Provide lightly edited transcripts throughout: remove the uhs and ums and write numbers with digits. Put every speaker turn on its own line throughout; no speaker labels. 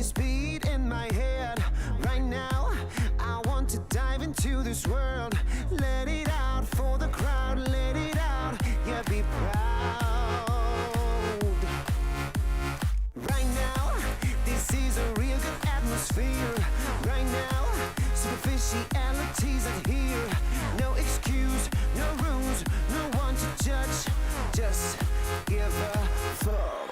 this beat in my head. Right now, I want to dive into this world. Let it out for the crowd, let it out, yeah, be proud. Right now, this is a real good atmosphere. Right now, superficialities are here. No excuse, no rules, no one to judge. Just give a fuck.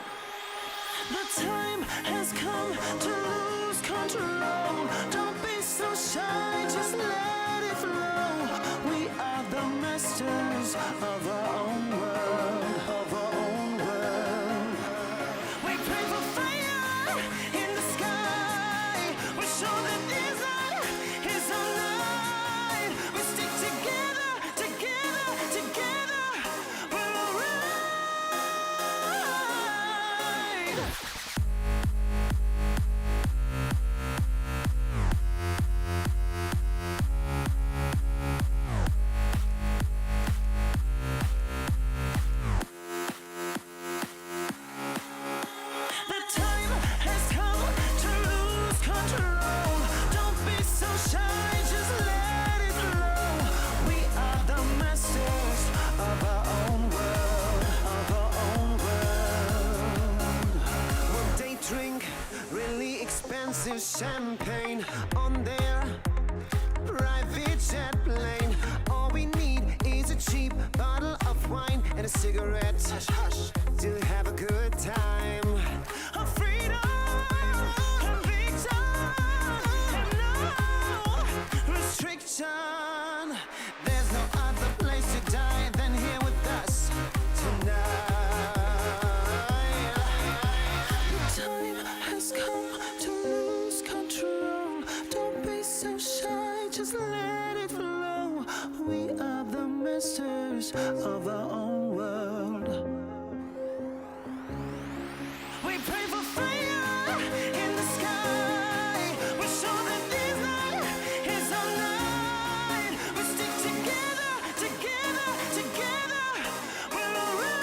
The time has come to lose control. Don't be so shy, just let it flow. We are the masters of our own world, of our own world. We pray for fire in the sky. We show that desire is our light. We stick together, together, together. We're alright. The time has come to lose control. Don't be so shy, just let it flow. We are the masters of our own world, of our own world. One day drink really expensive champagne on their private jet plane. All we need is a cheap bottle of wine and a cigarette to have a good time. A freedom, conviction, and no restriction. There's no other place to die than here with us tonight. The time has come to lose control. Don't be so shy, just let it flow. We are the masters of our own world. We pray for fire in the sky. We show that this night is our night. We stick together, together, together. We're alright.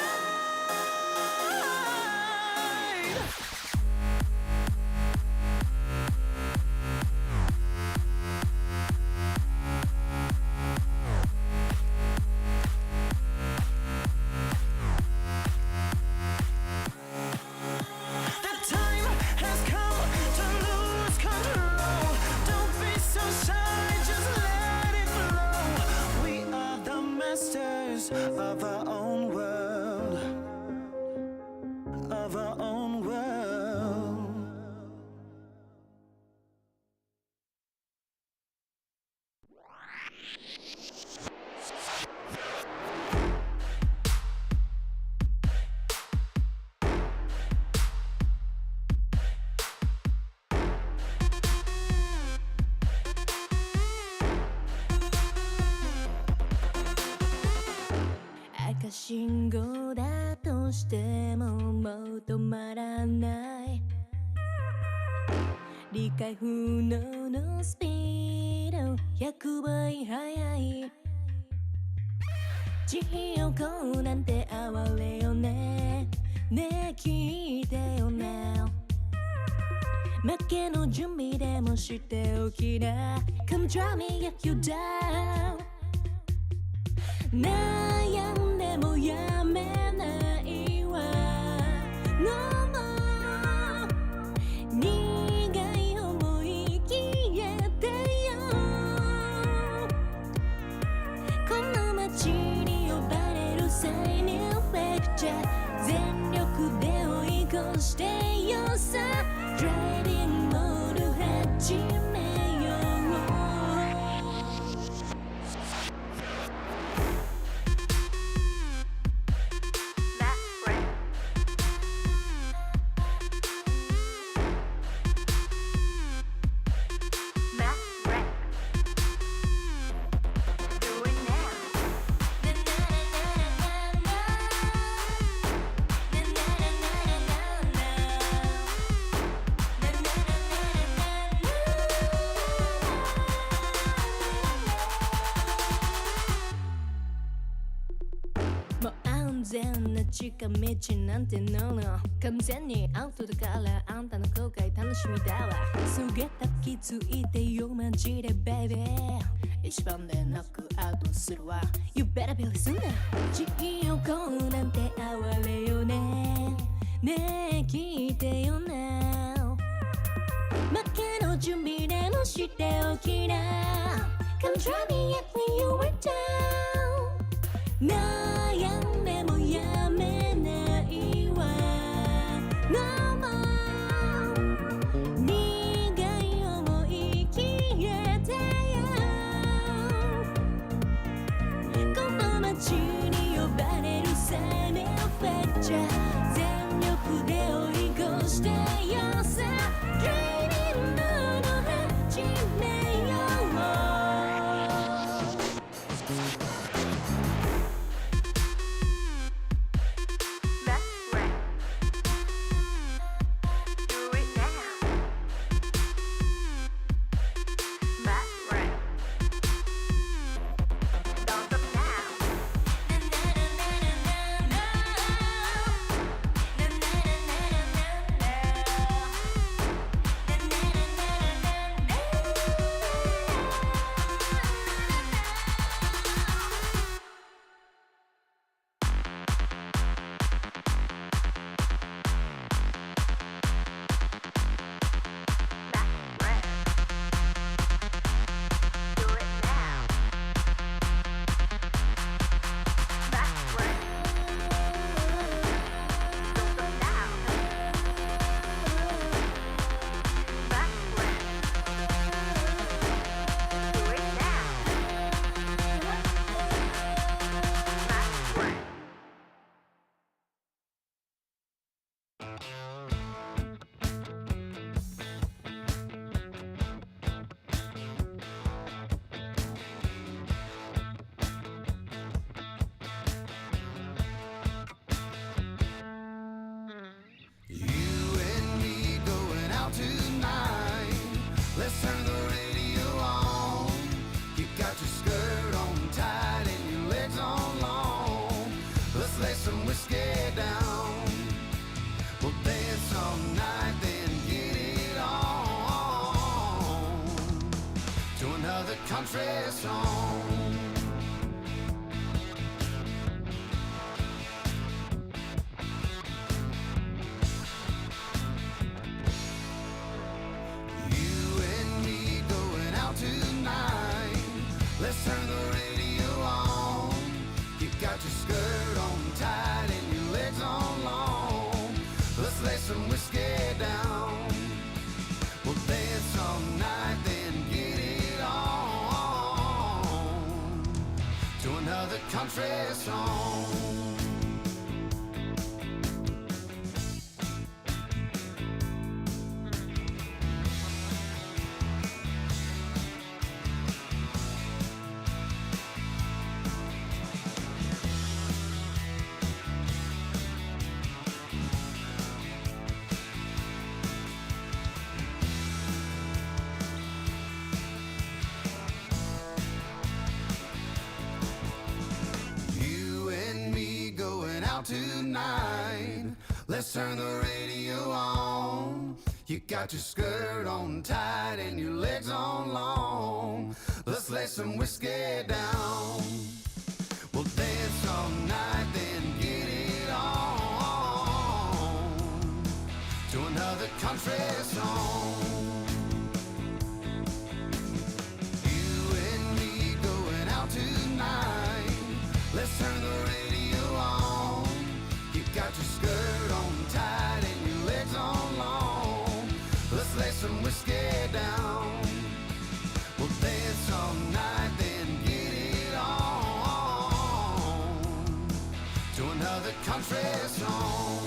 The time has come to lose control. Don't be so shy, just let it flow. We are the masters of our own world, of our own world.
赤信号だとしてももう止まらない。理解不能のスピード100倍速い。地横なんて哀れよね。ねえ聞いてよね。負けの準備でもしておきな。Come try me if you down。悩んでもやめないわ No more 苦い思い消えてよこの街に呼ばれる際にレクチャー全力で追い越してよさ Trading モール始めよう全な近道なんての完全にアウトだからあんたの後悔楽しみだわすげえ気づいてよマジでベイビー一番でノックアウトするわ You better be listen 地横なんて哀れよねねえ聞いてよな負けの準備でもしておきな Come try me if you were down 悩んでもやめないわ No more 苦い思い消えてよこの街に呼ばれる生命フェッチャー全力で追い越してよさ Dreaming の始めよう
Country song. You and me going out tonight. Let's turn the radio on. You got your skirt on tight and your legs on long. Let's lay some whiskey down. We'll dance all night, then get it on to another country song. Tonight, let's turn the radio on. You got your skirt on tight and your legs on long. Let's lay some whiskey down. We'll dance all night, then get it on to another country song. You and me going out tonight. Let's turn the radio on. You got your skirt on tight and your legs on long. Let's lay some whiskey down. We'll dance all night, then get it on to another country song.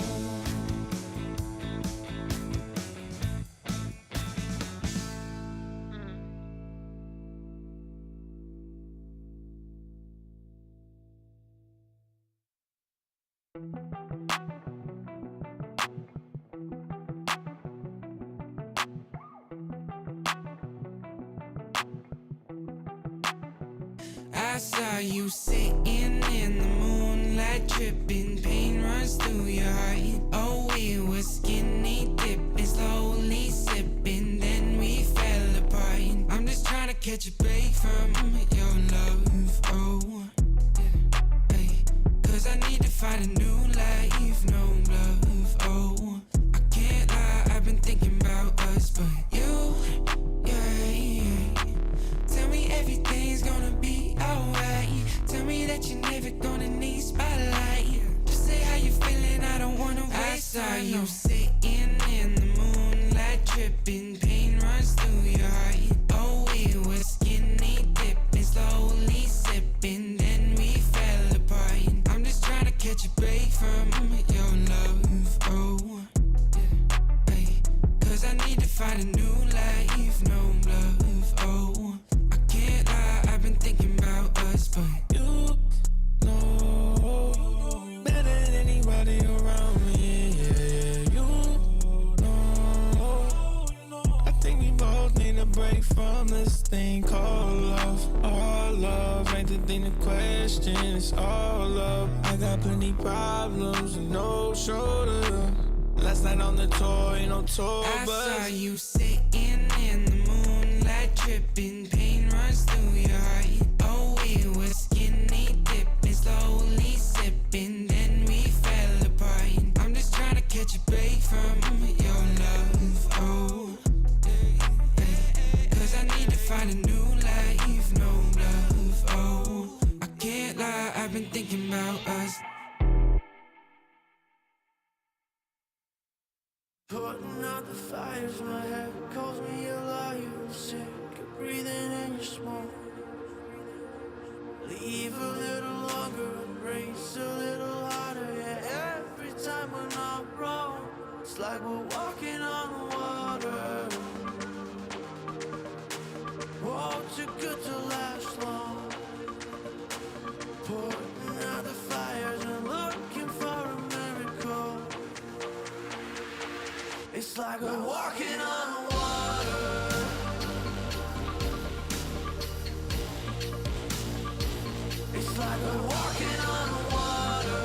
I saw you sitting in the moonlight, tripping runs through your heart. Oh, we were skinny dipping, slowly sipping, then we fell apart. I'm just trying to catch a break from your love, oh, yeah, hey. Cause I need to find a new life, no love, oh. I can't lie, I've been thinking about us, but you, yeah. Tell me everything's gonna be alright. Tell me that you're never gonna need spotlight. Just say how you feeling, I don't wanna waste time. I saw you sitting in the moonlight, tripping, pain runs through your heart. Oh, we were skinny dipping, slowly sipping, then we fell apart. I'm just trying to catch a break from your love, oh, yeah, hey. Cause I need to find a new life, no love, oh. I can't lie, I've been thinking about us, but you know better than anybody around me, yeah, you know. I think we both need a break from this thing called love. All love ain't the thing to question, it's all love. I got plenty problems and no shoulder. Last night on the tour, ain't no tour, but I saw you sitting in the moonlight, tripping, pain runs through your heart. Oh, we were skinny dipping, slowly sipping, then we fell apart. I'm just trying to catch a break from your love, oh, yeah. Cause I need to find a new life, no love, oh. I can't lie, I've been thinking about us.
Putting out the fires, my head calls me alive. Sick of breathing in your smoke. Leave a little longer, embrace a little harder. Yeah, every time we're not wrong, it's like we're walking on water. Oh, too good to last long. Putting out the fires and looking for a miracle. It's like we're walking on water. It's like we're walking on water.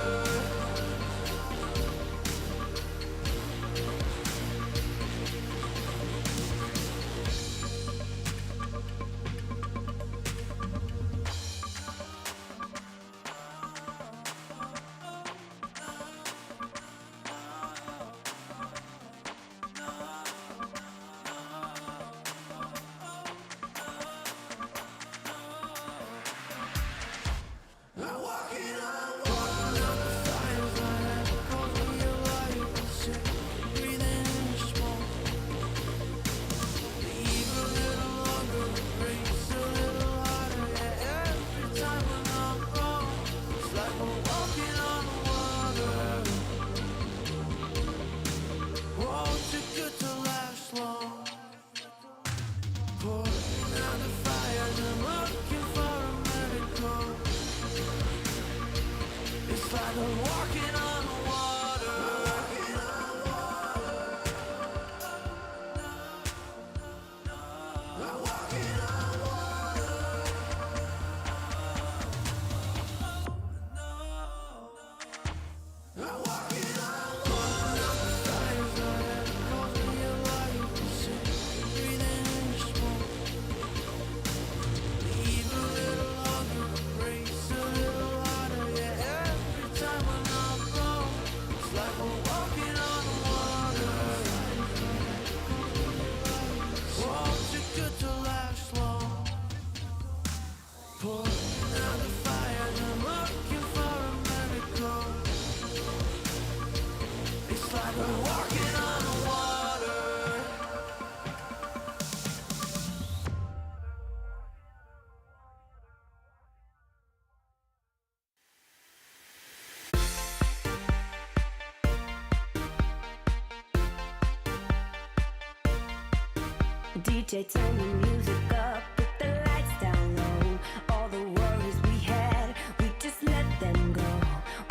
DJ, turn the music up, put the lights down low. All the worries we had, we just let them go.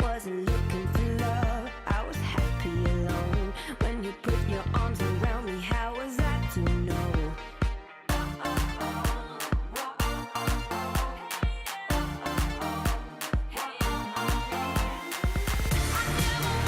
Wasn't looking for love, I was happy alone. When you put your arms around me, how was I to know? I never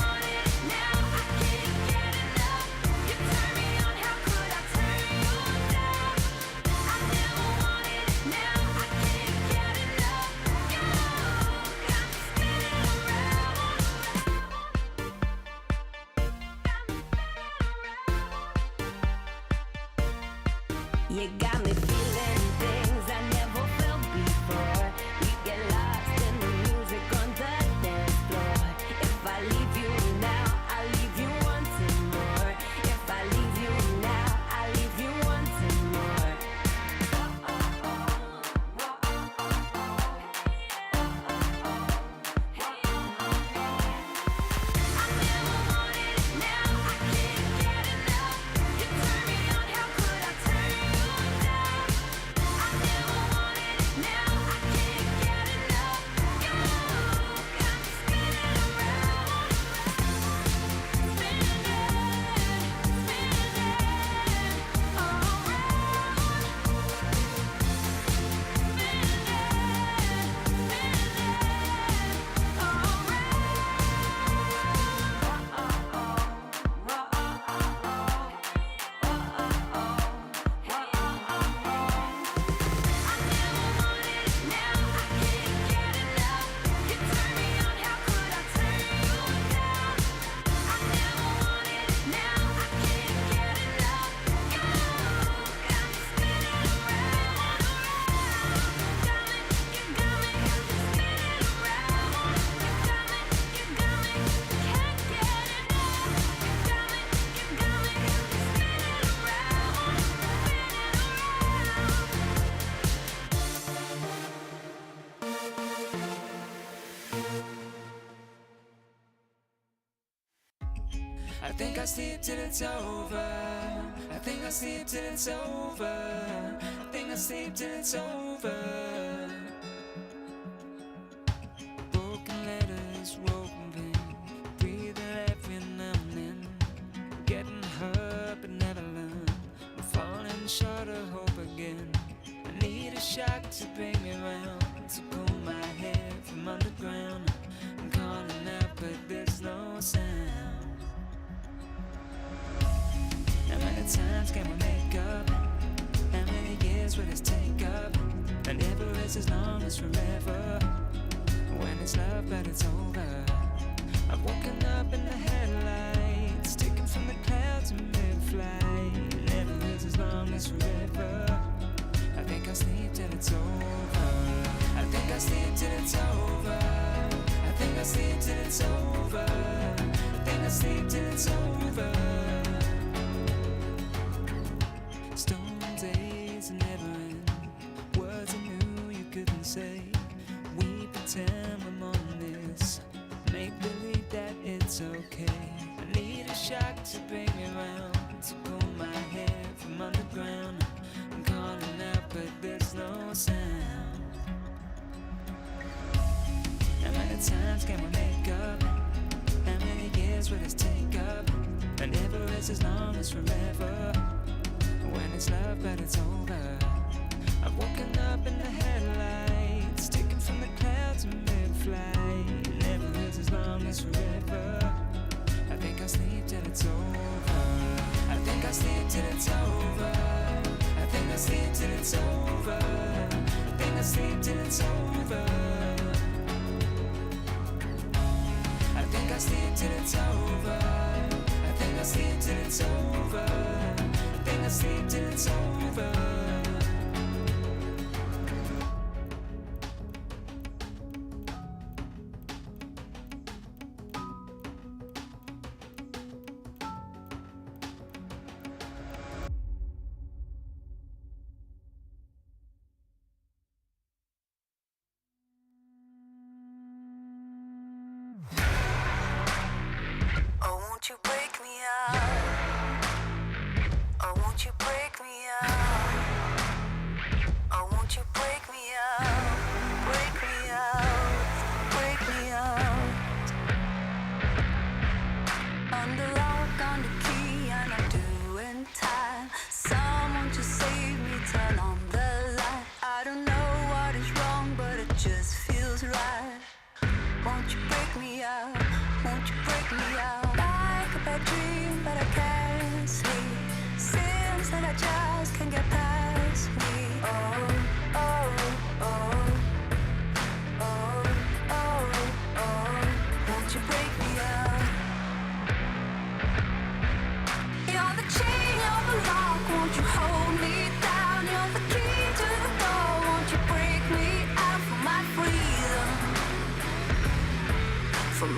You got me feeling things I never felt before. We get lost in the music on the dance floor. If I leave you now, I leave you wanting more. If I leave you now, I leave you wanting more. I never wanted it, now I can't get enough. You turn me on, how could I turn you down? I never wanted it, now I can't get enough. You got me spinning around, spinning,
I think I sleep till it's over. I think I sleep till it's over. I think I sleep till it's over. Broken letters, broken pen, breathing every now and then. Getting hurt but never learn. I'm falling short of hope again. I need a shock to bring me round, to pull my head from underground. I'm calling out but there's no sound. How many times can we make up? How many years will this take up? And never is as long as forever. When it's love but it's over. I've woken up in the headlights, taken from the clouds in mid-flight. Never is as long as forever. I think I'll sleep till it's over. I think I'll sleep till it's over. I think I'll sleep till it's over. I think I'll sleep till it's over. Stone days never end. Words I knew you couldn't say. We pretend we're more than this. Make believe that it's okay. I need a shock to bring me round, to pull my head from underground. I'm calling out but there's no sound. How many times can we make up? How many years will this take up? And never is as long as forever. When it's love but it's over. I've woken up in the headlights, taken from the clouds in mid-flight. Never is as long as forever. I think I'll sleep till it's over. I think I'll sleep till it's over. I think I'll sleep till it's over. I think I'll sleep till it's over. I think I'll sleep till it's over. I think I'll sleep till it's over. I think I'll sleep till it's over.
Oh, won't you break me out? Oh, won't you break me out?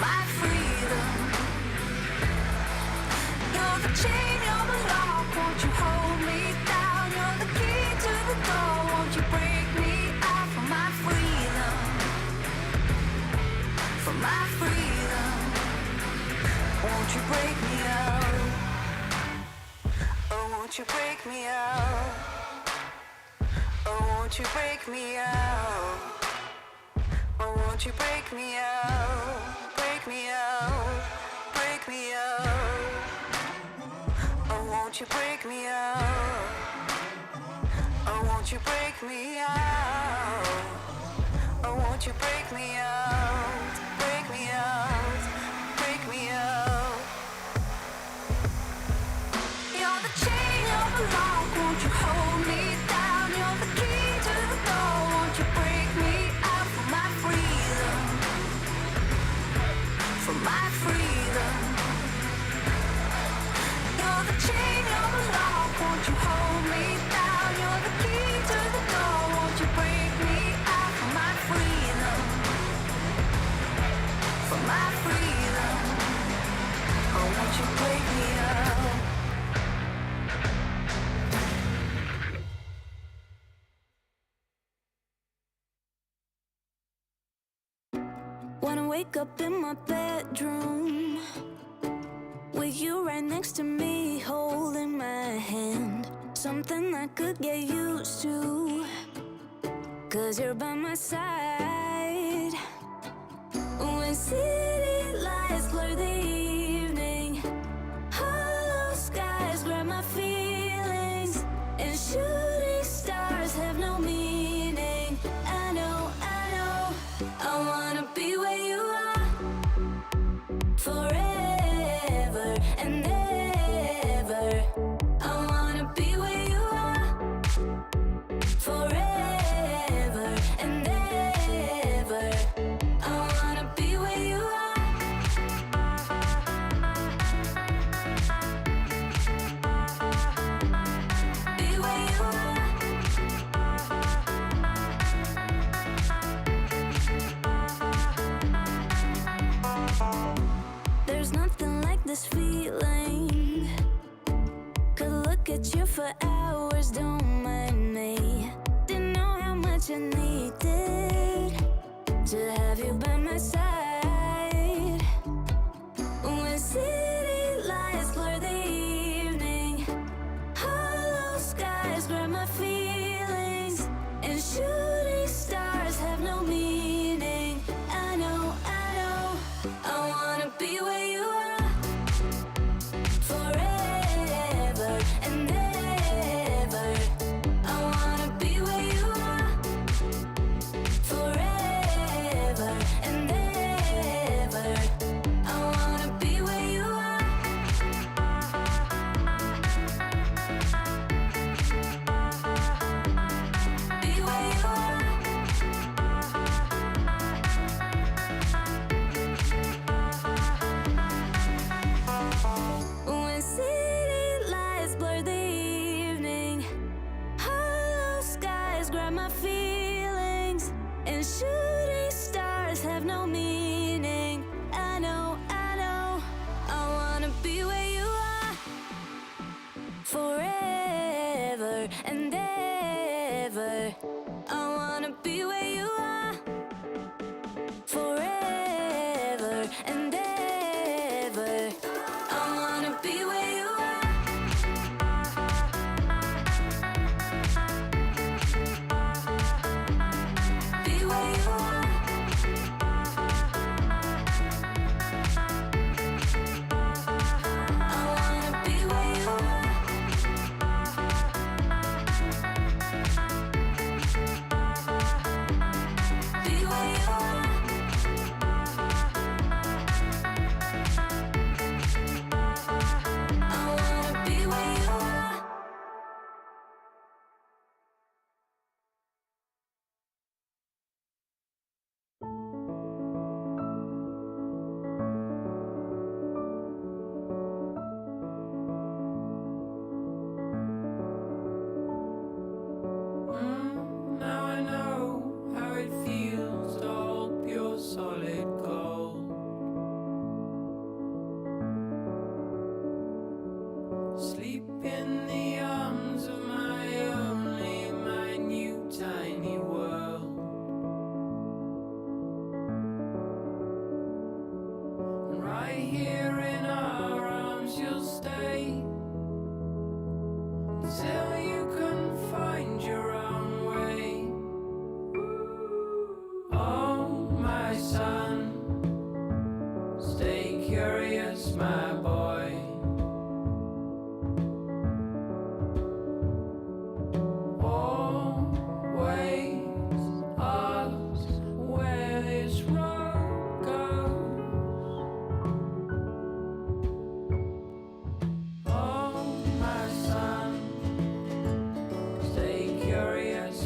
my freedom. You're the chain, you're the lock, won't you hold me down? You're the key to the door, won't you break me out for my freedom? For my freedom, won't you break me out? Oh, won't you break me out? Oh, won't you break me out? Oh, won't you break me out? Break me out, break me out. Oh, won't you break me out? Oh, won't you break me out? Oh, won't you break me out? Break me out, break me out. You're the chain, you're the lock, won't you hold me down? You're the key to the door, won't you break me out for my freedom? For my freedom. You're the chain, you're the lock, won't you hold me down? You're the key to the door, won't you break me out for my freedom? For my freedom. Oh, won't you break me out? Wanna wake up in my bedroom with you right next to me, holding my hand. Something I could get used to, 'cause you're by my side. When city lights blur the evening, hollow skies grab my feelings, and shooting stars have no meaning. I know, I wanna be where you are forever and ever. I wanna be where you are forever and ever. I wanna be where you are. Be where you are. There's nothing like this feeling. Could look at you for hours, don't mind me. Didn't know how much I needed to have you by my side. When city lights blur the evening, hollow skies grab my feelings, and shooting stars have no meaning. I know, I wanna be where you are forever and ever. I wanna be where you are forever and ever. I wanna be where you are. Be where you are. When city lights blur the evening, hollow skies grab my feelings, and shooting stars have no meaning. I know, I wanna be where you are forever and ever. I wanna be where you are forever and ever. I wanna be where you are. Be where you are. I wanna be where you are.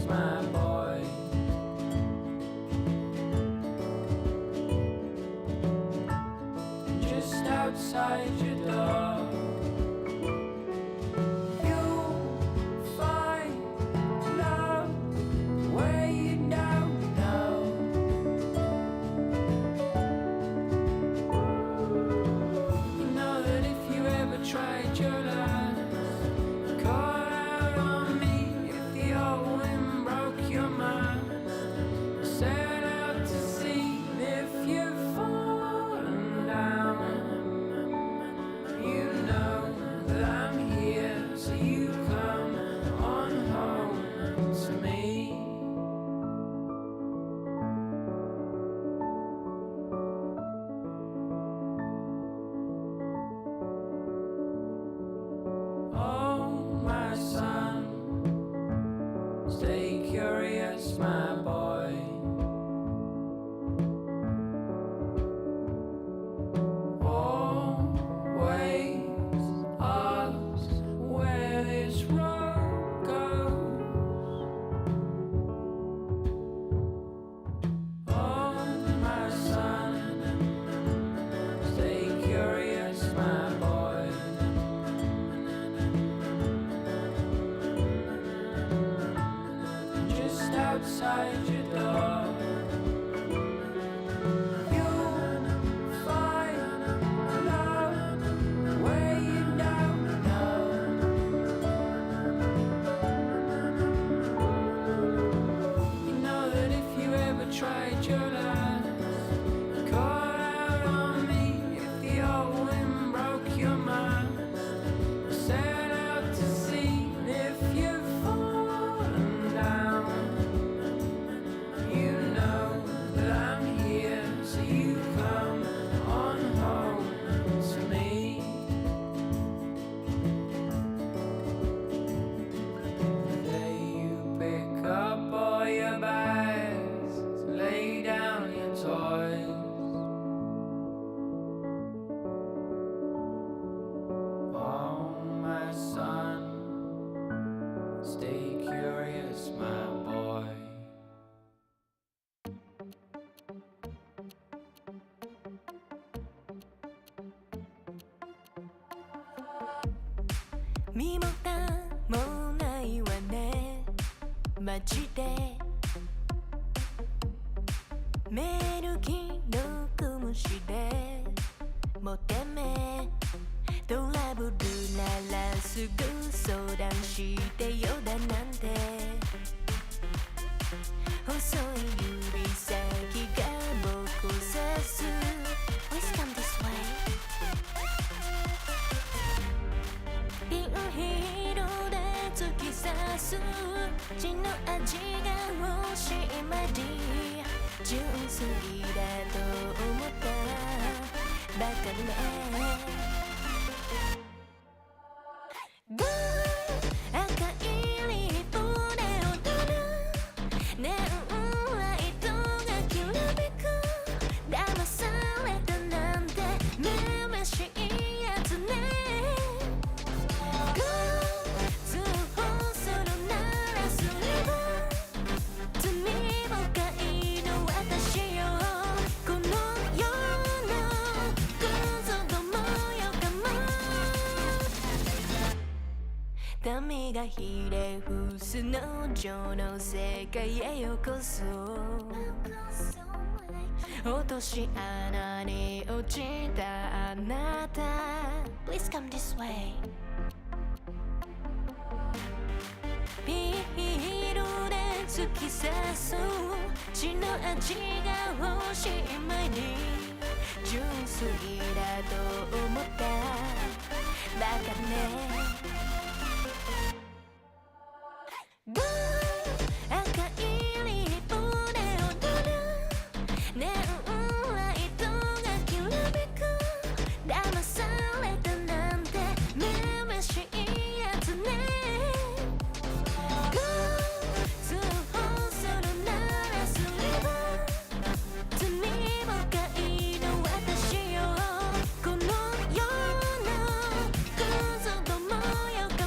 my boy. Just outside your door, you'll find love where you don't know. You know that if you ever tried your last, call out on me if the old wind broke your mind. Set out to sea if you've fallen down. You know that I'm here, so you come on home to me. Oh, my son, stay curious, my boy. Always ask where this road goes. Oh, my son, stay curious, my boy. Just outside your door, you'll find love where you don't know. You know that if you ever tried your last, call out on me if the old wind broke your mind. Set out to sea if you've fallen down. You know that I'm here, so you come on home to me. There you pick up all your bags, lay down your toys. Oh, my son, stay curious, my boy.
身も蓋もないわねマジでメール既読無視でもてめトラブルならすぐ相談してよだなんて細い指先が僕さす Please come this way ピンヒールで突き刺す血の味が欲しいまで純粋だと思ったバカね赤いリップで踊るネオンライトがきらめく騙されたなんてめめしいやつね通報するならすれば罪深いの私よこの世のクズどもよかも民がひれ伏す農場の世界へようこそ落とし穴に落ちたあなた Please come this way ピールで突き刺す血の味が欲しい前に純粋だと思ったバカね赤いリップで踊るネオンライトがきらめく騙されたなんてめめしいやつね通報するならすれば罪深いの私よこの世のクズどもよか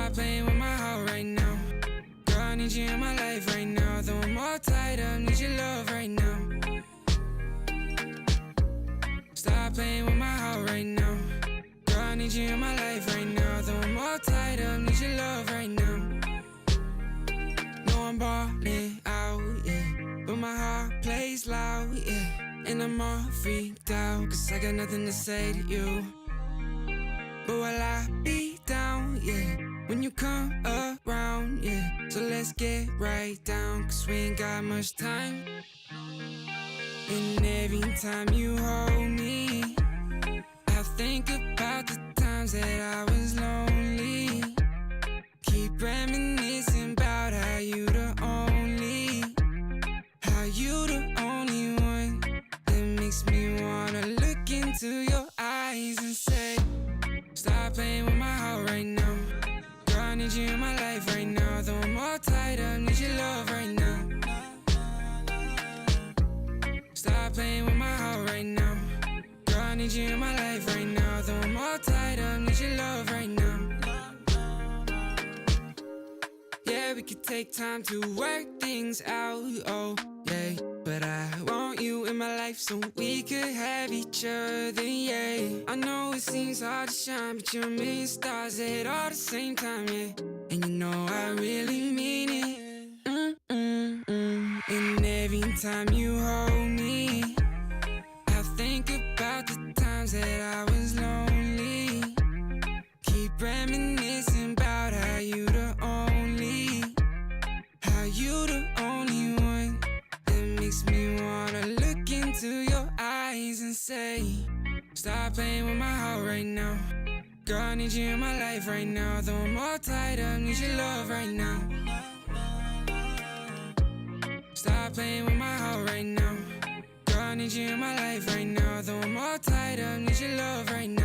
Stop playing with my heart right now. Girl, I need you in my life right now. Though I'm all tied up, need your love right now. Stop playing with my heart right now. Girl, I need you in my life right now. Though I'm all tied up, need your love right now. No, I'm balling out, yeah, but my heart plays loud, yeah. And I'm all freaked out, cause I got nothing to say to you. But will I be down, yeah, when you come around, yeah. So let's get right down, cause we ain't got much time. And every time you hold me, I think about the times that I was lonely. Keep reminiscing about how you the only one that makes me wanna look into your eyes and say, stop playing with my heart right now. Girl, I need you in my life right now. Though I'm all tied up, need your love right now. Stop playing with my heart right now. Girl, I need you in my life right now. Though I'm all tied up, need your love right now. Yeah, we could take time to work things out, oh, yeah. But I want you in my life so we could have each other, yeah. I know it seems hard to shine, but you're a million stars at all the same time, yeah. And you know I really mean it. And every time you hold me, I think about the times that I was lonely. Keep reminiscing about how you the only one that makes me wanna look into your eyes and say, stop playing with my heart right now. Girl, I need you in my life right now. Though I'm all tied up, need your love right now. Stop playing with my heart right now. Girl, I need you in my life right now. Though I'm all tied up, need your love right now.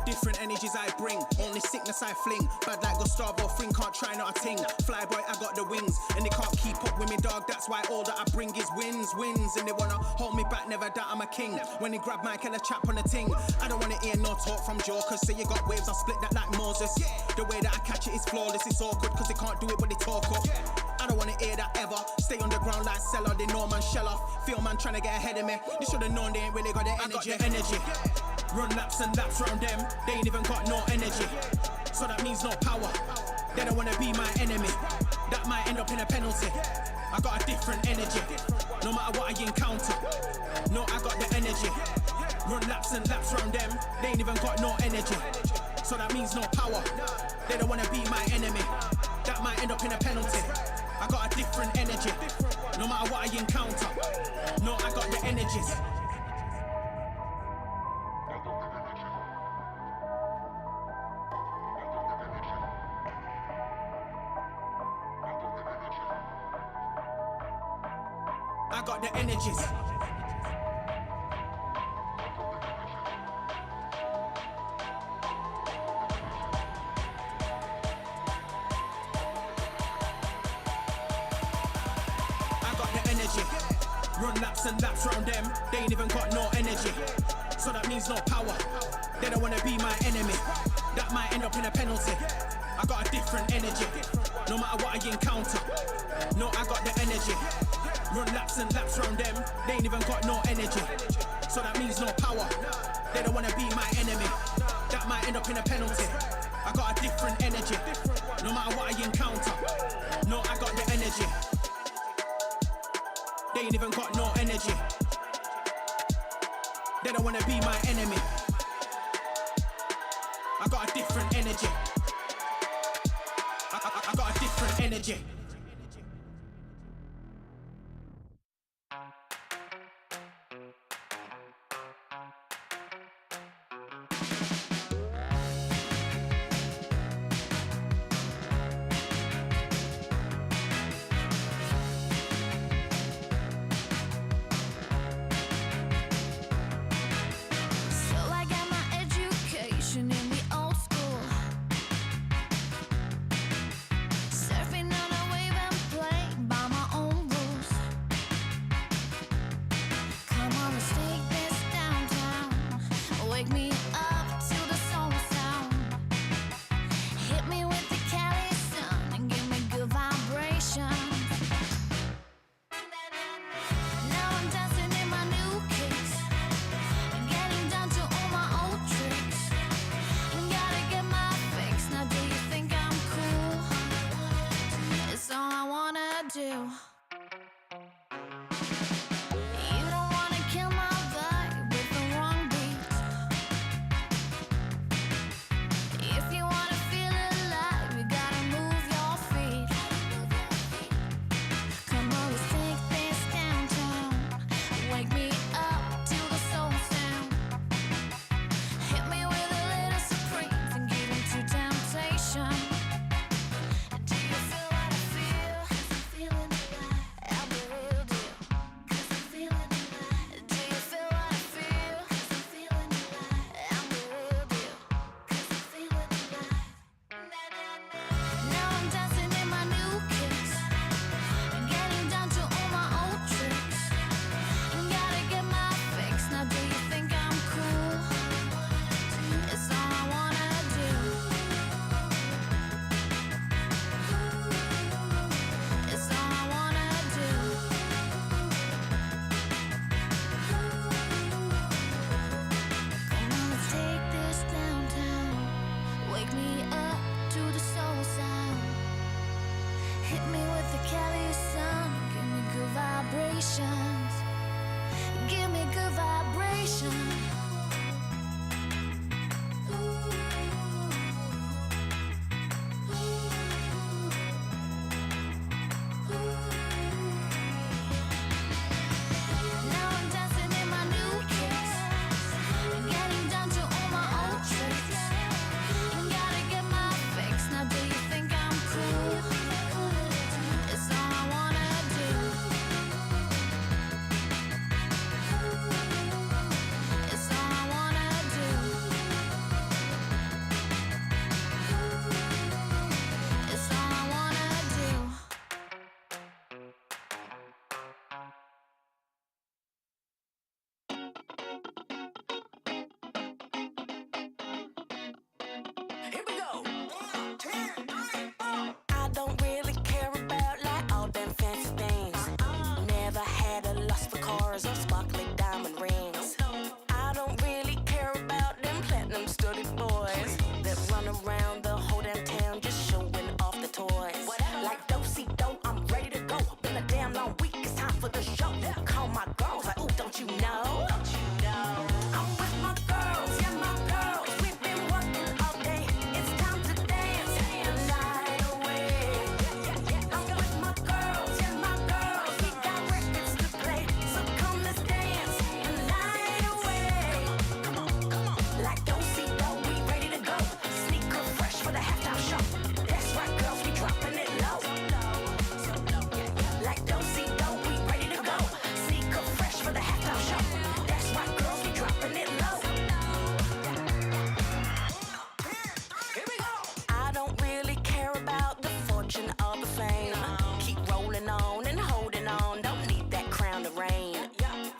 Different energies I bring, only sickness I fling. Bad like Gustavo Fring, can't try not a ting. Flyboy, I got the wings, and they can't keep up with me, dog. That's why all that I bring is wins. And they wanna hold me back, never doubt I'm a king. When they grab Mike and a chap on the ting, I don't wanna hear no talk from jokers. Say you got waves, I split that like Moses. The way that I catch it is flawless, it's awkward, cause they can't do it when they talk up. I don't wanna hear that ever. Stay on the ground like Cellar, they know man shell off. Feel man trying to get ahead of me. They should've known they ain't really got the energy. I got the energy. Run laps and laps round them, they ain't even got no energy. So that means no power, they don't wanna be my enemy. That might end up in a penalty. I got a different energy, no matter what I encounter. No, I got the energy. Run laps and laps round them, they ain't even got no energy. So that means no power, they don't wanna be my enemy. That might end up in a penalty. I got a different energy, no matter what I encounter. No, I got the energies. I got the energies. I got the energy. Run laps and laps round them, they ain't even got no energy. So that means no power, they don't wanna be my enemy. That might end up in a penalty. I got a different energy, no matter what I encounter. No, I got the energy. Run laps and laps round them, they ain't even got no energy. So that means no power, they don't wanna be my enemy. That might end up in a penalty. I got a different energy, no matter what I encounter. No, I got the energy. They ain't even got no energy. They don't wanna be my enemy. I got a different energy. I got a different energy.
So I got my edgy Wake me up to the soul sound. Hit me with the Cali sound. Give me good vibrations. Give me good vibrations. Now I'm dancing in my new kicks, getting down to all my old tricks. Gotta get my fix. Now do you think I'm cool? It's all I wanna do. It's all I wanna do. It's all I wanna do.
Here we go. 1, 2, 3, 4. I don't really care about like all them fancy things. Never had a lust for cars or sparkly diamond rings. I don't really care about them platinum studded boys that run around the whole damn town just showing off the toys. Like do-si-do, I'm ready to go. Been a damn long week, it's time for the show. Call my girls like, ooh, don't you know? I'm with my girls, yeah, my girls. We've been working all day. It's time to dance the night away. I'm with my girls, yeah, my girls. We got records to play, so come let's dance the night away. Come on, come on. Like do-si-do, we ready to go. Sneaker fresh for the halftime show. That's right, girls, we dropping it low. Like do-si-do, we ready to go. Sneaker fresh for the halftime show. That's right, girls, we dropping it low. Here we go. I don't really care about the fortune or the fame. Keep rolling on and holding on. Don't need that crown to reign.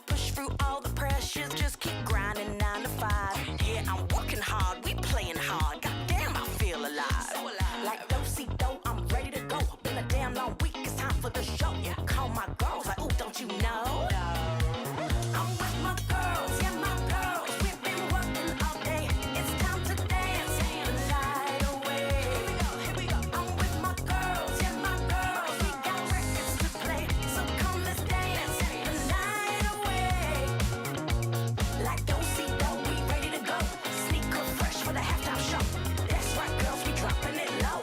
Push through all the pressures, just keep grinding 9 to 5. Yeah, I'm working hard, we playing hard. Goddamn, I feel alive. Like do-si-do, I'm ready to go. Been a damn long week, it's time for the show. Call my girls like, ooh, don't you know? I'm with my girls, yeah, my girls. We've been working all day. It's time to dance the night away. Here we go. I'm with my girls, yeah, my girls. We got records to play, so come let's dance the night away. Like do-si-do, we ready to go. Sneaker fresh for the halftime show. That's right, girls, we dropping it low.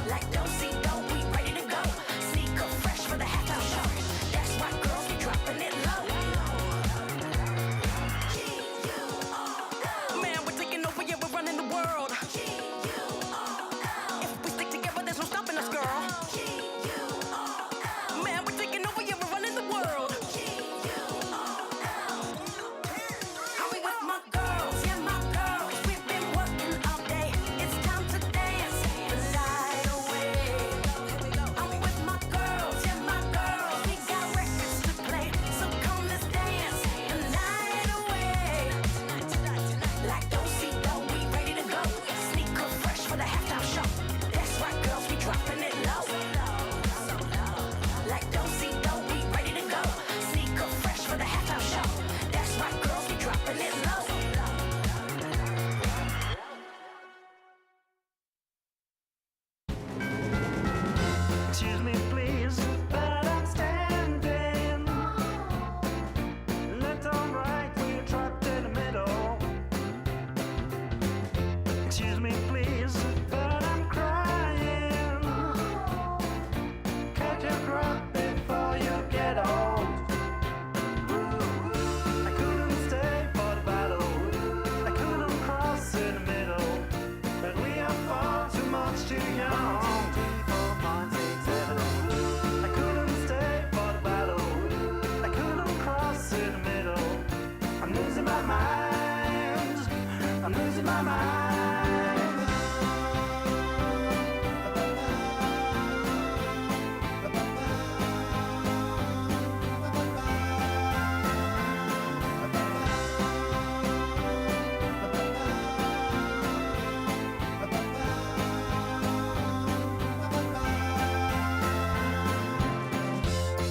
Like do-si-do, we ready to go. Sneaker fresh for the halftime show. That's right, girls, we dropping it low. Man, we're taking over, yeah, we're running the world. If we stick together, there's no stopping us, girl. Man, we're taking over, yeah, we're running the world. I'm with my girls, yeah, my girls. We've been working all day. It's time to dance the night away. I'm with my girls, yeah, my girls. We got records to play, so come let's dance the night away. Like do-si-do, we ready to go. Sneaker fresh for the halftime show. That's right, girls, we dropping it low. Like do-si-do, we ready to go. Sneaker fresh for the halftime show. That's right, girls, we dropping it low.
Excuse me, please, but I'm standing. Left or right, we're trapped in the middle. Excuse me, please, but I'm crying. Catch your breath before you get old. I couldn't stay for the battle. I couldn't cross in the middle. But we are far too much too young. 4.67. I couldn't stay for the battle. I couldn't cross in the middle. I'm losing my mind. I'm losing my mind.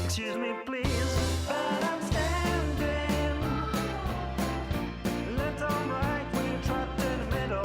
Excuse me, please, but I'm standing. Left or right, we're trapped in the middle.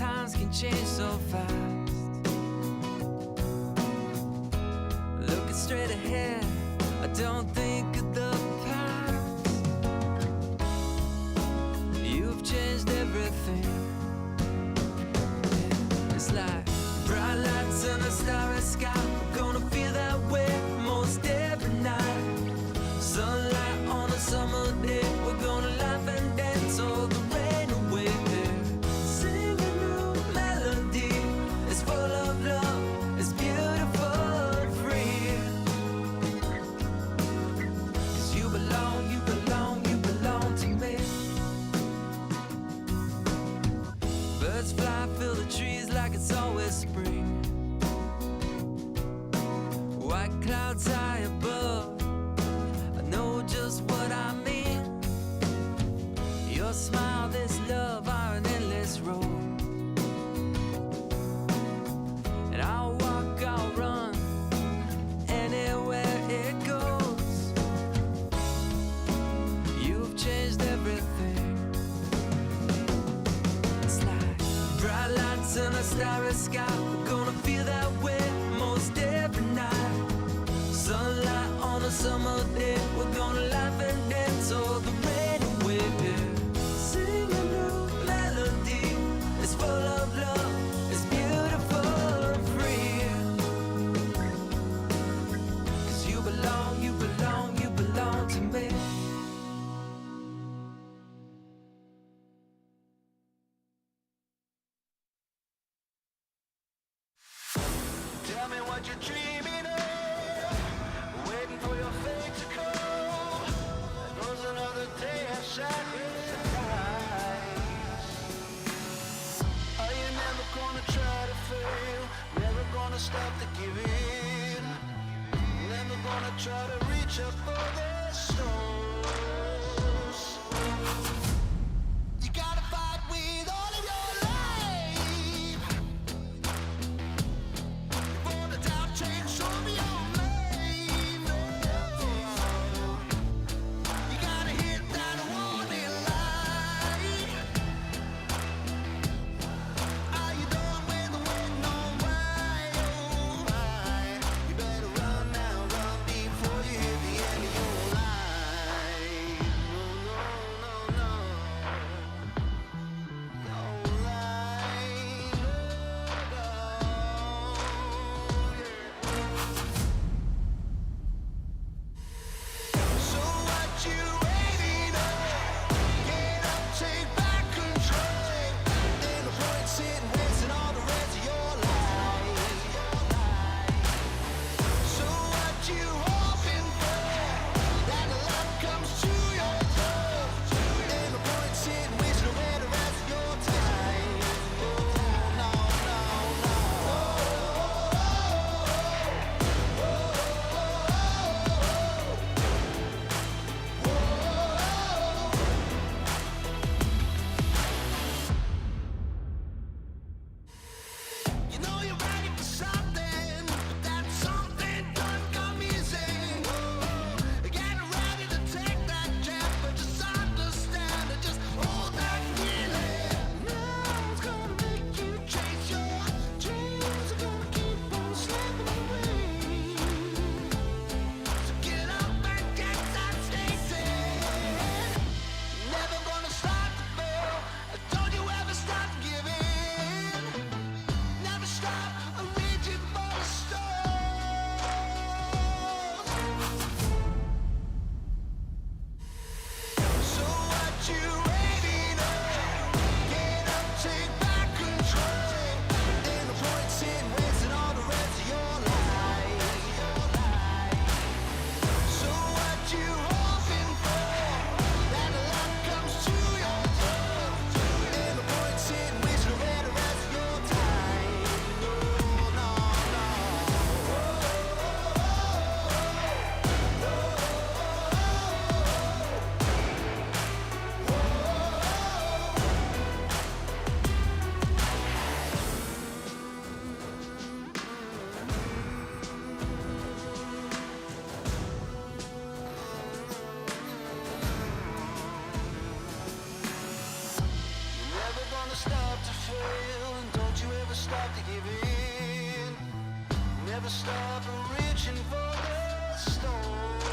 times can change so fast. Looking straight ahead, I don't think of the past. You've changed everything. It's like bright lights in a starry sky. We're gonna feel that way most every night. Sunlight on a summer day. We're gonna laugh and dance all the rain away. Sing a new melody. It's full of love. It's beautiful and free. 'Cause you belong, you belong, you belong to me. Birds fly, fill the trees like it's always spring. White clouds high above, I know just what I mean. Your smile, this love are an endless road. And I'll walk, I'll run, anywhere it goes. You've changed everything. It's like bright lights in a starry sky. We're gonna feel that way most every night. Sunlight on a summer day. We're gonna laugh and dance all the rain away. Sing a new melody. It's full of love. It's beautiful and free. 'Cause you belong, you belong, you belong to me.
Tell me what you're dreaming of, waiting for your fate to come. There goes another day of sacrifice. Are you never gonna try to fail? Never gonna stop to give in? Never gonna try to reach up for the stars? You gotta fight with all of your life. For the doubt change, show me your name. You gotta hit that warning light. Are you done with the waiting on why? Oh why? You better run now, run before you hit the end of your life. No, no, no, no.
never stop to fail, and don't you ever stop to give in. Never stop reaching for the stars.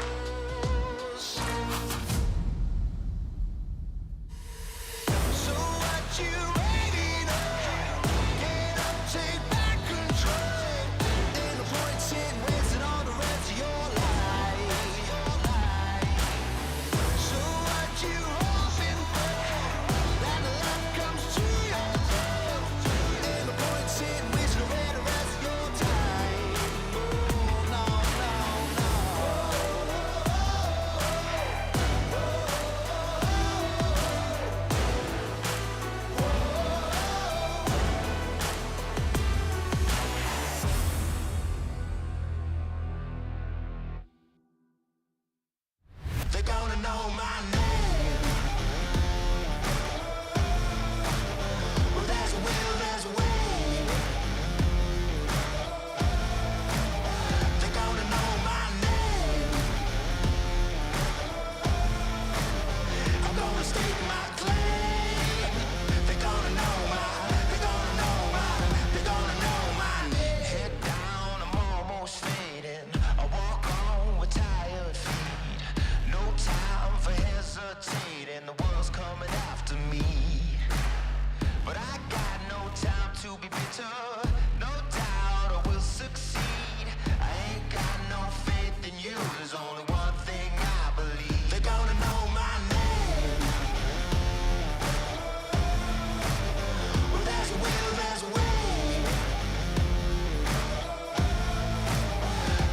So what you waiting on? Get up, take back control. Ain't no point in wasting all the rest of your life. So what you hoping for? That the luck comes to your door. Ain't no point in wasting away the rest of your time. Oh, no, no, no. They're gonna know my name. Well, there's a will, there's a way. They're gonna know my name. I'm gonna stake my claim. They're gonna know my, they're gonna know my, they're gonna know my name. Head down, I'm almost fading. I walk on with tired feet. No time for hesitating. The world's coming after me. But I got no time to be bitter. No doubt I will succeed. I ain't got no faith in you. There's only one thing I believe. They're gonna know my name. Well, there's a will, there's a way.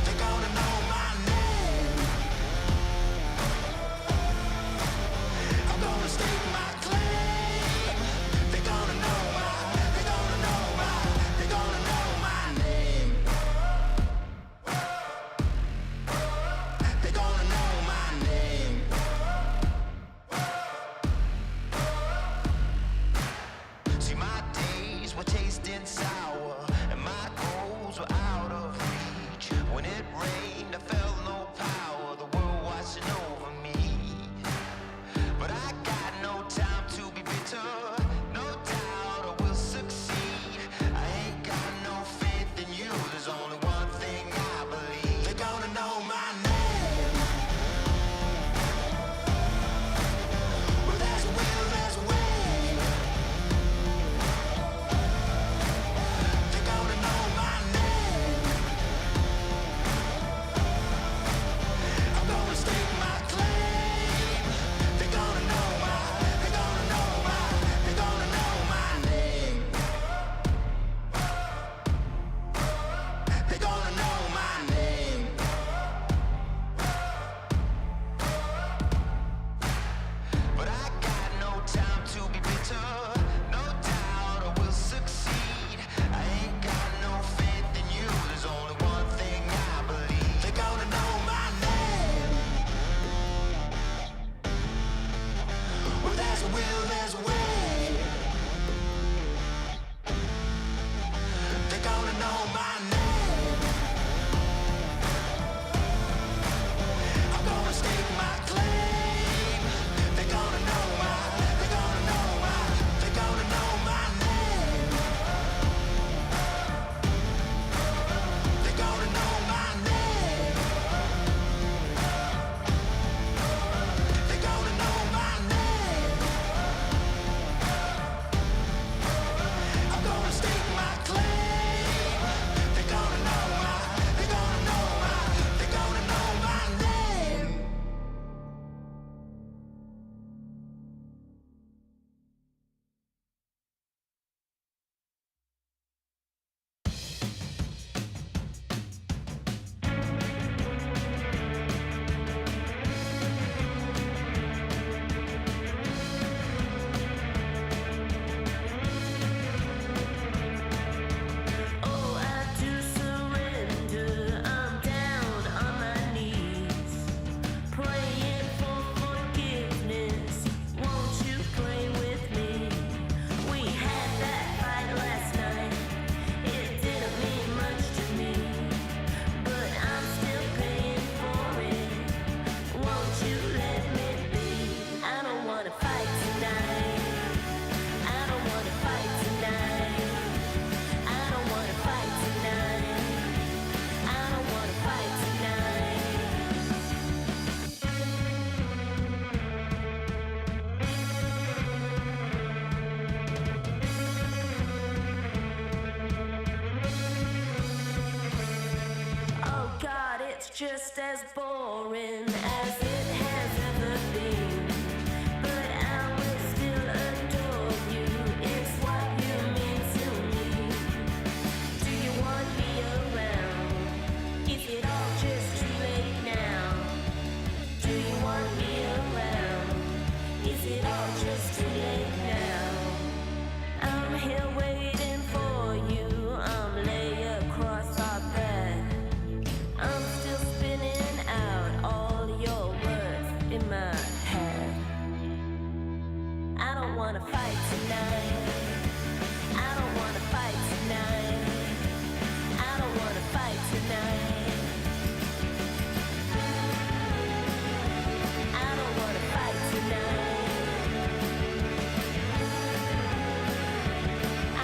They're gonna know my name. I'm gonna stake my claim. They're gonna know my, they're gonna know my, they're gonna know my name. They're gonna know my name. See, my days were tasting sour, and my goals were out of reach. When it rained, I felt no power, the world watching over me. But I got no time to be bitter. No doubt I will succeed. I ain't got no faith in you. There's only one thing I believe. They're gonna know my name. Well, there's a will, there's a way.
just as boring as it has ever been. But I will still adore you, it's what you mean to me. Do you want me around? Is it all just too late now? Do you want me around? Is it all just too late now? I'm here waiting for you, I'm lay across our bed. I'm still spinning out all your words in my head. I don't wanna fight tonight. I don't wanna fight tonight. I don't wanna fight tonight. I don't wanna fight tonight.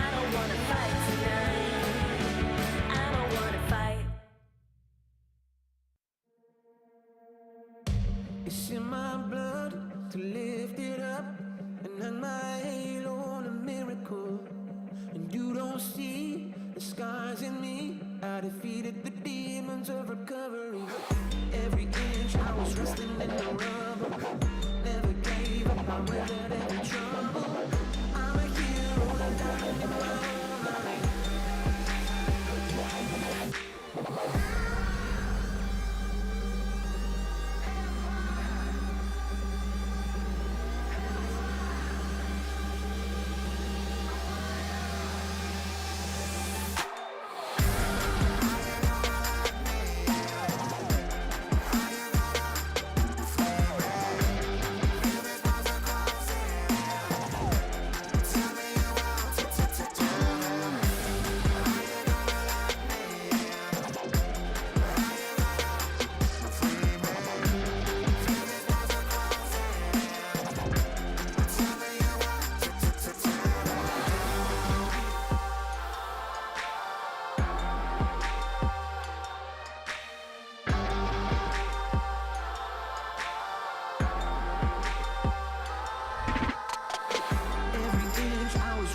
I don't wanna fight tonight. I don't wanna fight.
It's in my blood to lift it up and hang my halo on a miracle. And you don't see the scars in me. I defeated the demons of recovery. Every inch I was resting in the rubble. Never gave up, I weathered every trouble. I'm a hero, I'm dying in my own mind.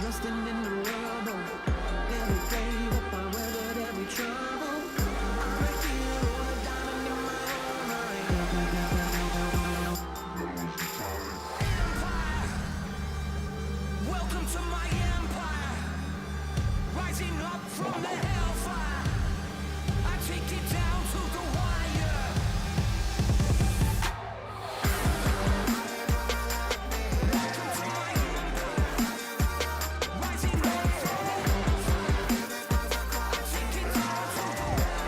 Resting in the rubble, never gave up, I weathered every trouble. I'm a hero, a diamond in my own mind. Empire, welcome to my empire. Rising up from the hellfire, I take it down to the wire. Welcome to my empire. Rising up from the hellfire, I take it down to the wire.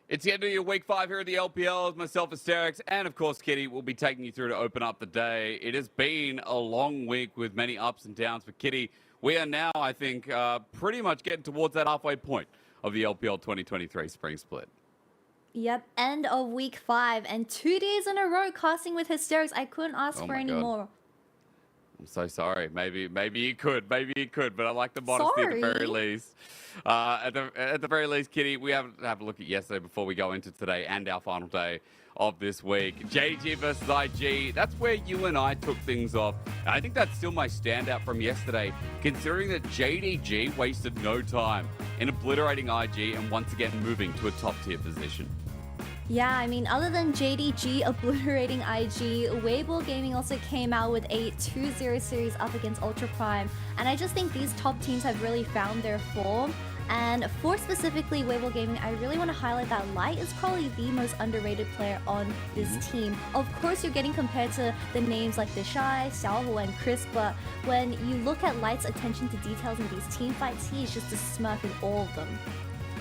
It's the end of your week 5 here at the LPL. Myself, Asterix, and of course, Kitty will be taking you through to open up the day. It has been a long week with many ups and downs for Kitty. We are now, I think, pretty much getting towards that halfway point of the LPL 2023 Spring Split.
Yep, end of week 5 and 2 days in a row casting with Hysterics. I couldn't ask for any more.
I'm so sorry. Maybe you could, but I like the modesty at the very least. At the very least, Kitty, we have to have a look at yesterday before we go into today and our final day of this week. JDG versus IG, that's where you and I took things off. And I think that's still my standout from yesterday, considering that JDG wasted no time in obliterating IG and once again moving to a top tier position.
Yeah, I mean, other than JDG obliterating IG, Weibo Gaming also came out with a 2-0 series up against Ultra Prime. And I just think these top teams have really found their form. And for specifically Weibo Gaming, I really want to highlight that Light is probably the most underrated player on this team. Of course, you're getting compared to the names like Deshai, Xiaohu, and Chris, but when you look at Light's attention to details in these team fights, he is just a smurf in all of them.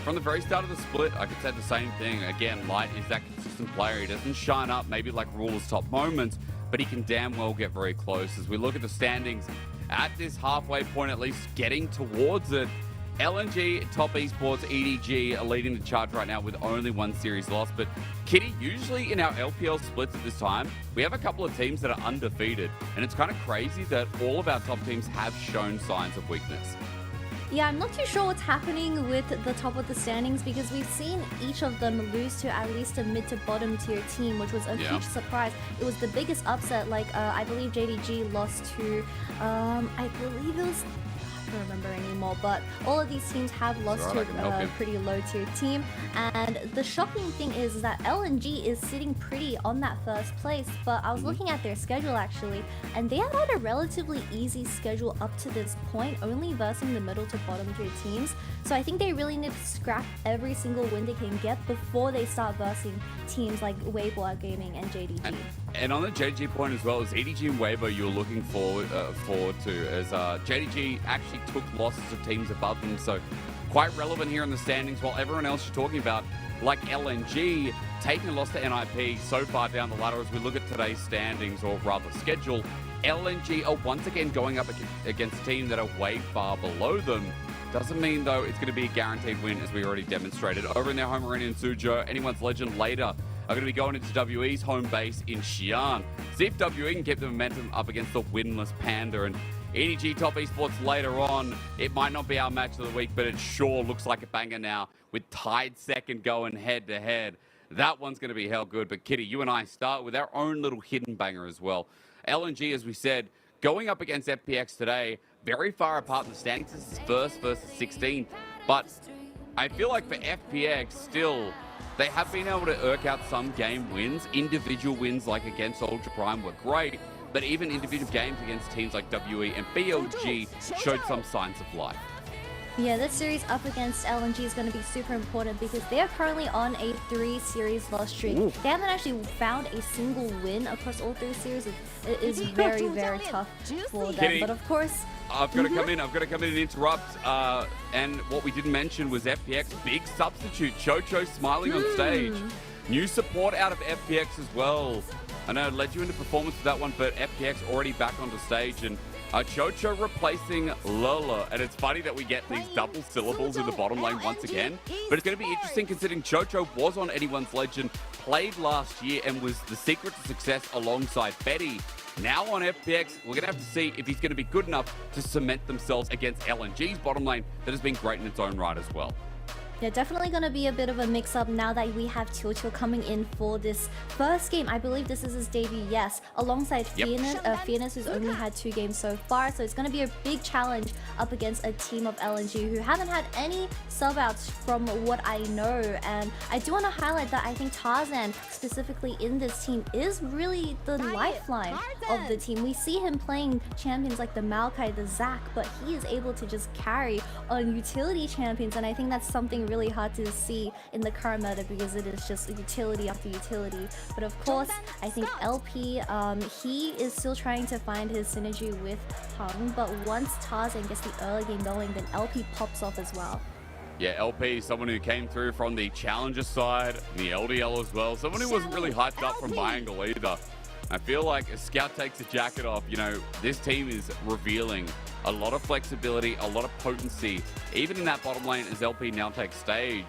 From the very start of the split, I could say the same thing. Again, Light is that consistent player. He doesn't shine up maybe like Ruler's top moments, but he can damn well get very close. As we look at the standings, at this halfway point at least, getting towards it, LNG, Top Esports, EDG are leading the charge right now with only one series lost. But Kitty, usually in our LPL splits at this time, we have a couple of teams that are undefeated. And it's kind of crazy that all of our top teams have shown signs of weakness.
Yeah, I'm not too sure what's happening with the top of the standings because we've seen each of them lose to at least a mid to bottom tier team, which was a huge surprise. It was the biggest upset. Like, I believe JDG lost to, I believe it was, I don't remember anymore, but all of these teams have lost to a pretty low tier team. And the shocking thing is that LNG is sitting pretty on that first place, but I was looking at their schedule actually, and they have had a relatively easy schedule up to this point, only versing the middle to bottom tier teams. So I think they really need to scrap every single win they can get before they start versing teams like Weibo Gaming and JDG.
And on the JDG point as well, as EDG and Weibo you're looking forward to, as JDG actually took losses to teams above them, so quite relevant here in the standings, while everyone else you're talking about, like LNG, taking a loss to NIP so far down the ladder. As we look at today's standings, or rather schedule, LNG are once again going up against teams that are way far below them. Doesn't mean, though, it's going to be a guaranteed win, as we already demonstrated over in their home arena in Suzhou. Anyone's Legend later are going to be going into WE's home base in Xi'an. See if WE can keep the momentum up against the winless Panda. And EDG Top Esports later on. It might not be our match of the week, but it sure looks like a banger now with tied second going head-to-head. That one's going to be hell good. But Kitty, you and I start with our own little hidden banger as well. LNG, as we said, going up against FPX today, very far apart in the standings. This is first versus 16th. But I feel like for FPX, still, they have been able to irk out some game wins. Individual wins like against Ultra Prime were great. But even individual games against teams like WE and BLG showed some signs of life.
Yeah, this series up against LNG is going to be super important because they are currently on a 3-series loss streak.
Ooh.
They haven't actually found a single win across all 3 series. It is very, very tough for them.
Kitty,
but of course,
I've got to come in. I've got to come in and interrupt. And what we didn't mention was FPX big substitute. Chocho smiling on stage. New support out of FPX as well. I know it led you into performance for that one, but FPX already back onto stage, and Chocho replacing Lola. And it's funny that we get these double syllables in the bottom lane once again, but it's going to be interesting considering Chocho was on Anyone's Legend, played last year, and was the secret to success alongside Betty. Now on FPX, we're going to have to see if he's going to be good enough to cement themselves against LNG's bottom lane that has been great in its own right as well.
yeah, definitely going to be a bit of a mix-up now that we have Chocho coming in for this first game. I believe this is his debut, yes, alongside Fearness, who's only had 2 games so far. So it's going to be a big challenge up against a team of LNG who haven't had any sub-outs from what I know. And I do want to highlight that I think Tarzan, specifically in this team, is really the lifeline of the team. We see him playing champions like the Maokai, the Zac, but he is able to just carry on utility champions. And I think that's something really hard to see in the current meta because it is just utility after utility. But of course, I think LP, he is still trying to find his synergy with Hung, but once Tarzan gets the early game going, then LP pops off as well.
Yeah, LP, someone who came through from the Challenger side, the LDL as well. Someone who wasn't really hyped up from my angle either. I feel like as Scout takes the jacket off, you know, this team is revealing a lot of flexibility, a lot of potency, even in that bottom lane as LP now takes stage.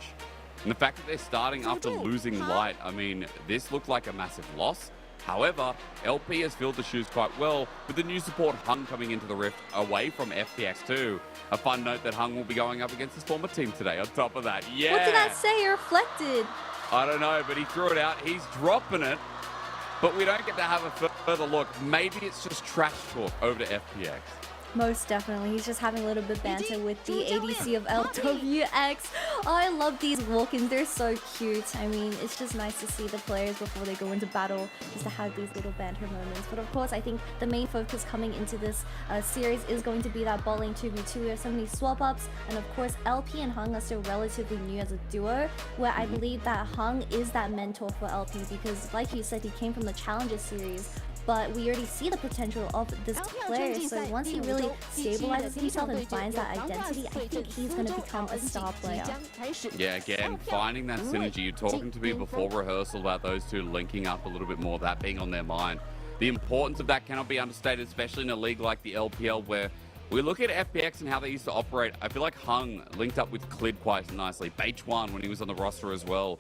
And the fact that they're starting after losing Light, I mean, this looked like a massive loss. However, LP has filled the shoes quite well with the new support Hung coming into the Rift away from FPX too. A fun note that Hung will be going up against his former team today on top of that. Yeah!
What did that say? Reflected.
I don't know, but he threw it out. He's dropping it, but we don't get to have a further look. Maybe it's just trash talk over to FPX.
Most definitely. He's just having a little bit banter with the ADC of LWX. Oh, I love these walk-ins. They're so cute. I mean, it's just nice to see the players before they go into battle, just to have these little banter moments. But of course, I think the main focus coming into this series is going to be that bot lane 2v2. We have so many swap-ups. And of course, LP and Hung are still relatively new as a duo, where I believe that Hung is that mentor for LP because, like you said, he came from the Challenger series. But we already see the potential of this player, so once he really stabilizes himself and finds that identity, I think he's going to become a star player.
Yeah, again, finding that synergy. You're talking to me before rehearsal about those two linking up a little bit more, that being on their mind. The importance of that cannot be understated, especially in a league like the LPL, where we look at FPX and how they used to operate. I feel like Hung linked up with Clid quite nicely. H1 when he was on the roster as well.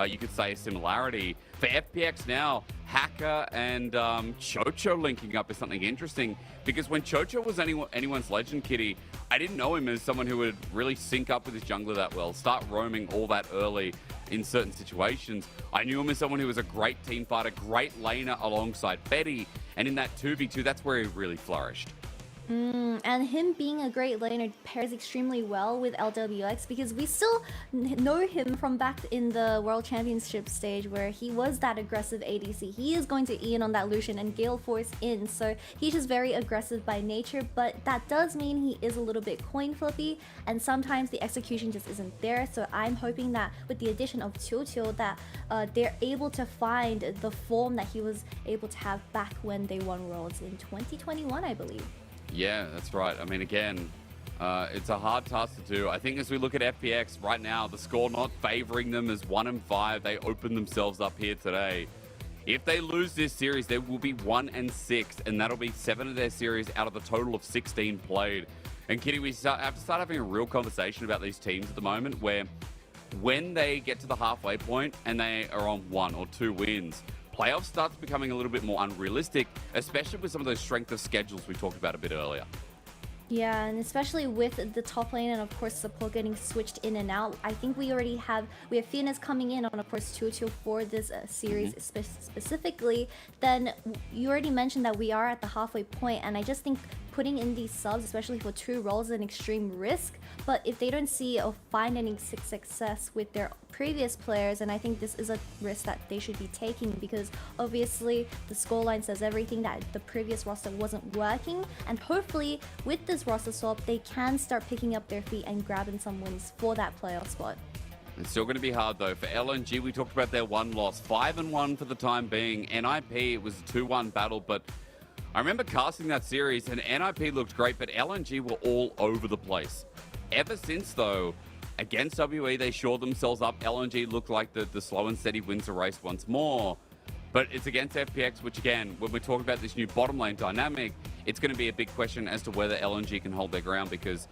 You could say a similarity. For FPX now, Hacker and Chocho linking up is something interesting because when Chocho was anyone's legend, Kitty, I didn't know him as someone who would really sync up with his jungler that well, start roaming all that early in certain situations. I knew him as someone who was a great team fighter, great laner alongside Betty, and in that 2v2, that's where he really flourished.
And him being a great laner pairs extremely well with LWX because we still know him from back in the World Championship stage where he was that aggressive ADC. He is going to Ian on that Lucian and Gale Force in, so he's just very aggressive by nature, but that does mean he is a little bit coin flippy and sometimes the execution just isn't there. So I'm hoping that with the addition of Chocho that they're able to find the form that he was able to have back when they won Worlds in 2021, I believe.
Yeah, that's right. I mean, again, it's a hard task to do. I think as we look at FPX right now, the score not favoring them as 1-5. They open themselves up here today. If they lose this series, they will be 1-6, and that'll be 7 of their series out of the total of 16 played. And Kitty, we have to start having a real conversation about these teams at the moment where when they get to the halfway point and they are on 1 or 2 wins, playoff starts becoming a little bit more unrealistic, especially with some of those strength of schedules we talked about a bit earlier.
Yeah, and especially with the top lane and of course support getting switched in and out, I think we have Phoenix coming in on of course 2-2 for this series specifically. Then you already mentioned that we are at the halfway point, and I just think putting in these subs, especially for 2 roles, is an extreme risk. But if they don't see or find any success with their previous players, and I think this is a risk that they should be taking, because obviously the scoreline says everything that the previous roster wasn't working, and hopefully with this roster swap they can start picking up their feet and grabbing some wins for that playoff spot.
It's still going to be hard though. For LNG, we talked about their one loss, 5-1 for the time being. NIP, it was a 2-1 battle, but I remember casting that series and NIP looked great, but LNG were all over the place. Ever since though, against WE, they shored themselves up. LNG looked like the slow and steady wins the race once more. But it's against FPX, which again, when we're talking about this new bottom lane dynamic, it's going to be a big question as to whether LNG can hold their ground, because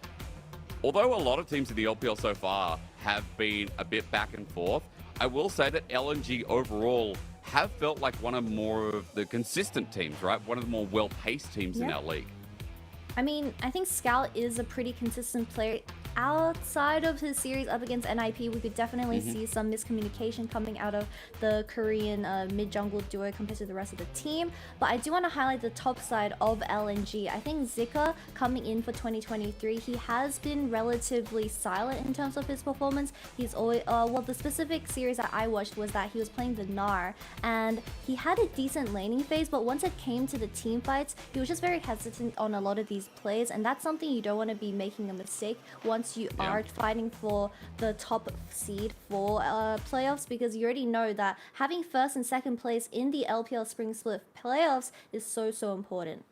although a lot of teams in the LPL so far have been a bit back and forth, I will say that LNG overall have felt like one of more of the consistent teams, right? One of the more well-paced teams in our league.
I mean, I think Scout is a pretty consistent player. Outside of his series up against NIP, we could definitely see some miscommunication coming out of the Korean mid-jungle duo compared to the rest of the team. But I do want to highlight the top side of LNG. I think Zika coming in for 2023, he has been relatively silent in terms of his performance. He's always, well, the specific series that I watched was that he was playing the Gnar, and he had a decent laning phase, but once it came to the team fights, he was just very hesitant on a lot of these plays, and that's something you don't want to be making a mistake once you are fighting for the top seed for playoffs, because you already know that having first and second place in the LPL Spring Split playoffs is so important.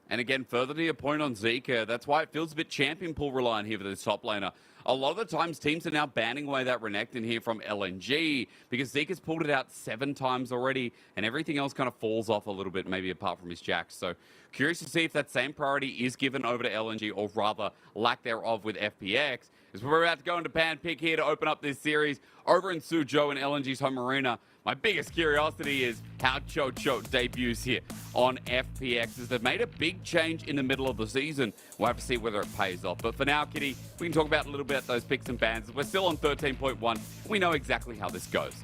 And again, further to your point on Zika, that's why it feels a bit champion pool reliant here for this top laner. A lot of the times teams are now banning away that Renekton here from LNG because Zika's pulled it out 7 times already, and everything else kind of falls off a little bit, maybe apart from his Jax. So curious to see if that same priority is given over to LNG, or rather lack thereof with FPX, as we're about to go into Pan Pick here to open up this series over in Suzhou in LNG's home arena. My biggest curiosity is how Cho debuts here on FPX, as they've made a big change in the middle of the season. We'll have to see whether it pays off. But for now, Kitty, we can talk about a little bit those picks and bans. We're still on 13.1. We know exactly how this goes.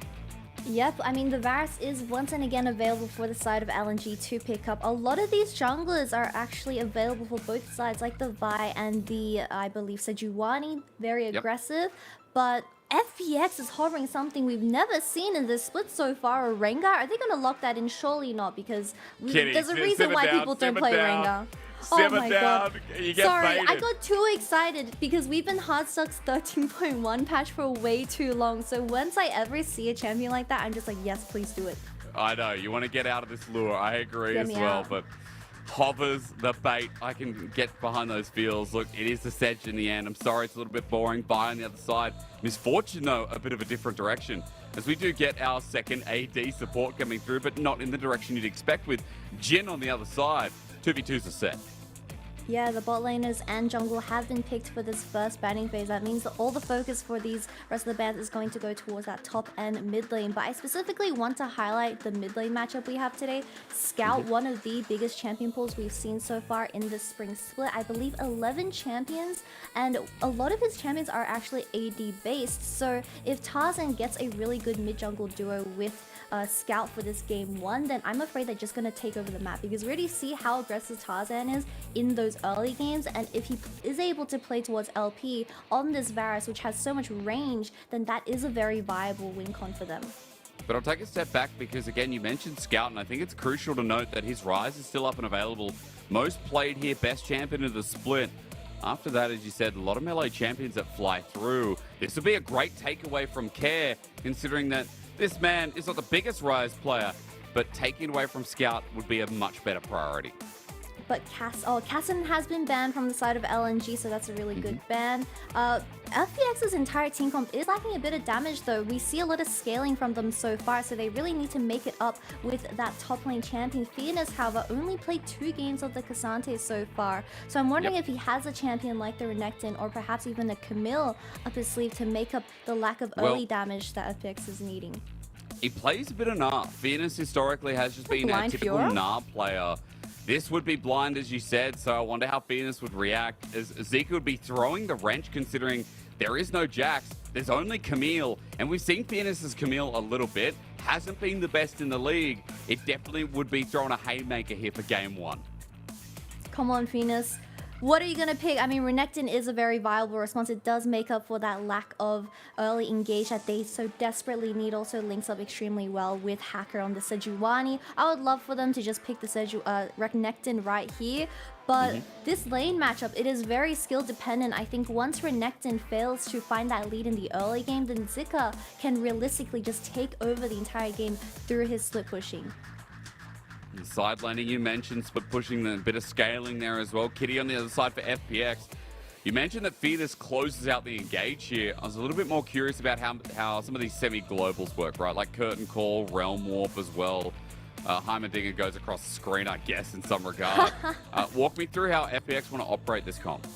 Yep, I mean, the Varus is once and again available for the side of LNG to pick up. A lot of these junglers are actually available for both sides, like the Vi and the, I believe, Sejuani, very aggressive. But FPX is hovering something we've never seen in this split so far. A Rengar? Are they going to lock that in? Surely not, because there's a reason why people don't play Rengar. Oh my god. Sorry, I got too excited because we've been Hardstuck's 13.1 patch for way too long. So once I ever see a champion like that, I'm just like, yes, please do it.
I know, you want to get out of this lure. I agree as well, but hovers the bait. I can get behind those feels. Look, it is the Sedge in the end. I'm sorry, it's a little bit boring. Bye on the other side. Misfortune, though, a bit of a different direction, as we do get our second AD support coming through, but not in the direction you'd expect, with Jin on the other side. 2v2's a set.
Yeah, the bot laners and jungle have been picked for this first banning phase. That means that all the focus for these rest of the bans is going to go towards that top and mid lane. But I specifically want to highlight the mid lane matchup we have today. Scout, one of the biggest champion pools we've seen so far in this spring split. I believe 11 champions, and a lot of his champions are actually AD based. So if Tarzan gets a really good mid jungle duo with Scout for this game 1, then I'm afraid they're just going to take over the map, because we already see how aggressive Tarzan is in those early games, and if he is able to play towards LP on this Varus, which has so much range, then that is a very viable win con for them.
But I'll take a step back, because again, you mentioned Scout, and I think it's crucial to note that his Rise is still up and available. Most played here, best champion of the split. After that, as you said, a lot of melee champions that fly through. This will be a great takeaway from Care, considering that this man is not the biggest Rise player, but taking it away from Scout would be a much better priority.
but Casson has been banned from the side of LNG, so that's a really good ban. FPX's entire team comp is lacking a bit of damage though. We see a lot of scaling from them so far, so they really need to make it up with that top lane champion. Fearness, however, only played 2 games of the Cassante so far, so I'm wondering if he has a champion like the Renekton or perhaps even a Camille up his sleeve to make up the lack of early damage that FPX is needing.
He plays a bit of Gnar. Fearness historically has just been a typical Gnar player. This would be blind, as you said, so I wonder how Fearness would react, as Zika would be throwing the wrench considering there is no Jax, there's only Camille, and we've seen Fearness's Camille a little bit. Hasn't been the best in the league. It definitely would be throwing a haymaker here for game 1.
Come on, Fearness. What are you going to pick? I mean, Renekton is a very viable response. It does make up for that lack of early engage that they so desperately need. Also links up extremely well with Hacker on the Sejuani. I would love for them to just pick the Renekton right here. But this lane matchup, it is very skill dependent. I think once Renekton fails to find that lead in the early game, then Zika can realistically just take over the entire game through his split pushing.
Side laning you mentioned, but pushing a bit of scaling there as well. Kitty on the other side for FPX. You mentioned that Fearness closes out the engage here. I was a little bit more curious about how some of these semi-globals work, right? Like Curtain Call, Realm Warp as well. Heimerdinger goes across the screen, I guess, in some regard. Walk me through how FPX want to operate this comp.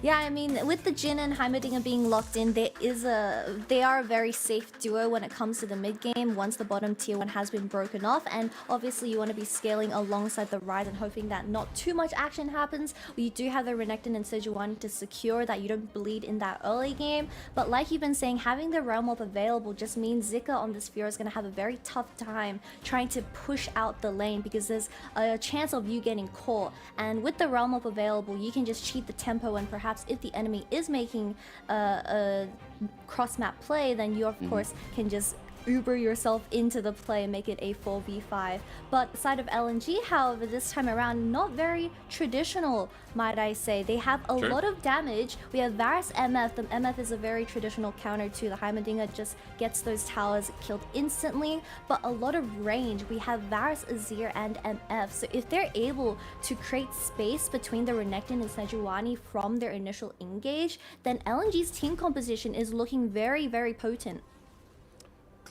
Yeah, I mean, with the Jhin and Heimerdinger being locked in, they are a very safe duo when it comes to the mid game once the bottom tier 1 has been broken off. And obviously you want to be scaling alongside the Ryze and hoping that not too much action happens. You do have the Renekton and Sejuani to secure that you don't bleed in that early game. But like you've been saying, having the Realm Up available just means Zika on this Fiora is going to have a very tough time trying to push out the lane because there's a chance of you getting caught. And with the Realm Up available, you can just cheat the tempo and perhaps if the enemy is making a cross-map play, then you of course can just Uber yourself into the play and make it a 4v5. But the side of LNG, however, this time around, not very traditional, might I say. They have a lot of damage. We have Varus MF. The MF is a very traditional counter to the Heimerdinger, just gets those towers killed instantly. But a lot of range. We have Varus, Azir, and MF. So if they're able to create space between the Renekton and Sejuani from their initial engage, then LNG's team composition is looking very, very potent.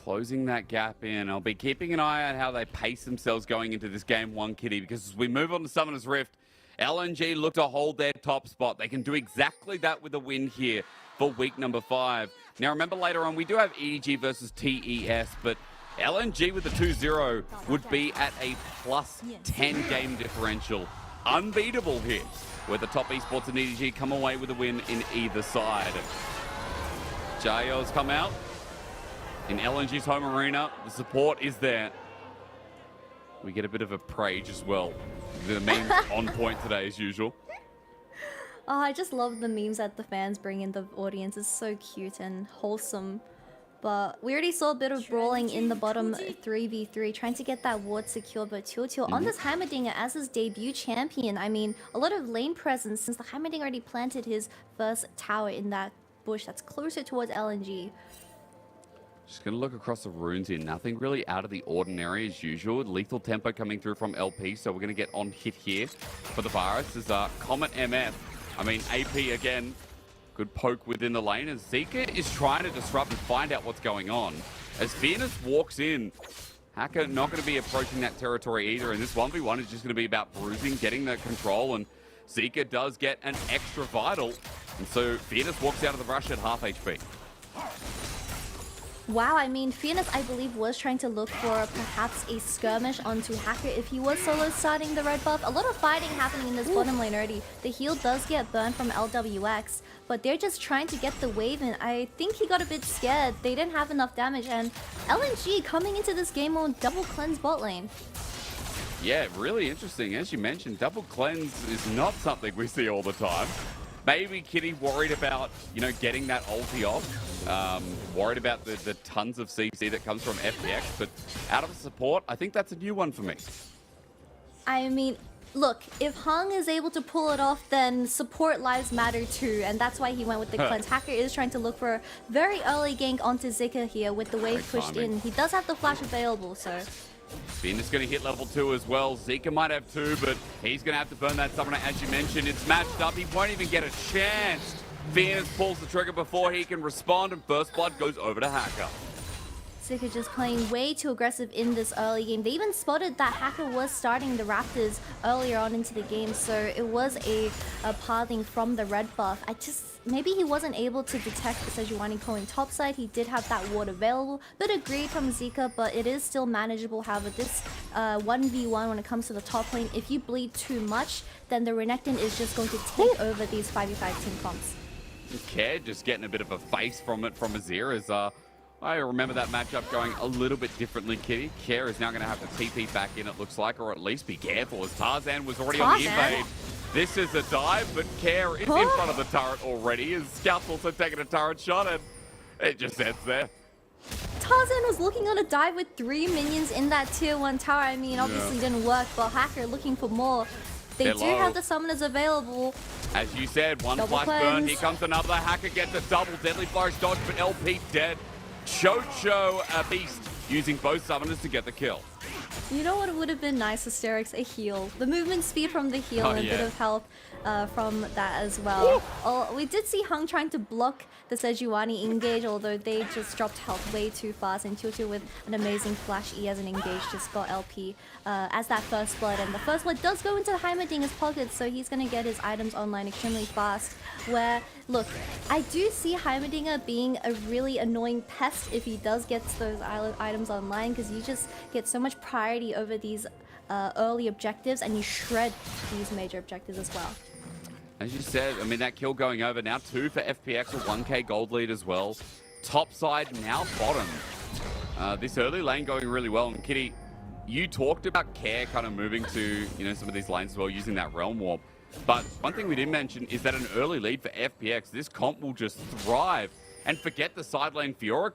Closing that gap in. I'll be keeping an eye on how they pace themselves going into this game 1, Kitty, because as we move on to Summoner's Rift, LNG look to hold their top spot. They can do exactly that with a win here for week number 5. Now, remember later on, we do have EDG versus TES, but LNG with the 2-0 would be at a plus 10 game differential. Unbeatable here, where the top esports and EDG come away with a win in either side. Jayo's come out. In LNG's home arena, the support is there. We get a bit of a praise as well. The memes on point today as usual.
Oh, I just love the memes that the fans bring in the audience. It's so cute and wholesome. But we already saw a bit of brawling in the bottom 3v3, trying to get that ward secured. But Tiltil on this Heimerdinger as his debut champion. I mean, a lot of lane presence since the Heimerdinger already planted his first tower in that bush that's closer towards LNG.
Just going to look across the runes here. Nothing really out of the ordinary as usual. Lethal tempo coming through from LP, so we're going to get on hit here for the Varus. This is Comet MF. I mean, AP again. Good poke within the lane as Zika is trying to disrupt and find out what's going on. As Fearness walks in, Hacker not going to be approaching that territory either, and this 1v1 is just going to be about bruising, getting the control, and Zika does get an extra vital, and so Fearness walks out of the rush at half HP.
Wow, I mean, Fearness, I believe, was trying to look for perhaps a skirmish onto Hacker if he was solo starting the red buff. A lot of fighting happening in this bottom lane already. The heal does get burned from LWX, but they're just trying to get the wave in. I think he got a bit scared. They didn't have enough damage, and LNG coming into this game on double cleanse bot lane.
Yeah, really interesting. As you mentioned, double cleanse is not something we see all the time. Maybe Kitty worried about, you know, getting that ulti off. Worried about the tons of CC that comes from FPX, but out of support, I think that's a new one for me.
I mean, look, if Hung is able to pull it off, then support lives matter too, and that's why he went with the cleanse. Hacker is trying to look for a very early gank onto Zika here with the wave pushed in. He does have the flash available, so
Venus going to hit level 2 as well. Zika might have 2, but he's going to have to burn that summoner. As you mentioned, it's matched up. He won't even get a chance. Venus pulls the trigger before he can respond, and First Blood goes over to Hacker.
Zika just playing way too aggressive in this early game. They even spotted that Hacker was starting the Raptors earlier on into the game, so it was a pathing from the red buff. Maybe he wasn't able to detect Sejuani going topside. He did have that ward available. Bit of greed from Zika, but it is still manageable. However, this 1v1 when it comes to the top lane, if you bleed too much, then the Renekton is just going to take over these 5v5 team comps.
Care just getting a bit of a face from it from Azir as I remember that matchup going a little bit differently, Kitty. Care is now going to have to TP back in, it looks like, or at least be careful, as Tarzan was already on the invade. This is a dive, but Care is in front of the turret already. His Scout's also taking a turret shot, and it just ends there.
Tarzan was looking on a dive with 3 minions in that tier 1 tower. I mean, obviously didn't work, but Hacker looking for more. They do have the summoners available.
As you said, one flash burn, here comes another. Hacker gets a double deadly flourish dodge, but LP dead. Chocho a beast, using both summoners to get the kill.
You know what would have been nice, Asterix? A heal. The movement speed from the heal and a bit of health from that as well. We did see Hung trying to block the Sejuani engage, although they just dropped health way too fast, and Tutu with an amazing flash E as an engage just got LP as that First Blood, and the First Blood does go into Heimerdinger's pocket, so he's going to get his items online extremely fast, where, look, I do see Heimerdinger being a really annoying pest if he does get those items online, because you just get so much priority over these early objectives, and you shred these major objectives as well.
As you said, I mean, that kill going over now, 2 for FPX, a 1k gold lead as well. Top side now bottom. This early lane going really well. And Kitty, you talked about Care kind of moving to, you know, some of these lanes as well, using that Realm Warp. But one thing we didn't mention is that an early lead for FPX, this comp will just thrive. And forget the side lane Fiora,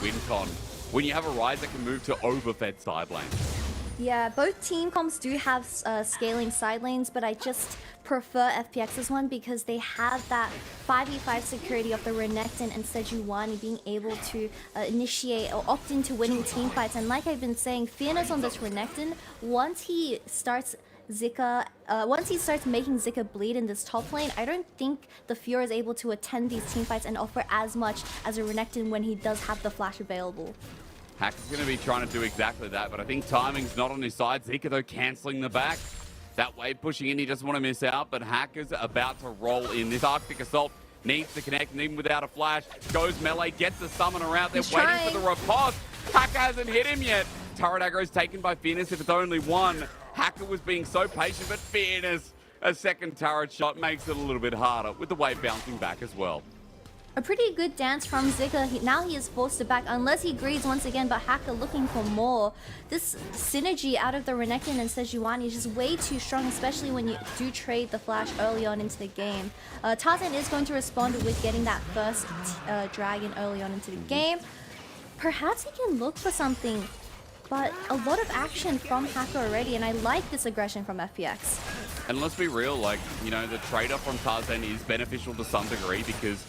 win con, when you have a Ryze that can move to overfed side lanes.
Yeah, both team comps do have scaling side lanes, but I just prefer FPX's one because they have that 5v5 security of the Renekton and Sejuani being able to initiate or opt into winning team fights. And like I've been saying, fairness on this Renekton, once he starts making Zika bleed in this top lane, I don't think the Fiora is able to attend these team fights and offer as much as a Renekton when he does have the flash available.
Hacker's going to be trying to do exactly that, but I think timing's not on his side. Zika, though, cancelling the back. That wave pushing in, he doesn't want to miss out, but Hacker's about to roll in. This Arctic Assault needs to connect, and even without a flash, goes melee, gets the summoner out. They're waiting for the riposte. Hacker hasn't hit him yet. Turret aggro is taken by Fairness if it's only one. Hacker was being so patient, but Fairness, a second turret shot makes it a little bit harder, with the wave bouncing back as well.
A pretty good dance from Zika. Now he is forced to back unless he greeds once again, but Hacker looking for more. This synergy out of the Renekton and Sejuani is just way too strong, especially when you do trade the flash early on into the game. Tarzan is going to respond with getting that first dragon early on into the game. Perhaps he can look for something, but a lot of action from Hacker already, and I like this aggression from FPX.
And let's be real, like, you know, the trade-off from Tarzan is beneficial to some degree because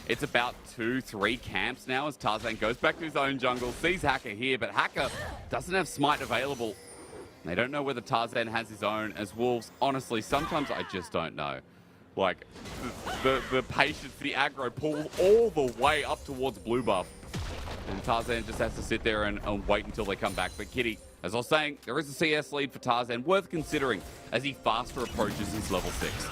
it's about 2-3 camps now as Tarzan goes back to his own jungle, sees Hacker here, but Hacker doesn't have Smite available. They don't know whether Tarzan has his own as Wolves. Honestly, sometimes I just don't know. Like, the patience, the aggro pull all the way up towards blue buff. And Tarzan just has to sit there and wait until they come back. But Kitty, as I was saying, there is a CS lead for Tarzan, worth considering as he faster approaches his level 6.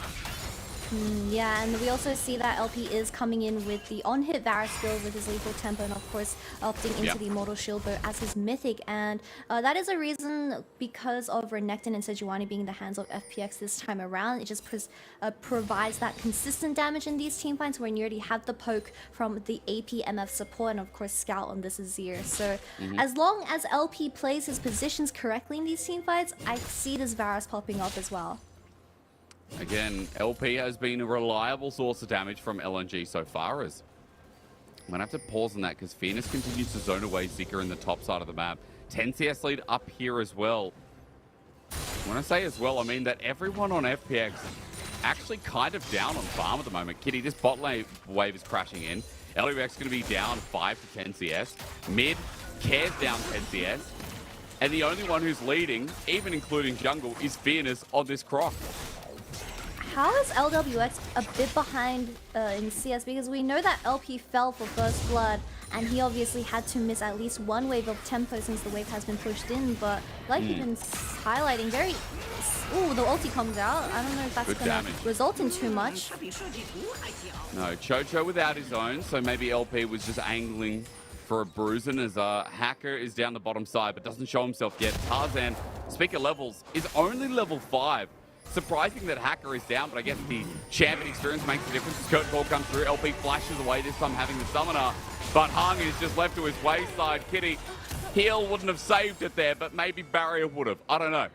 Yeah, and we also see that LP is coming in with the on-hit Varus skills with his lethal tempo, and of course opting into the Immortal Shield bow as his mythic, and that is a reason because of Renekton and Sejuani being in the hands of FPX this time around. It just provides that consistent damage in these team fights when you already have the poke from the AP MF support and of course Scout on this Azir. So as long as LP plays his positions correctly in these team fights, I see this Varus popping up as well.
Again, LP has been a reliable source of damage from LNG so far. As I'm going to have to pause on that because Fairness continues to zone away Zika in the top side of the map. 10 CS lead up here as well. When I say as well, I mean that everyone on FPX actually kind of down on farm at the moment. Kitty, this bot lane wave is crashing in. LPX going to be down 5 to 10 CS. Mid, Care's down 10 CS. And the only one who's leading, even including jungle, is Fearness on this Croc.
How is LWX a bit behind in CS? Because we know that LP fell for First Blood, and he obviously had to miss at least one wave of tempo since the wave has been pushed in. But like you've been highlighting, very... Ooh, the ulti comes out. I don't know if that's going to result in too much.
No, Chocho without his own, so maybe LP was just angling for a bruising as Hacker is down the bottom side, but doesn't show himself yet. Tarzan, speaker levels, is only level 5. Surprising that Hacker is down, but I guess the champion experience makes a difference. Kurt Ball comes through, LP flashes away, this time having the summoner, but Hung is just left to his wayside. Kitty, heal wouldn't have saved it there, but maybe Barrier would have. I don't know.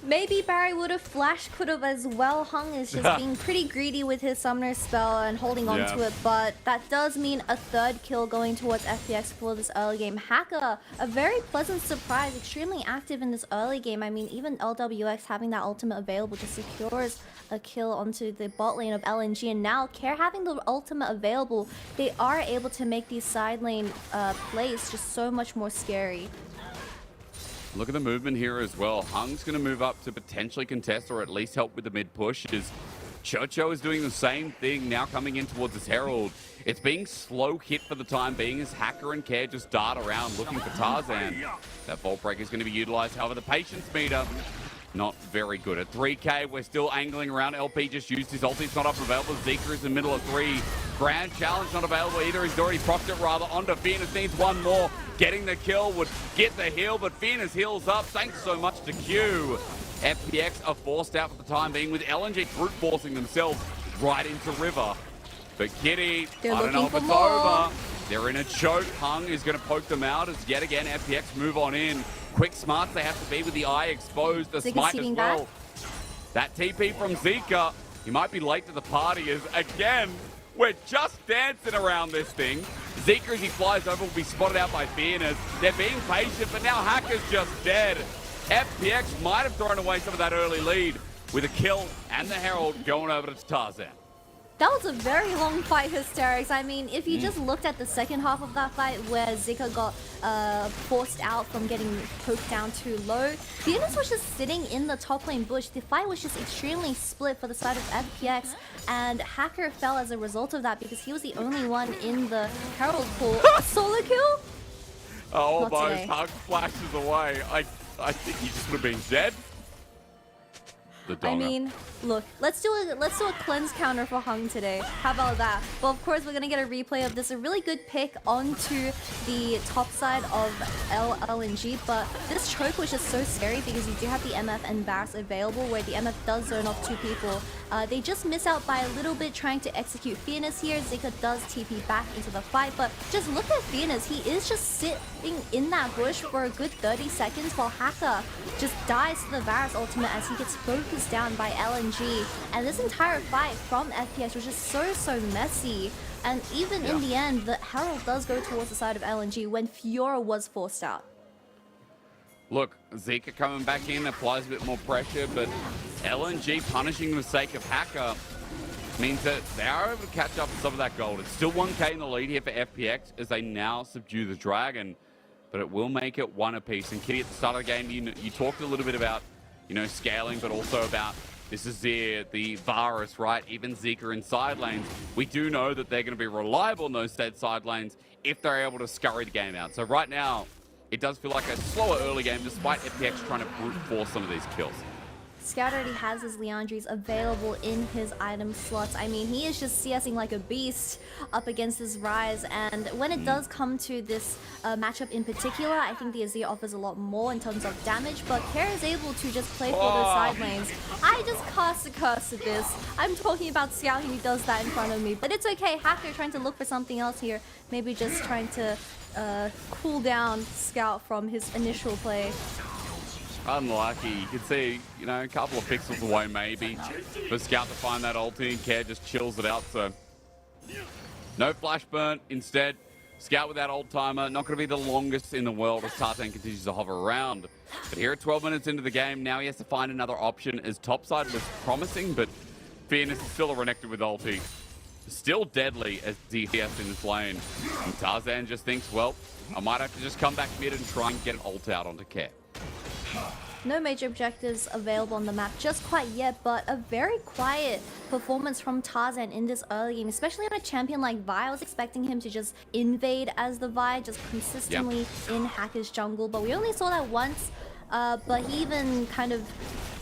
Maybe Barry would have, Flash could have as well. Hung is just being pretty greedy with his summoner spell and holding on to it, but that does mean a third kill going towards FPX for this early game. Hacker, a very pleasant surprise, extremely active in this early game. I mean, even LWX having that ultimate available just secures a kill onto the bot lane of LNG, and now Care having the ultimate available, they are able to make these side lane plays just so much more scary.
Look at the movement here as well. Hung's going to move up to potentially contest or at least help with the mid push. Chocho is doing the same thing, now coming in towards his Herald. It's being slow hit for the time being as Hacker and Care just dart around looking for Tarzan. That Vault Break is going to be utilized. However, the patience meter, not very good. At 3k, we're still angling around. LP just used his ulti. It's not up available. Zika is in the middle of 3. Grand Challenge not available either. He's already procced it rather. Onto Fearness, needs one more. Getting the kill would get the heal, but Fearness heals up. Thanks so much to Q. FPX are forced out for the time being with LNG brute forcing themselves right into River. But Kitty, I don't know if it's over. They're in a choke. Hung is going to poke them out as yet again FPX move on in. Quick smarts they have to be with the eye exposed. The smite as well. That TP from Zika. He might be late to the party as again, we're just dancing around this thing. Zika, as he flies over, will be spotted out by Fearness. They're being patient, but now Hacker's just dead. FPX might have thrown away some of that early lead with a kill and the Herald going over to Tarzan.
That was a very long fight, Hysterics. I mean, if you just looked at the second half of that fight where Zika got forced out from getting poked down too low, Fearness was just sitting in the top lane bush. The fight was just extremely split for the side of FPX, and Hacker fell as a result of that because he was the only one in the Herald pool. Solo kill?
Almost. Hug flashes away. I think he just would have been dead.
I mean, look, let's do a cleanse counter for Hung today. How about that? Well, of course, we're gonna get a replay of this. A really good pick onto the top side of LNG, but this choke was just so scary because you do have the MF and Bass available, where the MF does zone off 2 people. They just miss out by a little bit trying to execute Fearness here. Zika does TP back into the fight, but just look at Fearness. He is just sitting in that bush for a good 30 seconds while Hacker just dies to the Varus ultimate as he gets focused down by LNG. And this entire fight from FPX was just so messy. And even in the end, the Herald does go towards the side of LNG when Fiora was forced out.
Look, Zika coming back in applies a bit more pressure, but LNG punishing the mistake of Hacker means that they are able to catch up with some of that gold. It's still 1k in the lead here for FPX as they now subdue the Dragon, but it will make it 1 apiece. And Kitty, at the start of the game, you talked a little bit about, scaling, but also about this is the Varus, right? Even Zika in side lanes. We do know that they're going to be reliable in those said side lanes if they're able to scurry the game out. So right now, it does feel like a slower early game despite FPX trying to brute force some of these kills.
Scout already has his Leandries available in his item slots. I mean, he is just CSing like a beast up against his Ryze, and when it does come to this matchup in particular, I think the Azir offers a lot more in terms of damage, but Care is able to just play for those side lanes. I just cast a curse at this. I'm talking about Scout, he does that in front of me, but it's okay. Hacker trying to look for something else here, maybe just trying to cool down Scout from his initial play.
Unlucky. You can see, a couple of pixels away maybe for Scout to find that ulti, and Care just chills it out. So no flash burn. Instead, Scout with that old timer, not going to be the longest in the world as Tarzan continues to hover around. But here at 12 minutes into the game, now he has to find another option as topside was promising, but Fearness is still a Renekton with ulti. Still deadly as DPS in this lane. And Tarzan just thinks, well, I might have to just come back mid and try and get an ult out onto Care.
No major objectives available on the map just quite yet, but a very quiet performance from Tarzan in this early game, especially on a champion like Vi. I was expecting him to just invade as the Vi, just consistently in Hacker's jungle, but we only saw that once. But he even kind of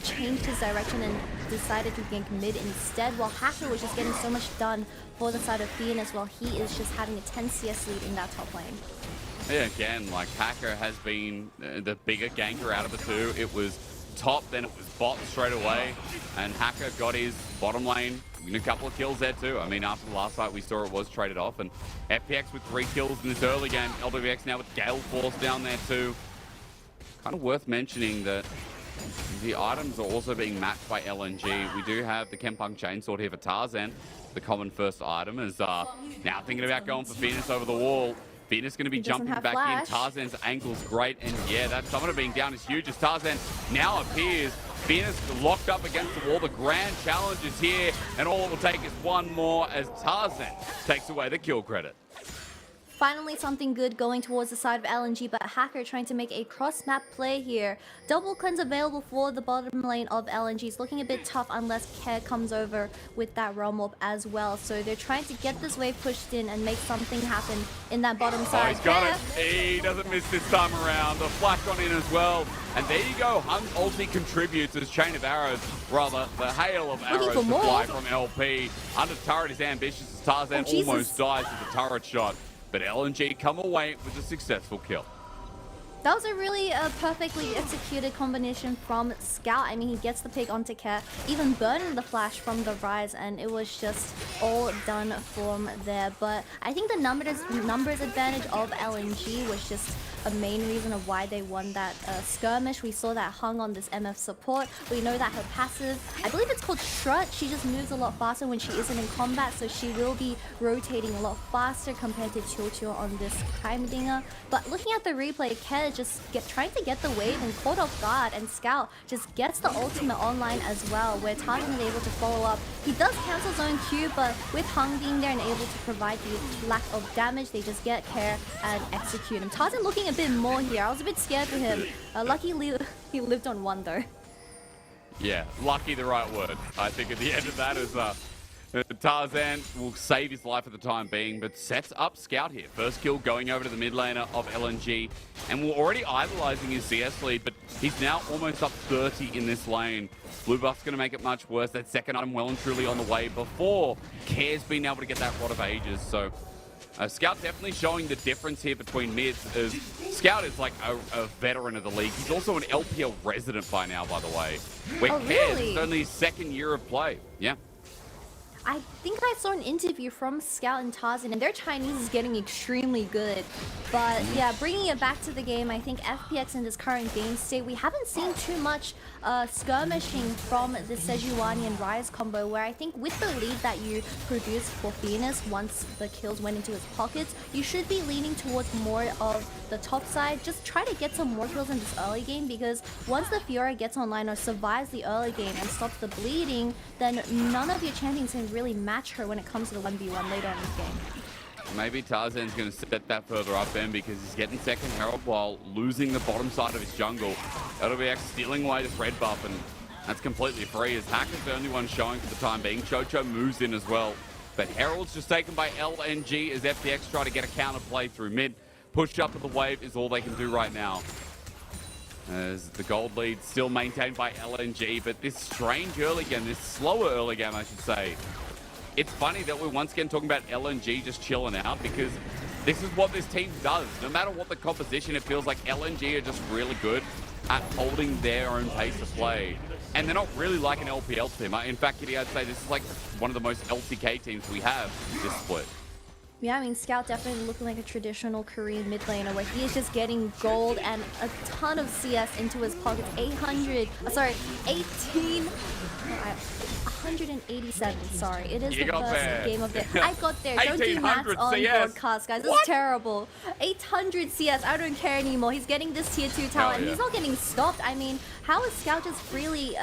changed his direction and decided to gank mid instead, while Hacker was just getting so much done for the side of Phoenix, while he is just having a 10 CS lead in that top lane.
Yeah, again, like Hacker has been the bigger ganker out of the two. It was top, then it was bot straight away, and Hacker got his bottom lane a couple of kills there too. I mean, after the last fight we saw it was traded off, and FPX with 3 kills in this early game. LWX now with Gale Force down there too. Kind of worth mentioning that the items are also being matched by LNG. We do have the Kempung Chainsword here for Tarzan. The common first item is now thinking about going for Phoenix over the wall. Phoenix going to be jumping back in. Tarzan's ankle's great, and yeah, that summoner being down is huge as Tarzan now appears. Phoenix locked up against the wall. The grand challenge is here, and all it will take is one more as Tarzan takes away the kill credit.
Finally, something good going towards the side of LNG, but Hacker trying to make a cross-map play here. Double cleanse available for the bottom lane of LNG. It's looking a bit tough unless Care comes over with that realm orb as well. So they're trying to get this wave pushed in and make something happen in that bottom side.
Oh, he's got it. He doesn't miss this time around. The flash on in as well. And there you go. Hunt's ulti contributes as Chain of Arrows, rather the hail of arrows to fly from LP. Under turret is ambitious as Tarzan almost dies with a turret shot. But LNG come away with a successful kill.
That was a really perfectly executed combination from Scout. I mean, he gets the pick onto Care, even burning the flash from the Rise, and it was just all done from there. But I think the numbers advantage of LNG was just a main reason of why they won that skirmish. We saw that Hung on this MF support. We know that her passive, I believe it's called Strut, she just moves a lot faster when she isn't in combat, so she will be rotating a lot faster compared to Chio on this Heimerdinger. But looking at the replay, Care just trying to get the wave and caught off guard, and Scout just gets the ultimate online as well, where Tarzan is able to follow up. He does cancel zone Q, but with Hung being there and able to provide the lack of damage, they just get Care and execute him. Tarzan looking a bit more here. I was a bit scared for him. Luckily, he lived on one though.
Yeah, lucky the right word. I think at the end of that is Tarzan will save his life at the time being, but sets up Scout here. First kill going over to the mid laner of LNG, and we're already idolizing his CS lead, but he's now almost up 30 in this lane. Blue buff's going to make it much worse. That second item well and truly on the way before Care's been able to get that Rod of Ages. So Scout definitely showing the difference here between mids, as Scout is like a veteran of the league. He's also an LPL resident by now, by the way. Where Care is only his second year of play. Yeah.
I think I saw an interview from Scout and Tarzan, and their Chinese is getting extremely good. But yeah, bringing it back to the game, I think FPX in this current game state, we haven't seen too much skirmishing from the Sejuani and Rise combo, where I think with the lead that you produced for Phoenix, once the kills went into his pockets, you should be leaning towards more of the top side. Just try to get some more kills in this early game, because once the Fiora gets online or survives the early game and stops the bleeding, then none of your champions can really match her when it comes to the 1v1 later in this game.
Maybe Tarzan's going to set that further up then, because he's getting second Herald while losing the bottom side of his jungle. LWX stealing away this red buff, and that's completely free as Hacker's the only one showing for the time being. Chocho moves in as well, but Herald's just taken by LNG as FPX try to get a counter play through mid. Push up of the wave is all they can do right now, as the gold lead still maintained by LNG. But this strange early game, this slower early game I should say, it's funny that we're once again talking about LNG just chilling out, because this is what this team does. No matter what the composition, it feels like LNG are just really good at holding their own pace of play. And they're not really like an LPL team. In fact, I'd say this is like one of the most LCK teams we have this split.
Yeah, I mean, Scout definitely looking like a traditional Korean mid laner, where he is just getting gold and a ton of CS into his pockets. 187, sorry. It is the first game of the... I got there. Don't do maths on broadcast, guys. This is terrible. 800 CS. I don't care anymore. He's getting this tier 2 tower, and he's not getting stopped. I mean, how is Scout just freely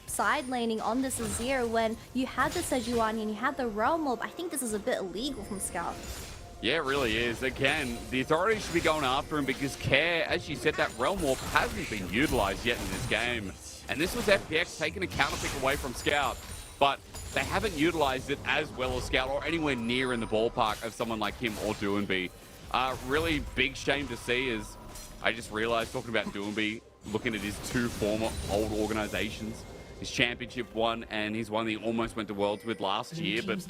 side laning on this Azir when you had the Sejuani and you had the Realm Orb? I think this is a bit illegal from Scout.
Yeah, it really is. Again, the authorities should be going after him because Care, as you said, that Realm Warp hasn't been utilized yet in this game. And this was FPX taking a counter pick away from Scout, but they haven't utilized it as well as Scout or anywhere near in the ballpark of someone like him or Doonby. Really big shame to see is I just realized talking about Doonby, looking at his two former old organizations, his championship one and his one that he almost went to Worlds with last year. But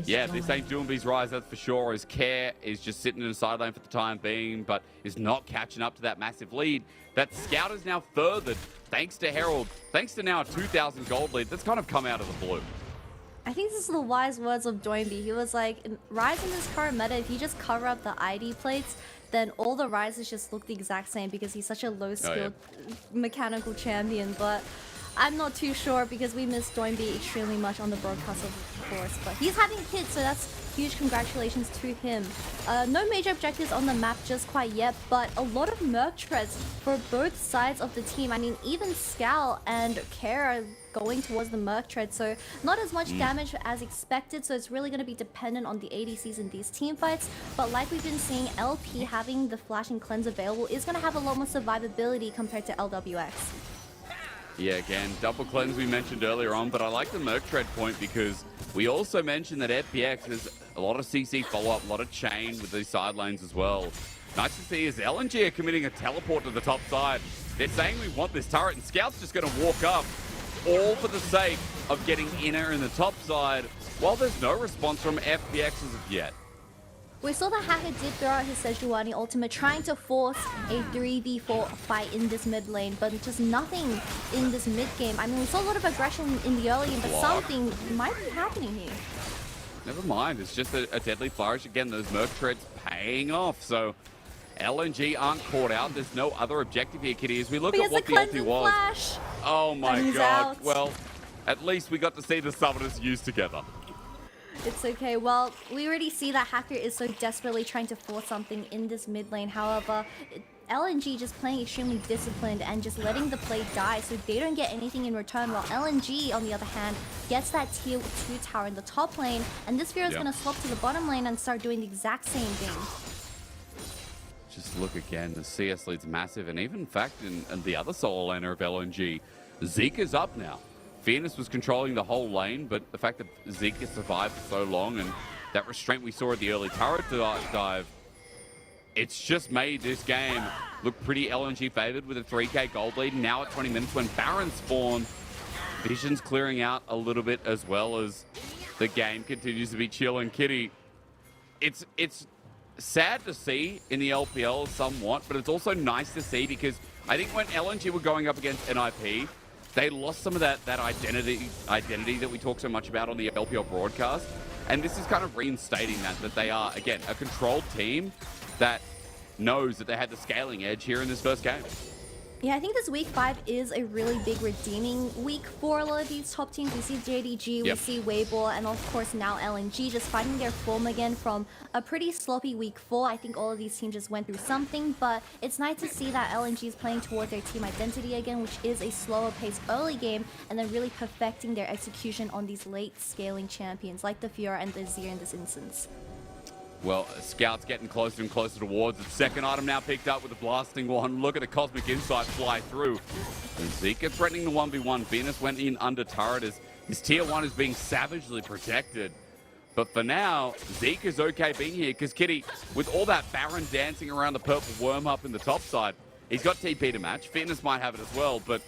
yeah, this ain't Doonby's rise, that's for sure, as Care is just sitting in the sideline for the time being, but is not catching up to that massive lead. That Scout is now furthered thanks to Herald, thanks to now a 2,000 gold lead that's kind of come out of the blue.
I think this is the wise words of Doinby. He was like, Rise in this current meta, if you just cover up the ID plates, then all the Rises just look the exact same because he's such a low-skilled mechanical champion. But I'm not too sure because we missed Doinby extremely much on the broadcast, of course. But he's having kids, so that's huge congratulations to him. No major objectives on the map just quite yet, but a lot of Merc treads for both sides of the team. I mean, even Scal and Care are going towards the Merc tread, so not as much damage as expected, so it's really going to be dependent on the ADCs in these team fights. But like we've been seeing, LP having the Flash and Cleanse available is going to have a lot more survivability compared to LWX.
Yeah, again, double cleanse we mentioned earlier on, but I like the Merc Tread point because we also mentioned that FPX has a lot of CC follow-up, a lot of chain with these side lanes as well. Nice to see as LNG are committing a teleport to the top side. They're saying we want this turret, and Scout's just going to walk up, all for the sake of getting inner in the top side, while there's no response from FPX as of yet.
We saw the hacker did throw out his Sejuani ultimate, trying to force a 3v4 fight in this mid lane, but just nothing in this mid game. I mean, we saw a lot of aggression in the early game, but something might be happening here.
Never mind, it's just a deadly flourish. Again, those Merc Treads paying off, so LNG aren't caught out. There's no other objective here, Kitty, as we look at what the ulti was.
Flash.
Oh my god,
out.
Well, at least we got to see the summoners used together.
It's okay. Well, we already see that Hacker is so desperately trying to force something in this mid lane. However, LNG just playing extremely disciplined and just letting the play die so they don't get anything in return, while LNG, on the other hand, gets that tier 2 tower in the top lane, and this Fear is going to swap to the bottom lane and start doing the exact same thing.
Just look again, the CS lead's massive, and even in fact, in the other solo laner of LNG, Zeke is up now. Fairness was controlling the whole lane, but the fact that Zeke has survived for so long and that restraint we saw at the early turret dive, it's just made this game look pretty LNG favored with a 3k gold lead. Now at 20 minutes when Baron spawned, Vision's clearing out a little bit as well as the game continues to be chill. And Kitty, it's sad to see in the LPL somewhat, but it's also nice to see because I think when LNG were going up against NIP, they lost some of that identity that we talk so much about on the LPL broadcast. And this is kind of reinstating that they are, again, a controlled team that knows that they had the scaling edge here in this first game.
Yeah, I think this week 5 is a really big redeeming week for a lot of these top teams. We see JDG, we see Weibo, and of course now LNG just finding their form again from a pretty sloppy week 4. I think all of these teams just went through something, but it's nice to see that LNG is playing towards their team identity again, which is a slower paced early game, and then really perfecting their execution on these late scaling champions like the Fiora and the Azir in this instance.
Well, Scout's getting closer and closer towards it. Second item now picked up with a blasting one. Look at the Cosmic Insight fly through. And Zeke is threatening the 1v1. Venus went in under turret as his tier 1 is being savagely protected. But for now, Zeke is okay being here because Kitty, with all that Baron dancing around the purple worm up in the top side, he's got TP to match. Fitness might have it as well, but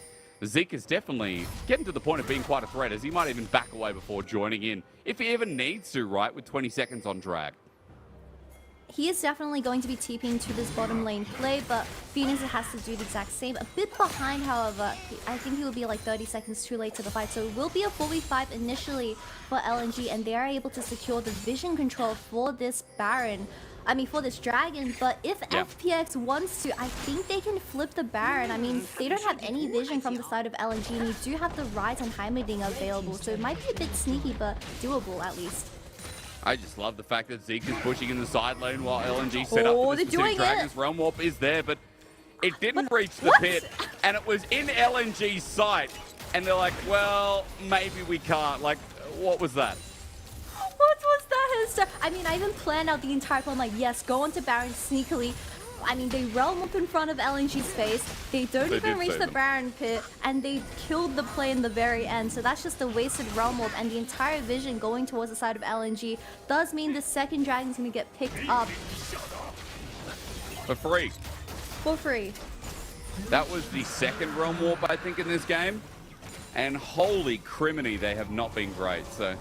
Zeke is definitely getting to the point of being quite a threat as he might even back away before joining in, if he even needs to, right, with 20 seconds on drag.
He is definitely going to be TPing to this bottom lane play, but Phoenix has to do the exact same. A bit behind, however. I think he will be like 30 seconds too late to the fight, so it will be a 4v5 initially for LNG, and they are able to secure the vision control for this Baron. I mean, for this Dragon, but if FPX wants to, I think they can flip the Baron. I mean, they don't have any vision from the side of LNG, and you do have the Rise and Heimerdinger available, so it might be a bit sneaky, but doable at least.
I just love the fact that Zeke is pushing in the side lane while LNG set up for this specific Dragon's Realm Warp is there, but it didn't reach the pit, and it was in LNG's sight, and they're like, well, maybe we can't. Like, what was that?
What was that? his turn. I mean, I even planned out the entire plan. Like, yes, go onto Baron sneakily. I mean, they realm up in front of LNG's face. They don't even reach the Baron pit, and they killed the play in the very end. So that's just a wasted realm up, and the entire vision going towards the side of LNG does mean the second dragon's gonna get picked up
For free.
for free.
That was the second realm warp, I think, in this game. And holy criminy, they have not been great. So,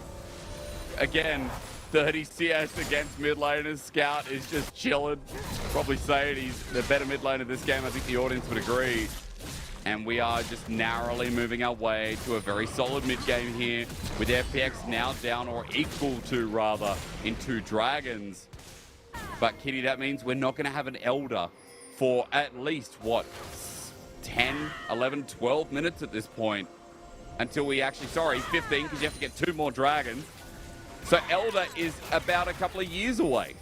again, 30 CS against mid laner. Scout is just chilling. Probably saying he's the better mid laner this game. I think the audience would agree. And we are just narrowly moving our way to a very solid mid game here, with FPX now down, or equal to rather, in 2 dragons. But Kitty, that means we're not going to have an Elder for at least, what, 10, 11, 12 minutes at this point. Until we actually, 15, because you have to get 2 more dragons. So Elder is about a couple of years away.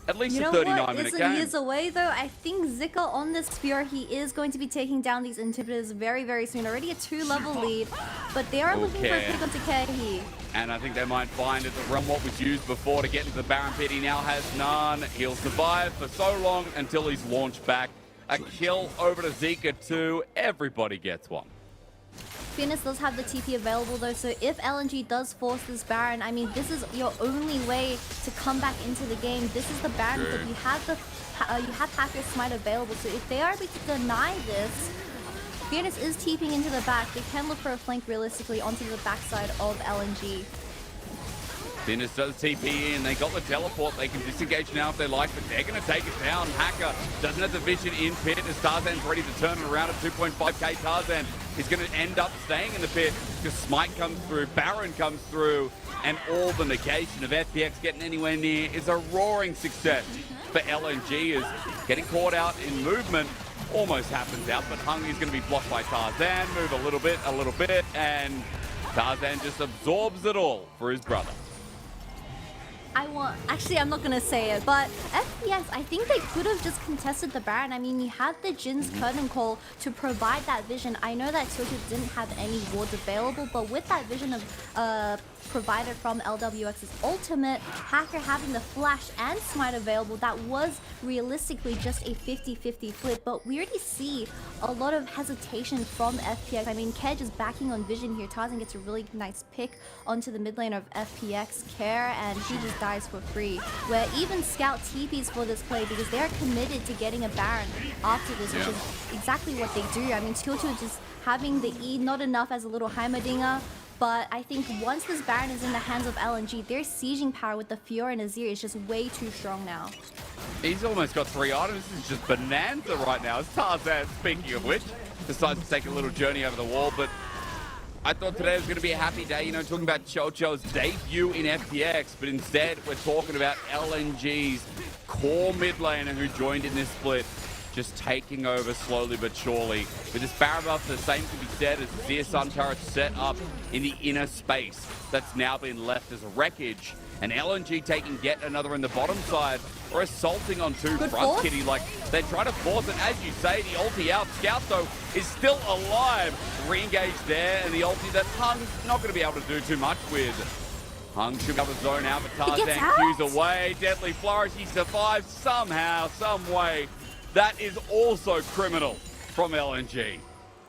At least
You know
a 39-minute
what
game.
isn't years away though? I think Zika on this Sphere, he is going to be taking down these inhibitors very, very soon. Already a 2-level lead, but they are looking for a pick on Takehi.
And I think they might find that the realm what was used before to get into the Baron pit. He now has none. He'll survive for so long until he's launched back. A kill over to Zika too. Everybody gets one.
Phoenix does have the TP available though, so if LNG does force this Baron, I mean, this is your only way to come back into the game. This is the Baron, but you have Hacker's Smite available, so if they are able to deny this, Phoenix is TPing into the back. They can look for a flank realistically onto the backside of LNG.
Phoenix does TP in. They got the teleport. They can disengage now if they like, but they're going to take it down. Hacker doesn't have the vision in pit as Tarzan's ready to turn it around at 2.5k. Tarzan is going to end up staying in the pit because Smite comes through, Baron comes through, and all the negation of FPX getting anywhere near is a roaring success for LNG. Is getting caught out in movement. Almost happens out, but Hung is going to be blocked by Tarzan. Move a little bit, and Tarzan just absorbs it all for his brother.
Actually, I'm not gonna say it, but FPX, I think they could have just contested the Baron. I mean, you had the Jin's Curtain Call to provide that vision. I know that Toto didn't have any wards available, but with that vision of provided from LWX's ultimate, Hacker having the flash and smite available, that was realistically just a 50-50 flip, but we already see a lot of hesitation from FPX. I mean, Kedge is backing on vision here. Tarzan gets a really nice pick onto the mid lane of FPX, Care, and he just dies for free. Where even Scout TPs for this play because they're committed to getting a Baron after this, which is exactly what they do. I mean, Toto just having the E, not enough as a little Heimerdinger. But I think once this Baron is in the hands of LNG, their sieging power with the Fiora and Azir is just way too strong now.
He's almost got 3 items. This is just bonanza right now. It's Tarzan, speaking of which, decides to take a little journey over the wall. But I thought today was going to be a happy day, you know, talking about Chocho's debut in FPX. But instead, we're talking about LNG's core mid laner who joined in this split. Just taking over slowly but surely. With this Baron buff, the same can be said as Azir Sun turret set up in the inner space that's now been left as a wreckage. And LNG taking yet another in the bottom side, or assaulting on 2 front, Kitty. Like, they try to force it. As you say, the ulti out. Scout, though, is still alive. Re-engage there, and the ulti that Hung's not going to be able to do too much with. Hung should be able to zone out, but Tarzan cues away. Deadly Flourish, he survives somehow, some way. That is also criminal from LNG.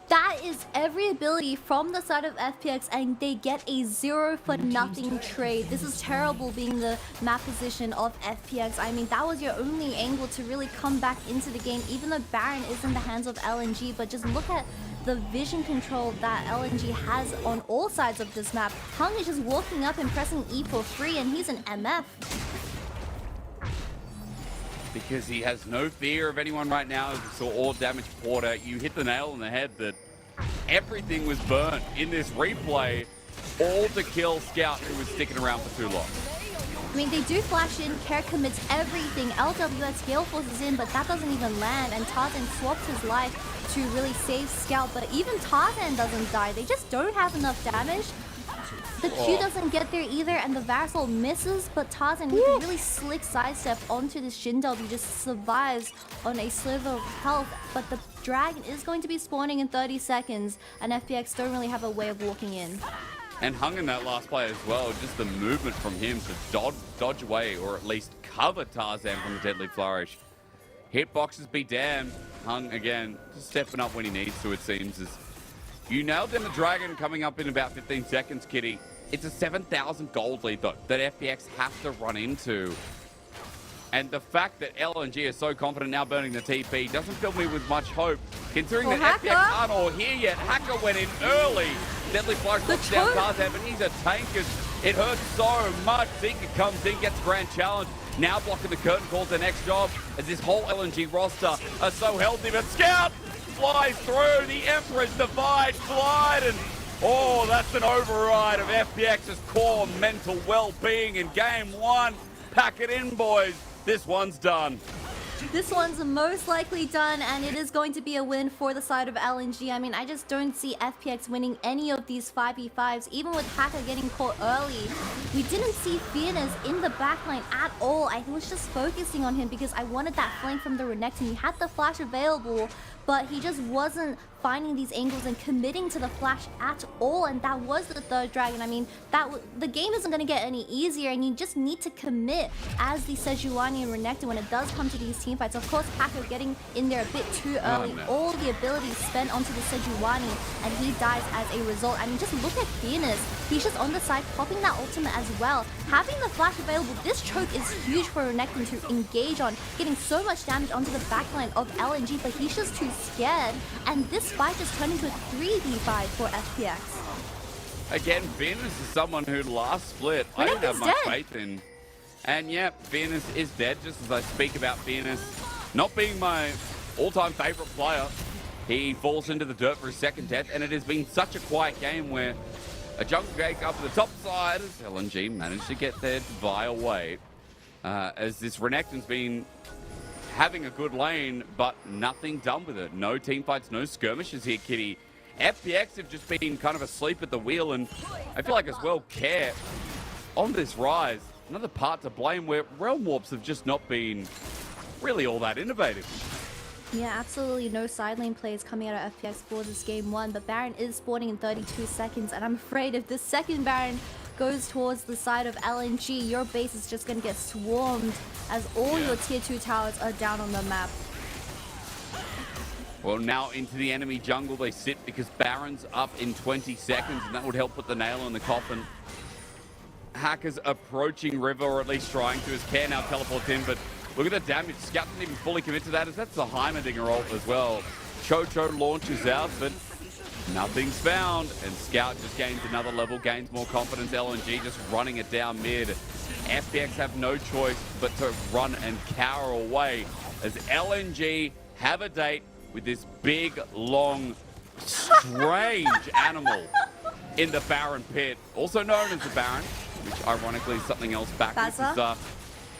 That is every ability from the side of FPX, and they get a 0-for-nothing trade. This is terrible being the map position of FPX. I mean, that was your only angle to really come back into the game, even though Baron is in the hands of LNG. But just look at the vision control that LNG has on all sides of this map. Hung is just walking up and pressing E for free, and he's an MF.
Because he has no fear of anyone right now. As we saw all damage Porter, you hit the nail on the head that everything was burnt in this replay, all to kill Scout, who was sticking around for too long.
I mean, they do flash in, Care commits everything, LWS Gale forces in, but that doesn't even land, and Tarzan swaps his life to really save Scout, but even Tarzan doesn't die. They just don't have enough damage. The Q doesn't get there either, and the Vassal misses, but Tarzan with a really slick sidestep onto this Shin W just survives on a sliver of health, but the Dragon is going to be spawning in 30 seconds, and FPX don't really have a way of walking in.
And hung in that last play as well. Just the movement from him to dodge away or at least cover Tarzan from the deadly flourish. Hitboxes be damned. Hung again, just stepping up when he needs to, it seems. As you nailed in the Dragon coming up in about 15 seconds, Kitty. It's a 7,000 gold lead, though, that FPX have to run into. And the fact that LNG is so confident now burning the TP doesn't fill me with much hope, considering that FPX aren't all here yet. Hacker went in early. Deadly Flash knocks down Tarzan, but he's a tank. It hurts so much. Zika comes in, gets grand challenge. Now blocking the curtain, calls the next job, as this whole LNG roster are so healthy. But Scout flies through. The Emperor's Divide glide, and oh, that's an override of FPX's core mental well-being in game one. Pack it in, boys. This one's done.
This one's most likely done, and it is going to be a win for the side of LNG. I mean, I just don't see FPX winning any of these 5v5s, even with Hacker getting caught early. We didn't see Fairness in the backline at all. I was just focusing on him because I wanted that flank from the Renekton. He had the flash available, but he just wasn't finding these angles and committing to the flash at all, and that was the third dragon. I mean, the game isn't going to get any easier, and you just need to commit as the Sejuani and Renekton when it does come to these team fights. Of course, Hacker getting in there a bit too early. All the abilities spent onto the Sejuani, and he dies as a result. I mean, just look at Fairness. He's just on the side, popping that ultimate as well. Having the flash available, this choke is huge for Renekton to engage on, getting so much damage onto the backline of LNG, but he's just too scared, and this fight just turned into a 3v5 for FPX.
Again, Venus is someone who last split I didn't have much faith in. And yeah, Venus is dead, just as I speak about Venus not being my all-time favorite player. He falls into the dirt for his second death, and it has been such a quiet game where a jungle gank up to the top side as LNG managed to get their Vi away. As this Renekton's been having a good lane, but nothing done with it. No team fights, no skirmishes here, Kitty. FPX have just been kind of asleep at the wheel, and I feel like as well Care on this rise. Another part to blame where Realm Warps have just not been really all that innovative.
Yeah, absolutely no side lane plays coming out of FPX for this game one, but Baron is spawning in 32 seconds, and I'm afraid if the second Baron goes towards the side of LNG, your base is just going to get swarmed as all your tier 2 towers are down on the map.
Well, now into the enemy jungle they sit because Baron's up in 20 seconds, and that would help put the nail in the coffin. Hacker's approaching River, or at least trying to. His Care now teleports in, but look at the damage. Scout didn't even fully commit to that, as that's the Heimerdinger ult as well. Chocho launches out, but nothing's found, and Scout just gains another level, gains more confidence. LNG just running it down mid. FPX have no choice but to run and cower away as LNG have a date with this big, long, strange animal in the Baron pit, also known as the Baron, which ironically is something else backwards.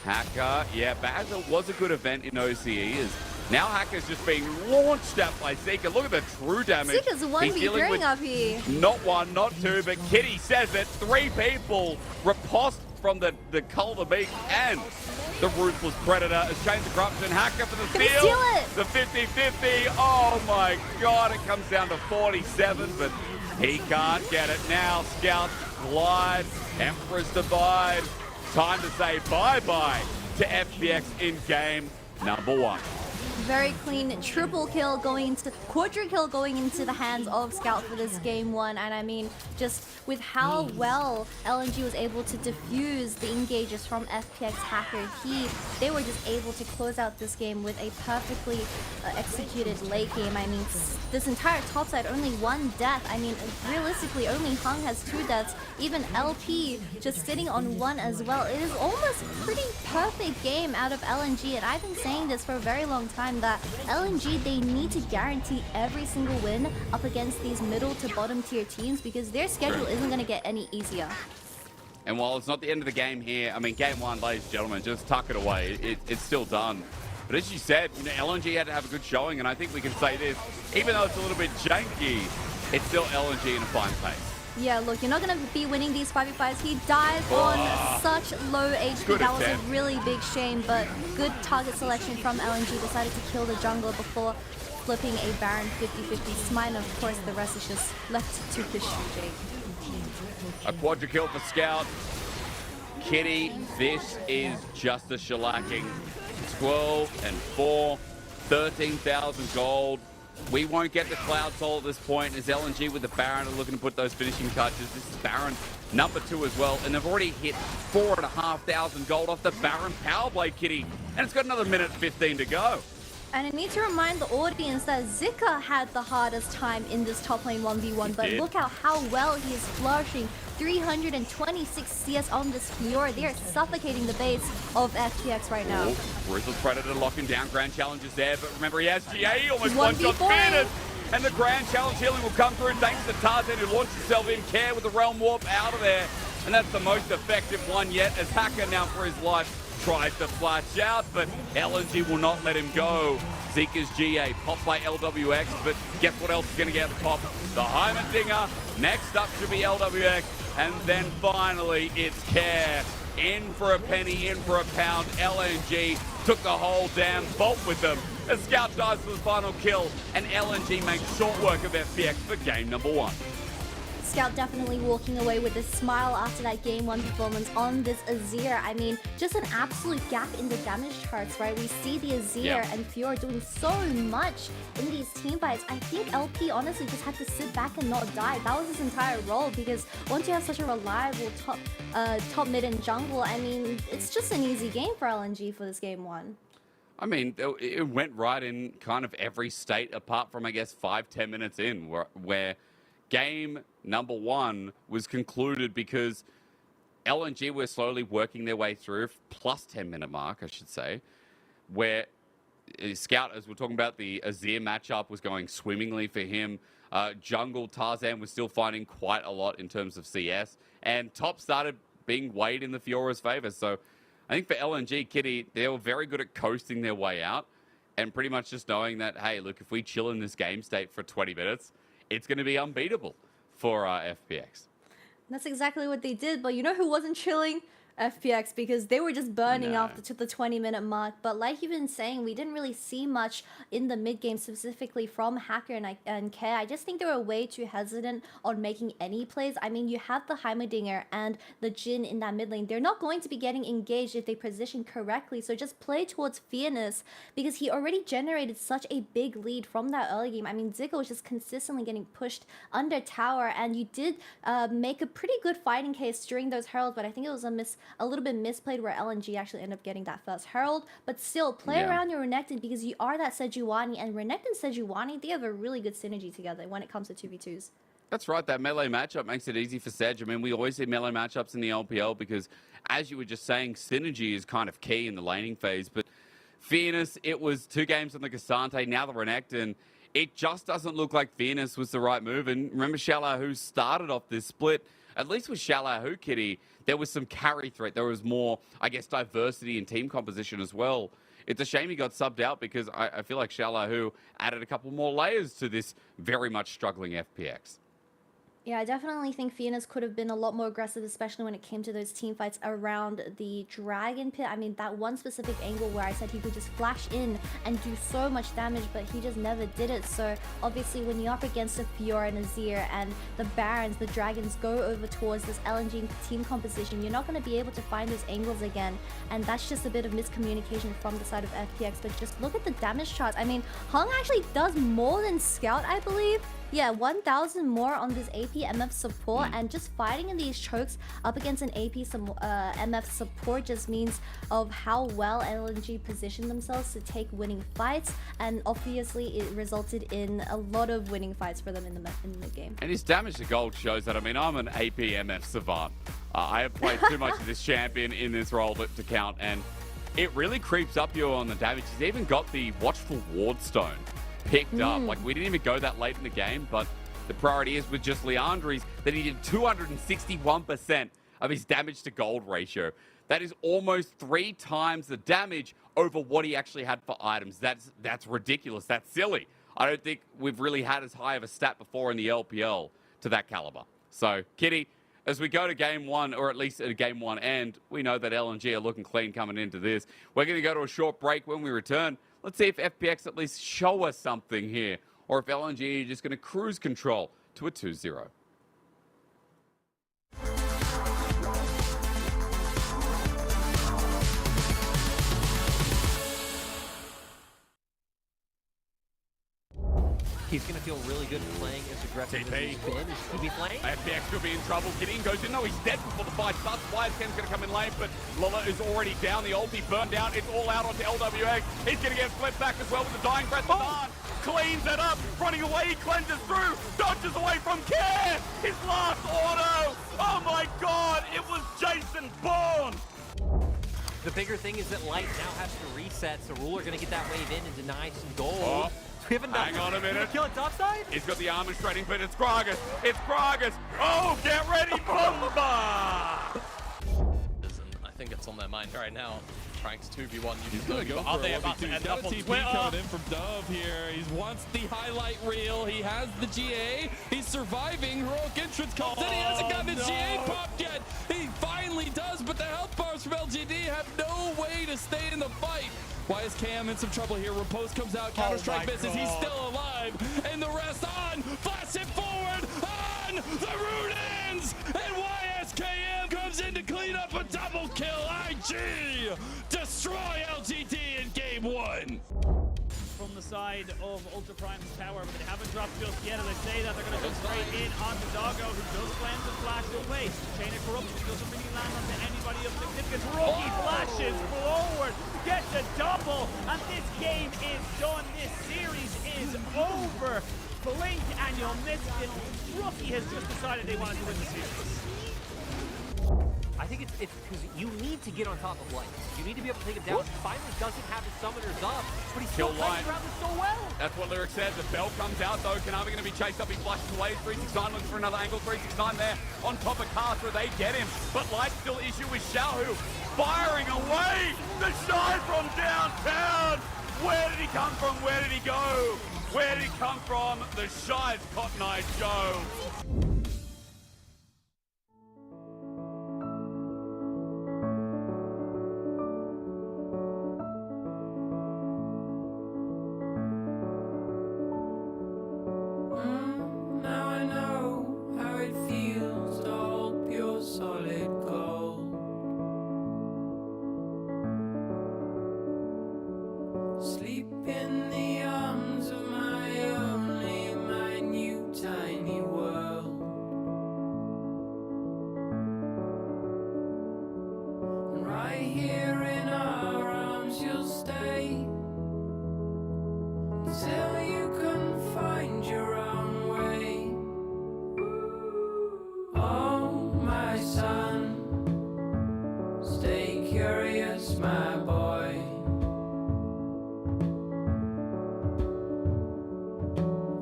Hacker, yeah, Bazza was a good event in OCE. Now Hacker's just being launched at by Zika. Look at the true damage.
Zika's 1v3 up here.
Not one, not two, but Kitty says it. 3 people riposte from the Cult of Beak and the Ruthless Predator has changed the corruption. Hacker for the steal. The 50-50. Oh my god, it comes down to 47, but he can't get it now. Scout glide, Emperor's Divide. Time to say bye-bye to FPX in game number 1.
Very clean triple kill going into quadra kill going into the hands of Scout for this game one, and I mean, just with how well LNG was able to defuse the engages from FPX Hacker, they were just able to close out this game with a perfectly executed late game. I mean, this entire top side only 1 death. I mean, realistically only Hung has 2 deaths, even LP just sitting on 1 as well. It is almost a pretty perfect game out of LNG, and I've been saying this for a very long time that LNG, they need to guarantee every single win up against these middle to bottom tier teams because their schedule isn't going to get any easier.
And while it's not the end of the game here, I mean, game 1, ladies and gentlemen, just tuck it away. It's still done. But as you said, you know, LNG had to have a good showing, and I think we can say this, even though it's a little bit janky, it's still LNG in a fine pace.
Yeah, look, you're not going to be winning these 5v5s. He died on such low HP. That was a really big shame, but good target selection from LNG. Decided to kill the jungler before flipping a Baron 50-50 smite. Of course, the rest is just left to history, Jake.
A quadra kill for Scout. Kitty, this is just a shellacking. 12 and 4, 13,000 gold. We won't get the Cloud Soul at this point as LNG with the Baron are looking to put those finishing touches. This is Baron number 2 as well, and they've already hit 4,500 gold off the Baron Power Blade, Kitty, and it's got another minute 15 to go.
And I need to remind the audience that Zika had the hardest time in this top lane 1v1, but look at how well he is flourishing. 326 CS on this Fiora. They are suffocating the base of FPX right now.
Ruthless Predator locking down Grand Challenges there, but remember he has GA, he almost one-shot
1v4.
Phoenix. And the Grand Challenge healing will come through thanks to Tarzan, who launched himself in care with the Realm Warp out of there. And that's the most effective one yet, as Hacker now for his life tries to flash out, but LNG will not let him go. Zika's GA popped by LWX, but guess what else is going to get the pop? The Heimerdinger. Next up should be LWX, and then finally it's Care. In for a penny, in for a pound. LNG took the whole damn boat with them. As Scout dies for the final kill, and LNG makes short work of FPX for game number 1.
Scout definitely walking away with a smile after that game 1 performance on this Azir. I mean, just an absolute gap in the damage charts, right? We see the Azir and Fiora doing so much in these team fights. I think LP honestly just had to sit back and not die. That was his entire role, because once you have such a reliable top mid and jungle, I mean, it's just an easy game for LNG for this game 1.
I mean, it went right in kind of every state apart from, I guess, 5-10 minutes in, where game number 1 was concluded because LNG were slowly working their way through, plus 10-minute mark, I should say, where Scout, as we're talking about, the Azir matchup was going swimmingly for him. Jungle, Tarzan was still finding quite a lot in terms of CS, and top started being weighed in the Fiora's favor. So I think for LNG, Kitty, they were very good at coasting their way out and pretty much just knowing that, hey, look, if we chill in this game state for 20 minutes, it's going to be unbeatable for FPX.
That's exactly what they did, but you know who wasn't chilling? FPX, because they were just burning off to the 20-minute mark. But like you've been saying, we didn't really see much in the mid-game, specifically from Hacker and Care. I just think they were way too hesitant on making any plays. I mean, you have the Heimerdinger and the Jhin in that mid lane. They're not going to be getting engaged if they position correctly, so just play towards Fairness, because he already generated such a big lead from that early game. I mean, Zika was just consistently getting pushed under tower, and you did make a pretty good fighting case during those heralds, but I think it was a little bit misplayed where LNG actually ended up getting that first herald. But still, play around your Renekton, because you are that Sejuani, and Renekton and Sejuani, they have a really good synergy together when it comes to 2v2s.
That's right. That melee matchup makes it easy for Sedge. I mean, we always see melee matchups in the LPL because, as you were just saying, synergy is kind of key in the laning phase. But Fairness, it was 2 games on the Cassante, now the Renekton. It just doesn't look like Fairness was the right move. And remember, Shallahu started off this split. At least with Shallahu, Kitty, there was some carry threat. There was more, I guess, diversity in team composition as well. It's a shame he got subbed out because I feel like Shallahu added a couple more layers to this very much struggling FPX.
Yeah, I definitely think Fairness could have been a lot more aggressive, especially when it came to those team fights around the Dragon Pit. I mean, that one specific angle where I said he could just flash in and do so much damage, but he just never did it. So obviously when you're up against a Fiora and Azir and the Barons, the Dragons go over towards this LNG team composition, you're not going to be able to find those angles again. And that's just a bit of miscommunication from the side of FPX. But just look at the damage charts. I mean, Hung actually does more than Scout, I believe. Yeah, 1,000 more on this AP MF support, and just fighting in these chokes up against an AP MF support just means of how well LNG positioned themselves to take winning fights, and obviously it resulted in a lot of winning fights for them in the mid game.
And his damage to gold shows that. I mean, I'm an AP MF savant. I have played too much of this champion in this role to count, and it really creeps up you on the damage. He's even got the Watchful Ward Stone picked up. Like, we didn't even go that late in the game, but the priority is with just Leandri's that he did 261% of his damage to gold ratio. That is almost 3 times the damage over what he actually had for items. That's ridiculous. That's silly. I don't think we've really had as high of a stat before in the LPL to that caliber. So, Kitty, as we go to game 1, or at least at game 1 end, we know that LNG are looking clean coming into this. We're going to go to a short break. When we return, let's see if FPX at least show us something here, or if LNG are just going to cruise control to a 2-0.
He's going to feel really good playing as aggressive as he's been. Is TP playing?
FPX could be in trouble. Gideon goes in. No, he's dead before the fight starts. Wisecan's going to come in late, but Lola is already down. The ulti burned down. It's all out onto LWX. He's going to get flipped back as well with the dying breath. Oh. Cleans it up. Running away. He cleanses through. Dodges away from Care. His last auto. Oh my God. It was Jason Bourne.
The bigger thing is that Light now has to reset, so Ruler going to get that wave in and deny some gold.
Oh.
We haven't done.
Hang on a minute.
Kill it topside?
He's got the armor straighting, but it's Gragas. It's Gragas. Oh, get ready, Bomba!
I think it's on their mind right now. Frank's 2v1.
He's going to go
Are
for
they
a
about to
1v2.
end
He's got
up
a
on
TP
Twitter?
coming in from Dove here. He wants the highlight reel. He has the GA. He's surviving. Heroic entrance comes in. He hasn't gotten his GA popped yet. He finally does, but the health bars from LGD have no way to stay in the fight. Why is Cam in some trouble here? Riposte comes out, Counter-Strike misses, he's still alive, and the rest on, flash it forward, on the Runins, and YSKM comes in to clean up a double kill. IG destroy LGD in game 1.
From the side of Ultra Prime's tower, but they haven't dropped just yet. As I say that, they're going to go straight in onto Doggo, who does cleanse and flash away. Chain of Corruption doesn't really land onto anybody of significance. Rookie flashes forward, gets a double, and this game is done. This series is over. Blink and you'll miss it. Rookie has just decided they wanted to win the series.
I think it's because you need to get on top of Light. You need to be able to take him down. He finally doesn't have his summoners up, but he's still playing around this so well.
That's what Lyric said. The bell comes out though. Kanavi going to be chased up. He flashes away. 369 looking for another angle. 369 there on top of Casper. They get him, but Light still issue with Xiaohu firing away. The Shy from downtown. Where did he come from? Where did he go? Where did he come from? The Shy's Cotton Eye Joe.
Now I know how it feels to hold pure solid gold. Sleep in the arms of my only minute tiny world. And right here in our arms you'll stay until you can find your own way. Oh, my son, stay curious, my boy.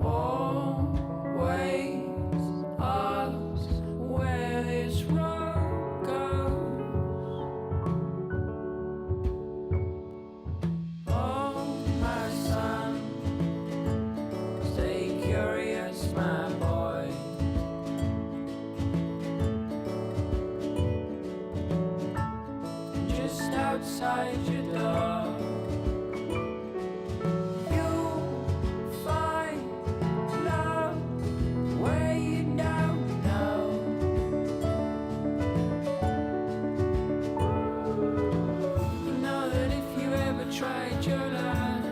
Always ask where this road goes. Oh, my son, stay curious, my boy. Just outside your door, you'll find love where you don't know. You know that if you ever tried your last,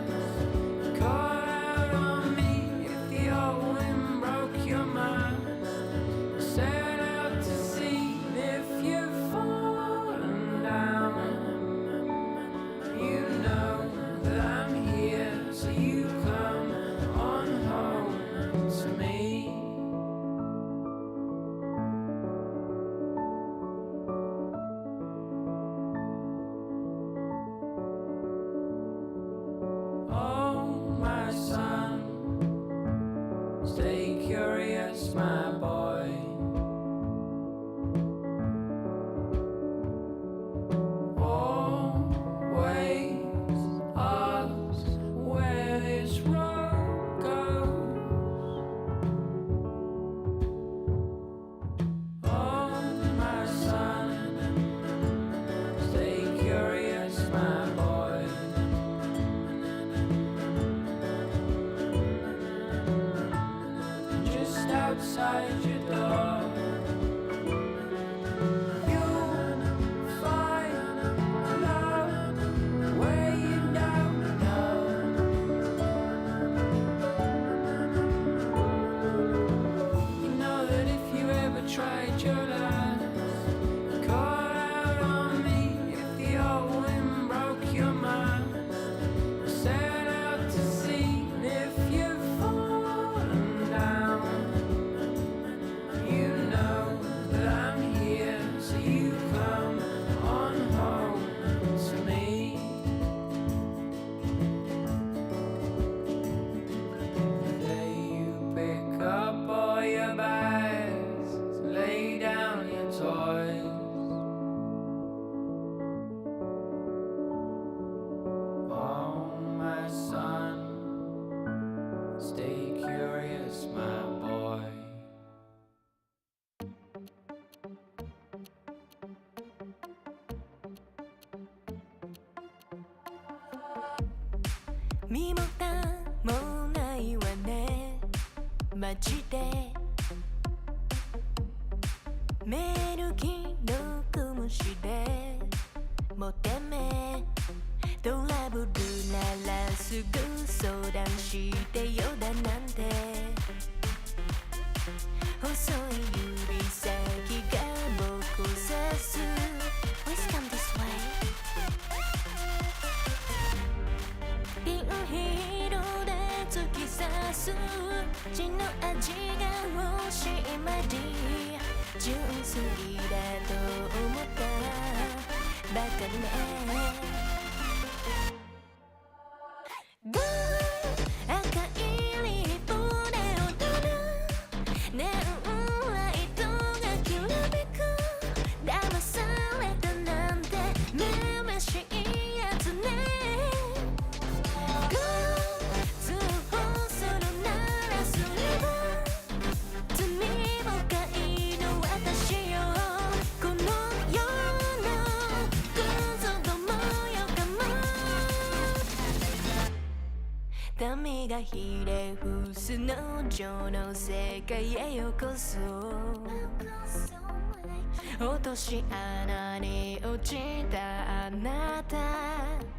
call out on me if the old wind broke your mind. Set out to sea if you've fallen down. You know that I'm here, so you come on home to me. Oh, my son, stay curious, my boy. Always ask where this road goes. Oh, my son, stay curious, my boy. Just outside your door, you'll find love where you don't know.
身も蓋もないわねマジでメール既読無視でもうてめトラブルならすぐ相談してよだなんて細い指先が僕を指す Please come this way ピンヒールで突き刺す血の味が欲しいまで純粋だと思ったバカね赤いリップで踊るネオンライトがきらめく騙されたなんてめめしいやつね通報するならすれば罪深いの私よこの世のクズどもよかも民がひれ伏す農場の世界へようこそ落とし穴に落ちたあなた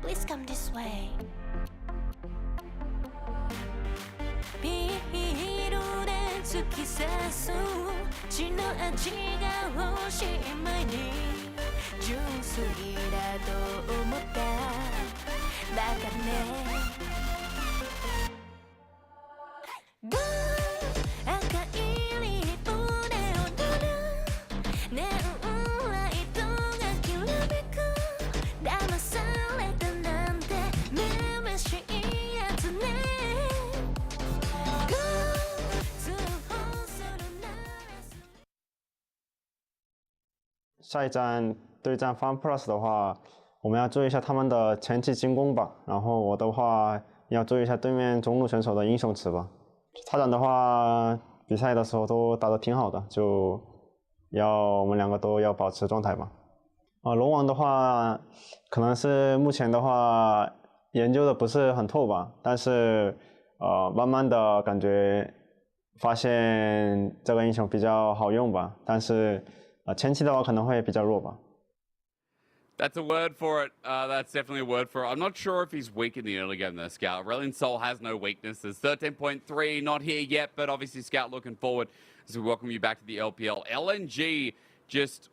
Please come this way ピールで突き刺す血の味が欲しい前に純粋だと思ったバカね赤いリップで踊るネオンライトがきらめく騙されたなんてめめしいやつね通報するなら
下一站对战 FunPlus 的话，我们要注意一下他们的前期进攻吧。然后我的话要注意一下对面中路选手的英雄池吧。他俩的话，比赛的时候都打得挺好的，就我们两个都要保持状态吧。龙王的话，可能是目前的话研究的不是很透吧，但是慢慢的感觉发现这个英雄比较好用吧，但是前期的话可能会比较弱吧。
That's a word for it. That's definitely a word for it. I'm not sure if he's weak in the early game, though, Scout. Aurelion Sol has no weaknesses. 13.3, not here yet, but obviously Scout looking forward as we welcome you back to the LPL. LNG just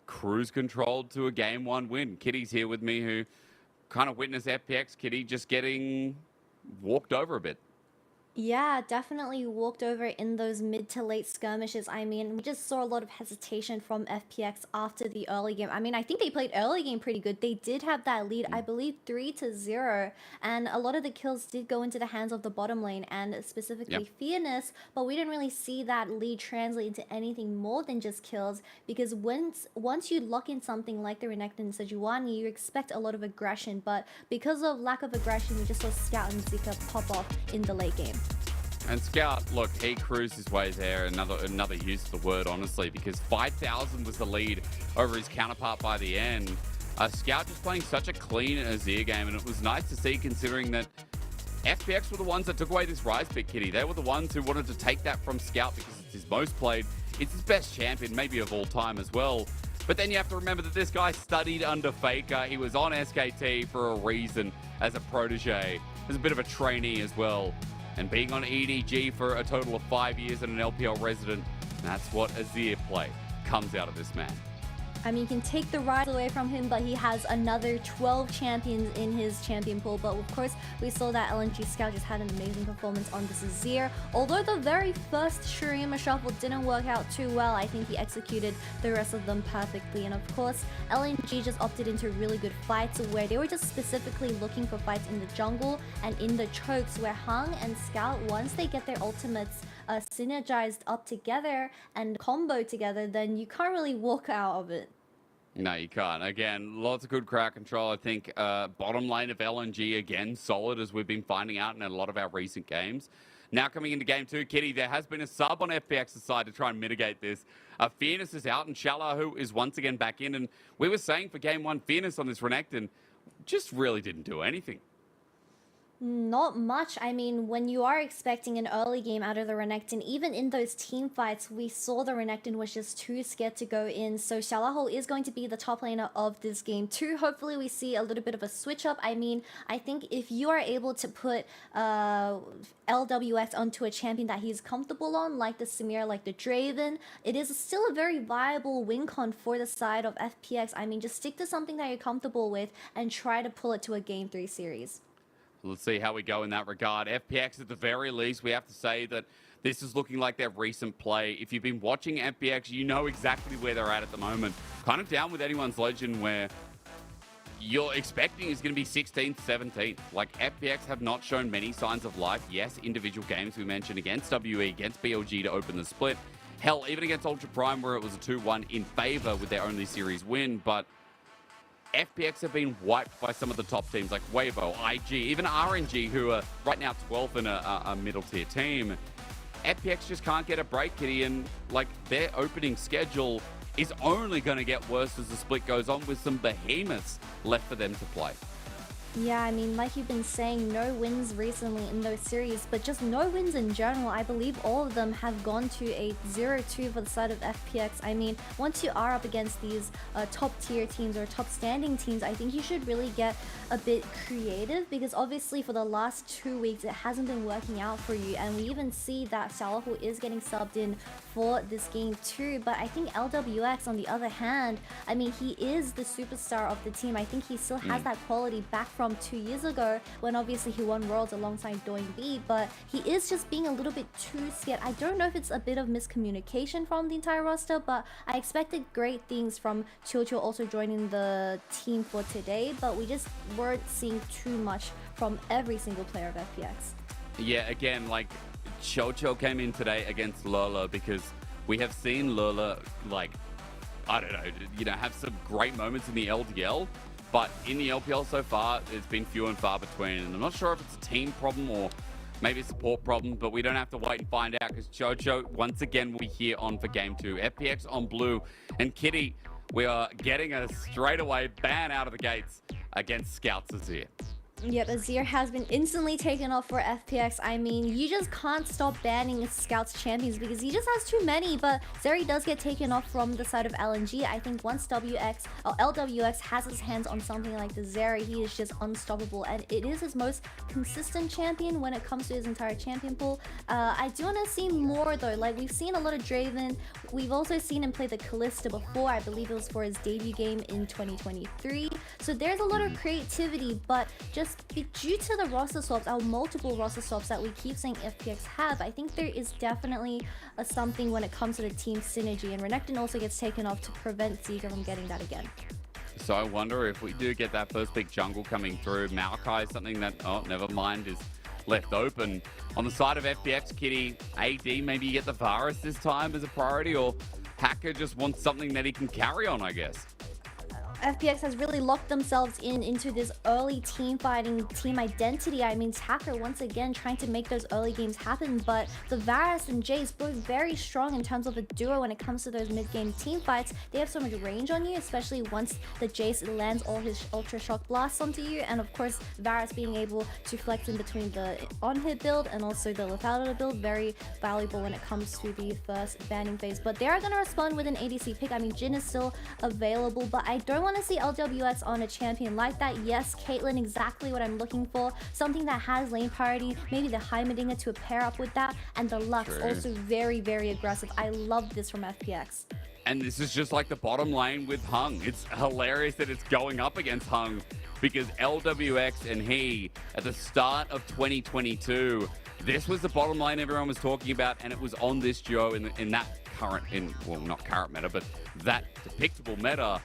cruise controlled to a game 1 win. Kitty's here with me, who kind of witnessed FPX, Kitty, just getting walked over a bit.
Yeah, definitely walked over in those mid to late skirmishes. I mean, we just saw a lot of hesitation from FPX after the early game. I mean, I think they played early game pretty good. They did have that lead, I believe 3-0, and a lot of the kills did go into the hands of the bottom lane and specifically Fearness, but we didn't really see that lead translate into anything more than just kills, because once you lock in something like the Renekton and Sejuani, you expect a lot of aggression, but because of lack of aggression, we just saw Scout and Zika pop off in the late game.
And Scout, look, he cruised his way there. Another use of the word, honestly, because 5,000 was the lead over his counterpart by the end. Scout just playing such a clean Azir game, and it was nice to see, considering that FPX were the ones that took away this Rise pick, Kitty. They were the ones who wanted to take that from Scout because it's his most played. It's his best champion, maybe of all time as well. But then you have to remember that this guy studied under Faker. He was on SKT for a reason as a protege, as a bit of a trainee as well. And being on EDG for a total of 5 years and an LPL resident, that's what Azir play comes out of this man.
I mean, you can take the Rise away from him, but he has another 12 champions in his champion pool. But of course, we saw that LNG Scout just had an amazing performance on this Azir. Although the very first Shurima shuffle didn't work out too well, I think he executed the rest of them perfectly. And of course, LNG just opted into really good fights where they were just specifically looking for fights in the jungle and in the chokes, where Hung and Scout, once they get their ultimates synergized up together and combo together, then you can't really walk out of it.
No, you can't. Again, lots of good crowd control. I think bottom lane of LNG, again, solid, as we've been finding out in a lot of our recent games. Now coming into game 2, Kitty, there has been a sub on FPX's side to try and mitigate this. Fearness is out, and Shallahu is once again back in. And we were saying for game 1, Fearness on this Renekton just really didn't do anything.
Not much. I mean, when you are expecting an early game out of the Renekton, even in those team fights, we saw the Renekton was just too scared to go in. So Xiaolahu is going to be the top laner of this game too. Hopefully we see a little bit of a switch up. I mean, I think if you are able to put LWX onto a champion that he's comfortable on, like the Samir, like the Draven, it is still a very viable win con for the side of FPX. I mean, just stick to something that you're comfortable with and try to pull it to a Game 3 series.
Let's see how we go in that regard. FPX, at the very least, we have to say that this is looking like their recent play. If you've been watching FPX, you know exactly where they're at the moment. Kind of down with anyone's legend where you're expecting is going to be 16th, 17th. Like, FPX have not shown many signs of life. Yes, individual games we mentioned against WE, against BLG to open the split. Hell, even against Ultra Prime where it was a 2-1 in favor with their only series win, but FPX have been wiped by some of the top teams like Weibo, IG, even RNG, who are right now 12th in a middle tier team. FPX just can't get a break, Kitty, and like their opening schedule is only going to get worse as the split goes on with some behemoths left for them to play.
Yeah, I mean, like you've been saying, no wins recently in those series, but just no wins in general. I believe all of them have gone to a 0-2 for the side of FPX. I mean, once you are up against these top tier teams or top standing teams, I think you should really get a bit creative, because obviously for the last 2 weeks it hasn't been working out for you, and we even see that Xiaolahu is getting subbed in for this game too. But I think LWX, on the other hand, I mean, he is the superstar of the team. I think he still has that quality back from 2 years ago when obviously he won Worlds alongside Doing B, but he is just being a little bit too scared. I don't know if it's a bit of miscommunication from the entire roster, but I expected great things from Chocho also joining the team for today, but we just weren't seeing too much from every single player of FPX.
Yeah, again, like Chocho came in today against Lola because we have seen Lola, like, I don't know, have some great moments in the LDL. But in the LPL so far, it's been few and far between. And I'm not sure if it's a team problem or maybe a support problem, but we don't have to wait and find out because Chocho, once again, will be here on for Game 2. FPX on blue. And Kitty, we are getting a straightaway ban out of the gates against Scouts Azir.
Yep, Azir has been instantly taken off for FPX. I mean, you just can't stop banning Scouts champions because he just has too many, but Zeri does get taken off from the side of LNG. I think once LWX has his hands on something like the Zeri, he is just unstoppable, and it is his most consistent champion when it comes to his entire champion pool. I do want to see more though. Like, we've seen a lot of Draven. We've also seen him play the Kalista before. I believe it was for his debut game in 2023. So there's a lot of creativity, but just due to the roster swaps, our multiple roster swaps that we keep saying FPX have, I think there is definitely something when it comes to the team synergy, and Renekton also gets taken off to prevent Seeker from getting that again.
So I wonder if we do get that first big jungle coming through, Maokai is something that, oh, never mind, is left open. On the side of FPX, Kitty, AD, maybe you get the Varus this time as a priority, or Hacker just wants something that he can carry on, I guess.
FPX has really locked themselves into this early team fighting, team identity. I mean, Hacker once again trying to make those early games happen, but the Varus and Jace both very strong in terms of a duo when it comes to those mid-game team fights. They have so much range on you, especially once the Jace lands all his Ultra Shock blasts onto you, and of course Varus being able to flex in between the on-hit build and also the lethality build, very valuable when it comes to the first banning phase. But they are going to respond with an ADC pick. I mean, Jhin is still available, but I don't want to see LWX on a champion like that. Yes, Caitlyn, exactly what I'm looking for. Something that has lane priority, maybe the Heimerdinger to pair up with that, and the Lux also very, very aggressive. I love this from FPX.
And this is just like the bottom lane with Hung. It's hilarious that it's going up against Hung because LWX and he, at the start of 2022, this was the bottom lane everyone was talking about, and it was on this duo in that current, well, not current meta, but that depictable meta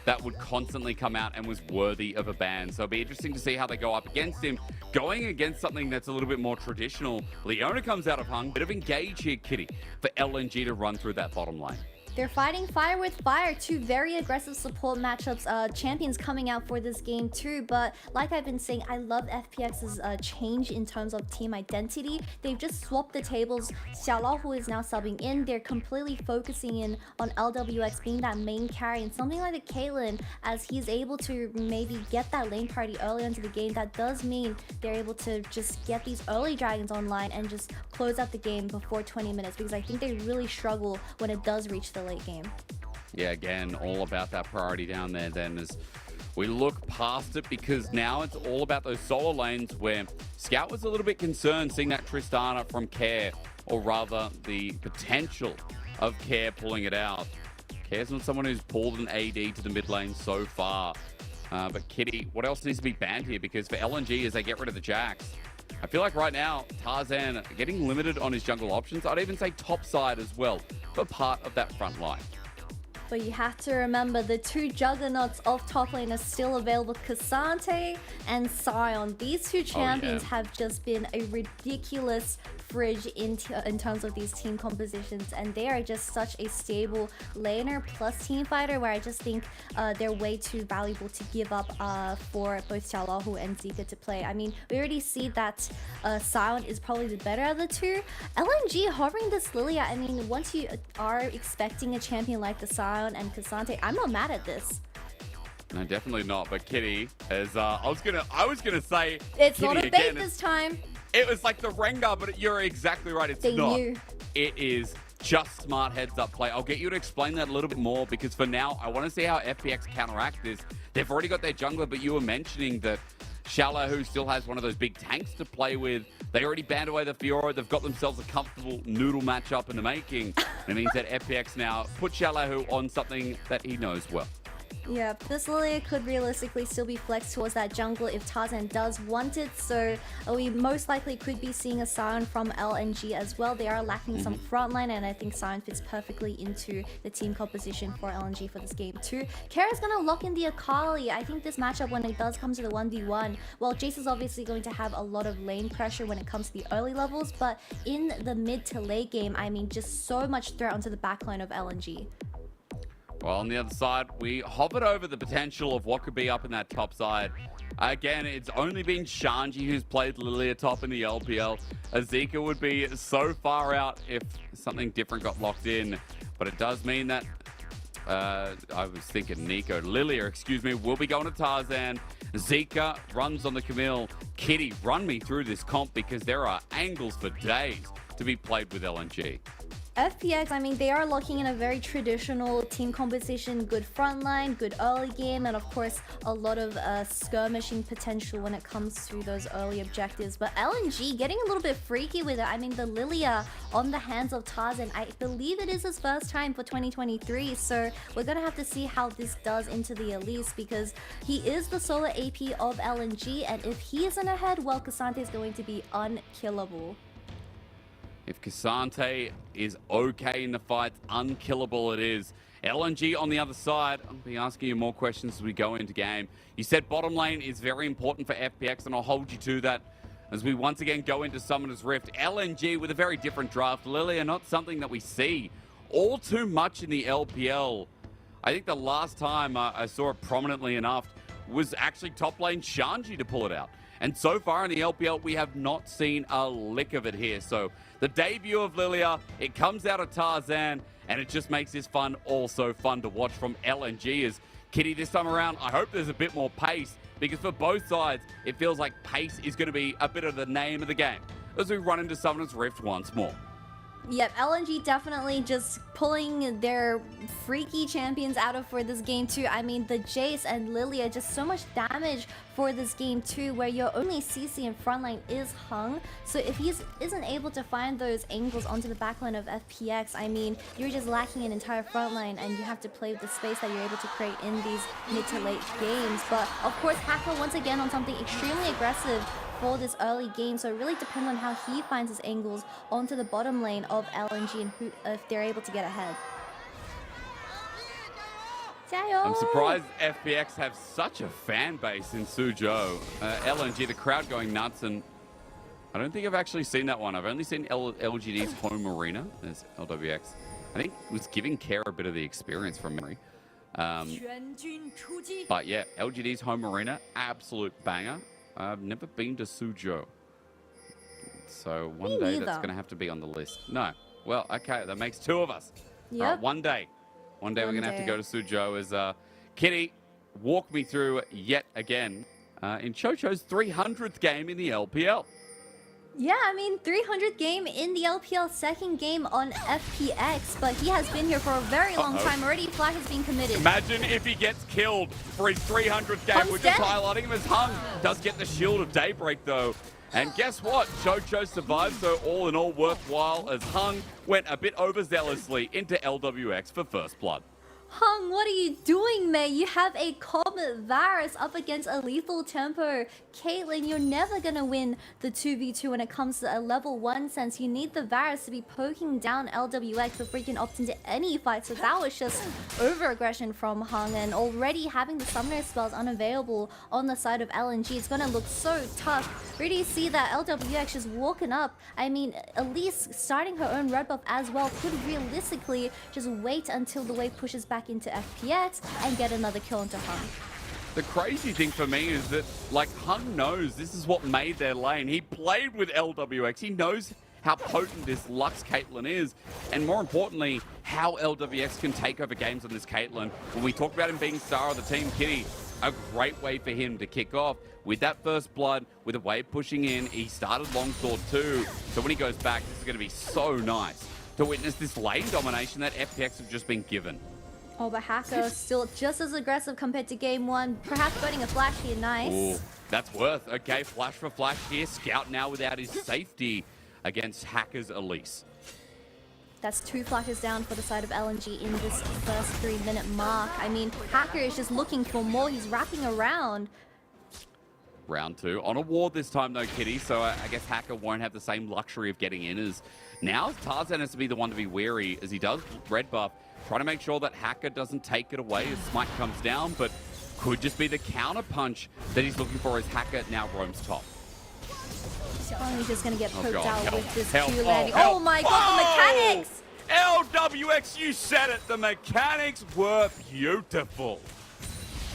that would constantly come out and was worthy of a ban. So it'll be interesting to see how they go up against him. Going against something that's a little bit more traditional, Leona comes out of Hung. Bit of engage here, Kitty, for LNG to run through that bottom lane.
They're fighting fire with fire. Two very aggressive support matchups, champions coming out for this game too. But like I've been saying, I love FPX's change in terms of team identity. They've just swapped the tables. Xiaolao, who is now subbing in, they're completely focusing in on LWX being that main carry, and something like a Caitlyn, as he's able to maybe get that lane party early into the game. That does mean they're able to just get these early dragons online and just close out the game before 20 minutes, because I think they really struggle when it does reach the late game.
Yeah, again, all about that priority down there then as we look past it, because now it's all about those solo lanes where Scout was a little bit concerned seeing that Tristana from Care, or rather the potential of Care pulling it out. Care's not someone who's pulled an AD to the mid lane so far. But Kitty, what else needs to be banned here? Because for LNG, as they get rid of the Jax, I feel like right now, Tarzan getting limited on his jungle options. I'd even say top side as well, for part of that front line.
But you have to remember the two juggernauts of top lane are still available, K'Sante and Sion. These two champions have just been a ridiculous fridge in terms of these team compositions, and they are just such a stable laner plus team fighter, where I just think they're way too valuable to give up for both Xiaolahu and Zika to play. I mean, we already see that Sion is probably the better of the two. LNG hovering this Lilia, I mean, once you are expecting a champion like the Sion and K'Sante, I'm not mad at this.
No, definitely not. But Kitty, as I was gonna say,
it's
Kitty
not a bait this time.
It was like the Rengar, but you're exactly right. It's not.
Knew.
It is just smart heads-up play. I'll get you to explain that a little bit more, because for now, I want to see how FPX counteract this. They've already got their jungler, but you were mentioning that Shala, who still has one of those big tanks to play with, they already banned away the Fiora. They've got themselves a comfortable noodle matchup in the making. And it means that FPX now put Shala on something that he knows well.
Yeah, this Lilia could realistically still be flexed towards that jungle if Tarzan does want it, so we most likely could be seeing a Sion from LNG as well. They are lacking some frontline, and I think Sion fits perfectly into the team composition for LNG for this game too. Kara's gonna lock in the Akali. I think this matchup, when it does come to the 1v1, well, Jace is obviously going to have a lot of lane pressure when it comes to the early levels, but in the mid to late game, I mean, just so much threat onto the backline of LNG.
Well, on the other side, we hovered over the potential of what could be up in that top side. Again, it's only been Shanji who's played Lilia top in the LPL. Azika would be so far out if something different got locked in. But it does mean that, I was thinking Lilia, excuse me, will be going to Tarzan. Zika runs on the Camille. Kitty, run me through this comp, because there are angles for days to be played with LNG.
FPX, I mean, they are looking in a very traditional team composition, good frontline, good early game, and of course, a lot of skirmishing potential when it comes to those early objectives. But LNG getting a little bit freaky with it. I mean, the Lilia on the hands of Tarzan, I believe it is his first time for 2023, so we're gonna have to see how this does into the Elise, because he is the solo AP of LNG, and if he isn't ahead, well, K'Sante is going to be unkillable.
If K'Sante is okay in the fight, unkillable it is. LNG on the other side, I'll be asking you more questions as we go into game. You said bottom lane is very important for FPX, and I'll hold you to that as we once again go into Summoner's Rift. LNG with a very different draft. Lilia, not something that we see all too much in the LPL. I think the last time I saw it prominently enough was actually top lane Shanji to pull it out. And so far in the LPL, we have not seen a lick of it here. So the debut of Lilia, it comes out of Tarzan, and it just makes this fun, also fun to watch from LNG. As Kitty, this time around, I hope there's a bit more pace, because for both sides, it feels like pace is going to be a bit of the name of the game as we run into Summoner's Rift once more.
Yep, LNG definitely just pulling their freaky champions out of for this game too. I mean, the Jace and Lilia, just so much damage for this game too, where your only CC in frontline is hung. So if he isn't able to find those angles onto the backline of FPX, I mean, you're just lacking an entire frontline, and you have to play with the space that you're able to create in these mid to late games. But of course, Hacker once again on something extremely aggressive for this early game, so it really depends on how he finds his angles onto the bottom lane of LNG and if they're able to get ahead.
I'm surprised FPX have such a fan base in Suzhou. LNG, the crowd going nuts, and I don't think I've actually seen that one. I've only seen LGD's home arena. There's LWX. I think was giving Care a bit of the experience from memory. But yeah, LGD's home arena, absolute banger. I've never been to Suzhou. So one day that's going to have to be on the list. No. Well, okay, that makes two of us.
Yep.
All right, one day we're going to have to go to Suzhou. As Kitty, walk me through yet again in Chocho's 300th game in the LPL.
Yeah, I mean, 300th game in the LPL, second game on FPX, but he has been here for a very long time already. Flash has been committed.
Imagine if he gets killed for his 300th game.
Hung's
We're just
dead.
highlighting him as Hung. Does get the Shield of Daybreak, though. And guess what? Chocho survived, so all in all worthwhile as Hung went a bit overzealously into LWX for first blood.
Hung, what are you doing, mate? You have a Comet Varus up against a lethal tempo. Caitlyn, you're never gonna win the 2v2 when it comes to a level 1 sense. You need the Varus to be poking down LWX before you can opt into any fight. So that was just over-aggression from Hung, and already having the summoner spells unavailable on the side of LNG. It's gonna look so tough. Really see that LWX just walking up. I mean, Elise starting her own red buff as well could realistically just wait until the wave pushes back into FPX and get another kill into Hung.
The crazy thing for me is that, like, Hung knows this is what made their lane. He played with LWX. He knows how potent this Lux Caitlyn is, and more importantly, how LWX can take over games on this Caitlyn. When we talk about him being star of the team, Kitty, a great way for him to kick off with that first blood, with a wave pushing in. He started longsword too, so when he goes back, this is going to be so nice to witness this lane domination that FPX have just been given.
Oh, but Hacker still just as aggressive compared to game 1. Perhaps burning a flash here, nice.
Ooh, that's worth. Okay, flash for flash here. Scout now without his safety against Hacker's Elise.
That's 2 flashes down for the side of LNG in this first 3-minute mark. I mean, Hacker is just looking for more. He's wrapping around.
Round 2. On a ward this time though, Kitty, so I guess Hacker won't have the same luxury of getting in as now. Tarzan has to be the one to be wary as he does red buff, trying to make sure that Hacker doesn't take it away as Smite comes down, but could just be the counter punch that he's looking for as Hacker now roams top.
He's just going to get poked out
help,
with this
help,
Q landing.
help.
Oh my god, the mechanics!
LWX, you said it. The mechanics were beautiful.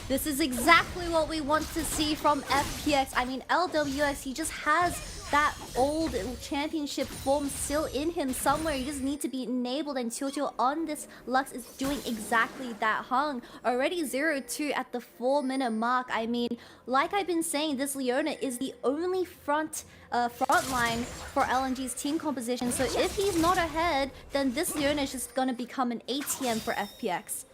This is exactly what we want to see from FPX. I mean, LWX, he just has that old championship form still in him somewhere. You just need to be enabled, and Chocho on this Lux is doing exactly that. Hung already 0-2 at the 4-minute mark. I mean, like I've been saying, this Leona is the only front line for LNG's team composition. So if he's not ahead, then this Leona is just going to become an ATM for FPX.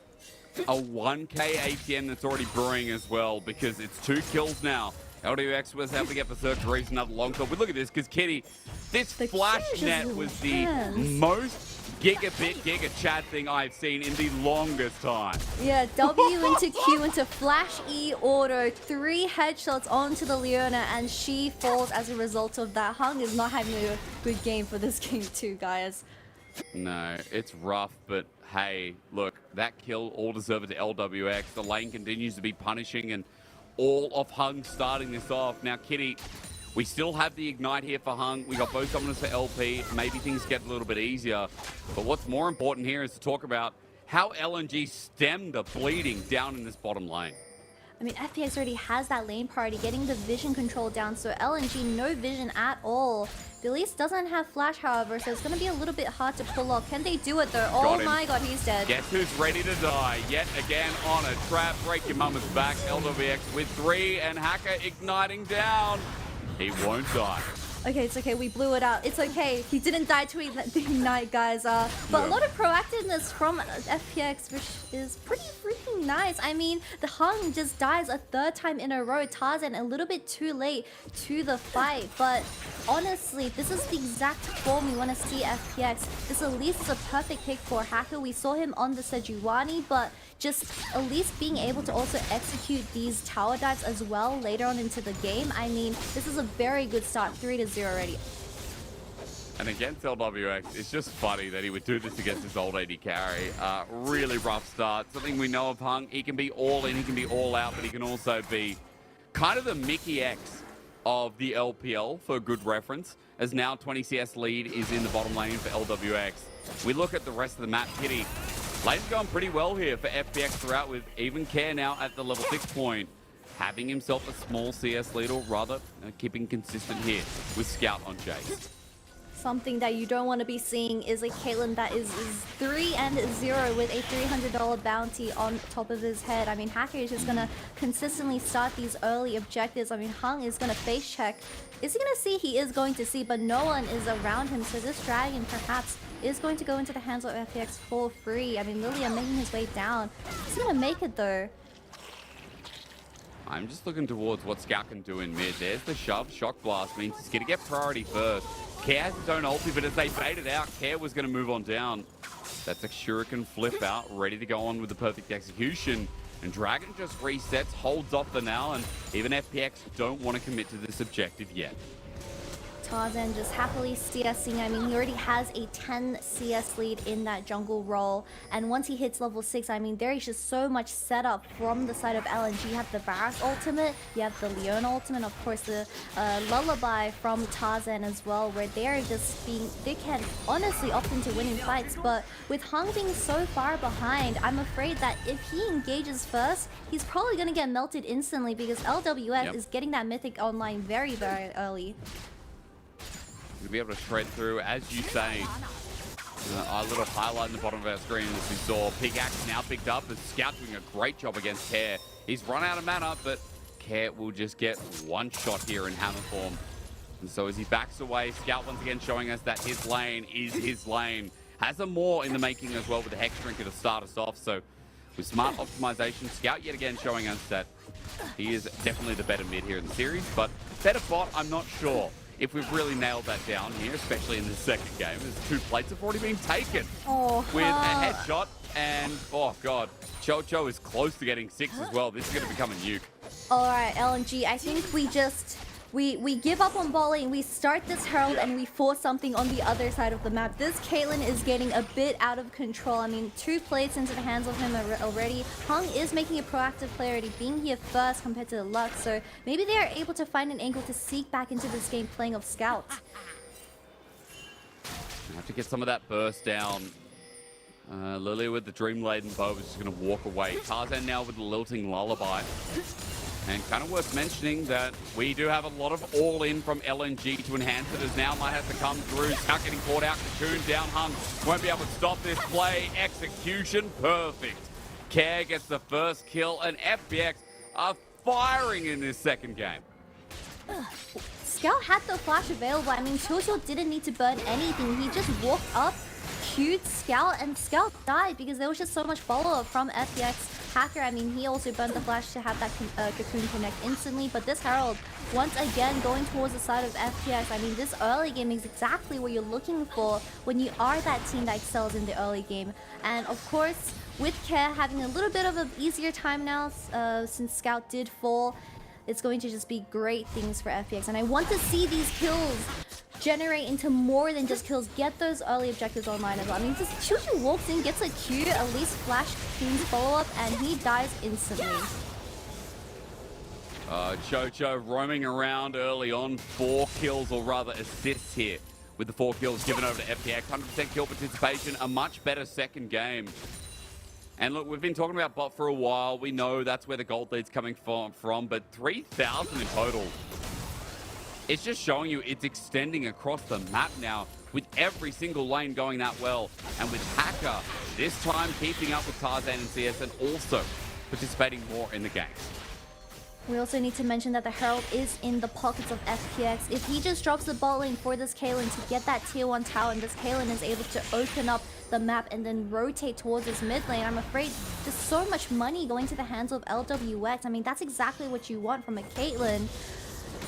A 1k ATM that's already brewing as well, because it's 2 kills now. LWX was able to get Berserk to raise another long kill. But look at this, because Kitty, this flash net was the most gigabit, giga chat thing I've seen in the longest time.
Yeah, W into Q into flash E auto, 3 headshots onto the Leona, and she falls as a result of that. Hung is not having a good game for this game too, guys.
No, it's rough, but hey, look, that kill all deserved to LWX. The lane continues to be punishing, and all of Hung starting this off. Now, Kitty, we still have the Ignite here for Hung. We got both summoners for LP. Maybe things get a little bit easier. But what's more important here is to talk about how LNG stemmed the bleeding down in this bottom lane.
I mean, FPX already has that lane party, getting the vision control down, so LNG no vision at all. Elise doesn't have flash, however, so it's going to be a little bit hard to pull off. Can they do it, though? Oh my god, he's dead.
Guess who's ready to die? Yet again on a trap. Break your mama's back. LWX with 3 and Hacker igniting down. He won't die.
Okay, it's okay. We blew it out. It's okay. He didn't die to the Ignite, guys. But a lot of proactiveness from FPX, which is pretty freaking nice. I mean, the Hung just dies a 3rd time in a row. Tarzan a little bit too late to the fight. But honestly, this is the exact form we want to see FPX. This Elise is a perfect pick for Hacker. We saw him on the Sejuani, but just Elise being able to also execute these tower dives as well later on into the game. I mean, this is a very good start, 3-0 already.
And against LWX, it's just funny that he would do this against his old AD carry. Really rough start. Something we know of Hung. He can be all in, he can be all out, but he can also be kind of the Mickey X of the LPL for good reference, as now 20 CS lead is in the bottom lane for LWX. We look at the rest of the map, Kitty. Lane's going pretty well here for FPX throughout, with even Care now at the level 6 point, having himself a small CS lead, or rather keeping consistent here with Scout on Jace.
Something that you don't want to be seeing is a Caitlyn that is 3-0 with a $300 bounty on top of his head. I mean, Hacker is just going to consistently start these early objectives. I mean, Hung is going to face check. Is he going to see? He is going to see, but no one is around him. So this dragon perhaps is going to go into the hands of FPX for free. I mean, Lilia making his way down. He's going to make it though.
I'm just looking towards what Scout can do in mid. There's the shove. Shock Blast means he's going to get priority first. Care has his own ulti, but as they baited out, Care was going to move on down. That's a Shuriken flip out, ready to go on with the perfect execution. And Dragon just resets, holds off the now, and even FPX don't want to commit to this objective yet.
Tarzan just happily CSing. I mean, he already has a 10 CS lead in that jungle role. And once he hits level 6, I mean, there is just so much setup from the side of LNG. You have the Varus ultimate, you have the Leon ultimate, of course the Lullaby from Tarzan as well, where they're just being, they can honestly opt into winning fights. But with Hung being so far behind, I'm afraid that if he engages first, he's probably going to get melted instantly, because LWX is getting that mythic online very, very early.
To be able to shred through, as you say. Our little highlight in the bottom of our screen, as we saw, Pickaxe now picked up, as Scout doing a great job against Care. He's run out of mana, but Care will just get one shot here in hammer form. And so as he backs away, Scout once again showing us that his lane is his lane. Has a more in the making as well with the Hex Drinker to start us off. So with smart optimization, Scout yet again showing us that he is definitely the better mid here in the series, but better bot, I'm not sure if we've really nailed that down here, especially in the second game, as 2 plates have already been taken with a headshot, and oh god, Chocho is close to getting 6 as well. This is going to become a nuke.
Alright, LNG, I think we just... We give up on bot lane, we start this Herald, and we force something on the other side of the map. This Caitlyn is getting a bit out of control. I mean, 2 plates into the hands of him already. Hung is making a proactive play already, being here first compared to the Lux, so maybe they are able to find an angle to seek back into this game playing of Scout.
Have to get some of that burst down. Lily with the Dream Laden bow is just going to walk away. Tarzan now with the Lilting Lullaby. And kind of worth mentioning that we do have a lot of all-in from LNG to enhance it, as now might have to come through. Scout getting caught out, Cocoon down, Hung won't be able to stop this play. Execution, perfect. Care gets the first kill, and FPX are firing in this second game.
Scout had the flash available. I mean, Chocho didn't need to burn anything. He just walked up, queued Scout, and Scout died because there was just so much follow-up from FPX. Hacker, I mean, he also burned the flash to have that Cocoon connect instantly, but this Herald, once again, going towards the side of FPX. I mean, this early game is exactly what you're looking for when you are that team that excels in the early game. And of course, with Care having a little bit of an easier time now, since Scout did fall, it's going to just be great things for FPX. And I want to see these kills generate into more than just kills. Get those early objectives online as well. I mean, just Chuchu walks in, gets a Q, at least flash Cocoon's follow-up, and he dies instantly.
Chocho roaming around early on, 4 kills, or rather assists here, with the 4 kills given over to FPX. 100% kill participation, a much better second game. And look, we've been talking about bot for a while. We know that's where the gold lead's coming from, but 3,000 in total. It's just showing you it's extending across the map now, with every single lane going that well. And with Hacker, this time keeping up with Tarzan and CS, and also participating more in the games.
We also need to mention that the Herald is in the pockets of FPX. If he just drops the bot lane for this Caitlyn to get that tier 1 tower, and this Caitlyn is able to open up the map and then rotate towards this mid lane, I'm afraid there's so much money going to the hands of LWX. I mean, that's exactly what you want from a Caitlyn.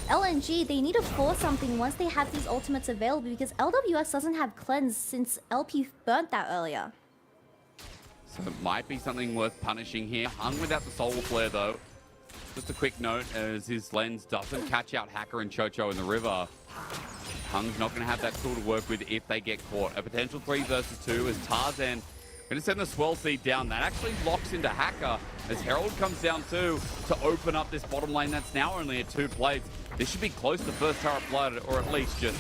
LNG, they need to force something once they have these ultimates available, because LWX doesn't have cleanse since LP burnt that earlier.
So it might be something worth punishing here. Hung without the Solar Flare though. Just a quick note, as his lens doesn't catch out Hacker and Chocho in the river. Hung's not going to have that tool to work with if they get caught. A potential 3 versus 2 as Tarzan Going to send the Swell Seed down. That actually locks into Hacker as Herald comes down too to open up this bottom lane that's now only at 2 plates. This should be close to first turret blood, or at least just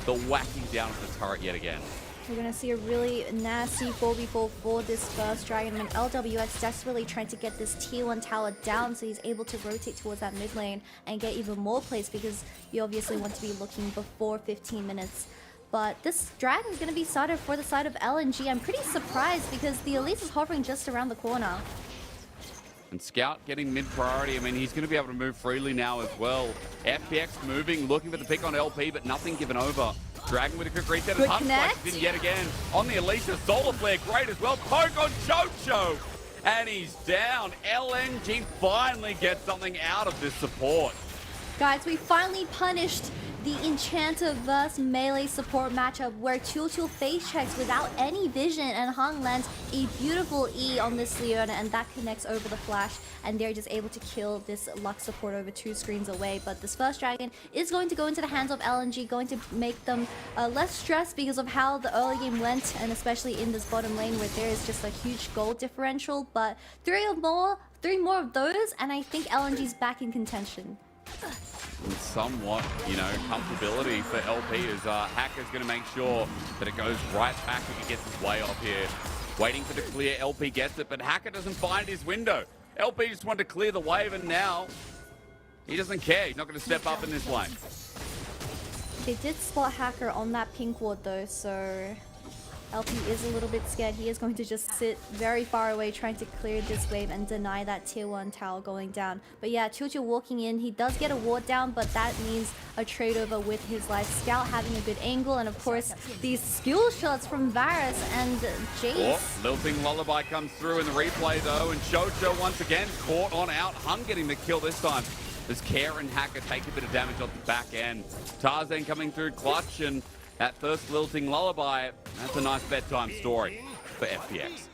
the whacking down of the turret yet again.
We're going to see a really nasty 4v4 for this first Dragon. When LWX desperately trying to get this tier 1 tower down so he's able to rotate towards that mid lane and get even more plays, because you obviously want to be looking before 15 minutes. But this Dragon is going to be started for the side of LNG. I'm pretty surprised because the Elise is hovering just around the corner.
And Scout getting mid priority. I mean, he's going to be able to move freely now as well. FPX moving, looking for the pick on LP, but nothing given over. Dragon with a quick reset.
Good
Hunt
connect.
flashes in yet again on the Alicia. Solar Flare, great as well. Poke on Chocho. And he's down. LNG finally gets something out of this support.
Guys, we finally punished the Enchanter vs melee support matchup where Chul face checks without any vision, and Hung lands a beautiful E on this Leona, and that connects over the flash, and they're just able to kill this Lux support over 2 screens away. But this first Dragon is going to go into the hands of LNG, going to make them less stressed because of how the early game went, and especially in this bottom lane where there is just a huge gold differential. But 3 more of those, and I think LNG's back in contention.
And somewhat, you know, comfortability for LP as Hacker's going to make sure that it goes right back if he gets his way off here. Waiting for the clear, LP gets it, but Hacker doesn't find his window. LP just wanted to clear the wave, and now he doesn't care. He's not going to step up in this lane.
They did spot Hacker on that pink ward though, so LP is a little bit scared. He is going to just sit very far away trying to clear this wave and deny that tier 1 tower going down. But yeah, Chuchu walking in, he does get a ward down, but that means a trade over with his life. Scout having a good angle, and of course these skill shots from Varus and Jace.
Oh, Lilting Lullaby comes through in the replay though, and Chocho once again caught on out. Hung getting the kill this time as Care and Hacker take a bit of damage off the back end. Tarzan coming through clutch, and that first Lilting Lullaby, that's a nice bedtime story for FPX.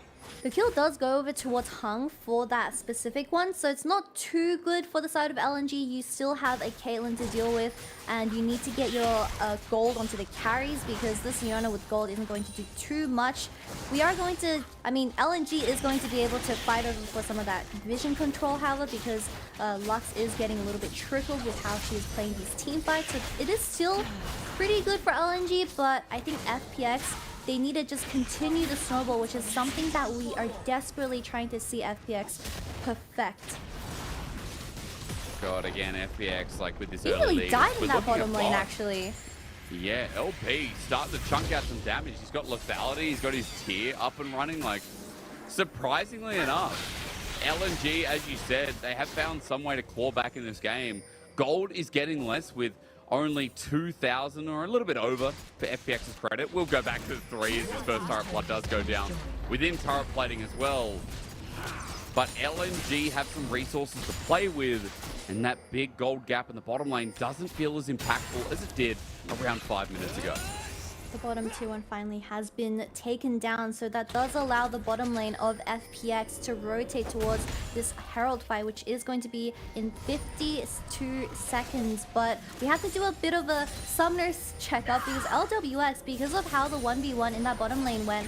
The kill does go over towards Hung for that specific one, so it's not too good for the side of LNG. You still have a Caitlyn to deal with, and you need to get your gold onto the carries because this Leona with gold isn't going to do too much. We are going to, LNG is going to be able to fight over for some of that vision control, however, because Lux is getting a little bit trickled with how she is playing these team fights. So it is still pretty good for LNG, but I think FPX, they need to just continue the snowball, which is something that we are desperately trying to see FPX perfect.
God, again, FPX, like with this
He
early
really
lead,
died in
we're
that
looking
bottom
at
lane,
bot.
actually.
Yeah, LP starting to chunk out some damage. He's got lethality, he's got his tier up and running. Like, surprisingly enough, LNG, as you said, they have found some way to claw back in this game. Gold is getting less with only 2,000 or a little bit over for FPX's credit. We'll go back to the 3 as his first turret blood does go down within turret plating as well. But LNG have some resources to play with, and that big gold gap in the bottom lane doesn't feel as impactful as it did around 5 minutes ago.
The bottom tier 1 finally has been taken down, so that does allow the bottom lane of FPX to rotate towards this Herald fight, which is going to be in 52 seconds. But we have to do a bit of a summoner's checkup because LWX, because of how the 1v1 in that bottom lane went,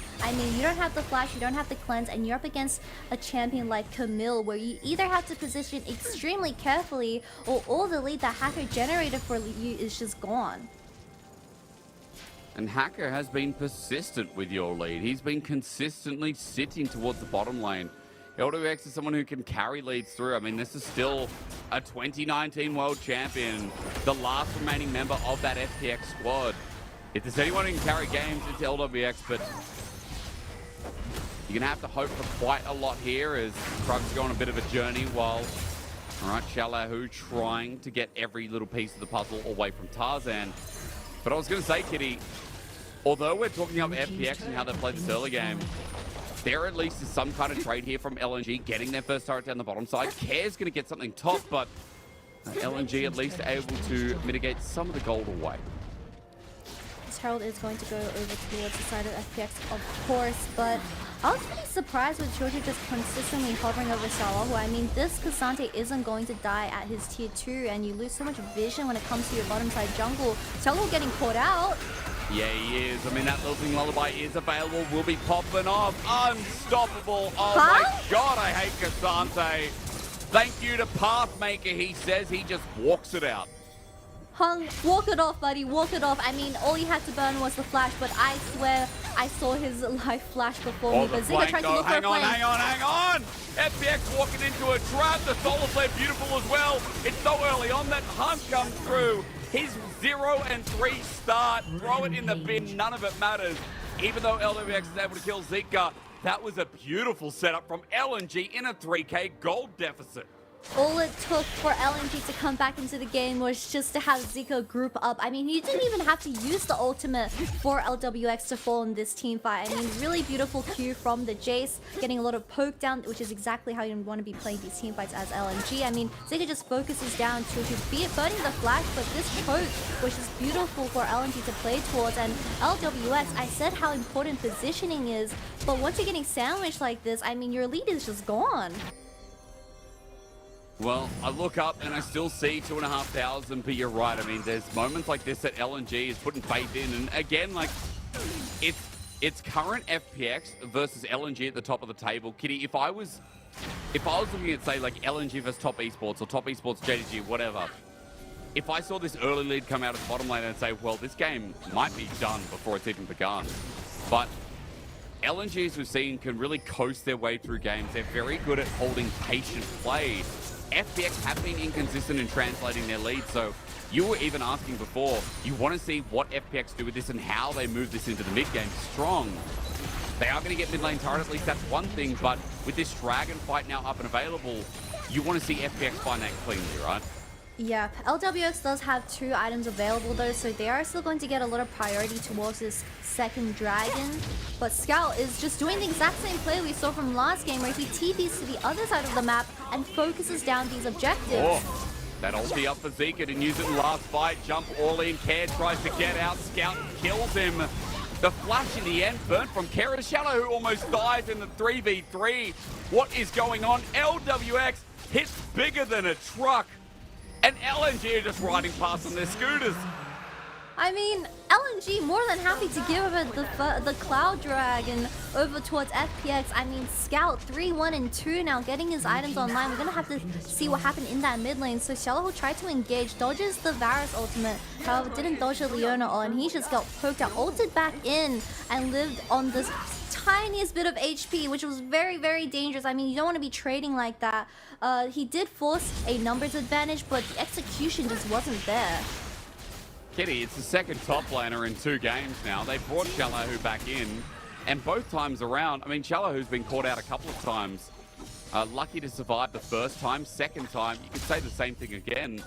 you don't have the flash, you don't have the cleanse, and you're up against a champion like Camille, where you either have to position extremely carefully or all the lead that Hacker generated for you is just gone.
And Hacker has been persistent with your lead. He's been consistently sitting towards the bottom lane. LWX is someone who can carry leads through. This is still a 2019 world champion, the last remaining member of that FPX squad. If there's anyone who can carry games, it's LWX, but you're going to have to hope for quite a lot here as Krug's go on a bit of a journey while, Shalahu trying to get every little piece of the puzzle away from Tarzan. But I was going to say, Kitty, although we're talking about FPX and how they played this early game, there at least is some kind of trade here from LNG getting their first turret down the bottom side. Care's going to get something top, but LNG at least able to mitigate some of the gold away.
This Herald is going to go over towards the side of FPX, of course, but I was pretty surprised with Georgia just consistently hovering over Salahu. This Cassante isn't going to die at his tier 2, and you lose so much vision when it comes to your bottom side jungle. Salahu getting caught out.
Yeah, he is. I mean, that Lilting Lullaby is available. Will be popping off. Unstoppable. Oh my god, I hate Cassante. Thank you to Pathmaker, he says. He just walks it out.
Hung, walk it off, buddy. Walk it off. I mean, all he had to burn was the flash, but I swear I saw his life flash before me. But Zika tried to look for a flame.
Hang on. FPX walking into a trap. The Solar Flare beautiful as well. It's so early on that Hunt comes through. His 0 and 3 start. Throw it in the bin. None of it matters. Even though LWX is able to kill Zika, that was a beautiful setup from LNG in a 3K gold deficit.
All it took for LNG to come back into the game was just to have Zika group up. I mean, he didn't even have to use the ultimate for LWX to fall in this team fight. I mean, really beautiful Q from the Jace, getting a lot of poke down, which is exactly how you want to be playing these team fights as LNG. I mean, Zika just focuses down to be it burning the flash, but this choke, which is beautiful for LNG to play towards. And LWX, I said how important positioning is, but once you're getting sandwiched like this, I mean, your lead is just gone.
Well, I look up and I still see 2,500, but you're right. I mean, there's moments like this that LNG is putting faith in. And again, like, it's current FPX versus LNG at the top of the table. Kitty, if I was looking at, say, like, LNG versus top esports or top esports JDG, whatever, if I saw this early lead come out of the bottom lane and say, well, this game might be done before it's even begun. But LNG, as we've seen, can really coast their way through games. They're very good at holding patient play. FPX have been inconsistent in translating their lead, so you were even asking before, you want to see what FPX do with this and how they move this into the mid-game strong. They are going to get mid-lane turret, at least that's one thing, but with this Dragon fight now up and available, you want to see FPX find that cleanly, right?
Yeah, LWX does have 2 items available though, so they are still going to get a lot of priority towards this second Dragon. But Scout is just doing the exact same play we saw from last game, where he TPs to the other side of the map and focuses down these objectives.
Oh, that ulti up for Zika, didn't use it in the last fight. Jump Orly and Care tries to get out. Scout kills him. The flash in the end, burnt from Kara. Shallow, who almost dies in the 3v3. What is going on? LWX hits bigger than a truck. And LNG are just riding past on their scooters.
I mean, LNG more than happy to give over the Cloud Dragon over towards FPX. I mean, Scout 3, 1, and 2 now getting his items online. We're going to have to see what happened in that mid lane. So Shallow tried to engage, dodges the Varus ultimate, however didn't dodge the Leona ult, and he just got poked out, ulted back in, and lived on this tiniest bit of HP, which was very, very dangerous. I mean, you don't want to be trading like that. He did force a numbers advantage, but the execution just wasn't there.
Kitty, it's the second top laner in 2 games now. They brought Shallow back in, and both times around, I mean, Shallow's been caught out a couple of times. Lucky to survive the first time. Second time, you could say the same thing again.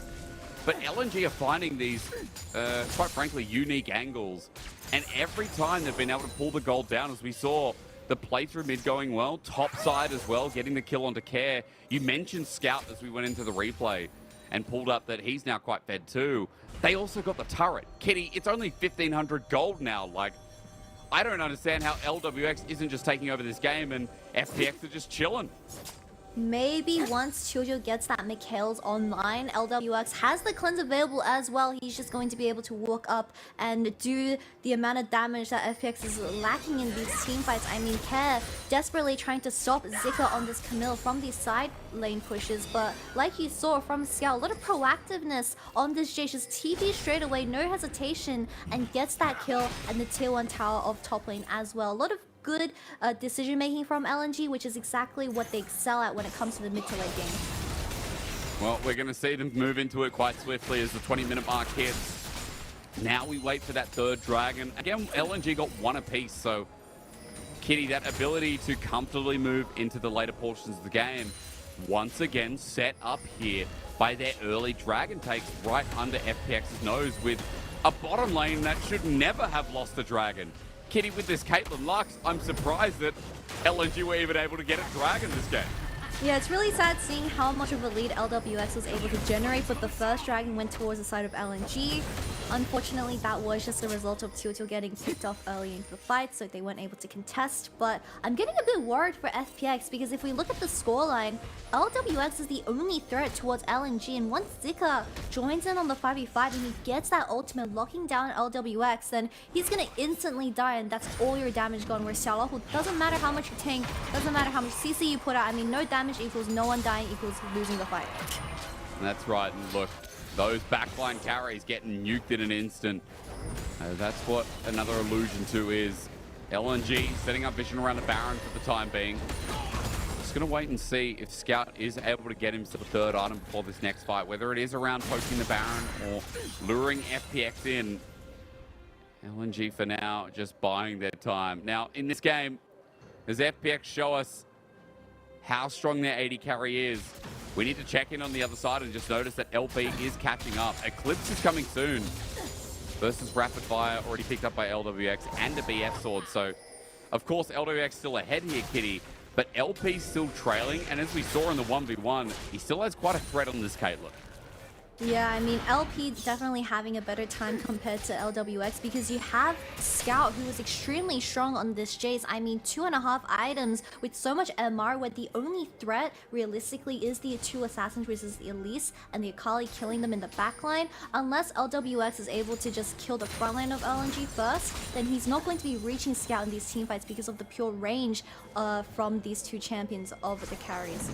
But LNG are finding these, quite frankly, unique angles. And every time they've been able to pull the gold down, as we saw the playthrough mid going well, top side as well, getting the kill onto Care. You mentioned Scout as we went into the replay and pulled up that he's now quite fed too. They also got the turret. Kitty, it's only 1,500 gold now. Like, I don't understand how LWX isn't just taking over this game and FPX are just chilling.
Maybe once Chojo gets that Mikhail's online, LWX has the cleanse available as well. He's just going to be able to walk up and do the amount of damage that FPX is lacking in these team fights. I mean, Care desperately trying to stop Zika on this Camille from these side lane pushes, but like you saw from Scout, a lot of proactiveness on this Jace, just TP straight away, no hesitation, and gets that kill and the tier 1 tower of top lane as well. A lot of good decision making from LNG, which is exactly what they excel at when it comes to the mid to late game.
Well, we're going to see them move into it quite swiftly as the 20-minute mark hits. Now we wait for that third Dragon. Again, LNG got 1 apiece, so Kitty, that ability to comfortably move into the later portions of the game, once again set up here by their early Dragon takes right under FPX's nose with a bottom lane that should never have lost the Dragon. Kitty, with this Caitlyn Lux, I'm surprised that LNG were even able to get a Dragon this game.
Yeah, it's really sad seeing how much of a lead LWX was able to generate, but the first Dragon went towards the side of LNG. Unfortunately, that was just a result of TOTO getting kicked off early into the fight, so they weren't able to contest. But I'm getting a bit worried for FPX because if we look at the scoreline, LWX is the only threat towards LNG, and once Zika joins in on the 5v5 and he gets that ultimate locking down LWX, then he's gonna instantly die, and that's all your damage gone. Where Xiaolahu, doesn't matter how much you tank, doesn't matter how much CC you put out, I mean, no damage equals no one dying equals losing the fight.
That's right, and look, those backline carries getting nuked in an instant. That's what another allusion to is LNG setting up vision around the Baron for the time being. Just gonna wait and see if Scout is able to get himself a third item before this next fight, whether it is around poking the Baron or luring FPX in. LNG for now just buying their time. Now in this game, does FPX show us how strong their AD carry is? We need to check in on the other side and just notice that LP is catching up. Eclipse is coming soon. Versus Rapid Fire, already picked up by LWX and a BF sword. So, of course, LWX still ahead here, Kitty. But LP's still trailing. And as we saw in the 1v1, he still has quite a threat on this Caitlyn.
Yeah, I mean, LP definitely having a better time compared to LWX because you have Scout, who is extremely strong on this Jace. I mean, 2.5 items with so much MR, where the only threat realistically is the 2 assassins versus the Elise and the Akali killing them in the backline. Unless LWX is able to just kill the front line of LNG first, then he's not going to be reaching Scout in these teamfights because of the pure range from these two champions of the carries.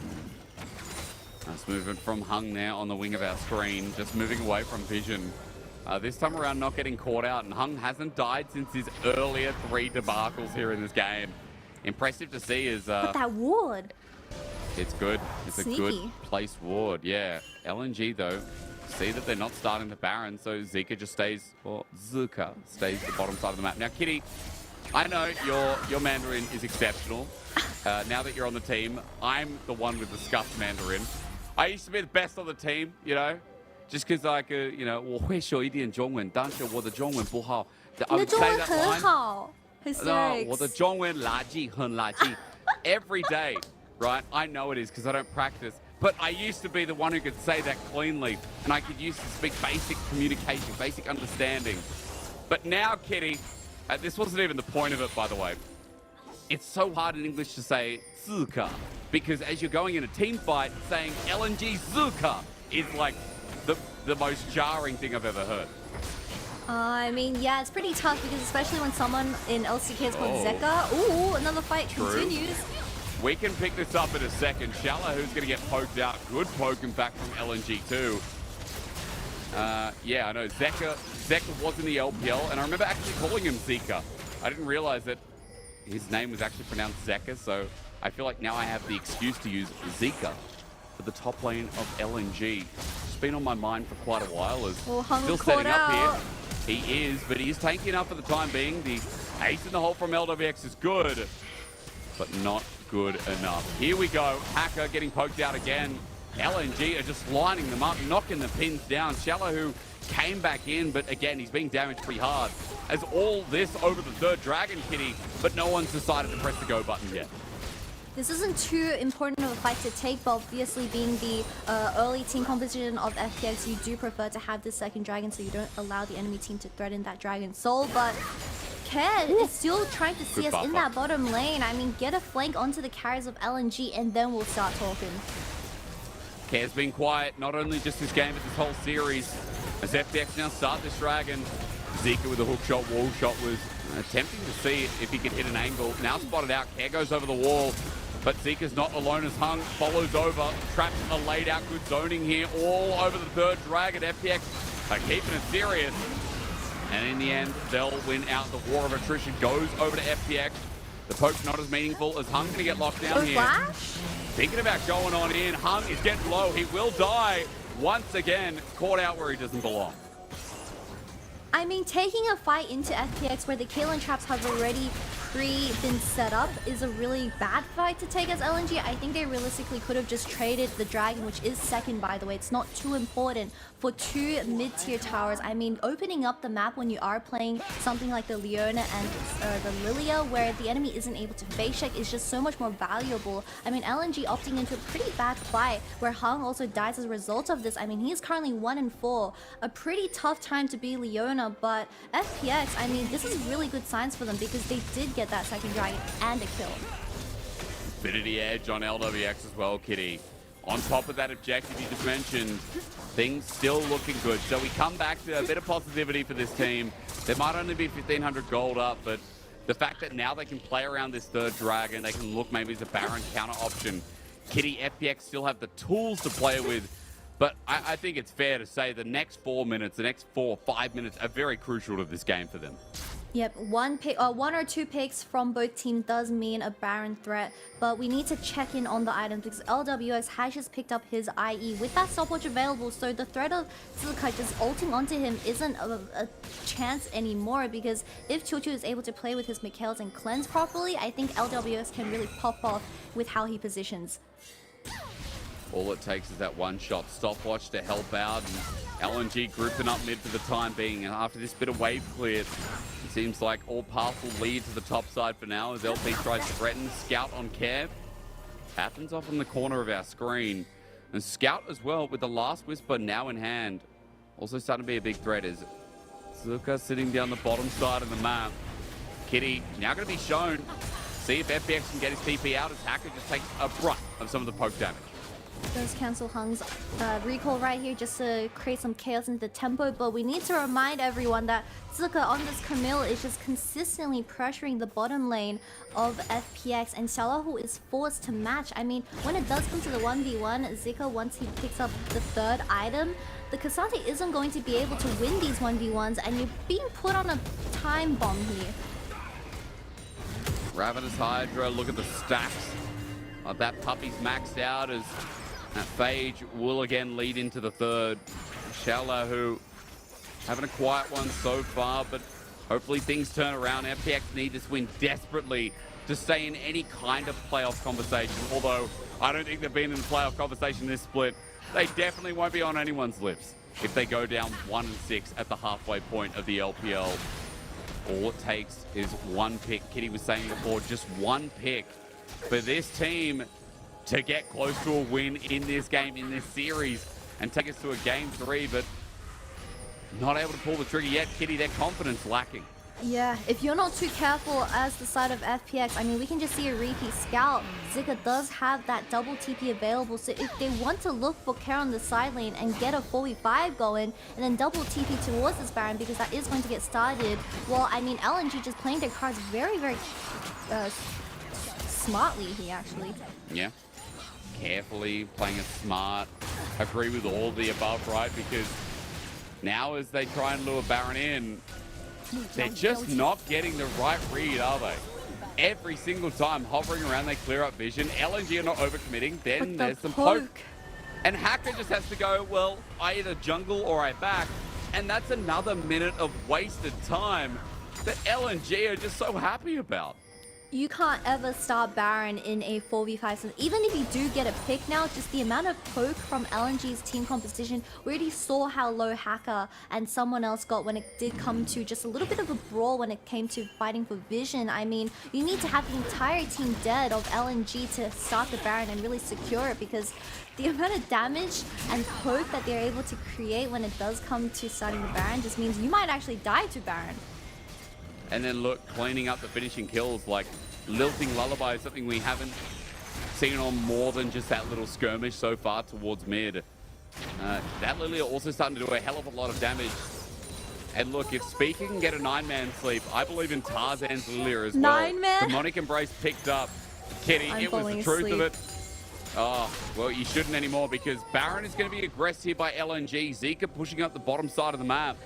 Nice movement from Hung now on the wing of our screen, just moving away from vision. This time around not getting caught out, and Hung hasn't died since his earlier 3 debacles here in this game. Impressive to see is...
but that ward!
It's good. It's
Sneaky.
a good placed ward, yeah. LNG though, see that they're not starting the Baron, so Zika just stays, or Zuka stays the bottom side of the map. Now Kitty, I know your Mandarin is exceptional. Now that you're on the team, I'm the one with the scuffed Mandarin. I used to be the best on the team, you know, just because I could, you know, 我会说一点中文，但是我的中文不好。I would say that line. No, 我的中文垃圾，很垃圾。Every day, right? I know it is because I don't practice. But I used to be the one who could say that cleanly, and I could use to speak basic communication, basic understanding. But now, Kitty, this wasn't even the point of it, by the way. It's so hard in English to say Zuka, because as you're going in a team fight, saying LNG Zuka is like the most jarring thing I've ever heard.
I mean, yeah, it's pretty tough because especially when someone in LCK is called Zeka. Ooh, another fight continues.
We can pick this up in a second. Shala, who's going to get poked out. Good poke, in fact, from LNG too. Yeah, I know. Zeka was in the LPL, and I remember actually calling him Zika. I didn't realize that his name was actually pronounced Zeka, so I feel like now I have the excuse to use Zika for the top lane of LNG. It's been on my mind for quite a while. As still setting up here. He is, but he is tanky enough for the time being. The ace in the hole from LWX is good, but not good enough. Here we go. Hacker getting poked out again. LNG are just lining them up, knocking the pins down. Shallow, who came back in, but again, he's being damaged pretty hard. As all this over the third Dragon, Kitty, but no one's decided to press the go button yet.
This isn't too important of a fight to take, but obviously being the early team composition of FPX, you do prefer to have the second dragon so you don't allow the enemy team to threaten that dragon soul. But Ked is still trying to see us in that bottom lane. I mean, get a flank onto the carries of LNG and then we'll start talking.
Ked's been quiet, not only just this game, but this whole series. As FPX now start this dragon, Zika with a hook shot, wall shot was attempting to see if he could hit an angle. Now spotted out, Ked goes over the wall. But Zika's not alone as Hung follows over. Traps are laid out, good zoning here, all over the third dragon. FPX are keeping it serious. And in the end, they'll win out. The war of attrition goes over to FPX. The poke's not as meaningful as Hung gonna get locked down here.
Flash?
Thinking about going on in. Hung is getting low. He will die once again. Caught out where he doesn't belong.
I mean, taking a fight into FPX where the Kaylin traps have already been set up is a really bad fight to take as LNG. I think they realistically could have just traded the Dragon, which is second, by the way. It's not too important, for 2 mid-tier towers. I mean, opening up the map when you are playing something like the Leona and the Lilia, where the enemy isn't able to face check, is just so much more valuable. I mean, LNG opting into a pretty bad fight where Hung also dies as a result of this. I mean, he's currently 1-4. A pretty tough time to be Leona, but FPX, I mean, this is really good signs for them because they did get that second Dragon and a kill.
Bit of the edge on LWX as well, Kitty. On top of that objective you just mentioned, things still looking good. So we come back to a bit of positivity for this team. There might only be 1,500 gold up, but the fact that now they can play around this third Dragon, they can look maybe as a Baron counter option. Kitty, FPX still have the tools to play with, but I think it's fair to say the next 4 minutes, the next 4 or 5 minutes are very crucial to this game for them.
Yep, one or two picks from both teams does mean a Baron threat, but we need to check in on the items because LWX has just picked up his IE with that stopwatch available, so the threat of Zilka just ulting onto him isn't a chance anymore, because if Chuchu is able to play with his Mikhails and cleanse properly, I think LWX can really pop off with how he positions.
All it takes is that one-shot stopwatch to help out, and LNG grouping up mid for the time being. And after this bit of wave clear, it seems like all paths will lead to the top side for now as LP tries to threaten Scout on Kev. Happens off in the corner of our screen. And Scout as well with the last whisper now in hand. Also starting to be a big threat is Zuka sitting down the bottom side of the map. Kitty now going to be shown. See if FPX can get his TP out as Hacker just takes a brunt of some of the poke damage.
Does cancel Hung's recall right here just to create some chaos into the tempo, but we need to remind everyone that Zika on this Camille is just consistently pressuring the bottom lane of FPX, and Xiaolahu is forced to match. I mean, when it does come to the 1v1, Zika, once he picks up the third item, the Cassante isn't going to be able to win these 1v1s, and you're being put on a time bomb here.
Ravenous Hydra, look at the stacks. That puppy's maxed out as that Phage will again lead into the third. Xiaolahu having a quiet one so far, but hopefully things turn around. FPX need this win desperately to stay in any kind of playoff conversation. Although I don't think they've been in the playoff conversation this split. They definitely won't be on anyone's lips if they go down 1-6 at the halfway point of the LPL. All it takes is one pick. Kitty was saying before, just one pick for this team to get close to a win in this game, in this series, and take us to a game 3, but not able to pull the trigger yet. Kitty, their confidence lacking.
Yeah, if you're not too careful as the side of FPX, I mean, we can just see a repeat scout. Zika does have that double TP available, so if they want to look for care on the side lane and get a 4v5 going, and then double TP towards this Baron, because that is going to get started, well, I mean, LNG just playing their cards very, very smartly here, actually.
Yeah, carefully, playing it smart. Agree with all of the above, right? Because now as they try and lure Baron in, they're just not getting the right read, are they? Every single time hovering around, they clear up vision. LNG are not overcommitting. Then there's some poke. And Hacker just has to go, well, I either jungle or I back. And that's another minute of wasted time that LNG are just so happy about.
You can't ever start Baron in a 4v5. So even if you do get a pick now, just the amount of poke from LNG's team composition, we already saw how low Hacker and someone else got when it did come to just a little bit of a brawl when it came to fighting for vision. I mean, you need to have the entire team dead of LNG to start the Baron and really secure it, because the amount of damage and poke that they're able to create when it does come to starting the Baron just means you might actually die to Baron.
And then look, cleaning up the finishing kills, like Lilting Lullaby is something we haven't seen on more than just that little skirmish so far towards mid. That Lilia also starting to do a hell of a lot of damage. And look, if Speaker can get a 9-man sleep, I believe in Tarzan's Lilia as well.
9-man?
Demonic Embrace picked up. Kitty, it was the truth of it. Oh, well, you shouldn't anymore, because Baron is going to be aggressed here by LNG. Zika pushing up the bottom side of the map.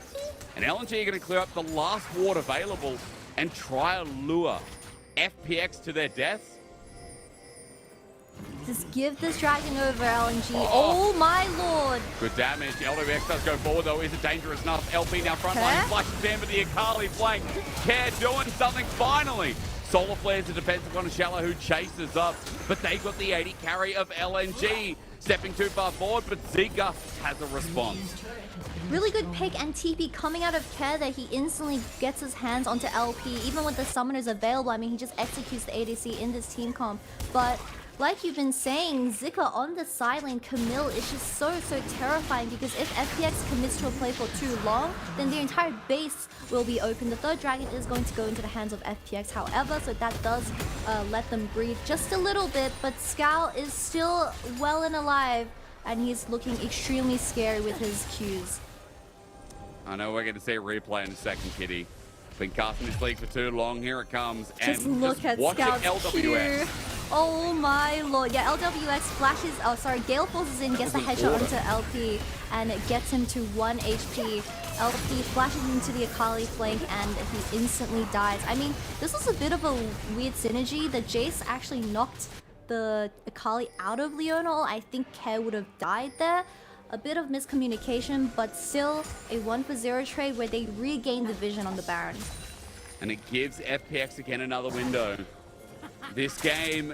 And LNG are going to clear up the last ward available and try to lure FPX to their death.
Just give this dragon over, LNG. Oh my lord.
Good damage. LWX does go forward though. Is it dangerous enough? LP now frontline. Flashes in with the Akali flank. Care doing something finally. Solar Flare's the defensive one, Shallow, who chases up. But they got the 80 carry of LNG. Stepping too far forward, but Zika has a response.
Really good pick and TP coming out of Care that he instantly gets his hands onto LP. Even with the summoners available, I mean, he just executes the ADC in this team comp. But like you've been saying, Zika on the side lane, Camille is just so terrifying because if FPX commits to a play for too long, then their entire base will be open. The third dragon is going to go into the hands of FPX, however, so that does let them breathe just a little bit, but Scout is still well and alive, and he's looking extremely scary with his Qs.
I know we're going to see a replay in a second, Kitty. Been casting this league for too long. Here it comes.
Just
and
look at Scout's
LWX.
Q. Oh my lord. Yeah, LWX flashes. Oh, sorry. Gale forces in, gets the headshot onto LP, and it gets him to 1 HP. LP flashes into the Akali flank, and he instantly dies. I mean, this was a bit of a weird synergy. The Jace actually knocked the Akali out of Leona. I think Care would have died there. A bit of miscommunication, but still a 1-for-0 trade where they regain the vision on the Baron.
And it gives FPX again another window. This game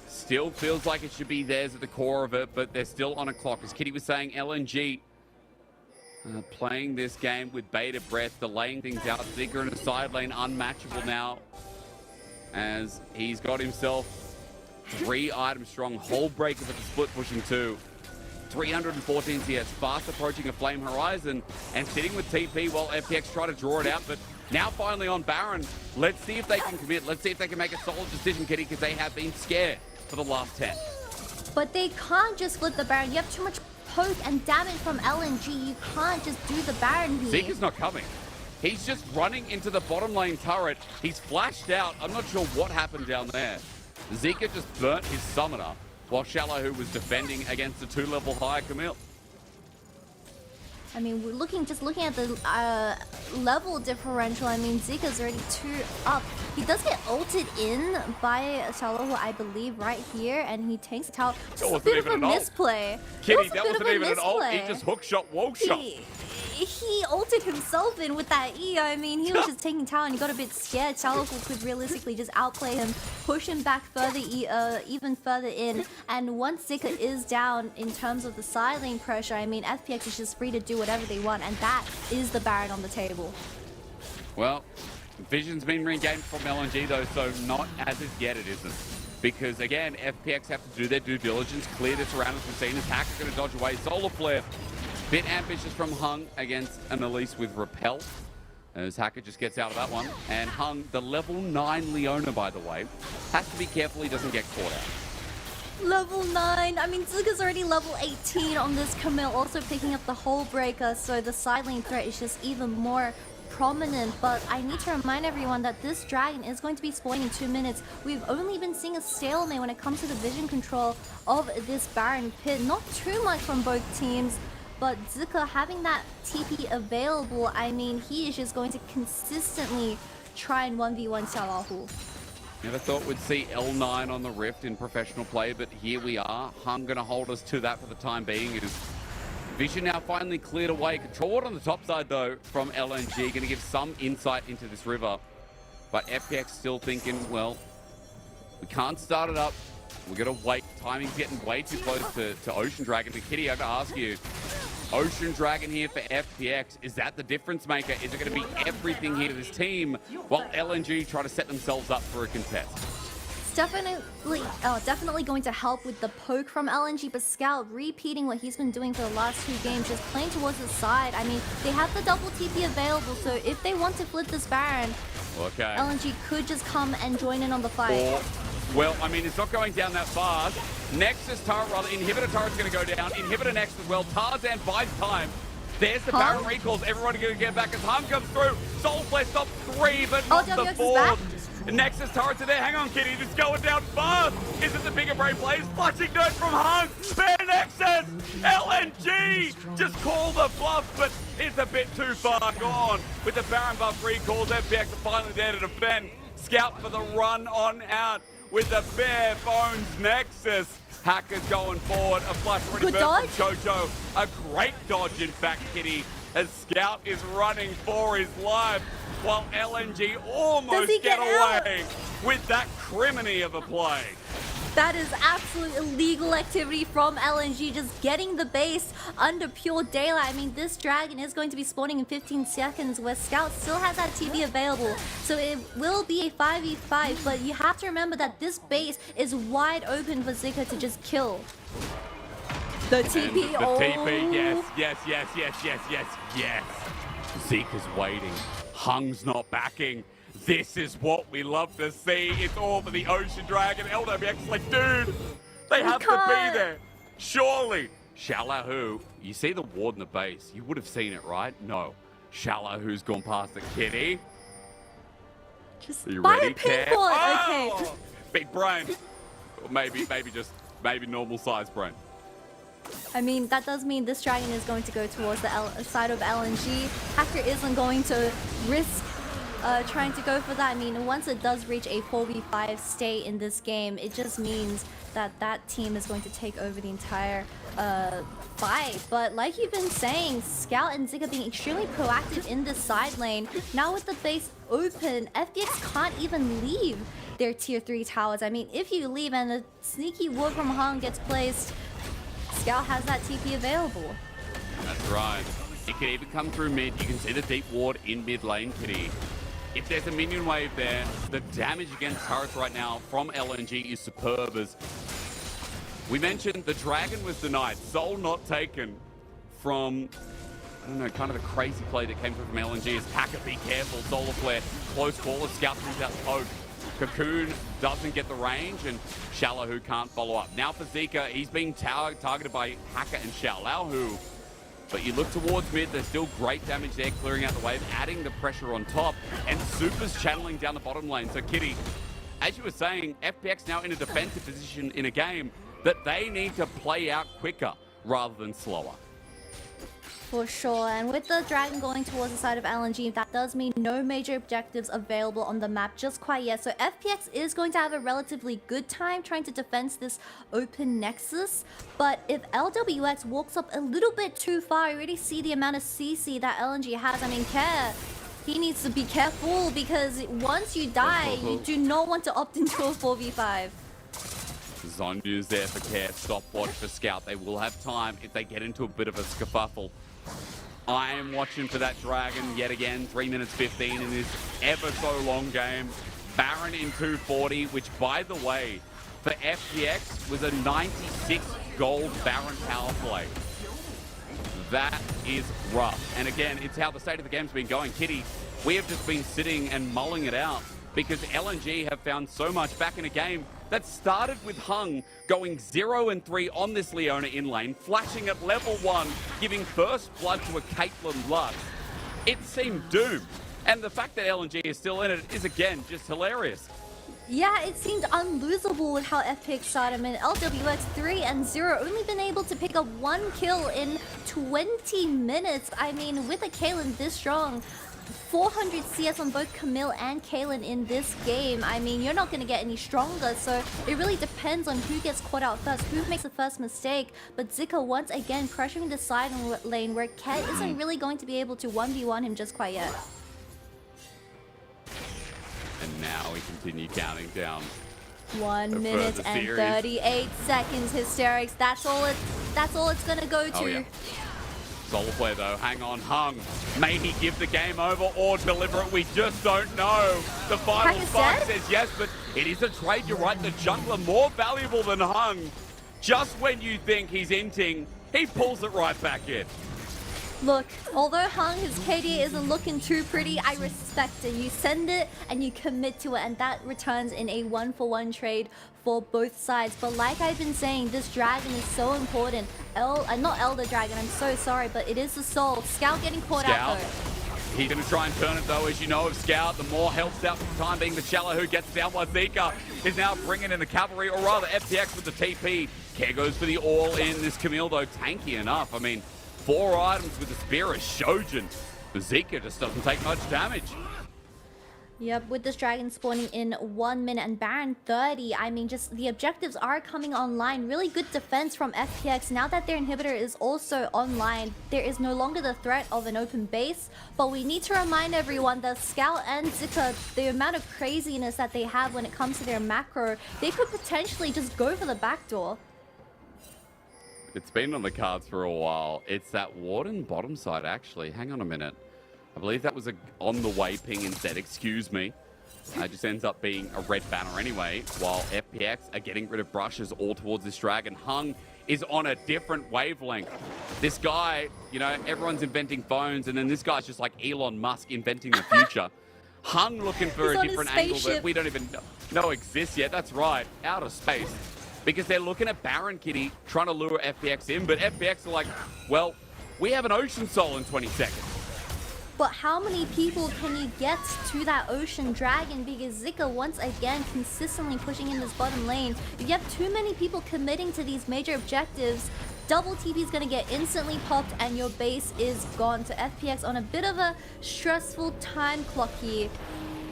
still feels like it should be theirs at the core of it, but they're still on a clock. As Kitty was saying, LNG playing this game with bated breath, delaying things out. Zika in a side lane, unmatchable now, as he's got himself 3 items strong. Whole breaker with the split pushing 2. 314 CS, fast approaching a Flame Horizon and sitting with TP while FPX try to draw it out, but now finally on Baron. Let's see if they can commit. Let's see if they can make a solid decision, Kitty, because they have been scared for the last 10.
But they can't just flip the Baron. You have too much poke and damage from LNG. You can't just do the Baron here.
Zika's not coming. He's just running into the bottom lane turret. He's flashed out. I'm not sure what happened down there. Zika just burnt his summoner, while Shallow, who was defending against the 2-level higher Camille.
I mean, we're just looking at the level differential. I mean, Zika's already 2 up. He does get ulted in by Shallow, I believe, right here, and he takes the tower. Just a bit of a misplay.
Kitty, that wasn't even an ult. He just hook shot, wall shot.
He ulted himself in with that E. I mean, he was just taking tower and he got a bit scared. Shallow could realistically just outplay him, push him back further, even further in. And once Zika is down in terms of the side lane pressure, I mean, FPX is just free to do whatever they want, and that is the Baron on the table.
Well, Vision's been regained from LNG though, so not as of yet it isn't. Because again, FPX have to do their due diligence, clear this around as we've seen. His hack's going to dodge away. Solar Flare. Bit ambitious from Hung against an Elise with Repel. As Hacker just gets out of that one. And Hung, the level 9 Leona, by the way, has to be careful he doesn't get caught out.
Level 9. I mean, Zika's already level 18 on this Camille, also picking up the whole breaker, so the side lane threat is just even more prominent. But I need to remind everyone that this dragon is going to be spawning in 2 minutes. We've only been seeing a stalemate when it comes to the vision control of this Baron pit. Not too much from both teams. But Zika having that TP available, I mean, he is just going to consistently try and 1v1 Xiaolahu.
Never thought we'd see L9 on the Rift in professional play, but here we are. Hung going to hold us to that for the time being. As Vision now finally cleared away. Controlled on the top side, though, from LNG. Going to give some insight into this river. But FPX still thinking, well, we can't start it up. We're going to wait. Timing's getting way too close to Ocean Dragon. But Kitty, I got to ask you, Ocean Dragon here for FPX, is that the difference maker? Is it going to be everything here to this team while LNG try to set themselves up for a contest?
It's definitely going to help with the poke from LNG, but Scout repeating what he's been doing for the last 2 games, just playing towards the side. I mean, they have the double TP available, so if they want to flip this Baron,
okay,
LNG could just come and join in on the fight.
Well, I mean, it's not going down that fast. Nexus turret, rather, Inhibitor turret's going to go down. Inhibitor next as well. Tarzan buys time. There's the Baron recalls. Everyone going to get back as Hum comes through. Soul Flare stops 3, but not the 4th. Nexus turrets are there. Hang on, Kitty. It's going down fast. Is it the bigger brain plays? Flushing dirt from Hung. Spare Nexus. LNG just call the bluff, but it's a bit too far gone. With the Baron buff recalls, FPX are finally there to defend. Scout for the run on out with the bare bones Nexus. Hacker's going forward. A flush ready
Good
burst
dodge.
from Jojo. A great dodge, in fact, Kitty, as Scout is running for his life, while LNG almost
get out?
away with that criminy of a play.
That is absolute illegal activity from LNG, just getting the base under pure daylight. I mean, this dragon is going to be spawning in 15 seconds, where Scout still has that TP available. So it will be a 5v5, but you have to remember that this base is wide open for Zika to just kill. The TP,
The TP, yes. Zika's waiting. Hung's not backing. This is what we love to see. It's all for the Ocean Dragon. LWX like, dude, they have to be there. Surely. Shallahu, you see the ward in the base. You would have seen it, right? No. Shallahu's gone past the Kitty.
Just
Are you
buy
ready,
a pink
Cat?
one.
Oh!
Okay.
Big brain. Or maybe normal size brain.
I mean, that does mean this dragon is going to go towards the side of LNG. Hacker isn't going to risk trying to go for that. I mean, once it does reach a 4v5 state in this game, it just means that that team is going to take over the entire fight. But like you've been saying, Scout and Zika being extremely proactive in this side lane. Now with the base open, FPX can't even leave their tier 3 towers. I mean, if you leave and a sneaky ward from Hung gets placed, Scout has that TP available.
That's right. It can even come through mid. You can see the deep ward in mid lane, Kitty. If there's a minion wave there, the damage against turrets right now from LNG is superb. As we mentioned, the dragon was denied. Soul not taken from, I don't know, kind of a crazy play that came through from LNG. As Hacker, be careful. Solar Flare, close call as Scout brings out poke. Cocoon doesn't get the range, and Shallahu can't follow up. Now for Zika, he's being targeted by Hacker and Shallahu. But you look towards mid, there's still great damage there, clearing out the wave, adding the pressure on top, and Super's channeling down the bottom lane. So Kitty, as you were saying, FPX now in a defensive position in a game that they need to play out quicker rather than slower.
For sure, and with the dragon going towards the side of LNG, that does mean no major objectives available on the map just quite yet. So FPX is going to have a relatively good time trying to defend this open nexus. But if LWX walks up a little bit too far, you already see the amount of CC that LNG has. I mean, he needs to be careful, because once you die, you do not want to opt into a 4v5.
Zondu's there for Care, stopwatch for Scout. They will have time if they get into a bit of a skerfuffle. I am watching for that dragon yet again. 3 minutes 15 in this ever so long game. Baron in 240, which by the way, for FPX was a 96 gold Baron power play. That is rough. And again, it's how the state of the game's been going. Kitty, we have just been sitting and mulling it out because LNG have found so much back in a game that started with Hung going 0-3 on this Leona in lane, flashing at level 1, giving first blood to a Caitlyn Lux. It seemed doomed. And the fact that LNG is still in it is, again, just hilarious.
Yeah, it seemed unlosable with how FPX started. I mean, LWX 3-0, only been able to pick up 1 kill in 20 minutes. I mean, with a Caitlyn this strong, 400 CS on both Camille and Caitlyn in this game. I mean, you're not going to get any stronger, so it really depends on who gets caught out first, who makes the first mistake. But Zika once again pressuring the side lane where Cat isn't really going to be able to 1v1 him just quite yet.
And now we continue counting down.
1 minute and 38 seconds. Hysterics. That's all it's gonna go to.
Oh, yeah. Solar Flare though, hang on, Hung. May he give the game over or deliver it? We just don't know. The final spark says yes, but it is a trade. You're right, the jungler more valuable than Hung. Just when you think he's inting, he pulls it right back in.
Look, although Hung, his KD isn't looking too pretty, I respect it. You send it and you commit to it, and that returns in a 1-for-1 trade for both sides. But like I've been saying, this dragon is so important. Not Elder Dragon, I'm so sorry, but it is the soul. Scout getting caught out though.
He's going to try and turn it though, as you know of Scout. The more help's out for the time being. The Shallow who gets down by Zika is now bringing in the cavalry, or rather FPX with the TP. Care goes for the all-in. This Camille though, tanky enough. I mean, 4 items with the spear is Shojin. Zika just doesn't take much damage.
Yep, with this dragon spawning in 1 minute and Baron 30, I mean, just the objectives are coming online. Really good defense from FPX. Now that their inhibitor is also online, there is no longer the threat of an open base. But we need to remind everyone that Scout and Zika, the amount of craziness that they have when it comes to their macro, they could potentially just go for the backdoor.
It's been on the cards for a while. It's that Warden bottom side, actually. Hang on a minute. I believe that was a on the way ping instead. Excuse me. It just ends up being a red banner anyway, while FPX are getting rid of brushes all towards this dragon. Hung is on a different wavelength. This guy, you know, everyone's inventing phones, and then this guy's just like Elon Musk inventing the future. Hung looking for a different angle that we don't even know exists yet. That's right, out of space. Because they're looking at Baron Kitty, trying to lure FPX in, but FPX are like, well, we have an Ocean Soul in 20 seconds.
But how many people can you get to that Ocean Dragon? Because Zika, once again, consistently pushing in this bottom lane. If you have too many people committing to these major objectives, double TP is going to get instantly popped and your base is gone. So FPX on a bit of a stressful time clock here.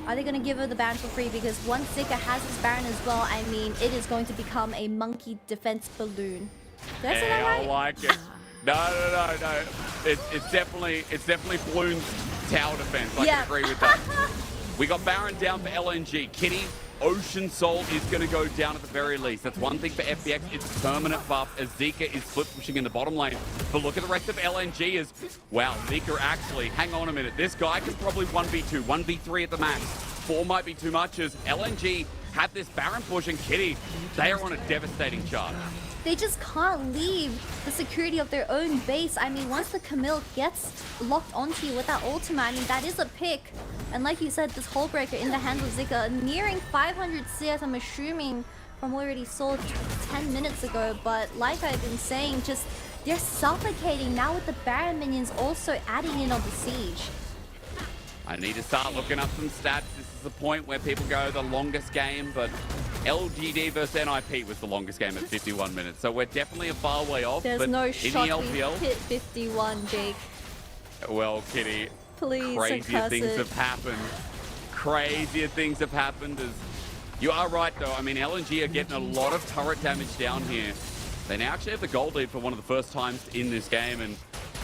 Are they going to give her the Baron for free? Because once Zika has his Baron as well, I mean, it is going to become a monkey defense balloon. Did I say that right?
I like it. No. It's definitely Bloon's tower defense. I can agree with that. We got Baron down for LNG. Kitty, Ocean Soul is going to go down at the very least. That's one thing for FPX. It's permanent buff as Zika is split pushing in the bottom lane. But look at the rest of LNG as, wow, Zika actually, hang on a minute. This guy can probably 1v2, 1v3 at the max. 4 might be too much as LNG have this Baron push and Kitty, they are on a devastating chart.
They just can't leave the security of their own base. I mean, once the Camille gets locked onto you with that ultimate, I mean, that is a pick. And like you said, this Hull Breaker in the hands of Zika, nearing 500 CS, I'm assuming, from what we already saw 10 minutes ago. But like I've been saying, just they're suffocating now with the Baron minions also adding in on the siege.
I need to start looking up some stats. This is the point where people go the longest game, but LGD versus NIP was the longest game at 51 minutes. So we're definitely a far way off.
There's
but
no
in
shot
the LPL,
we hit 51, Jake.
Well, Kitty,
Please,
crazier things have happened. Crazier things have happened. As you are right, though. I mean, LNG are getting a lot of turret damage down here. They now actually have the gold lead for one of the first times in this game, and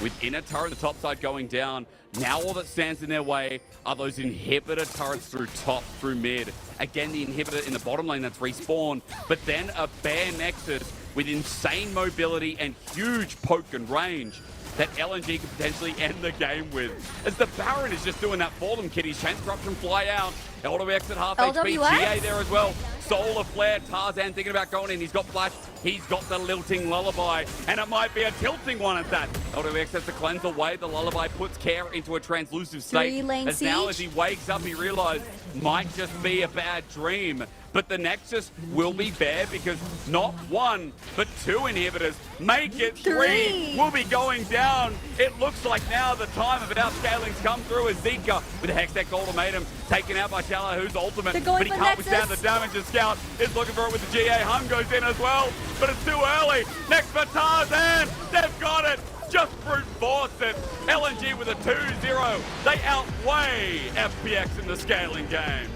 with inner turret, the top side going down, now all that stands in their way are those inhibitor turrets through top, through mid. Again, the inhibitor in the bottom lane that's respawned, but then a bare Nexus with insane mobility and huge poke and range that LNG could potentially end the game with. As the Baron is just doing that for them, Kitty's Chain Disruption fly out. LWX at half HP, GA there as well. Solar Flare, Tarzan thinking about going in. He's got Flash, he's got the Lilting Lullaby, and it might be a tilting one at that. LWX has to cleanse away. The Lullaby puts Care into a translucent state. As now as he wakes up, he realized might just be a bad dream. But the Nexus will be bare because not one, but 2 inhibitors make it 3. Will be going down. It looks like now the time of outscaling's come through as Zika with the Hextech Ultimatum taken out by Shallow, who's ultimate, but he can't withstand the damage. The Scout is looking for it with the GA. Hung goes in as well, but it's too early. Next for Tarzan, they've got it. Just brute force it. LNG with a 2-0. They outweigh FPX in the scaling game.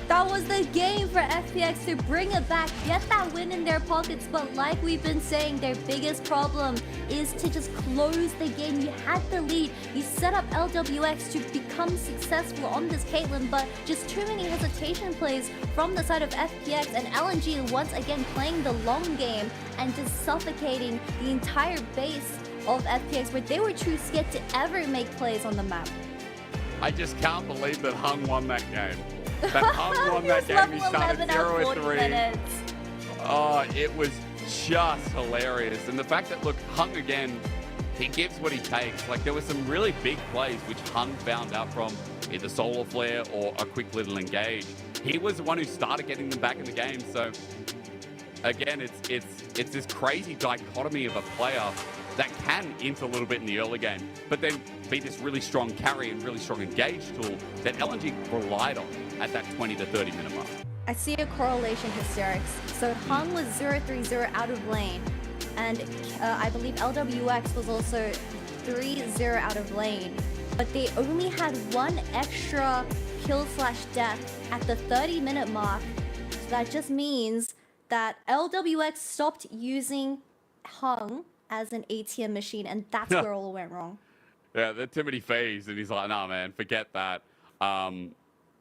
That was the game for FPX to bring it back, get that win in their pockets. But like we've been saying, their biggest problem is to just close the game. You had the lead. You set up LWX to become successful on this Caitlyn, but just too many hesitation plays from the side of FPX, and LNG once again playing the long game and just suffocating the entire base of FPX, where they were too scared to ever make plays on the map.
I just can't believe that Hung won that game. That Hung won that game. He started 0-3. Oh, it was just hilarious. And the fact that, look, Hung again, he gives what he takes. Like, there were some really big plays which Hung found out from either Solar Flare or a quick little engage. He was the one who started getting them back in the game. So, again, it's this crazy dichotomy of a player that can int a little bit in the early game, but then be this really strong carry and really strong engage tool that LNG relied on at that 20 to 30 minute mark.
I see a correlation hysterics. So Hung was 0-3-0 out of lane, and I believe LWX was also 3-0 out of lane, but they only had 1 extra kill/death at the 30-minute mark. So that just means that LWX stopped using Hung as an ATM machine, and that's where all went wrong.
Yeah, there are too many fees, and he's like, nah, man, forget that.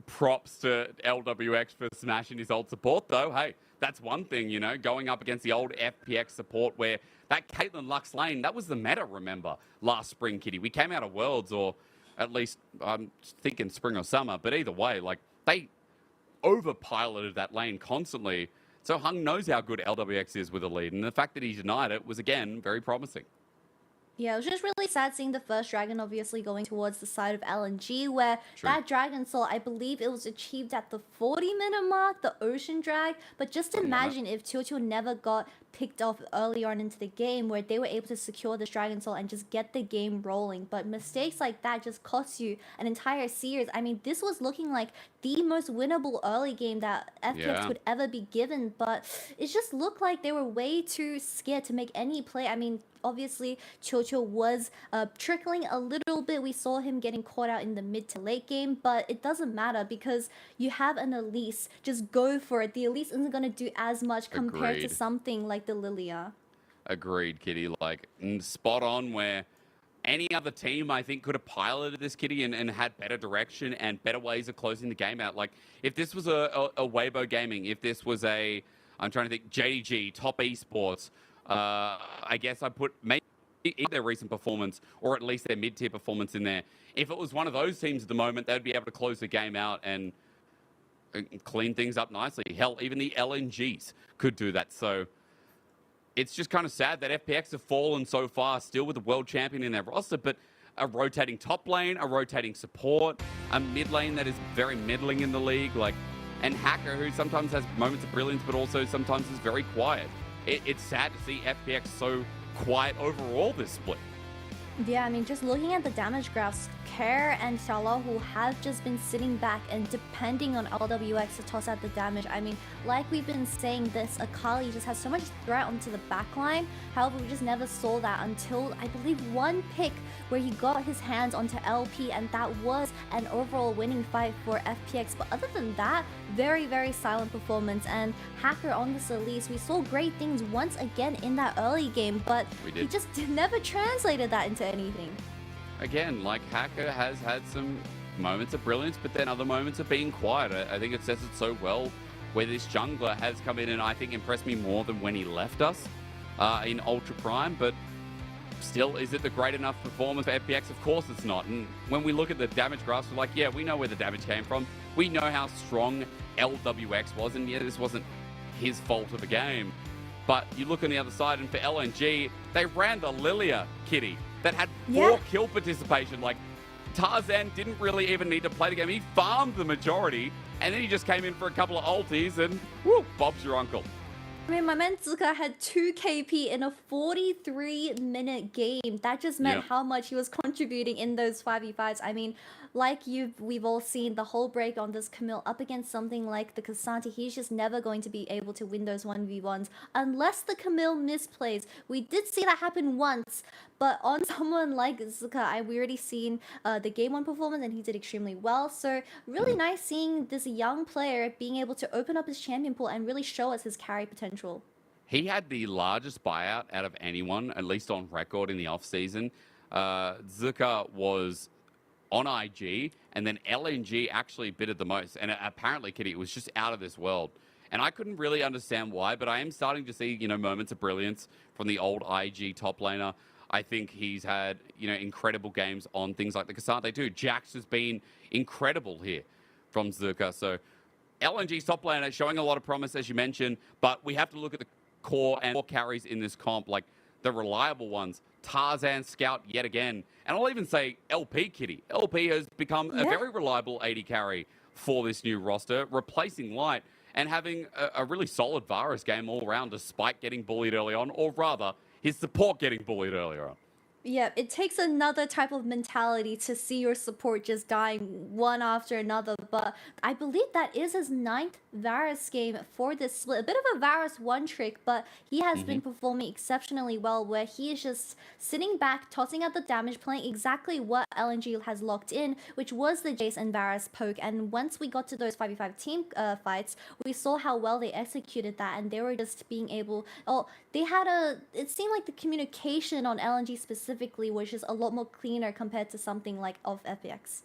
Props to LWX for smashing his old support, though. Hey, that's one thing, you know, going up against the old FPX support where that Caitlyn Lux lane, that was the meta, remember, last spring, Kitty. We came out of Worlds, or at least I'm thinking spring or summer, but either way, like, they overpiloted that lane constantly. So Hung knows how good LWX is with a lead, and the fact that he denied it was, again, very promising.
Yeah, it was just really sad seeing the first dragon obviously going towards the side of LNG, where that dragon soul, I believe it was achieved at the 40-minute mark, the ocean drag. But just imagine if Teochew never got picked off earlier on into the game, where they were able to secure this dragon soul and just get the game rolling. But mistakes like that just cost you an entire series. I mean, this was looking like the most winnable early game that FPX would ever be given, but it just looked like they were way too scared to make any play. I mean, obviously, Chocho was trickling a little bit. We saw him getting caught out in the mid to late game, but it doesn't matter because you have an Elise. Just go for it. The Elise isn't going to do as much compared to something like the Lilia.
Agreed, Kitty. Like, spot on where any other team, I think, could have piloted this, Kitty, and had better direction and better ways of closing the game out. Like, if this was a Weibo Gaming, if this was I'm trying to think, JDG, Top Esports, I guess I put maybe their recent performance or at least their mid-tier performance in there. If it was one of those teams at the moment, they'd be able to close the game out and clean things up nicely. Hell, even the LNGs could do that. So it's just kind of sad that FPX have fallen so far, still with the world champion in their roster, but a rotating top lane, a rotating support, a mid lane that is very middling in the league, like, and Hacker, who sometimes has moments of brilliance, but also sometimes is very quiet. It's sad to see FPX so quiet overall this split.
Yeah, I mean, just looking at the damage graphs, Care and Xiaolahu have just been sitting back and depending on LWX to toss out the damage. I mean, like we've been saying, this Akali just has so much threat onto the backline. However, we just never saw that until, I believe, one pick where he got his hands onto LP, and that was an overall winning fight for FPX. But other than that, very, very silent performance. And Hacker on this Elise, we saw great things once again in that early game, but he just never translated that into anything.
Again, like, Hacker has had some moments of brilliance, but then other moments of being quiet. I think it says it so well where this jungler has come in and I think impressed me more than when he left us in Ultra Prime. But still, is it the great enough performance for FPX? Of course it's not. And when we look at the damage graphs, we're like, yeah, we know where the damage came from. We know how strong LWX was, and yeah, this wasn't his fault of the game. But you look on the other side, and for LNG, they ran the Lilia, Kitty, that had 4 kill participation. Like, Tarzan didn't really even need to play the game. He farmed the majority, and then he just came in for a couple of ultis, and whoo, Bob's your uncle.
I mean, my man Zuka had 2 KP in a 43-minute game. That just meant how much he was contributing in those 5v5s. I mean, like we've all seen the whole break on this Camille up against something like the Cassandra. He's just never going to be able to win those 1v1s unless the Camille misplays. We did see that happen once, but on someone like Zuka, we already seen the game 1 performance, and he did extremely well. So really nice seeing this young player being able to open up his champion pool and really show us his carry potential.
He had the largest buyout out of anyone, at least on record in the off-season. Zuka was on IG, and then LNG actually bidded the most. And apparently, Kitty, it was just out of this world. And I couldn't really understand why, but I am starting to see, you know, moments of brilliance from the old IG top laner. I think he's had, you know, incredible games on things like the Cassandra too. Jax has been incredible here from Zuka. So LNG's top laner showing a lot of promise, as you mentioned, but we have to look at the core and core carries in this comp, like the reliable ones. Tarzan Scout yet again. And I'll even say LP, Kitty. LP has become a very reliable AD carry for this new roster, replacing Light and having a really solid Varus game all around despite getting bullied early on, or rather, his support getting bullied earlier on.
Yeah, it takes another type of mentality to see your support just dying one after another. But I believe that is his 9th Varus game for this split. A bit of a Varus one trick, but he has been performing exceptionally well, where he is just sitting back, tossing out the damage, playing exactly what LNG has locked in, which was the Jace and Varus poke. And once we got to those 5v5 team fights, we saw how well they executed that, and they were just being able. Oh, they had a. It seemed like the communication on LNG specifically, which is a lot more cleaner compared to something like of FPX.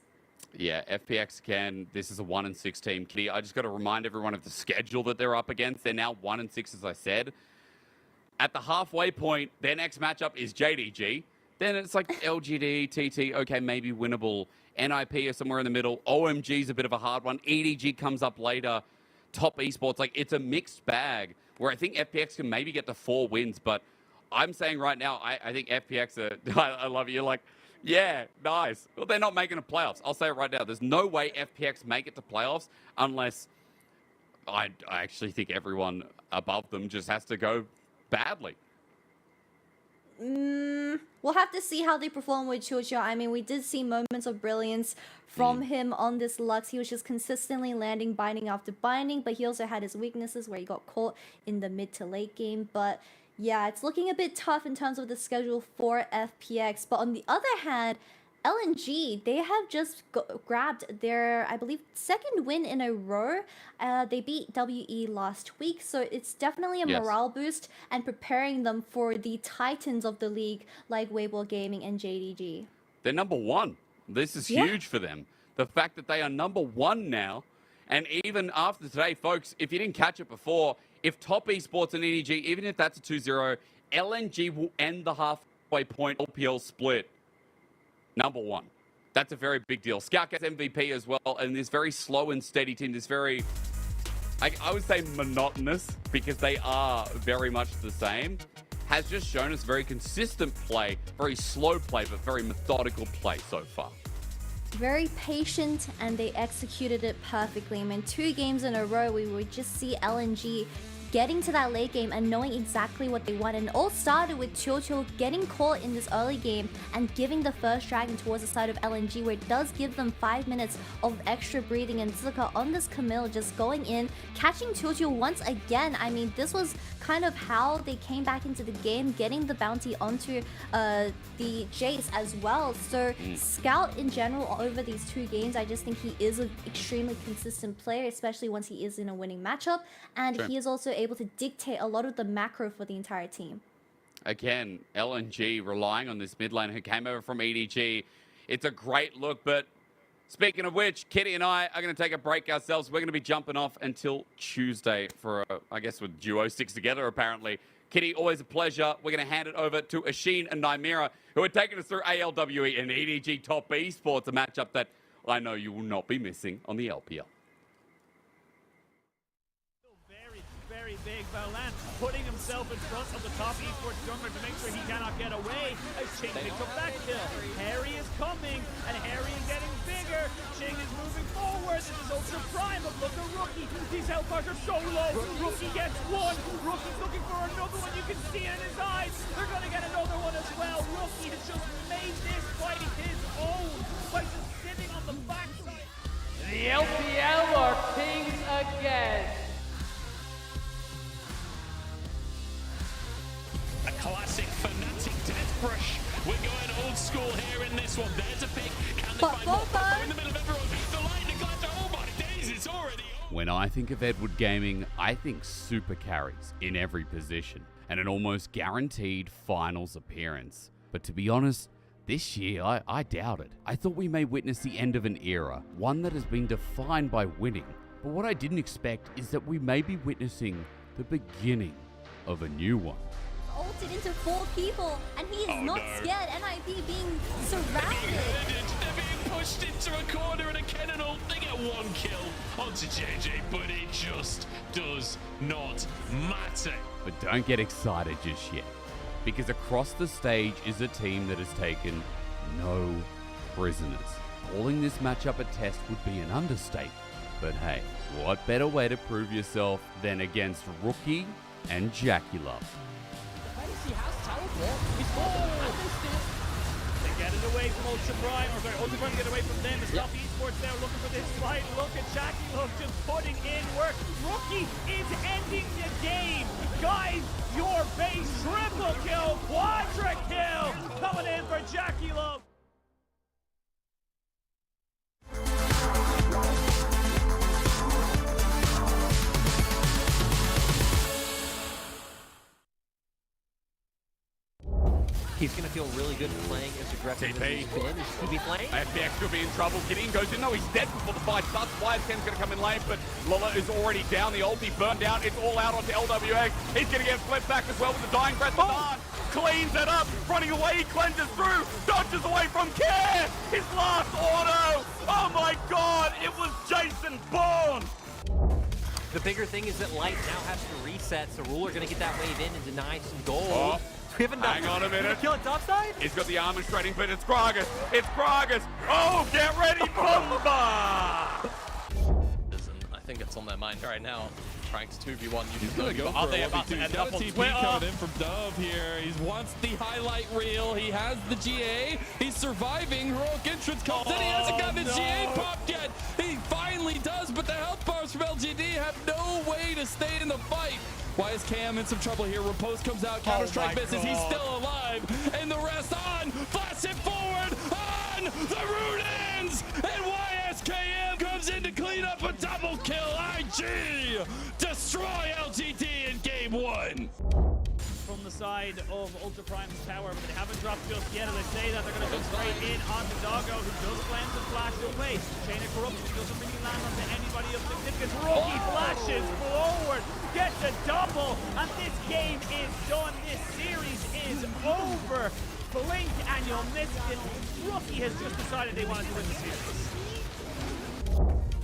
Yeah, FPX again. This is a 1-6 team. Kitty, I just got to remind everyone of the schedule that they're up against. They're now 1-6, as I said. At the halfway point, their next matchup is JDG. Then it's like LGD, TT, okay, maybe winnable. NIP is somewhere in the middle. OMG is a bit of a hard one. EDG comes up later. Top esports, like it's a mixed bag where I think FPX can maybe get to 4 wins, but I'm saying right now, I think FPX are, I love you. You're like, yeah, nice. Well, they're not making the playoffs. I'll say it right now. There's no way FPX make it to playoffs unless I actually think everyone above them just has to go badly.
We'll have to see how they perform with Chocho. I mean, we did see moments of brilliance from him on this Lux. He was just consistently landing binding after binding, but he also had his weaknesses where he got caught in the mid to late game. But yeah, it's looking a bit tough in terms of the schedule for FPX. But on the other hand, LNG, they have just grabbed their, I believe, 2nd win in a row. They beat WE last week, so it's definitely a morale boost and preparing them for the titans of the league like Weibo Gaming and JDG.
They're number 1. This is huge for them. The fact that they are number 1 now, and even after today, folks, if you didn't catch it before, if Top Esports and EDG, even if that's a 2-0, LNG will end the halfway point LPL split number 1. That's a very big deal. Scout gets MVP as well, and this very slow and steady team, this very, I would say monotonous, because they are very much the same, has just shown us very consistent play, very slow play, but very methodical play so far.
Very patient, and they executed it perfectly. I mean, 2 games in a row, we would just see LNG getting to that late game and knowing exactly what they want. And it all started with Chocho getting caught in this early game and giving the first dragon towards the side of LNG, where it does give them 5 minutes of extra breathing. And Zuka on this Camille just going in, catching Chocho once again. I mean, this was kind of how they came back into the game, getting the bounty onto the Jace as well. So Scout in general over these 2 games, I just think he is an extremely consistent player, especially once he is in a winning matchup. And he is also able to dictate a lot of the macro for the entire team.
Again, LNG relying on this mid lane who came over from EDG. It's a great look, but speaking of which, Kitty and I are going to take a break ourselves. We're going to be jumping off until Tuesday for, I guess, with Duo 6 together, apparently. Kitty, always a pleasure. We're going to hand it over to Ashin and Nymira, who are taking us through ALWE and EDG Top Esports, a matchup that I know you will not be missing on the LPL.
Very big. Valan putting himself in front of the top esports jungler to make sure he cannot get away as Ching picks up that kill. Harry is coming, and Harry is getting bigger. Ching is moving forward. This is Ultra Prime, but look at Rookie. These health bars are so low. Rookie gets 1. Rookie's looking for another one. You can see it in his eyes. They're going to get another one as well. Rookie has just made this fight his own by just sitting on the backside.
The LPL are kings again.
A classic Fnatic death brush. We're going old school here in this one. There's a pick. Can they find more Popo in the middle of everyone? The lightning collector. Oh my days, it's already over.
When I think of Edward Gaming, I think super carries in every position and an almost guaranteed finals appearance. But to be honest, this year I doubt it. I thought we may witness the end of an era, one that has been defined by winning. But what I didn't expect is that we may be witnessing the beginning of a new one.
Ulted into 4 people, and he is not scared. NIP being surrounded.
They're being pushed into a corner, and a cannon ult. They get 1 kill onto JJ, but it just does not matter.
But don't get excited just yet, because across the stage is a team that has taken no prisoners. Calling this matchup a test would be an understatement. But hey, what better way to prove yourself than against Rookie and Jackie Love?
He has teleport. He's got the
from Ultra Prime, or sorry, Ultra Prime get away from them. Stop Esports now looking for this fight. Look at Jackie Love just putting in work. Rookie is ending the game. Guys, your base triple kill, quadra kill coming in for Jackie Love.
He's going to feel really good playing as aggressive as he's been. Should be playing.
FPX could be in trouble. Gideon goes in. No, he's dead before the fight starts. Flyer's going to come in late, but Lola is already down. The ulti burned down. It's all out onto LWX. He's going to get flipped back as well with the dying breath. Cleans it up. Running away. He cleanses through. Dodges away from Care. His last auto. Oh my God. It was Jason Bourne.
The bigger thing is that Light now has to reset, so Ruler going to get that wave in and deny some gold.
Oh.
We haven't
Hang on a minute.
Kill it topside?
He's got the armor straighting, but it's Gragas. It's Gragas. Oh, get ready, Bomba!
I think it's on their mind right now. Frank's 2v1.
He's gonna go
Are
for
they
a
about to
1v2.
end
He's
up
got
on
a TP
Twitter?
coming in from Dove here. He wants the highlight reel. He has the GA. He's surviving. Heroic entrance comes in. He hasn't gotten his GA popped yet. He finally does, but the health bars from LGD have no way to stay in the fight. Why is Cam in some trouble here? Riposte comes out, Counter-Strike misses, he's still alive, and the rest on, flash it forward, on, the root ends, and YSKM comes in to clean up a double kill. IG destroy LGD in game 1.
From the side of Ultra Prime's tower, but they haven't dropped just yet. As they say that they're going to go straight in onto Doggo, who does cleanse and flash away. Chain of Corruption doesn't really land onto anybody of significance. Rookie flashes forward, gets a double, and this game is done. This series is over. Blink and you'll miss it. Rookie has just decided they wanted to win the series.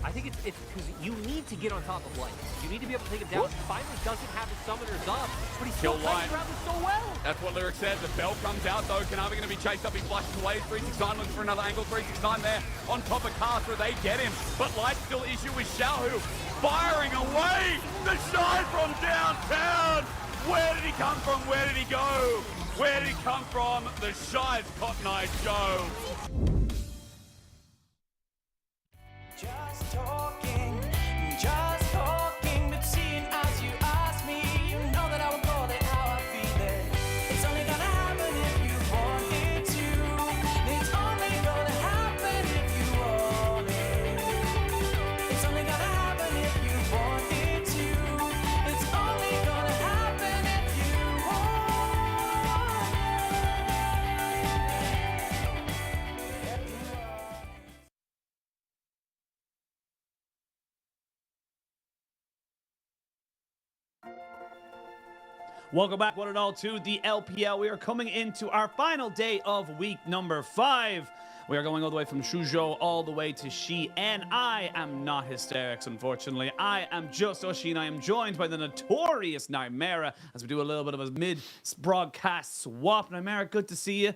I think it's because you need to get on top of Light. You need to be able to take him down. He finally doesn't have his summoners up, but he's still playing around this so well.
That's what Lyric said. The bell comes out though. Kanavi going to be chased up. He flashes away. 369 looks for another angle. 369 there on top of Casper. They get him, but Light still issue with Xiaohu firing away. The Shy from downtown. Where did he come from? Where did he go? Where did he come from? The Shy's Cotton Eye Joe.
Just talking, but seeing as you ask me, you know that I will call it how I feel it. It's only gonna happen if you want it to. It's only gonna happen if you want it. It's only gonna happen if you want it to. It's only gonna happen if you want it.
Welcome back, one and all, to the LPL. We are coming into our final day of week number 5. We are going all the way from Suzhou all the way to Xi, and I am not Hysterics, unfortunately. I am just Ushi, and I am joined by the notorious Nightmare as we do a little bit of a mid-broadcast swap. Nightmare, good to see you.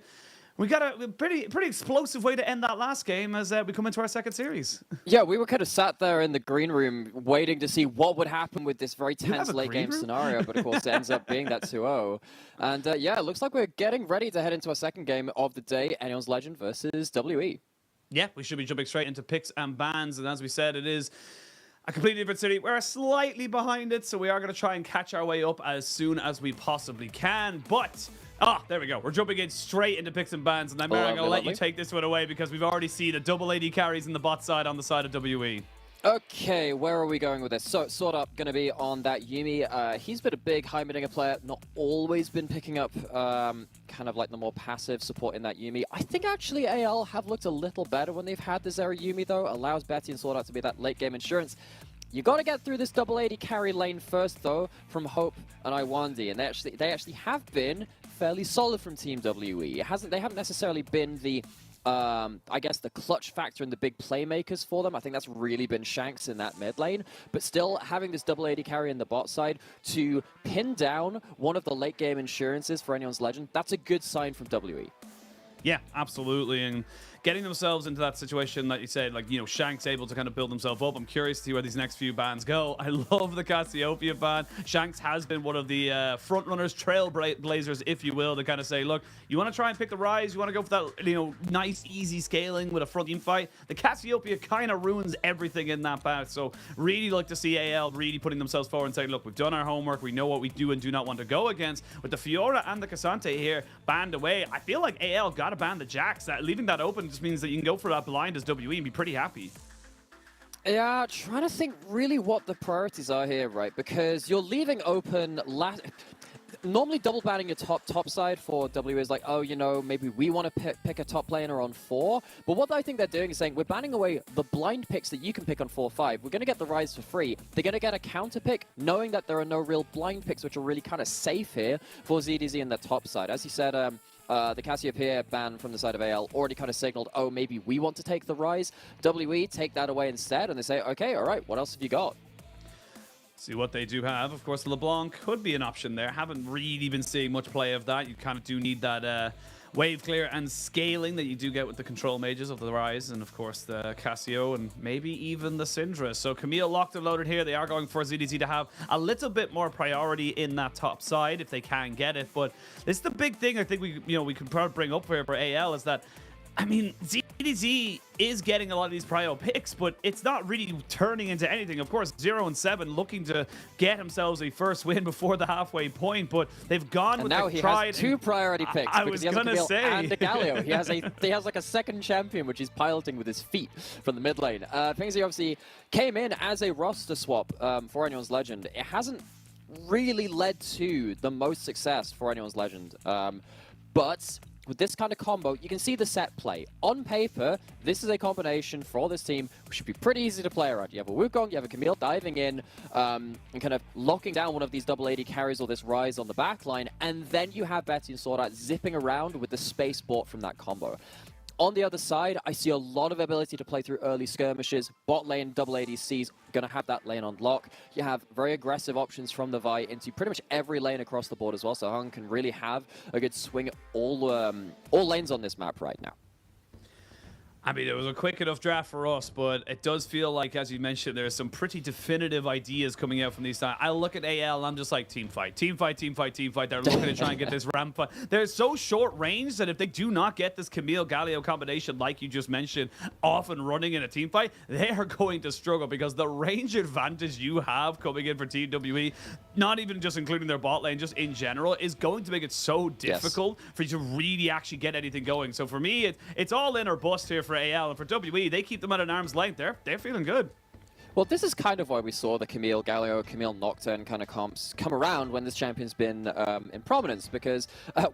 We got a pretty explosive way to end that last game as we come into our second series.
Yeah, we were kind of sat there in the green room waiting to see what would happen with this very tense late game scenario, but of course it ends up being that 2-0. And yeah, it looks like we're getting ready to head into our second game of the day, Anyone's Legend versus WE.
Yeah, we should be jumping straight into picks and bans, and as we said, it is a completely different city. We're slightly behind it, so we are going to try and catch our way up as soon as we possibly can, but there we go. We're jumping in straight into picks and bans, and I'm going to let you take this one away because we've already seen a double AD carries in the bot side on the side of WE.
Okay, where are we going with this? So, sort of going to be on that Yuumi. He's been a big high mid player, not always been picking up kind of like the more passive support in that Yuumi. I think actually AL have looked a little better when they've had this era Yuumi, though. Allows Betty and Sword Art to be that late game insurance. You got to get through this double AD carry lane first, though, from Hope and Iwandi, and they actually have been fairly solid from Team WE. They haven't necessarily been the I guess the clutch factor and the big playmakers for them. I think that's really been Shanks in that mid lane, but still having this double AD carry in the bot side to pin down one of the late game insurances for Anyone's Legend, that's a good sign from WE.
Yeah, absolutely. And getting themselves into that situation that you said, like, you know, Shank's able to kind of build himself up. I'm curious to see where these next few bans go. I love the Cassiopeia ban. Shanks has been one of the front runners, trailblazers, if you will, to kind of say, look, you want to try and pick the Rise, you want to go for that, you know, nice, easy scaling with a front team fight. The Cassiopeia kind of ruins everything in that bout. So really like to see AL really putting themselves forward and saying, look, we've done our homework. We know what we do and do not want to go against. With the Fiora and the Cassante here banned away, I feel like AL got to ban the Jax. That leaving that open just means that you can go for that blind as WE and be pretty happy.
Yeah, trying to think really what the priorities are here, right? Because you're leaving open normally double banning your top side for W is like, oh, you know, maybe we want to pick a top laner on 4. But what I think they're doing is saying, we're banning away the blind picks that you can pick on 4-5. We're going to get the Rise for free. They're going to get a counter pick, knowing that there are no real blind picks, which are really kind of safe here for ZDZ in the top side. As you said, the Cassiopeia ban from the side of AL already kind of signaled, oh, maybe we want to take the Rise. WE take that away instead, and they say, okay, all right, what else have you got?
See what they do have. Of course, LeBlanc could be an option there. Haven't really been seeing much play of that. You kind of do need that wave clear and scaling that you do get with the control mages of the Rise, and of course the Cassio and maybe even the Syndra. So Camille locked and loaded here. They are going for ZDZ to have a little bit more priority in that top side if they can get it. But this is the big thing I think we could probably bring up here for AL is that, I mean, ZDZ is getting a lot of these prio picks, but it's not really turning into anything. Of course, 0 and 7 looking to get themselves a first win before the halfway point, but they've gone
and
with
now
the
he
tried.
has 2 priority picks.
I was gonna say,
and a Galio. He has like a second champion, which he's piloting with his feet from the mid lane. Things he obviously came in as a roster swap for Anyone's Legend. It hasn't really led to the most success for Anyone's Legend, but with this kind of combo, you can see the set play. On paper, this is a combination for this team which should be pretty easy to play around. You have a Wukong, you have a Camille diving in and kind of locking down one of these double AD carries or this Rise on the backline, and then you have Betty and Sword Art zipping around with the space bought from that combo. On the other side, I see a lot of ability to play through early skirmishes. Bot lane, double ADC's going to have that lane on lock. You have very aggressive options from the Vi into pretty much every lane across the board as well. So Hung can really have a good swing at all lanes on this map right now.
I mean, it was a quick enough draft for us, but it does feel like, as you mentioned, there's some pretty definitive ideas coming out from these sides. I look at AL and I'm just like, team fight, team fight, team fight, team fight. They're looking to try and get this ramp fight. They're so short range that if they do not get this Camille-Galio combination, like you just mentioned, off and running in a team fight, they are going to struggle because the range advantage you have coming in for Team WE, not even just including their bot lane, just in general, is going to make it so difficult for you to really actually get anything going. So for me, it's all in or bust here for AL, and for WE, they keep them at an arm's length. They're feeling good.
Well, this is kind of why we saw the Camille Galio, Camille Nocturne kind of comps come around when this champion's been in prominence, because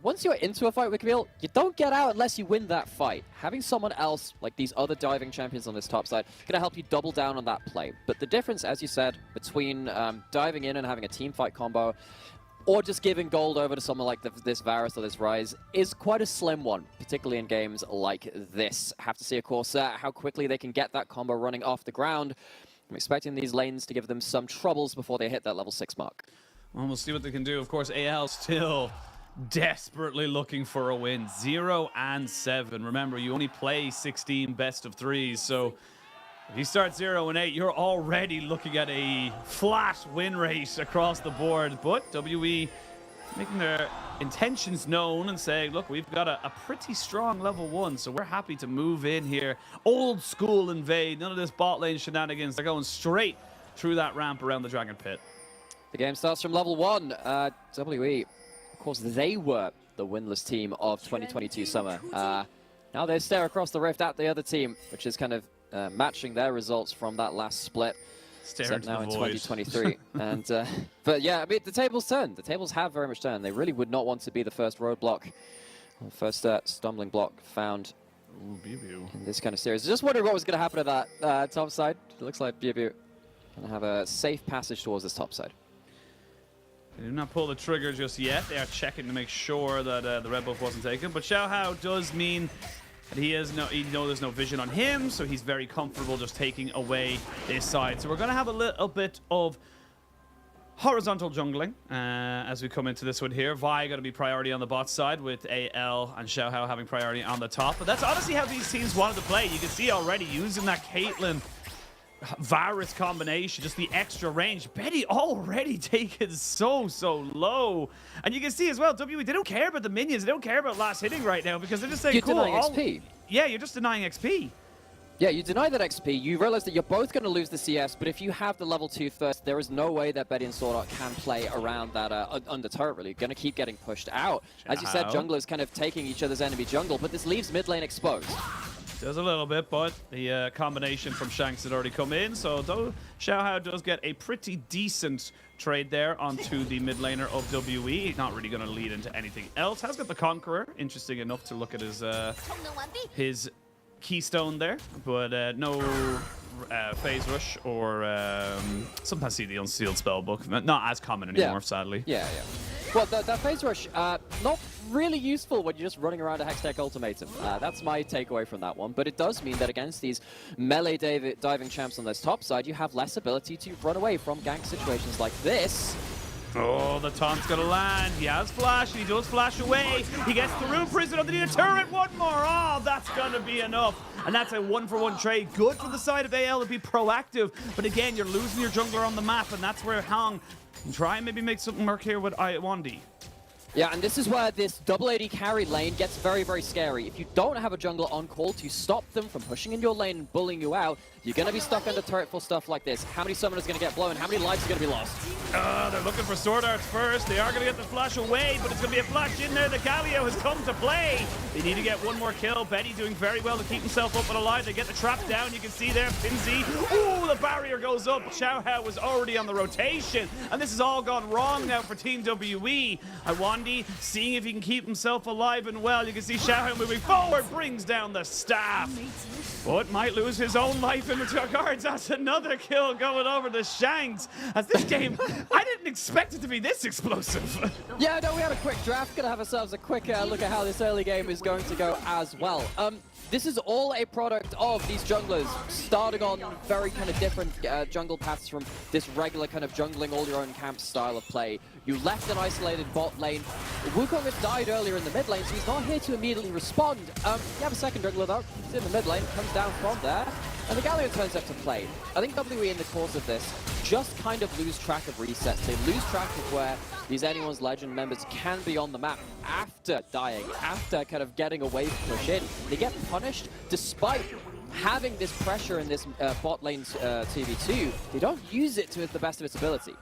once you're into a fight with Camille, you don't get out unless you win that fight. Having someone else, like these other diving champions on this top side, going to help you double down on that play. But the difference, as you said, between diving in and having a team fight combo, or just giving gold over to someone like this Varus or this Rise, is quite a slim one, particularly in games like this. Have to see, of course, how quickly they can get that combo running off the ground. I'm expecting these lanes to give them some troubles before they hit that level 6 mark.
Well, we'll see what they can do. Of course, AL still desperately looking for a win. 0 and 7. Remember, you only play 16 best of 3s, so if you start 0 and 8, you're already looking at a flat win rate across the board. But WE making their intentions known and saying, look, we've got a pretty strong level 1, so we're happy to move in here. Old school invade, none of this bot lane shenanigans. They're going straight through that ramp around the Dragon Pit.
The game starts from level 1. WE, of course, they were the winless team of 2022 summer. Now they stare across the rift at the other team, which is kind of matching their results from that last split. Except now in 2023. And but yeah, I mean, the tables turned. The tables have very much turned. They really would not want to be the first roadblock, or first stumbling block found in this kind of series. Just wondering what was going to happen to that top side. It looks like Biu going to have a safe passage towards this top side.
They do not pull the trigger just yet. They are checking to make sure that the red buff wasn't taken. But Xiao Hao does mean that he knows there's no vision on him, so he's very comfortable just taking away this side. So we're going to have a little bit of horizontal jungling as we come into this one here. Vi going to be priority on the bot side with AL and Xiaohao having priority on the top. But that's honestly how these teams wanted to play. You can see already using that Caitlyn Varus combination, just the extra range. Betty already taken so low. And you can see as well, WE, they don't care about the minions. They don't care about last hitting right now because they're just saying,
You're
cool.
denying XP.
Yeah, you're just denying XP.
Yeah, you deny that XP, you realize that you're both going to lose the CS, but if you have the level 2 first, there is no way that Betty and Sword Art can play around that under turret, really. Going to keep getting pushed out. As you said, junglers kind of taking each other's enemy jungle, but this leaves mid lane exposed.
Does a little bit, but the combination from Shanks had already come in, so though Xiaohao does get a pretty decent trade there onto the mid laner of WE. Not really going to lead into anything else. Has got the Conqueror, interesting enough to look at his keystone there, but no phase rush or sometimes see the unsealed spellbook. Not as common anymore, sadly.
Yeah. Well, that phase rush, not really useful when you're just running around a Hextech ultimatum. That's my takeaway from that one, but it does mean that against these melee diving champs on this top side, you have less ability to run away from gank situations like this.
Oh, the taunt's gonna land. He has flash, and he does flash away. He gets the Rune Prison underneath the turret. One more. Oh, that's gonna be enough. And that's a 1-for-1 trade. Good for the side of AL to be proactive. But again, you're losing your jungler on the map, and that's where Hong can try and maybe make something work here with Wandi.
Yeah, and this is where this double AD carry lane gets very, very scary. If you don't have a jungler on call to stop them from pushing in your lane and bullying you out, you're going to be stuck under turret for stuff like this. How many summoners are going to get blown? How many lives are going to be lost?
They're looking for Sword Arts first. They are going to get the flash away, but it's going to be a flash in there. The Galio has come to play. They need to get one more kill. Betty doing very well to keep himself up and alive. They get the trap down. You can see there, Pinzi. Ooh, the barrier goes up. Xiaohao was already on the rotation, and this has all gone wrong now for Team WE. Iwandi seeing if he can keep himself alive and well. You can see Xiaohao moving forward, brings down the staff, but might lose his own life in regards. That's another kill going over to Shanks. As this game, I didn't expect it to be this explosive.
Yeah, no, we had a quick draft. Gonna have ourselves a quick look at how this early game is going to go as well. This is all a product of these junglers starting on very kind of different jungle paths from this regular kind of jungling all your own camp style of play. You left an isolated bot lane. Wukong had died earlier in the mid lane, so he's not here to immediately respond. You have a second jungler though. He's in the mid lane, comes down from there, and the Galio turns up to play. I think WE in the course of this just kind of lose track of resets. They lose track of where these Anyone's Legend members can be on the map after dying, after kind of getting a wave push in. They get punished despite having this pressure in this bot lane TV2. They don't use it to the best of its ability.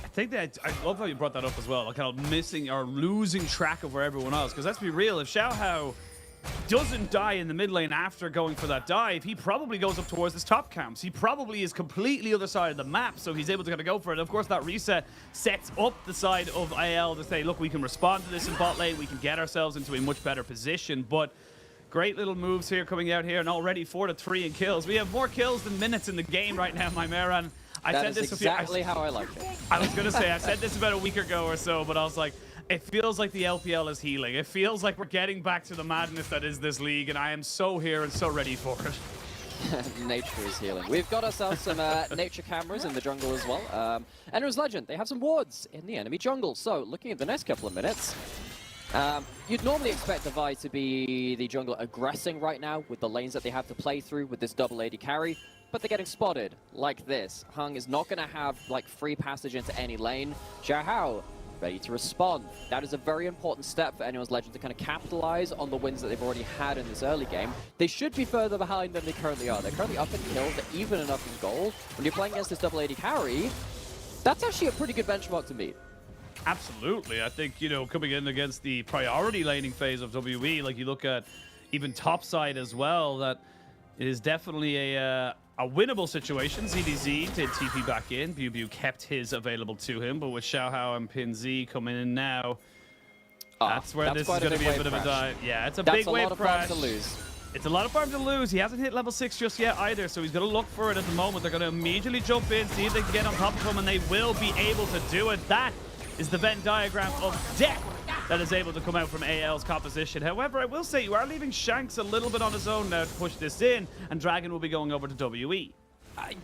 I think that, I love how you brought that up as well, like kind of missing or losing track of where everyone else, because let's be real, if Xiaohao doesn't die in the mid lane after going for that dive, he probably goes up towards his top camps. He probably is completely other side of the map, so he's able to kind of go for it. Of course, that reset sets up the side of AL to say, look, we can respond to this in bot lane, we can get ourselves into a much better position, but great little moves here coming out here, and already 4-3 in kills. We have more kills than minutes in the game right now, my Maran.
That is exactly how I like it.
I was going to say, I said this about a week ago or so, but I was like, it feels like the LPL is healing. It feels like we're getting back to the madness that is this league, and I am so here and so ready for it.
Nature is healing. We've got ourselves some nature cameras in the jungle as well. Anyone's Legend, they have some wards in the enemy jungle. So, looking at the next couple of minutes, you'd normally expect the Vi to be the jungler aggressing right now with the lanes that they have to play through with this double AD carry, but they're getting spotted like this. Hung is not going to have like free passage into any lane. Xiaohao ready to respond. That is a very important step for Anyone's Legend to kind of capitalize on the wins that they've already had in this early game. They should be further behind than they currently are. They're currently up in kills, they're even enough in gold. When you're playing against this double AD carry, that's actually a pretty good benchmark to meet.
Absolutely. I think, you know, coming in against the priority laning phase of WE, like you look at even topside as well, that it is definitely a winnable situation. ZDZ did TP back in. Bubu kept his available to him, but with Xiaohao and Pinzi coming in now, that's where this is going to be a bit of a dive. Yeah, it's a big wave crash.
That's a lot of farm to lose.
It's a lot of farm to lose. He hasn't hit level 6 just yet either, so he's going to look for it at the moment. They're going to immediately jump in, see if they can get on top of him, and they will be able to do it. That is the Venn diagram of death that is able to come out from AL's composition. However, I will say you are leaving Shanks a little bit on his own now to push this in, and Dragon will be going over to WE.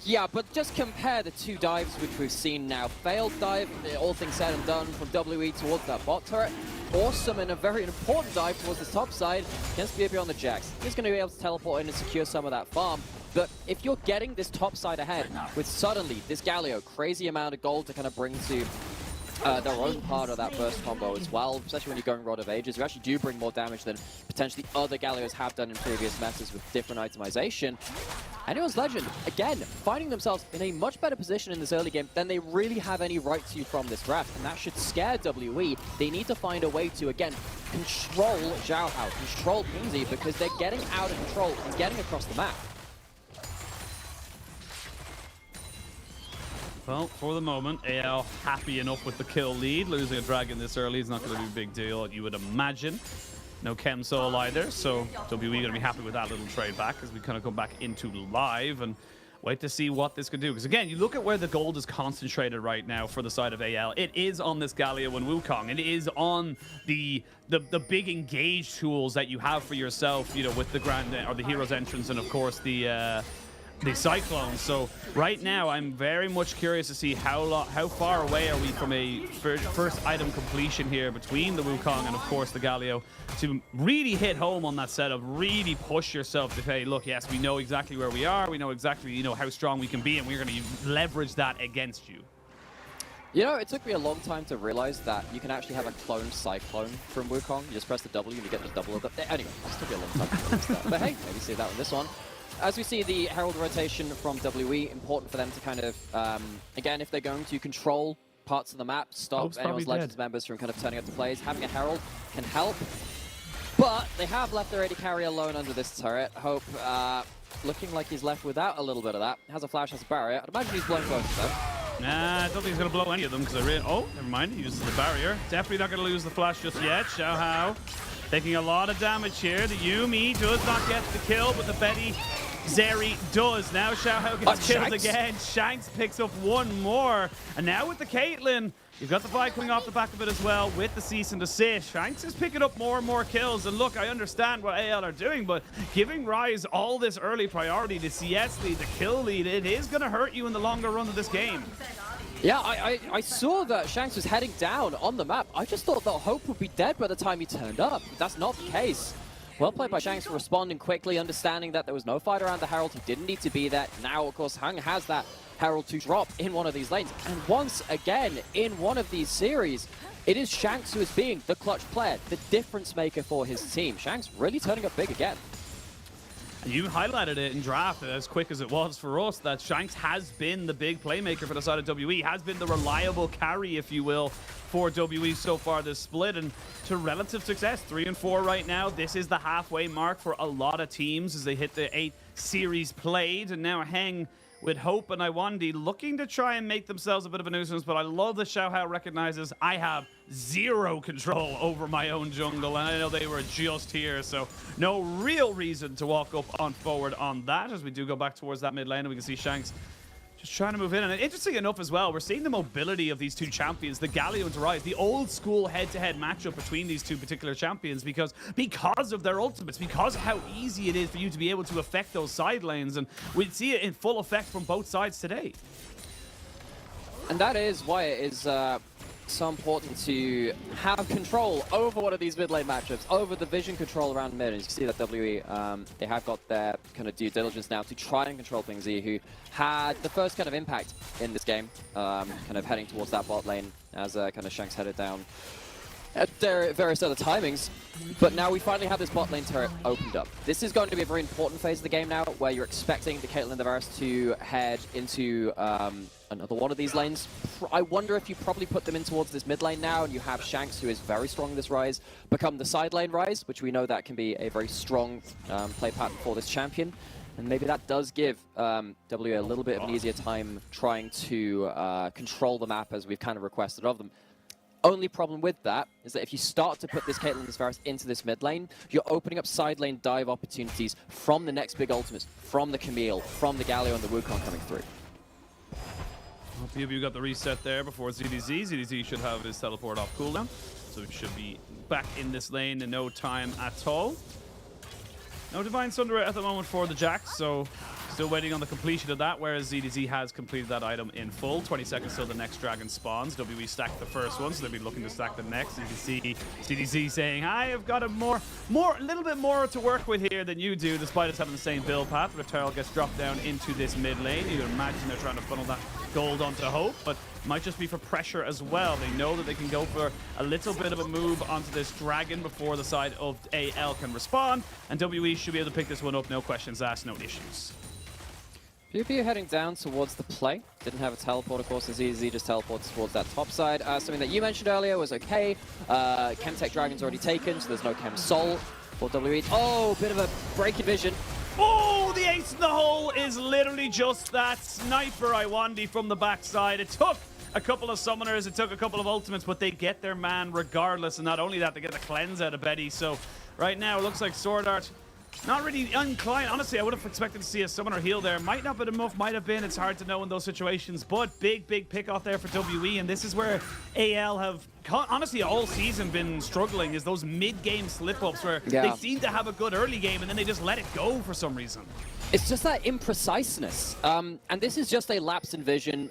Yeah, but just compare the two dives which we've seen now. Failed dive, all things said and done, from WE towards that bot turret. Awesome and a very important dive towards the top side against BOB on the Jax. He's going to be able to teleport in and secure some of that farm. But if you're getting this top side ahead with suddenly this Galio, crazy amount of gold to kind of bring to their own part of that burst combo as well, especially when you're going Rod of Ages, you actually do bring more damage than potentially other Galios have done in previous metas with different itemization. Anyone's Legend, again, finding themselves in a much better position in this early game than they really have any right to from this draft, and that should scare WE. They need to find a way to, again, control Zhao Hao, control Pingzi, because they're getting out of control and getting across the map.
Well, for the moment, AL happy enough with the kill lead. Losing a dragon this early is not going to be a big deal, you would imagine. No Chem Soul either, so WE going to be happy with that little trade back as we kind of come back into live and wait to see what this could do. Because again, you look at where the gold is concentrated right now for the side of AL. It is on this Galio and Wukong. It is on the big engage tools that you have for yourself, you know, with the Grand or the Hero's Entrance and of course the Cyclone. So right now, I'm very much curious to see how far away are we from a first item completion here between the Wukong and of course the Galio to really hit home on that setup, really push yourself to say, look, yes, we know exactly where we are, we know exactly, you know, how strong we can be, and we're going to leverage that against you.
You know, it took me a long time to realize that you can actually have a cloned Cyclone from Wukong. You just press the W and you get the double of it. Anyway, it took me a long time to realize that. But hey, maybe see that on this one. As we see the Herald rotation from WE, important for them to kind of, again, if they're going to control parts of the map, stop anyone's Legends members from kind of turning up to plays, having a Herald can help. But they have left their AD carry alone under this turret. Hope looking like he's left without a little bit of that. Has a flash, has a barrier. I'd imagine he's blowing both of them.
Nah, I don't think he's going to blow any of them because I really... Oh, never mind. He uses the barrier. Definitely not going to lose the flash just yet. Xiao Hao taking a lot of damage here. The Yuumi does not get the kill, but the Betty Zeri does. Now Xiao Hao gets killed again. Shanks picks up one more. And now with the Caitlyn, you've got the Viking off the back of it as well with the cease and desist. Shanks is picking up more and more kills. And look, I understand what AL are doing, but giving Rise all this early priority, the CS lead, the kill lead, it is going to hurt you in the longer run of this game.
Yeah, I saw that Shanks was heading down on the map. I just thought that Hope would be dead by the time he turned up. That's not the case. Well played by Shanks for responding quickly, understanding that there was no fight around the Herald. He didn't need to be there. Now, of course, Hung has that Herald to drop in one of these lanes. And once again, in one of these series, it is Shanks who is being the clutch player, the difference maker for his team. Shanks really turning up big again.
And you highlighted it in draft as quick as it was for us that Shanks has been the big playmaker for the side of WE, has been the reliable carry, if you will, for WE so far this split, and to relative success, 3-4 right now. This is the halfway mark for a lot of teams as they hit the 8 series played, and now Heng with Hope and Iwandi looking to try and make themselves a bit of a nuisance, but I love that Xiao Hao recognizes I have zero control over my own jungle, and I know they were just here, so no real reason to walk up on forward on that as we do go back towards that mid lane, and we can see Shanks just trying to move in. And interesting enough as well, we're seeing the mobility of these two champions, the Galio and Rise, the old school head-to-head matchup between these two particular champions because of their ultimates, because of how easy it is for you to be able to affect those side lanes. And we'd see it in full effect from both sides today.
And that is why it is so important to have control over one of these mid lane matchups, over the vision control around mid. And you can see that WE, they have got their kind of due diligence now to try and control Pingzi, who had the first kind of impact in this game, kind of heading towards that bot lane as kind of Shanks headed down at various other timings. But now we finally have this bot lane turret opened up. This is going to be a very important phase of the game now, where you're expecting the Caitlyn and the Varus to head into another one of these lanes. I wonder if you probably put them in towards this mid lane now, and you have Shanks, who is very strong in this Rise, become the side lane Rise, which we know that can be a very strong play pattern for this champion. And maybe that does give W a little bit of an easier time trying to control the map as we've kind of requested of them. Only problem with that is that if you start to put this Caitlyn and this Varus into this mid lane, you're opening up side lane dive opportunities from the next big ultimates, from the Camille, from the Galio and the Wukong coming through.
Well, PW got the reset there before ZDZ. ZDZ should have his teleport off cooldown, so he should be back in this lane in no time at all. No Divine Sunder at the moment for the Jax, so still waiting on the completion of that, whereas EDG has completed that item in full. 20 seconds till the next dragon spawns. WE stacked the first one, so they'll be looking to stack the next. You can see CDZ saying, I have got a little bit more to work with here than you do, despite us having the same build path. Returnal gets dropped down into this mid lane. You can imagine they're trying to funnel that gold onto Hope, but might just be for pressure as well. They know that they can go for a little bit of a move onto this dragon before the side of AL can respond, and WE should be able to pick this one up, no questions asked, no issues.
PvP heading down towards the play. Didn't have a teleport, of course, as easy, just teleports towards that top side. Something that you mentioned earlier was okay. Chemtech Dragon's already taken, so there's no Chem Soul for WE. Oh, bit of a break in vision.
Oh, the ace in the hole is literally just that sniper Iwandi from the backside. It took a couple of summoners, it took a couple of ultimates, but they get their man regardless. And not only that, they get the cleanse out of Betty. So right now, it looks like Sword Art not really inclined. Honestly, I would have expected to see a summoner heal there. Might not have been enough, might have been. It's hard to know in those situations. But big pick off there for WE. And this is where AL have, honestly, all season been struggling, is those mid-game slip-ups where they seem to have a good early game and then they just let it go for some reason.
It's just that impreciseness. And this is just a lapse in vision.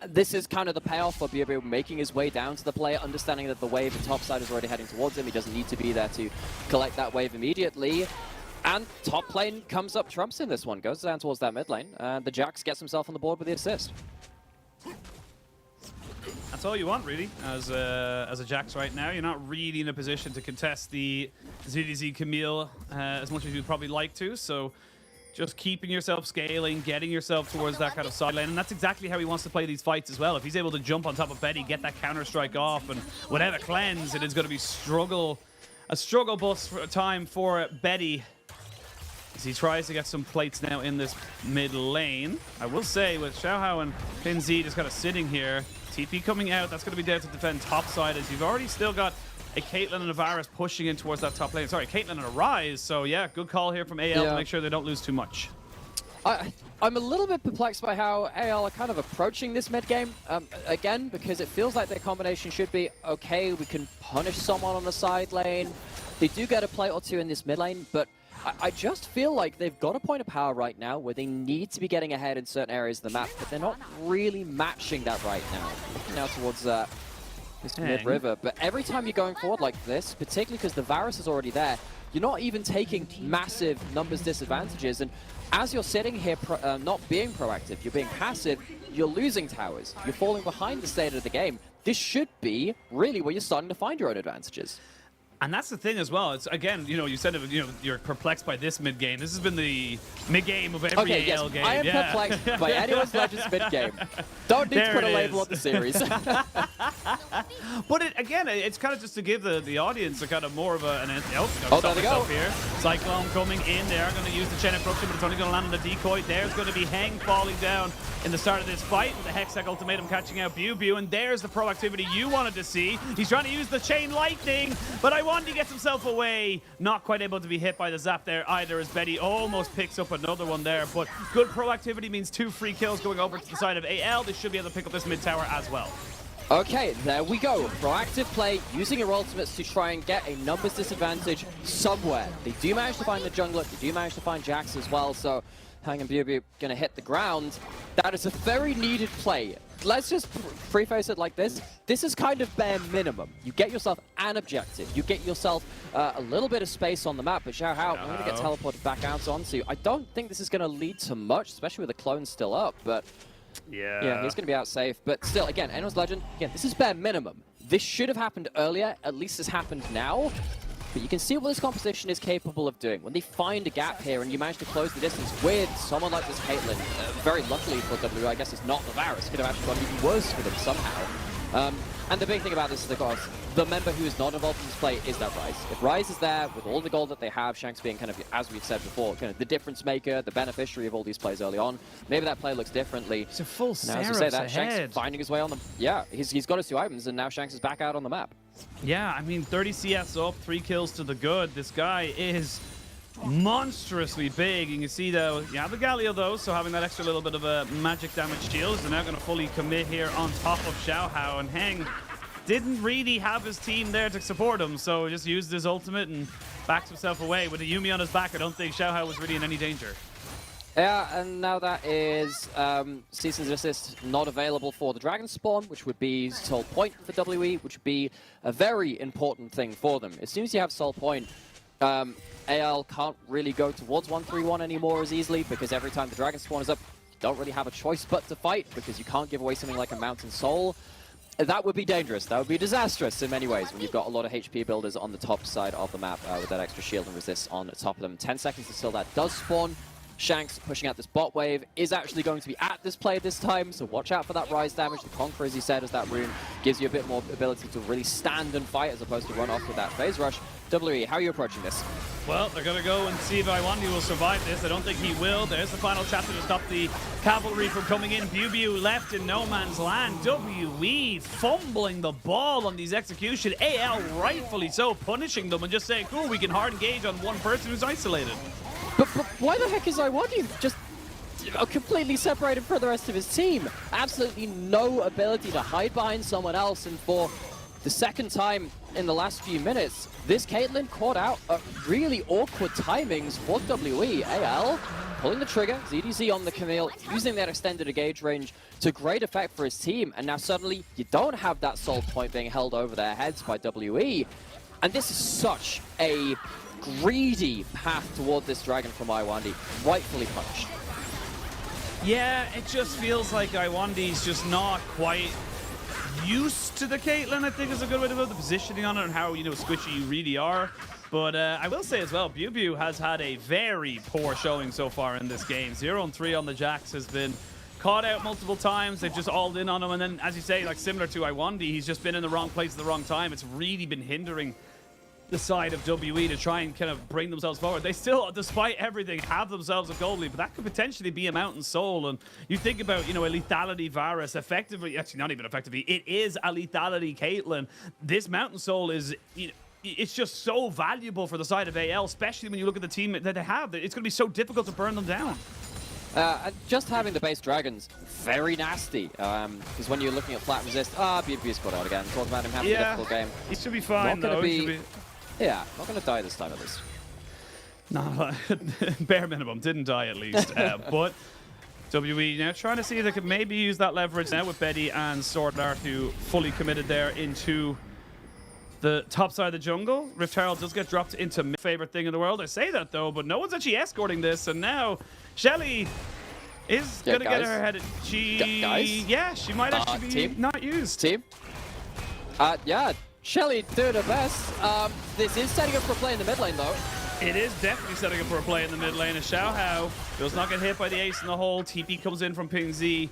This is kind of the payoff for Bio making his way down to the player, understanding that the wave in top side is already heading towards him. He doesn't need to be there to collect that wave immediately. And top lane comes up trumps in this one, goes down towards that mid lane. And the Jax gets himself on the board with the assist.
That's all you want, really, as a Jax right now. You're not really in a position to contest the ZDZ Camille as much as you'd probably like to, so just keeping yourself scaling, getting yourself towards that kind of side lane, and that's exactly how he wants to play these fights as well. If he's able to jump on top of Betty, get that counter-strike off, and without a cleanse, it is going to be a struggle bus for time for Betty as he tries to get some plates now in this mid lane. I will say, with Xiaohao and Pinzi just kind of sitting here, TP coming out, that's going to be there to defend top side, as you've already still got a Caitlyn and a Varus pushing in towards that top lane. Sorry, Caitlyn and a Rise. So yeah, good call here from AL to make sure they don't lose too much.
I'm a little bit perplexed by how AL are kind of approaching this mid game. Again, because it feels like their combination should be, okay, we can punish someone on the side lane. They do get a plate or two in this mid lane, but I just feel like they've got a point of power right now where they need to be getting ahead in certain areas of the map, but they're not really matching that right now. Looking now towards this mid-river, but every time you're going forward like this, particularly because the Varus is already there, you're not even taking massive numbers disadvantages, and as you're sitting here not being proactive, you're being passive, you're losing towers, you're falling behind the state of the game. This should be really where you're starting to find your own advantages.
And that's the thing as well. It's, again, you know, you said, you know, you're perplexed by this mid game. This has been the mid game of every AL game.
I am perplexed by anyone's Legends mid game. Don't need to put a label on the series.
But again, it's kind of just to give the audience a kind of more of an
there they go.
Here. Cyclone coming in. They are going to use the chain of corruption, but it's only going to land on the decoy. There's going to be Heng falling down in the start of this fight with the Hextech ultimatum catching out Bew, and there's the proactivity you wanted to see. He's trying to use the chain lightning, but Iwandi gets himself away. Not quite able to be hit by the zap there either, as Betty almost picks up another one there, but good proactivity means 2 free kills going over to the side of AL. They should be able to pick up this mid tower as well.
Okay, there we go. Proactive play, using your ultimates to try and get a numbers disadvantage somewhere. They do manage to find the jungler, they do manage to find Jax as well, so Hang and Bew gonna hit the ground. That is a very needed play. Let's just preface it like this. This is kind of bare minimum. You get yourself an objective. You get yourself a little bit of space on the map, but Xiaohao, I'm gonna get teleported back out onto. I don't think this is gonna lead to much, especially with the clone still up, but yeah, he's gonna be out safe. But still, again, anyone's Legend, again, this is bare minimum. This should have happened earlier, at least it's happened now. But you can see what this composition is capable of doing. When they find a gap here and you manage to close the distance with someone like this Caitlyn, very luckily for W, I guess it's not the Varus. Could have actually gone even worse for them somehow. And the big thing about this is, of course, the member who is not involved in this play is that Ryze. If Ryze is there, with all the gold that they have, Shanks being kind of, as we've said before, kind of the difference maker, the beneficiary of all these plays early on, maybe that play looks differently.
It's a full
now, as we say that, Shanks finding his way on the... Yeah, he's got his 2 items, and now Shanks is back out on the map.
Yeah, I mean, 30 CS up, 3 kills to the good. This guy is monstrously big. You can see, though, you have the Galio, though, so having that extra little bit of a magic damage shields, they're now going to fully commit here on top of Xiaohao, and Heng didn't really have his team there to support him, so just used his ultimate and backs himself away. With a Yuumi on his back, I don't think Xiaohao was really in any danger.
Yeah, and now that is Season's Assist not available for the Dragon Spawn, which would be Soul Point for WE, which would be a very important thing for them. As soon as you have Soul Point, AL can't really go towards 1-3-1 anymore as easily, because every time the Dragon Spawn is up, you don't really have a choice but to fight, because you can't give away something like a Mountain Soul. That would be dangerous. That would be disastrous in many ways when you've got a lot of HP builders on the top side of the map with that extra shield and resist on top of them. 10 seconds until that does spawn. Shanks pushing out this bot wave is actually going to be at this play this time, so watch out for that rise damage. The Conqueror, as he said, as that rune gives you a bit more ability to really stand and fight as opposed to run off with that phase rush. WE, how are you approaching this?
Well, they're going to go and see if Iwandi will survive this. I don't think he will. There's the final chapter to stop the cavalry from coming in. BuBu left in no man's land. WE fumbling the ball on these execution. AL rightfully so, punishing them and just saying, cool, we can hard engage on one person who's isolated.
But why the heck is Iwandi just completely separated from the rest of his team? Absolutely no ability to hide behind someone else, and for the second time in the last few minutes, this Caitlyn caught out at really awkward timings for WE. AL pulling the trigger, ZDZ on the Camille, using that extended engage range to great effect for his team, and now suddenly you don't have that Soul Point being held over their heads by WE, and this is such a greedy path toward this dragon from Iwandi, rightfully punished.
Yeah, it just feels like Iwandi's just not quite used to the Caitlyn, I think is a good way to put the positioning on it and how, you know, squishy you really are. But I will say as well, BuBu has had a very poor showing so far in this game. 0-3 on the Jax has been caught out multiple times. They've just all in on him. And then, as you say, like similar to Iwandi, he's just been in the wrong place at the wrong time. It's really been hindering the side of WE to try and kind of bring themselves forward. They still, despite everything, have themselves a goal lead, but that could potentially be a Mountain Soul. And you think about, you know, a lethality Varus, effectively, actually not even effectively, it is a lethality Caitlyn. This Mountain Soul is, you know, it's just so valuable for the side of AL, especially when you look at the team that they have. It's going to be so difficult to burn them down.
Just having the base dragons, very nasty. Because when you're looking at flat resist, BuBu's caught out again. Talk about him having a difficult game.
He should be fine, though.
Yeah, not going to die this time at least.
No, bare minimum. Didn't die at least. But WE now trying to see if they could maybe use that leverage now with Betty and Sword Art, who fully committed there into the top side of the jungle. Rift Herald does get dropped into my favorite thing in the world. I say that though, but no one's actually escorting this. And now Shelly is going to get her head. Yeah, she might actually be not used.
Team? Yeah. Shelly doing her best. This is setting up for a play in the mid lane, though.
It is definitely setting up for a play in the mid lane. And Xiao Hao does not get hit by the ace in the hole. TP comes in from Ping Z.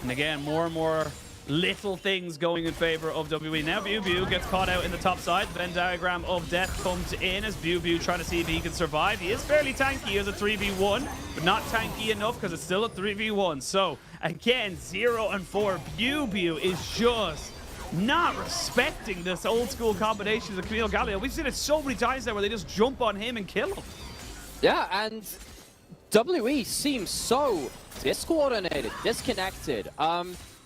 And again, more and more little things going in favor of WE. Now BuBu gets caught out in the top side. The Venn diagram of death comes in as BuBu trying to see if he can survive. He is fairly tanky as a 3v1, but not tanky enough because it's still a 3v1. So again, 0-4. BuBu is just not respecting this old school combination of Camille Galio. We've seen it so many times now where they just jump on him and kill him.
Yeah, and WE seems so discoordinated, disconnected.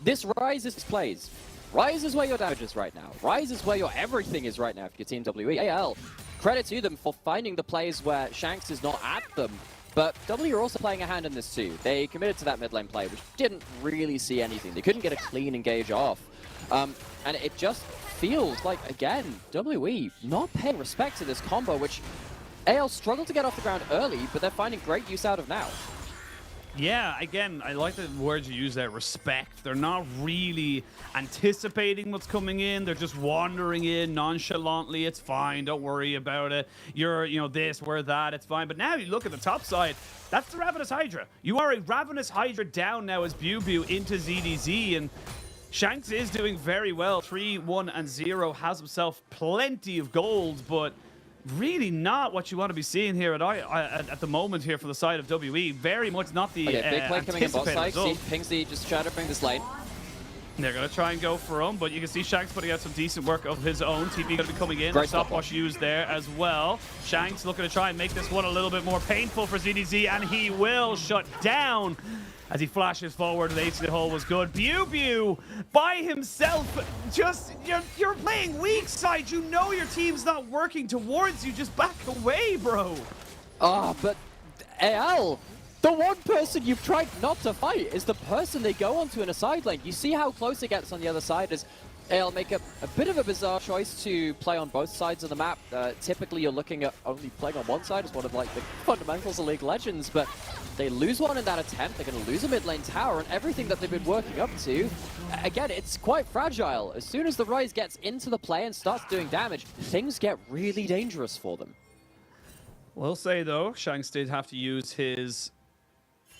This Ryze is plays. Ryze is where your damage is right now. Ryze is where your everything is right now if you're Team WE. AL, credit to them for finding the plays where Shanks is not at them. But W are also playing a hand in this too. They committed to that mid lane play, which didn't really see anything. They couldn't get a clean engage off. And it just feels like, again, WE not paying respect to this combo, which AL struggled to get off the ground early, but they're finding great use out of now.
Yeah, again, I like the words you use there, respect. They're not really anticipating what's coming in. They're just wandering in nonchalantly. It's fine. Don't worry about it. You're, you know, this, we're that. It's fine. But now you look at the top side. That's the Ravenous Hydra. You are a Ravenous Hydra down now as BuBu into ZDZ. And Shanks is doing very well. 3-1-0, has himself plenty of gold, but really not what you want to be seeing here at the moment here for the side of WE. Very much not the
big play coming in bot side. See,
result.
Pingsley just trying to bring this lane.
They're going to try and go for him, but you can see Shanks putting out some decent work of his own. TP going to be coming in.
Great
stopwatch used there as well. Shanks looking to try and make this one a little bit more painful for ZDZ, and he will shut down as he flashes forward. The H to the hole was good. BuBu by himself. Just, you're playing weak side. You know your team's not working towards you. Just back away, bro.
But AL, The one person you've tried not to fight is the person they go onto in a side lane. You see how close it gets on the other side as AL make a bit of a bizarre choice to play on both sides of the map. Typically you're looking at only playing on one side as one of like the fundamentals of League of Legends, but they lose one in that attempt. They're going to lose a mid lane tower and everything that they've been working up to. Again, it's quite fragile. As soon as the Ryze gets into the play and starts doing damage, things get really dangerous for them.
We'll say though, Shanks did have to use his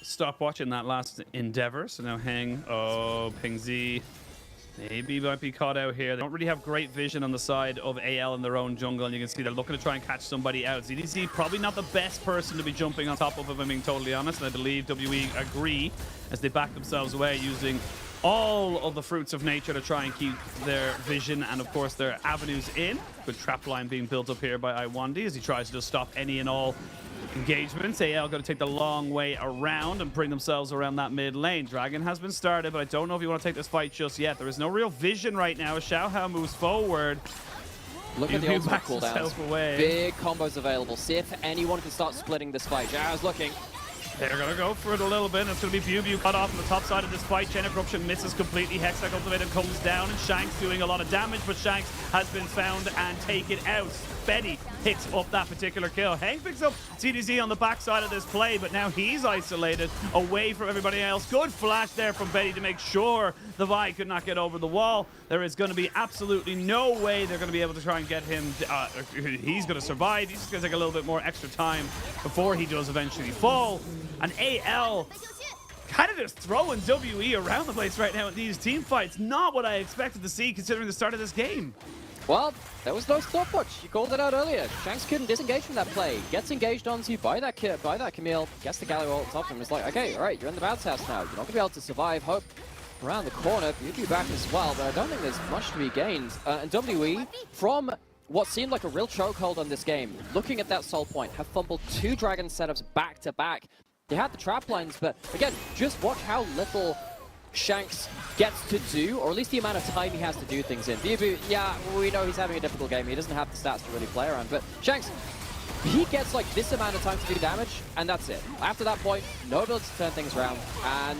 stopwatch in that last endeavor. So now Heng, Ping Z, maybe might be caught out here. They don't really have great vision on the side of AL in their own jungle, and you can see they're looking to try and catch somebody out. ZDZ probably not the best person to be jumping on top of, if I'm being totally honest, and I believe WE agree as they back themselves away using all of the fruits of nature to try and keep their vision and of course their avenues in. Good trap line being built up here by Iwandi as he tries to just stop any and all engagements. AL going to take the long way around and bring themselves around that mid lane. Dragon has been started, but I don't know if you want to take this fight just yet. There is no real vision right now as Xiaohao moves forward.
Look at the ultimate cooldowns. Big combos available. See if anyone can start splitting this fight. Xiaohao's looking.
They're going to go for it a little bit. It's going to be Bew cut off on the top side of this fight. Chain of Corruption misses completely. Hextech Ultimatum comes down, and Shanks doing a lot of damage, but Shanks has been found and taken out. Betty picks up that particular kill. Heng picks up CDZ on the backside of this play, but now he's isolated away from everybody else. Good flash there from Betty to make sure the Vi could not get over the wall. There is going to be absolutely no way they're going to be able to try and get him. He's going to survive. He's just going to take a little bit more extra time before he does eventually fall. And AL kind of just throwing WE around the place right now in these team fights. Not what I expected to see considering the start of this game.
Well, there was no stopwatch. You called it out earlier. Shanks couldn't disengage from that play. Gets engaged onto you by that Camille. Gets the Galio ult on top of him. It's like, okay, all right, you're in the bounce house now. You're not going to be able to survive. Hope around the corner. Beauty back as well, but I don't think there's much to be gained. And WE, from what seemed like a real chokehold on this game, looking at that soul point, have fumbled 2 Dragon setups back to back. They had the trap lines, but again, just watch how little Shanks gets to do, or at least the amount of time he has to do things in. Bew, yeah, we know he's having a difficult game. He doesn't have the stats to really play around, but Shanks, he gets like this amount of time to do damage, and that's it. After that point, no ability to turn things around, and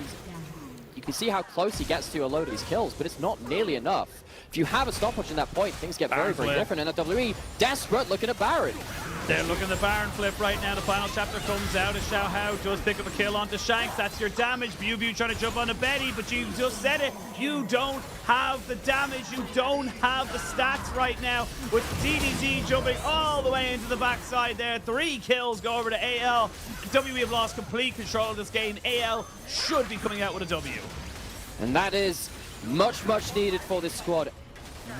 you can see how close he gets to a load of these kills, but it's not nearly enough. If you have a stopwatch in that point, things get very, very different, and at WE, desperate looking at Baron.
They're looking at the Baron flip right now. The final chapter comes out as Xiaohao does pick up a kill onto Shanks. That's your damage. Bew trying to jump onto Betty, but you just said it. You don't have the damage. You don't have the stats right now. With DDZ jumping all the way into the backside there. 3 kills go over to AL. WE have lost complete control of this game. AL should be coming out with a W.
And that is much, much needed for this squad.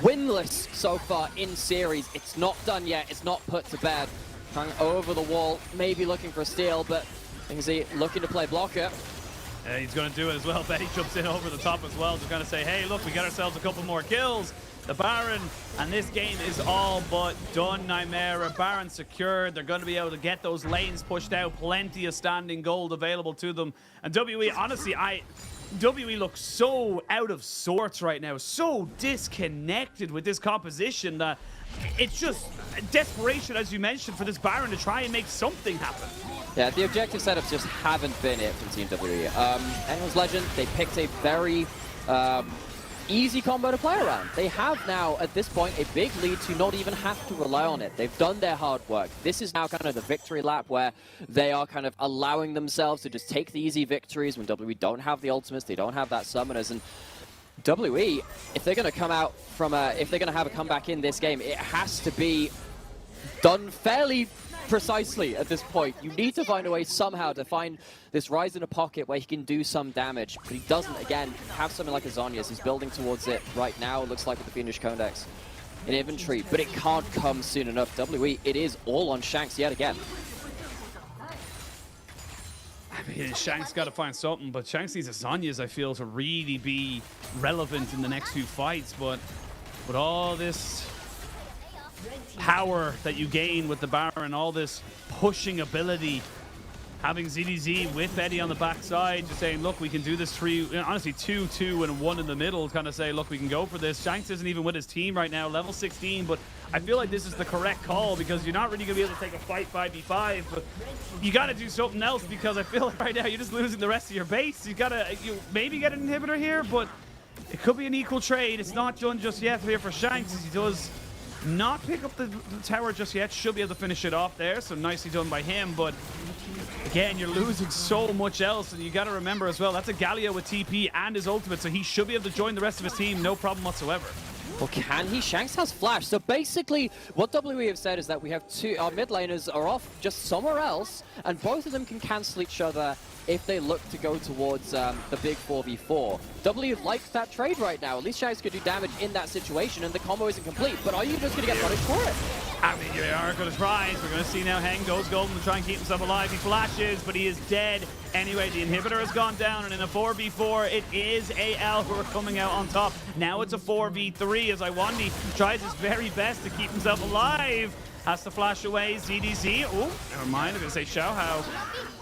Winless so far in series. It's not done yet. It's not put to bed. Trying over the wall, maybe looking for a steal, but Kingsley looking to play blocker.
Yeah, he's going to do it as well. Betty jumps in over the top as well to kind of say, hey, look, we got ourselves a couple more kills. The Baron, and this game is all but done. Nightmare, Baron secured. They're going to be able to get those lanes pushed out. Plenty of standing gold available to them. And WE, honestly, WE looks so out of sorts right now, so disconnected with this composition that it's just desperation, as you mentioned, for this Baron to try and make something happen.
Yeah, the objective setups just haven't been it from Team WE. Anyone's Legend, they picked a very easy combo to play around. They have now, at this point, a big lead to not even have to rely on it. They've done their hard work. This is now kind of the victory lap where they are kind of allowing themselves to just take the easy victories when WE don't have the ultimates, they don't have that summoners, and WE, if they're going to come out from if they're going to have a comeback in this game, it has to be done fairly precisely at this point. You need to find a way somehow to find this Ryze in a pocket where he can do some damage, but he doesn't, again, have something like a Zhonya's. He's building towards it right now, it looks like, with the Fiendish Codex in inventory, but it can't come soon enough. WE, it is all on Shanks yet again.
I mean, Shanks got to find something, but Shanks needs a Zhonya's, I feel, to really be relevant in the next few fights, but with all this power that you gain with the Baron, all this pushing ability, having ZDZ with Eddie on the backside, just saying, look, we can do this 3, honestly 2, 2, and 1 in the middle, kind of say, look, we can go for this. Shanks isn't even with his team right now, level 16, but I feel like this is the correct call because you're not really going to be able to take a fight 5v5, but you got to do something else because I feel like right now you're just losing the rest of your base. You maybe get an inhibitor here, but it could be an equal trade. It's not done just yet here for Shanks as he does not pick up the tower just yet. Should be able to finish it off there, so nicely done by him, but again, you're losing so much else, and you got to remember as well, that's a Galio with TP and his ultimate, so he should be able to join the rest of his team, no problem whatsoever.
Well, can he? Shanks has flash. So basically, what WE have said is that we have our mid laners are off just somewhere else, and both of them can cancel each other if they look to go towards the big 4v4. W likes that trade right now. At least Shanks could do damage in that situation, and the combo isn't complete. But are you just going to get punished for it?
I mean, you are going to try. We're going to see now Heng goes golden to try and keep himself alive. He flashes, but he is dead. Anyway, the inhibitor has gone down, and in a 4v4, it is AL who are coming out on top. Now it's a 4v3 as Iwandi tries his very best to keep himself alive. Has to flash away. ZDZ. Oh, never mind. I'm going to say Xiao Hao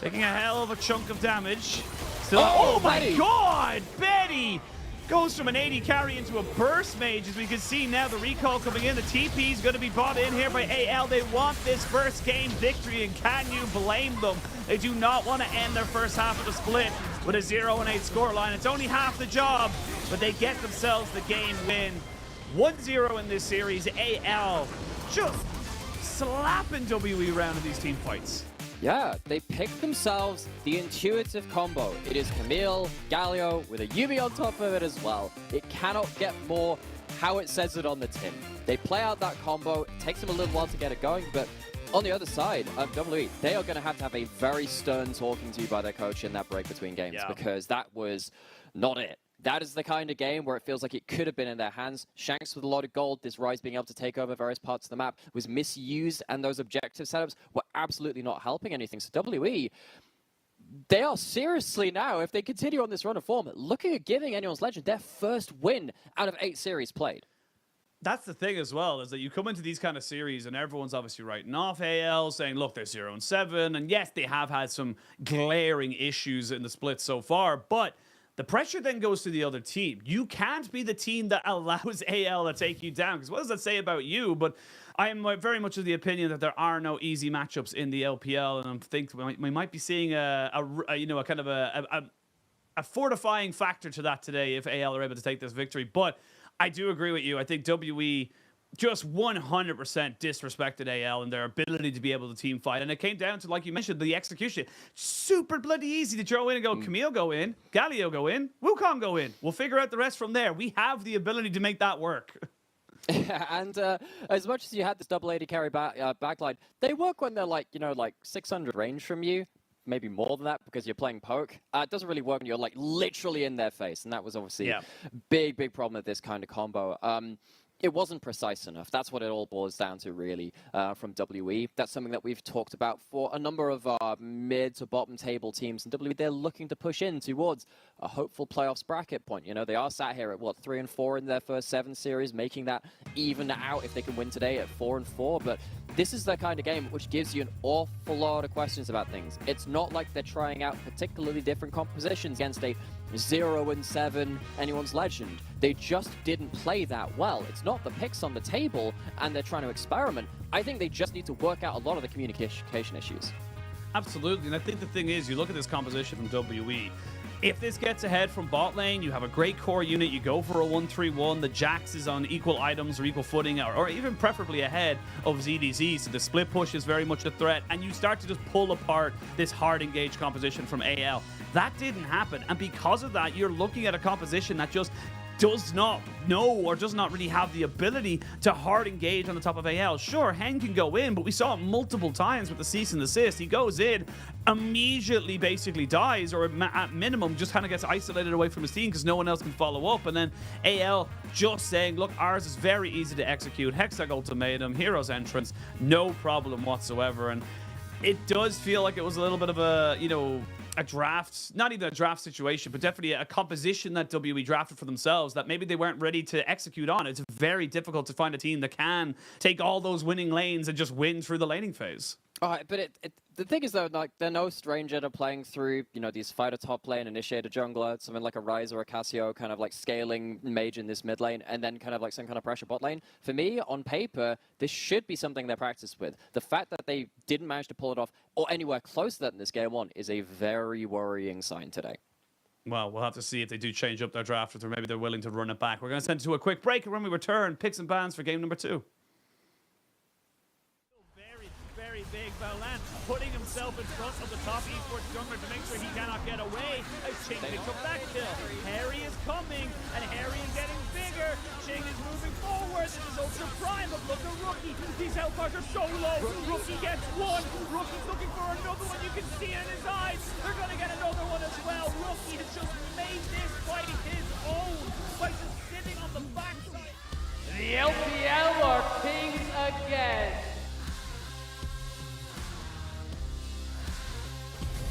taking a hell of a chunk of damage. Still, oh my god! Betty goes from an 80 carry into a burst mage. As we can see now, the recall coming in. The TP is going to be brought in here by AL. They want this first game victory, and can you blame them? They do not want to end their first half of the split with a 0-8 scoreline. It's only half the job, but they get themselves the game win. 1-0 in this series. AL just slapping WE around in these team fights.
Yeah, they picked themselves the intuitive combo. It is Camille, Galio, with a Yubi on top of it as well. It cannot get more how it says it on the tin. They play out that combo. It takes them a little while to get it going, but on the other side, WE, they are going to have a very stern talking to by their coach in that break between games because that was not it. That is the kind of game where it feels like it could have been in their hands. Shanks with a lot of gold, this Rise being able to take over various parts of the map was misused, and those objective setups were absolutely not helping anything. So WE, they are seriously now, if they continue on this run of form, looking at giving Anyone's Legend their first win out of 8 series played.
That's the thing as well, is that you come into these kind of series and everyone's obviously writing off AL, saying, look, they're 0-7. And yes, they have had some glaring issues in the split so far, but the pressure then goes to the other team. You can't be the team that allows AL to take you down, because what does that say about you? But I am very much of the opinion that there are no easy matchups in the LPL, and I think we might be seeing a fortifying factor to that today if AL are able to take this victory. But I do agree with you. I think WE just 100% disrespected AL and their ability to be able to team fight. And it came down to, like you mentioned, the execution. Super bloody easy to throw in and go, Camille go in, Galio go in, Wukong go in. We'll figure out the rest from there. We have the ability to make that work.
And as much as you had this double 80 carry backline, they work when they're like, 600 range from you. Maybe more than that because you're playing poke. It doesn't really work when you're like literally in their face. And that was obviously a big problem with this kind of combo. It wasn't precise enough. That's what it all boils down to, really, from WE. That's something that we've talked about for a number of mid to bottom table teams. And WE, they're looking to push in towards a hopeful playoffs bracket point. You know, they are sat here at, 3-4 in their first 7 series, making that even out if they can win today at 4-4. But this is the kind of game which gives you an awful lot of questions about things. It's not like they're trying out particularly different compositions against a 0-7 Anyone's Legend. They just didn't play that well. It's not the picks on the table and they're trying to experiment. I think they just need to work out a lot of the communication issues.
Absolutely, and I think the thing is, you look at this composition from WE. If this gets ahead from bot lane, you have a great core unit, you go for a 1-3-1, the Jax is on equal items or equal footing, or even preferably ahead of ZDZ, so the split push is very much a threat, and you start to just pull apart this hard engaged composition from AL. That didn't happen, and because of that, you're looking at a composition that just does not know or does not really have the ability to hard engage on the top of AL. Sure, Hen can go in, but we saw it multiple times with the cease and desist. He goes in, immediately basically dies, or at minimum just kind of gets isolated away from his team because no one else can follow up. And then AL just saying, look, ours is very easy to execute. Hextech ultimatum, Hero's entrance, no problem whatsoever. And it does feel like it was a little bit of a, a draft, not even a draft situation, but definitely a composition that WE drafted for themselves that maybe they weren't ready to execute on. It's very difficult to find a team that can take all those winning lanes and just win through the laning phase.
But The thing is though, like they're no stranger to playing through, you know, these fighter top lane, initiator jungler, something like a Ryze or a Cassio, kind of like scaling mage in this mid lane, and then kind of like some kind of pressure bot lane. For me, on paper, this should be something they're practiced with. The fact that they didn't manage to pull it off, or anywhere close to that in this game one, is a very worrying sign today.
Well, we'll have to see if they do change up their draft, or maybe they're willing to run it back. We're going to send it to a quick break, and when we return, picks and bans for game number 2.
Very big. Balan putting himself in front of the top esports jungler to make sure he cannot get away. As Ching picks up that kill. Harry is coming, and Harry is getting bigger. Ching is moving forward. This is Ultra Prime, but look at Rookie. These health bars are so low. Rookie gets one. Rookie's looking for another one. You can see it in his eyes. They're going to get another one as well. Rookie has just made this fight his own by just sitting on the backside.
The LPL are kings again.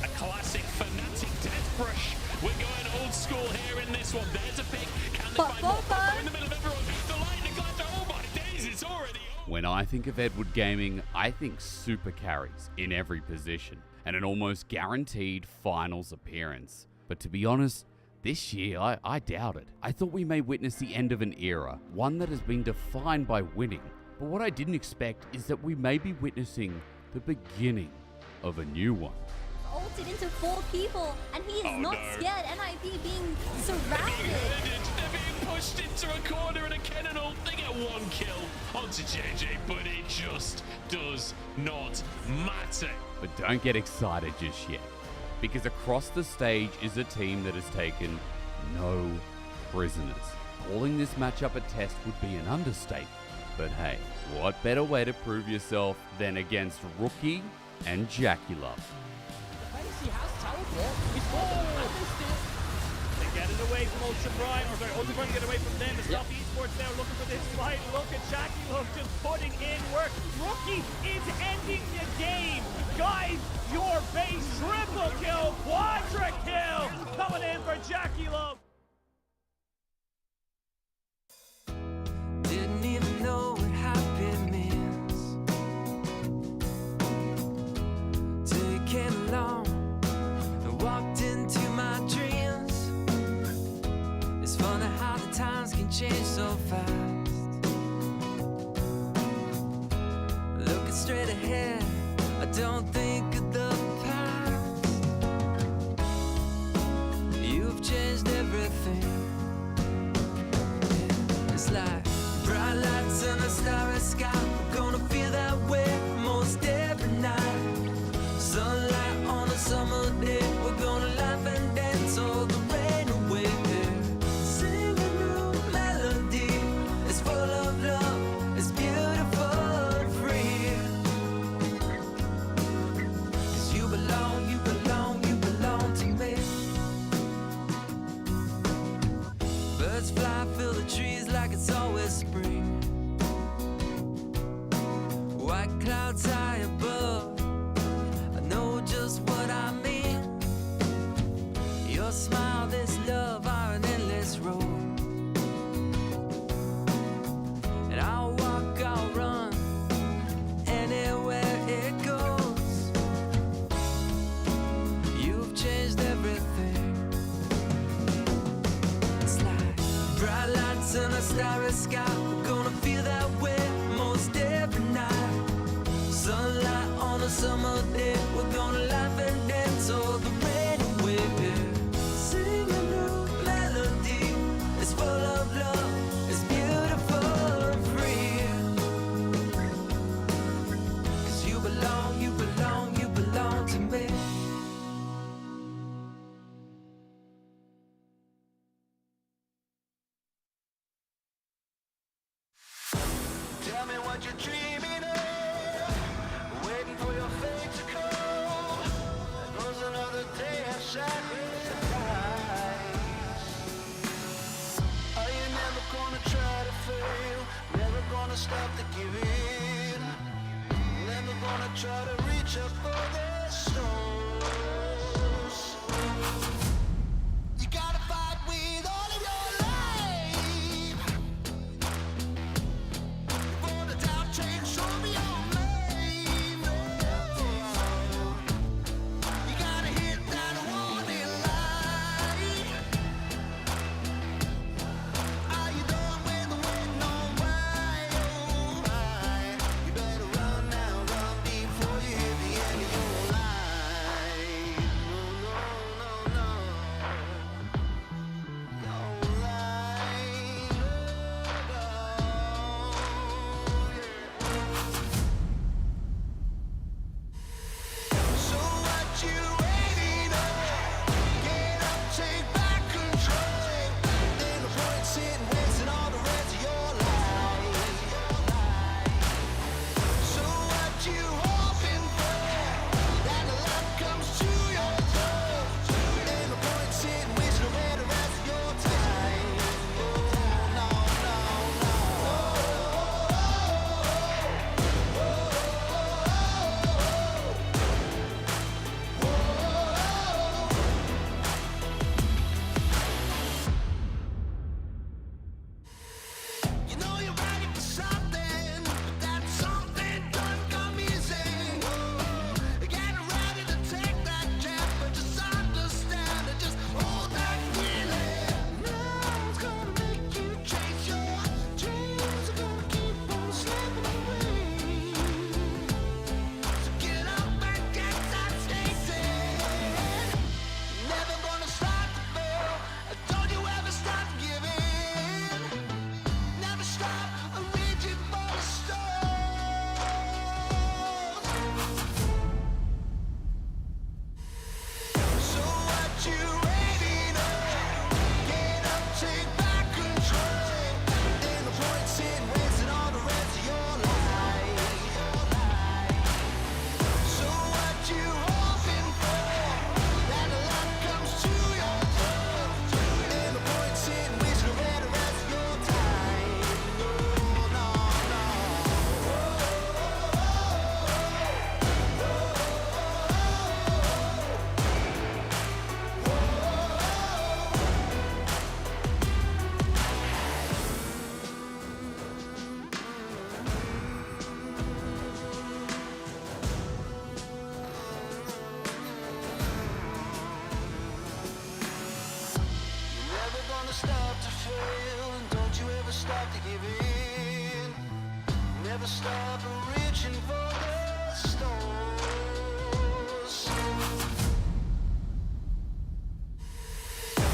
A classic Fnatic death brush. We're going old school here in this one. There's a pick. Can they find more Papa in the middle of everyone? The lightning glider. Oh my days, it's already over.
When I think of Edward Gaming, I think super carries in every position and an almost guaranteed finals appearance. But to be honest, this year, I doubt it. I thought we may witness the end of an era, one that has been defined by winning. But what I didn't expect is that we may be witnessing the beginning of a new one.
Ulted into 4 people, and he is not scared. NIP being surrounded.
They're being pushed into a corner, and a Kennen ult. They get 1 kill onto JJ, but it just does not matter.
But don't get excited just yet, because across the stage is a team that has taken no prisoners. Calling this matchup a test would be an understatement. But hey, what better way to prove yourself than against Rookie and Jackie Love?
He has teleport. He's
They get it away from Ultra Prime, or sorry, Ultra Prime get away from them. The Stop Esports now looking for this fight. Look at Jackie Love just putting in work. Rookie is ending the game. Guys, your base triple kill, quadra kill coming in for Jackie Love.
Didn't even know what happy means till you came along and walked into my dreams. It's funny how the times can change so fast. Looking straight ahead, I don't think of the past. You've changed everything. It's like bright lights and a starry sky. We're gonna feel that way most every night. Sunlight on a summer day. We're gonna laugh and dance all the rain away. Sing a new melody. It's full of love. It's beautiful and free. 'Cause you belong, you belong, you belong to me. Birds fly, fill the trees like it's always spring. White clouds high above, I know just what I mean. Your smile, this love are an endless road. And I'll walk, I'll run, anywhere it goes. You've changed everything. It's like bright lights and a starry sky. We're gonna feel that way most every night. Sunlight on a summer day. We're gonna laugh and dance all the rain away. Sing a new melody. It's full of love. It's beautiful and free. 'Cause you belong, you belong, you belong to me.
Tell me what you're dreaming of, waiting for your fate to come. There goes another day of sacrifice. Are you never gonna try to fail? Never gonna stop to give in? Never gonna try to reach up for the stars? You gotta fight with all of your life. For the doubt change. give in. Never stop reaching for the stars.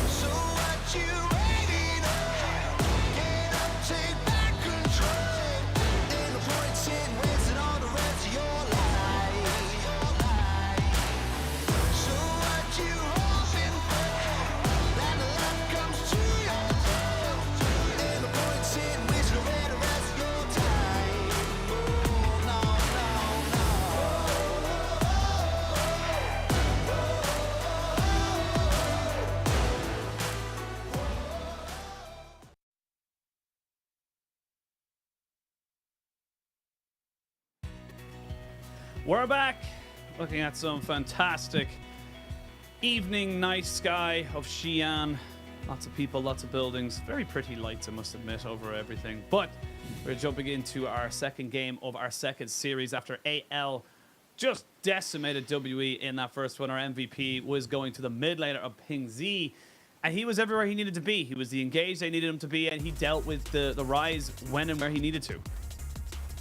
So what you waiting on? Get up, take back control. Ain't no point sitting wasting all the rest of your life. So what you hoping for? That the life comes to your door. Ain't no point sitting wasting away the rest of your time. Oh, no, no, no.
We're back, looking at some fantastic evening night sky of Xi'an. Lots of people, lots of buildings. Very pretty lights, I must admit, over everything. But we're jumping into our second game of our second series after AL just decimated WE in that first one. Our MVP was going to the mid laner of Ping Z, and he was everywhere he needed to be. He was the engage they needed him to be, and he dealt with the Rise when and where he needed to.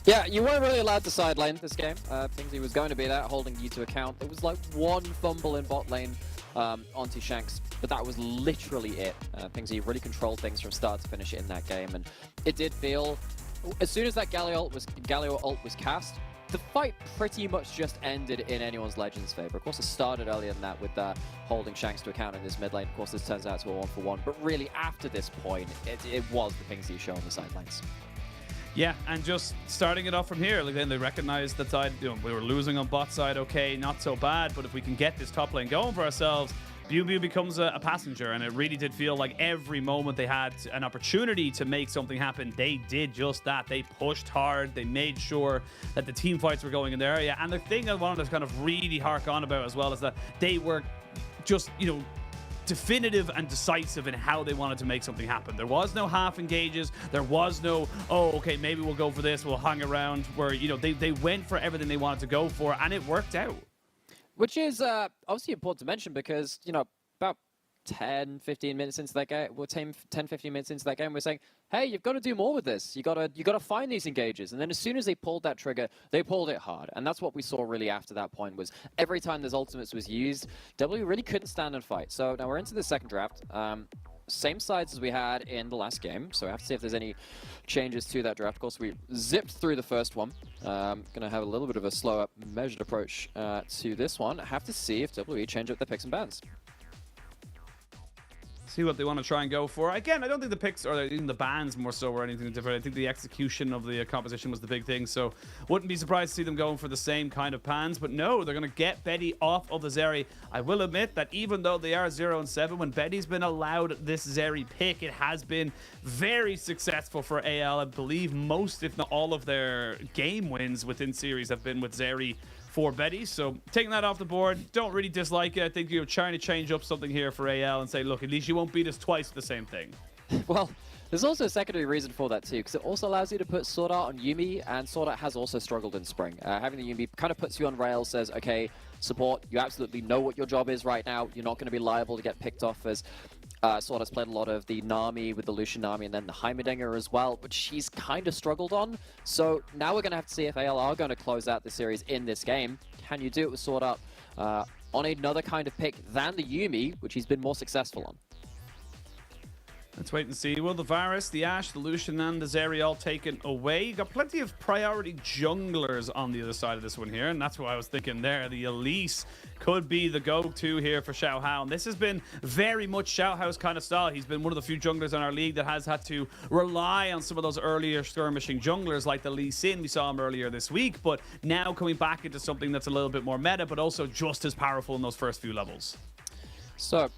Yeah, you weren't really allowed to side lane this game. Pingsy was going to be that, holding you to account. There was like one fumble in bot lane onto Shanks, but that was literally it. Pingsy really controlled things from start to finish in that game, and it did feel, as soon as that Galio ult was cast, the fight pretty much just ended in anyone's Legends' favor. Of course, it started earlier than that with holding Shanks to account in this mid lane. Of course, this turns out to a 1-for-1, but really after this point, it was the Pingsy show on the sidelines.
Yeah, and just starting it off from here, like, then they recognized that side, we were losing on bot side, okay, not so bad, but if we can get this top lane going for ourselves, BuBu becomes a passenger, and it really did feel like every moment they had an opportunity to make something happen, they did just that. They pushed hard, they made sure that the team fights were going in their area, and the thing I wanted to kind of really hark on about as well is that they were just, definitive and decisive in how they wanted to make something happen. There was no half engages. There was no, oh, okay, maybe we'll go for this, we'll hang around, where, they went for everything they wanted to go for, and it worked out.
Which is obviously important to mention because, about 10, 15 minutes into that game, 10, 15 minutes into that game, we're saying, hey, you've got to do more with this. You got to find these engages. And then as soon as they pulled that trigger, they pulled it hard. And that's what we saw really after that point was every time those ultimates was used, W really couldn't stand and fight. So now we're into the second draft. Same sides as we had in the last game. So we have to see if there's any changes to that draft. Of course, we zipped through the first one. Going to have a little bit of a slower, measured approach to this one. Have to see if WE change up their picks and bans.
See what they want to try and go for. Again, I don't think the picks or even the bans more so or anything different. I think the execution of the composition was the big thing. So wouldn't be surprised to see them going for the same kind of pans. But no, they're going to get Betty off of the Zeri. I will admit that even though they are 0-7, when Betty's been allowed this Zeri pick, it has been very successful for AL. I believe most, if not all, of their game wins within series have been with Zeri for Betty. So taking that off the board, don't really dislike it. I think you're trying to change up something here for AL and say, look, at least you won't beat us twice with the same thing.
Well, there's also a secondary reason for that too, because it also allows you to put Sword Art on Yuumi, and Sword Art has also struggled in Spring. Having the Yuumi kind of puts you on rails, says, okay, support, you absolutely know what your job is right now. You're not going to be liable to get picked off as Sword has played a lot of the Nami with the Lucian Nami and then the Heimerdinger as well, which she's kind of struggled on. So now we're going to have to see if AL are going to close out the series in this game. Can you do it with Sword Art on another kind of pick than the Yuumi, which he's been more successful on?
Let's wait and see. Will the Varus, the Ashe, the Lucian, and the Zeri all taken away? You got plenty of priority junglers on the other side of this one here, and that's what I was thinking there. The Elise could be the go-to here for Xiao Hao. And this has been very much Xiao Hao's kind of style. He's been one of the few junglers in our league that has had to rely on some of those earlier skirmishing junglers like the Lee Sin. We saw him earlier this week, but now coming back into something that's a little bit more meta, but also just as powerful in those first few levels.
So,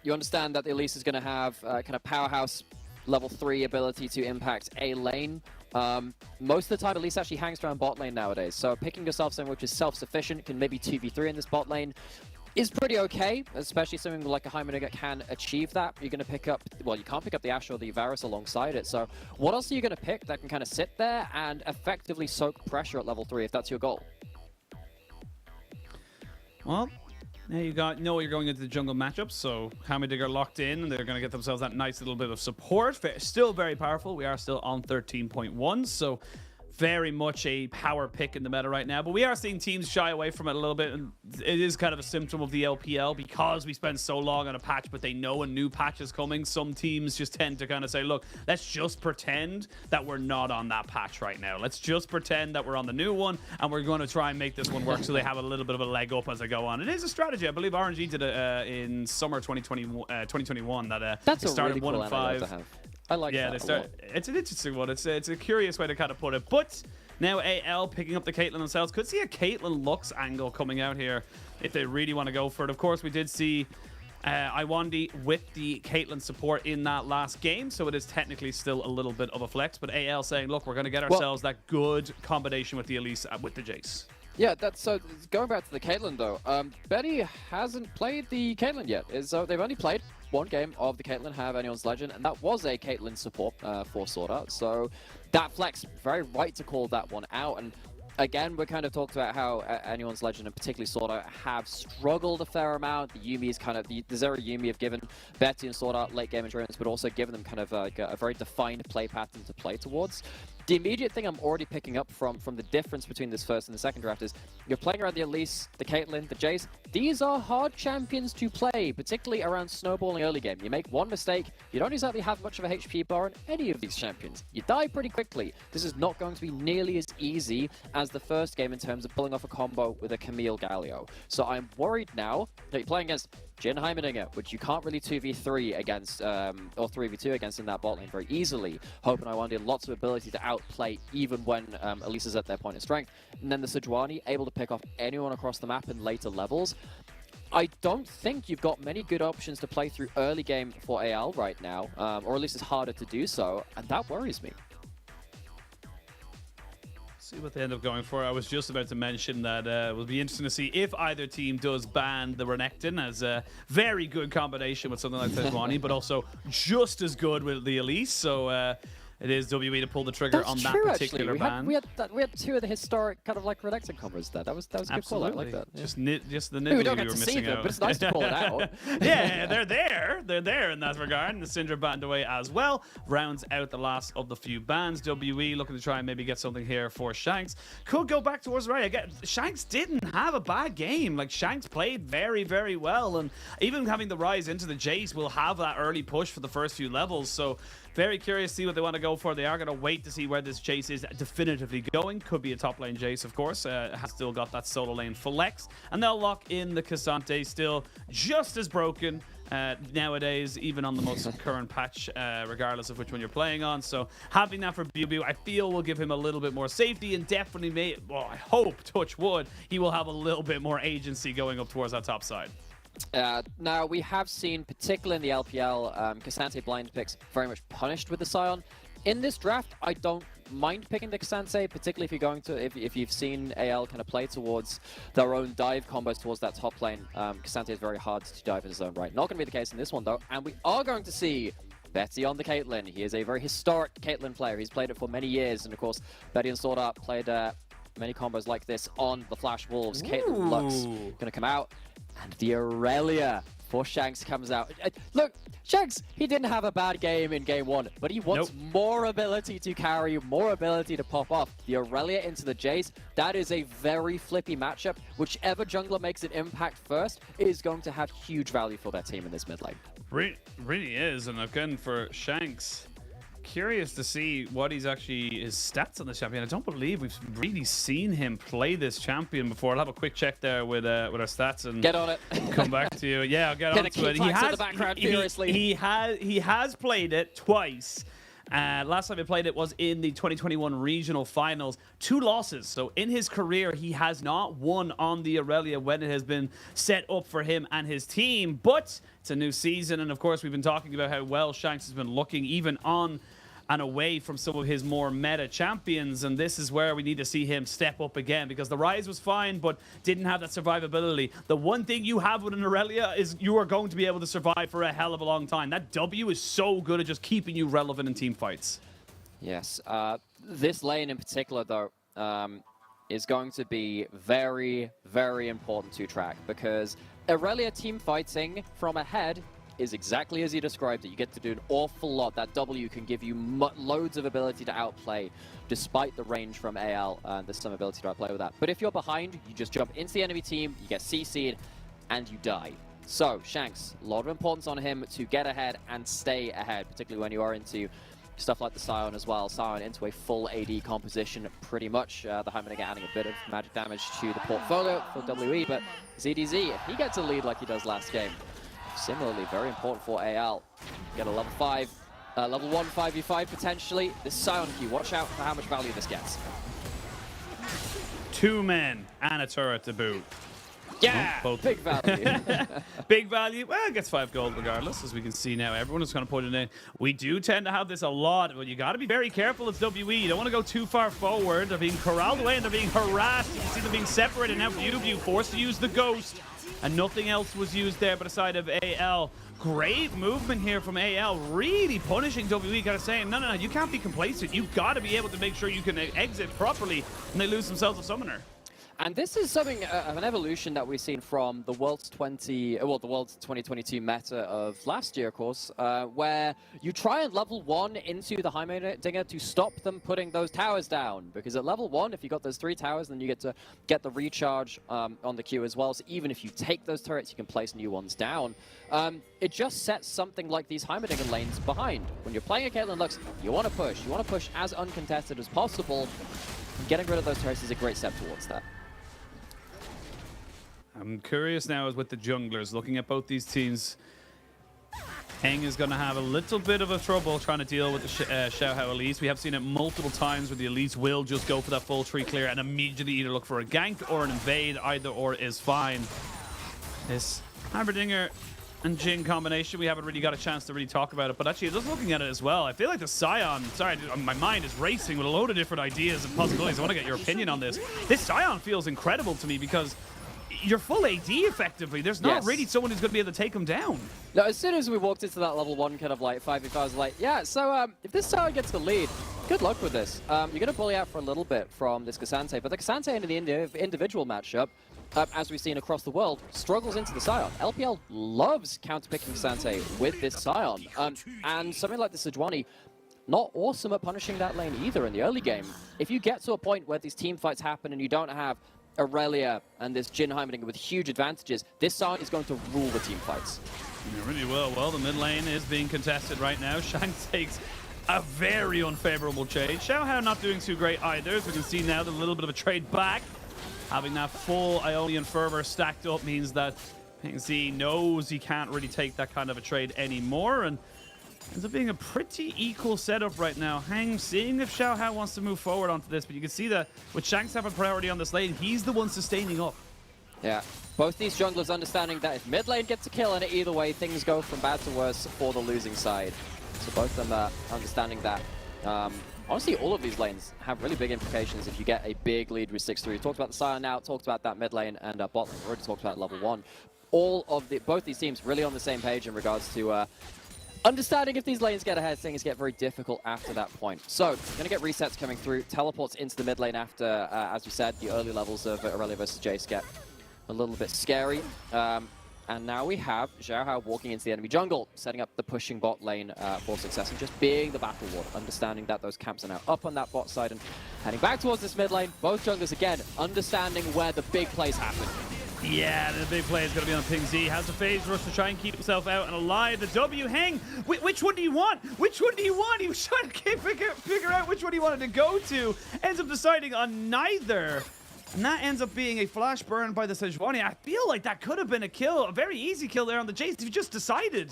you understand that the Elise is going to have kind of powerhouse level 3 ability to impact a lane. Most of the time, Elise actually hangs around bot lane nowadays. So picking yourself something which is self-sufficient, can maybe 2v3 in this bot lane, is pretty okay, especially something like a Heimerdinger can achieve that. You're going to pick up, well, you can't pick up the Ashe or the Varus alongside it. So what else are you going to pick that can kind of sit there and effectively soak pressure at level 3 if that's your goal?
Well, Now you know you're going into the jungle matchup, so Hammerdigger locked in, and they're going to get themselves that nice little bit of support. Still very powerful. We are still on 13.1, so very much a power pick in the meta right now, but we are seeing teams shy away from it a little bit, and it is kind of a symptom of the LPL because we spend so long on a patch, but they know a new patch is coming. Some teams just tend to kind of say, look, let's just pretend that we're not on that patch right now. Let's just pretend that we're on the new one, and we're going to try and make this one work so they have a little bit of a leg up as they go on. It is a strategy. I believe RNG did it in summer 2021 that
that's a
started
really cool
1-5.
to have. I like that a lot.
It's an interesting one. It's a curious way to kind of put it. But now AL picking up the Caitlyn themselves. Could see a Caitlyn Lux angle coming out here if they really want to go for it. Of course, we did see Iwandi with the Caitlyn support in that last game, so it is technically still a little bit of a flex. But AL saying, look, we're going to get ourselves that good combination with the Elise with the Jace.
Yeah, that's so. Going back to the Caitlyn though, Betty hasn't played the Caitlyn yet. So they've only played one game of the Caitlyn, Have Anyone's Legend, and that was a Caitlyn support for Sorta. So that flex, very right to call that one out. And again, we kind of talked about how Anyone's Legend and particularly Sorta have struggled a fair amount. The Yumi's kind of, the Zero Yumi have given Betty and Sorta late game endurance, but also given them kind of like a very defined play pattern to play towards. The immediate thing I'm already picking up from the difference between this first and the second draft is you're playing around the Elise, the Caitlyn, the Jace. These are hard champions to play, particularly around snowballing early game. You make one mistake, you don't exactly have much of a HP bar on any of these champions. You die pretty quickly. This is not going to be nearly as easy as the first game in terms of pulling off a combo with a Camille Galio. So I'm worried now that you're playing against Jin Heimerdinger, which you can't really 2v3 against, or 3v2 against in that bot lane very easily. Hope and Iwandi lots of ability to outplay even when Elise is at their point of strength. And then the Sejuani able to pick off anyone across the map in later levels. I don't think you've got many good options to play through early game for AL right now, or at least it's harder to do so, and that worries me.
See what they end up going for. I was just about to mention that it will be interesting to see if either team does ban the Renekton as a very good combination with something like Sejuani, but also just as good with the Elise. So it is WE to pull the trigger on that particular ban.
We had two of the historic kind of like Renekton combos there. That was a good call. I like that. Yeah.
Just the niggly we were missing out.
But it's nice to call it out.
Yeah, they're there. They're there in that regard. And the Syndra banned away as well. Rounds out the last of the few bans. WE looking to try and maybe get something here for Shanks. Could go back towards Ray. Again, Shanks didn't have a bad game. Like, Shanks played very, very well. And even having the rise into the Jace will have that early push for the first few levels. So very curious to see what they want to go for. They are going to wait to see where this Jace is definitively going. Could be a top lane Jace, of course. Has still got that solo lane flex. And they'll lock in the Cassante, still just as broken nowadays, even on the most current patch, regardless of which one you're playing on. So having that for Bubu, I feel will give him a little bit more safety and definitely I hope, touch wood, he will have a little bit more agency going up towards that top side.
Now, we have seen, particularly in the LPL, Cassante blind picks very much punished with the Scion. In this draft, I don't mind picking the Cassante, particularly if you're going to, if you've seen AL kind of play towards their own dive combos towards that top lane. Cassante is very hard to dive in his own right. Not going to be the case in this one, though, and we are going to see Betty on the Caitlyn. He is a very historic Caitlyn player. He's played it for many years, and of course, Betty and Sorta played many combos like this on the Flash Wolves. Caitlyn Lux going to come out. And the Aurelia for Shanks comes out. Look, Shanks, he didn't have a bad game in game one, but he wants more ability to carry, more ability to pop off. The Aurelia into the Jace, that is a very flippy matchup. Whichever jungler makes an impact first is going to have huge value for their team in this mid lane.
Really is, and again for Shanks, curious to see what his stats on the champion. I don't believe we've really seen him play this champion before. I'll have a quick check there with our stats and
get on it.
Come back to you. Yeah, I'll get on to it. He has played it twice. Last time he played it was in the 2021 regional finals. 2 losses. So in his career, he has not won on the Aurelia when it has been set up for him and his team. But it's a new season, and of course, we've been talking about how well Shanks has been looking, even on and away from some of his more meta champions, and this is where we need to see him step up again, because the Rise was fine, but didn't have that survivability. The one thing you have with an Aurelia is you are going to be able to survive for a hell of a long time. That W is so good at just keeping you relevant in team fights.
Yes. This lane in particular, though, is going to be very, very important to track, because Aurelia team fighting from ahead is exactly as you described it. You get to do an awful lot. That W can give you loads of ability to outplay, despite the range from AL. There's some ability to outplay with that. But if you're behind, you just jump into the enemy team, you get CC'd, and you die. So, Shanks, a lot of importance on him to get ahead and stay ahead, particularly when you are into stuff like the Scion as well. Scion into a full AD composition, pretty much. The Heimerdinger adding a bit of magic damage to the portfolio for WE, but ZDZ, if he gets a lead like he does last game, similarly, very important for AL. Get a level 5, level 1 5v5 potentially. This Scion queue, watch out for how much value this gets.
2 men and a turret to boot.
Yeah,
both.
Big value.
Big value. Well, it gets 5 gold regardless, as we can see now. Everyone is going to put it in. We do tend to have this a lot, but you got to be very careful as WE. You don't want to go too far forward. They're being corralled away and they're being harassed. You can see them being separated. Now Beautiful forced to use the Ghost, and nothing else was used there but a side of AL. Great movement here from AL, really punishing WE, kind of saying, no, you can't be complacent. You've got to be able to make sure you can exit properly, and they lose themselves a summoner.
And this is something of an evolution that we've seen from the World's 2022 meta of last year, of course, where you try and level 1 into the Heimerdinger to stop them putting those towers down. Because at level 1, if you got those 3 towers, then you get to get the recharge on the queue as well. So even if you take those turrets, you can place new ones down. It just sets something like these Heimerdinger lanes behind. When you're playing a Caitlyn Lux, you want to push. You want to push as uncontested as possible. Getting rid of those turrets is a great step towards that.
I'm curious now, as with the junglers, looking at both these teams, Heng is going to have a little bit of a trouble trying to deal with the Xiaohao Elise. We have seen it multiple times where the Elise will just go for that full tree clear and immediately either look for a gank or an invade. Either or is fine. This Heimerdinger and Jhin combination, we haven't really got a chance to really talk about it, but actually just looking at it as well, I feel like the Scion, sorry, my mind is racing with a load of different ideas and possibilities. I want to get your opinion on this. This Scion feels incredible to me because you're full AD effectively. There's not really someone who's going to be able to take him down.
No, as soon as we walked into that level 1 kind of like 5v5, I was like, yeah, so if this Scion gets the lead, good luck with this. You're going to bully out for a little bit from this Cassante, but the Cassante in the individual matchup, as we've seen across the world, struggles into the Scion. LPL loves counterpicking Cassante with this Scion. And something like the Sejuani, not awesome at punishing that lane either in the early game. If you get to a point where these team fights happen and you don't have Aurelia and this Jhin Heimerdinger with huge advantages, this Scion is going to rule the team fights.
Yeah, really well. Well, the mid lane is being contested right now. Shank takes a very unfavorable trade. Xiaohao not doing too great either. As we can see now, there's a little bit of a trade back. Having that full Ionian Fervor stacked up means that Ping Z knows he can't really take that kind of a trade anymore, and ends up being a pretty equal setup right now. Heng seeing if Xiaohao wants to move forward onto this, but you can see that with Shanks having priority on this lane, he's the one sustaining up.
Yeah, both these junglers understanding that if mid lane gets a kill in it either way, things go from bad to worse for the losing side. So both of them are understanding that. Honestly, all of these lanes have really big implications if you get a big lead with 6-3. We talked about the Scion now, talked about that mid lane and bot lane. We already talked about level 1. Both these teams really on the same page in regards to understanding if these lanes get ahead, things get very difficult after that point. So, going to get resets coming through, teleports into the mid lane after, as you said, the early levels of Aurelia versus Jace get a little bit scary. And now we have Xiaohao walking into the enemy jungle, setting up the pushing bot lane for success, and just being the battle ward, understanding that those camps are now up on that bot side and heading back towards this mid lane. Both junglers, again, understanding where the big plays happen.
Yeah, the big play is going to be on Ping Z. Has a phase rush to try and keep himself out and alive. The W Heng. Which one do you want? Which one do you want? He was trying to figure out which one he wanted to go to. Ends up deciding on neither. And that ends up being a flash burn by the Sejuani. I feel like that could have been a kill. A very easy kill there on the Jace. He just decided.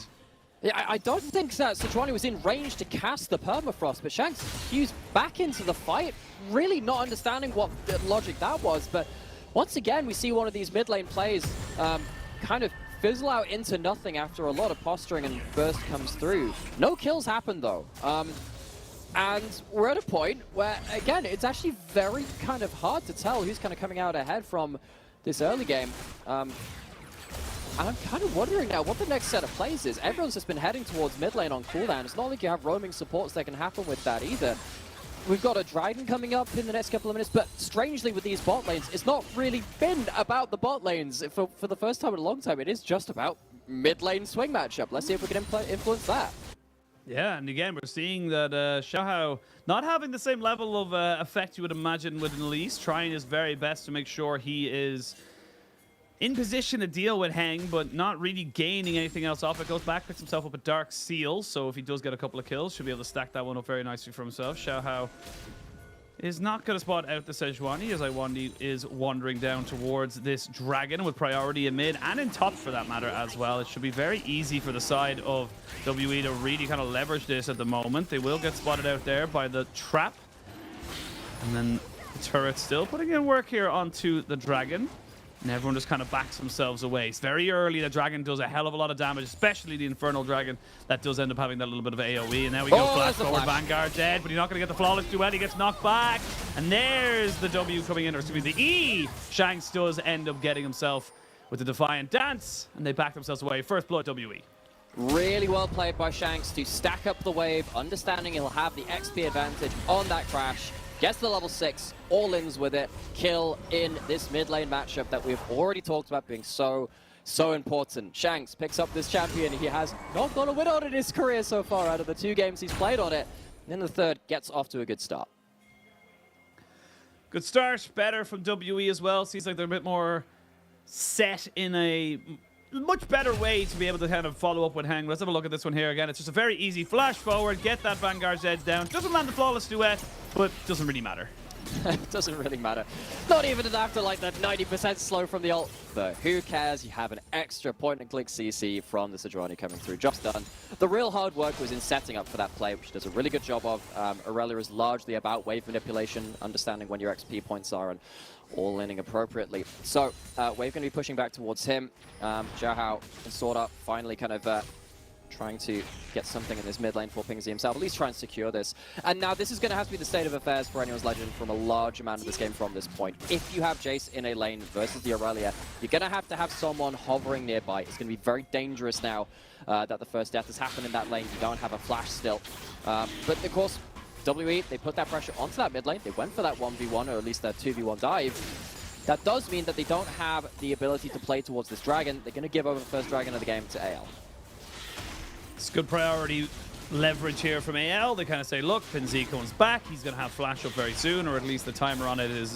Yeah, I don't think that Sejuani was in range to cast the Permafrost, but Shanks fused back into the fight, really not understanding what the logic that was. But once again, we see one of these mid lane plays kind of fizzle out into nothing after a lot of posturing and burst comes through. No kills happen though. And we're at a point where, again, it's actually very kind of hard to tell who's kind of coming out ahead from this early game. And I'm kind of wondering now what the next set of plays is. Everyone's just been heading towards mid lane on cooldown. It's not like you have roaming supports that can happen with that either. we've got a Dragon coming up in the next couple of minutes, but strangely with these bot lanes, it's not really been about the bot lanes. For the first time in a long time, it is just about mid lane swing matchup. Let's see if we can influence that.
Yeah, and again, we're seeing that Xiaohao not having the same level of effect you would imagine with an Elise, trying his very best to make sure he is in position to deal with Heng, but not really gaining anything else off it. Goes back, picks himself up a Dark Seal, so if he does get a couple of kills, should be able to stack that one up very nicely for himself. Xiaohao is not going to spot out the Sejuani, as Iwandi is wandering down towards this Dragon with priority in mid and in top for that matter as well. It should be very easy for the side of WE to really kind of leverage this at the moment. They will get spotted out there by the trap. And then the turret still putting in work here onto the Dragon. And everyone just kind of backs themselves away. It's very early. The Dragon does a hell of a lot of damage, especially the Infernal Dragon. That does end up having that little bit of AoE. And now we go flash forward. Vanguard dead, but you're not going to get the flawless duet. He gets knocked back. And there's the W coming in, or excuse me, the E. Shanks does end up getting himself with the Defiant Dance. And they back themselves away. First blood, WE.
Really well played by Shanks to stack up the wave, understanding he'll have the XP advantage on that crash. Gets the level 6, all-ins with it, kill in this mid lane matchup that we've already talked about being so important. Shanks picks up this champion. He has not got a win on it in his career so far out of the 2 games he's played on it. And then the third gets off to a good start.
Good start, better from WE as well. Seems like they're a bit more set in a much better way to be able to kind of follow up with Heng. Let's have a look at this one here again. It's just a very easy flash forward, get that Vanguard's edge down. Doesn't land the flawless duet, but doesn't really matter.
It doesn't really matter. Not even after like that 90% slow from the ult. But who cares? You have an extra point-and-click CC from the Sejuani coming through. Job's done. The real hard work was in setting up for that play, which does a really good job of. Aurelia is largely about wave manipulation, understanding when your XP points are, and all-inning appropriately. So, Wave going to be pushing back towards him. Xiaohao and Sword Up finally kind of trying to get something in this mid lane for Pingsy himself, at least try and secure this. And now this is going to have to be the state of affairs for anyone's legend from a large amount of this game from this point. If you have Jace in a lane versus the Aurelia, you're going to have someone hovering nearby. It's going to be very dangerous now that the first death has happened in that lane. You don't have a flash still. But of course, WE, they put that pressure onto that mid lane. They went for that 1v1, or at least that 2v1 dive. That does mean that they don't have the ability to play towards this Dragon. They're going to give over the first Dragon of the game to AL.
It's good priority leverage here from AL. They kind of say, look, Pinsy comes back. He's going to have flash up very soon, or at least the timer on it is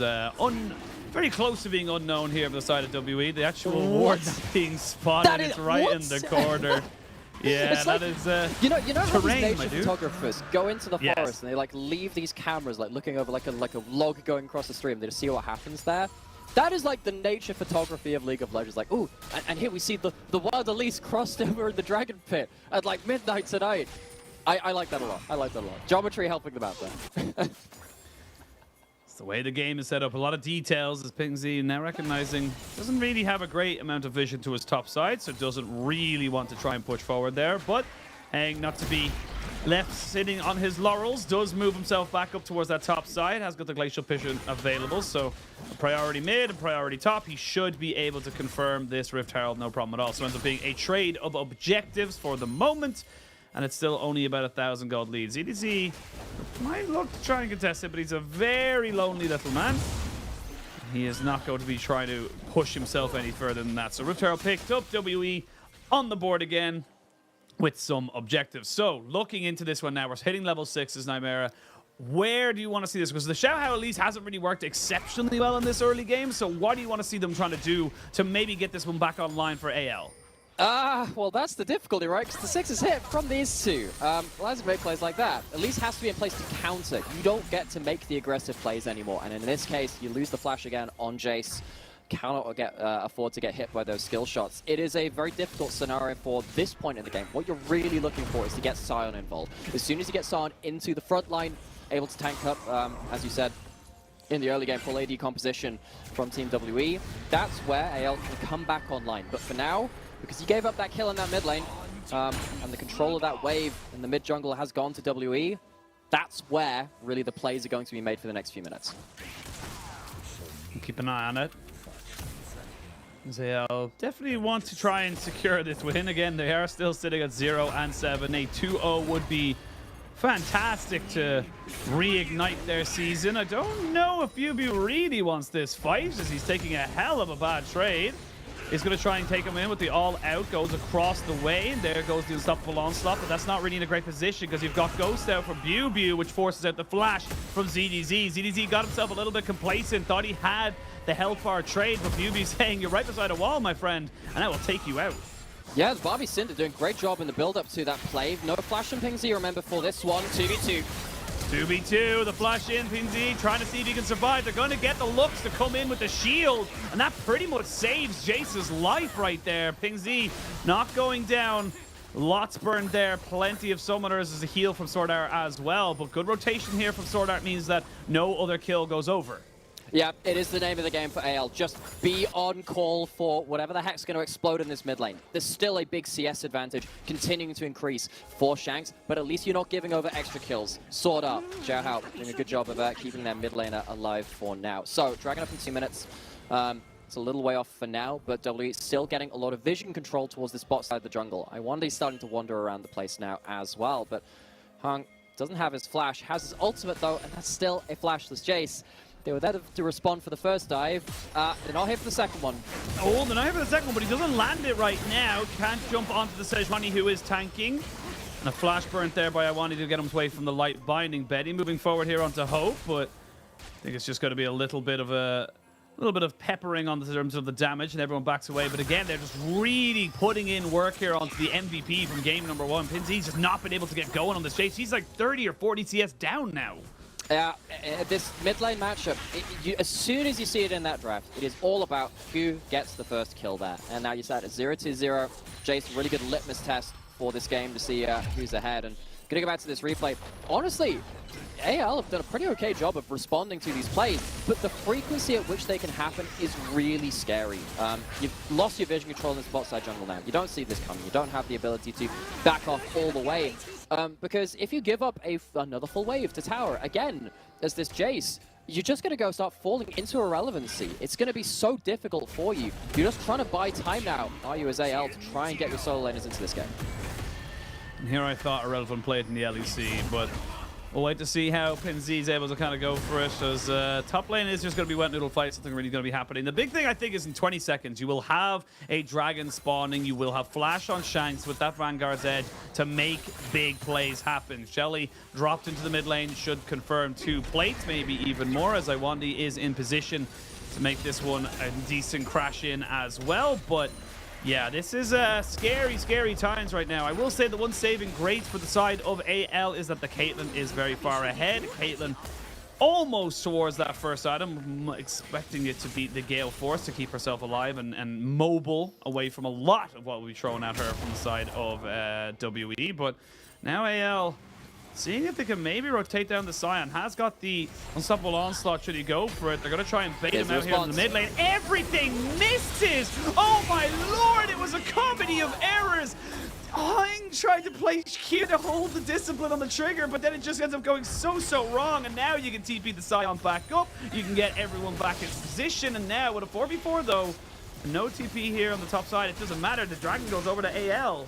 very close to being unknown here on the side of WE. The actual ward being spotted is right in the corner. Yeah,
it's
that
like,
is
you know how
terrain,
these nature photographers go into the forest and they like leave these cameras like looking over like a log going across the stream. They just see what happens there. That is like the nature photography of League of Legends. Like, ooh, and here we see the wild Elise crossed over in the Dragon Pit at like midnight tonight. I like that a lot. I like that a lot. Geometry helping them out there.
It's the way the game is set up. A lot of details as Pingsy now recognizing doesn't really have a great amount of vision to his top side, so doesn't really want to try and push forward there. But Heng, not to be left sitting on his laurels, does move himself back up towards that top side, has got the Glacial Vision available, so a priority mid and priority top. He should be able to confirm this Rift Herald, no problem at all. So ends up being a trade of objectives for the moment, and it's still only about 1,000 gold leads. EDG might look to try and contest it, but he's a very lonely little man. He is not going to be trying to push himself any further than that. So Rift Herald picked up, WE on the board again with some objectives. So looking into this one now, we're hitting level 6 as Nightmare. Where do you want to see this? Because the Xiaohao at least hasn't really worked exceptionally well in this early game. So what do you want to see them trying to do to maybe get this one back online for AL?
Well, that's the difficulty, right? Because the 6 is hit from these two. Well, as make plays like that, at least has to be in place to counter. You don't get to make the aggressive plays anymore. And in this case, you lose the flash again on Jace. Cannot afford to get hit by those skill shots. It is a very difficult scenario for this point in the game. What you're really looking for is to get Sion involved. As soon as you get Sion into the front line, able to tank up, as you said, in the early game, full AD composition from Team WE, that's where AL can come back online. But for now, because he gave up that kill in that mid lane, and the control of that wave in the mid jungle has gone to WE, that's where really the plays are going to be made for the next few minutes.
Keep an eye on it. They'll definitely want to try and secure this win. Again, they are still sitting at 0 and 7. A 2-0 would be fantastic to reignite their season. I don't know if BioBio really wants this fight, as he's taking a hell of a bad trade. He's going to try and take him in with the all-out, goes across the way, and there goes the unstoppable onslaught, but that's not really in a great position because you've got Ghost out from BioBio, which forces out the flash from ZDZ. ZDZ got himself a little bit complacent, thought he had the health bar trade, but BioBio saying, you're right beside a wall, my friend, and I will take you out.
Yeah, Bobby Cinder doing a great job in the build-up to that play. No flash and Pingzy, remember, for this one. 2v2.
2v2, the flash in, Pingzy trying to see if he can survive. They're going to get the looks to come in with the shield, and that pretty much saves Jace's life right there. Pingzy not going down. Lots burned there, plenty of summoners as a heal from Sword Art as well, but good rotation here from Sword Art means that no other kill goes over.
Yeah, it is the name of the game for AL. Just be on call for whatever the heck's going to explode in this mid lane. There's still a big CS advantage continuing to increase for Shanks, but at least you're not giving over extra kills. Sword Art, Xiao Hao doing a good job of keeping their mid laner alive for now. So, Dragon up in 2 minutes. It's a little way off for now, but W still getting a lot of vision control towards this bot side of the jungle. I wonder he's starting to wander around the place now as well, but Hung doesn't have his flash, has his ultimate though, and that's still a flashless Jace. They were there to respond for the first dive. They're not here for the second one.
Oh, they're not here for the second one, but he doesn't land it right now. Can't jump onto the Sejuani, who is tanking. And a flash burnt there by Iwani to get him away from the light binding. Betty moving forward here onto Hope, but I think it's just going to be a little bit of peppering on the terms of the damage, and everyone backs away. But again, they're just really putting in work here onto the MVP from game number 1. Pinzy's just not been able to get going on this chase. He's like 30 or 40 CS down now.
Yeah, this mid lane matchup, as soon as you see it in that draft, it is all about who gets the first kill there. And now you start at 0-2-0. Jace, really good litmus test for this game to see who's ahead. And gonna go back to this replay. Honestly, AL have done a pretty okay job of responding to these plays, but the frequency at which they can happen is really scary. You've lost your vision control in this bot side jungle now. You don't see this coming. You don't have the ability to back off all the way. Because if you give up another full wave to tower, again, as this Jace, you're just going to go start falling into irrelevancy. It's going to be so difficult for you. You're just trying to buy time now, are you, as AL, to try and get your solo laners into this game.
And here I thought Irrelevant played in the LEC, but we'll wait to see how Pinzy is able to kind of go for it, as top lane is just going to be wet noodle fight, something really going to be happening. The big thing, I think, is in 20 seconds, you will have a dragon spawning, you will have flash on Shanks with that Vanguard's Edge to make big plays happen. Shelly dropped into the mid lane, should confirm 2 plates, maybe even more, as Iwandi is in position to make this one a decent crash in as well, but yeah, this is scary, scary times right now. I will say the one saving grace for the side of AL is that the Caitlyn is very far ahead. Caitlyn almost towards that first item, expecting it to beat the Gale Force to keep herself alive and mobile away from a lot of what will be thrown at her from the side of WE. But now AL seeing if they can maybe rotate down the Scion. Has got the unstoppable onslaught should he go for it. They're going to try and bait him out here in the mid lane. Everything misses! Oh my lord, it was a comedy of errors! Hung tried to play Q to hold the discipline on the trigger, but then it just ends up going so wrong, and now you can TP the Scion back up. You can get everyone back in position, and now with a 4v4 though, no TP here on the top side. It doesn't matter. The Dragon goes over to AL.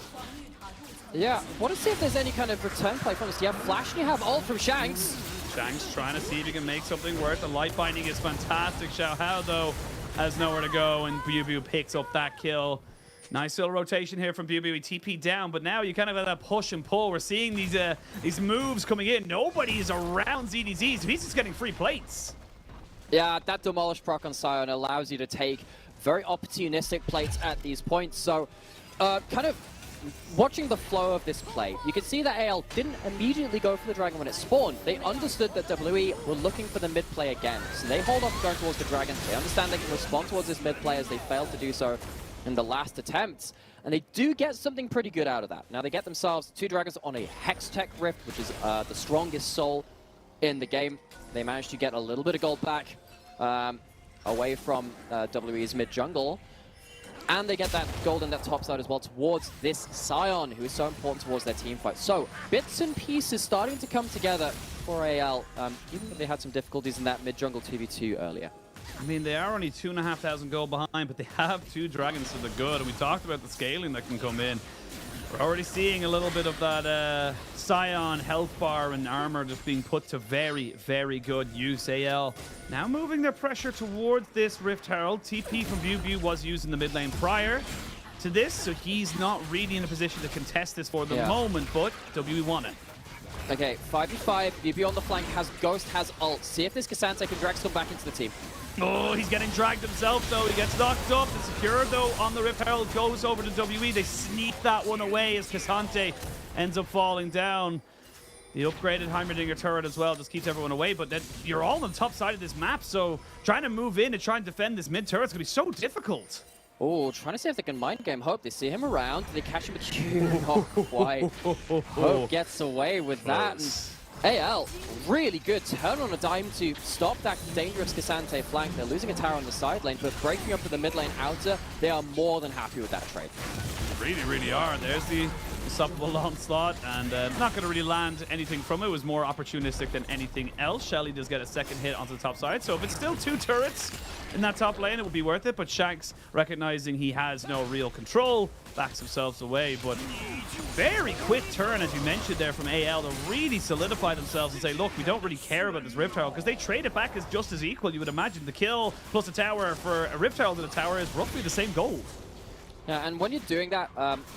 Yeah, want to see if there's any kind of return play from this. You have Flash and you have ult from Shanks.
Shanks trying to see if he can make something work. The light binding is fantastic. Xiao Hao, though, has nowhere to go, and BioBio picks up that kill. Nice little rotation here from BioBio. He TP down, but now you kind of have that push and pull. We're seeing these moves coming in. Nobody is around ZDZ, so he's just getting free plates.
Yeah, that Demolish proc on Scion allows you to take very opportunistic plates at these points. So, kind of watching the flow of this play, you can see that AL didn't immediately go for the Dragon when it spawned. They understood that WE were looking for the mid play again, so they hold off going towards the Dragon. They understand they can respond towards this mid play as they failed to do so in the last attempts, and they do get something pretty good out of that. Now they get themselves 2 Dragons on a Hextech Rift, which is the strongest soul in the game. They managed to get a little bit of gold back away from WE's mid jungle. And they get that gold in that top side as well towards this Scion, who is so important towards their team fight. So, bits and pieces starting to come together for AL, even though they had some difficulties in that mid-jungle 2v2 earlier.
I mean, they are only 2,500 gold behind, but they have 2 Dragons to the good, and we talked about the scaling that can come in. We're already seeing a little bit of that Scion health bar and armor just being put to very, very good use. AL now moving their pressure towards this Rift Herald. TP from BuBu was used in the mid lane prior to this, so he's not really in a position to contest this for the moment, but WE won it.
Okay, 5v5, BuBu on the flank, has Ghost, has ult. See if this Cassante can drag some back into the team.
Oh, he's getting dragged himself, though. He gets knocked up. The Secure, though, on the Rift Herald goes over to WE. They sneak that one away as Cassante ends up falling down. The upgraded Heimerdinger turret as well just keeps everyone away, but then you're all on the top side of this map, so trying to move in and try and defend this mid turret is going to be so difficult.
Oh, trying to see if they can mind game Hope. They see him around. They catch him with not quite. Hope gets away with that. And AL, really good turn on a dime to stop that dangerous Cassante flank. They're losing a tower on the side lane, but breaking up to the mid lane outer, they are more than happy with that trade.
Really, really are. There's the unstoppable onslaught, and not going to really land anything from it. It was more opportunistic than anything else. Shelly does get a second hit onto the top side, so if it's still 2 turrets in that top lane, it would be worth it, but Shanks, recognizing he has no real control, backs themselves away. But very quick turn, as you mentioned there, from AL to really solidify themselves and say, look, we don't really care about this Rift Herald, because they trade it back as just as equal. You would imagine the kill plus a tower for a Rift Herald and a tower is roughly the same gold.
Yeah, and when you're doing that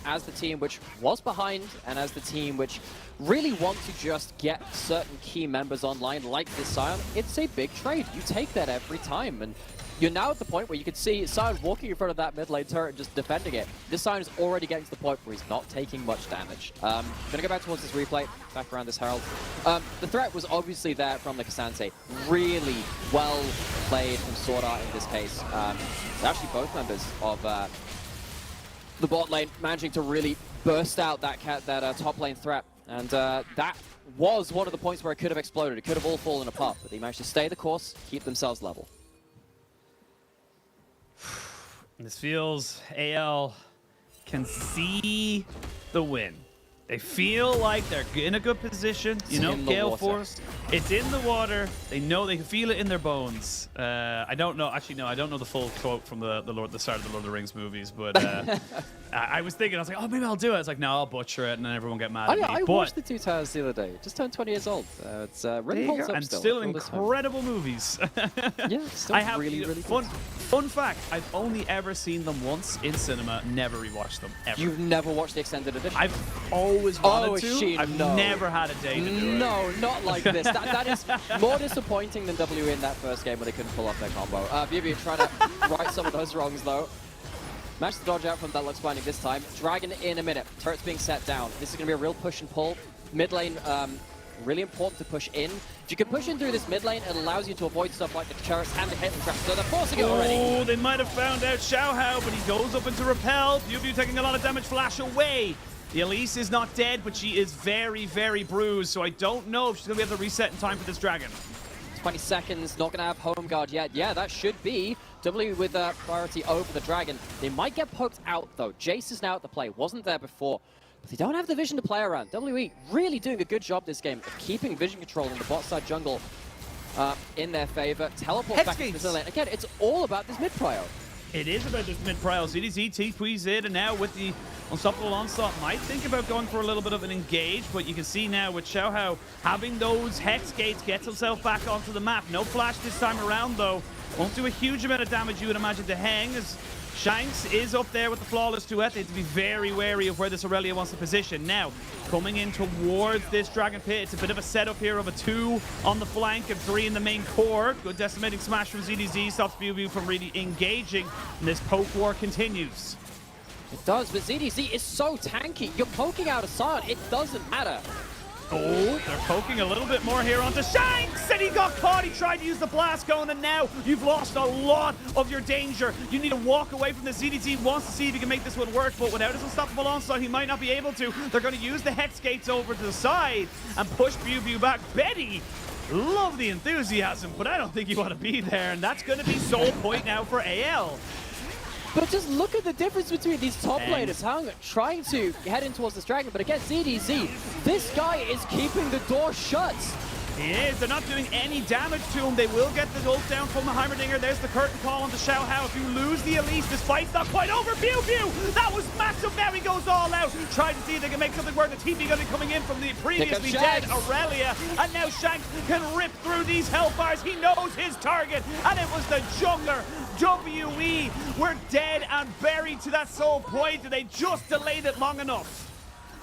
as the team which was behind and as the team which really want to just get certain key members online like this Scion, it's a big trade. You take that every time, and you're now at the point where you can see Scion walking in front of that mid lane turret and just defending it. This Scion is already getting to the point where he's not taking much damage. Gonna go back towards this replay, back around this Herald. The threat was obviously there from the Cassante. Really well played from Sword Art in this case. Actually both members of the bot lane managing to really burst out that top lane threat, and that was one of the points where it could have exploded. It could have all fallen apart, but they managed to stay the course, keep themselves level.
This feels AL can see the win. They feel like they're in a good position. You know, Gale Force. It's in the water. They know, they can feel it in their bones. I don't know. Actually, no, I don't know the full quote from the start of the Lord of the Rings movies, but I was thinking, I was like, oh, maybe I'll do it. It's like, no, I'll butcher it, and then everyone get mad at me.
I watched the Two Towers the other day. Just turned 20 years old. It's really holds up
and still incredible movies.
Yeah, still
I have
really
fun fact. I've only ever seen them once in cinema. Never rewatched them ever.
You've never watched the extended edition?
I've always wanted to. I've never had a day to do it.
No, not like this. That is more disappointing than WE in that first game where they couldn't pull off their combo. BuBu trying to right some of those wrongs though. Managed to dodge out from that Lux Binding this time. Dragon in a minute. Turret's being set down. This is going to be a real push and pull. Mid lane, really important to push in. If you can push in through this mid lane, it allows you to avoid stuff like the turrets and the hit and crash. So they're forcing it already.
Oh, they might have found out Xiaohao, but he goes up into repel. BuBu taking a lot of damage. Flash away. The Elise is not dead, but she is very, very bruised, so I don't know if she's going to be able to reset in time for this dragon.
20 seconds, not going to have home guard yet. Yeah, that should be W with priority over the dragon. They might get poked out, though. Jace is now at the play. Wasn't there before. But they don't have the vision to play around. WE really doing a good job this game of keeping vision control in the bot side jungle in their favor. Teleport back into the lane. Again, it's all about this mid-prio.
It is about this mid-prio. ZDZ, TP's in, and now with the unstoppable onslaught, might think about going for a little bit of an engage, but you can see now with Xiaohao having those Hex Gates, gets himself back onto the map. No flash this time around, though. Won't do a huge amount of damage, you would imagine, to Heng, as Shanks is up there with the flawless duet. They have to be very wary of where this Aurelia wants to position. Now, coming in towards this Dragon Pit, it's a bit of a setup here of a 2 on the flank and 3 in the main core. Good decimating smash from ZDZ, stops BuBu from really engaging, and this poke war continues.
It does, but ZDZ is so tanky. You're poking out a Scion, it doesn't matter.
Oh, they're poking a little bit more here onto Shanks, and he got caught. He tried to use the blast cone, and now you've lost a lot of your danger. You need to walk away from the ZDZ. Wants to see if he can make this one work, but without his unstoppable onslaught, he might not be able to. They're going to use the Hex Gates over to the side and push BuBu back. Betty, love the enthusiasm, but I don't think you want to be there, and that's going to be sole point now for AL.
But just look at the difference between these top laners. Hang trying to head in towards this dragon, but against ZDZ, this guy is keeping the door shut.
He is. They're not doing any damage to him. They will get the ult down from the Heimerdinger. There's the curtain call on the Xiao Hao. If you lose the Elise, this fight's not quite over. Pew pew! That was massive. Now he goes all out. Trying to see if they can make something work. The TP gonna be coming in from the previously dead Aurelia. And now Shanks can rip through these hellfires. He knows his target. And it was the jungler. WE were dead and buried to that soul point. And they just delayed it long enough.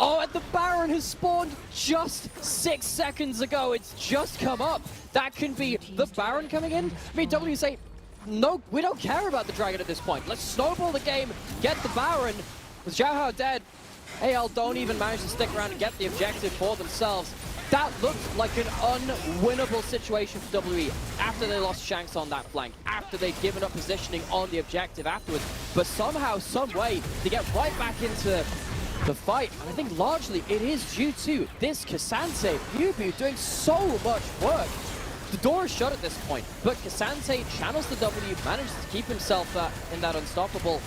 Oh, and the Baron has spawned just 6 seconds ago. It's just come up. That can be the Baron coming in. I mean, W say, no, we don't care about the Dragon at this point. Let's snowball the game, get the Baron. With Xiao Hao dead, AL don't even manage to stick around and get the objective for themselves. That looked like an unwinnable situation for WE after they lost Shanks on that flank, after they'd given up positioning on the objective afterwards. But somehow, some way, they get right back into the fight, and I think largely it is due to this K'Sante Yubu doing so much work. The door is shut at this point, but K'Sante channels the W, manages to keep himself in that unstoppable,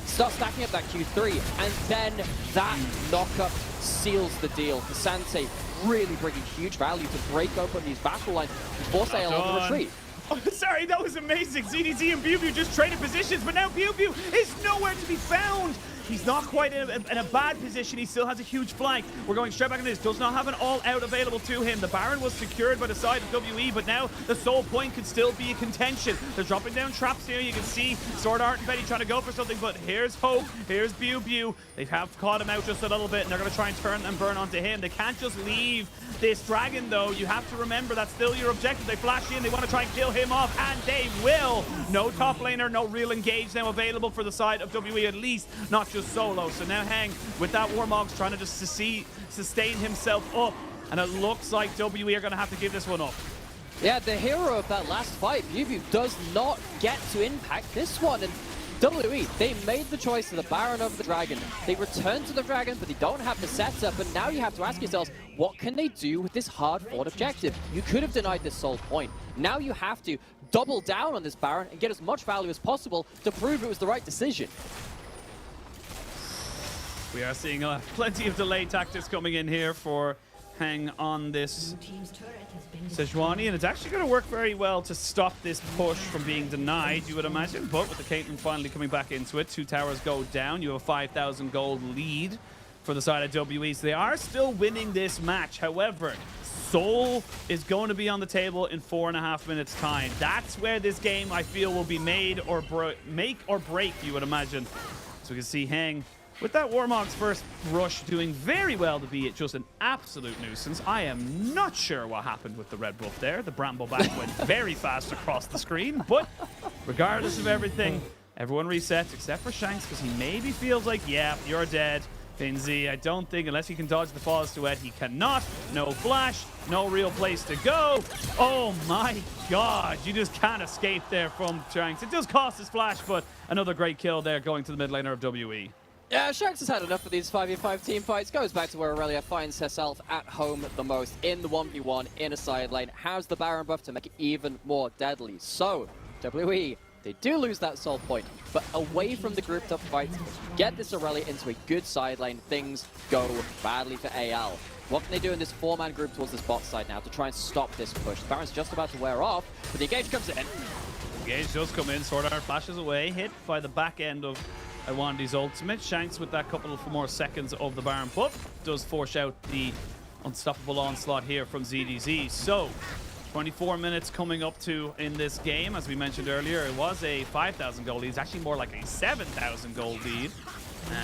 starts stacking up that Q3, and then that knockup seals the deal. K'Sante really bringing huge value to break open these battle lines and force AL on the retreat.
Oh, sorry, that was amazing. ZDZ and BuBu just traded positions, but now BuBu is nowhere to be found. He's not quite in a bad position. He still has a huge flank. We're going straight back into this. Does not have an all-out available to him. The Baron was secured by the side of WE, but now the Soul Point could still be a contention. They're dropping down traps here. You can see Sword Art and Betty trying to go for something, but here's Hope. Here's BuBu. They have caught him out just a little bit, and they're going to try and turn and burn onto him. They can't just leave this Dragon, though. You have to remember that's still your objective. They flash in. They want to try and kill him off, and they will. No top laner, no real engage now available for the side of WE, at least not just solo. So now Hang with that Warmog's trying to just sustain himself up, and it looks like WE are going to have to give this one up.
Yeah, the hero of that last fight, BuBu, does not get to impact this one. And WE, they made the choice of the Baron over the Dragon. They returned to the Dragon, but they don't have the setup. And now you have to ask yourselves, what can they do with this hard-fought objective? You could have denied this Soul Point. Now you have to double down on this Baron and get as much value as possible to prove it was the right decision.
We are seeing plenty of delay tactics coming in here for Hang on this Sejuani, and it's actually going to work very well to stop this push from being denied, you would imagine. But with the Caitlyn finally coming back into it, 2 towers go down. You have a 5,000 gold lead for the side of WE, so they are still winning this match. However, Soul is going to be on the table in 4.5 minutes time. That's where this game, I feel, will be made or make or break, you would imagine. So we can see Hang with that Warmog's first rush doing very well to be just an absolute nuisance. I am not sure what happened with the red buff there. The Bramble back went very fast across the screen, but regardless of everything, everyone resets except for Shanks, because he maybe feels like, yeah, you're dead. Finzi, I don't think, unless he can dodge the Falls Duet, he cannot. No flash, no real place to go. Oh my god, you just can't escape there from Shanks. It does cost his flash, but another great kill there going to the mid laner of WE.
Yeah, Shanks has had enough of these 5v5 team fights. Goes back to where Aurelia finds herself at home the most, in the 1v1, in a side lane. Has the Baron buff to make it even more deadly. So, WE, they do lose that Soul Point, but away from the grouped up fights, get this Aurelia into a good side lane, things go badly for AL. What can they do in this 4-man group towards this bot side now to try and stop this push? The Baron's just about to wear off, but the engage comes in.
Engage does come in, Sword Art flashes away, hit by the back end of Iwandi's ultimate. Shanks with that couple of more seconds of the Baron buff does force out the unstoppable onslaught here from ZDZ. So 24 minutes coming up to in this game. As we mentioned earlier, it was a 5,000 gold lead. It's actually more like a 7,000 gold lead.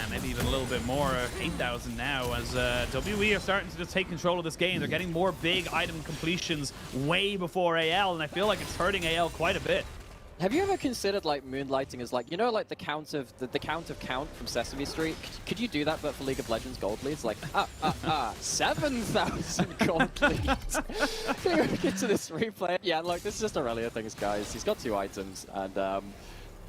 Maybe even a little bit more, 8,000 now, as WE are starting to just take control of this game. They're getting more big item completions way before AL, and I feel like it's hurting AL quite a bit.
Have you ever considered like moonlighting as like, you know, like the count of count from Sesame Street? Could you do that but for League of Legends gold leads? Like 7,000 gold leads. Get to this replay. Yeah, look, this is just Aurelia things, guys. He's got 2 items and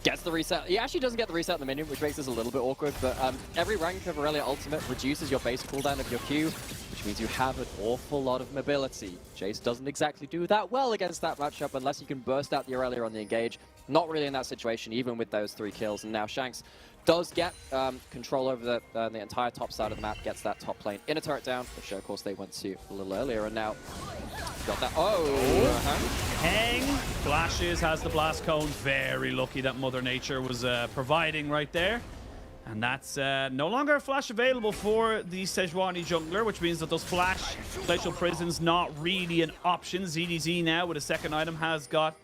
gets the reset. He actually doesn't get the reset in the minion, which makes this a little bit awkward, but every rank of Aurelia ultimate reduces your base cooldown of your Q, which means you have an awful lot of mobility. Jace doesn't exactly do that well against that matchup unless you can burst out the Aurelia on the engage. Not really in that situation, even with those 3 kills. And now Shanks does get control over the entire top side of the map, gets that top lane in a turret down, which of course they went to a little earlier. And now got that. Oh,
Hang flashes, has the blast cone. Very lucky that Mother Nature was providing right there. And that's no longer a flash available for the Sejuani jungler, which means that those flash glacial prisons not really an option. ZDZ now with a second item has got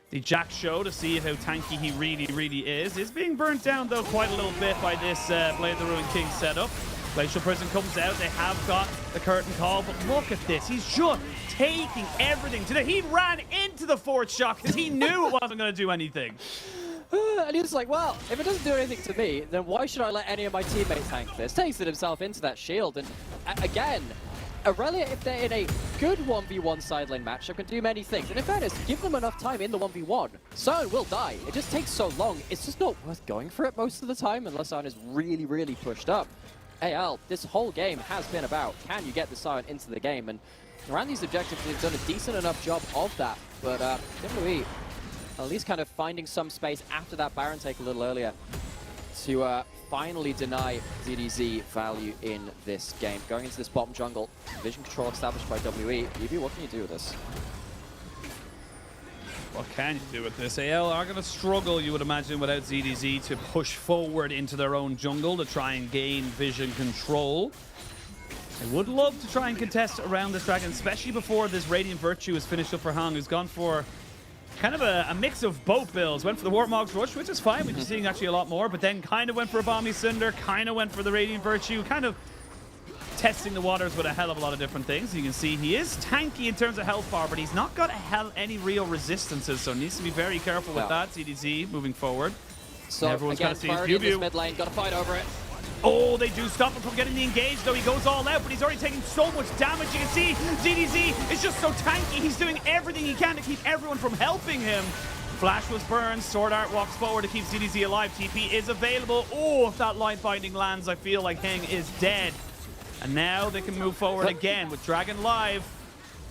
the Jack Show to see how tanky he really is. Is being burnt down though quite a little bit by this Blade of the Ruined King setup. Glacial Prison comes out, they have got the curtain call, but look at this. He's just taking everything today. He ran into the fourth shot because he knew it wasn't going to do anything.
And he was like, well, if it doesn't do anything to me, then why should I let any of my teammates tank this? Takes it himself into that shield, and again, Aurelia, if they're in a good 1v1 side lane matchup, can do many things. And in fairness, give them enough time in the 1v1, Sion will die. It just takes so long. It's just not worth going for it most of the time unless Sion is really pushed up. AL, this whole game has been about, can you get the Sion into the game? And around these objectives, they've done a decent enough job of that. But WWE, at least kind of finding some space after that Baron take a little earlier to finally deny ZDZ value in this game. Going into this bottom jungle, vision control established by WE. EB, what can you do with this?
What can you do with this? AL are going to struggle, you would imagine, without ZDZ to push forward into their own jungle to try and gain vision control. I would love to try and contest around this dragon, especially before this Radiant Virtue is finished up for Hung, who's gone for kind of a mix of both builds. Went for the Warthog's Rush, which is fine, which is seeing actually a lot more, but then kind of went for a Balmy Cinder, kind of went for the Radiant Virtue, kind of testing the waters with a hell of a lot of different things. You can see he is tanky in terms of health bar, but he's not got any real resistances, so needs to be very careful with that. ZDZ moving forward.
So
everyone's
again,
got to see
priority in this mid lane, got to fight over it.
Oh, they do stop him from getting the engage, though. He goes all out, but he's already taking so much damage. You can see ZDZ is just so tanky. He's doing everything he can to keep everyone from helping him. Flash was burned. Sword Art walks forward to keep ZDZ alive. TP is available. Oh, if that light binding lands, I feel like Heng is dead. And now they can move forward again with Dragon live.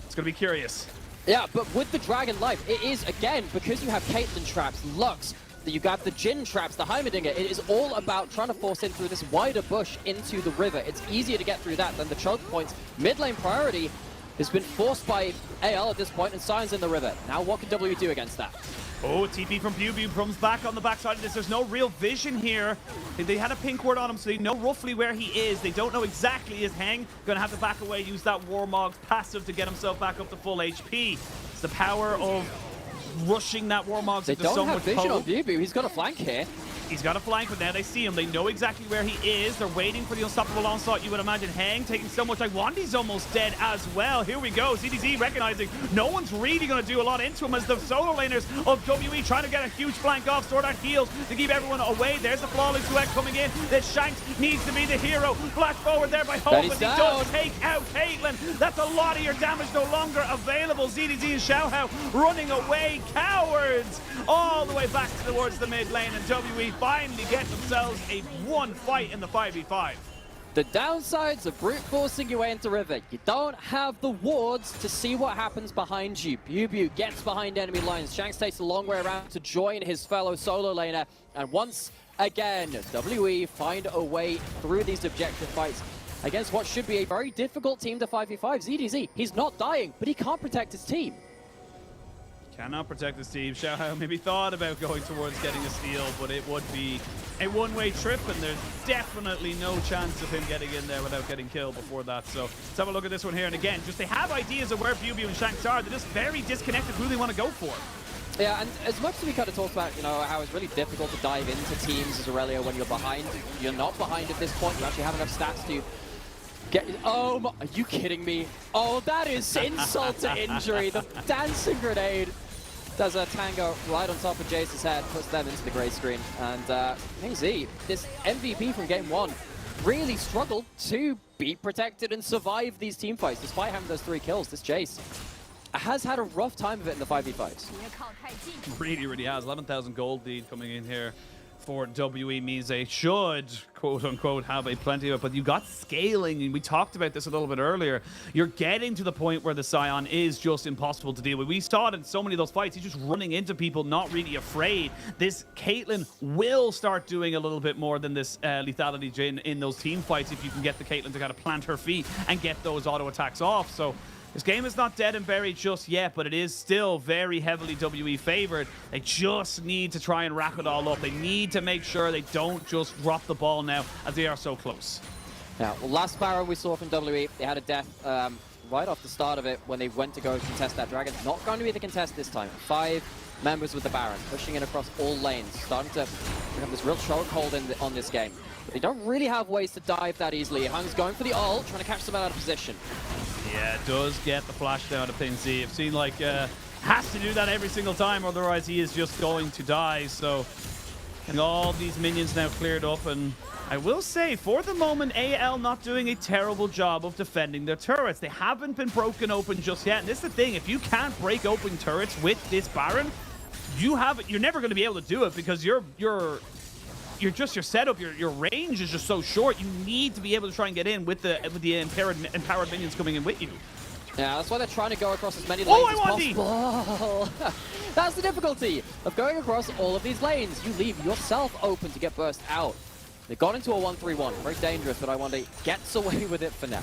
It's going to be curious.
Yeah, but with the Dragon live, it is, again, because you have Caitlyn traps, Lux, you got the Jhin traps, the Heimerdinger. It is all about trying to force in through this wider bush into the river. It's easier to get through that than the choke points. Mid lane priority has been forced by AL at this point, and Sion's in the river. Now what can W do against that?
Oh, TP from Bubu comes back on the backside of this. There's no real vision here. They had a pink ward on him, so they know roughly where he is. They don't know exactly is Heng gonna have to back away, use that Warmog's passive to get himself back up to full HP. It's the power of rushing that Warmog's
They
into
don't
so
have
much
vision
power.
on Bubu. He's got a flank here.
He's got a flank, but now they see him. They know exactly where he is. They're waiting for the unstoppable onslaught. You would imagine Heng taking so much. Wandi's almost dead as well. Here we go. ZDZ recognizing no one's really going to do a lot into him as the solo laners of WE trying to get a huge flank off. Sword Art heals to keep everyone away. There's the flawless duet coming in. That Shanks needs to be the hero. Flash forward there by Hope, and he does take out Caitlyn. That's a lot of your damage no longer available. ZDZ and Xiaohao running away. Cowards all the way back towards the mid lane, and WE finally get themselves a one fight in the 5v5.
The downsides of brute forcing your way into river. You don't have the wards to see what happens behind you. Bubu gets behind enemy lines. Shanks takes a long way around to join his fellow solo laner. And once again, WE find a way through these objective fights against what should be a very difficult team to 5v5. ZDZ, he's not dying, but he can't protect his team.
Cannot protect the team. Xiaohao maybe thought about going towards getting a steal, but it would be a one-way trip, and there's definitely no chance of him getting in there without getting killed before that. So let's have a look at this one here. And again, just they have ideas of where Bubu and Shanks are. They're just very disconnected who they want to go for.
Yeah, and as much as we kind of talked about, you know, how it's really difficult to dive into teams as Aurelia when you're behind, you're not behind at this point. You actually have enough stats to get... Oh, my, are you kidding me? Oh, that is insult to injury. The dancing grenade does a tango right on top of Jace's head, puts them into the grey screen. And AZ, this MVP from game one, really struggled to be protected and survive these team fights. Despite having those 3 kills, this Jace has had a rough time of it in the 5v5s.
Really has. 11,000 gold lead coming in here for WE means they should, quote unquote, have a plenty of it. But you got scaling, and we talked about this a little bit earlier. You're getting to the point where the Sion is just impossible to deal with. We saw it in so many of those fights. He's just running into people, not really afraid. This Caitlyn will start doing a little bit more than this lethality Jhin in those team fights if you can get the Caitlyn to kind of plant her feet and get those auto attacks off. So This game is not dead and buried just yet, but it is still very heavily WE favored. They just need to try and wrap it all up. They need to make sure they don't just drop the ball now, as they are so close.
Yeah, well, last Baron we saw from WE, they had a death right off the start of it when they went to go contest that dragon. Not going to be the contest this time. 5 members with the Baron, pushing in across all lanes, starting to have this real chokehold on this game. But they don't really have ways to dive that easily. Hung's going for the ult, trying to catch them out of position.
Yeah, it does get the flash down to Pinsy. I've seen like has to do that every single time, otherwise he is just going to die. So getting all these minions now cleared up, and I will say, for the moment, AL not doing a terrible job of defending their turrets. They haven't been broken open just yet, and this is the thing, if you can't break open turrets with this Baron, you're never going to be able to do it, because your setup, your range is just so short. You need to be able to try and get in with the empowered minions coming in with you.
Yeah, that's why they're trying to go across as many lanes as possible. That's the difficulty of going across all of these lanes. You leave yourself open to get burst out. They got into a 1-3-1. Very dangerous, but I wonder gets away with it for now.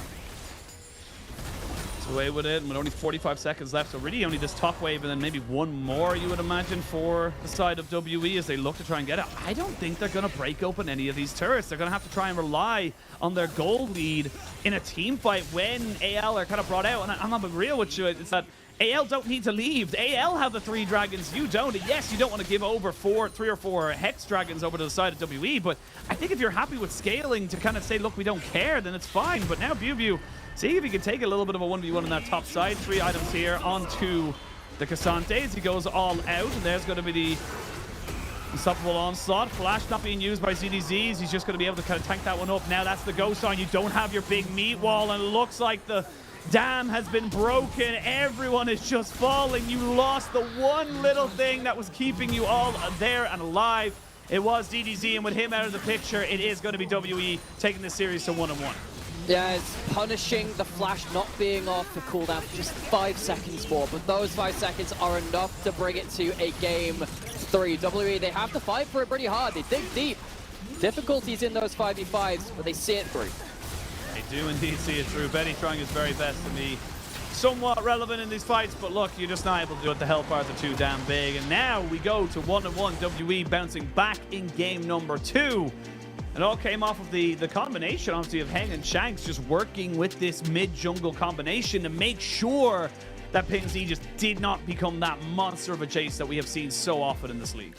Gets away with it, and with only 45 seconds left, so really only this top wave and then maybe one more, you would imagine, for the side of WE as they look to try and get it. I don't think they're going to break open any of these turrets. They're going to have to try and rely on their gold lead in a team fight when AL are kind of brought out. And I'm not being real with you. It's that AL don't need to leave. AL have the 3 dragons. You don't. And yes, you don't want to give over 3 or 4 Hex dragons over to the side of WE, but I think if you're happy with scaling to kind of say, look, we don't care, then it's fine. But now BuBu, see if he can take a little bit of a 1v1 on that top side. 3 items here onto the Casantes. He goes all out, and there's going to be the unstoppable onslaught. Flash not being used by ZDZs. He's just going to be able to kind of tank that one up. Now that's the ghost sign. You don't have your big meat wall, and it looks like the dam has been broken. Everyone is just falling. You lost the one little thing that was keeping you all there and alive. It was DDZ, and with him out of the picture, it is going to be WE taking this series to 1-1.
Yeah, it's punishing the flash not being off the cooldown for just 5 seconds more, but those 5 seconds are enough to bring it to a game 3. WE, they have to fight for it pretty hard. They dig deep. Difficulties in those 5v5s, but they see it through.
They do indeed see it through. Benny trying his very best to be somewhat relevant in these fights, but look, you're just not able to do it. The health bars are too damn big. And now we go to 1-1. WE bouncing back in game number 2. It all came off of the combination, obviously, of Heng and Shanks just working with this mid-jungle combination to make sure that Pinsy just did not become that monster of a chase that we have seen so often in this league.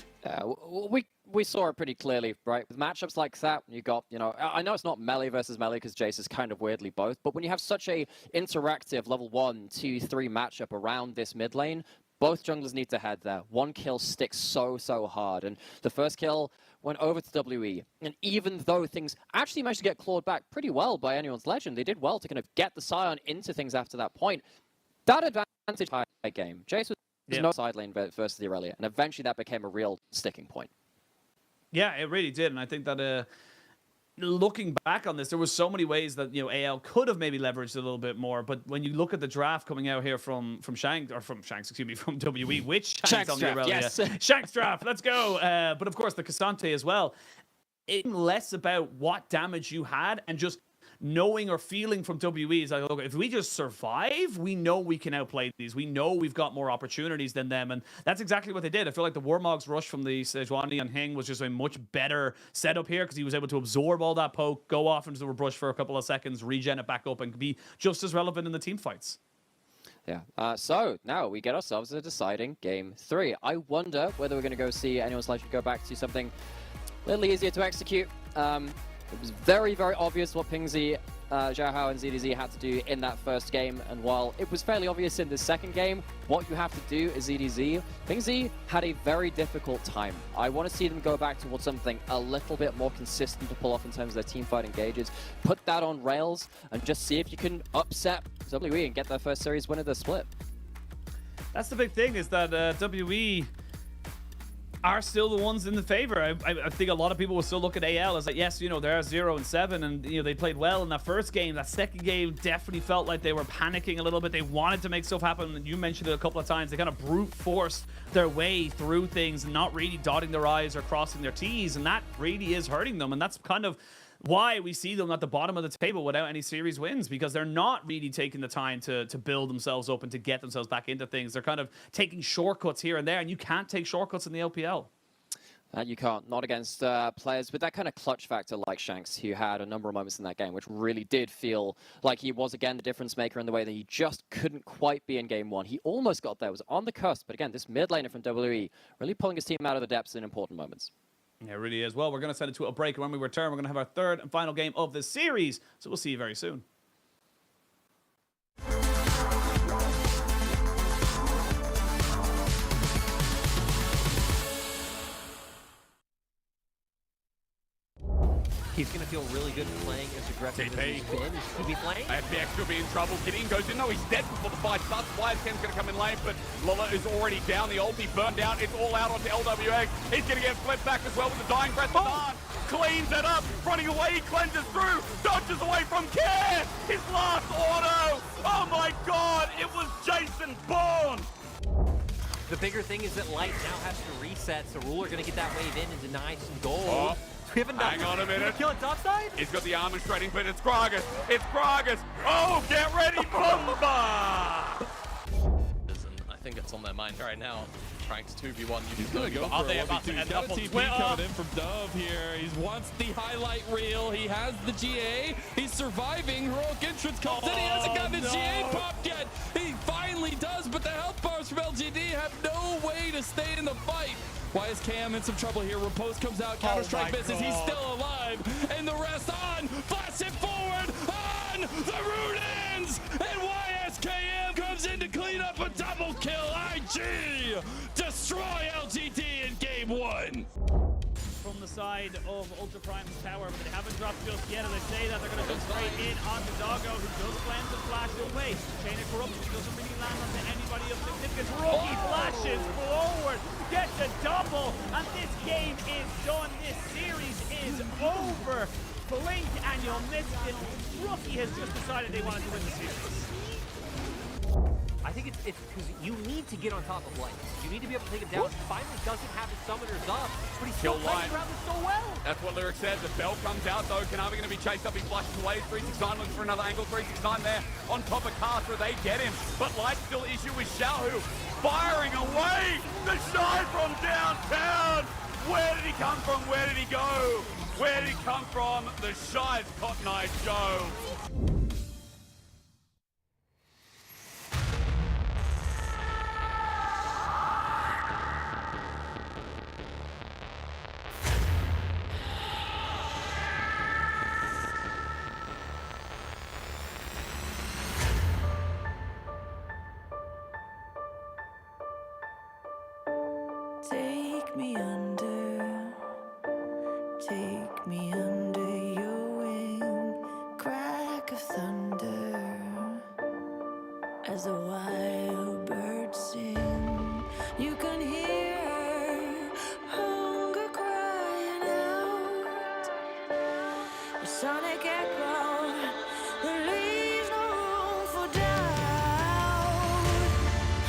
We saw it pretty clearly, right? With matchups like that, you got, I know it's not melee versus melee because Jace is kind of weirdly both, but when you have such a interactive level 1, 2, 3 matchup around this mid lane, both junglers need to head there. One kill sticks so hard, and the first kill went over to WE. And even though things actually managed to get clawed back pretty well by anyone's legend, they did well to kind of get the Scion into things after that point. That advantage high game. Jace was no side lane versus the Aurelia, and eventually that became a real sticking point.
Yeah, it really did, and I think that looking back on this, there was so many ways that AL could have maybe leveraged a little bit more. But when you look at the draft coming out here from WE, which Shanks on the Aurelia? Yes. Shanks draft, let's go. But of course the Cassante as well. It's less about what damage you had and just knowing or feeling from WE is like, look, if we just survive, we know we can outplay these. We know we've got more opportunities than them, and that's exactly what they did. I feel like the Warmog's rush from the Sejuani and Heng was just a much better setup here because he was able to absorb all that poke, go off into the brush for a couple of seconds, regen it back up, and be just as relevant in the team fights.
Yeah, so now we get ourselves a deciding game 3. I wonder whether we're going to go see anyone's legend go back to something a little easier to execute. It was very obvious what Pingsy, Xiaohao and ZDZ had to do in that first game, and while it was fairly obvious in the second game, what you have to do is ZDZ. Pingsy had a very difficult time. I want to see them go back towards something a little bit more consistent to pull off in terms of their teamfight engages, put that on rails, and just see if you can upset WE and get their first series win of the split.
That's the big thing, is that WE are still the ones in the favor. I think a lot of people will still look at AL as like, yes, they're 0-7, and they played well in that first game. That second game definitely felt like they were panicking a little bit. They wanted to make stuff happen. You mentioned it a couple of times. They kind of brute forced their way through things and not really dotting their I's or crossing their T's, and that really is hurting them. And that's kind of why we see them at the bottom of the table without any series wins, because they're not really taking the time to build themselves up and to get themselves back into things. They're kind of taking shortcuts here and there, and you can't take shortcuts in the LPL.
You can't, not against players with that kind of clutch factor like Shanks, who had a number of moments in that game, which really did feel like he was, again, the difference maker in the way that he just couldn't quite be in game one. He almost got there, was on the cusp, but again, this mid laner from WWE really pulling his team out of the depths in important moments.
Yeah, it really is. Well, we're going to send it to a break, and when we return, we're going to have our third and final game of this series, so we'll see you very soon.
He's going to feel really good playing as aggressive as he's been. Is TP playing?
FPX could be in trouble. Gideon goes in. No, he's dead before the fight starts. Flyers Ken's going to come in late, but Lola is already down. The ulti burned down. It's all out onto LWX. He's going to get flipped back as well with the dying breath. Cleans it up. Running away. He cleanses through. Dodges away from Care. His last auto. Oh my God. It was Jason Bourne.
The bigger thing is that Light now has to reset, so Ruler going to get that wave in and deny some gold.
Hang on a minute.
Kill it topside?
He's got the armor trading, but it's Gragas. It's Gragas. Oh, get ready, Bomba!
I think it's on their mind right now. Frank's 2v1.
He's gonna go
Are
for
they
a
about to
1v2.
end
Got
up
a
on
TP
Twitter?
coming in from Dove here. He wants the highlight reel. He has the GA. He's surviving. Heroic entrance comes in. He hasn't got the GA popped yet. He finally does, but the health bars from LGD have no way to stay in the fight. Why is Cam in some trouble here? Repose comes out, Counter-Strike misses, he's still alive, and the rest on, flash it forward, on, the root ends, and YSKM comes in to clean up a double kill. IG destroy LGD in game one.
From the side of Ultra Prime's tower, but they haven't dropped just yet, and they say that they're going to go straight in onto Doggo, who does cleanse and flash away. Chain of Corruption doesn't really land onto anybody of significance. Rookie flashes forward, gets a double, and this game is done. This series is over. Blink and you'll miss it. Rookie has just decided they wanted to win the series.
I think it's because you need to get on top of Light. You need to be able to take him down. He finally doesn't have his summoners up, but he's still playing around this so well.
That's what Lyric said. The bell comes out, though. Kanavi going to be chased up. He flashes away. 369 looking for another angle. 369 there on top of Castra. They get him. But Light still issue with Xiaohu. Firing away. The Shy from downtown. Where did he come from? Where did he go? Where did he come from? The Shy's Cotton Eye Joe.
Take me under your wing, crack of thunder, as a wild bird sing. You can hear hunger crying out, a sonic echo that leaves no room for doubt.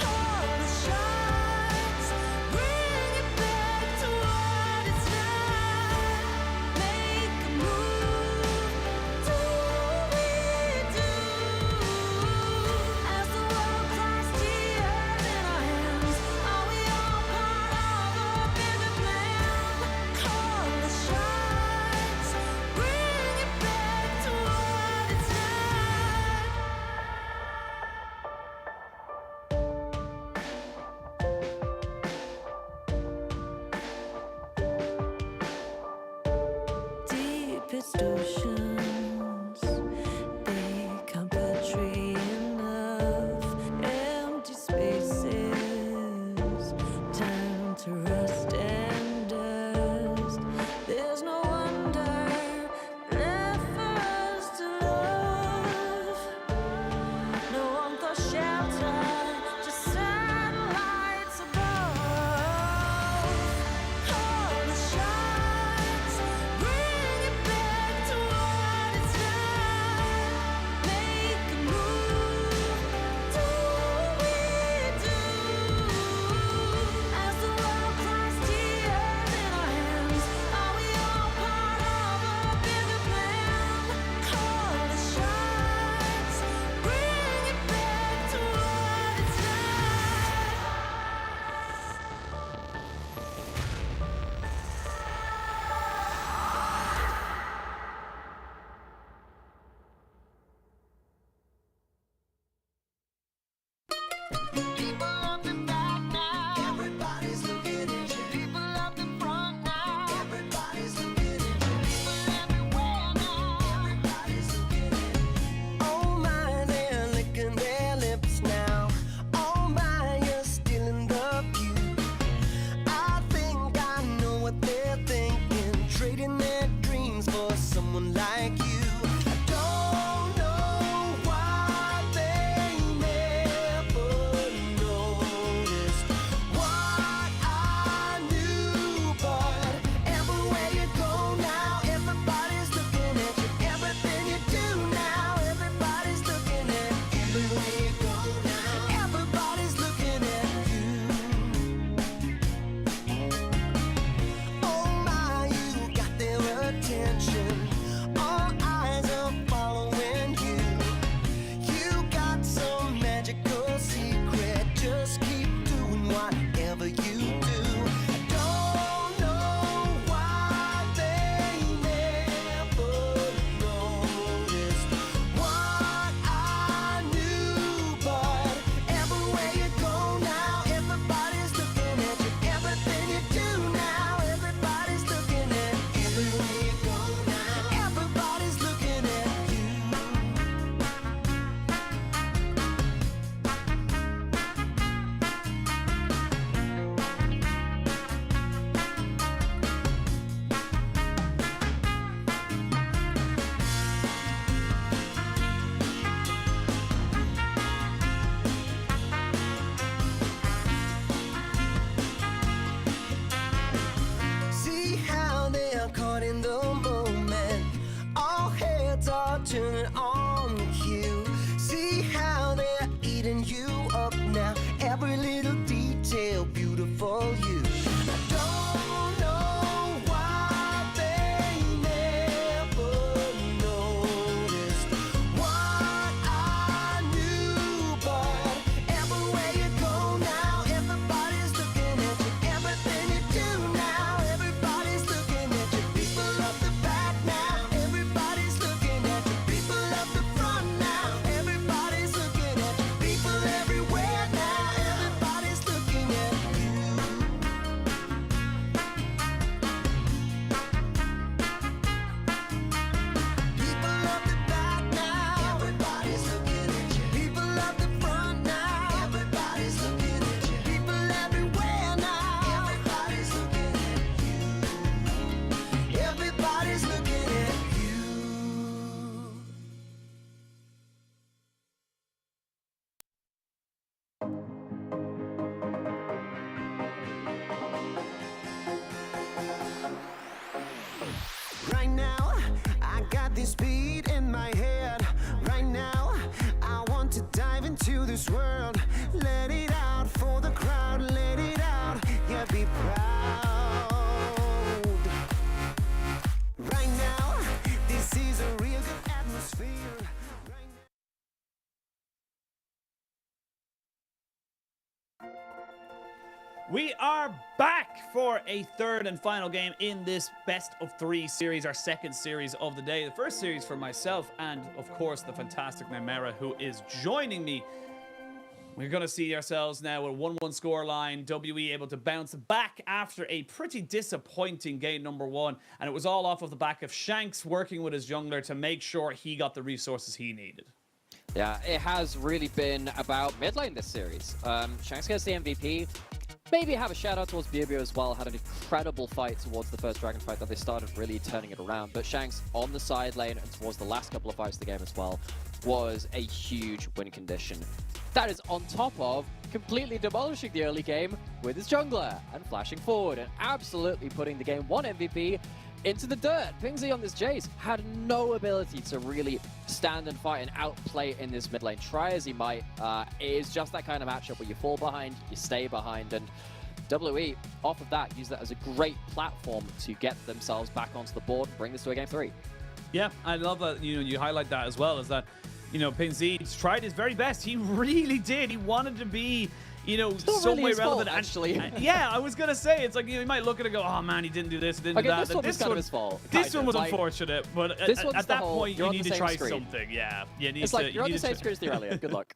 All the shots bring it back to what it's not. Make a move, do what we do. As the world cries tears in our hands, are we all part of a bigger plan? Call the shots, bring it back to what it's not. Deepest oceans, they can't betray enough. Empty spaces, time to rust and dust. There's no wonder left for us to love. No warmth or shelter, just satellites above. All the shots bring it back to what
this beat in my head. Right now, I want to dive into this world. Let it out for the crowd, let it out, yeah, be proud. Right now, this is a real good atmosphere.
We are back for a third and final game in this best of 3 series, our second series of the day. The first series for myself and, of course, the fantastic Nemera, who is joining me. We're going to see ourselves now with a 1-1 scoreline. WE able to bounce back after a pretty disappointing game number 1. And it was all off of the back of Shanks working with his jungler to make sure he got the resources he needed.
Yeah, it has really been about mid lane this series. Shanks gets the MVP. Maybe have a shout out towards Biobio as well. Had an incredible fight towards the first Dragon fight that they started really turning it around. But Shanks on the side lane and towards the last couple of fights of the game as well was a huge win condition. That is on top of completely demolishing the early game with his jungler and flashing forward and absolutely putting the game 1 MVP into the dirt. Pingsy on this Jace had no ability to really stand and fight and outplay in this mid lane. Try as he might, it is just that kind of matchup where you fall behind, you stay behind, and WE, off of that, use that as a great platform to get themselves back onto the board and bring this to a game 3.
Yeah, I love that you highlight that as well, is that, Pingsy tried his very best. He really did. He wanted to be, some way relevant.
Actually.
Yeah, I was going to say, it's like, you might look at it and go, oh man, he didn't do this, didn't do that.
This one was kind of his fault.
This one was unfortunate, but at that point, you need to try
screen.
something. Yeah.
It's like, you're on the same screen as the earlier. Good luck.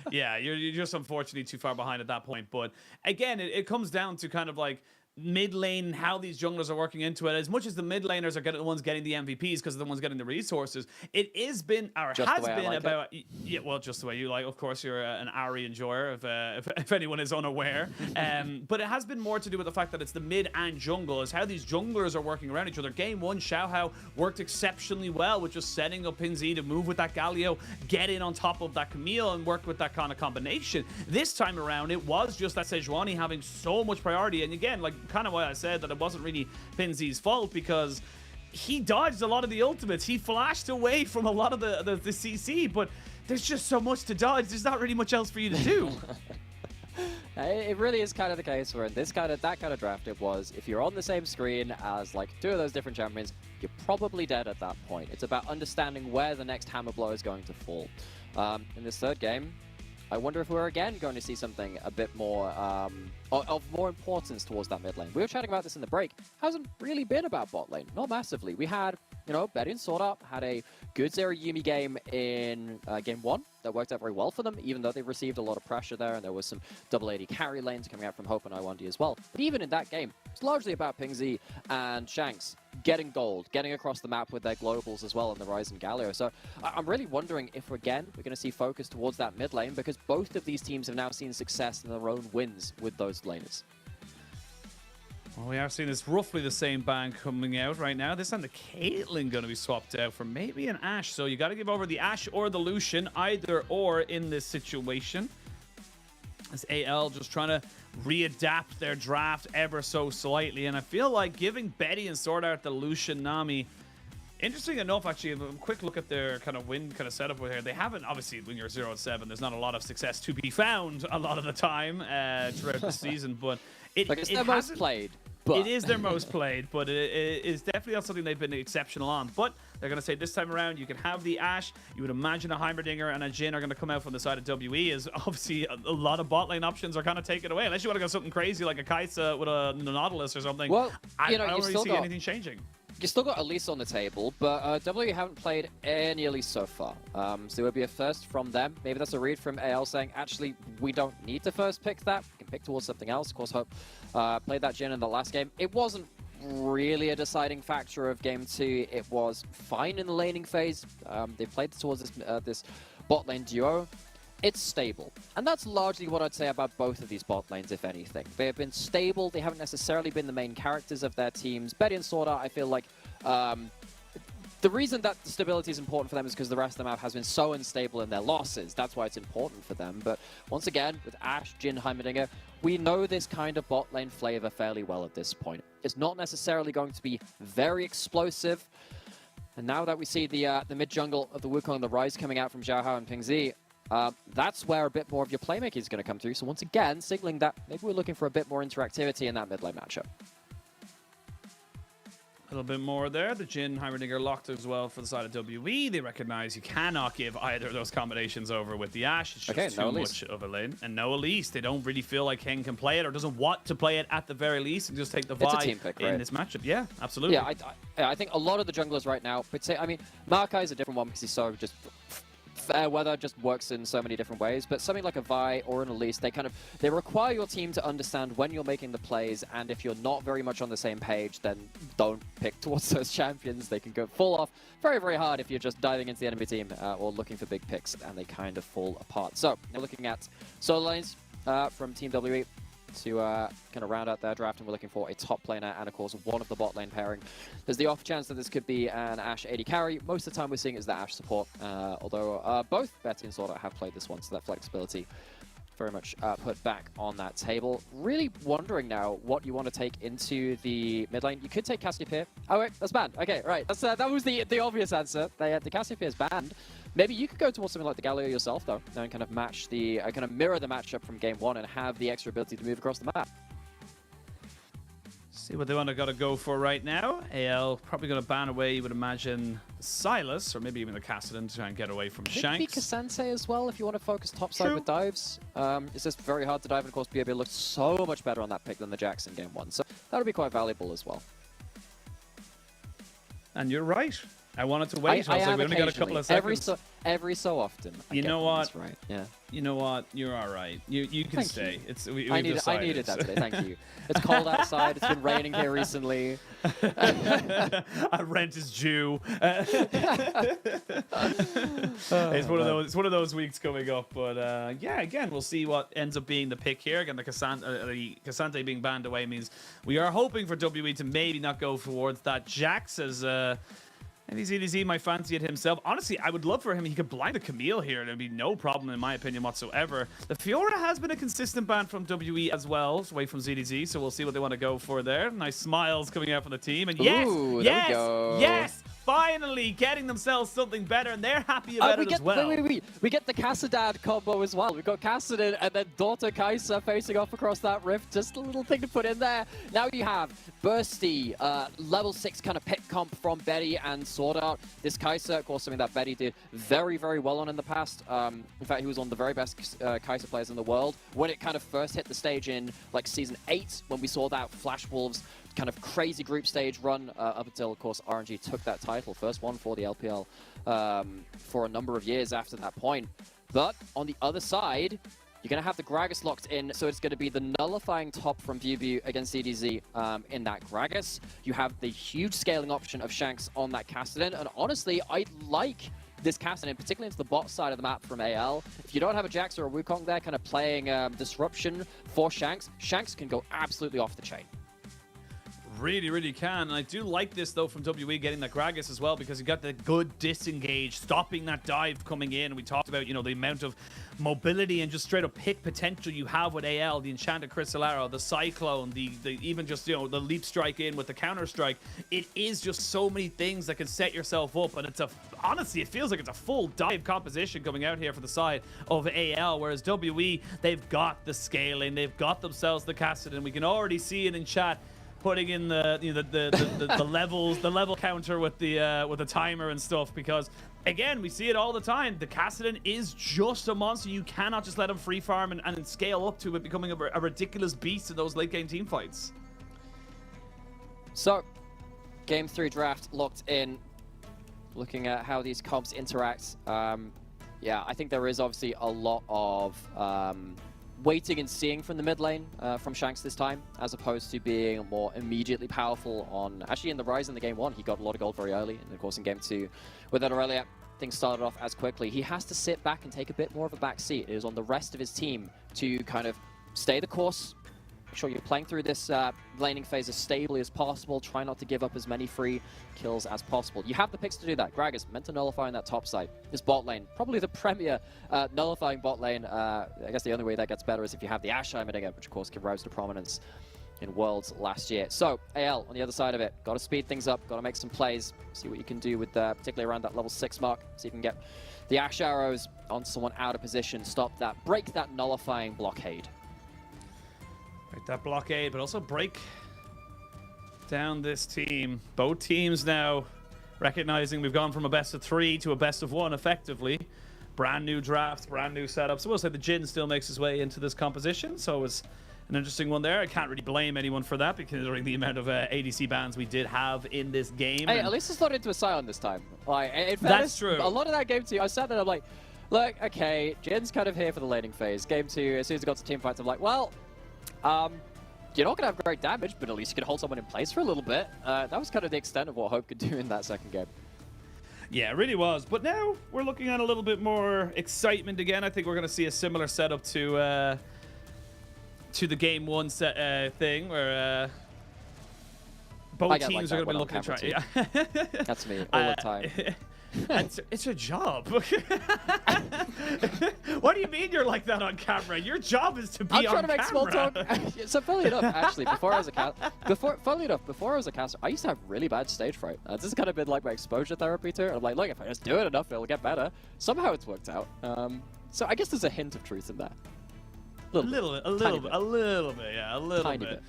Yeah, you're just unfortunately too far behind at that point. But again, it comes down to kind of like mid lane, how these junglers are working into it. As much as the mid laners are the ones getting the MVPs because they're the ones getting the resources, it has been, or
just
has been
like
about, yeah, well, just the way you like. Of course, you're an Ari enjoyer, if anyone is unaware. But it has been more to do with the fact that it's the mid and jungle, is how these junglers are working around each other. Game 1, Xiaohao worked exceptionally well with just setting up Pingsy to move with that Galio, get in on top of that Camille, and work with that kind of combination. This time around, it was just that Sejuani having so much priority, and again, like, kind of why I said that it wasn't really Pinsy's fault, because he dodged a lot of the ultimates. He flashed away from a lot of the CC, but there's just so much to dodge. There's not really much else for you to do.
It really is kind of the case where in that kind of draft, it was, if you're on the same screen as like 2 of those different champions, you're probably dead at that point. It's about understanding where the next hammer blow is going to fall. In this third game, I wonder if we're again going to see something a bit more of more importance towards that mid lane. We were chatting about this in the break. Hasn't really been about bot lane, not massively. We had, Betty and Sword Up had a good Zero Yuumi game in game 1 that worked out very well for them, even though they received a lot of pressure there, and there was some double AD carry lanes coming out from Hope and I1D as well. But even in that game, it's largely about Pingsy and Shanks getting gold, getting across the map with their globals as well in the Ryze and Galio. So I'm really wondering if, again, we're going to see focus towards that mid lane, because both of these teams have now seen success in their own wins with those laners.
Well, we are seeing this roughly the same bang coming out right now. This time the Caitlyn going to be swapped out for maybe an Ashe. So you got to give over the Ashe or the Lucian, either or in this situation. As AL just trying to readapt their draft ever so slightly. And I feel like giving Betty and Sword Art the Lucian Nami, interesting enough, actually, a quick look at their kind of win kind of setup with here. They haven't, obviously, when you're 0-7, there's not a lot of success to be found a lot of the time throughout the season. But
it's their most played. But
it is their most played, but it is definitely not something they've been exceptional on. But they're going to say this time around, you can have the Ashe. You would imagine a Heimerdinger and a Jhin are going to come out from the side of WE, as obviously a lot of bot lane options are kind of taken away. Unless you want to go something crazy like a Kaisa with a Nautilus or something.
Well,
I don't really see anything changing.
You still got Elise on the table, but WE haven't played any Elise so far. So it would be a first from them. Maybe that's a read from AL saying, actually, we don't need to first pick that. We can pick towards something else. Of course, Hope played that Jhin in the last game. It wasn't really a deciding factor of game 2. It was fine in the laning phase. They played towards this bot lane duo. It's stable. And that's largely what I'd say about both of these bot lanes, if anything. They have been stable. They haven't necessarily been the main characters of their teams. Betty and Sword Art, I feel like the reason that stability is important for them is because the rest of the map has been so unstable in their losses. That's why it's important for them. But once again, with Ashe, Jhin, Heimerdinger, we know this kind of bot lane flavor fairly well at this point. It's not necessarily going to be very explosive, And now that we see the mid jungle of the Wukong, the Rise coming out from Xiaohao and Pingzi, that's where a bit more of your playmaking is going to come through. So once again, signaling that maybe we're looking for a bit more interactivity in that mid lane matchup.
A little bit more there. The Jhin Heimerdinger locked as well for the side of WE. They recognize you cannot give either of those combinations over with the Ashe. It's just too much of a lane. And no Elise. They don't really feel like King can play it or doesn't want to play it at the very least and just take the Vi in this matchup. Yeah, absolutely.
Yeah, I think a lot of the junglers right now, but say, I mean, Maokai is a different one because he's so just fair weather, just works in so many different ways. But something like a Vi or an Elise, they require your team to understand when you're making the plays, and if you're not very much on the same page, then don't pick towards those champions. They can go fall off very, very hard if you're just diving into the enemy team or looking for big picks, and they kind of fall apart. So we're looking at solo lanes from Team WE to kind of round out their draft, and we're looking for a top laner and, of course, one of the bot lane pairing. There's the off chance that this could be an Ashe AD carry. Most of the time we're seeing is the Ashe support, although both Betty and Sorda have played this one, so that flexibility very much put back on that table. Really wondering now what you want to take into the mid lane. You could take Cassiopeia. Oh wait, that's banned. Okay, right. That was the obvious answer. The Cassiopeia is banned. Maybe you could go towards something like the Galio yourself, though, and kind of match the, kind of mirror the matchup from game one and have the extra ability to move across the map.
See what they want to go for right now. AL probably going to ban away, you would imagine, Silas, or maybe even the Kassadin to try and get away from Shanks.
Maybe Cassante as well, if you want to focus topside with dives. It's just very hard to dive, and of course BOB looked so much better on that pick than the Jax in game one, so that would be quite valuable as well.
And you're right. I wanted to wait. I was like, we only got a couple of seconds.
Every so often.
You know what?
Right. Yeah.
You know what? You're all right. You can stay.
I needed that today. Thank you. It's cold outside. It's been raining here recently.
Rent is due. It's one of those weeks coming up. But yeah, again, we'll see what ends up being the pick here. Again, the Cassante being banned away means we are hoping for WE to maybe not go towards that. Jax as maybe EDG might fancy it himself. Honestly, I would love for him. He could blind a Camille here. There'd be no problem, in my opinion, whatsoever. The Fiora has been a consistent ban from WE as well, away from ZDZ, so we'll see what they want to go for there. Nice smiles coming out from the team. And yes! Finally getting themselves something better, and they're happy about it as well.
Wait. We get the Kassadin combo as well. We've got Kassadin and then Daughter Kai'Sa facing off across that rift. Just a little thing to put in there. Now you have Bursty, level 6 kind of pick comp from Betty and Sword Art. This Kai'Sa, of course, something that Betty did very, very well on in the past. In fact, he was one of the very best Kai'Sa players in the world. When it kind of first hit the stage in like Season 8, when we saw that Flash Wolves kind of crazy group stage run up until, of course, RNG took that title. First one for the LPL for a number of years after that point. But on the other side, you're going to have the Gragas locked in, so it's going to be the nullifying top from Viewview against EDZ in that Gragas. You have the huge scaling option of Shanks on that Kassadin, and honestly, I like this Kassadin, particularly into the bot side of the map from AL. If you don't have a Jax or a Wukong there kind of playing disruption for Shanks, Shanks can go absolutely off the chain.
Really, really can. And I do like this, though, from WE getting that Gragas as well, because you got the good disengage, stopping that dive coming in. We talked about, you know, the amount of mobility and just straight up pick potential you have with AL, the Enchanted Crystal Arrow, the Cyclone, the even just, you know, the leap strike in with the counter strike. It is just so many things that can set yourself up, and it's honestly, it feels like it's a full dive composition coming out here for the side of AL, whereas WE, they've got the scaling, they've got themselves the Kassadin. We can already see it in chat, putting in the levels, the level counter with the timer and stuff, because again, we see it all the time. The Kassadin is just a monster. You cannot just let him free farm and scale up to it becoming a ridiculous beast in those late game team fights.
So, game 3 draft locked in. Looking at how these comps interact, yeah, I think there is obviously a lot of waiting and seeing from the mid lane from Shanks this time, as opposed to being more immediately powerful on... Actually, in the Rise in the game 1, he got a lot of gold very early, and of course in game 2, with that Aurelia, things started off as quickly. He has to sit back and take a bit more of a back seat. It is on the rest of his team to kind of stay the course, make sure you're playing through this laning phase as stably as possible, try not to give up as many free kills as possible. You have the picks to do that. Gragas meant to nullify on that top side. This bot lane, probably the premier nullifying bot lane. I guess the only way that gets better is if you have the Ashe Heimerdinger, which of course can rise to prominence in Worlds last year. So, AL on the other side of it, got to speed things up, got to make some plays, see what you can do with particularly around that level 6 mark, see if you can get the Ash Arrows on someone out of position, stop that, break that nullifying blockade.
Break that blockade, but also break down this team. Both teams now recognizing we've gone from a best of 3 to a best of 1 effectively. Brand new draft, brand new setup. So we'll say the Jhin still makes his way into this composition, so it was an interesting one there. I can't really blame anyone for that, considering the amount of ADC bans we did have in this game.
Hey, at least it's not into a Sion this time. Like, in fairness,
that's true.
A lot of that game 2, I sat there and I'm like, look, okay, Jin's kind of here for the laning phase. Game 2, as soon as it got to team fights, I'm like, well, you're not going to have great damage, but at least you can hold someone in place for a little bit. That was kind of the extent of what Hope could do in that second game.
Yeah, it really was. But now we're looking at a little bit more excitement again. I think we're going to see a similar setup to the game 1 thing, where both teams are going to be looking to try. Yeah.
That's me all the time.
It's a job. What do you mean you're like that on camera? Your job is to be on camera.
I'm trying to make small talk. So funnily enough, actually, before I was a caster, I used to have really bad stage fright. This has kind of been like my exposure therapy to it. I'm like, look, if I just do it enough, it'll get better. Somehow it's worked out. So I guess there's a hint of truth in that.
A little bit, yeah, a little bit.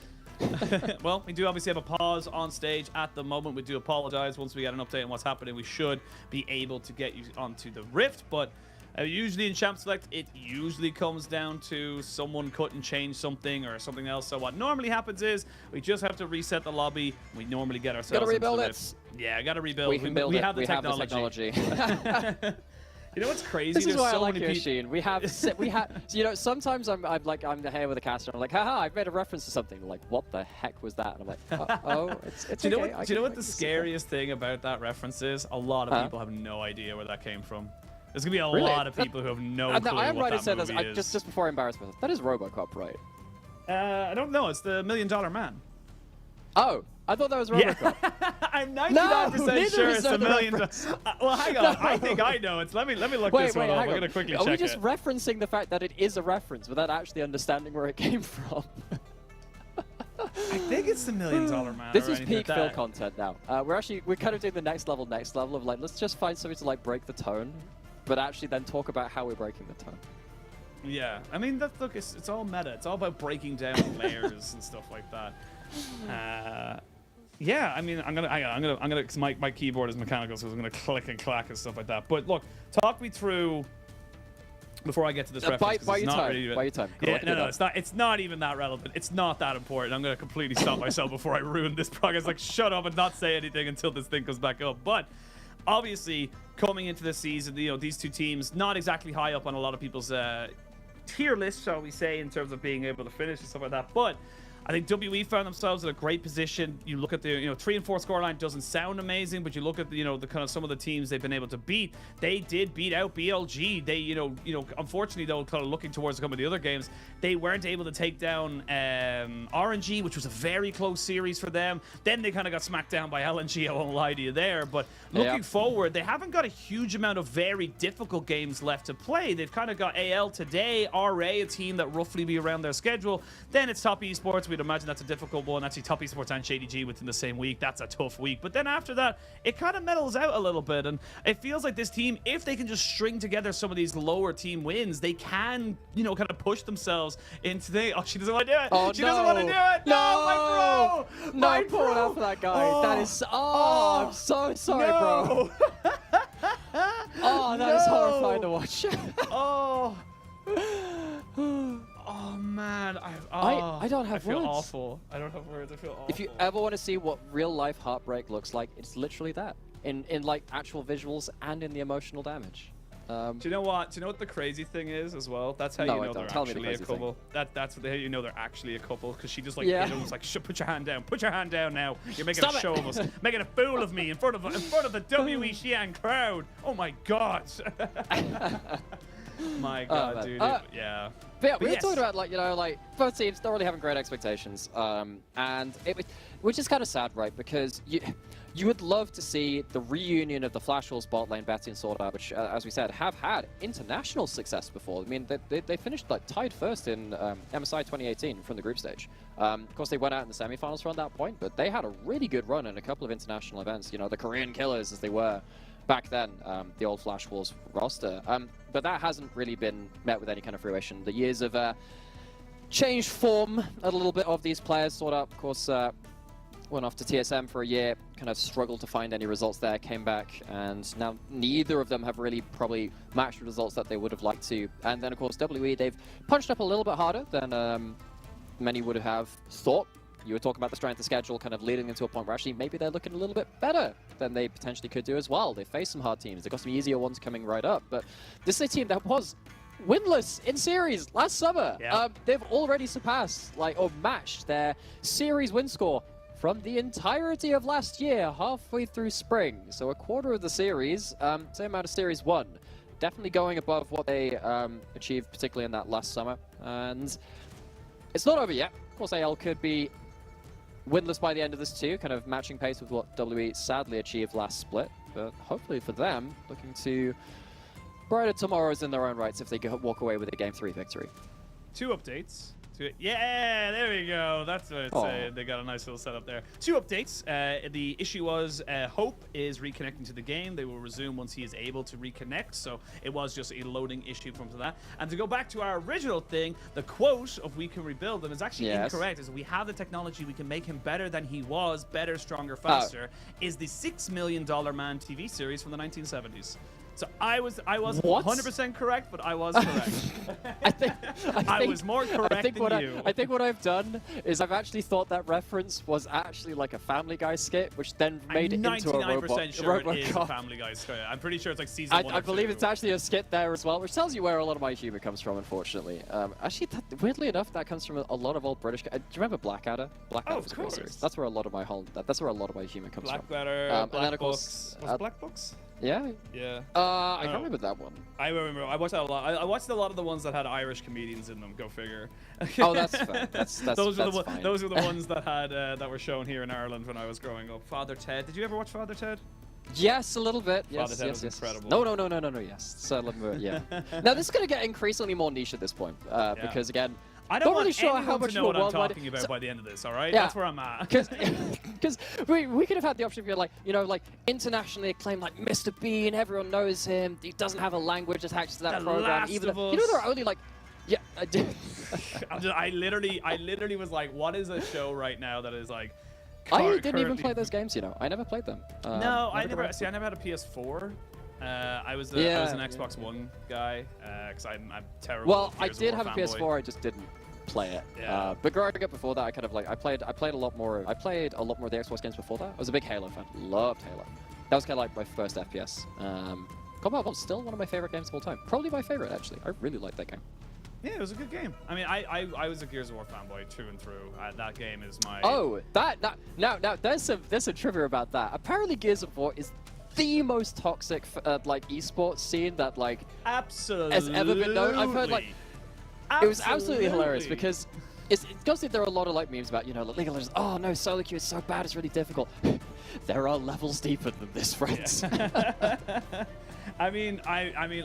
Well, we do obviously have a pause on stage at the moment. We do apologize. Once we get an update on what's happening, we should be able to get you onto the Rift. But usually in Champ Select, it usually comes down to someone couldn't change something or something else. So what normally happens is we just have to reset the lobby. We normally get ourselves
gotta rebuild
into the
it.
Rift. Yeah, gotta rebuild.
We can build it.
We have the technology. You know what's crazy?
This is why
so
I like
many
Yoshin. We have, so, you know, sometimes I'm here with a caster. I'm like, haha, I've made a reference to something. I'm like, what the heck was that? And I'm like, oh, it's
do you know
okay.
what? Do you know what the scariest thing about that reference is? A lot of people have no idea where that came from. There's gonna be a lot of people who have no clue
I am
what
right
that
in saying
movie is.
Just before I embarrass myself, that is RoboCop, right?
I don't know. It's the $1 Million Man.
Oh, I thought that was RoboCop.
I'm 99% sure it's $1 million. Well, hang on.
No.
I think I know. Let me look
wait,
this one up.
hang
We're
on.
gonna quickly
Are
check
we just
it.
referencing the fact that it is a reference without actually understanding where it came from?
I think it's the $1 Million Man.
This
or
is
anything
peak
like
Phil
that.
content now. We're kind of doing the next level of like, let's just find something to like break the tone, but actually then talk about how we're breaking the tone.
Yeah, I mean, look, it's all meta. It's all about breaking down layers and stuff like that. Yeah, I mean, I'm gonna, cause my keyboard is mechanical, so I'm gonna click and clack and stuff like that. But look, talk me through before I get to this reference.
Buy your time.
Yeah, no, it's not even that relevant. It's not that important. I'm gonna completely stop myself before I ruin this progress. Like, shut up and not say anything until this thing comes back up. But obviously, coming into this season, you know, these two teams not exactly high up on a lot of people's tier list, shall we say, in terms of being able to finish and stuff like that. But I think WE found themselves in a great position. You look at the 3 and 4 scoreline doesn't sound amazing, but you look at the kind of some of the teams they've been able to beat. They did beat out BLG. They unfortunately though, kind of looking towards some of the other games, they weren't able to take down RNG, which was a very close series for them. Then they kind of got smacked down by LNG. I won't lie to you there, but looking forward, they haven't got a huge amount of very difficult games left to play. They've kind of got AL today, RA, a team that roughly be around their schedule. Then it's Top Esports. We'd imagine that's a difficult one. Actually, Top Esports and EDG within the same week. That's a tough week. But then after that, it kind of mellows out a little bit. And it feels like this team, if they can just string together some of these lower team wins, they can, kind of push themselves into the... Oh, she doesn't want to do it.
Oh,
she doesn't want to do it. No, my bro.
No, pour it out for that guy. That is... I'm so sorry, bro. Oh, that is horrifying to watch.
Oh man,
I don't have
I feel
words.
awful. I don't have words. I feel awful.
If you ever want to see what real life heartbreak looks like, it's literally that in like actual visuals and in the emotional damage.
Do you know what? Do you know what the crazy thing is as well? That's how you know they're actually a couple. That's how you know they're actually a couple, because she just like hit him, was like, put your hand down. Put your hand down now. You're making a show of us, making a fool of me in front of the WE Xi'an crowd. Oh my god. My God, dude. Yeah.
But yeah, we were talking about, like, you know, like, both teams not really having great expectations. Which is kind of sad, right? Because you would love to see the reunion of the Flash Wolves bot lane, Betty and Sword Art, which, as we said, have had international success before. I mean, they finished, like, tied first in MSI 2018 from the group stage. Of course, they went out in the semifinals from that point, but they had a really good run in a couple of international events. You know, the Korean Killers, as they were back then, the old Flash Wolves roster. But that hasn't really been met with any kind of fruition. The years of changed form a little bit of these players. Sword Art, of course, went off to TSM for a year, kind of struggled to find any results there, came back, and now neither of them have really probably matched the results that they would have liked to. And then, of course, WE, they've punched up a little bit harder than many would have thought. You were talking about the strength of schedule kind of leading them to a point where actually maybe they're looking a little bit better than they potentially could do as well. They faced some hard teams. They've got some easier ones coming right up. But this is a team that was winless in series last summer.
Yeah.
They've already surpassed, like, or matched their series win score from the entirety of last year, halfway through spring. So a quarter of the series, same amount of series won. Definitely going above what they achieved, particularly in that last summer. And it's not over yet. Of course, AL could be winless by the end of this too, kind of matching pace with what WE sadly achieved last split. But hopefully for them, looking to brighter tomorrows in their own rights if they walk away with a Game 3 victory.
2 updates. Yeah, there we go. That's what it's saying. They got a nice little setup there. 2 updates. The issue was Hope is reconnecting to the game. They will resume once he is able to reconnect. So it was just a loading issue from that. And to go back to our original thing, the quote of "we can rebuild them" is actually incorrect. Is we have the technology, we can make him better than he was, better, stronger, faster. Is the $6 million man TV series from the 1970s. So I was 100% correct, but I was correct. I was more correct than you.
I think what I've done is I've actually thought that reference was actually like a Family Guy skit, which then made it into a robot.
I'm 99% sure it is a Family Guy skit. I'm pretty sure it's like season 1 or 2.
I believe it's actually a skit there as well, which tells you where a lot of my humor comes from, unfortunately. Actually, weirdly enough, that comes from a lot of old British. Do you remember Blackadder? Blackadder was a great series. That's where a lot of my humor comes from.
Blackadder, Black Books. Was Black Books?
Yeah.
Yeah.
I can't remember that one.
I remember. I watched that a lot. I watched a lot of the ones that had Irish comedians in them. Go figure.
Oh, that's fair.
Those were the ones that had that were shown here in Ireland when I was growing up. Father Ted. Did you ever watch Father Ted?
Yes, a little bit.
Father Ted was incredible.
No. Yes. So, yeah. Now this is going to get increasingly more niche at this point because again.
I don't
really sure how much
to know what I'm talking about by the end of this, all right?
Yeah,
that's where I'm at.
Because we could have had the option of, like, you know, like, internationally acclaimed, like, Mr. Bean, everyone knows him, he doesn't have a language attached to that program. Even though, you know, there are only, like, yeah, I did.
I literally was like, what is a show right now that is, like,
I didn't even play those games, you know. I never played them.
No, I never had a PS4. I was an Xbox One guy because I'm terrible.
Well, I did have a PS4. I just didn't play it.
Yeah.
But growing up before that, I kind of like I played a lot more of the Xbox games before that. I was a big Halo fan. Loved Halo. That was kind of like my first FPS. Combat Evolved still one of my favorite games of all time. Probably my favorite actually. I really liked that game.
Yeah, it was a good game. I mean, I was a Gears of War fanboy through and through. That game is my.
Oh, now there's some trivia about that. Apparently, Gears of War is the most toxic like esports scene that like has ever been known. I've heard like it was absolutely hilarious because it's obviously there are a lot of like memes about, you know, like League of Legends. Oh no, solo queue is so bad, it's really difficult. There are levels deeper than this, friends.
Yeah. I mean,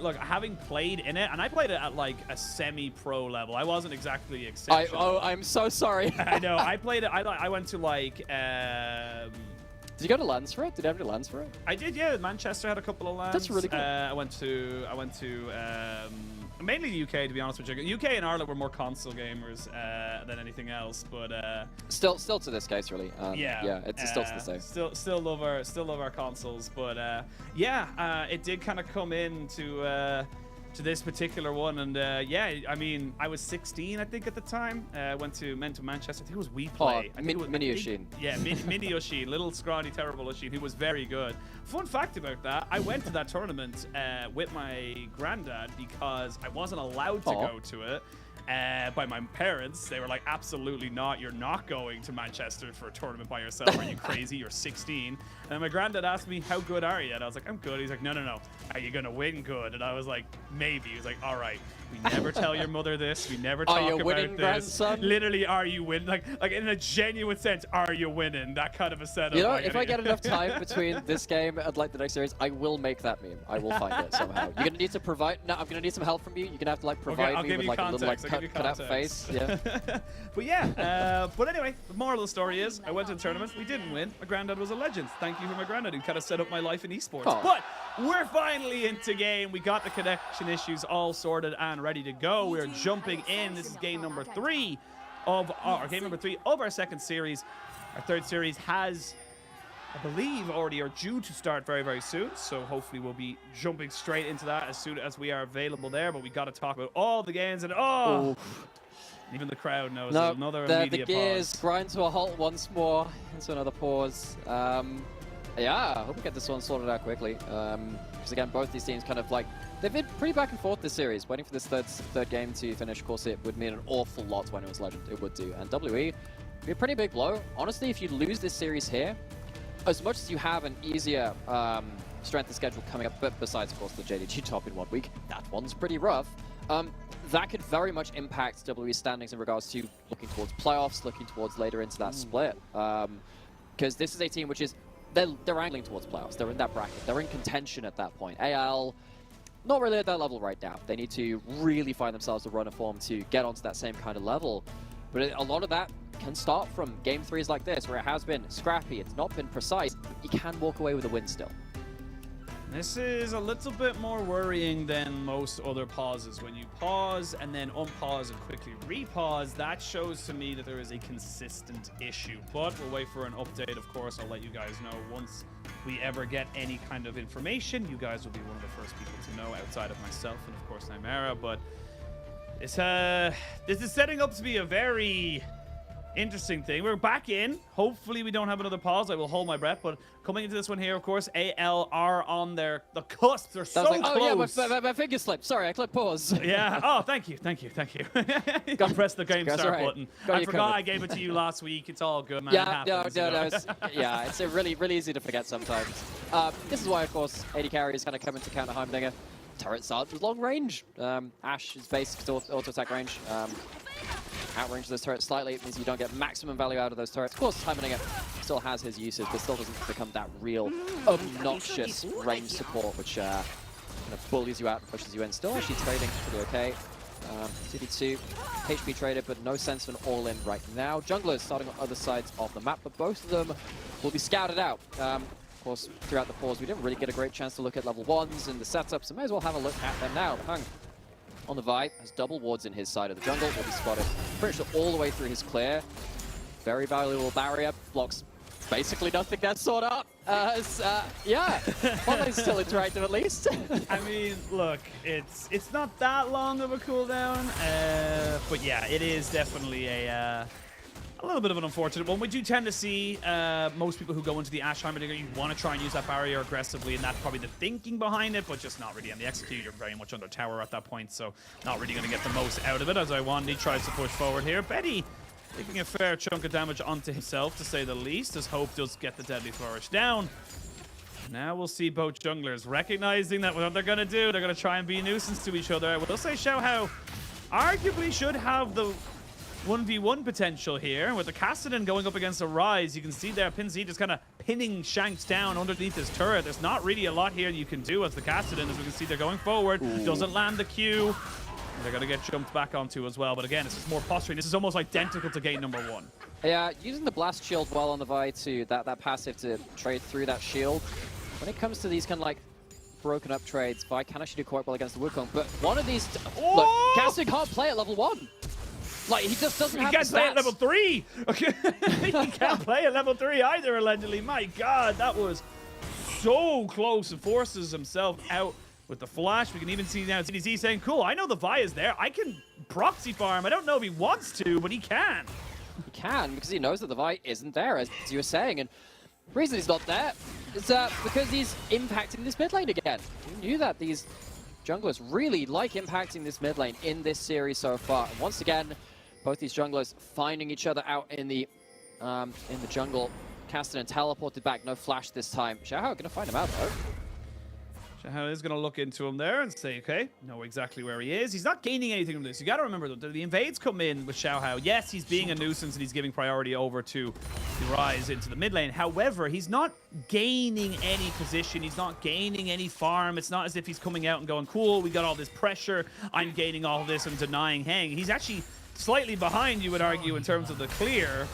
look, having played in it, and I played it at like a semi-pro level. I wasn't exactly exceptional.
I'm so sorry.
I know. I played it. I went to like.
Did you go to LANs for it? Did you have any LANs for it?
I did, yeah. Manchester had a couple of LANs.
That's really cool.
I went to mainly the UK, to be honest with you. UK and Ireland were more console gamers than anything else, but
still to this case, really. Yeah, it's still to the same.
Still love our consoles, but it did kind of come into to this particular one, and I mean, I was 16, I think, at the time. Went to Manchester. I think it was WePlay.
Mini Oshin.
Yeah, Mini Oshin, little scrawny, terrible Oshin, who was very good. Fun fact about that: I went to that tournament with my granddad because I wasn't allowed to go to it. by my parents. They were like, absolutely not. You're not going to Manchester for a tournament by yourself. Are you crazy? You're 16. And then my granddad asked me, how good are you? And I was like, I'm good. He's like, no. Are you going to win good? And I was like, maybe. He was like, all right. We never tell your mother this. We never talk about
winning,
this.
Grandson?
Literally, are you winning? Like in a genuine sense, are you winning? That kind of a setup.
You know,
like,
if I get enough time between this game and like the next series, I will make that meme. I will find it somehow. You're gonna need to provide. No, I'm gonna need some help from you. You're gonna have to like provide me with like a little like cut out face. Yeah.
But yeah. But anyway, the moral of the story is, I went to the tournament. We didn't win. My granddad was a legend. Thank you for my granddad who kind of set up my life in esports.
Oh.
But we're finally into game. We got the connection issues all sorted and ready to go. We're jumping in. This is game number 3 of our second series. Our third series has, I believe, already are due to start very, very soon. So hopefully we'll be jumping straight into that as soon as we are available there. But we got to talk about all the games and even the crowd knows another
the
media
gears
pause.
grind to a halt once more into another pause. Yeah, I hope we get this one sorted out quickly. Because again, both these teams kind of like, they've been pretty back and forth this series. Waiting for this third game to finish, of course, it would mean an awful lot when it was Legend. It would do. And WE, be a pretty big blow. Honestly, if you lose this series here, as much as you have an easier strength of schedule coming up, but besides, of course, the JDG top in 1 week, that one's pretty rough. That could very much impact WE's standings in regards to looking towards playoffs, looking towards later into that split. Because this is a team which is, they're angling towards playoffs. They're in that bracket. They're in contention at that point. AL, not really at that level right now. They need to really find themselves a run of form to get onto that same kind of level. But a lot of that can start from game 3s like this, where it has been scrappy, it's not been precise. You can walk away with a win still.
This is a little bit more worrying than most other pauses. When you pause and then unpause and quickly repause, that shows to me that there is a consistent issue. But we'll wait for an update, of course. I'll let you guys know once we ever get any kind of information. You guys will be one of the first people to know outside of myself and, of course, Nymera. But it's, this is setting up to be a very interesting thing. We're back in. Hopefully we don't have another pause. I will hold my breath. But coming into this one here, of course, AL are on the cusp. They're so
like,
close.
Oh yeah, my finger slipped. Sorry, I clicked pause.
Yeah. Oh, thank you. You got to press the game start button. I forgot I gave it to you last week. It's all good, man.
Yeah, no. It's really, really easy to forget sometimes. This is why, of course, AD carries kind of come into counter Heimerdinger. Turrets are long range. Ashe is basic auto attack range. Outrange those turrets slightly, it means you don't get maximum value out of those turrets. Of course, Heimerdinger still has his uses, but still doesn't become that real obnoxious range support, which kind of bullies you out and pushes you in. Still actually trading pretty okay. 2v2, HP traded, but no sense of an all-in right now. Junglers starting on other sides of the map, but both of them will be scouted out. Of course, throughout the pause, we didn't really get a great chance to look at level 1s and the setups, so may as well have a look at them now. Hung on the Vi, has double wards in his side of the jungle, will be spotted pretty sure all the way through his clear. Very valuable barrier, blocks basically nothing that's sort up. Yeah, Online's still interactive at least.
I mean, look, it's not that long of a cooldown, but yeah, it is definitely a little bit of an unfortunate one. We do tend to see most people who go into the Ashe Heimerdinger, you want to try and use that barrier aggressively, and that's probably the thinking behind it, but just not really on the execute. You're very much under tower at that point, so not really going to get the most out of it, as Iwandi tries to push forward here. Betty taking a fair chunk of damage onto himself, to say the least, as Hope does get the Deadly Flourish down. Now we'll see both junglers recognizing that what they're going to do, they're going to try and be a nuisance to each other. I will say Xiaohao arguably should have the 1v1 potential here. With the Kassadin going up against a Ryze, you can see there Pinsy just kind of pinning Shanks down underneath his turret. There's not really a lot here you can do as the Kassadin, as we can see they're going forward. Doesn't land the Q. They're going to get jumped back onto as well. But again, this is more posturing. This is almost identical to game number 1.
Yeah, using the Blast Shield well on the Vi to that passive to trade through that shield. When it comes to these kind of like broken up trades, Vi can actually do quite well against the Wukong. But one of these, look, Kassadin can't play at level 1. Like, he just doesn't have the stats.
He can't play at level 3! Okay. He can't play at level 3 either, allegedly. My god, that was so close. And forces himself out with the flash. We can even see now CDZ saying, cool, I know the Vi is there. I can proxy farm. I don't know if he wants to, but he can.
He can, because he knows that the Vi isn't there, as you were saying. And the reason he's not there is because he's impacting this mid lane again. You knew that these junglers really like impacting this mid lane in this series so far. And once again, both these junglers finding each other out in the jungle. Casted and teleported back, no flash this time. Xiaohao gonna find him out though.
Xiaohao is going to look into him there and say, okay, know exactly where he is. He's not gaining anything from this. You got to remember, though, the invades come in with Xiaohao. Yes, he's being a nuisance and he's giving priority over to the Rise into the mid lane. However, he's not gaining any position. He's not gaining any farm. It's not as if he's coming out and going, cool, we got all this pressure. I'm gaining all this and denying Hang. He's actually slightly behind, you would argue, in terms of the clear.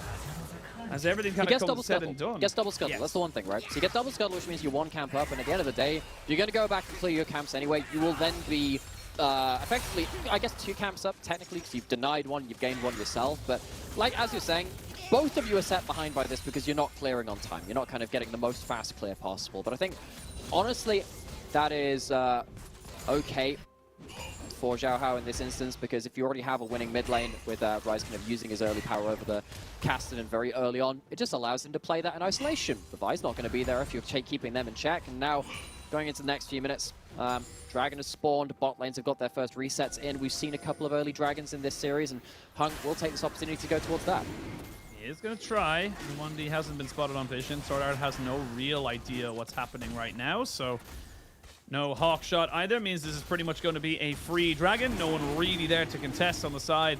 As everything kind of comes said and done.
Gets double scuttle, yes. That's the one thing, right? So you get double scuttle, which means you one camp up, and at the end of the day, you're going to go back and clear your camps anyway. You will then be effectively, I guess, 2 camps up, technically, because you've denied one, you've gained one yourself. But like, as you're saying, both of you are set behind by this because you're not clearing on time. You're not kind of getting the most fast clear possible. But I think, honestly, that is okay for Xiaohao in this instance, because if you already have a winning mid lane with Rise kind of using his early power over the Castellan very early on, it just allows him to play that in isolation. The Vi's not going to be there if you're keeping them in check. And now, going into the next few minutes, Dragon has spawned, bot lanes have got their first resets in. We've seen a couple of early Dragons in this series, and Hung will take this opportunity to go towards that.
He is going to try. The 1D hasn't been spotted on Vision. Sword Art has no real idea what's happening right now, so no Hawk shot either. Means this is pretty much going to be a free Dragon. No one really there to contest on the side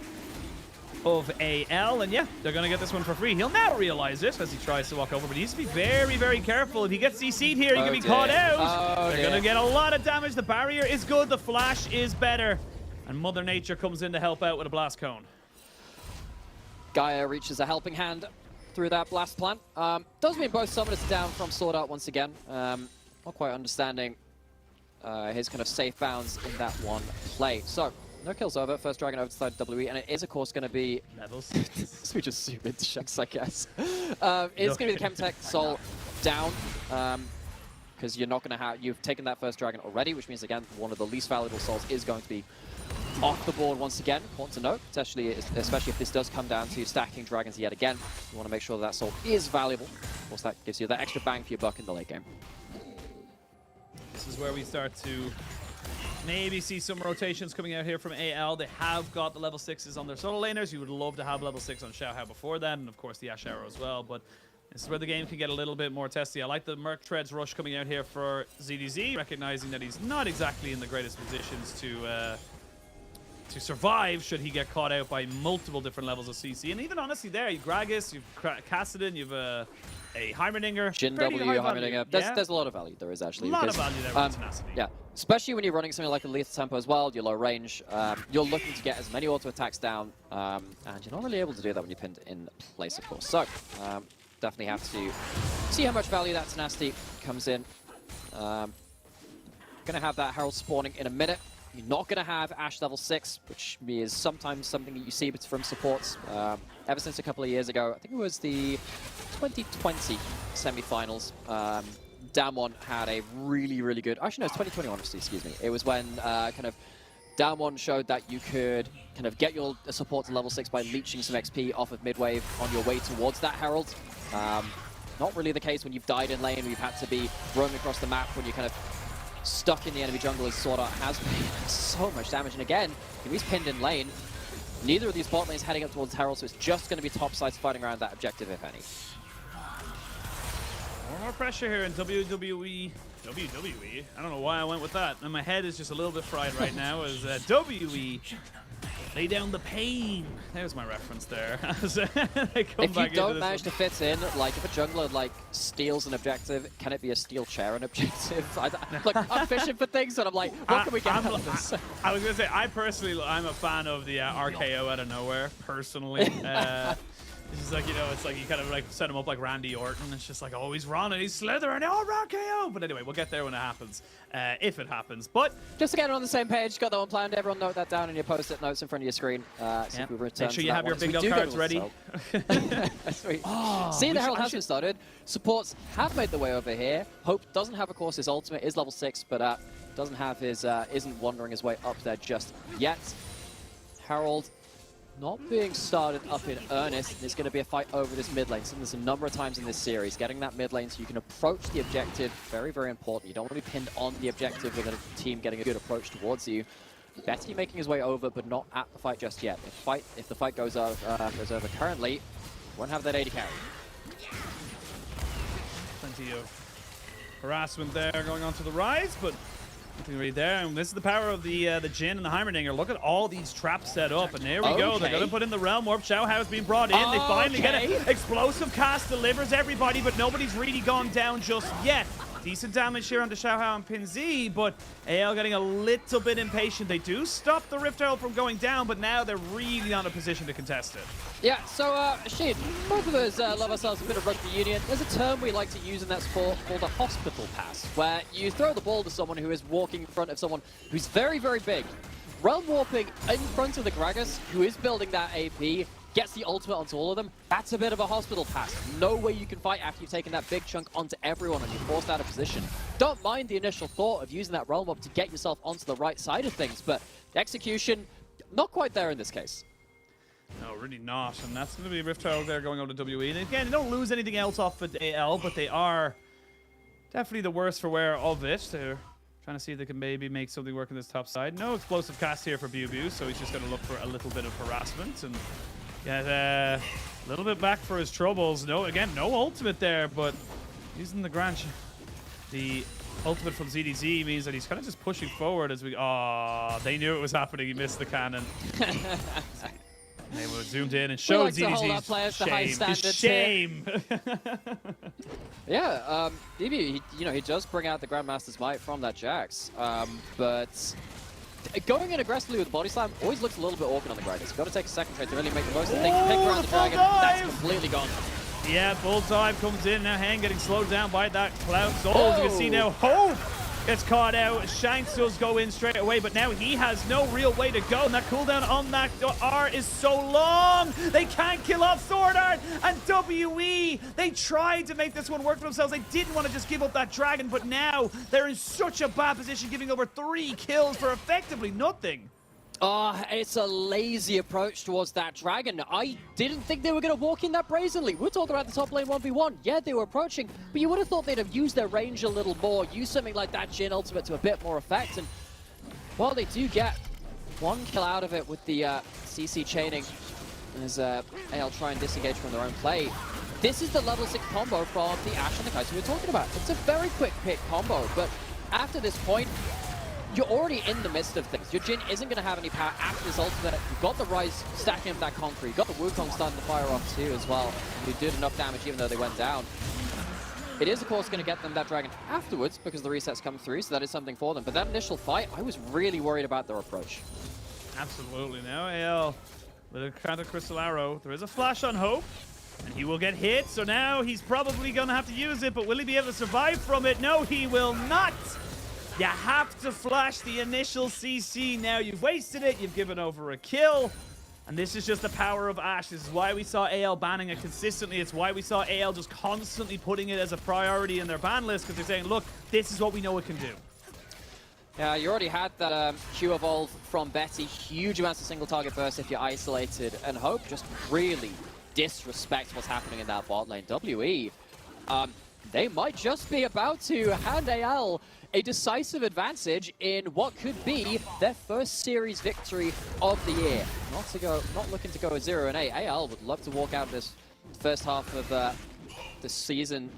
of AL. And yeah, they're going to get this one for free. He'll now realize it as he tries to walk over, but he needs to be very, very careful. If he gets CC'd here, he can be caught out. They're going to get a lot of damage. The barrier is good. The flash is better. And Mother Nature comes in to help out with a blast cone.
Gaia reaches a helping hand through that blast plant. Does mean both summoners are down from Sword Art once again. Not quite understanding his kind of safe bounds in that one play. So, no kills over. First Dragon over to side WE, and it is, of course, going to be
levels.
We just zoom into Shucks, I guess. It's going to be the Chemtech Soul down, because you're not going to have. You've taken that first Dragon already, which means, again, one of the least valuable souls is going to be off the board once again. Important to note, especially if this does come down to stacking Dragons yet again. You want to make sure that soul is valuable. Of course, that gives you that extra bang for your buck in the late game.
This is where we start to maybe see some rotations coming out here from AL. They have got the level 6s on their solo laners. You would love to have level 6 on Xiaohao before that, and of course the Ash Arrow as well. But this is where the game can get a little bit more testy. I like the Merc Treads rush coming out here for ZDZ, recognizing that he's not exactly in the greatest positions to survive should he get caught out by multiple different levels of CC. And even honestly there, you've Gragas, you've Cassidy, you've a Heimerdinger.
Jhin W, Heimerdinger. There's a lot of value there is actually.
A lot of value there with tenacity.
Yeah, especially when you're running something like a lethal tempo as well, you're low range, you're looking to get as many auto attacks down, and you're not really able to do that when you're pinned in place, of course. So, definitely have to see how much value that tenacity comes in. Gonna have that Herald spawning in a minute. You're not going to have Ashe level 6, which is sometimes something that you see from supports. Ever since a couple of years ago, I think it was the 2020 semi-finals, Damwon had a really, really good... Actually, no, it's 2021, excuse me. It was when kind of Damwon showed that you could kind of get your support to level 6 by leeching some XP off of mid-wave on your way towards that Herald. Not really the case when you've died in lane, or you've had to be roaming across the map when you kind of stuck in the enemy jungle as Sword Art has made so much damage. And again, if he's pinned in lane, neither of these bot lanes heading up towards Herald, so it's just going to be top sides fighting around that objective, if any.
More pressure here in WWE. I don't know why I went with that. And my head is just a little bit fried right now as WE lay down the pain. There's my reference there.
If you don't manage to fit in, like if a jungler like steals an objective, can it be a steal chair an objective? Look, I'm fishing for things and I'm like, what can we get out of this?
I was going to say, I'm a fan of the RKO out of nowhere, personally. It's just like, you know, it's like you kind of like set him up like Randy Orton. It's just like, oh, he's running, he's slithering, oh, RKO. But anyway, we'll get there when it happens, if it happens. But
just to get it on the same page, got that one planned. Everyone note that down in your post-it notes in front of your screen.
Yeah. Make sure you have your bingo cards ready.
Sweet. See, the Herald has been started. Supports have made their way over here. Hope doesn't have, of course, his ultimate is level 6, but doesn't have his, isn't wandering his way up there just yet. Herald not being started up in earnest. There's going to be a fight over this mid lane. So there's a number of times in this series. Getting that mid lane so you can approach the objective, very, very important. You don't want to be pinned on the objective with a team getting a good approach towards you. Betty making his way over, but not at the fight just yet. If the fight goes over currently, won't have that AD carry.
Plenty of harassment there going on to the rise, but nothing really there. And this is the power of the Jhin and the Heimerdinger. Look at all these traps set up, and there we go. They're going to put in the Realm Warp. Xiao Hao's being brought in. They finally get it. Explosive cast delivers everybody, but nobody's really gone down just yet. Decent damage here on the Xiao Hao and PinZ, but AL getting a little bit impatient. They do stop the Rift Herald from going down, but now they're really not in a position to contest it.
Yeah, so, Sheen, both of us love ourselves a bit of rugby union. There's a term we like to use in that sport called a hospital pass, where you throw the ball to someone who is walking in front of someone who's very, very big. Realm warping in front of the Gragas, who is building that AP, gets the ultimate onto all of them. That's a bit of a hospital pass. No way you can fight after you've taken that big chunk onto everyone and you're forced out of position. Don't mind the initial thought of using that Realm Warp to get yourself onto the right side of things, but the execution, not quite there in this case.
No, really not. And that's going to be Rift Herald there going over to WE. And again, they don't lose anything else off at AL, but they are definitely the worst for wear of it. They're trying to see if they can maybe make something work on this top side. No explosive cast here for BuBu, so he's just going to look for a little bit of harassment and get a little bit back for his troubles. No, again, no ultimate there, but using the ultimate from ZDZ means that he's kind of just pushing forward as we... Oh, they knew it was happening. He missed the cannon. They were zoomed in and showed ZDZ's shame.
Yeah, BB, he does bring out the Grandmaster's Might from that Jax, but going in aggressively with Body Slam always looks a little bit awkward on the Gragas. You've got to take a second trade to really make the most of things. Pick around the Dragon, that's completely gone.
Yeah, full dive comes in. Now Hang getting slowed down by that Cloud Soul. As you can see now, Hope gets caught out. Shanks does go in straight away, but now he has no real way to go. And that cooldown on that R is so long. They can't kill off Sword Art. And WE, they tried to make this one work for themselves. They didn't want to just give up that dragon, but now they're in such a bad position, giving over 3 kills for effectively nothing.
It's a lazy approach towards that dragon. I didn't think they were going to walk in that brazenly. We're talking about the top lane 1v1. Yeah, they were approaching, but you would have thought they'd have used their range a little more, use something like that Jhin ultimate to a bit more effect. And while they do get 1 kill out of it with the CC chaining, as AL try and disengage from their own play, this is the level 6 combo from the Ashe and the Kai'Sa we were talking about. It's a very quick pick combo, but after this point, you're already in the midst of things. Your Jhin isn't going to have any power after this ultimate. You've got the Rise stacking up that concrete. You've got the Wukong starting to fire off too as well. Who did enough damage even though they went down. It is, of course, going to get them that dragon afterwards because the resets come through, so that is something for them. But that initial fight, I was really worried about their approach.
Absolutely. Now AL with a counter Crystal Arrow. There is a flash on Hope, and he will get hit. So now he's probably going to have to use it, but will he be able to survive from it? No, he will not. You have to flash the initial CC now. You've wasted it. You've given over a kill. And this is just the power of Ashe. This is why we saw AL banning it consistently. It's why we saw AL just constantly putting it as a priority in their ban list, because they're saying, look, this is what we know it can do.
Yeah, you already had that Q evolve from Betty. Huge amounts of single target burst if you're isolated. And Hope just really disrespects what's happening in that bot lane. WE, they might just be about to hand AL a decisive advantage in what could be their first series victory of the year. Not looking to go 0-8. AL would love to walk out of this first half of the season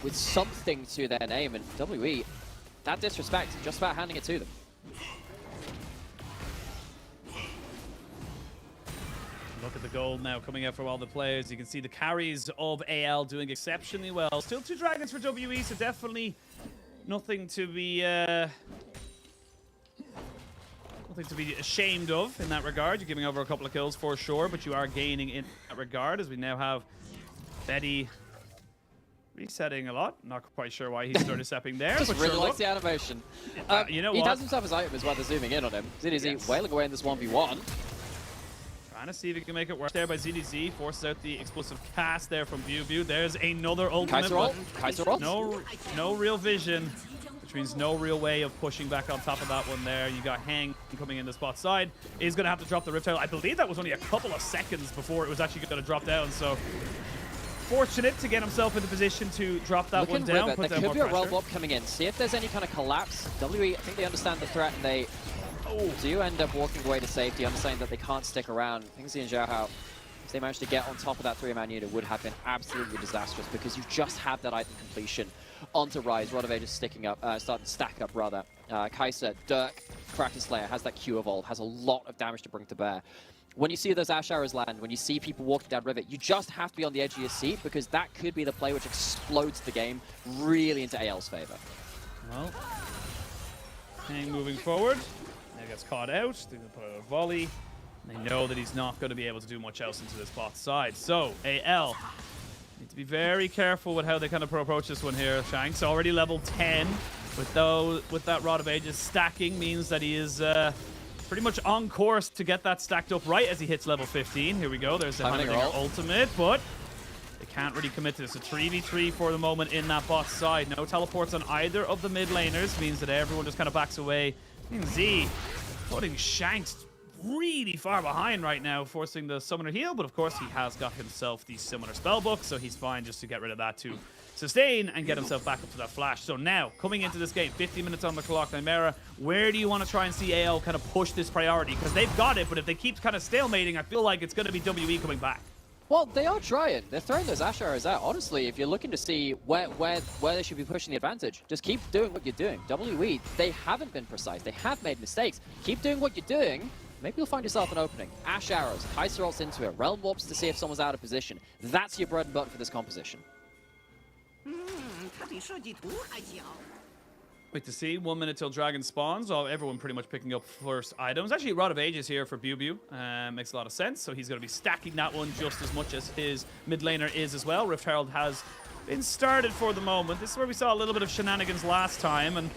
with something to their name, and WE, that disrespect, just about handing it to them.
Look at the gold now coming out for all the players. You can see the carries of AL doing exceptionally well. Still 2 dragons for WE, so definitely nothing to be ashamed of in that regard. You're giving over a couple of kills for sure, but you are gaining in that regard, as we now have Betty resetting a lot. Not quite sure why he started stepping there.
Just
but
really
sure,
likes the animation.
You know
he
what?
does himself his item as well. They're zooming in on him. ZDZ wailing away in this 1v1.
Trying to see if he can make it work there by ZDZ. Forces out the explosive cast there from BuBu. There's another ultimate.
Kai'Sa ult.
No real vision means no real way of pushing back on top of that one there. You got Hang coming in the spot side. Is going to have to drop the Rift Tail. I believe that was only a couple of seconds before it was actually going to drop down, so fortunate to get himself in the position to drop that one down.
There could be a roll warp coming in. See if there's any kind of collapse. WE, I think they understand the threat, and they do end up walking away to safety, understanding that they can't stick around. Pingsy and Xiaohao, if they managed to get on top of that 3-man unit, would have been absolutely disastrous because you just have that item completion onto Rise. Rod of Ages sticking up, starting to stack up rather. Kai'Sa, Dirk, Kraken Slayer has that Q evolve, has a lot of damage to bring to bear. When you see those Ash Arrows land, when you see people walking down Rivet, you just have to be on the edge of your seat because that could be the play which explodes the game really into AL's favor.
Well, Hang moving forward. Now gets caught out. They're going to put out a volley. They know that he's not going to be able to do much else into this bot side. So, AL need to be very careful with how they kind of approach this one here. Shanks already level 10. With that Rod of Ages stacking means that he is pretty much on course to get that stacked up right as he hits level 15. Here we go. There's the Heimerdinger ultimate, but they can't really commit to this. A 3v3 for the moment in that bot side. No teleports on either of the mid laners. Means that everyone just kind of backs away. Z putting Shanks really far behind right now, forcing the summoner heal, but of course he has got himself the summoner spellbook, so he's fine just to get rid of that to sustain and get himself back up to that flash. So now, coming into this game, 50 minutes on the clock, Nymera, where do you want to try and see AL kind of push this priority? Because they've got it, but if they keep kind of stalemating, I feel like it's going to be WE coming back.
Well, they are trying. They're throwing those Ash Arrows out. Honestly, if you're looking to see where they should be pushing the advantage, just keep doing what you're doing. WE, they haven't been precise. They have made mistakes. Keep doing what you're doing. Maybe you'll find yourself an opening. Ash Arrows, Kai'Sa ults into it, Realm Warps to see if someone's out of position. That's your bread and butter for this composition.
Wait to see. 1 minute till Dragon spawns. Everyone pretty much picking up first items. Actually, Rod of Ages here for BuBu. Makes a lot of sense. So he's going to be stacking that one just as much as his mid laner is as well. Rift Herald has been started for the moment. This is where we saw a little bit of shenanigans last time. And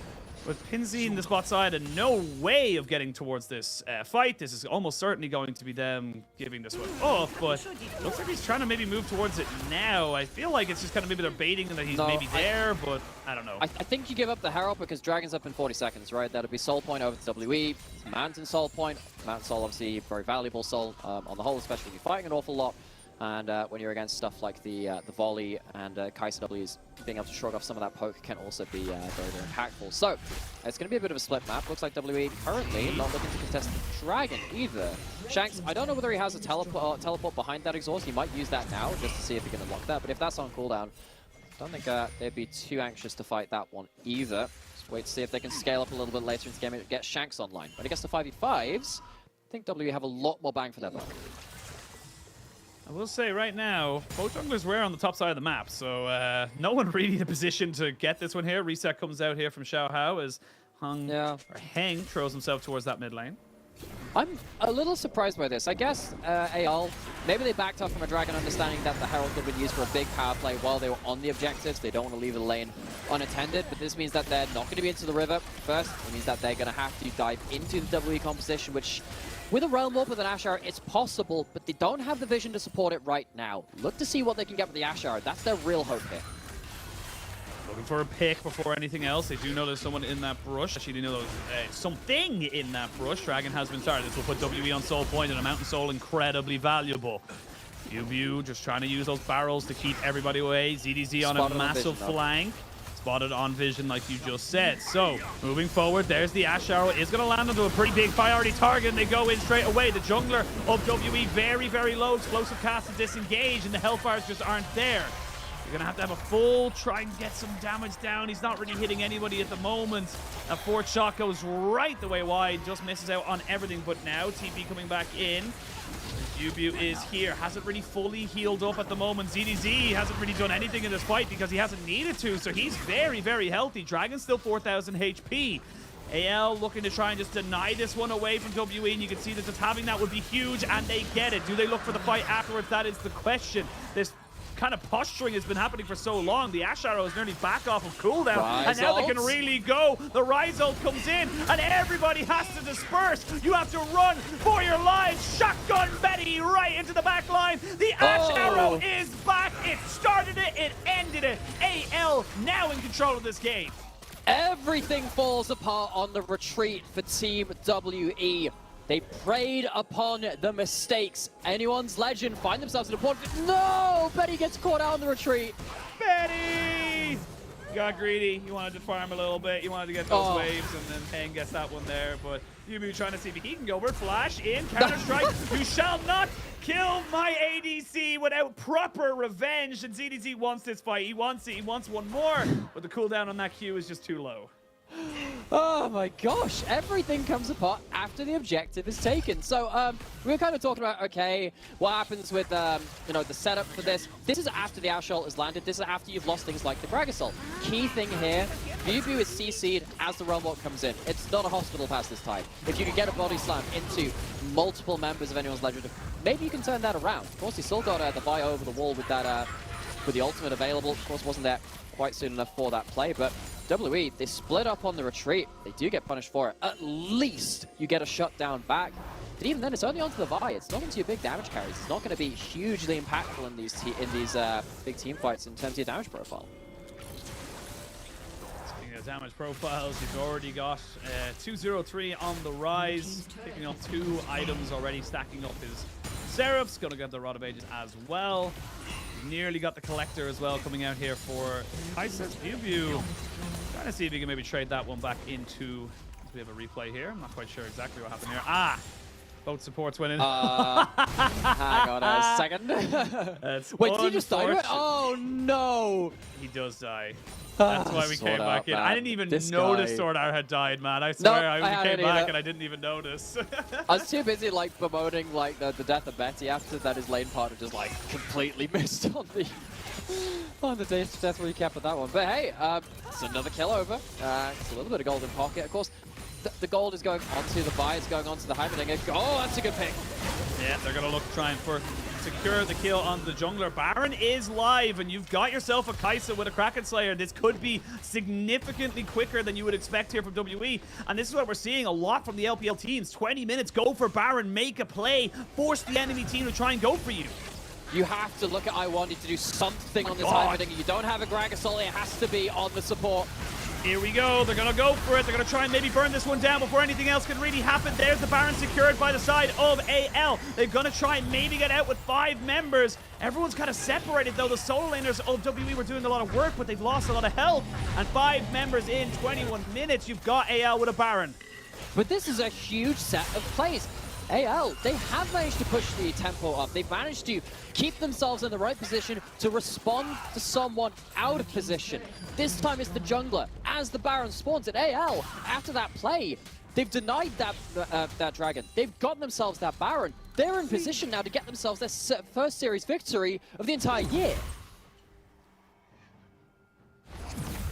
with Pinsy in the spot side and no way of getting towards this fight, this is almost certainly going to be them giving this one up, but looks like he's trying to maybe move towards it now. I feel like it's just kind of maybe they're baiting that he's maybe there, but I don't know.
I think you give up the Herald because Dragon's up in 40 seconds, right? That'll be Soul Point over to WE. Mountain Soul Point. Mountain Soul, obviously, very valuable soul on the whole, especially when you're fighting an awful lot. And when you're against stuff like the volley and Kai'Sa W's being able to shrug off some of that poke can also be very, very impactful. So it's going to be a bit of a split map. Looks like WE currently not looking to contest the Dragon either. Shanks, I don't know whether he has a teleport behind that exhaust. He might use that now just to see if he can unlock that. But if that's on cooldown, I don't think they'd be too anxious to fight that one either. Just wait to see if they can scale up a little bit later into the game and get Shanks online. When it gets to 5v5s, I think WE have a lot more bang for their buck.
I will say right now, both junglers were on the top side of the map, so no one really in a position to get this one here. Reset comes out here from Xiaohao as Hang throws himself towards that mid lane.
I'm a little surprised by this. I guess AL, maybe they backed up from a Dragon understanding that the Herald could have been used for a big power play while they were on the objectives. They don't want to leave the lane unattended, but this means that they're not going to be into the river first. It means that they're going to have to dive into the WE composition, which with a Realm Warp with an Ash Arrow, it's possible, but they don't have the vision to support it right now. Look to see what they can get with the Ash Arrow. That's their real hope here.
Looking for a pick before anything else. They do know there's someone in that brush. Actually, they know there's something in that brush. Dragon has been started. This will put WE on Soul Point and a Mountain Soul incredibly valuable. BuBu just trying to use those barrels to keep everybody away. ZDZ on a massive flank. Spotted on vision like you just said. So, moving forward, there's the Ash Arrow. Is going to land onto a pretty big priority target, and they go in straight away. The jungler of WE very, very low. Explosive cast to disengage, and the Hellfires just aren't there. You're going to have a full try and get some damage down. He's not really hitting anybody at the moment. A fourth shot goes right the way wide. Just misses out on everything. But now, TP coming back in. BuBu is here. Hasn't really fully healed up at the moment. ZDZ hasn't really done anything in this fight because he hasn't needed to. So he's very, very healthy. Dragon's still 4,000 HP. AL looking to try and just deny this one away from WE, and you can see that just having that would be huge, and they get it. Do they look for the fight afterwards? That is the question. This kind of posturing has been happening for so long. The Ash Arrow is nearly back off of cooldown, and now they can really go. The Rise ult comes in, and everybody has to disperse. You have to run for your lives. Shotgun Betty right into the back line. The Ash Arrow is back. It started it, it ended it. AL now in control of this game.
Everything falls apart on the retreat for Team WE. They preyed upon the mistakes. Anyone's Legend find themselves in a point. No! Betty gets caught out on the retreat.
Betty! You got greedy. You wanted to farm a little bit. You wanted to get those waves, and then Payne gets that one there. But Yubu trying to see if he can go over. Flash in. Counter-strike. You shall not kill my ADC without proper revenge. And ZDZ wants this fight. He wants it. He wants one more. But the cooldown on that Q is just too low.
Oh my gosh, everything comes apart after the objective is taken. So we were kind of talking about, okay, what happens with you know, the setup for this. This is after the Ashol is landed. This is after you've lost things like the Gragasol. Key thing here, Yubu is CC'd as the Realm Walk comes in. It's not a hospital pass this time. If you could get a body slam into multiple members of anyone's Legend, maybe you can turn that around. Of course, he still got the buy over the wall with that with the ultimate available. Of course, wasn't there quite soon enough for that play, but WE, they split up on the retreat. They do get punished for it. At least you get a shutdown back. But even then, it's only onto the Vi. It's not into your big damage carries. It's not going to be hugely impactful in these big team fights in terms of your damage profile.
Speaking of damage profiles, you've already got 203 on the rise, picking up 2 items already, stacking up his Seraphs. Going to get the Rod of Ages as well. Nearly got the Collector as well coming out here for Kaiser's Yubu. Trying to see if he can maybe trade that one back into. We have a replay here. I'm not quite sure exactly what happened here. Ah! Both supports went in.
Hang on a second. Wait, did he just die? Oh no!
He does die. That's why we came back in. I didn't even notice Sword Art had died, man. I swear, I came back and I didn't even notice.
I was too busy like bemoaning like the death of Betty after that his lane partner just like completely missed on the death recap of that one. But hey, it's another kill over. It's a little bit of gold in pocket. Of course, the gold is going onto the buy. It's going onto the Heimerdinger. Oh, that's a good pick.
Yeah, they're going to look trying for secure the kill on the jungler. Baron is live, and you've got yourself a Kai'Sa with a Kraken Slayer. This could be significantly quicker than you would expect here from WE. And this is what we're seeing a lot from the LPL teams. 20 minutes, go for Baron, make a play, force the enemy team to try and go for you.
You have to look at Iwandi to do something on this Heimerdinger. You don't have a Gragasol, it has to be on the support.
Here we go. They're going to go for it. They're going to try and maybe burn this one down before anything else can really happen. There's the Baron secured by the side of AL. They're going to try and maybe get out with 5 members. Everyone's kind of separated, though. The solo laners of WE were doing a lot of work, but they've lost a lot of health. And 5 members in 21 minutes. You've got AL with a Baron.
But this is a huge set of plays. AL, they have managed to push the tempo up. They've managed to keep themselves in the right position to respond to someone out of position. This time it's the jungler as the Baron spawns at AL. After that play, they've denied that dragon. They've gotten themselves that Baron. They're in position now to get themselves their first series victory of the entire year.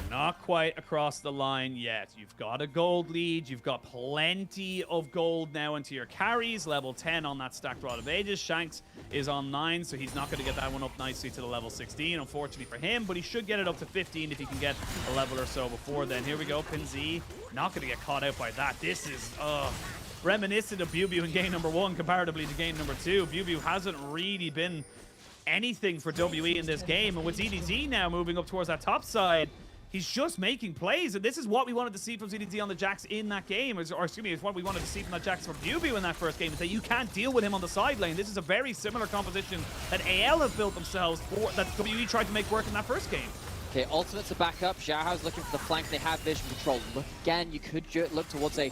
Not quite across the line yet. You've got a gold lead. You've got plenty of gold now into your carries. Level 10 on that stacked Rod of Ages. Shanks is on 9, so he's not going to get that one up nicely to the level 16, unfortunately for him, but he should get it up to 15 if he can get a level or so before then. Here we go. Pinz not going to get caught out by that. This is reminiscent of Bubu in game number 1 comparatively to game number 2. Bubu hasn't really been anything for WE in this game, and with EDG now moving up towards that top side, he's just making plays, and this is what we wanted to see from ZDZ on the Jax in that game, or excuse me, it's what we wanted to see from that Jax from Bubu in that first game, is that you can't deal with him on the side lane. This is a very similar composition that AL have built themselves for, that WE tried to make work in that first game.
Okay, ultimates are back up. Xiaohao's looking for the flank. They have vision control. Look again, you could look towards a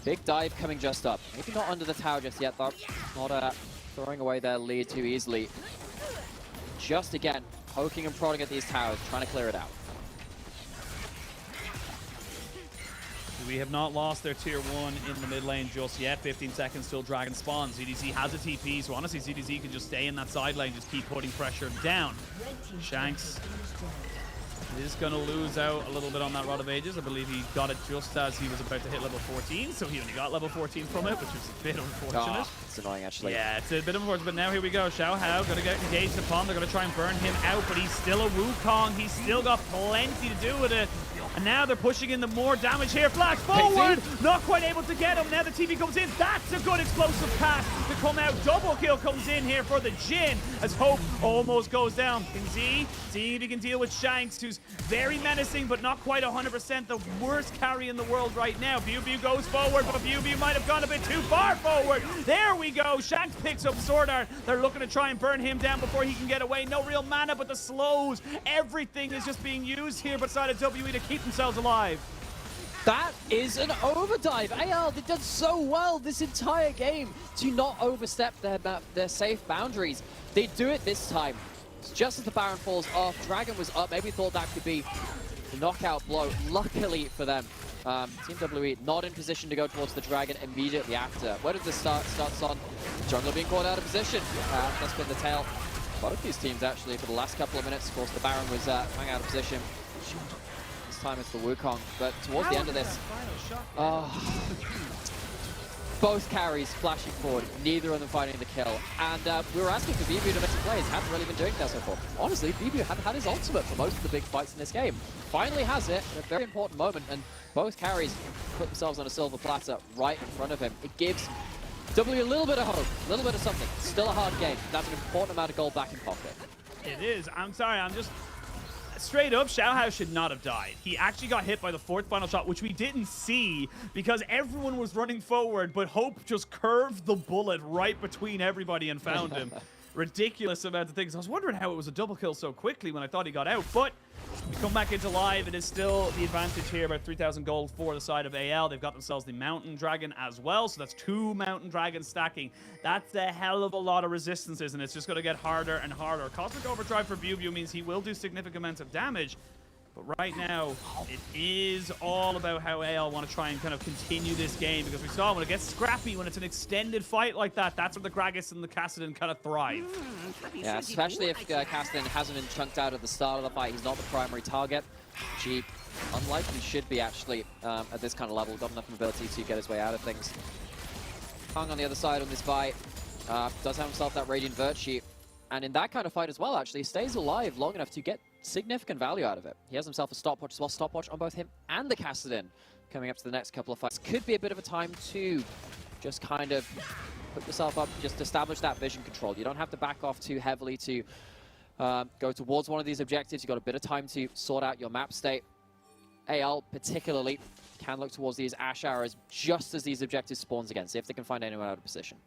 big dive coming just up. Maybe not under the tower just yet, though. Not throwing away their lead too easily. Just again, poking and prodding at these towers, trying to clear it out.
We have not lost their tier 1 in the mid lane just yet. 15 seconds till Dragon spawns. ZDZ has a TP, so honestly ZDZ can just stay in that side lane, just keep putting pressure down. Shanks is going to lose out a little bit on that Rod of Ages. I believe he got it just as he was about to hit level 14, so he only got level 14 from it, which was a bit unfortunate.
Oh, it's annoying, actually.
Yeah, it's a bit unfortunate, but now here we go. Xiaohao going to get engaged upon. They're going to try and burn him out, but he's still a Wukong. He's still got plenty to do with it. And now they're pushing in the more damage here. Flash forward! Not quite able to get him. Now the TV comes in. That's a good explosive pass. The
come out. Double kill comes in here for the Jin as Hope almost goes down. King Z, seeing if he can deal with Shanks, who's very menacing but not quite 100%. The worst carry in the world right now. BuBu goes forward, but BuBu might have gone a bit too far forward. There we go. Shanks picks up Sword Art. They're looking to try and burn him down before he can get away. No real mana, but the slows. Everything is just being used here beside a WE to keep themselves alive.
That is an overdrive. AL, they did so well this entire game to not overstep their safe boundaries. They do it this time. Just as the Baron falls off, Dragon was up. Maybe thought that could be the knockout blow. Luckily for them, Team WE not in position to go towards the Dragon immediately after. Where did this starts on? Jungler being caught out of position. That's been the tail. Both these teams actually for the last couple of minutes. Of course, the Baron was hung out of position. This time it's the Wukong, but towards the end of this, both carries flashing forward, neither of them finding the kill. And we were asking for BuBu to make some plays. Hadn't really been doing that so far. Honestly, BuBu hadn't had his ultimate for most of the big fights in this game. Finally has it at a very important moment, and both carries put themselves on a silver platter right in front of him. It gives W a little bit of hope, a little bit of something. Still a hard game. That's an important amount of gold back in pocket.
It is. I'm sorry, I'm just... Straight up, Xiaohao should not have died. He actually got hit by the fourth final shot, which we didn't see because everyone was running forward, but Hope just curved the bullet right between everybody and found him. Ridiculous amount of things. I was wondering how it was a double kill so quickly when I thought he got out, but we come back into live. It is still the advantage here, about 3,000 gold for the side of AL. They've got themselves the Mountain Dragon as well, so that's 2 Mountain Dragons stacking. That's a hell of a lot of resistances, and it's just going to get harder and harder. Cosmic Overdrive for BuBu means he will do significant amounts of damage, but right now, it is all about how AL want to try and kind of continue this game, because we saw when it gets scrappy, when it's an extended fight like that, that's where the Gragas and the Kassadin kind of thrive.
Yeah, especially if Kassadin hasn't been chunked out at the start of the fight. He's not the primary target. G, unlikely should be actually at this kind of level. Got enough mobility to get his way out of things. Hung on the other side on this fight. Does have himself that Radiant Virtue. And in that kind of fight as well, actually, stays alive long enough to get significant value out of it. He has himself a stopwatch as well. Stopwatch on both him and the Kassadin coming up to the next couple of fights. Could be a bit of a time to just kind of put yourself up, just establish that vision control. You don't have to back off too heavily to go towards one of these objectives. You've got a bit of time to sort out your map state. AL particularly can look towards these Ash Arrows just as these objectives spawns again. See if they can find anyone out of position.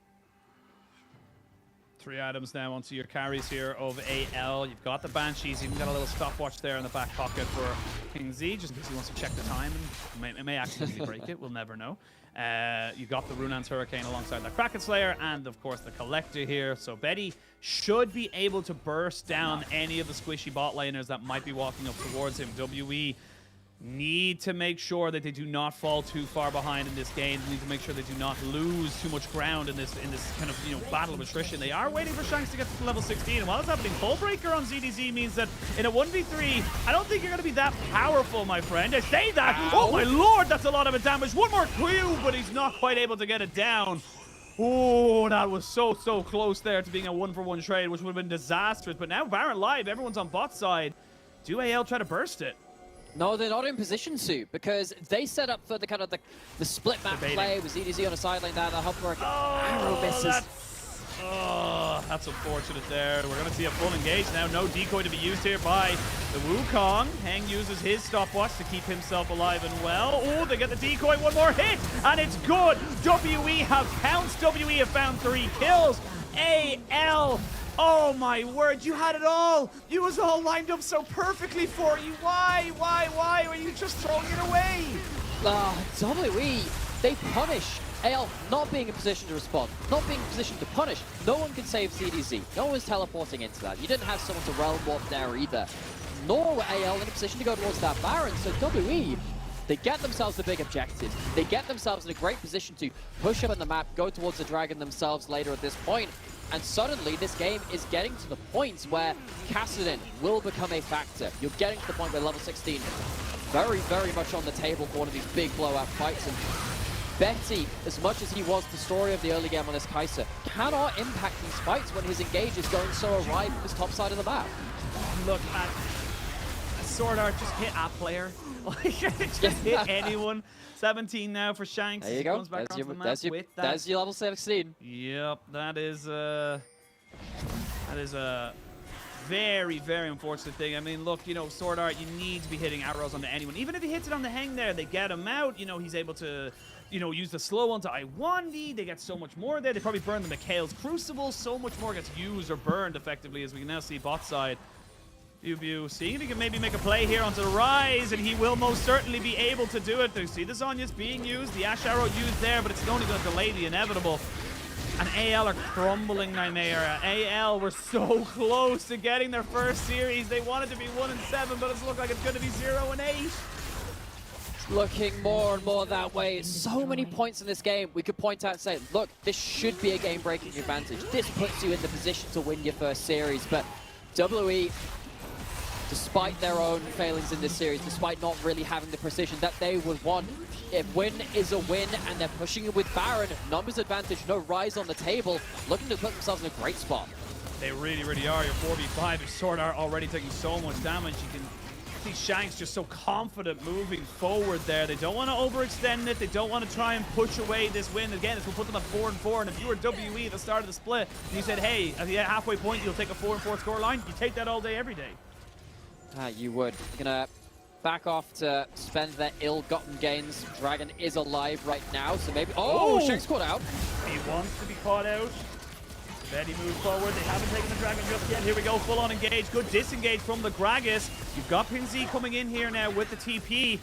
3 items now onto your carries here of AL. You've got the Banshees, even got a little stopwatch there in the back pocket for King Z, just in case he wants to check the time and may accidentally break it. We'll never know. You got the Runan's Hurricane alongside the Kraken Slayer, and of course the Collector here. So Betty should be able to burst down any of the squishy bot laners that might be walking up towards him. WE need to make sure that they do not fall too far behind in this game. They need to make sure they do not lose too much ground in this kind of, you know, battle of attrition. They are waiting for Shanks to get to level 16, and while it's happening, Bullbreaker on ZDZ means that in a 1v3, I don't think you're going to be that powerful, my friend. I say that. Ow. Oh my lord, that's a lot of damage. One more Q, but he's not quite able to get it down. Oh, that was so close there to being a 1-for-1 trade, which would have been disastrous. But now Baron live, everyone's on bot side. Do AL try to burst it?
No, they're not in position to, because they set up for the kind of the split map play with EDG on a sideline there. The Hopper arrow misses.
That's unfortunate there. We're going to see a full engage now. No decoy to be used here by the Wukong. Heng uses his stopwatch to keep himself alive and well. Oh, they get the decoy. One more hit, and it's good. WE have pounced. WE have found 3 kills. AL. Oh my word, you had it all. You was all lined up so perfectly for you. Why were you just throwing it away?
WE, they punish AL not being in position to respond, not being in position to punish. No one can save CDZ. No one's teleporting into that. You didn't have someone to realm warp there either. Nor were AL in a position to go towards that Baron. So WE, they get themselves the big objectives. They get themselves in a great position to push up on the map, go towards the Dragon themselves later at this point. And suddenly, this game is getting to the point where Kassadin will become a factor. You're getting to the point where level 16 very much on the table for one of these big blowout fights. And Betty, as much as he was the story of the early game on this Kai'Sa, cannot impact these fights when his engage is going so awry from his top side of the map.
Look,
Sword Art, just hit a player. Like, just hit anyone. 17 now for Shanks.
There you
He
go.
comes back onto the map with that.
There's your level 16.
Yep, that is a very, very unfortunate thing. I mean, look, you know, Sword Art, you need to be hitting arrows onto anyone. Even if he hits it on the hang there, they get him out. You know, he's able to, you know, use the slow onto I1D. They get so much more there. They probably burn the Mikhail's Crucible. So much more gets used or burned effectively, as we can now see bot side. Bubu seeing if he can maybe make a play here onto the rise, and he will most certainly be able to do it. You see the Zonya's being used, the Ash Arrow used there, but it's only going to delay the inevitable. And AL are crumbling Nightmare. AL were so close to getting their first series. They wanted to be 1-7, but it's looked like it's going to be 0-8.
It's looking more and more that way. So many points in this game. We could point out and say, look, this should be a game-breaking advantage. This puts you in the position to win your first series. But WE, despite their own failings in this series, despite not really having the precision that they would want, if win is a win and they're pushing it with Baron, numbers advantage, no rise on the table, looking to put themselves in a great spot.
They really, really are. Your 4v5, your Sword Art already taking so much damage. You can see Shanks just so confident moving forward there. They don't want to overextend it. They don't want to try and push away this win. Again, this will put them at 4-4. And if you were WE at the start of the split, and you said, hey, at the halfway point, you'll take a 4-4 scoreline, you take that all day, every day.
You would. You're gonna back off to spend their ill-gotten gains. Dragon is alive right now, so maybe... Oh, Shanks caught out.
He wants to be caught out. Betty moves forward. They haven't taken the Dragon just yet. Here we go, full-on engage. Good disengage from the Gragas. You've got Pinzi coming in here now with the TP.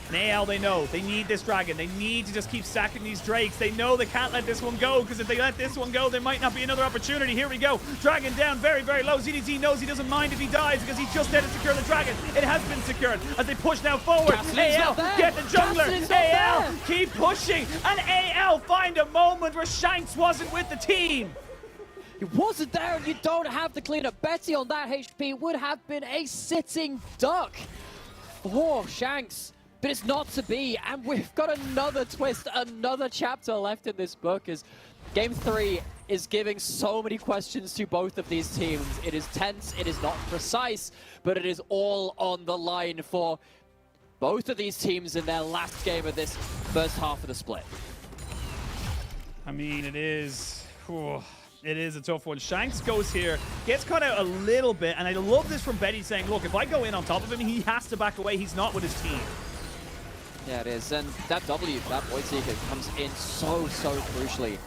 And AL, they know. They need this Dragon. They need to just keep stacking these Drakes. They know they can't let this one go, because if they let this one go, there might not be another opportunity. Here we go. Dragon down very, very low. ZDZ knows he doesn't mind if he dies, because he's just there to secure the Dragon. It has been secured as they push now forward. AL, get the jungler. AL, keep pushing. And AL find a moment where Shanks wasn't with the team.
He wasn't there, and you don't have the cleanup. Betty on that HP would have been a sitting duck. Oh, Shanks. But it's not to be, and we've got another twist, another chapter left in this book, as Game 3 is giving so many questions to both of these teams. It is tense, it is not precise, but it is all on the line for both of these teams in their last game of this first half of the split.
I mean, it is... It is a tough one. Shanks goes here, gets caught out a little bit, and I love this from Betty saying, look, if I go in on top of him, he has to back away. He's not with his team.
Yeah, it is. And that W, that Void Seeker, comes in so crucially.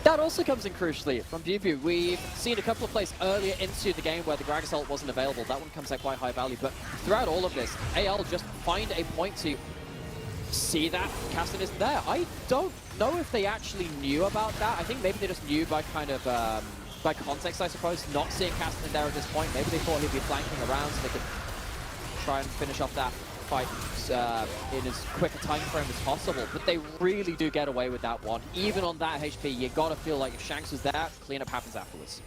That also comes in crucially from Bubu. We've seen a couple of plays earlier into the game where the Gragas ult wasn't available. That one comes at quite high value. But throughout all of this, AL just find a point to see that Caston isn't there. I don't know if they actually knew about that. I think maybe they just knew by kind of, by context, I suppose, not seeing Caston there at this point. Maybe they thought he'd be flanking around so they could try and finish off that fight in as quick a time frame as possible. But they really do get away with that one. Even on that HP, you gotta feel like if Shanks was there, cleanup happens afterwards.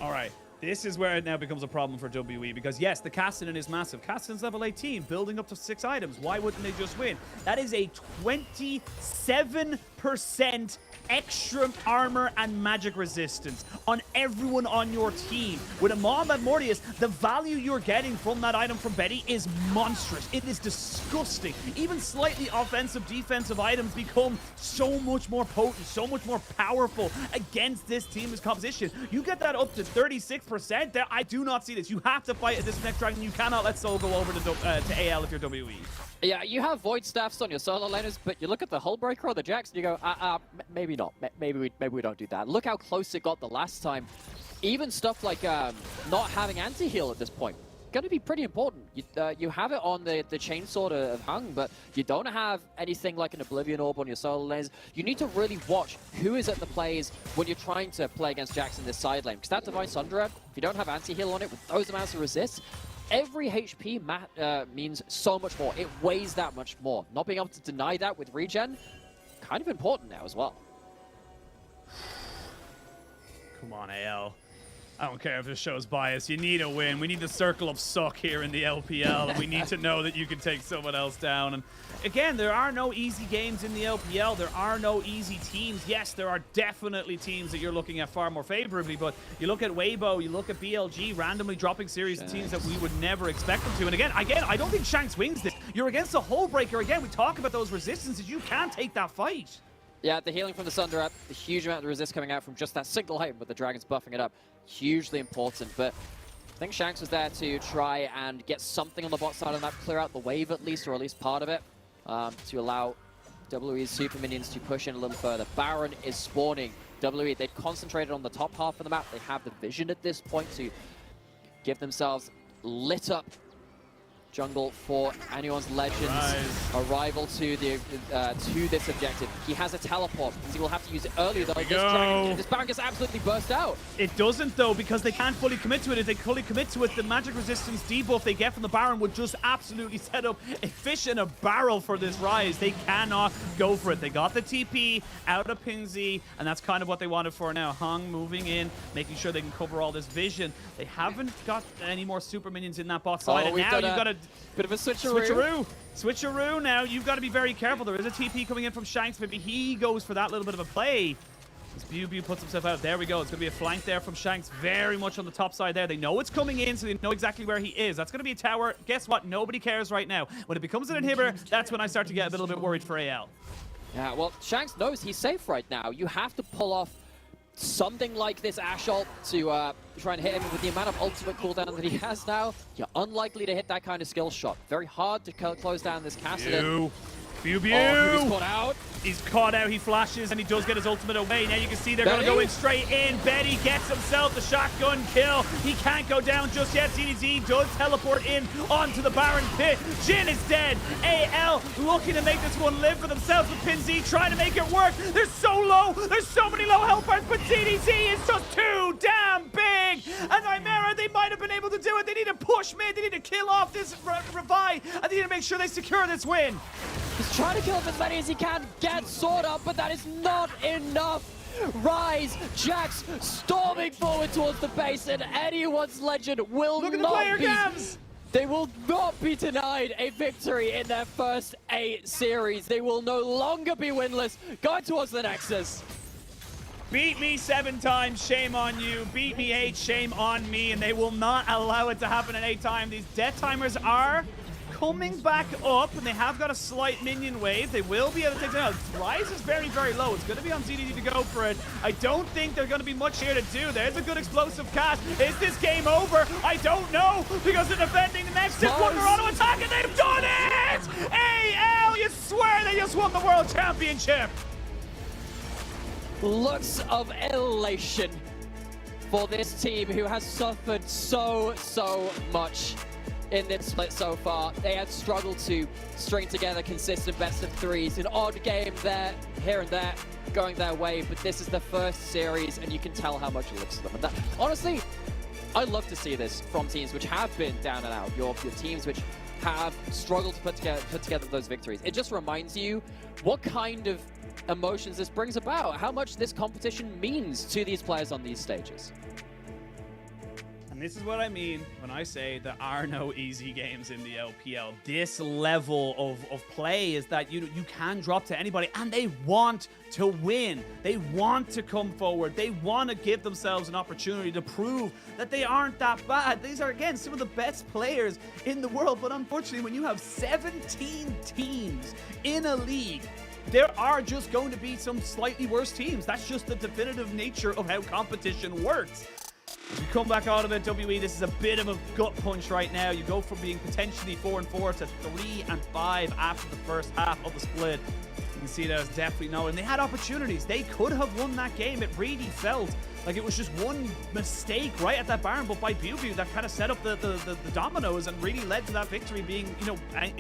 All right. This is where it now becomes a problem for WE, because yes, the Cassinan is massive. Cassinan's level 18, building up to 6 items. Why wouldn't they just win? That is a 27% extra armor and magic resistance on everyone on your team. With a Mom and Mortius, the value you're getting from that item from Betty is monstrous. It is disgusting. Even slightly offensive, defensive items become so much more potent, so much more powerful against this team's composition. You get that up to 36%. There, I do not see this. You have to fight at this next dragon. You cannot let Soul go over to AL if you're WE.
Yeah, you have Void Staffs on your solo laners, but you look at the Hullbreaker or the Jax and you go, maybe not. Maybe we don't do that. Look how close it got the last time. Even stuff like not having anti-heal at this point, going to be pretty important. You have it on the Chainsword of Hung, but you don't have anything like an Oblivion Orb on your solo laners. You need to really watch who is at the plays when you're trying to play against Jax in this side lane, because that Divine Sundra, if you don't have anti-heal on it with those amounts of resists, every HP means so much more. It weighs that much more. Not being able to deny that with regen, kind of important now as well.
Come on, AL. I don't care if this show's biased. You need a win. We need the circle of suck here in the LPL, and we need to know that you can take someone else down. And again, there are no easy games in the LPL. There are no easy teams. Yes, there are definitely teams that you're looking at far more favorably, but you look at Weibo, you look at BLG randomly dropping series to teams that we would never expect them to. And again, I don't think Shanks wins this. You're against a Hull Breaker. Again, we talk about those resistances. You can't take that fight.
Yeah, the healing from the Sunder up, the huge amount of resist coming out from just that single item, but the Dragon's buffing it up. Hugely important, but I think Shanks was there to try and get something on the bot side of the map, clear out the wave at least, or at least part of it, to allow WE's super minions to push in a little further. Baron is spawning. WE, they've concentrated on the top half of the map. They have the vision at this point to give themselves lit up jungle for anyone's Legends arrival to the to this objective. He has a teleport, because he will have to use it early though. This Baron gets absolutely burst out.
It doesn't though, because they can't fully commit to it. If they fully commit to it, the magic resistance debuff they get from the Baron would just absolutely set up a fish in a barrel for this Rise. They cannot go for it. They got the TP out of Pinsy, and that's kind of what they wanted for now. Hung moving in, making sure they can cover all this vision. They haven't got any more super minions in that bot side, and now you've got a
bit of a switcheroo.
Switcheroo now. You've got to be very careful. There is a TP coming in from Shanks. Maybe he goes for that little bit of a play. As Bew puts himself out. There we go. It's going to be a flank there from Shanks. Very much on the top side there. They know it's coming in, so they know exactly where he is. That's going to be a tower. Guess what? Nobody cares right now. When it becomes an inhibitor, that's when I start to get a little bit worried for AL.
Yeah, well, Shanks knows he's safe right now. You have to pull off something like this Ashe ult to try and hit him. With the amount of ultimate cooldown that he has now, you're unlikely to hit that kind of skill shot. Very hard to close down this Kassadin.
Bew.
Oh, he's caught out.
He's caught out. He flashes, and he does get his ultimate away. Now you can see they're going to go in straight in. Betty gets himself the shotgun kill. He can't go down just yet. CDZ does teleport in onto the Baron pit. Jin is dead. AL looking to make this one live for themselves, with Pinsy trying to make it work. They're so low. There's so many low health bars, but CDZ is just too damn big. And Chimera, they might have been able to do it. They need to push mid. They need to kill off this revive, and they need to make sure they secure this win.
He's trying to kill as many as he can, get Sword up, but that is not enough. Rise, Jax storming forward towards the base, and anyone's Legend will not be... They will not be denied a victory in their first 8 series. They will no longer be winless. Going towards the Nexus.
Beat me 7 times, shame on you. Beat me 8, shame on me. And they will not allow it to happen an 8th time. These death timers are coming back up, and they have got a slight minion wave. They will be able to take it out. Rise is very, very low. It's going to be on ZDD to go for it. I don't think there's going to be much here to do. There's a good explosive cast. Is this game over? I don't know, because they're defending the next one. They're auto attack, and they've done it! AL, you swear they just won the World Championship!
Looks of elation for this team, who has suffered so much in this split so far. They have struggled to string together consistent best of 3s, an odd game there, here and there, going their way, but this is the first series, and you can tell how much it looks to them. And that, honestly, I love to see this from teams which have been down and out, your teams which have struggled to put together those victories. It just reminds you what kind of emotions this brings about, how much this competition means to these players on these stages.
And this is what I mean when I say there are no easy games in the LPL. This level of play is that you can drop to anybody, and they want to win. They want to come forward. They want to give themselves an opportunity to prove that they aren't that bad. These are, again, some of the best players in the world, but unfortunately, when you have 17 teams in a league, there are just going to be some slightly worse teams. That's just the definitive nature of how competition works. As we come back out of it, WE, this is a bit of a gut punch right now. You go from being potentially 4-4 to 3-5 after the first half of the split. You can see there's definitely no, and they had opportunities. They could have won that game. It really felt like it was just one mistake right at that Baron, but by Bew that kind of set up the dominoes and really led to that victory being, you know,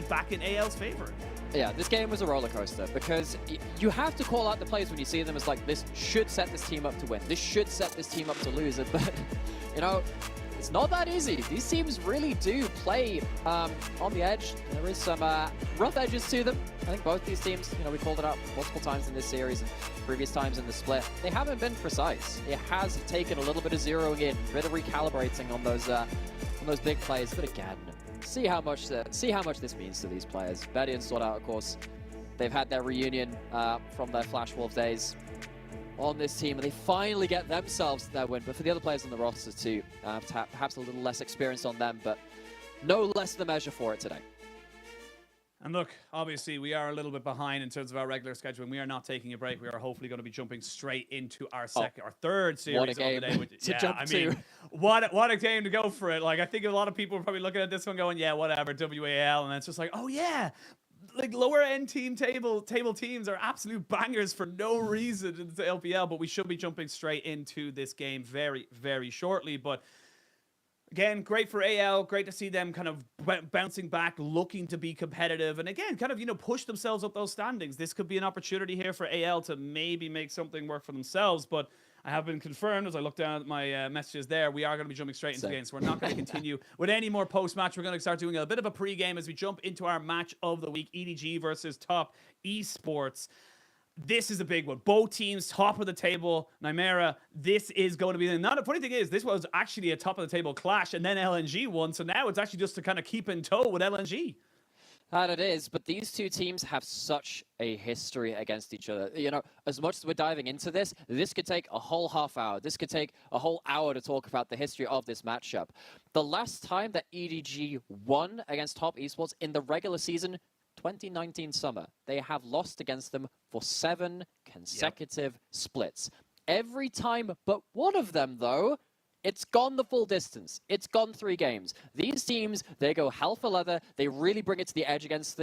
back in AL's favor.
Yeah, this game was a roller coaster, because you have to call out the plays when you see them as like, this should set this team up to win. This should set this team up to lose it. But, you know, It's not that easy. These teams really do play on the edge. There is some rough edges to them. I think both these teams, we called it out multiple times in this series and previous times in the split. They haven't been precise. It has taken a little bit of zeroing in, a bit of recalibrating on those big plays. But again, see how much this means to these players. Betty and Sword Out, of course, they've had their reunion from their Flash Wolf days on this team, and they finally get themselves their win. But for the other players on the roster too, perhaps a little less experience on them, but no less the measure for it today.
And look, obviously we are a little bit behind in terms of our regular schedule, and we are not taking a break. We are hopefully going to be jumping straight into our third series
what a game
of the day. Which,
to jump to.
What a game to go for it. Like, I think a lot of people are probably looking at this one going, yeah, whatever, WAL, and it's just like, oh yeah, like lower end table teams are absolute bangers for no reason in the LPL, but we should be jumping straight into this game very, very shortly. But again, great for AL. Great to see them kind of bouncing back, looking to be competitive, and again, kind of push themselves up those standings. This could be an opportunity here for AL to maybe make something work for themselves. But I have been confirmed as I look down at my messages there, we are going to be jumping straight into the game. So we're not going to continue with any more post-match. We're going to start doing a bit of a pre-game as we jump into our match of the week, EDG versus Top Esports. This is a big one. Both teams top of the table. Nymera, this is going to be... Now, the funny thing is, this was actually a top of the table clash, and then LNG won. So now it's actually just to kind of keep in tow with LNG.
That it is, but these two teams have such a history against each other. As much as we're diving into this could take a whole half hour. This could take a whole hour to talk about the history of this matchup. The last time that EDG won against Top Esports in the regular season, 2019 summer, they have lost against them for 7 consecutive splits. Every time but one of them, though, it's gone the full distance. It's gone 3 games. These teams, they go hell for leather. They really bring it to the edge against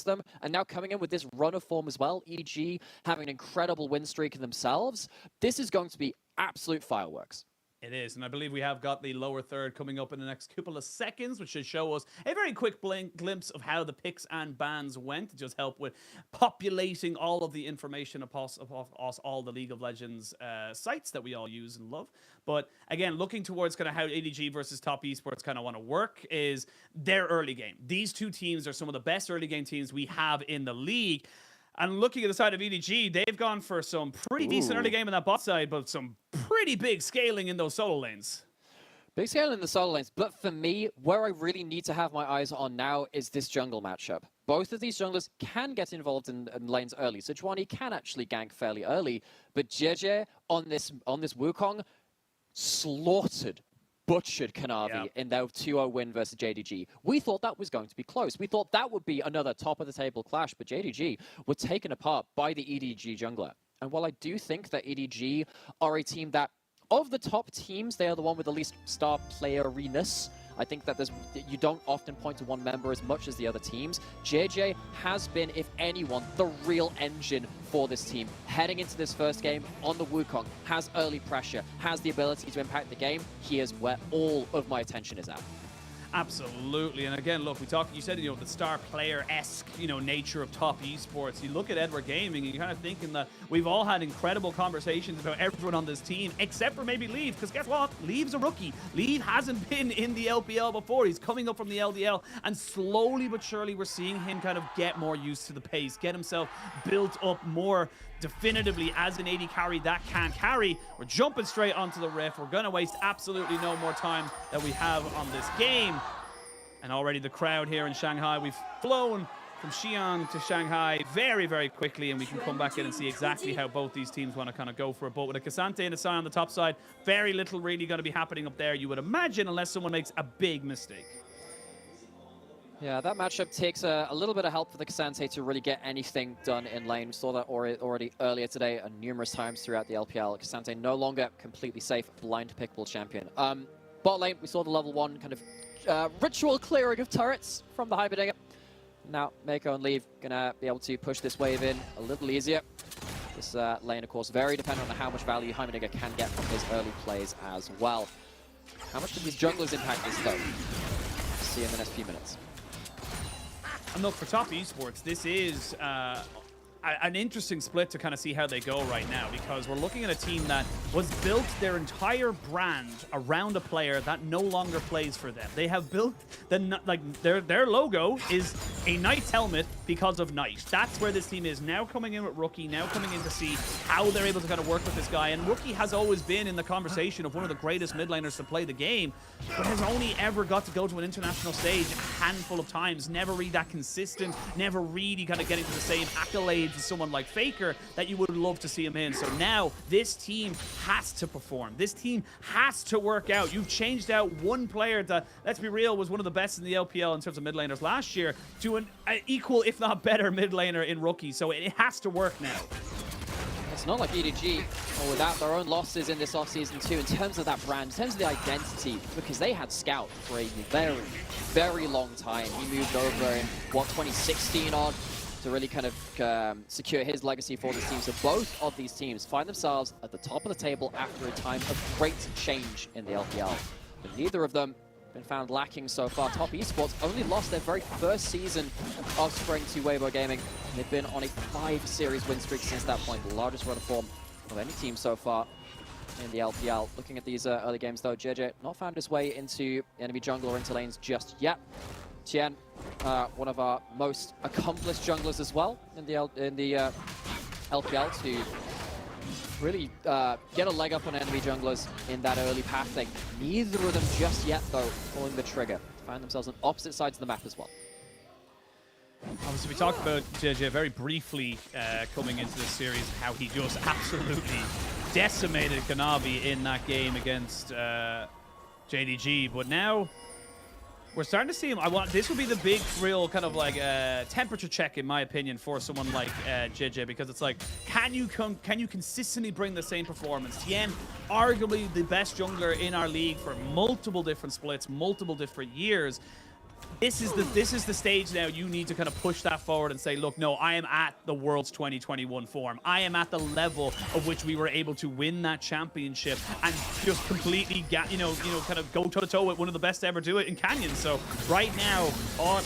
them. And now coming in with this run of form as well, EDG having an incredible win streak themselves. This is going to be absolute fireworks.
It is, and I believe we have got the lower third coming up in the next couple of seconds, which should show us a very quick glimpse of how the picks and bans went, to just help with populating all of the information across all the League of Legends sites that we all use and love. But again, looking towards kind of how EDG versus Top Esports kind of want to work is their early game. These two teams are some of the best early game teams we have in the league. And looking at the side of EDG, they've gone for some pretty decent early game in that bot side, but some pretty big scaling in those solo lanes.
Big scale in the solo lanes, but for me, where I really need to have my eyes on now is this jungle matchup. Both of these junglers can get involved in lanes early, so Chwani can actually gank fairly early, but JJ on this Wukong butchered Kanavi in their 2-0 win versus JDG. We thought that was going to be close. We thought that would be another top-of-the-table clash, but JDG were taken apart by the EDG jungler. And while I do think that EDG are a team that, of the top teams, they are the one with the least star playeriness. I think that you don't often point to one member as much as the other teams. JJ has been, if anyone, the real engine for this team. Heading into this first game on the Wukong, has early pressure, has the ability to impact the game. Here's where all of my attention is at.
Absolutely, and again, look, you said, the star player-esque, nature of Top Esports. You look at Edward Gaming, and you're kind of thinking that we've all had incredible conversations about everyone on this team, except for maybe Leave, because guess what? Leave's a rookie. Leave hasn't been in the LPL before. He's coming up from the LDL, and slowly but surely we're seeing him kind of get more used to the pace, get himself built up more definitively as an AD carry that can carry. We're jumping straight onto the riff. We're going to waste absolutely no more time that we have on this game. And already the crowd here in Shanghai, we've flown from Xi'an to Shanghai very, very quickly, and we can come back in and see exactly how both these teams want to kind of go for it. But with a K'Sante and a Sai on the top side, very little really going to be happening up there, you would imagine, unless someone makes a big mistake.
Yeah, that matchup takes a little bit of help for the K'Sante to really get anything done in lane. We saw that already earlier today and numerous times throughout the LPL. K'Sante no longer completely safe, blind pickable champion. Bot lane, we saw the level 1 kind of ritual clearing of turrets from the Heimerdinger. Now, Mako and Leave gonna be able to push this wave in a little easier. This lane, of course, very dependent on how much value Heimerdinger can get from his early plays as well. How much do these junglers impact this, though? See in the next few minutes.
And look, for Top Esports, this is an interesting split to kind of see how they go right now, because we're looking at a team that was built their entire brand around a player that no longer plays for them. They have built their logo is a Knight's helmet because of Knight. That's where this team is now, coming in with Rookie, now coming in to see how they're able to kind of work with this guy. And Rookie has always been in the conversation of one of the greatest mid laners to play the game, but has only ever got to go to an international stage a handful of times. Never really that consistent, never really kind of getting to the same accolades as someone like Faker that you would love to see him in. So now this team has to perform. This team has to work out. You've changed out one player that, let's be real, was one of the best in the LPL in terms of mid laners last year to an equal, if not better, mid laner in Rookie. So it has to work now.
It's not like EDG, or without their own losses in this offseason too, in terms of that brand, in terms of the identity, because they had Scout for a very, very long time. He moved over in, 2016 on, to really kind of secure his legacy for this team. So both of these teams find themselves at the top of the table after a time of great change in the LPL. But neither of them been found lacking so far. Top Esports only lost their very first season of Spring to Weibo Gaming. They've been on a 5-series win streak since that point, the largest run of form of any team so far in the LPL. Looking at these early games though, JJ not found his way into enemy jungle or into lanes just yet. Tien, one of our most accomplished junglers as well in the LPL, to really get a leg up on enemy junglers in that early pathing. Neither of them just yet, though, pulling the trigger. Find themselves on opposite sides of the map as well.
Obviously, we talked about JJ very briefly coming into this series, how he just absolutely decimated Kanavi in that game against JDG. But now we're starting to see him. This would be the big, real kind of like temperature check, in my opinion, for someone like JJ, because it's like, can you consistently bring the same performance? Tien, arguably the best jungler in our league for multiple different splits, multiple different years. This is the stage now you need to kind of push that forward and say, look, no, I am at the World's 2021 form. I am at the level of which we were able to win that championship and just completely kind of go toe-to-toe with one of the best to ever do it in Canyon. So right now,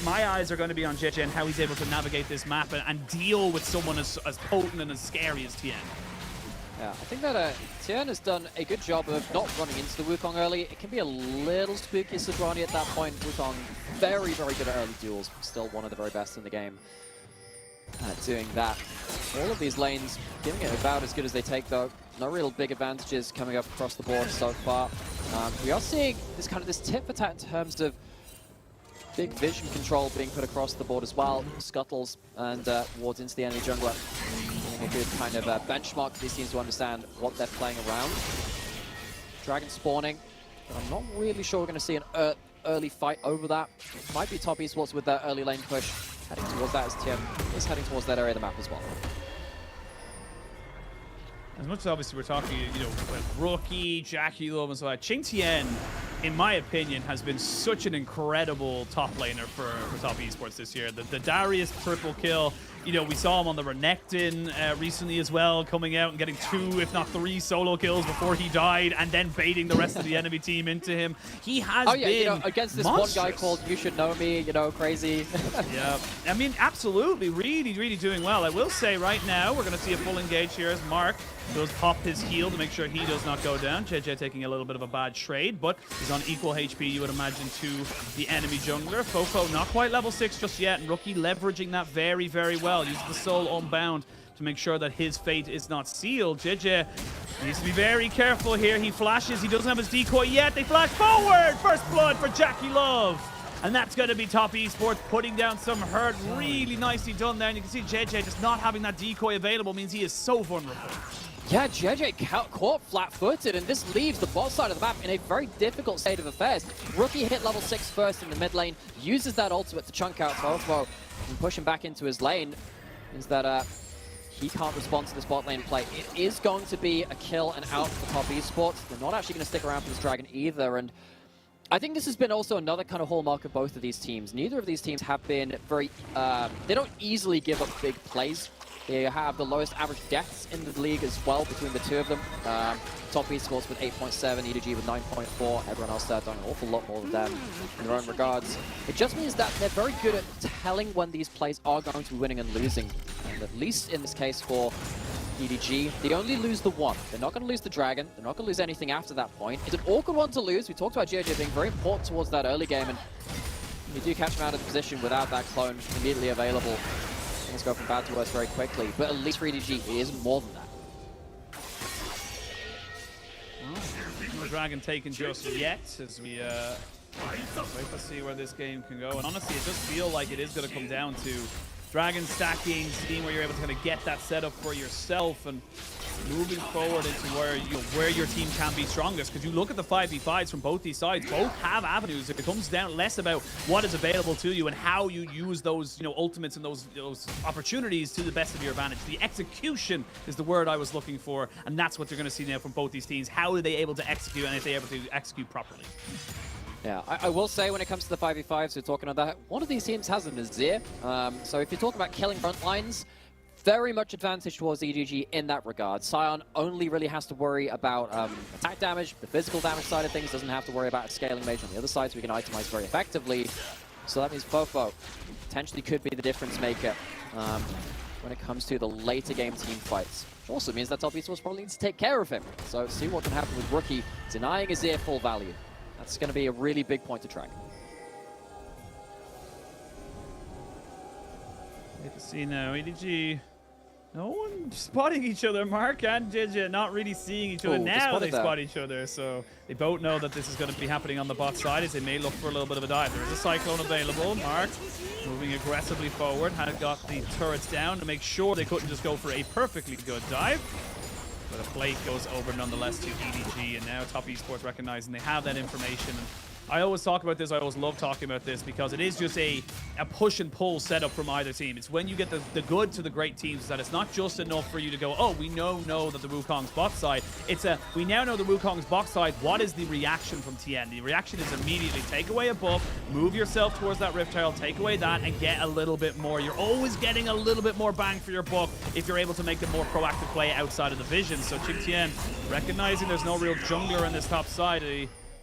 my eyes are going to be on JJ and how he's able to navigate this map and deal with someone as potent and as scary as Tien.
Yeah, I think that Tien has done a good job of not running into the Wukong early. It can be a little spooky Sejuani at that point. Wukong very, very good at early duels. Still one of the very best in the game at doing that. All of these lanes giving it about as good as they take, though. No real big advantages coming up across the board so far. We are seeing this tit for tat in terms of big vision control being put across the board as well. Scuttles and wards into the enemy jungler. A good kind of benchmark for these teams to understand what they're playing around. Dragon spawning, but I'm not really sure we're going to see an early fight over that. It might be Top Esports with their early lane push, heading towards that as Tien is heading towards that area of the map as well.
As much as obviously we're talking, with Rookie, Jackie Love and so on, Ching Tien, in my opinion, has been such an incredible top laner for Top Esports this year. The Darius triple kill, we saw him on the Renekton recently as well, coming out and getting 2, if not 3 solo kills before he died, and then baiting the rest of the enemy team into him. He has been
against this
monstrous.
One guy called You Should Know Me, crazy.
Yeah, I mean, absolutely, really, really doing well. I will say right now, we're going to see a full engage here as Mark does pop his heal to make sure he does not go down. JJ taking a little bit of a bad trade, but he's on equal HP, you would imagine, to the enemy jungler. Fofo not quite level 6 just yet, and Rookie leveraging that very, very well. Uses the Soul Unbound to make sure that his fate is not sealed. JJ needs to be very careful here. He flashes, he doesn't have his decoy yet. They flash forward! First blood for Jackie Love. And that's going to be Top Esports putting down some hurt. Really nicely done there. And you can see JJ just not having that decoy available means he is so vulnerable.
Yeah, JJ caught flat-footed, and this leaves the bot side of the map in a very difficult state of affairs. Rookie hit level 6 first in the mid lane, uses that ultimate to chunk out Fofo and push him back into his lane. Is that he can't respond to this bot lane play. It is going to be a kill and out for Top Esports. They're not actually going to stick around for this dragon either, and I think this has been also another kind of hallmark of both of these teams. Neither of these teams have been very, they don't easily give up big plays They have the lowest average deaths in the league as well between the two of them. Top esports with 8.7, EDG with 9.4. Everyone else there done an awful lot more than them in their own regards. It just means that they're very good at telling when these plays are going to be winning and losing. And at least in this case for EDG, they only lose the one. They're not going to lose the Dragon. They're not going to lose anything after that point. It's an awkward one to lose. We talked about JJ being very important towards that early game, and you do catch him out of position without that clone immediately available. Things go from bad to worse very quickly, but at least for EDG, it is more than that.
No Dragon taken just yet, as we wait to see where this game can go. And honestly, it does feel like it is going to come down to Dragon stacking, seeing where you're able to kind of get that setup for yourself, and moving forward into where your team can be strongest. Because you look at the 5v5s from both these sides, both have avenues. It comes down less about what is available to you and how you use those ultimates and those opportunities to the best of your advantage. The execution is the word I was looking for, and that's what you're going to see now from both these teams. How are they able to execute, and if they're able to execute properly?
Yeah, I will say when it comes to the 5v5s, we're talking about that, one of these teams has an Azir. So if you're talking about killing front lines, very much advantage towards EDG in that regard. Sion only really has to worry about attack damage. The physical damage side of things doesn't have to worry about scaling mage on the other side, so we can itemize very effectively. So that means Fofo potentially could be the difference maker when it comes to the later game team fights. Which also means that top esports probably needs to take care of him. So see what can happen with Rookie denying Azir full value. That's going to be a really big point to track.
Great to see now. EDG, no one spotting each other. Mark and JJ not really seeing each other. Now they spot each other, so they both know that this is going to be happening on the bot side, as they may look for a little bit of a dive. There is a Cyclone available. Mark moving aggressively forward, had got the turrets down to make sure they couldn't just go for a perfectly good dive. But a plate goes over nonetheless to EDG, and now Top Esports recognizing they have that information. And I always talk about this, I always love talking about this, because it is just a push and pull setup from either team. It's when you get the good to the great teams that it's not just enough for you to go, oh, we know that the Wukong's bot side. It's we now know the Wukong's bot side. What is the reaction from TN? The reaction is immediately take away a buff, move yourself towards that Rift Tile, take away that, and get a little bit more. You're always getting a little bit more bang for your buck if you're able to make the more proactive play outside of the vision. So TN recognizing there's no real jungler on this top side.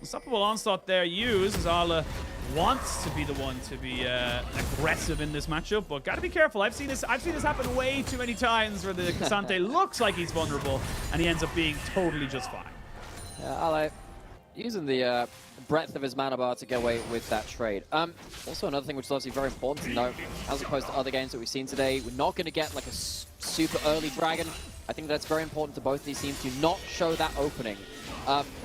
Unstoppable Onslaught there used, as Ala wants to be the one to be aggressive in this matchup, but gotta be careful. I've seen this happen way too many times where the Cassante looks like he's vulnerable and he ends up being totally just fine.
Yeah, Ala using the breadth of his mana bar to get away with that trade. Also another thing which is obviously very important to note, as opposed to other games that we've seen today, we're not going to get like a super early Dragon. I think that's very important to both these teams to not show that opening.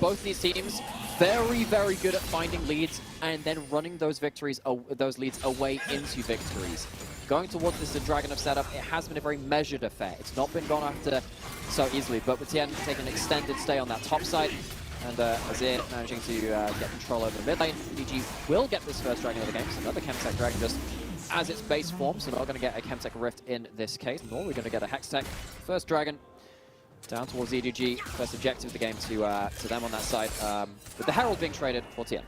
Both these teams very, very good at finding leads and then running those leads away into victories. Going towards this Dragon of setup, it has been a very measured affair. It's not been gone after so easily, but with TN taking an extended stay on that top side, and Azir managing to get control over the mid lane. EDG will get this first Dragon of the game. So another Chemtech Dragon just as its base form, so we're not going to get a Chemtech Rift in this case, nor are we going to get a Hextech. First Dragon down towards EDG. First objective of the game to them on that side, with the Herald being traded for TN.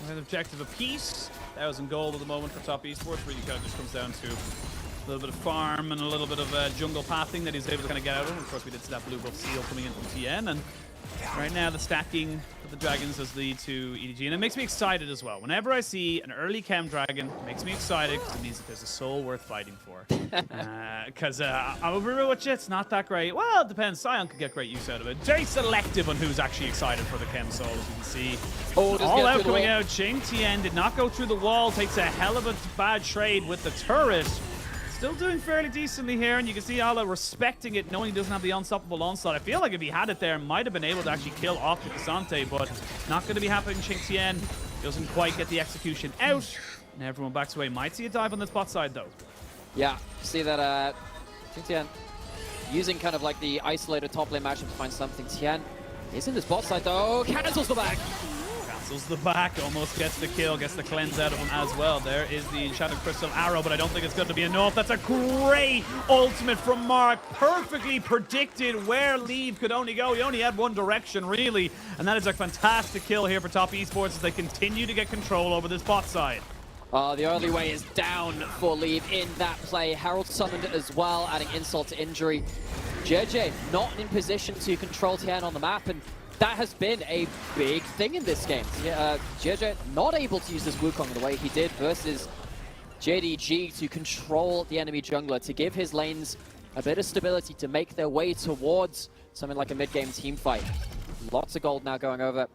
An objective apiece. 1,000 gold at the moment for Top Esports. Really kind of just comes down to a little bit of farm and a little bit of jungle pathing that he's able to kind of get out of. Of course, we did see that blue buff seal coming in from TN, and right now the stacking of the dragons does lead to EDG, and it makes me excited as well. Whenever I see an early chem dragon, it makes me excited because it means that there's a soul worth fighting for. Because I'll be real with you, it's not that great. Well, it depends. Sion could get great use out of it. Very selective on who's actually excited for the chem soul, as you can see.
Oh,
all out coming out. Ching Tian did not go through the wall, takes a hell of a bad trade with the turret. Still doing fairly decently here, and you can see Ala respecting it, knowing he doesn't have the unstoppable onslaught. I feel like if he had it there, might have been able to actually kill off the Cassante, but not going to be happening. Ching Tian doesn't quite get the execution out, and everyone backs away. Might see a dive on the bot side, though.
Yeah, see that Ching Tian using kind of like the isolated top lane matchup to find something. Tian is in this bot side, though. Cancels the back.
Cancels the back, almost gets the kill, gets the cleanse out of him as well. There is the Enchanted Crystal Arrow, but I don't think it's going to be enough. That's a great ultimate from Mark. Perfectly predicted where Leave could only go. He only had one direction, really. And that is a fantastic kill here for Top Esports as they continue to get control over this bot side.
The early way is down for lead in that play. Herald summoned as well, adding insult to injury. JJ not in position to control TN on the map, and that has been a big thing in this game. JJ not able to use this Wukong the way he did versus EDG to control the enemy jungler, to give his lanes a bit of stability to make their way towards something like a mid-game team fight. Lots of gold now going over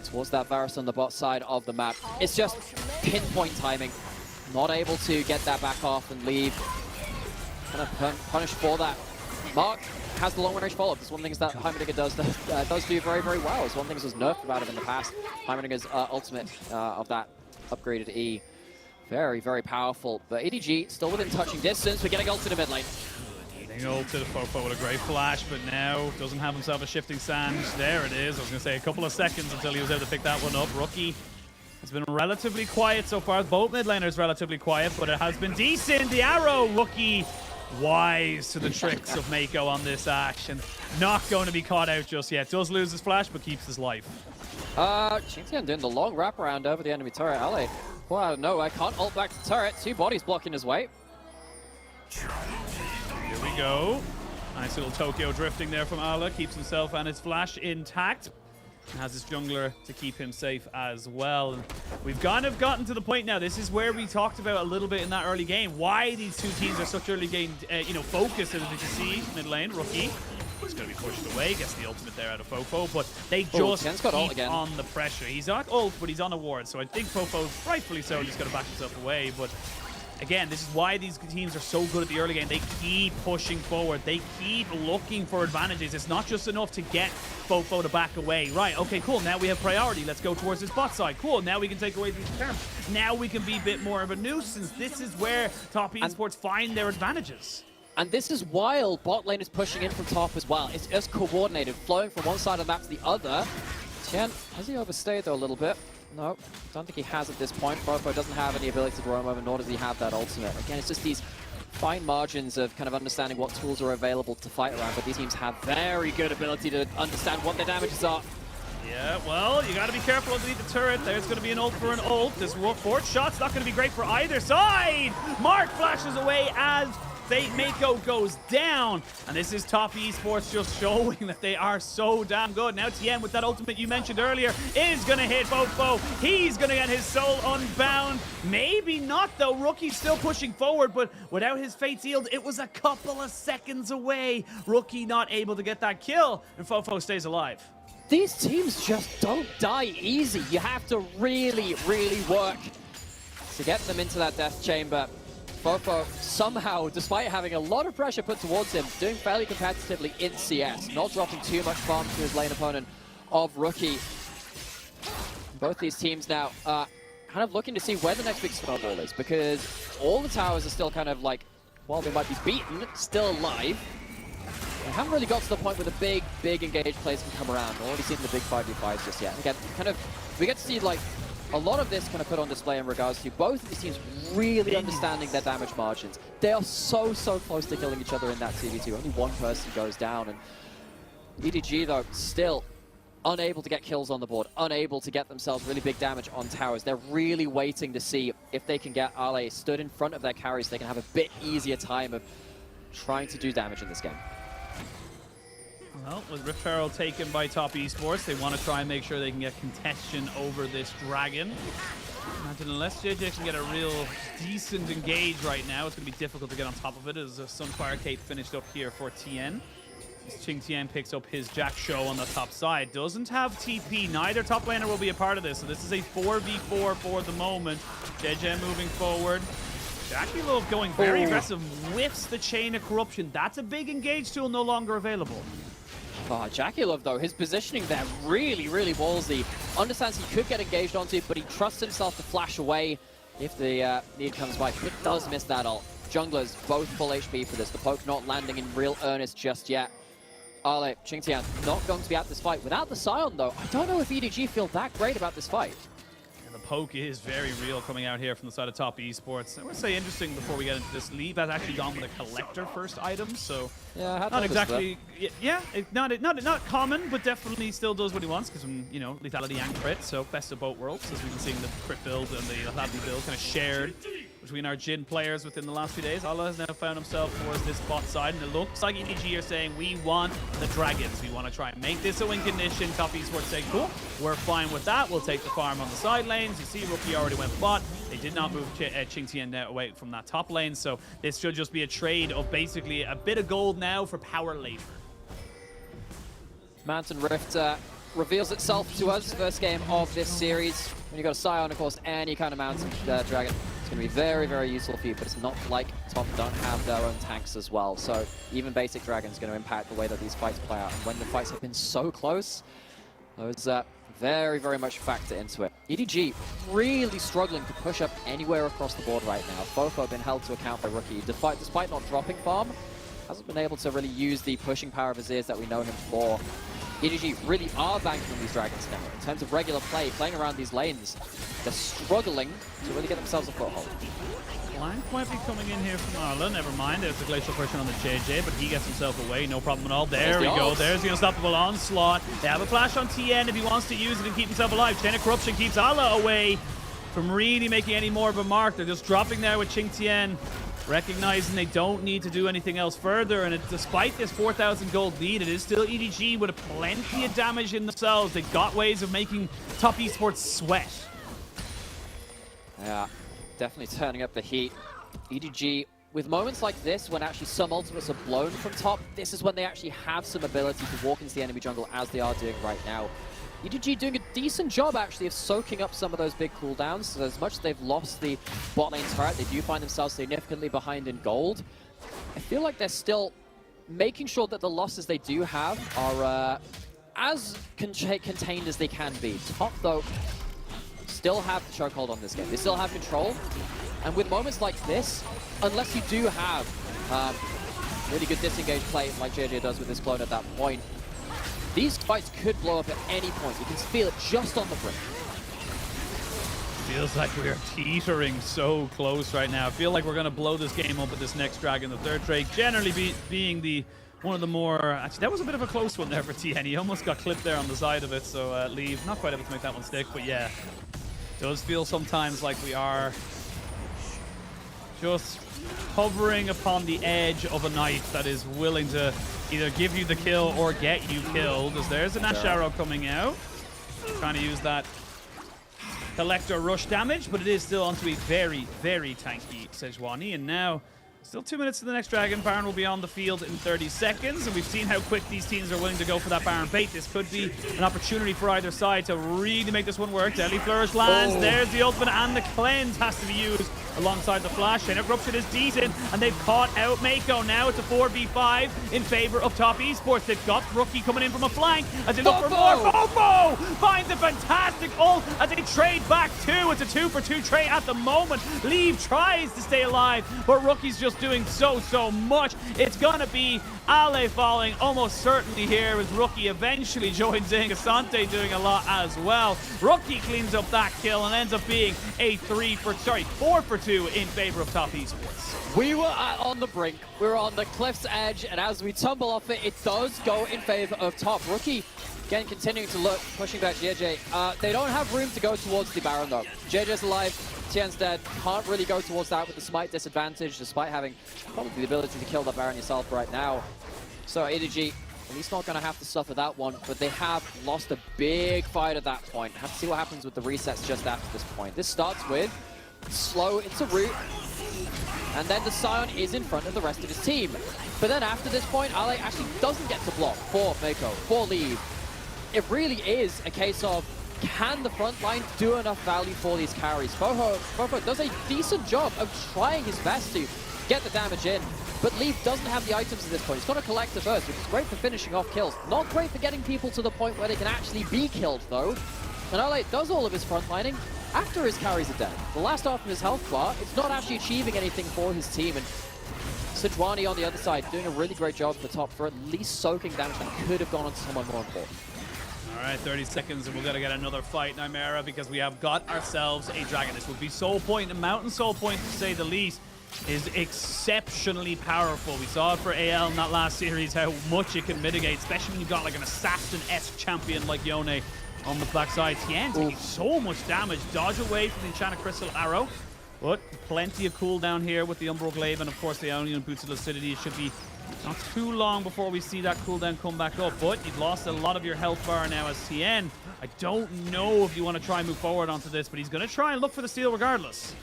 towards that Varus on the bot side of the map. It's just pinpoint timing. Not able to get that back off and leave. Kind of punished for that. Mark has the long range follow-up. It's one of the things that Heimerdinger does do very, very well. It's one of the things that was nerfed about him in the past. Heimerdinger's ultimate of that upgraded E. Very, very powerful. But EDG still within touching distance. We're getting ult to the mid lane.
Getting ult to the Fofo with a great flash, but now doesn't have himself a shifting sand. There it is. I was going to say a couple of seconds until he was able to pick that one up. Rookie has been relatively quiet so far. Both mid laners relatively quiet, but it has been decent. The arrow, Rookie wise to the tricks of Mako on this action. Not going to be caught out just yet. Does lose his flash, but keeps his life.
Qingtian doing the long wraparound over the enemy turret. Ale, well, no, I can't ult back to turret. Two bodies blocking his way.
Here we go. Nice little Tokyo drifting there from Ala. Keeps himself and his flash intact. And has his jungler to keep him safe as well. We've kind of gotten to the point now. This is where we talked about a little bit in that early game. Why these two teams are such early game, focused. As you see, mid lane, Rookie. He's going to be pushed away. Gets the ultimate there out of Fofo, but they just keep on the pressure. He's not ult, but he's on a ward. So I think Fofo, rightfully so, just got to back himself away. But again, this is why these teams are so good at the early game. They keep pushing forward. They keep looking for advantages. It's not just enough to get Fofo to back away. Right, okay, cool. Now we have priority. Let's go towards this bot side. Cool, now we can take away these camps. Now we can be a bit more of a nuisance. This is where top esports find their advantages.
And this is while bot lane is pushing in from top as well. It's just coordinated, flowing from one side of the map to the other. Tian, has he overstayed though a little bit? No, don't think he has at this point. Fofo doesn't have any ability to roam over, nor does he have that ultimate. Again, it's just these fine margins of kind of understanding what tools are available to fight around, but these teams have very good ability to understand what their damages are.
Yeah, well, you got to be careful underneath the turret. There's going to be an ult for an ult. This fourth shot's not going to be great for either side. Mark flashes away as Mako goes down, and this is top esports just showing that they are so damn good. Now TN with that ultimate you mentioned earlier is gonna hit Fofo. He's gonna get his soul unbound. Maybe not though. Rookie's still pushing forward, but without his fate sealed, it was a couple of seconds away. Rookie not able to get that kill, and Fofo stays alive.
These teams just don't die easy. You have to really, really work to get them into that death chamber. Fofo somehow, despite having a lot of pressure put towards him, doing fairly competitively in CS, not dropping too much farm to his lane opponent of Rookie. Both these teams now kind of looking to see where the next big snowball is, because all the towers are still kind of like, while they might be beaten, still alive. They haven't really got to the point where the big engaged plays can come around. We're already seeing the big 5v5s just yet. Again, we get to see like a lot of this kind of put on display in regards to both of these teams really understanding their damage margins. They are so close to killing each other in that 2v2. Only one person goes down, and EDG though still unable to get kills on the board, unable to get themselves really big damage on towers. They're really waiting to see if they can get Ale stood in front of their carries. They can have a bit easier time of trying to do damage in this game.
Well, with Rift Herald taken by top esports, they want to try and make sure they can get contention over this dragon. Imagine unless JJ can get a real decent engage right now, it's going to be difficult to get on top of it as Sunfire Cape finished up here for TN. As Qingtian picks up his Jack Show on the top side. Doesn't have TP. Neither top laner will be a part of this, so this is a 4v4 for the moment. JJ moving forward. Jackie Love going very aggressive, whiffs the Chain of Corruption. That's a big engage tool no longer available.
Oh, Jackie Love, though, his positioning there really ballsy. Understands he could get engaged onto it, but he trusts himself to flash away if the need comes by. But does miss that ult. Junglers both full HP for this. The poke not landing in real earnest just yet. Ale, Qingtian not going to be at this fight. Without the Scion, though, I don't know if EDG feel that great about this fight.
And the poke is very real coming out here from the side of Top Esports. I would say interesting before we get into this. Leave has actually gone with a collector first item, so
yeah,
not exactly, not common, but definitely still does what he wants because you know, lethality and crit. So best of both worlds, as we've been seeing the crit build and the lethality build kind of shared between our Jin players within the last few days. Allah has now found himself towards this bot side, and it looks like EDG are saying we want the dragons. We want to try and make this a win condition. Top Esports say cool, we're fine with that. We'll take the farm on the side lanes. You see Rookie already went bot. They did not move Qingtian away from that top lane, so this should just be a trade of basically a bit of gold now for power later.
Mountain Rift reveals itself to us, first game of this series. When you got a Scion, of course, any kind of mountain dragon, it's going to be very, very useful for you, but it's not like Top don't have their own tanks as well. So even basic dragon is going to impact the way that these fights play out. And when the fights have been so close, those very, very much factor into it. EDG really struggling to push up anywhere across the board right now. Fofo been held to account by Rookie, despite not dropping farm. Hasn't been able to really use the pushing power of his ears that we know him for. EDG really are banking on these dragons now. In terms of regular play, playing around these lanes, they're struggling to really get themselves a foothold.
Blank might be coming in here from Arla. Never mind, there's a glacial pressure on the JJ, but he gets himself away, no problem at all. There we go, there's the unstoppable onslaught. They have a flash on TN if he wants to use it and keep himself alive. Chain of Corruption keeps Ala away from really making any more of a mark. They're just dropping there with Qingtian, recognizing they don't need to do anything else further, and despite this 4,000 gold lead, it is still EDG with plenty of damage in themselves. They've got ways of making Top Esports sweat.
Yeah, definitely turning up the heat. EDG, with moments like this, when actually some ultimates are blown from top, this is when they actually have some ability to walk into the enemy jungle as they are doing right now. EDG doing a decent job, actually, of soaking up some of those big cooldowns. So as much as they've lost the bot lane turret, they do find themselves significantly behind in gold. I feel like they're still making sure that the losses they do have are as contained as they can be. Top, though, still have the chokehold on this game. They still have control. And with moments like this, unless you do have really good disengage play like JJ does with this clone at that point, these fights could blow up at any point. You can feel it just on the brink.
Feels like we are teetering so close right now. I feel like we're going to blow this game up with this next dragon. The third Drake generally being the one of the more... Actually, that was a bit of a close one there for TN. He almost got clipped there on the side of it, so Leave not quite able to make that one stick, but yeah. It does feel sometimes like we are just hovering upon the edge of a knife that is willing to either give you the kill or get you killed. As there's an Ash Arrow coming out, trying to use that collector rush damage, but it is still onto a very, very tanky Sejuani. And now, still 2 minutes to the next dragon. Baron will be on the field in 30 seconds, and we've seen how quick these teams are willing to go for that Baron bait. This could be an opportunity for either side to really make this one work. Deadly Flourish lands. There's the ultimate, and the cleanse has to be used alongside the flash. Chain of Corruption is decent, and they've caught out Mako. Now it's a 4v5 in favor of Top Esports. They've got Rookie coming in from a flank as they look for more. Fofo finds a fantastic ult as they trade back two. It's a 2-for-2 trade at the moment. Leave tries to stay alive, but Rookie's just doing so much. It's gonna be Ale falling almost certainly here as Rookie eventually joins in. Asante doing a lot as well. Rookie cleans up that kill and ends up being a 4-for-2 in favor of Top Esports.
We were on the brink. We were on the cliff's edge, and as we tumble off it, it does go in favor of Top. Rookie, again, continuing to look, pushing back JJ. They don't have room to go towards the Baron, though. JJ's alive. Tien's dead. Can't really go towards that with the smite disadvantage, despite having probably the ability to kill the Baron yourself right now. So EDG, at least not going to have to suffer that one, but they have lost a big fight at that point. Have to see what happens with the resets just after this point. This starts with slow into root, and then the Scion is in front of the rest of his team. But then after this point, Ale actually doesn't get to block for Mako, for Leave. It really is a case of, can the front line do enough value for these carries? Fofo does a decent job of trying his best to get the damage in, but Leave doesn't have the items at this point. He's got a collector first, which is great for finishing off kills. Not great for getting people to the point where they can actually be killed, though. And Ale does all of his frontlining after his carries are dead. The last half of his health bar, it's not actually achieving anything for his team. And Sejuani on the other side doing a really great job at the top for at least soaking damage that could have gone on to someone more important.
All right, 30 seconds, and we're going to get another fight, Nightmara, because we have got ourselves a dragon. This would be Soul Point, and Mountain Soul Point, to say the least, is exceptionally powerful. We saw it for AL in that last series, how much it can mitigate, especially when you've got like an assassin-esque champion like Yone on the backside. Tien taking so much damage. Dodge away from the Enchanted Crystal Arrow, but plenty of cooldown here with the Umbral Glaive, and of course the Ionian Boots of Lucidity. It should be not too long before we see that cooldown come back up, but you've lost a lot of your health bar now as Tien. I don't know if you want to try and move forward onto this, but he's going to try and look for the steal regardless.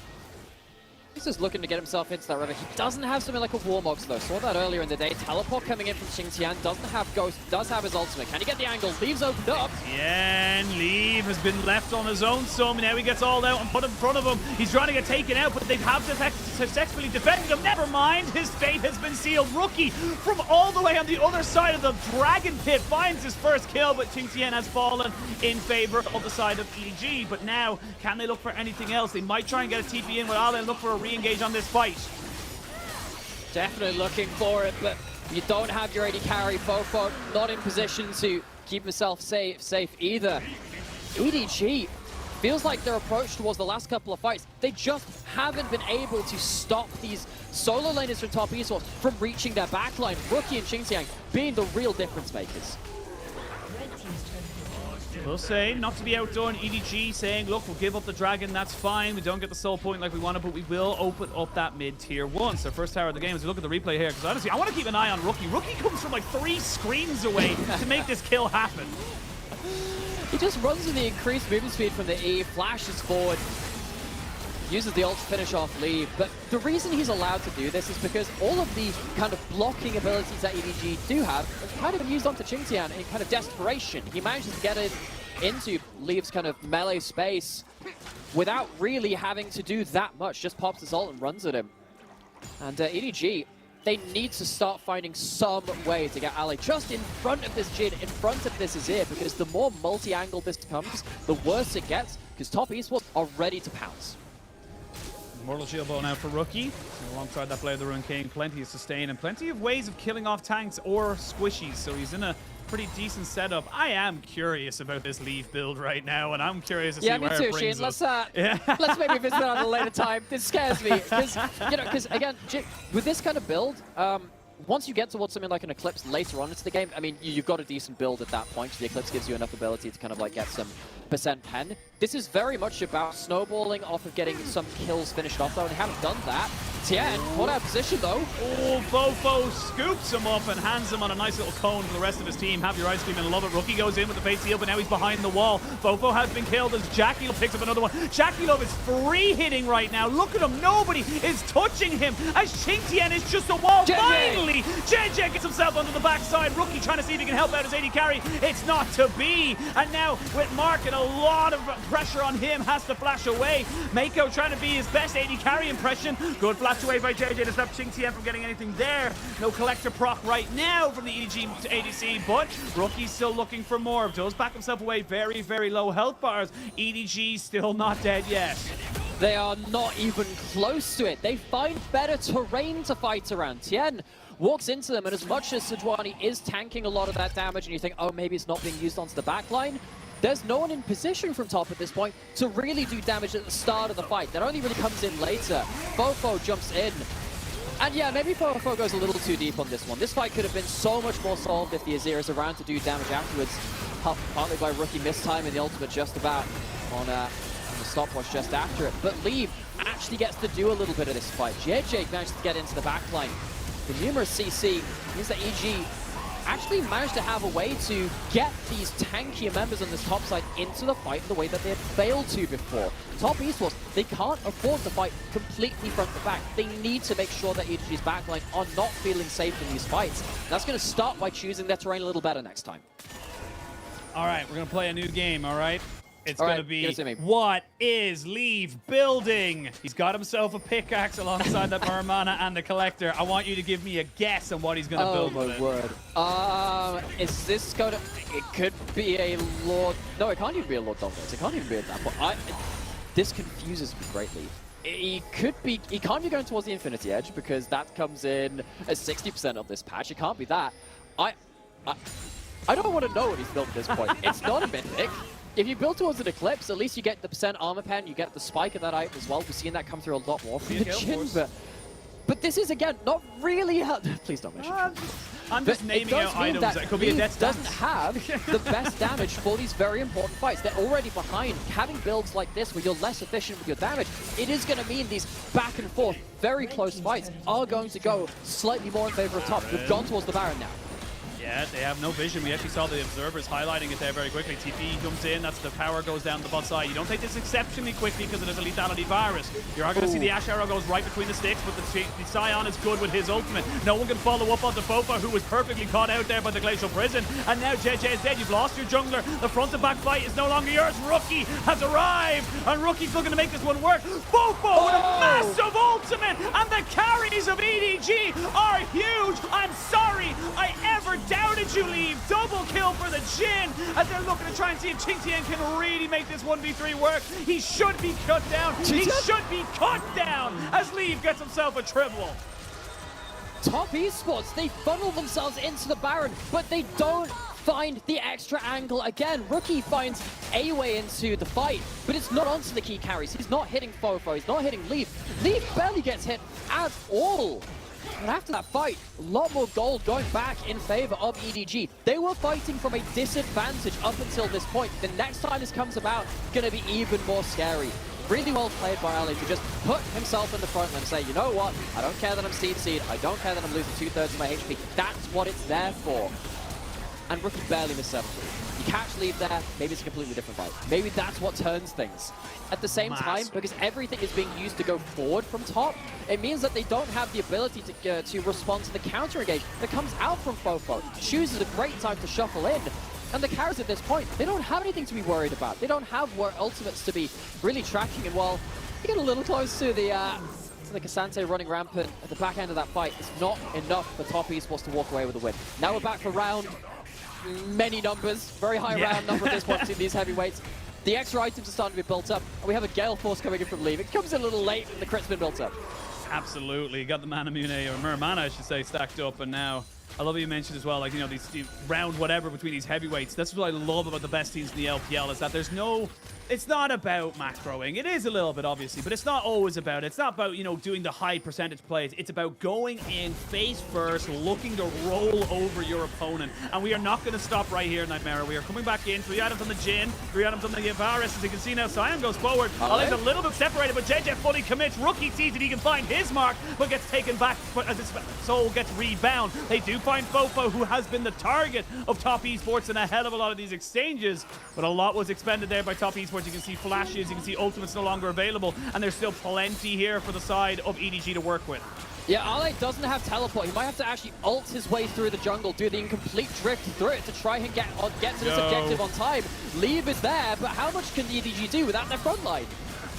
He's just looking to get himself into that river. He doesn't have something like a Warmogs though. Saw that earlier in the day. Teleport coming in from Xingtian. Doesn't have Ghost. Does have his ultimate. Can he get the angle? Leaves opened up.
Tien, Leave has been left on his own some. Now he gets all out and put in front of him. He's trying to get taken out, but they have successfully defended him. Never mind. His fate has been sealed. Rookie from all the way on the other side of the Dragon Pit finds his first kill, but Xingtian has fallen in favor of the side of EDG. But now, can they look for anything else? They might try and get a TP in with Ale and look for a re-engage on this fight.
Definitely looking for it, but you don't have your AD carry. Fofo not in position to keep himself safe either. EDG feels like their approach towards the last couple of fights, they just haven't been able to stop these solo laners from top esports from reaching their backline. Rookie and Xingtian being the real difference makers.
We'll say not to be outdone. EDG saying, look, we'll give up the dragon, that's fine. We don't get the soul point like we wanted, but we will open up that mid-tier 1. So first tower of the game, as we look at the replay here, because honestly, I want to keep an eye on Rookie. Rookie comes from like 3 screens away to make this kill happen.
He just runs with the increased movement speed from the E, flashes forward, uses the ult to finish off Leave. But the reason he's allowed to do this is because all of the kind of blocking abilities that EDG do have kind of been used onto Xingtian in kind of desperation. He manages to get into Leave's kind of melee space without really having to do that much. Just pops his ult and runs at him. And EDG, they need to start finding some way to get Ale just in front of this Jin, in front of this Azir, because the more multi-angle this becomes, the worse it gets, because top esports are ready to pounce.
Mortal Shield Bow now for Rookie. Alongside that Blade of the Ruined King, plenty of sustain and plenty of ways of killing off tanks or squishies, so he's in a pretty decent setup. I am curious about this Leaf build right now, and I'm curious to see where it brings us.
Let's maybe visit that at a later time. This scares me, because again, with this kind of build, once you get towards something like an Eclipse later on into the game, I mean, you've got a decent build at that point. The Eclipse gives you enough ability to kind of like get some percent pen. This is very much about snowballing off of getting some kills finished off, though, and they haven't done that. Tien, what out of position, though.
Oh, Fofo scoops him up and hands him on a nice little cone for the rest of his team. Have your ice cream and love it. Rookie goes in with the face seal, but now he's behind the wall. Fofo has been killed as Jackie picks up another one. Jackie Love is free hitting right now. Look at him. Nobody is touching him as Xingtian is just a wall. Finally, JJ gets himself onto the backside. Rookie trying to see if he can help out his AD carry. It's not to be. And now with Mark and a lot of pressure on him, has to flash away. Mako trying to be his best AD carry impression. Good flash away by JJ to stop Xingtian from getting anything there. No collector proc right now from the EDG to ADC, but Rookie's still looking for more. Does back himself away. Very, very low health bars. EDG still not dead yet.
They are not even close to it. They find better terrain to fight around. Tien walks into them, and as much as Sejuani is tanking a lot of that damage, and you think, oh, maybe it's not being used onto the backline, there's no one in position from top at this point to really do damage at the start of the fight. That only really comes in later. Fofo jumps in. And yeah, maybe Fofo goes a little too deep on this one. This fight could have been so much more solved if the Azir is around to do damage afterwards. Partly by Rookie mistime and the ultimate just about on the stopwatch just after it. But Leave actually gets to do a little bit of this fight. JJ managed to get into the backline. The numerous CC means that EG actually managed to have a way to get these tankier members on this top side into the fight in the way that they had failed to before. Top esports, they can't afford to fight completely front to back. They need to make sure that EDG's backline are not feeling safe in these fights. That's going to start by choosing their terrain a little better next time.
All right, we're going to play a new game, all right? It's going to be, what is Leave building? He's got himself a pickaxe alongside the Paramana and the Collector. I want you to give me a guess on what he's going to build with it.
Oh, my word. Is this going to... It could be a Lord... No, it can't even be a Lord Dominus. It can't even be at that point. This confuses me greatly. He could be... He can't be going towards the Infinity Edge because that comes in at 60% of this patch. It can't be that. I don't want to know what he's built at this point. It's not a mythic. If you build towards an Eclipse, at least you get the percent armor pen, you get the spike of that item as well. We've seen that come through a lot more from the Jhin, but this is, again, not really how... Please don't mention
I'm just naming out items that could be a death
doesn't have the best damage for these very important fights. They're already behind. Having builds like this where you're less efficient with your damage, it is going to mean these back and forth, very close fights are going to go slightly more in favor of top. We've gone towards the Baron now.
Yeah, they have no vision. We actually saw the observers highlighting it there very quickly. TP comes in, that's the power goes down the bot side. You don't take this exceptionally quickly because it is a lethality virus. You're going to see the Ash Arrow goes right between the sticks, but the Scion is good with his ultimate. No one can follow up on the Fofa, who was perfectly caught out there by the Glacial Prison. And now JJ is dead. You've lost your jungler. The front to back fight is no longer yours. Rookie has arrived, and Rookie's looking to make this one work. Fofa with a massive ultimate, and the carries of EDG are huge. I'm sorry I ever doubted you, Leave. Double kill for the Jhin as they're looking to try and see if Qingtian can really make this 1v3 work. He should be cut down. He should be cut down as Leave gets himself a triple.
Top Esports, they funnel themselves into the Baron, but they don't find the extra angle again. Rookie finds a way into the fight, but it's not onto the key carries. He's not hitting Fofo, he's not hitting Leaf. Leaf barely gets hit at all. And after that fight, a lot more gold going back in favor of EDG. They were fighting from a disadvantage up until this point. The next time this comes about, going to be even more scary. Really well played by Ali to just put himself in the front line and say, you know what, I don't care that I'm seed, I don't care that I'm losing 2/3 of my HP. That's what it's there for. And Rookie barely missed 7. You catch Leave there, maybe it's a completely different fight. Maybe that's what turns things. At the same time, because everything is being used to go forward from top, it means that they don't have the ability to respond to the counter engage that comes out from Fofo. Chooses a great time to shuffle in. And the carries at this point, they don't have anything to be worried about. They don't have ultimates to be really tracking. And while you get a little close to the Cassante running rampant at the back end of that fight, it's not enough for Top Esports to walk away with a win. Now we're back for round many numbers, very high round number at this point between these heavyweights. The extra items are starting to be built up, and we have a Gale Force coming in from Leave. It comes in a little late, and the crit's been built up.
Absolutely. You got the Mana Mune, or Muramana, I should say, stacked up, and now I love what you mentioned as well, like, you know, these round whatever between these heavyweights. That's what I love about the best teams in the LPL, is that there's no... It's not about macroing. It is a little bit, obviously, but it's not always about it. It's not about, you know, doing the high percentage plays. It's about going in face first, looking to roll over your opponent. And we are not going to stop right here, Nightmare. We are coming back in. 3 items on the Jhin, 3 items on the Varus. As you can see now, Sion goes forward. Ali's a little bit separated, but JJ fully commits. Rookie sees that he can find his mark, but gets taken back as his soul gets rebound. They do find Fofo, who has been the target of Top Esports in a hell of a lot of these exchanges, but a lot was expended there by Top Esports. You can see flashes, you can see ultimates no longer available, and there's still plenty here for the side of EDG to work with.
Yeah, Ale doesn't have teleport. He might have to actually ult his way through the jungle, do the incomplete drift through it to try and get to this objective on time. Leave is there, but how much can the EDG do without their front line?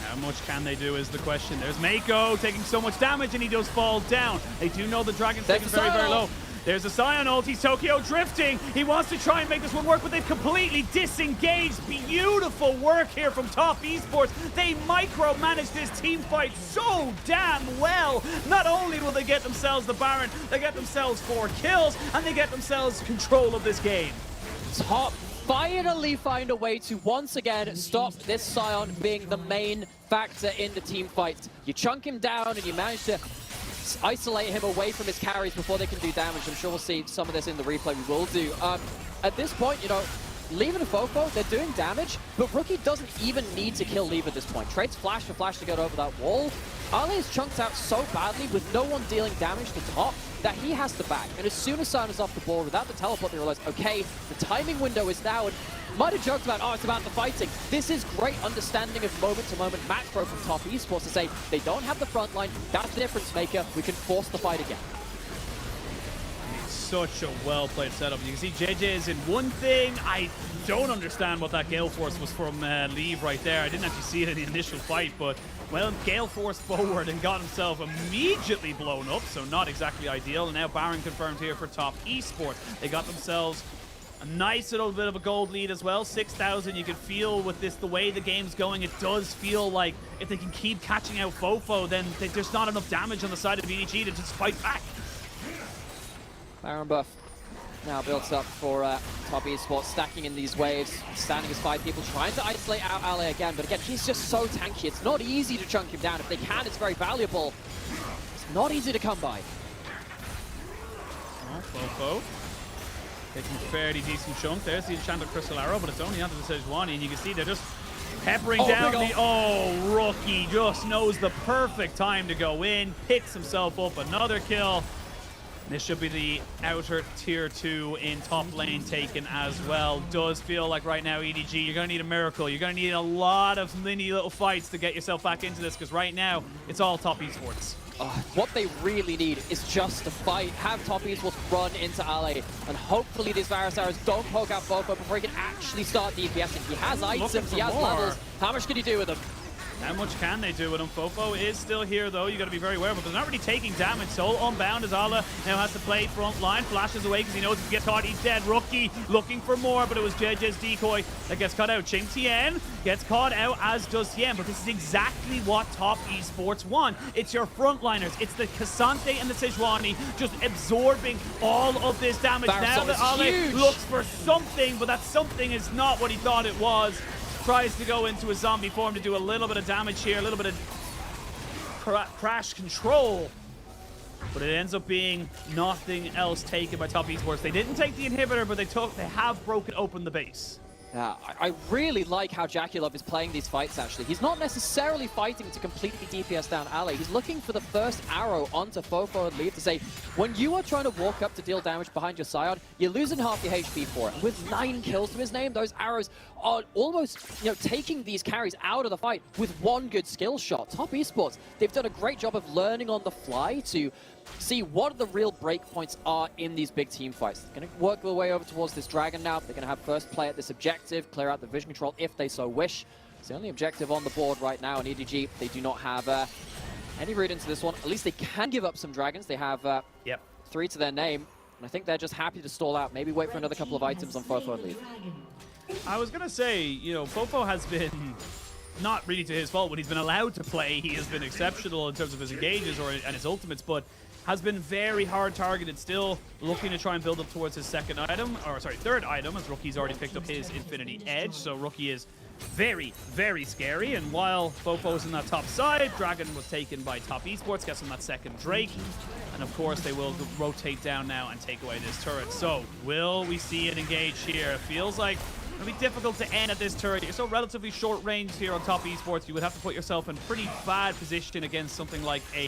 How much can they do is the question. There's Mako taking so much damage, and he does fall down. They do know the Dragon's taken very, very low. There's a Sion ult, he's Tokyo drifting. He wants to try and make this one work, but they've completely disengaged. Beautiful work here from Top Esports. They micromanage this team fight so damn well. Not only will they get themselves the Baron, they get themselves 4 kills, and they get themselves control of this game.
Top finally find a way to once again stop this Sion being the main factor in the team fight. You chunk him down and you manage to isolate him away from his carries before they can do damage. I'm sure we'll see some of this in the replay. We will do. At this point, you know, Leave and Fofo, they're doing damage, but Rookie doesn't even need to kill Leave at this point. Trades flash for flash to get over that wall. Ale is chunked out so badly with no one dealing damage to top that he has to back. And as soon as Sion is off the board without the teleport, they realize, okay, the timing window is now. And might have joked about, oh, it's about the fighting. This is great understanding of moment-to-moment macro from Top Esports to say they don't have the front line. That's the difference maker. We can force the fight again.
Such a well-played setup. You can see JJ is in one thing. I don't understand what that Gale Force was from Leave right there. I didn't actually see it in the initial fight, but, well, Gale Force forward and got himself immediately blown up, so not exactly ideal. And now Baron confirmed here for Top Esports. They got themselves a nice little bit of a gold lead as well. 6,000. You can feel with this, the way the game's going, it does feel like if they can keep catching out Fofo, then there's not enough damage on the side of EDG to just fight back.
Baron buff. now built up for Top Esports, stacking in these waves, standing as 5 people, trying to isolate out Ale again, but again, he's just so tanky. It's not easy to chunk him down. If they can, it's very valuable. It's not easy to come by.
Fofo taking a fairly decent chunk. There's the Enchanted Crystal Arrow, but it's only onto the Sejuani, and you can see they're just peppering down the... Oh, Rookie just knows the perfect time to go in, picks himself up another kill. This should be the outer tier 2 in top lane taken as well. Does feel like right now, EDG, you're going to need a miracle. You're going to need a lot of mini little fights to get yourself back into this, because right now, it's all Top Esports.
What they really need is just to fight, have Top Esports run into Ale, and hopefully these Varus arrows don't poke out Fofo before he can actually start DPSing. He has items, he has levels. How much can he do with them?
How much can they do with him? Fofo is still here, though. You got to be very aware of it, but they're not really taking damage. Soul unbound as Ala now has to play front line. Flashes away because he knows if he gets caught, he's dead. Rookie looking for more, but it was JJ's decoy that gets caught out. Ching Tien gets caught out, as does Tien, but this is exactly what Top Esports want. It's your frontliners. It's the Cassante and the Sejuani just absorbing all of this damage. Now that Ale looks for something, but that something is not what he thought it was. Tries to go into a zombie form to do a little bit of damage here, a little bit of crash control. But it ends up being nothing else taken by Top Esports. They didn't take the inhibitor, but they have broken open the base.
Yeah, I really like how Jaculov is playing these fights, actually. He's not necessarily fighting to completely DPS down Ale. He's looking for the first arrow onto Fofo and Leave to say, when you are trying to walk up to deal damage behind your Scion, you're losing half your HP for it. And with 9 kills to his name, those arrows are almost, taking these carries out of the fight with one good skill shot. Top Esports, they've done a great job of learning on the fly to see what the real breakpoints are in these big team fights. They're going to work their way over towards this dragon now. They're going to have first play at this objective, clear out the vision control if they so wish. It's the only objective on the board right now in EDG. They do not have any route into this one. At least they can give up some dragons. They have 3 to their name. And I think they're just happy to stall out. Maybe wait for another couple of items on Fofo and Leave.
I was going to say, Fofo has been... not really to his fault. When he's been allowed to play, he has been exceptional in terms of his engages and his ultimates, but has been very hard targeted, still looking to try and build up towards his third item, as Rookie's already picked up his Infinity Edge, so Rookie is very, very scary. And while Fofo's in that top side, Dragon was taken by Top Esports, gets him that second Drake, and of course they will rotate down now and take away this turret. So will we see it engage here? It feels like it'll be difficult to end at this turret. You're so relatively short range here on Top Esports, you would have to put yourself in pretty bad position against something like a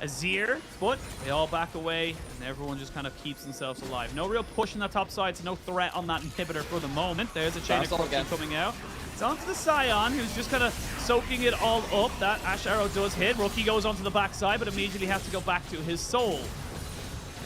Azir, but they all back away, and everyone just kind of keeps themselves alive. No real push in that top side, so no threat on that inhibitor for the moment. There's a chain of corruption coming out. It's onto the Scion, who's just kind of soaking it all up. That Ash Arrow does hit. Rookie goes onto the backside, but immediately has to go back to his soul.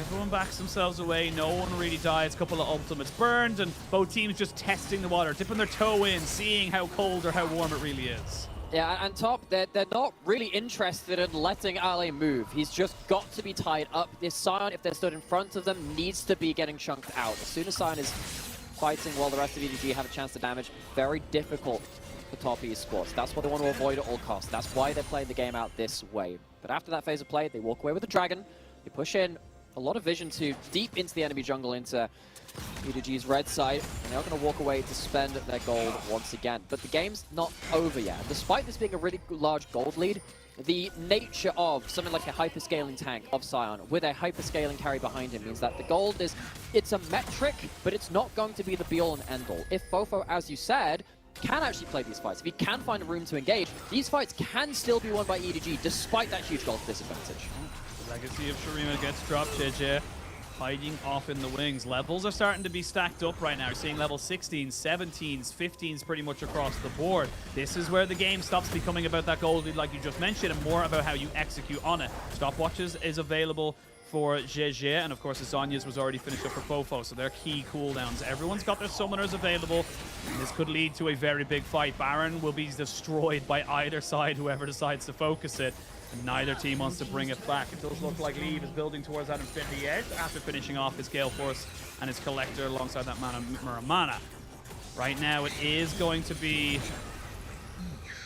Everyone backs themselves away. No one really dies. A couple of ultimates burned, and both teams just testing the water, dipping their toe in, seeing how cold or how warm it really is.
Yeah, and Top, they're not really interested in letting Ale move. He's just got to be tied up. This Scion, if they're stood in front of them, needs to be getting chunked out. As soon as Scion is fighting while the rest of EDG have a chance to damage, very difficult for Top Esports. That's what they want to avoid at all costs. That's why they're playing the game out this way. But after that phase of play, they walk away with the Dragon. They push in a lot of vision to deep into the enemy jungle, into EDG's red side, and they're going to walk away to spend their gold once again. But the game's not over yet. Despite this being a really large gold lead, the nature of something like a hyperscaling tank of Scion with a hyperscaling carry behind him means that the gold it's a metric, but it's not going to be the be-all and end-all. If Fofo, as you said, can actually play these fights, if he can find a room to engage, these fights can still be won by EDG despite that huge gold disadvantage.
The legacy of Shurima gets dropped, JJ. Hiding off in the wings. Levels are starting to be stacked up right now. We're seeing level 16s, 17s, 15s pretty much across the board. This is where the game stops becoming about that gold lead like you just mentioned, and more about how you execute on it. Stopwatches is available for JJ, and of course Azanya's was already finished up for Fofo, so they're key cooldowns. Everyone's got their summoners available, and this could lead to a very big fight. Baron will be destroyed by either side, whoever decides to focus it. And neither team wants to bring it back. It does look like Leave is building towards that Infinity Edge after finishing off his Gale Force and his Collector alongside that Muramana. Right now it is going to be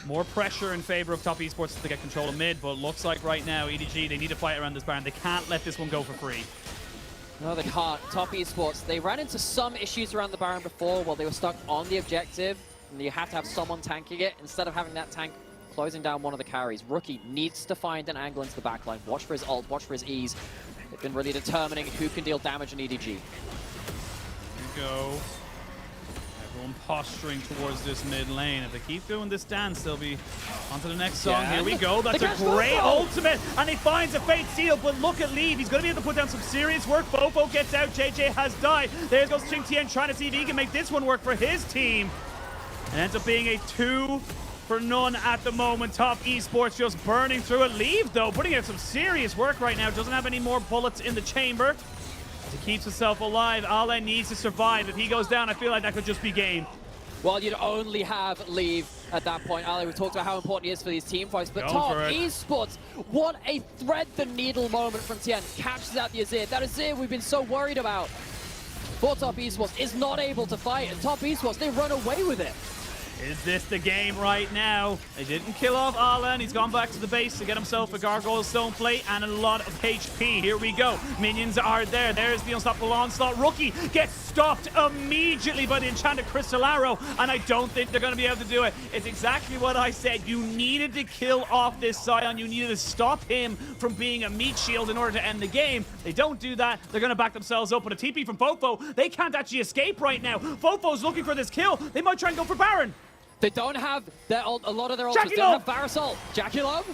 more pressure in favor of Top Esports to get control of mid, but it looks like right now EDG, they need to fight around this Baron. They can't let this one go for free.
No, they can't. Top Esports, they ran into some issues around the Baron before while they were stuck on the objective, and you have to have someone tanking it instead of having that tank closing down one of the carries. Rookie needs to find an angle into the backline. Watch for his ult, watch for his E's. They've been really determining who can deal damage in EDG.
Here we go. Everyone posturing towards this mid lane. If they keep doing this dance, they'll be onto the next song.
Yeah.
Here we go. That's a great ultimate. And he finds a Fate Seal, but look at Leave. He's going to be able to put down some serious work. Fofo gets out. JJ has died. There goes Ching Tien trying to see if he can make this one work for his team. It ends up being a 2 for none at the moment. Top Esports just burning through it. Leave, though, putting in some serious work right now. Doesn't have any more bullets in the chamber. He keeps himself alive. Allen needs to survive. If he goes down, I feel like that could just be game.
Well, you'd only have Leave at that point. Ali, we talked about how important he is for these team fights, but Top Esports, what a thread the needle moment from Tien. Catches out the Azir. That Azir we've been so worried about for Top Esports is not able to fight, and Top Esports, they run away with it.
Is this the game right now? They didn't kill off Alan. He's gone back to the base to get himself a Gargoyle Stone Plate and a lot of HP. Here we go. Minions are there. There's the unstoppable onslaught. Rookie gets stopped immediately by the enchanted Crystal Arrow, and I don't think they're going to be able to do it. It's exactly what I said. You needed to kill off this Scion. You needed to stop him from being a meat shield in order to end the game. They don't do that. They're going to back themselves up with a TP from Fofo. They can't actually escape right now. Fofo's looking for this kill. They might try and go for Baron.
They don't have their ult, a lot of their ults don't have Varus ult. Jackie Love.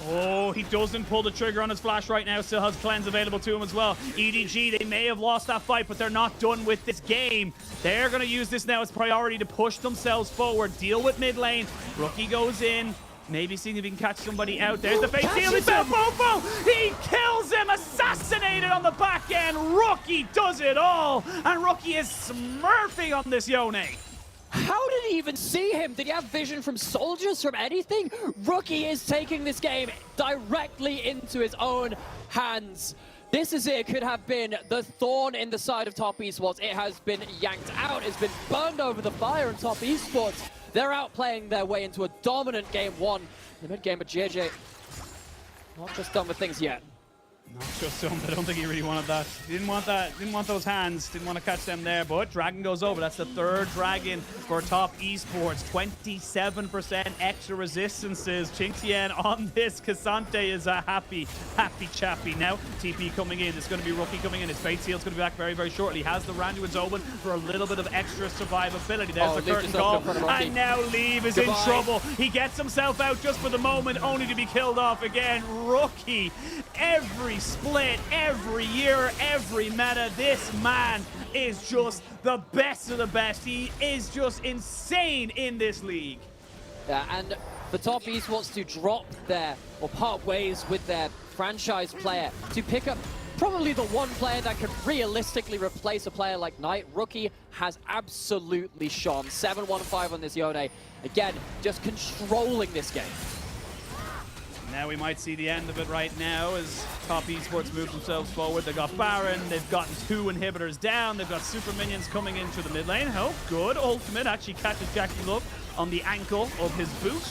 Oh, he doesn't pull the trigger on his flash right now. Still has cleanse available to him as well. EDG, they may have lost that fight, but they're not done with this game. They're going to use this now as priority to push themselves forward. Deal with mid lane. Rookie goes in. Maybe seeing if he can catch somebody out. There's the Fate Seal. It's Fofo. He kills him. Assassinated on the back end. Rookie does it all. And Rookie is smurfing on this Yone.
How did he even see him? Did he have vision from soldiers, from anything? Rookie is taking this game directly into his own hands. This is it. Could have been the thorn in the side of Top Esports. It has been yanked out. It's been burned over the fire, and Top Esports, they're outplaying their way into a dominant game one. The mid game, but JJ not just done with things yet.
Not just him, but I don't think he really wanted that. He didn't want that. Didn't want those hands. Didn't want to catch them there. But Dragon goes over. That's the third Dragon for Top Esports. 27% extra resistances. Ching Tien on this. Cassante is a happy chappy. Now TP coming in. It's going to be Rookie coming in. His Fate Seal's going to be back very, very shortly. Has the Randuin's open for a little bit of extra survivability. There's the curtain call. And now Leave is in trouble. He gets himself out just for the moment, only to be killed off again. Rookie. Every split, every year, every meta, this man is just the best of the best. He is just insane in this league.
Yeah, and for Top Esports to drop there or part ways with their franchise player to pick up probably the one player that could realistically replace a player like Knight. Rookie has absolutely shone. 7-1-5 on this Yone. Again, just controlling this game.
Now we might see the end of it right now as Top Esports move themselves forward. They've got Baron, they've gotten 2 inhibitors down, they've got super minions coming into the mid lane. Oh, good ultimate, actually catches Jackie Love on the ankle of his boot.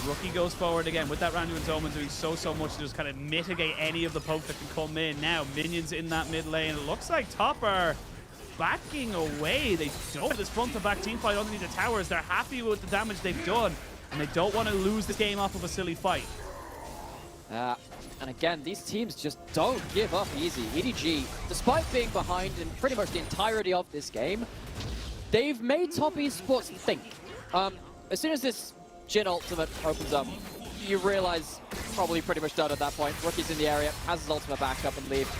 The Rookie goes forward again with that Randuin's Omen, doing so much to just kind of mitigate any of the poke that can come in. Now minions in that mid lane. It looks like Top are backing away. They don't have this front to back team fight underneath the towers. They're happy with the damage they've done, and they don't want to lose this game off of a silly fight.
And again, these teams just don't give up easy. EDG, despite being behind in pretty much the entirety of this game, they've made Top Esports think. As soon as this Jhin ultimate opens up, you realize probably pretty much done at that point. Rookie's in the area, has his ultimate back up and Leave.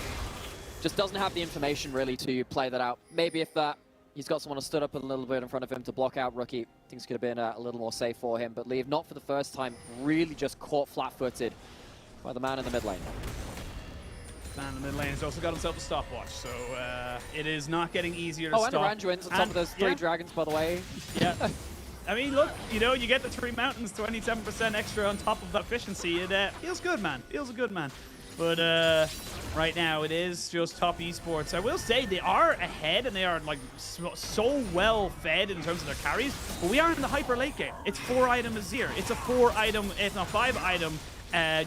Just doesn't have the information really to play that out. Maybe if he's got someone who stood up a little bit in front of him to block out Rookie, things could have been a little more safe for him. But Leave, not for the first time, really just caught flat-footed by the man in the mid lane.
Man in the mid lane has also got himself a stopwatch, so it is not getting easier to stop.
Oh, and a Randuin's on top of those 3 dragons, by the way.
Yeah. I mean, look, you know, you get the 3 mountains, 27% extra on top of that efficiency. It feels good, man. Feels good, man. But right now, it is just Top Esports. I will say they are ahead, and they are like so well fed in terms of their carries. But we are in the hyper late game. It's 4 item Azir. It's a 4 item, if not 5 item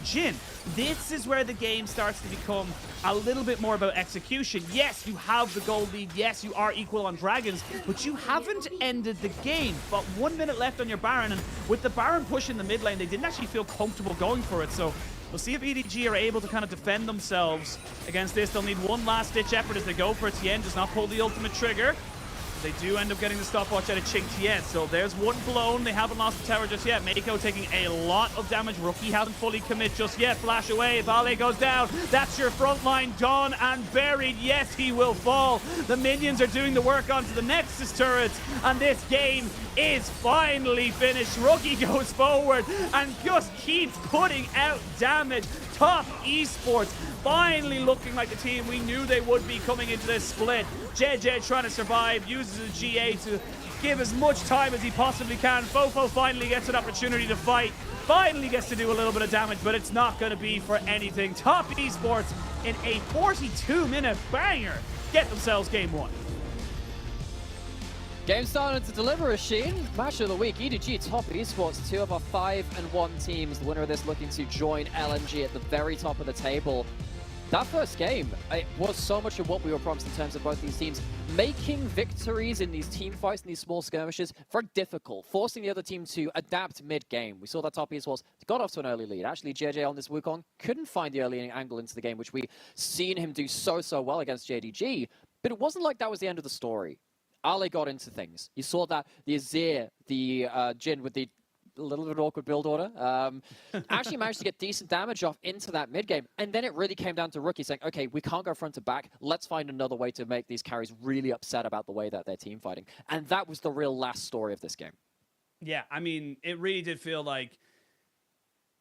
Jin. This is where the game starts to become a little bit more about execution. Yes, you have the gold lead. Yes, you are equal on Dragons, but you haven't ended the game. But 1 minute left on your Baron, and with the Baron push in the mid lane, they didn't actually feel comfortable going for it. So we'll see if EDG are able to kind of defend themselves against this. They'll need one last ditch effort as they go for it. Tien does not pull the ultimate trigger. They do end up getting the stopwatch out of Ching Tien. So there's one blown. They haven't lost the tower just yet. Mako taking a lot of damage. Rookie hasn't fully commit just yet. Flash away. Vale goes down. That's your front line done and buried. Yes, he will fall. The minions are doing the work onto the Nexus turrets. And this game is finally finished. Rookie goes forward and just keeps putting out damage. Top Esports finally looking like the team we knew they would be coming into this split. JJ trying to survive, uses a GA to give as much time as he possibly can. Fofo finally gets an opportunity to fight, finally gets to do a little bit of damage, but it's not going to be for anything. Top Esports in a 42-minute banger get themselves game one.
Game started to deliver a Sheen. Match of the week, EDG, Top Esports, 2 of our 5-1 teams. The winner of this looking to join LNG at the very top of the table. That first game, it was so much of what we were promised in terms of both these teams. Making victories in these team fights and these small skirmishes very difficult, forcing the other team to adapt mid-game. We saw that Top Esports got off to an early lead. Actually, JJ on this Wukong couldn't find the early angle into the game, which we seen him do so well against JDG. But it wasn't like that was the end of the story. Ale got into things. You saw that the Azir, the Jin with the little bit awkward build order, actually managed to get decent damage off into that mid game. And then it really came down to Rookie saying, okay, we can't go front to back. Let's find another way to make these carries really upset about the way that they're team fighting. And that was the real last story of this game.
Yeah, I mean, it really did feel like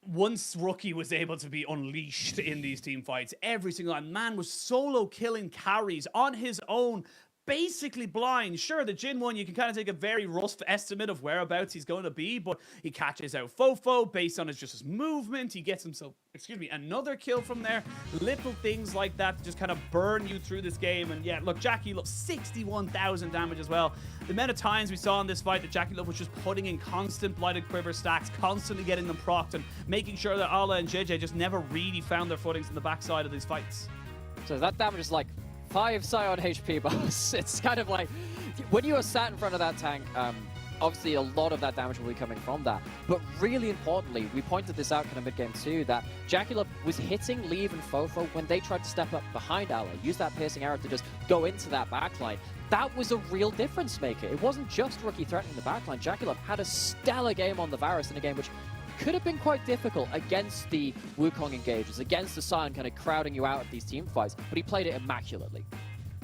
once Rookie was able to be unleashed in these team fights, every single man was solo killing carries on his own, basically blind. Sure, the Jin one, you can kind of take a very rough estimate of whereabouts he's going to be, but he catches out Fofo based on his movement. He gets himself, another kill from there. Little things like that just kind of burn you through this game. And yeah, look, Jackie Love, 61,000 damage as well. The amount of times we saw in this fight that Jackie Love was just putting in constant Blighted Quiver stacks, constantly getting them procced and making sure that Ala and JJ just never really found their footings in the backside of these fights.
So that damage is like 5 Scion HP bars. It's kind of like, when you are sat in front of that tank, obviously a lot of that damage will be coming from that. But really importantly, we pointed this out kind of mid-game too, that Jackie Love was hitting Leave and Fofo when they tried to step up behind Ale, use that piercing arrow to just go into that backline. That was a real difference maker. It wasn't just Rookie threatening the backline. Jackie Love had a stellar game on the Varus in a game which could have been quite difficult against the Wukong engagers, against the Scion kind of crowding you out of these team fights, but he played it immaculately.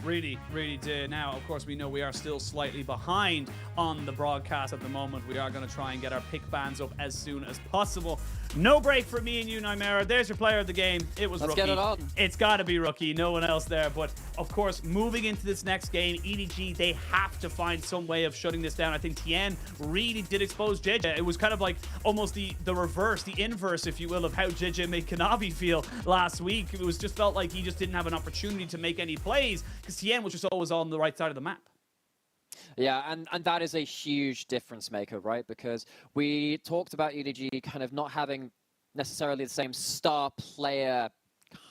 Really, really did. Now, of course, we know we are still slightly behind on the broadcast at the moment. We are going to try and get our pick bands up as soon as possible. No break for me and you, Nightmare. There's your player of the game. It was
Let's
Rookie.
get it on.
It's got to be Rookie. No one else there. But, of course, moving into this next game, EDG, they have to find some way of shutting this down. I think Tien really did expose JJ. It was kind of like almost the reverse, the inverse, if you will, of how JJ made Kanavi feel last week. It was just felt like he just didn't have an opportunity to make any plays because Tien was just always on the right side of the map.
Yeah, and that is a huge difference maker, right? Because we talked about EDG kind of not having necessarily the same star player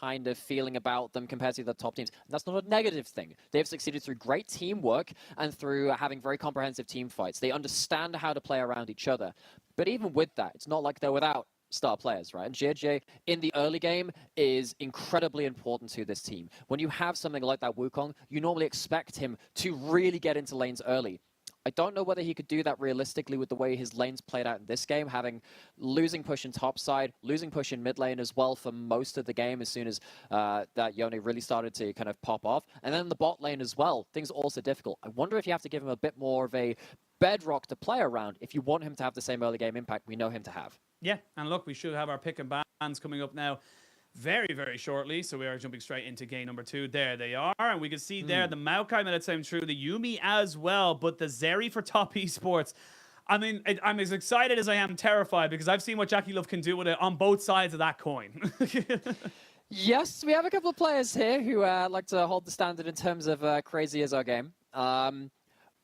kind of feeling about them compared to the top teams. And that's not a negative thing. They've succeeded through great teamwork and through having very comprehensive team fights. They understand how to play around each other. But even with that, it's not like they're without star players, right? And JJ in the early game is incredibly important to this team. When you have something like that Wukong, you normally expect him to really get into lanes early. I don't know whether he could do that realistically with the way his lanes played out in this game, losing push in top side, losing push in mid lane as well for most of the game as soon as that Yone really started to kind of pop off. And then the bot lane as well, things are also difficult. I wonder if you have to give him a bit more of a bedrock to play around if you want him to have the same early game impact we know him to have.
Yeah, and look, we should have our pick and bans coming up now very, very shortly. So we are jumping straight into game number 2. There they are. And we can see there the Maokai made it sound true, the Yuumi as well, but the Zeri for Top Esports. I mean, I'm as excited as I am terrified because I've seen what Jackie Love can do with it on both sides of that coin.
Yes, we have a couple of players here who like to hold the standard in terms of crazy as our game.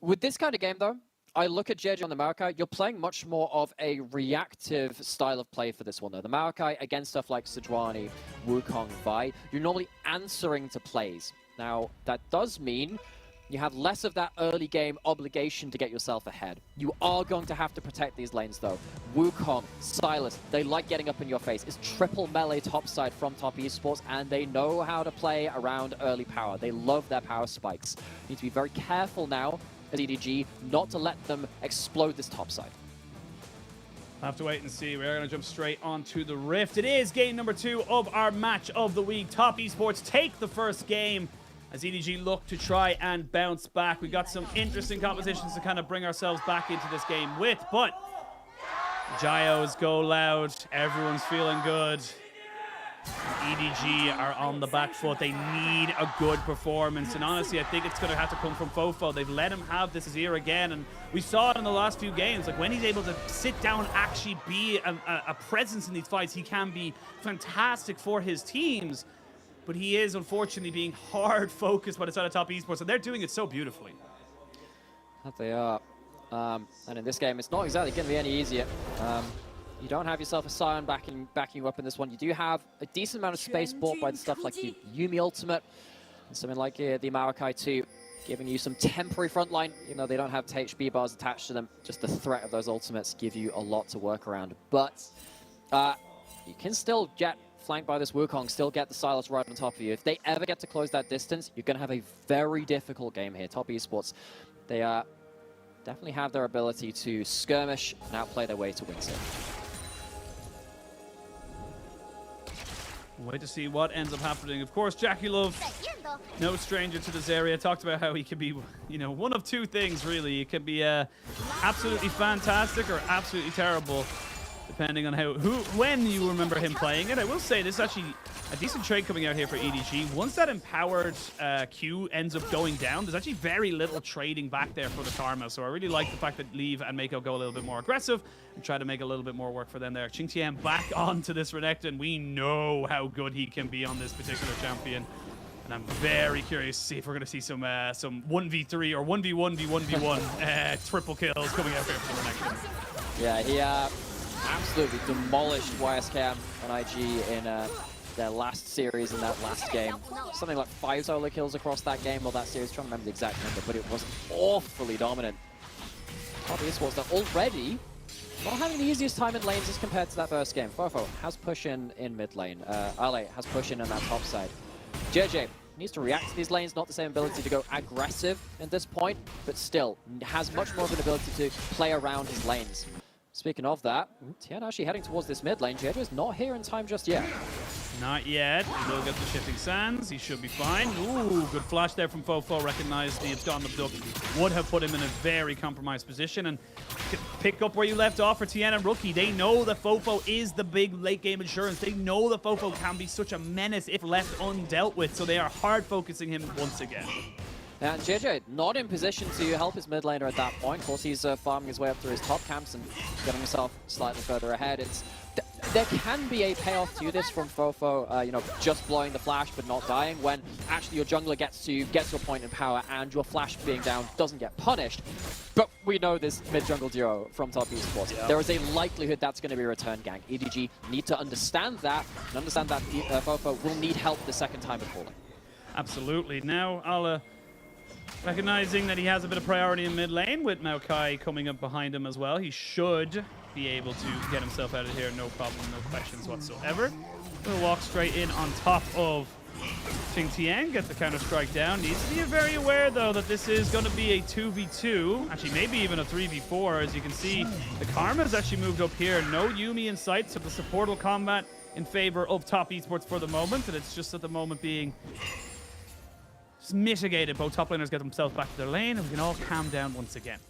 With this kind of game, though, I look at JJ on the Maokai, you're playing much more of a reactive style of play for this one, though. The Maokai, against stuff like Sejuani, Wukong, Vi, you're normally answering to plays. Now, that does mean you have less of that early game obligation to get yourself ahead. You are going to have to protect these lanes, though. Wukong, Silas, they like getting up in your face. It's triple melee topside from Top Esports, and they know how to play around early power. They love their power spikes. You need to be very careful now as EDG not to let them explode this topside.
I'll have to wait and see. We're going to jump straight onto the Rift. It is game number 2 of our match of the week. Top Esports take the first game as EDG look to try and bounce back. We got some interesting competitions to kind of bring ourselves back into this game with, but Gyos go loud. Everyone's feeling good. EDG are on the back foot. They need a good performance, and honestly, I think it's going to have to come from Fofo. They've let him have this year again, and we saw it in the last few games. Like, when he's able to sit down, actually be a presence in these fights, he can be fantastic for his teams. But he is, unfortunately, being hard focused by the side of Top Esports, and they're doing it so beautifully.
That they are. And in this game, it's not exactly going to be any easier. You don't have yourself a Sion backing you up in this one. You do have a decent amount of space bought by the stuff like the Yuumi ultimate, and something like the Maokai 2, giving you some temporary frontline. You know, they don't have THB bars attached to them. Just the threat of those ultimates give you a lot to work around. But you can still get flanked by this Wukong, still get the Silas right on top of you. If they ever get to close that distance, you're going to have a very difficult game here. Top Esports, they definitely have their ability to skirmish and outplay their way to win it.
Wait to see what ends up happening. Of course, Jackie Love, no stranger to this area, talked about how he can be, you know, one of two things, really. It can be absolutely fantastic or absolutely terrible, depending on when you remember him playing it. I will say this is actually a decent trade coming out here for EDG. Once that empowered Q ends up going down, there's actually very little trading back there for the Karma. So I really like the fact that Leave and Mako go a little bit more aggressive and try to make a little bit more work for them there. Xingtian back onto this Renekton. We know how good he can be on this particular champion. And I'm very curious to see if we're going to see some 1v3 or 1v1 v1v1 triple kills coming out here for the Renekton.
Yeah, he absolutely demolished YSCam on IG in their last series in that last game. Something like 5 solo kills across that game or that series. I'm trying to remember the exact number, but it was awfully dominant. Top Esports, they're already not having the easiest time in lanes as compared to that first game. Fofo has push in mid lane. Ale has push in on that top side. JJ needs to react to these lanes, not the same ability to go aggressive at this point, but still has much more of an ability to play around his lanes. Speaking of that, Tien actually heading towards this mid lane. JJ is not here in time just yet.
Not yet. He will get the shifting sands. He should be fine. Ooh, good flash there from Fofo. Recognized the Abscond Abduct would have put him in a very compromised position. And pick up where you left off for Tien and Rookie. They know that Fofo is the big late game insurance. They know that Fofo can be such a menace if left undealt with. So they are hard focusing him once again.
And JJ not in position to help his mid laner at that point. Of course, he's farming his way up through his top camps and getting himself slightly further ahead. There can be a payoff to this from Fofo, you know, just blowing the flash but not dying, when actually your jungler gets to a point in power and your flash being down doesn't get punished. But we know this mid-jungle duo from Top Esports. Yep. There is a likelihood that's going to be a return gank. EDG need to understand that, and understand that Fofo will need help the second time of falling.
Absolutely. Now, I'll recognizing that he has a bit of priority in mid lane with Maokai coming up behind him as well. He should be able to get himself out of here, no problem, no questions whatsoever. We'll walk straight in on top of Xingtian, get the counter strike down. Needs to be very aware though that this is going to be a 2v2, actually maybe even a 3v4. As you can see, the Karma's actually moved up here. No Yuumi in sight, so the support will combat in favor of Top Esports for the moment, and it's just at the moment being mitigated. Both top laners get themselves back to their lane, and we can all calm down once again.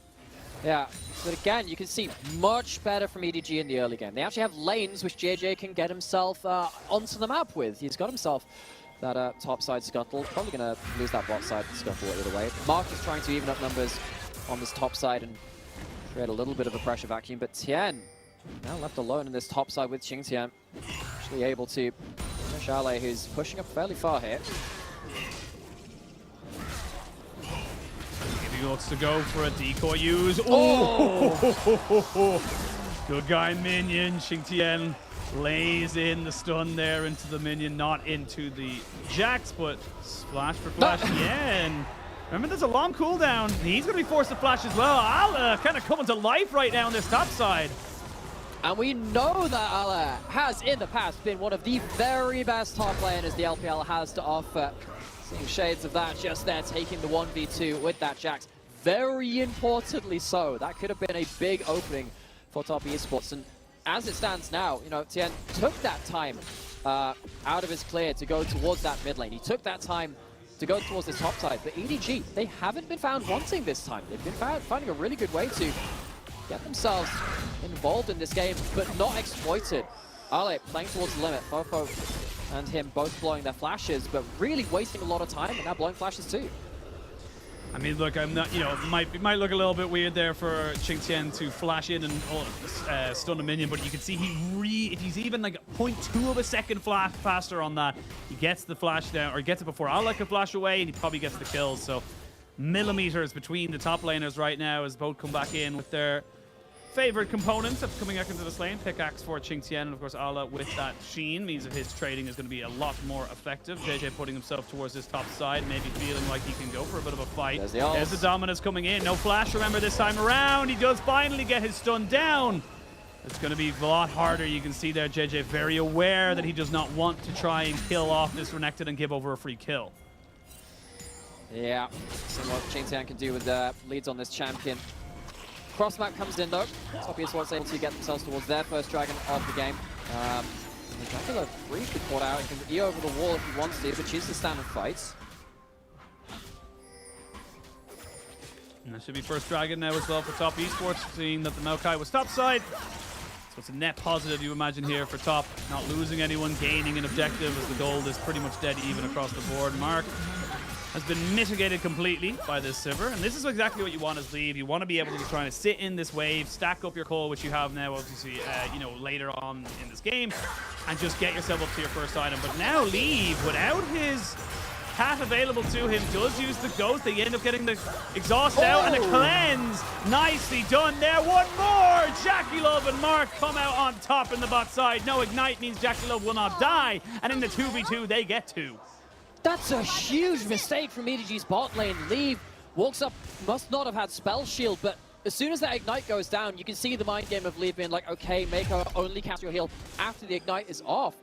Yeah, but again, you can see much better from EDG in the early game. They actually have lanes which JJ can get himself onto the map with. He's got himself that top side scuttle. Probably going to lose that bot side scuttle either way. Mark is trying to even up numbers on this top side and create a little bit of a pressure vacuum, but Tien now left alone in this top side with Xingtian. Actually able to finish Ale, who's pushing up fairly far here.
Davey looks to go for a decoy use. Oh! Good guy minion. Xingtian lays in the stun there into the minion, not into the Jax, but splash for flash again. Remember, there's a long cooldown. He's going to be forced to flash as well. Ala kind of coming to life right now on this top side.
And we know that Ala has, in the past, been one of the very best top laners the LPL has to offer. Seeing shades of that just there, taking the 1v2 with that Jax. Very importantly so. That could have been a big opening for top esports. And as it stands now, you know, Tien took that time out of his clear to go towards that mid lane. He took that time to go towards this top side. But EDG, they haven't been found wanting this time. They've been finding a really good way to get themselves involved in this game, but not exploited. Ale playing towards the limit. Fofo and him both blowing their flashes, but really wasting a lot of time, and now blowing flashes too.
I mean, look, I'm not, you know, it might look a little bit weird there for Xingtian to flash in and stun a minion, but you can see if he's even like 0.2 of a second faster on that, he gets the flash down, or gets it before Ala can flash away, and he probably gets the kills. So millimeters between the top laners right now as both come back in with their favorite components of coming back into this lane. Pickaxe for Xingtian, and of course Ala with that Sheen means that his trading is going to be a lot more effective. JJ putting himself towards his top side, maybe feeling like he can go for a bit of a fight. There's the dominance coming in. No flash, remember, this time around. He does finally get his stun down. It's going to be a lot harder. You can see there JJ very aware that he does not want to try and kill off this Renekton and give over a free kill.
Yeah, seeing what Xingtian can do with leads on this champion. Cross map comes in though. Top esports able to get themselves towards their first dragon of the game. Dracula briefly caught out. He can E over the wall if he wants to, but chooses to stand and fight.
And that should be first dragon now as well for top esports, seeing that the Maokai was topside. So it's a net positive, you imagine, here for top. Not losing anyone, gaining an objective, as the gold is pretty much dead even across the board. Mark has been mitigated completely by this Sivir, and this is exactly what you want as Leave. You want to be able to be trying to sit in this wave, stack up your call, which you have now, obviously, you know, later on in this game, and just get yourself up to your first item. But now Leave, without his cat available to him, does use the ghost. They end up getting the exhaust out and the cleanse. Nicely done there. One more. Jackie Love and Mark come out on top in the bot side. No ignite means Jackie Love will not die, and in the 2v2 they get 2.
That's a huge mistake from EDG's bot lane. Leave walks up, must not have had spell shield, but as soon as that ignite goes down, you can see the mind game of Leave being like, okay, Mako, only cast your heal after the ignite is off.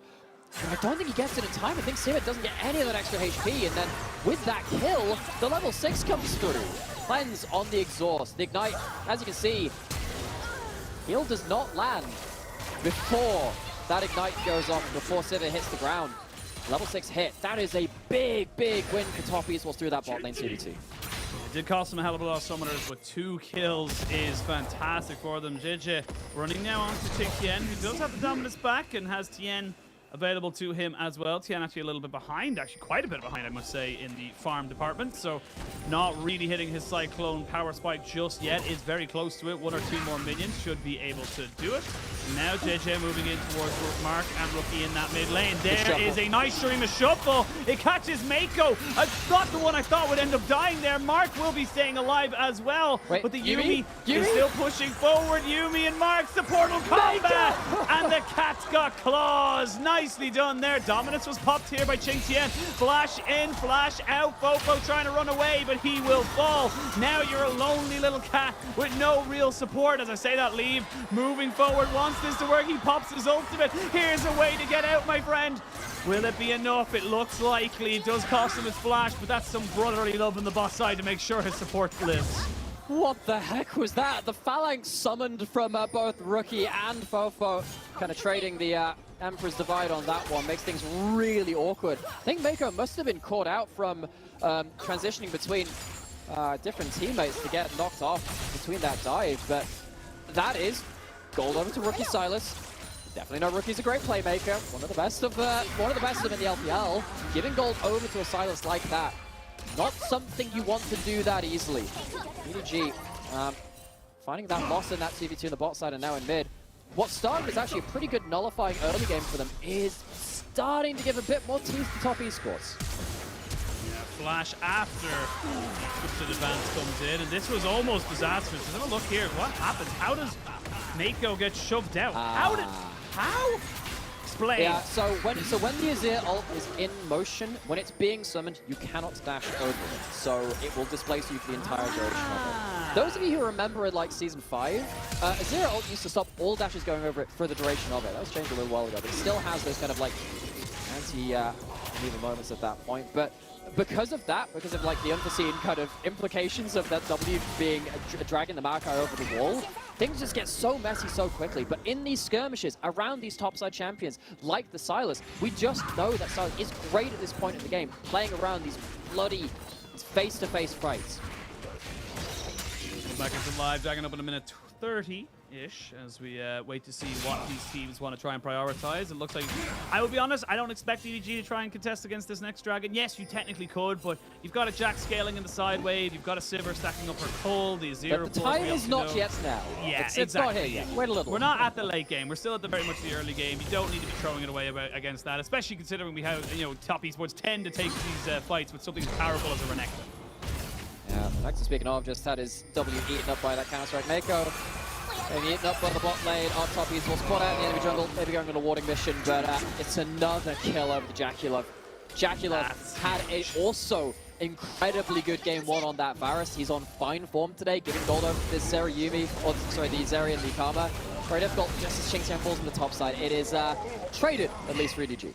And I don't think he gets it in time. I think Sivir doesn't get any of that extra HP, and then with that kill, the level 6 comes through. Cleanse on the exhaust. The ignite, as you can see, heal does not land before that ignite goes off, before Sivir hits the ground. Level 6 hit. That is a big, big win for top esports through that bot lane 2v2.
It did cost them a hell of a lot of summoners, but 2 kills is fantastic for them. JJ running now on to Xingtian, who does have the dominance back and has Tien available to him as well. Tien actually a little bit behind, actually quite a bit behind, I must say, in the farm department. So not really hitting his Cyclone power spike just yet. Is very close to it. 1 or 2 more minions should be able to do it. Now JJ moving in towards Mark and Rookie in that mid lane. There is a nice Shurima shuffle. It catches Mako. Not the one I thought would end up dying there. Mark will be staying alive as well.
Wait,
but the Yuumi is still pushing forward. Yuumi and Mark, the portal combat. And the cat's got claws. Nicely done there. Dominance was popped here by Xingtian. Flash in, flash out. Fofo trying to run away, but he will fall. Now you're a lonely little cat with no real support. As I say that, Leave moving forward, wants this to work. He pops his ultimate. Here's a way to get out, my friend. Will it be enough? It looks likely. It does cost him his flash, but that's some brotherly love on the bot side to make sure his support lives.
What the heck was that? The Phalanx summoned from both Rookie and Fofo, kind of trading the Emperor's Divide on that one. Makes things really awkward. I think Mako must have been caught out from transitioning between different teammates to get knocked off between that dive, but that is gold over to Rookie Silas. Definitely know Rookie's a great playmaker, one of the best of them in the LPL. Giving gold over to a Silas like that, not something you want to do that easily. EDG finding that loss in that 2v2 in the bot side and now in mid. What started as actually a pretty good nullifying early game for them is starting to give a bit more teeth to top esports.
flash after Twisted Advance comes in, and this was almost disastrous. Let's have a look here. What happens? How does Mako get shoved out? How? Explain.
Yeah, so when the Azir ult is in motion, when it's being summoned, you cannot dash over it. So it will displace you for the entire duration of it. Those of you who remember in like Season 5, Azir ult used to stop all dashes going over it for the duration of it. That was changed a little while ago, but it still has those kind of like anti-even moments at that point. But because of that, because of like the unforeseen kind of implications of that W being dragging the Maokai over the wall, things just get so messy so quickly. But in these skirmishes around these topside champions, like the Sylas, we just know that Sylas is great at this point in the game, playing around these bloody face-to-face fights.
Back into live, dragging up in a minute 30-ish as we wait to see what these teams want to try and prioritize. It looks like, I will be honest, I don't expect EDG to try and contest against this next dragon. Yes, you technically could, but you've got a Jack scaling in the side wave, you've got a Sivir stacking up her Cole, the Azir.
But the time is not yet now.
Yeah,
it's not here yet. Wait a little.
We're not at the late game. We're still at the very much the early game. You don't need to be throwing it away against that, especially considering we have, you know, top esports tend to take these fights with something as powerful as a Renekton.
Yeah, Renekton, speaking of, just had his W eaten up by that Counter-Strike Mako. Being eaten up by the bot lane, on top he's will spot out in the enemy jungle, maybe going on a warding mission, but it's another kill over the Jaculov. Jaculov had a also incredibly good game one on that Varus. He's on fine form today, giving gold over this Zeri Yumi, or sorry, the Zeri and the Karma. Very difficult, just as Xingqiang falls on the top side. It is traded, at least for EDG.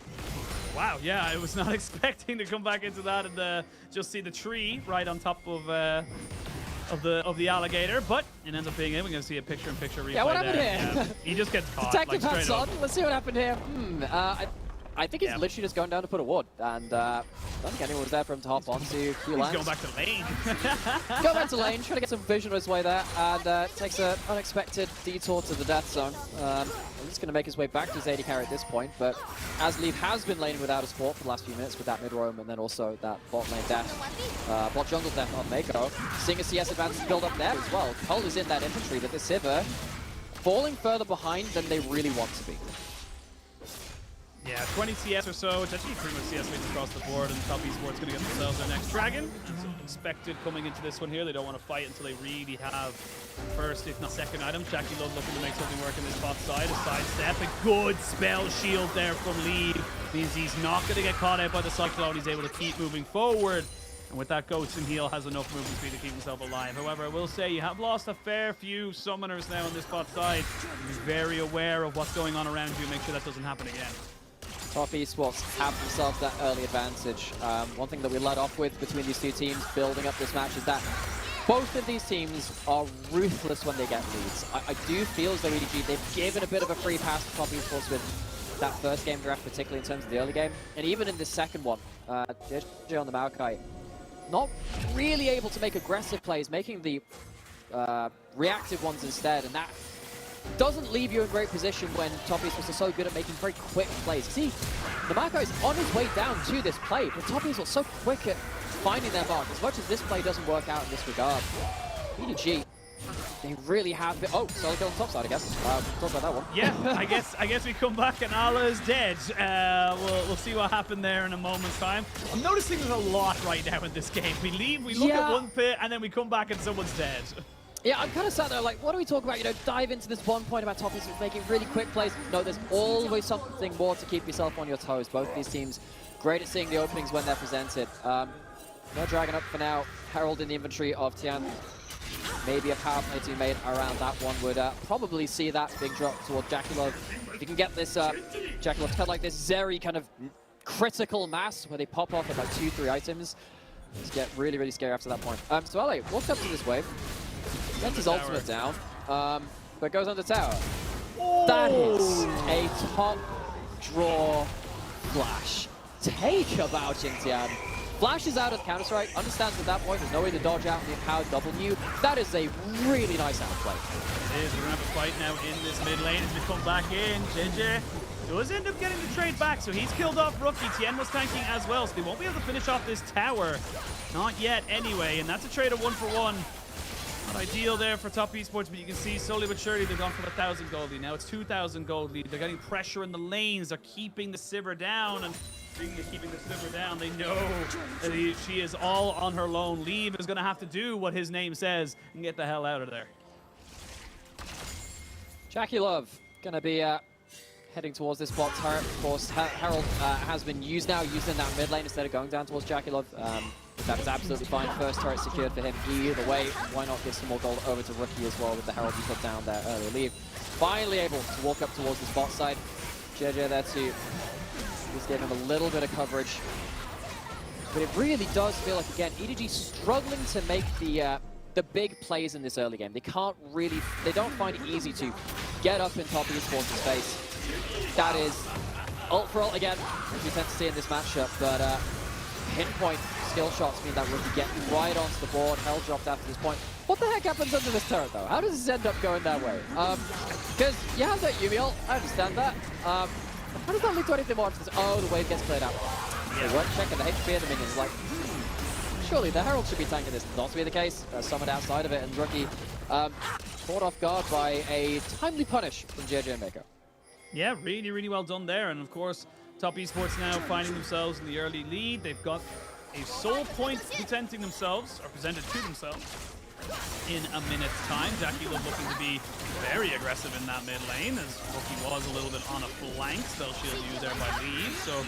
Wow, yeah, I was not expecting to come back into that and just see the tree right on top of the alligator, but it ends up being in. We're going to see a picture-in-picture replay.
Yeah, what happened
there.
here?
Yeah, he just gets caught.
Detective
like,
hats on. Let's see what happened here. I think he's literally just going down to put a ward, and I don't think anyone was there for him to hop on to Q lands.
He's going back to lane.
Go back to lane, trying to get some vision on his way there, and takes an unexpected detour to the death zone. He's going to make his way back to his AD carry at this point, but as Leaf has been laning without a support for the last few minutes with that mid-roam and then also that bot lane death, bot jungle death on Mako, seeing a CS advantage build up there as well. Cole is in that infantry, but the Sivir falling further behind than they really want to be.
Yeah, 20 CS or so. It's actually pretty much CS wins across the board, and Top Esports going to get themselves their next dragon. As expected coming into this one here. They don't want to fight until they really have first, if not second item. Jackie Love looking to make something work in this bot side. A sidestep, a good spell shield there from Lee. Means he's not going to get caught out by the Cyclone. He's able to keep moving forward. And with that, Ghost and Heal has enough movement speed to keep himself alive. However, I will say you have lost a fair few summoners now on this bot side. Be very aware of what's going on around you. Make sure that doesn't happen again.
Top Esports have themselves that early advantage. One thing that we led off with between these two teams building up this match is that both of these teams are ruthless when they get leads. I do feel as though EDG, they've given a bit of a free pass to Top Esports with that first game draft, particularly in terms of the early game. And even in this second one, JJ on the Maokai, not really able to make aggressive plays, making the reactive ones instead, and that doesn't leave you in great position when Top Esports are so good at making very quick plays. See, the Maokai is on his way down to this play, but Top Esports so quick at finding their mark. As much as this play doesn't work out in this regard, EDG, they really have been... Oh, solo kill on the top side, I guess. We'll talk about that one.
Yeah, I guess we come back and Allah is dead. We'll see what happened there in a moment's time. I'm noticing there's a lot right now in this game. We leave, we look at one pit, and then we come back and someone's dead.
Yeah, I'm kind of sat there like, what do we talk about? You know, dive into this one point about Top Esports making really quick plays. No, there's always something more to keep yourself on your toes. Both these teams great at seeing the openings when they're presented. No dragon up for now. Herald in the inventory of Tian. Maybe a power play to be made around that one. Would probably see that being dropped towards Jaculov. If you can get this Jaculov to cut like this Zeri kind of critical mass where they pop off at like 2-3 items. It's get really, really scary after that point. So LA walks up to this wave. Gets his ultimate down, but goes under tower. Oh. That is a top draw flash. Take about Xingqiang. Flashes out of Counter-Strike, understands at that point there's no way to dodge out the empowered W. That is a really nice outplay.
It is. We're going to have a fight now in this mid lane as we come back in. JJ does end up getting the trade back, so he's killed off Rookie. Tien was tanking as well, so they won't be able to finish off this tower. Not yet anyway, and that's a trade of 1-for-1. Not ideal there for Top Esports, but you can see slowly but surely they've gone from 1,000 gold lead. Now it's 2,000 gold lead. They're getting pressure in the lanes. They're keeping the Sivir down, and
Bing is keeping the Sliver down. They know that she is all on her lone. Leave is going to have to do what his name says and get the hell out of there.
Jackie Love going to be heading towards this bot turret. Of course, Herald has been used now, used in that mid lane instead of going down towards Jackie Love. That is absolutely fine. First turret secured for him either way. Why not give some more gold over to Rookie as well with the Herald he put down there earlier. Leave finally able to walk up towards this bot side. JJ there to just give him a little bit of coverage. But it really does feel like, again, EDG struggling to make the big plays in this early game. They can't really, they don't find it easy to get up in top of esports' face. That is ult for ult again, as we tend to see in this matchup, but pinpoint skill shots mean that Rookie getting right onto the board. Hell dropped after this point. What the heck happens under this turret though? How does this end up going that way? Because you have that Yumi ult, I understand that. How does that lead to anything more after this? Oh, the wave gets played out. They weren't checking the HP of the minions, like, surely the Herald should be tanking this. Not to be the case. Summoned outside of it, and Rookie caught off guard by a timely punish from JJ and Mako.
Yeah, really, really well done there. And of course, Top Esports now finding themselves in the early lead. They've got a soul point presenting themselves, or presented to themselves, in a minute's time. Jackie Love looking to be very aggressive in that mid lane, as Rookie was a little bit on a flank. Spell shield used there by Leave, so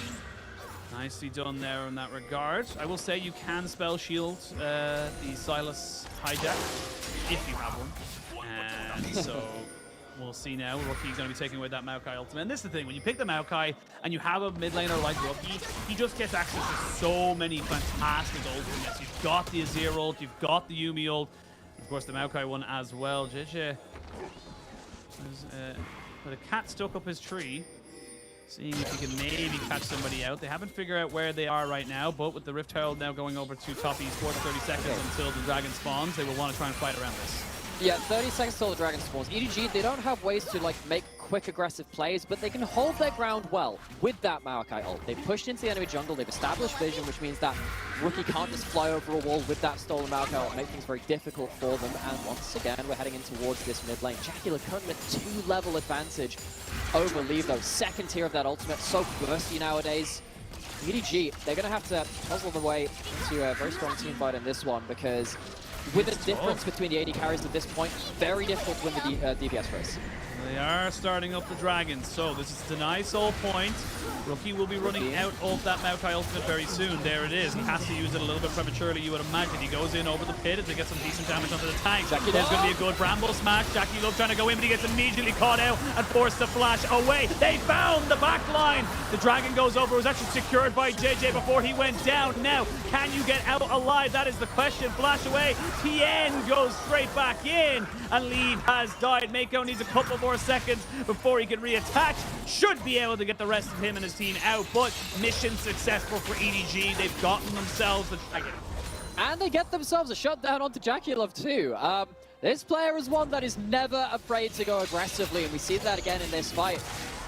nicely done there in that regard. I will say you can spell shield the Silas hijack if you have one. And so we'll see now. Rookie's going to be taking away that Maokai ultimate. And this is the thing, when you pick the Maokai and you have a mid laner like Rookie, he just gets access to so many fantastic ultimates. You've got the Azir ult, you've got the Yumi ult, of course the Maokai one as well. JJ with a cat stuck up his tree, seeing if he can maybe catch somebody out. They haven't figured out where they are right now, but with the Rift Herald now going over to Top Esports, 30 seconds until the dragon spawns, they will want to try and fight around this.
Yeah, 30 seconds till the dragon spawns. EDG, they don't have ways to like make quick aggressive plays, but they can hold their ground well with that Maokai ult. They've pushed into the enemy jungle, they've established vision, which means that Rookie can't just fly over a wall with that stolen Maokai ult, make things very difficult for them. And once again, we're heading in towards this mid lane. Jackie currently with 2-level advantage over Leave though. Second tier of that ultimate, so bursty nowadays. EDG, they're going to have to puzzle their way into a very strong team fight in this one, because with the difference between the AD carries at this point, very difficult to win the DPS race.
They are starting up the Dragons, so this is deny soul point. Rookie will be running out of that Maokai ultimate very soon. There it is. He has to use it a little bit prematurely, you would imagine. He goes in over the pit to get some decent damage onto the tank. There's going to be a good Bramble smash. Jackie Love trying to go in, but he gets immediately caught out and forced to flash away. They found the back line. The Dragon goes over. It was actually secured by JJ before he went down. Now, can you get out alive? That is the question. Flash away. TN goes straight back in, and Leave has died. Mako needs a couple more seconds before he can reattach. Should be able to get the rest of him and his team out, but mission successful for EDG. They've gotten themselves the Dragon. And
they get themselves a shutdown onto Jackie Love too. This player is one that is never afraid to go aggressively, and we see that again in this fight.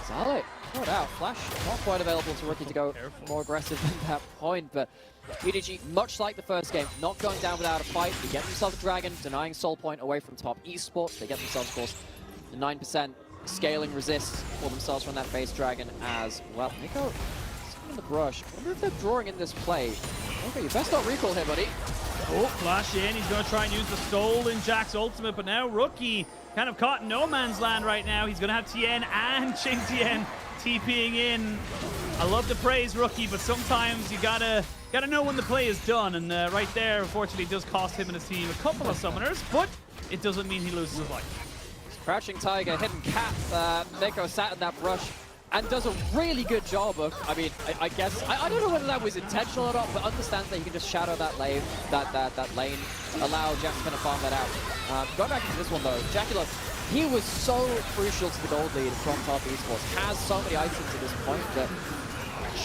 Zale caught out. Flash not quite available to Rookie to go more aggressive than that point, but EDG, much like the first game, not going down without a fight. They get themselves a Dragon, denying soul point away from Top Esports. They get themselves, of course, the 9% scaling resist for themselves from that base Dragon as well. Miko in the brush. I wonder if they're drawing in this play. Okay, you best not recall here, buddy.
Oh, flash in. He's going to try and use the stolen Jack's ultimate, but now Rookie kind of caught in no man's land right now. He's going to have Tien and Ching Tien TPing in. I love to praise Rookie, but sometimes you gotta know when the play is done, and right there, unfortunately, does cost him and his team a couple of summoners, but it doesn't mean he loses his life.
Crouching Tiger, hidden cat. Mako sat in that brush and does a really good job of, I mean, I guess, I don't know whether that was intentional or not, but understands that he can just shadow that lane, that lane, allow Jack to kind of farm that out. Going back into this one though, Jackie Love, he was so crucial to the gold lead from Top Esports, has so many items at this point that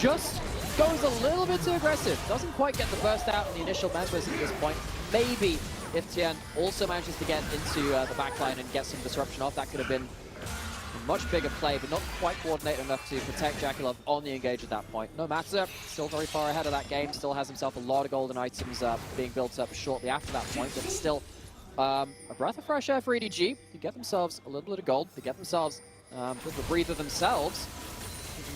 just goes a little bit too aggressive. Doesn't quite get the burst out in the initial members at this point. Maybe if Tien also manages to get into the backline and get some disruption off, that could have been a much bigger play, but not quite coordinated enough to protect Jackie Love on the engage at that point. No matter, still very far ahead of that game, still has himself a lot of golden items being built up shortly after that point, but still a breath of fresh air for EDG. They get themselves a little bit of gold, they get themselves a bit of a breather themselves.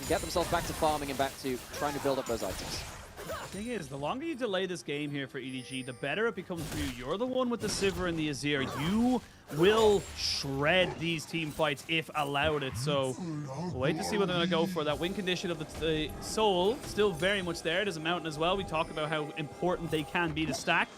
can get themselves back to farming and back to trying to build up those items.
The thing is, the longer you delay this game here for EDG, the better it becomes for you. You're the one with the Sivir and the Azir. You will shred these team fights if allowed it. So we'll wait to see what they're going to go for. That win condition of the Soul still very much there. There's a mountain as well. We talk about how important they can be to stack.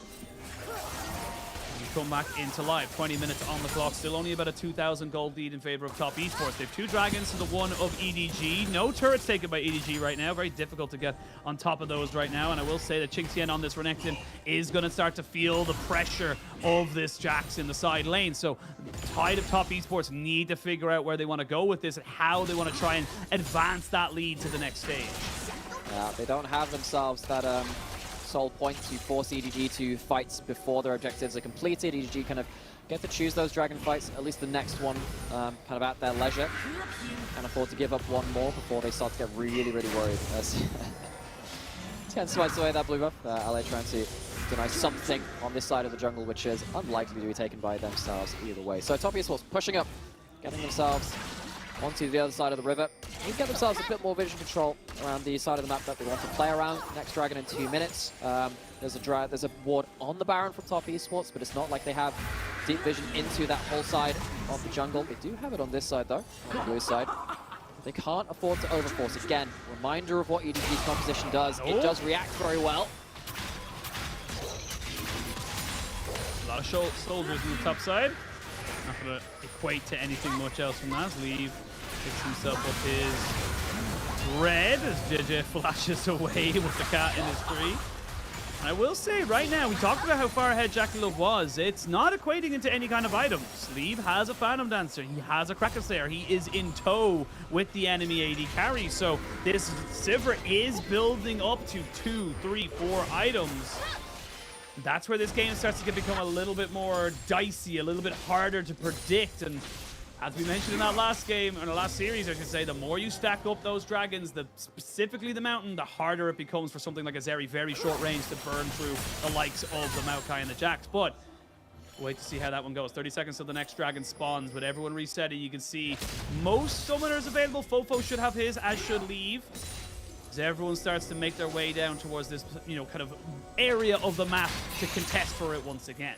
Come back into live. 20 minutes on the clock. Still only about a 2,000 gold lead in favor of Top Esports. They have 2 dragons to the 1 of EDG. No turrets taken by EDG right now. Very difficult to get on top of those right now. And I will say that Qingtian on this Renekton is going to start to feel the pressure of this Jax in the side lane. So Tide of Top Esports need to figure out where they want to go with this and how they want to try and advance that lead to the next stage.
They don't have themselves that Soul point to force EDG to fights before their objectives are completed. EDG kind of get to choose those dragon fights, at least the next one, kind of at their leisure, and afford to give up one more before they start to get really, really worried. As TES swipes away that blue buff. LA trying to deny something on this side of the jungle, which is unlikely to be taken by themselves either way. So Top Esports pushing up, getting themselves onto the other side of the river. They get themselves a bit more vision control around the side of the map that they want to play around. Next dragon in 2 minutes. There's a ward on the Baron from Top Esports, but it's not like they have deep vision into that whole side of the jungle. They do have it on this side though, on the blue side. They can't afford to overforce. Again, reminder of what EDG's composition does. It does react very well.
A lot of soldiers on the top side. Not going to equate to anything much else from that. Leave picks himself up his red as JJ flashes away with the cat in his tree. And I will say right now, we talked about how far ahead JackeyLove was. It's not equating into any kind of item. Sleeve has a Phantom Dancer. He has a Crackerslayer. He is in tow with the enemy AD carry. So this Sivir is building up to 2, 3, 4 items. That's where this game starts to become a little bit more dicey, a little bit harder to predict. And as we mentioned in that last game, or the last series, I should say, the more you stack up those dragons, specifically the mountain, the harder it becomes for something like a Zeri very short range to burn through the likes of the Maokai and the Jax. But wait to see how that one goes. 30 seconds till the next dragon spawns. With everyone resetting, you can see most summoners available. Fofo should have his, as should Leave. As everyone starts to make their way down towards this, kind of area of the map to contest for it once again.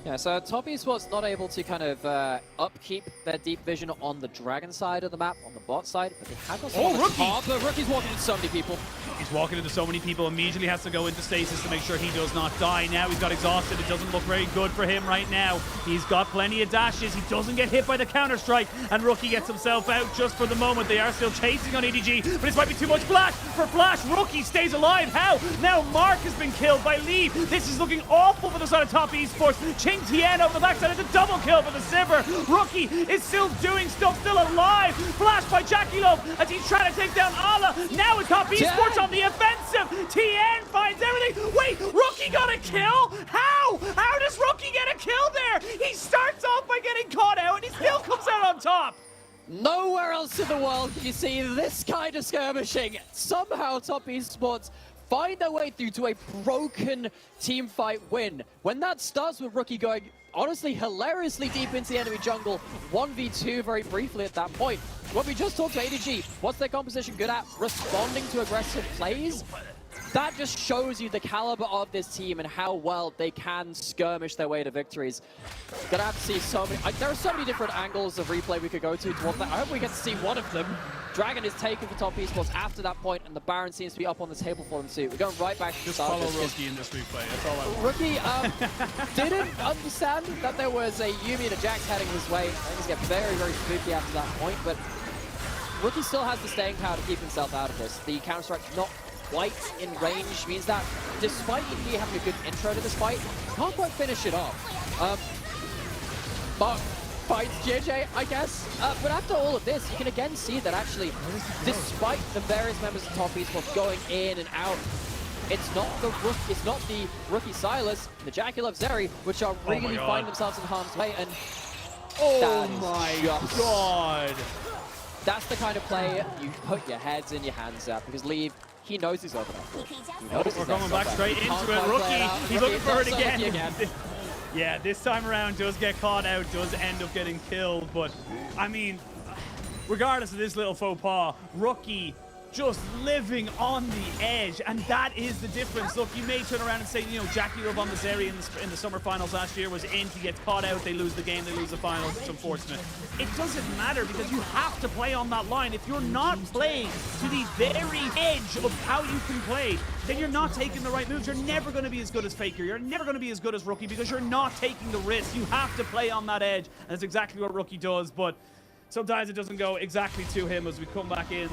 Yeah, so Top Esports not able to kind of upkeep their deep vision on the dragon side of the map, on the bot side, but they have got some
Rookie!
But Rookie's walking into so many people.
He's walking into so many people, immediately has to go into stasis to make sure he does not die. Now he's got exhausted. It doesn't look very good for him right now. He's got plenty of dashes. He doesn't get hit by the counter-strike, and Rookie gets himself out just for the moment. They are still chasing on EDG, but this might be too much flash for Flash. Rookie stays alive. How? Now Mark has been killed by Lee. This is looking awful for the side of Top Esports. Qingtian over the backside of the double kill for the Sivir. Rookie is still doing stuff, still alive. Flash by JackeyLove as he's trying to take down Ala. Now it's Top Esports on the offensive. TN finds everything. Wait, Rookie got a kill? How? How does Rookie get a kill there? He starts off by getting caught out and he still comes out on top.
Nowhere else in the world can you see this kind of skirmishing. Somehow Top Esports find their way through to a broken team fight win. When that starts with Rookie going honestly hilariously deep into the enemy jungle, 1v2 very briefly at that point. What we just talked about EDG, what's their composition good at? Responding to aggressive plays? That just shows you the caliber of this team and how well they can skirmish their way to victories. Gonna have to see so many, there are so many different angles of replay we could go to towards that. I hope we get to see one of them. Dragon is taken for Top Esports after that point, and the Baron seems to be up on the table for them too. We're going right back to the start.
Just follow Rookie in this replay, that's all I want.
Rookie didn't understand that there was a Yuumi and a Jax heading his way. Things get very, very spooky after that point, but Rookie still has the staying power to keep himself out of this. The counter-strike not quite in range means that despite EDG having a good intro to this fight, can't quite finish it off. But fights JJ, I guess. But after all of this, you can again see that actually, despite the various members of Top Esports going in and out, it's not the Rookie Silas, the JackeyLove Zeri, which are really finding themselves in harm's way. And
oh my god!
That's the kind of play you put your heads in your hands at, because Leave, he knows he's over there.
We're coming back straight into it. Rookie, he's looking for it again. Yeah, this time around does get caught out, does end up getting killed, but I mean, regardless of this little faux pas, Rookie just living on the edge, and that is the difference. Look, you may turn around and say, you know, Jackie Love on the Zeri in the summer finals last year was in, he gets caught out, they lose the game, they lose the finals, it's unfortunate. It doesn't matter because you have to play on that line. If you're not playing to the very edge of how you can play, then you're not taking the right moves. You're never going to be as good as Faker. You're never going to be as good as Rookie because you're not taking the risk. You have to play on that edge, and that's exactly what Rookie does, but sometimes it doesn't go exactly to him. As we come back in,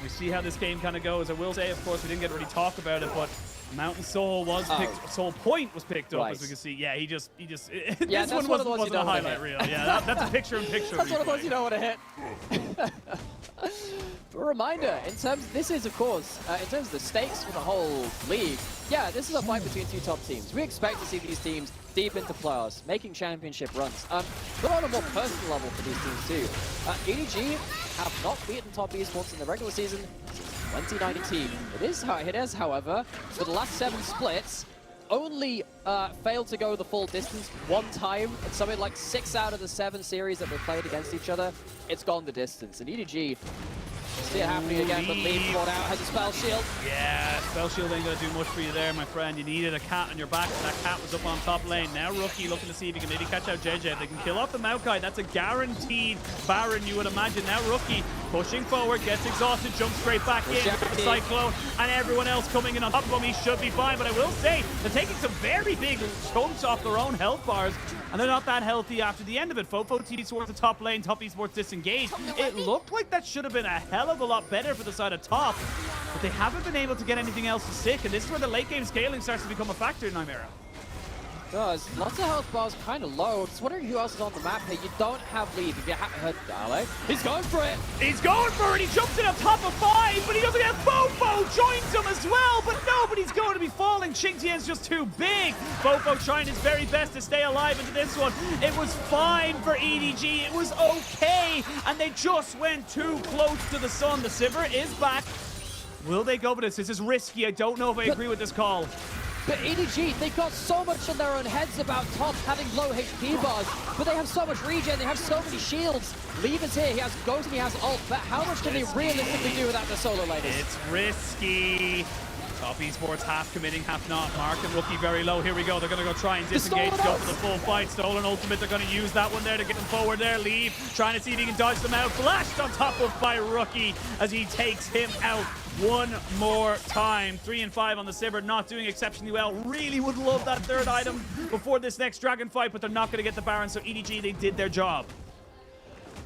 we see how this game kind of goes. I will say, of course, we didn't get to really talk about it, but Mountain Soul was picked. Soul Point was picked up, as we can see. Yeah, he just.
Yeah,
this one wasn't a highlight reel. Yeah, that's a picture-in-picture.
That's one of those you don't want to hit. A reminder, this is, of course, in terms of the stakes for the whole league, yeah, this is a fight between two top teams. We expect to see these teams deep into playoffs, making championship runs. But on a more personal level for these teams too. EDG have not beaten top esports in the regular season since 2019. It is, however, for the last 7 splits, only failed to go the full distance one time. It's something like 6 out of the 7 series that they played against each other. It's gone the distance. And EDG, see it happening again, but Lee caught out, has a spell shield.
Yeah, spell shield ain't gonna do much for you there, my friend. You needed a cat on your back, and that cat was up on top lane. Now Rookie looking to see if he can maybe catch out JJ. If they can kill off the Maokai, that's a guaranteed Baron, you would imagine. Now Rookie pushing forward, gets exhausted, jumps straight back in with the Cyclone, and everyone else coming in on top of him. He should be fine, but I will say, they're taking some very big chunks off their own health bars, and they're not that healthy after the end of it. Fofo TD towards the top lane, top esports disengaged. It looked like that should have been a hell of a lot better for the side of top, but they haven't been able to get anything else to stick, and this is where the late game scaling starts to become a factor in Nymera.
It does. Lots of health bars kind of low. Just wondering who else is on the map here. You don't have lead. If you heard Dale, he's going for it.
He's going for it. He jumps in on top of 5, but he doesn't get Fofo joins him as well, but nobody's going to be falling. Xingtian's just too big. Fofo trying his very best to stay alive into this one. It was fine for EDG. It was okay, and they just went too close to the sun. The Sivir is back. Will they go with this? This is risky. I don't know if I agree with this call.
But EDG, they've got so much in their own heads about top having low HP bars, but they have so much regen, they have so many shields. Leave is here, he has Ghost and he has ult, but how much can they realistically do without the solo laners?
It's risky. Top esports half committing, half not. Mark and Rookie very low. Here we go. They're going to go try and disengage, go for the full fight. Stolen ultimate. They're going to use that one there to get them forward there. Leave, trying to see if he can dodge them out. Flashed on top of by Rookie as he takes him out one more time. 3 and 5 on the Sivir, not doing exceptionally well. Really would love that third item before this next dragon fight, but they're not going to get the Baron, so EDG, they did their job.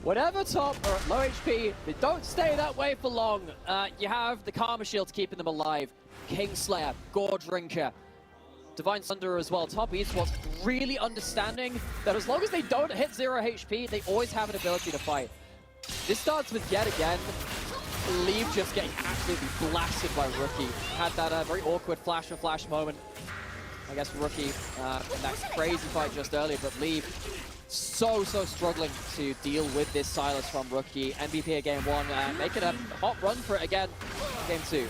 Whatever top are at low HP, they don't stay that way for long. You have the Karma Shields keeping them alive. Kingslayer, Gore Drinker, Divine Thunderer as well. Top esports really understanding that as long as they don't hit 0 HP, they always have an ability to fight. This starts with yet again, Leave just getting absolutely blasted by Rookie. Had that very awkward flash-for-flash moment, I guess, for Rookie in that crazy fight just earlier, but Leave so struggling to deal with this Silas from Rookie. MVP at game 1, making a hot run for it again in game 2.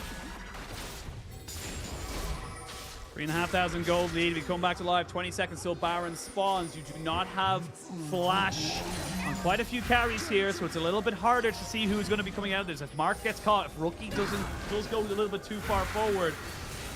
3,500 gold lead. We come back to live. 20 seconds till Baron spawns. You do not have flash on quite a few carries here, so it's a little bit harder to see who's going to be coming out of this. If Mark gets caught, if Rookie does go a little bit too far forward,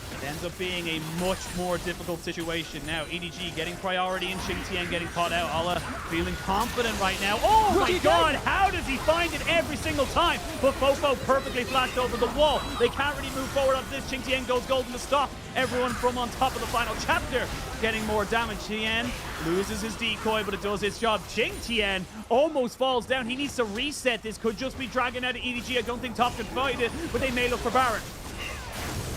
it ends up being a much more difficult situation. Now, EDG getting priority and Xingtian getting caught out. Ala feeling confident right now. Oh my god, how does he find it every single time? But Fofo perfectly flashed over the wall. They can't really move forward on this. Xingtian goes golden to stop everyone from on top of the final chapter. Getting more damage. Tien loses his decoy, but it does its job. Xingtian almost falls down. He needs to reset. This could just be dragging out of EDG. I don't think top can fight it, but they may look for Baron.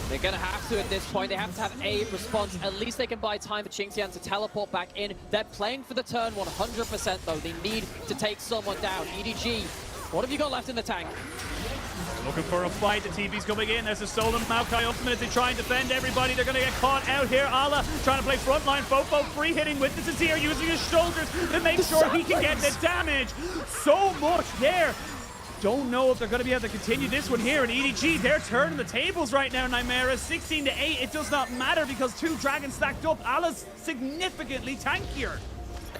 They're going to have to at this point. They have to have a response. At least they can buy time for Xingtian to teleport back in. They're playing for the turn 100% though. They need to take someone down. EDG, what have you got left in the tank?
Looking for a fight. The TP's coming in. There's a stolen Maokai ultimate as they try and defend everybody. They're going to get caught out here. Ala trying to play frontline. Fofo free hitting with the Azir, using his shoulders to make sure he can get the damage. So much there. Don't know if they're going to be able to continue this one here. And EDG, they're turning the tables right now, Nymera. 16-8. It does not matter because 2 dragons stacked up. Ala's significantly tankier.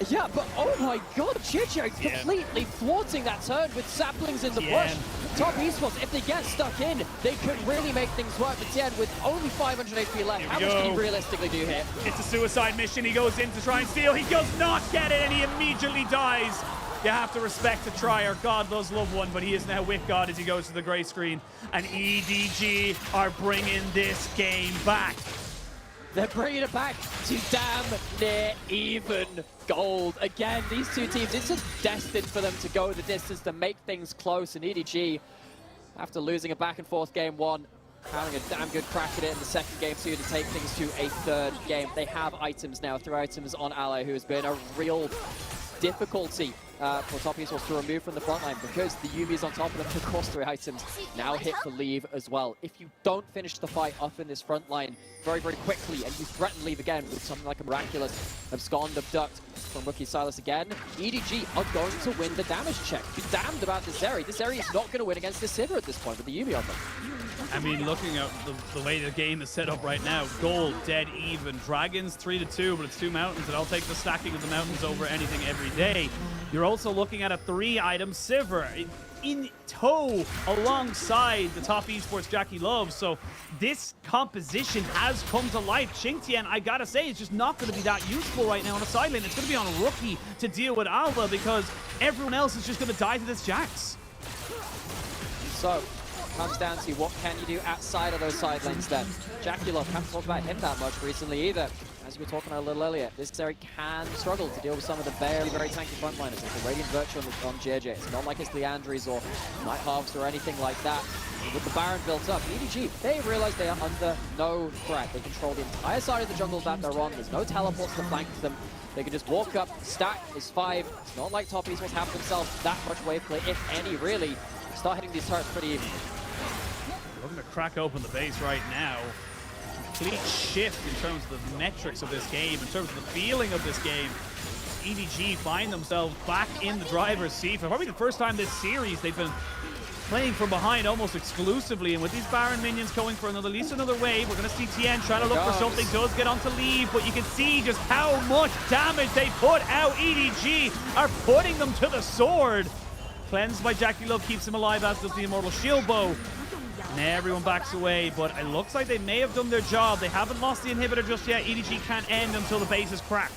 Yeah, but oh my god, JJ completely thwarting that turn with saplings in the bush. Top Esports, if they get stuck in, they could really make things work. But Tien, with only 500 HP left, how much can he realistically do here?
It's a suicide mission. He goes in to try and steal. He does not get it, and he immediately dies. You have to respect a trier. God does love one, but he is now with God as he goes to the gray screen. And EDG are bringing this game back.
They're bringing it back to damn near even gold. Again, these two teams, it's just destined for them to go the distance to make things close. And EDG, after losing a back and forth game one, having a damn good crack at it in the second game two to take things to a third game. They have items now, 3 items on Ally, who has been a real difficulty for Top Esports to remove from the front line because the Yuumi is on top of them. Of course, 3 items now hit for leave as well. If you don't finish the fight off in this front line very, very quickly and you threaten leave again with something like a miraculous abscond abduct from rookie Silas again, EDG are going to win the damage check. Be damned about this Zeri. This Zeri is not going to win against this Sivir at this point with the Yuumi on them.
I mean, looking at the way the game is set up right now, gold, dead even. Dragons 3-2, but it's 2 mountains, and I'll take the stacking of the mountains over anything every day. You're also looking at a 3-item Sivir in tow alongside the Top Esports Jackie Love. So this composition has come to life. Xingtian, I gotta say, it's just not going to be that useful right now on a side lane. It's going to be on a rookie to deal with Alva because everyone else is just going to die to this Jax.
So comes down to what can you do outside of those side lanes then. Jackie Love, haven't talked about him that much recently either. As we were talking a little earlier, this Zeri can struggle to deal with some of the very, very tanky frontliners. It's the Radiant Virtue on JJ. It's not like it's Leandries or Night Harvest or anything like that. With the Baron built up, EDG, they realize they are under no threat. They control the entire side of the jungle that they're on. There's no teleports to flank them. They can just walk up, stack is 5. It's not like Top Esports have themselves that much wave play, if any, really. Start hitting these turrets pretty even.
Looking to crack open the base right now. Complete shift in terms of the metrics of this game, in terms of the feeling of this game. EDG find themselves back in the driver's seat for probably the first time this series. They've been playing from behind almost exclusively, and with these Baron minions going for at least another wave, we're going to see Tien trying to look for something. Does get onto leave, but you can see just how much damage they put out. EDG are putting them to the sword. Cleansed by Jackie Love keeps him alive, as does the Immortal Shield Bow. And everyone backs away, but it looks like they may have done their job. They haven't lost the inhibitor just yet. EDG can't end until the base is cracked.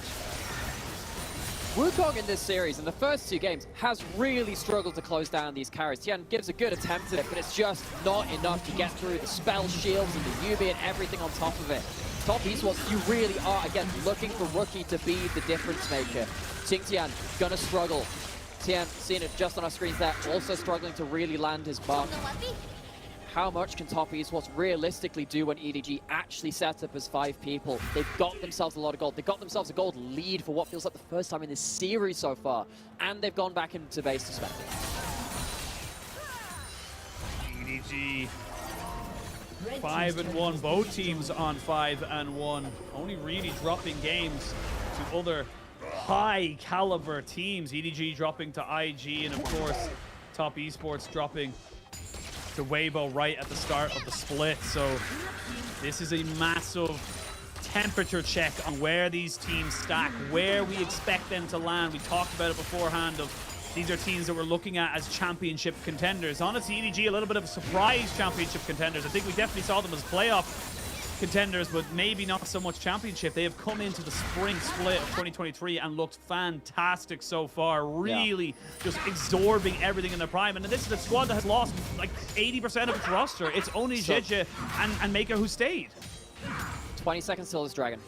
Wukong in this series, in the first 2 games, has really struggled to close down these carries. Tien gives a good attempt at it, but it's just not enough to get through the spell shields and the Yuumi and everything on top of it. Top Esports, you really are, again, looking for Rookie to be the difference maker. Xingtian gonna struggle. Tien, seeing it just on our screens there, also struggling to really land his mark. How much can Top Esports realistically do when EDG actually sets up as 5 people? They've got themselves a lot of gold. They've got themselves a gold lead for what feels like the first time in this series so far. And they've gone back into base to spend it.
EDG 5-1. Both teams on 5-1. Only really dropping games to other high caliber teams. EDG dropping to IG, and of course Top Esports dropping to Weibo right at the start of the split. So this is a massive temperature check on where these teams stack, where we expect them to land. We talked about it beforehand of these are teams that we're looking at as championship contenders. Honestly, EDG a little bit of a surprise championship contenders. I think we definitely saw them as playoff contenders, but maybe not so much championship. They have come into the spring split of 2023 and looked fantastic so far, really just absorbing everything in their prime. And this is a squad that has lost like 80% of its roster. It's only Jeje and Maker who stayed.
20 seconds till this Dragon.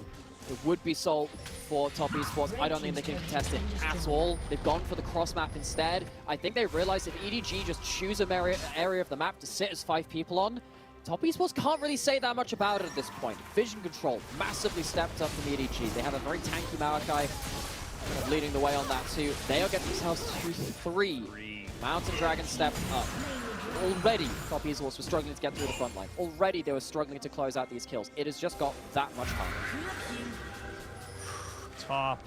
It would be sold for Top Esports. I don't think they can contest it at all. They've gone for the cross map instead. I think they realized if EDG just choose an area of the map to sit as 5 people on, Top Esports can't really say that much about it at this point. Vision control massively stepped up from EDG. They have a very tanky Maokai leading the way on that too. They are getting themselves to 3. Mountain Dragon stepped up. Already, Top Esports was struggling to get through the front line. Already, they were struggling to close out these kills. It has just got that much harder.
Top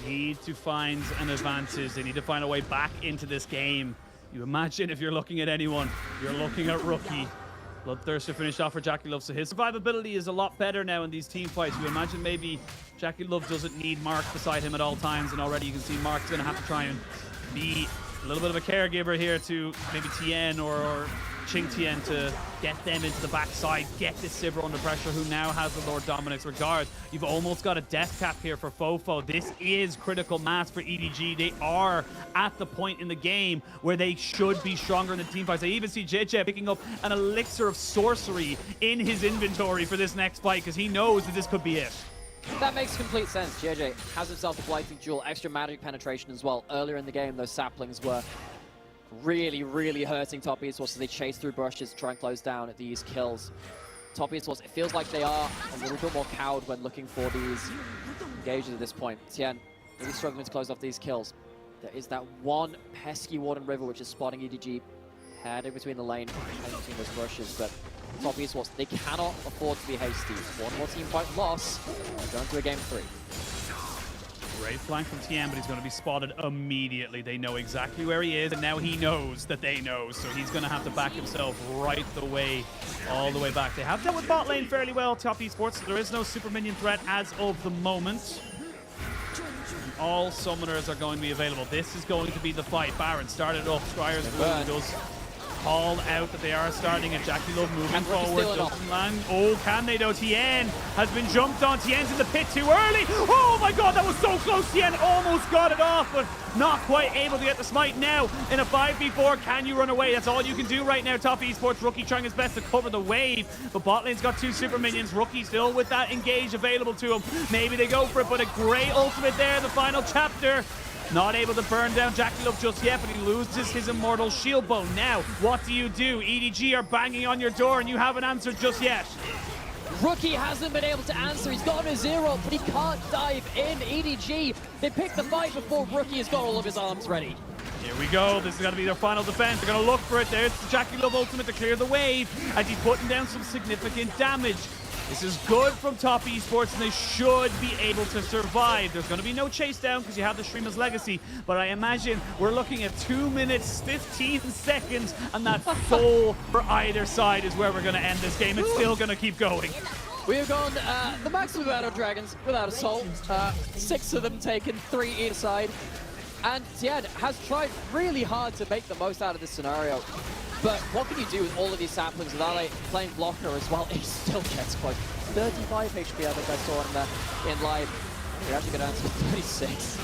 need to find an advantage. They need to find a way back into this game. You imagine if you're looking at anyone, you're looking at Rookie. Bloodthirster finished off for Jackie Love, so his survivability is a lot better now in these team fights. You imagine maybe Jackie Love doesn't need Mark beside him at all times, and already you can see Mark's going to have to try and be a little bit of a caregiver here to maybe Tien or Ching Tien to get them into the backside, get this Sivir under pressure, who now has the Lord Dominic's regard. You've almost got a death cap here for Fofo. This is critical mass for EDG. They are at the point in the game where they should be stronger in the team fights. I even see JJ picking up an elixir of sorcery in his inventory for this next fight because he knows that this could be it.
That makes complete sense. JJ has himself the Blighting Jewel, extra magic penetration as well. Earlier in the game, those saplings were really hurting Top Esports as they chase through brushes to try and close down these kills. Top Esports, it feels like they are a little bit more cowed when looking for these engages at this point. Tien really struggling to close off these kills. There is that one pesky Warden River which is spotting EDG heading between the lane, heading between those brushes, but Top Esports, they cannot afford to be hasty. One more team fight loss, and going to a game 3.
Great flank from Tien, but he's going to be spotted immediately. They know exactly where he is, and now he knows that they know, so he's going to have to back himself right the way, all the way back. They have dealt with bot lane fairly well, Top Esports, so there is no super minion threat as of the moment. All summoners are going to be available. This is going to be the fight. Baron started off. Scryer's Blue does call out that they are starting it. Jackie Love moving forward. Doesn't land. Oh, can they though? Tien has been jumped on. Tien's in the pit too early. Oh my god, that was so close. Tien almost got it off, but not quite able to get the smite now. In a 5v4, can you run away? That's all you can do right now. Top Esports, Rookie trying his best to cover the wave, but bot lane's got 2 super minions. Rookie still with that engage available to him. Maybe they go for it, but a great ultimate there in the final chapter. Not able to burn down Jackie Love just yet, but he loses his immortal shield bow. Now, what do? EDG are banging on your door, and you haven't answered just yet.
Rookie hasn't been able to answer. He's got a 0, but he can't dive in. EDG, they picked the fight before Rookie has got all of his arms ready.
Here we go. This is going to be their final defense. They're going to look for it. There's the Jackie Love ultimate to clear the wave as he's putting down some significant damage. This is good from Top Esports, and they should be able to survive. There's going to be no chase down because you have the Streamer's Legacy, but I imagine we're looking at 2 minutes, 15 seconds, and that soul for either side is where we're going to end this game. It's still going to keep going.
We have gone the maximum amount of dragons without a soul. 6 of them taken, 3 each side. And Tien has tried really hard to make the most out of this scenario. But what can you do with all of these saplings without playing blocker as well? He still gets close. 35 HP I think I saw in live. You're actually going to answer 36.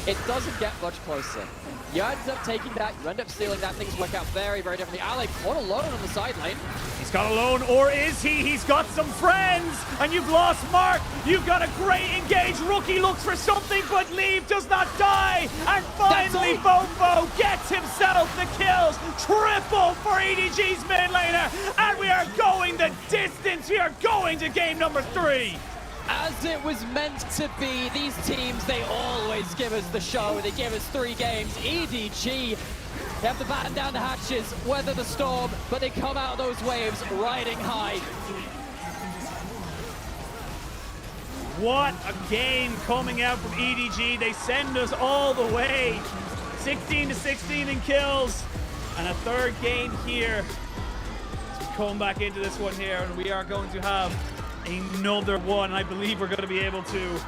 It doesn't get much closer. You end up taking that, you end up stealing that, things work out very differently. Ale caught alone on the side lane.
He's got alone, or is he? He's got some friends, and you've lost Mark. You've got a great engage. Rookie looks for something, but Leave does not die. And finally, Fofo gets himself the kills. Triple for EDG's mid laner, and we are going the distance. We are going to game number 3.
As it was meant to be, these teams, they always give us the show. They give us 3 games. EDG, they have to batten down the hatches, weather the storm, but they come out of those waves riding high.
What a game coming out from EDG. They send us all the way. 16-16 in kills. And a 3rd game here. As we come back into this one here, and we are going to have another one. I believe we're going to be able to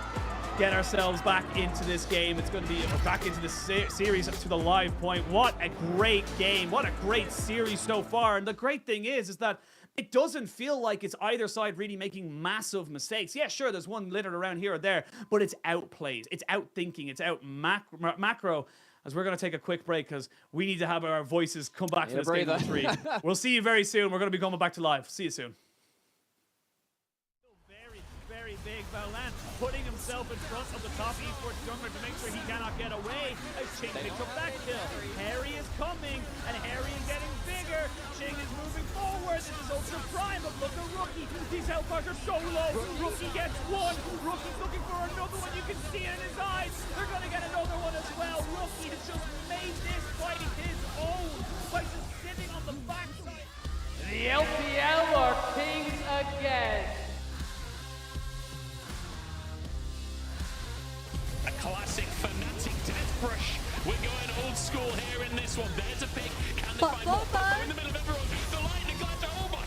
get ourselves back into this game. It's going to be back into the series to the live point. What a great game. What a great series so far. And the great thing is that it doesn't feel like it's either side really making massive mistakes. Yeah, sure, there's one littered around here or there, but it's outplayed. It's outthinking. It's out macro. As we're going to take a quick break because we need to have our voices come back to this game number 3. We'll see you very soon. We're going to be coming back to live. See you soon. Very big. Valan putting himself in front of the Top Esports jungler to make sure he cannot get away as Ching picks up that kill. Harry is coming, and Harry is getting bigger. Ching is moving forward. This is Ultra Prime, but look at Rookie. These health bars are so low. Rookie gets one. Rookie's looking for another one. You can see it in his eyes. They're going to get another one as well. Rookie has just made this fight his own by just sitting on the backside.
The LPL are kings again.
A classic Fnatic death brush. We're going old school here in this one. There's a pick. Can they find more? In the middle of everyone. The lightning glider. Oh my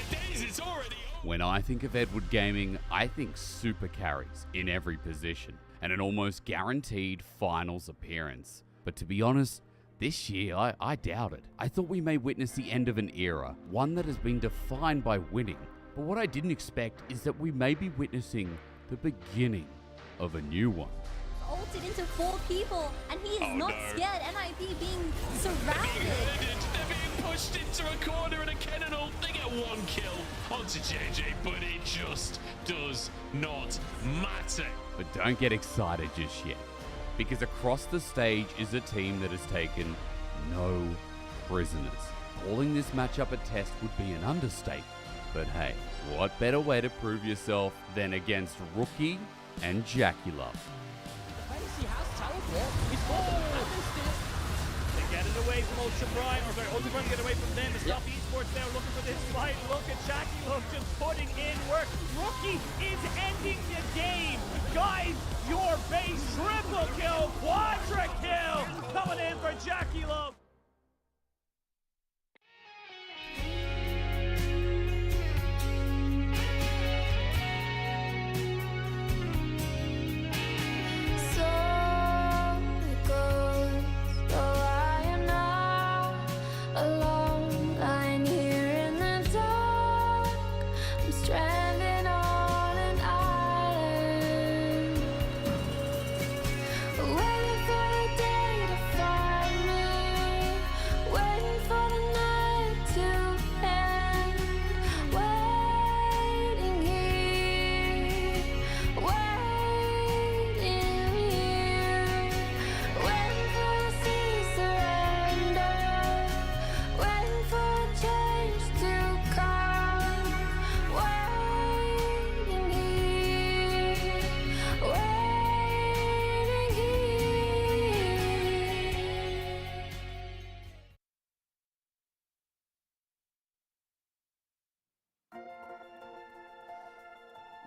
I think of Edward Gaming, I think super carries in every position and an almost guaranteed finals appearance. But to be honest, this year I doubt it. I thought we may witness the end of an era, one that has been defined by winning. But what I didn't expect is that we may be witnessing the beginning of a new one.
Ulted into 4 people, and he is not scared. NIP being surrounded.
They're being pushed into a corner and a cannon ult. They get 1 kill onto JJ, but it just does not matter.
But don't get excited just yet, because across the stage is a team that has taken no prisoners. Calling this matchup a test would be an understatement. But hey, what better way to prove yourself than against Rookie and Jackie Love?
He has teleport. He's
They get it away from Ultra Prime, or sorry, Ultra Prime get away from them. The Stop Esports now looking for this fight. Look at Jackie Love just putting in work. Rookie is ending the game. Guys, your base triple kill, quadra kill coming in for Jackie Love.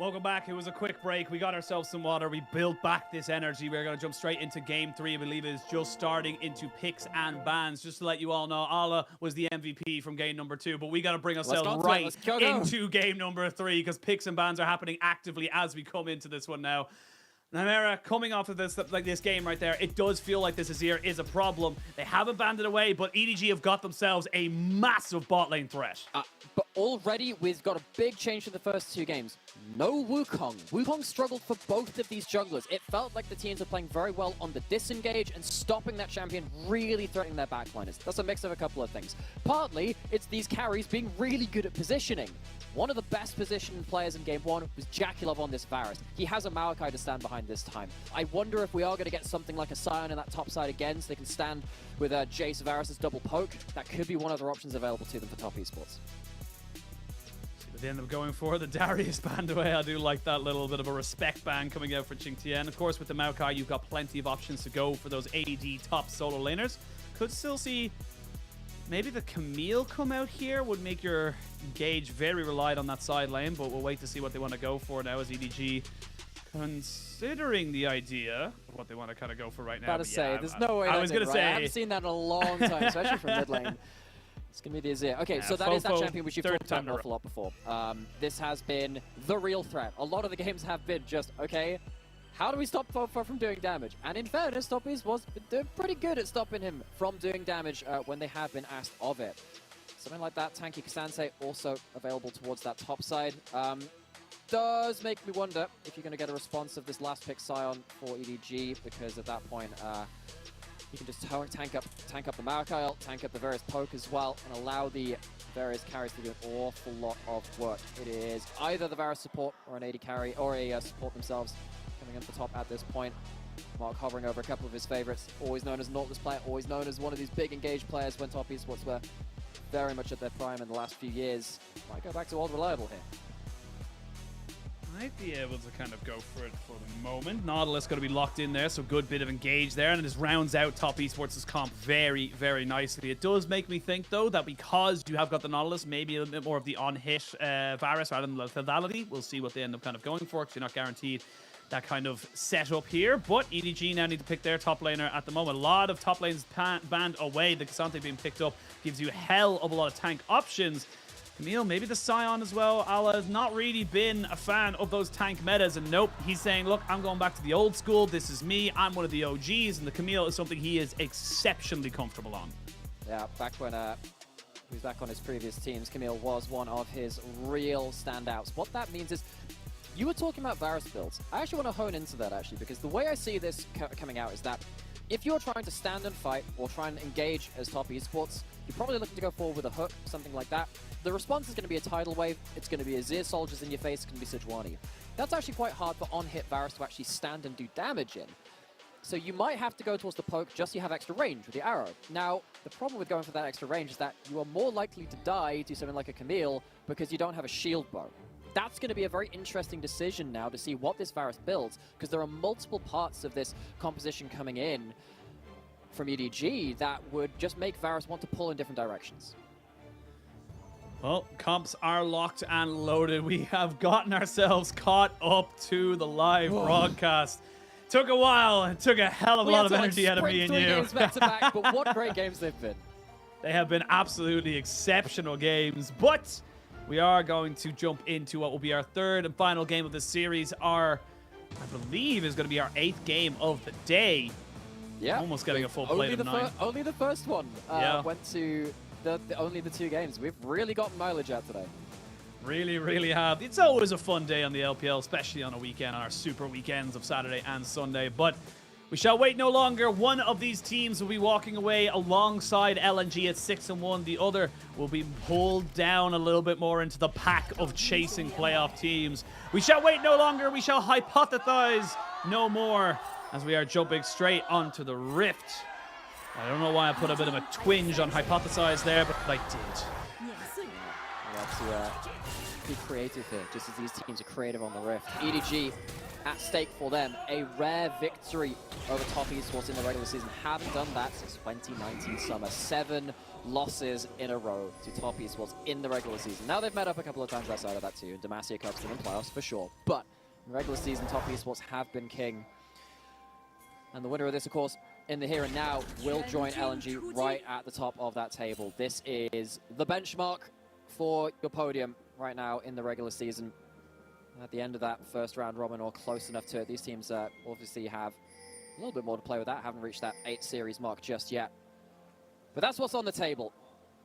Welcome back. It was a quick break. We got ourselves some water. We built back this energy. We're going to jump straight into game 3. I believe it is just starting into picks and bans. Just to let you all know, Ala was the MVP from game number 2, but we got to bring ourselves right into game number 3 because picks and bans are happening actively as we come into this one now. Nymeria, coming off of this game right there, it does feel like this Azir is a problem. They haven't banned it away, but EDG have got themselves a massive bot lane threat.
But already we've got a big change in the first 2 games. No Wukong. Wukong struggled for both of these junglers. It felt like the teams were playing very well on the disengage and stopping that champion, really threatening their backliners. That's a mix of a couple of things. Partly, it's these carries being really good at positioning. One of the best positioned players in game 1 was Jackie Love on this Varus. He has a Maokai to stand behind this time. I wonder if we are going to get something like a Sion in that top side again, so they can stand with Jace Varus' double poke. That could be one of the options available to them for top esports.
They end up going for the Darius band away. I do like that little bit of a respect ban coming out for Qingtian. Of course, with the Maokai, you've got plenty of options to go for those AD top solo laners. Could still see maybe the Camille come out here. Would make your engage very reliant on that side lane, but we'll wait to see what they want to go for now as EDG considering the idea of what they want to kind of go for right now.
About to say, there's no way. I was going to say, I haven't seen that in a long time, especially from mid lane. It's going to be the Azir. Okay, so that is that champion which you've talked about an awful lot before. This has been the real threat. A lot of the games have been just, okay, how do we stop Fofo from doing damage? And in fairness, Toppies was doing pretty good at stopping him from doing damage when they have been asked of it. Something like that, Tanky Kasante also available towards that top side. Does make me wonder if you're going to get a response of this last pick Sion for EDG, because at that point, you can just tank up the Maokai ult, tank up the various poke as well, and allow the various carries to do an awful lot of work. It is either the Varus support or an AD carry, or a support themselves coming in for top at this point. Mark hovering over a couple of his favorites, always known as an Nautilus player, always known as one of these big engaged players when top esports were very much at their prime in the last few years. Might go back to old reliable here.
Might be able to kind of go for it for the moment. Nautilus going to be locked in there, so good bit of engage there, and this rounds out top esports' comp very, very nicely. It does make me think, though, that because you have got the Nautilus, maybe a little bit more of the on-hit Varus rather than the lethality. We'll see what they end up kind of going for, because you're not guaranteed that kind of setup here. But EDG now need to pick their top laner at the moment. A lot of top lanes banned away. The Kasante being picked up gives you a hell of a lot of tank options. Camille, maybe the Scion as well. Ala has not really been a fan of those tank metas, and nope, he's saying, look, I'm going back to the old school. This is me. I'm one of the OGs, and the Camille is something he is exceptionally comfortable on.
Yeah, back when he was back on his previous teams, Camille was one of his real standouts. What that means is, you were talking about Varus builds. I actually want to hone into that, actually, because the way I see this coming out is that if you're trying to stand and fight or try and engage as top esports, you're probably looking to go forward with a hook, something like that. The response is going to be a tidal wave. It's going to be Azir soldiers in your face. It's going to be Sejuani. That's actually quite hard for on-hit Varus to actually stand and do damage in. So you might have to go towards the poke just so you have extra range with the arrow. Now, the problem with going for that extra range is that you are more likely to die to something like a Camille because you don't have a shield bow. That's going to be a very interesting decision now to see what this Varus builds, because there are multiple parts of this composition coming in from EDG that would just make Varus want to pull in different directions.
Well, comps are locked and loaded. We have gotten ourselves caught up to the live broadcast. Took a while. It took a hell of a lot of energy out of me and you.
Games back to back, but what great games they've been.
They have been absolutely exceptional games, but we are going to jump into what will be our third and final game of this series. I believe, is going to be our 8th game of the day.
Yeah.
Almost getting a full plate of 9.
Only the first one went to only the 2 games. We've really gotten mileage out today.
Really, really have. It's always a fun day on the LPL, especially on a weekend, on our super weekends of Saturday and Sunday. But we shall wait no longer. One of these teams will be walking away alongside LNG at 6-1. The other will be pulled down a little bit more into the pack of chasing playoff teams. We shall wait no longer. We shall hypothesize no more, as we are jumping straight onto the Rift. I don't know why I put a bit of a twinge on hypothesize there, but I did.
We have to be creative here, just as these teams are creative on the Rift. EDG at stake for them, a rare victory over top esports in the regular season. Haven't done that since 2019 summer. 7 losses in a row to top esports in the regular season. Now they've met up a couple of times outside of that too. Demacia Cup's in the playoffs for sure, but in regular season, top esports have been king. And the winner of this, of course, in the here and now, will join LNG right at the top of that table. This is the benchmark for your podium right now in the regular season. At the end of that first round robin, or close enough to it, these teams obviously have a little bit more to play with that. Haven't reached that 8 series mark just yet. But that's what's on the table.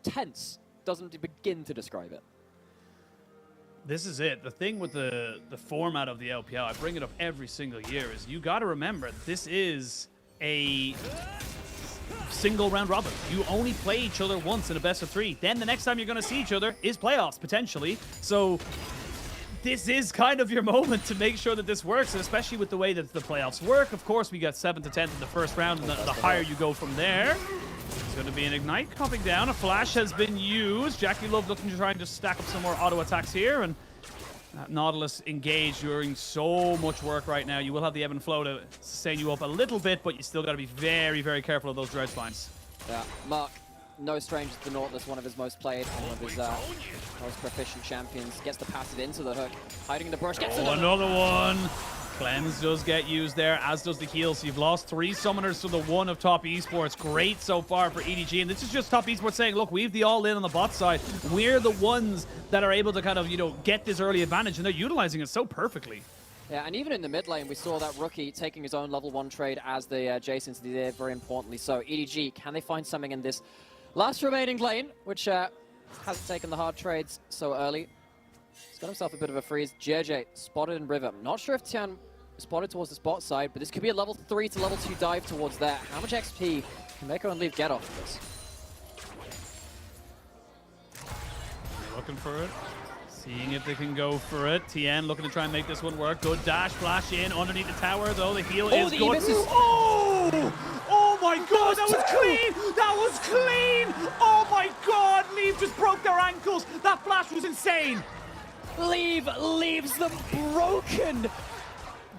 Tense doesn't begin to describe it.
This is it. The thing with the format of the LPL, I bring it up every single year, is you got to remember this is a single round robin. You only play each other once in a best of 3. Then the next time you're going to see each other is playoffs, potentially. So this is kind of your moment to make sure that this works, and especially with the way that the playoffs work. Of course, we got 7 to 10 in the first round, and the higher you go from there. There's going to be an Ignite coming down. A Flash has been used. Jackie Love looking to try and just stack up some more auto attacks here, and that Nautilus engaged. You're doing so much work right now. You will have the ebb and flow to sustain you up a little bit, but you still got to be very, very careful of those dredge spines.
Yeah, Mark, no stranger to the Nautilus, one of his most played, one of his most proficient champions. Gets the passive into the hook, hiding in the brush, gets
another one. Cleanse does get used there, as does the heal. So you've lost 3 summoners to the 1 of top esports. Great so far for EDG. And this is just top esports saying, look, we've the all-in on the bot side. We're the ones that are able to kind of, get this early advantage, and they're utilizing it so perfectly.
Yeah, and even in the mid lane, we saw that Rookie taking his own level 1 trade as the Jason did, very importantly. So EDG, can they find something in this last remaining lane, which hasn't taken the hard trades so early? He's got himself a bit of a freeze. JJ spotted in River. Not sure if Tian spotted towards the spot side, but this could be a level 3 to level 2 dive towards there. How much XP can Mako and Leave get off of this?
Looking for it. Seeing if they can go for it. Tien looking to try and make this one work. Good dash, flash in underneath the tower, though. The heal is good. Oh my god, that was clean! That was clean! Oh my god, Leave just broke their ankles. That flash was insane.
Leave leaves them broken.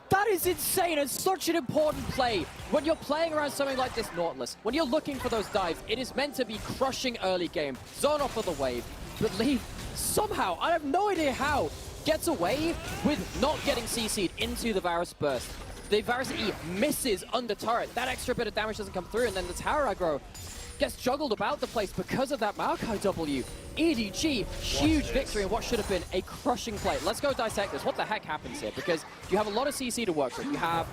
That is insane and such an important play. When you're playing around something like this Nautilus, when you're looking for those dives, it is meant to be crushing early game, zone off of the wave. But Leave somehow, I have no idea how, gets away with not getting CC'd into the Varus burst. The Varus E misses under turret. That extra bit of damage doesn't come through, and then the tower aggro gets juggled about the place because of that Maokai W. EDG, huge victory in what should have been a crushing play. Let's go dissect this. What the heck happens here? Because you have a lot of CC to work with. You have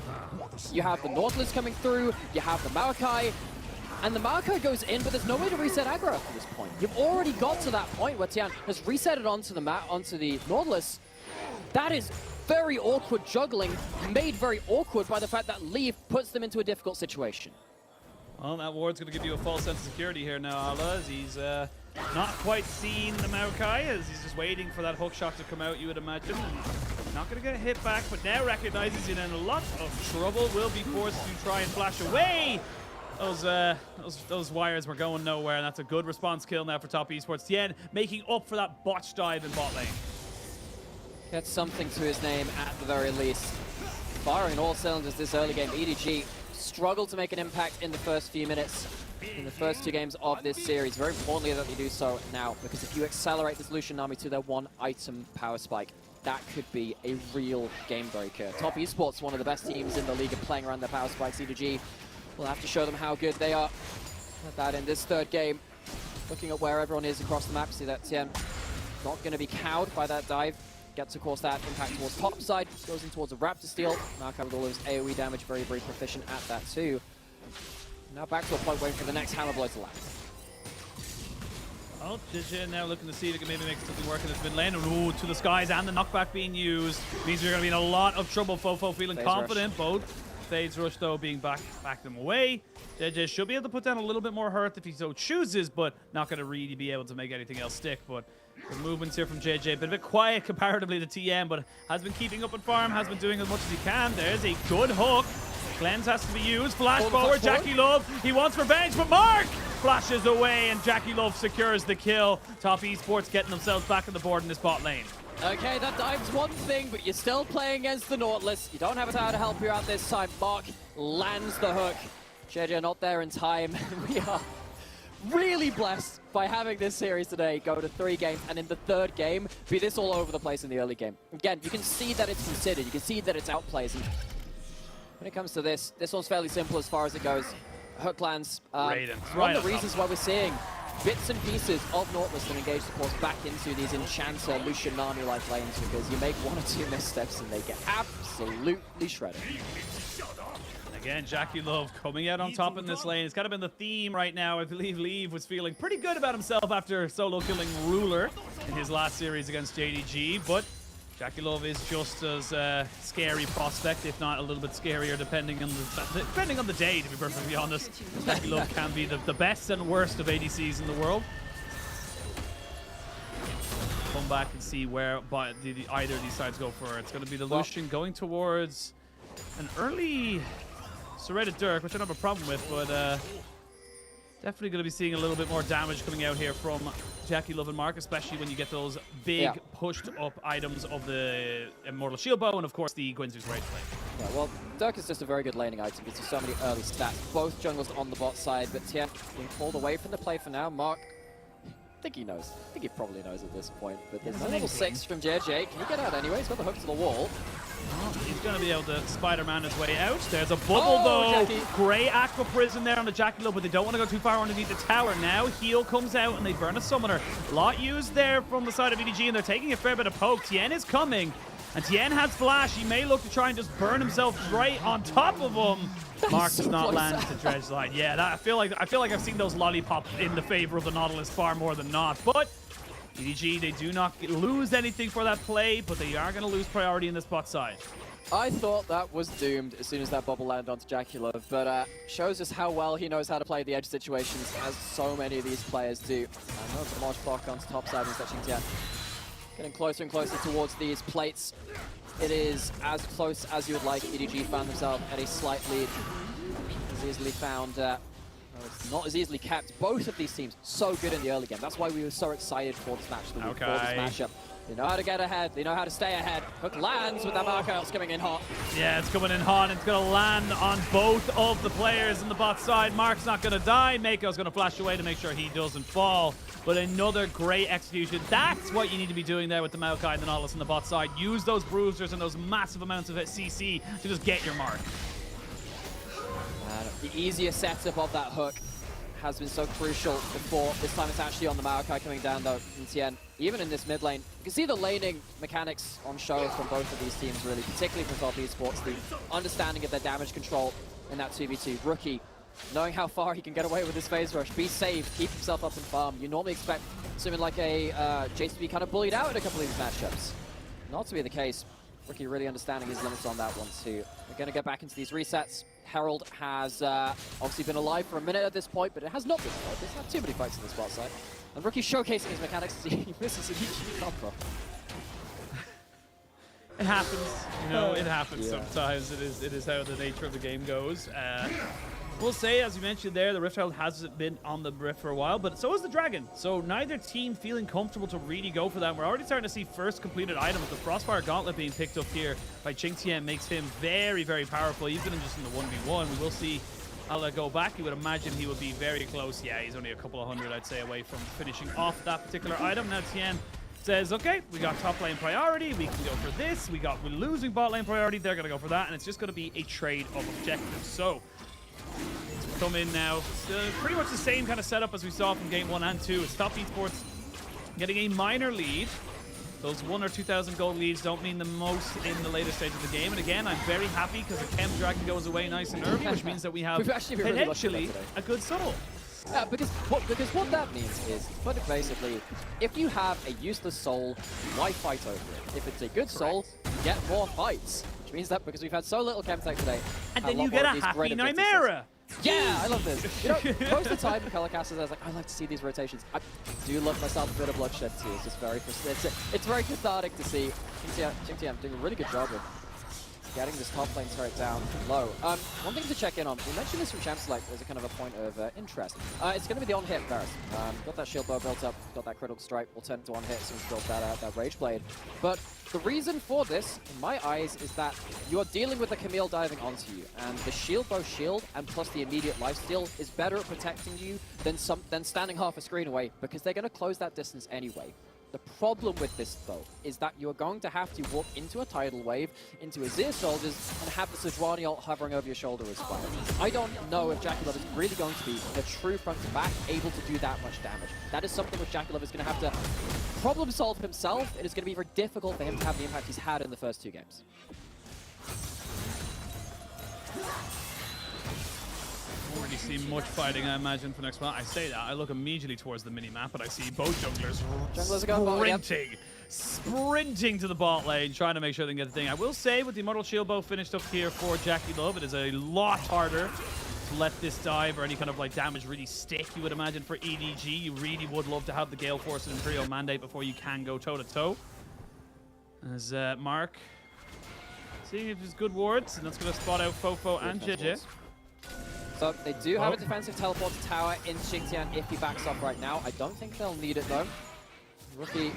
the Nautilus coming through, you have the Maokai, and the Maokai goes in, but there's no way to reset aggro at this point. You've already got to that point where Tian has reset it onto the Nautilus. That is very awkward juggling, made very awkward by the fact that Leaf puts them into a difficult situation.
Well, that ward's going to give you a false sense of security here now, Ala, as he's not quite seen the Maokai, as he's just waiting for that hook shot to come out, you would imagine. Not going to get hit back, but now recognizes he's in a lot of trouble. Will be forced to try and flash away. Those wires were going nowhere, and that's a good response kill now for Top Esports. Tien making up for that botch dive in bot lane.
Gets something to his name at the very least. Firing all cylinders this early game. EDG struggled to make an impact in the first few minutes in the first 2 games of this series. Very importantly that they do so now, because if you accelerate this Lucian army to their 1-item power spike, that could be a real game breaker. Top Esports, one of the best teams in the league, are playing around their power spikes. EDG will have to show them how good they are at that in this 3rd game. Looking at where everyone is across the map, see that Tien not going to be cowed by that dive. Gets, of course, that impact towards top side, goes in towards a Raptor steal. Maokai with all his AoE damage, very, very proficient at that too. Now back to a point waiting for the next hammer blow to land.
Oh, JJ now looking to see if they can maybe make something work in this mid lane. Ooh, to the skies, and the knockback being used. Means you're going to be in a lot of trouble. Fofo feeling confident. Both Fades Rush, though, being back them away. JJ should be able to put down a little bit more hurt if he so chooses, but not going to really be able to make anything else stick. But the movements here from JJ, a bit quiet comparatively to TM, but has been keeping up on farm, has been doing as much as he can. There's a good hook. Cleanse has to be used. Flash forward, Jackie Love. He wants revenge, but Mark flashes away, and Jackie Love secures the kill. Top Esports getting themselves back on the board in this bot lane.
Okay, that dive's one thing, but you're still playing against the Nautilus. You don't have a tower to help you out this time. Mark lands the hook. JJ not there in time. We are really blessed by having this series today go to 3 games, and in the 3rd game, be this all over the place in the early game. Again, you can see that it's considered. You can see that it's outplays. And when it comes to this one's fairly simple as far as it goes. Hook lands. One of the reasons why we're seeing bits and pieces of Nautilus and engage supports back into these Enchanter, Lucian Nami-like lanes, because you make 1 or 2 missteps and they get absolutely shredded.
Again, Jackie Love coming out on top in this lane. It's kind of been the theme right now. I believe Leave was feeling pretty good about himself after solo killing Ruler in his last series against JDG, but Jackie Love is just as scary prospect, if not a little bit scarier, depending on the day, to be perfectly honest. Jackie Love can be the best and worst of ADCs in the world. Come back and see where either of these sides go for. It's going to be the Lucian going towards an early Serrated Dirk, which I don't have a problem with, but definitely going to be seeing a little bit more damage coming out here from Jackie Love and Mark, especially when you get those big pushed up items of the Immortal Shield Bow and, of course, the Gwynzu's Rage Blade.
Yeah, well, Dirk is just a very good laning item. Gives you so many early stats. Both jungles on the bot side, but Tien being pulled away from the play for now. Mark, I think he knows. I think he probably knows at this point. But there's a level 6 from JJ. Can he get out anyway? He's got the hook to the wall.
Oh, he's going to be able to Spider-Man his way out. There's a bubble, though.
Jackie.
Grey Aqua Prison there on the Jackie Love, but they don't want to go too far underneath the tower. Now Heal comes out, and they burn a Summoner. A lot used there from the side of EDG, and they're taking a fair bit of poke. Tien is coming, and Tien has Flash. He may look to try and just burn himself right on top of him. Mark does not land to Dredge Line. Yeah, I feel like I've seen those lollipops in the favor of the Nautilus far more than not. But EDG, they do not lose anything for that play, but they are going to lose priority in this bot side.
I thought that was doomed as soon as that bubble landed onto Jackie Love, but shows us how well he knows how to play the edge situations, as so many of these players do. I know the March block onto top side and touching Tien. Getting closer and closer towards these plates. It is as close as you would like. EDG found themselves at a slight lead. As easily found, it's not as easily kept. Both of these teams so good in the early game. That's why we were so excited for this match, for this matchup. They know how to get ahead. They know how to stay ahead. Hook lands with that Maokai coming in hot.
Yeah, it's coming in hot. It's going to land on both of the players in the bot side. Mark's not going to die. Mako's going to flash away to make sure he doesn't fall. But another great execution. That's what you need to be doing there with the Maokai and the Nautilus on the bot side. Use those bruisers and those massive amounts of CC to just get your mark.
The easier setup of that hook has been so crucial before. This time it's actually on the Maokai coming down though from Tien. Even in this mid lane, you can see the laning mechanics on show from both of these teams really, particularly from Top Esports, the understanding of their damage control in that 2v2. Rookie, knowing how far he can get away with his phase rush, be safe, keep himself up and farm. You normally expect something like a Jace to be kind of bullied out in a couple of these matchups. Not to be the case. Rookie really understanding his limits on that one too. We're going to get back into these resets. Herald has obviously been alive for a minute at this point, but it has not been alive. There's not too many fights in the spot side. And Rookie showcasing his mechanics as he misses an EDG combo.
It happens, you know, it happens sometimes. It is how the nature of the game goes. We'll say, as you mentioned there, the Rift Herald hasn't been on the Rift for a while, but so is the Dragon. So neither team feeling comfortable to really go for that. We're already starting to see first completed items. The Frostfire Gauntlet being picked up here by Qingtian makes him very, very powerful, even just in the 1v1. We will see Ala go back. You would imagine he would be very close. Yeah, he's only a couple of hundred, I'd say, away from finishing off that particular item. Now Tien says, okay, we got top lane priority, we can go for this. We're losing bot lane priority, they're going to go for that, and it's just going to be a trade of objectives. So come in now. It's pretty much the same kind of setup as we saw from game 1 and 2. It's Top Esports getting a minor lead. Those 1,000 or 2,000 gold leads don't mean the most in the later stage of the game. And again, I'm very happy because the Chem Dragon goes away nice and early, which means that we have potentially a good soul.
Yeah, because what that means is, put it basically, if you have a useless soul, why fight over it? If it's a good soul, you get more fights. Which means that because we've had so little Chemtech today,
and then you get a happy Chimera.
Yeah, I love this. You know, most of the time, color casters, I was like, I like to see these rotations. I do love myself a bit of bloodshed too. It's just very, it's very cathartic to see. Qingtian doing a really good job of getting this top lane turret down low. One thing to check in on, we mentioned this from Champs like as a kind of a point of interest. It's going to be the on-hit Varus. Got that shield bow built up, got that critical strike, will turn to on-hit as soon as built that Rage Blade. But the reason for this, in my eyes, is that you are dealing with a Camille diving onto you, and the shield bow shield and plus the immediate lifesteal is better at protecting you than standing half a screen away, because they're going to close that distance anyway. The problem with this, though, is that you are going to have to walk into a tidal wave, into Azir soldiers, and have the Sejuani ult hovering over your shoulder as well. I don't know if JackeyLove is really going to be a true front-to-back, able to do that much damage. That is something which JackeyLove is going to have to problem-solve himself. It is going to be very difficult for him to have the impact he's had in the first 2 games.
Won't really see much fighting, I imagine, for next month. I say that, I look immediately towards the mini-map, and I see both junglers sprinting to the bot lane, trying to make sure they can get the thing. I will say, with the Immortal Shield Bow finished up here for JackeyLove, it is a lot harder to let this dive or any kind of like damage really stick, you would imagine, for EDG. You really would love to have the Gale Force and Imperial Mandate before you can go toe-to-toe. As Mark seeing if there's good wards, and that's going to spot out Fofo and JJ.
So they do have a defensive teleport to tower in Qingtian if he backs up right now. I don't think they'll need it though. Rookie.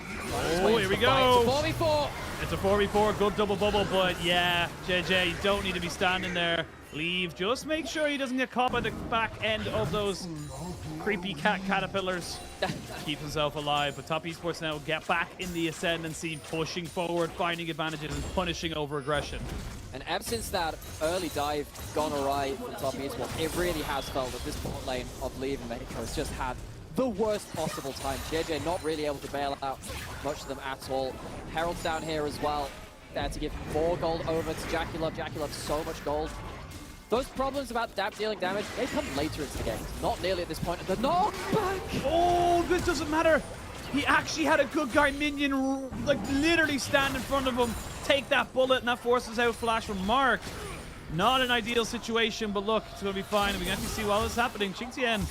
Oh, here we go.
It's a 4v4.
It's a 4v4, good double bubble, but yeah, JJ, you don't need to be standing there. Leave. Just make sure he doesn't get caught by the back end of those creepy caterpillars. Keep himself alive. But Top Esports now get back in the ascendancy, pushing forward, finding advantages, and punishing over aggression.
And ever since that early dive gone awry from Top Esports, it really has felt that this bot lane of Leave and Mexico has just had the worst possible time. JJ not really able to bail out much of them at all. Herald's down here as well, there to give more gold over to JackeyLove. JackeyLove so much gold. Those problems about dealing damage, they come later into the game. Not nearly at this point. The knockback!
Oh, this doesn't matter. He actually had a good guy minion, like, literally stand in front of him, take that bullet, and that forces out flash from Mark. Not an ideal situation, but look, it's going to be fine. We can actually see while this is happening, Qingtian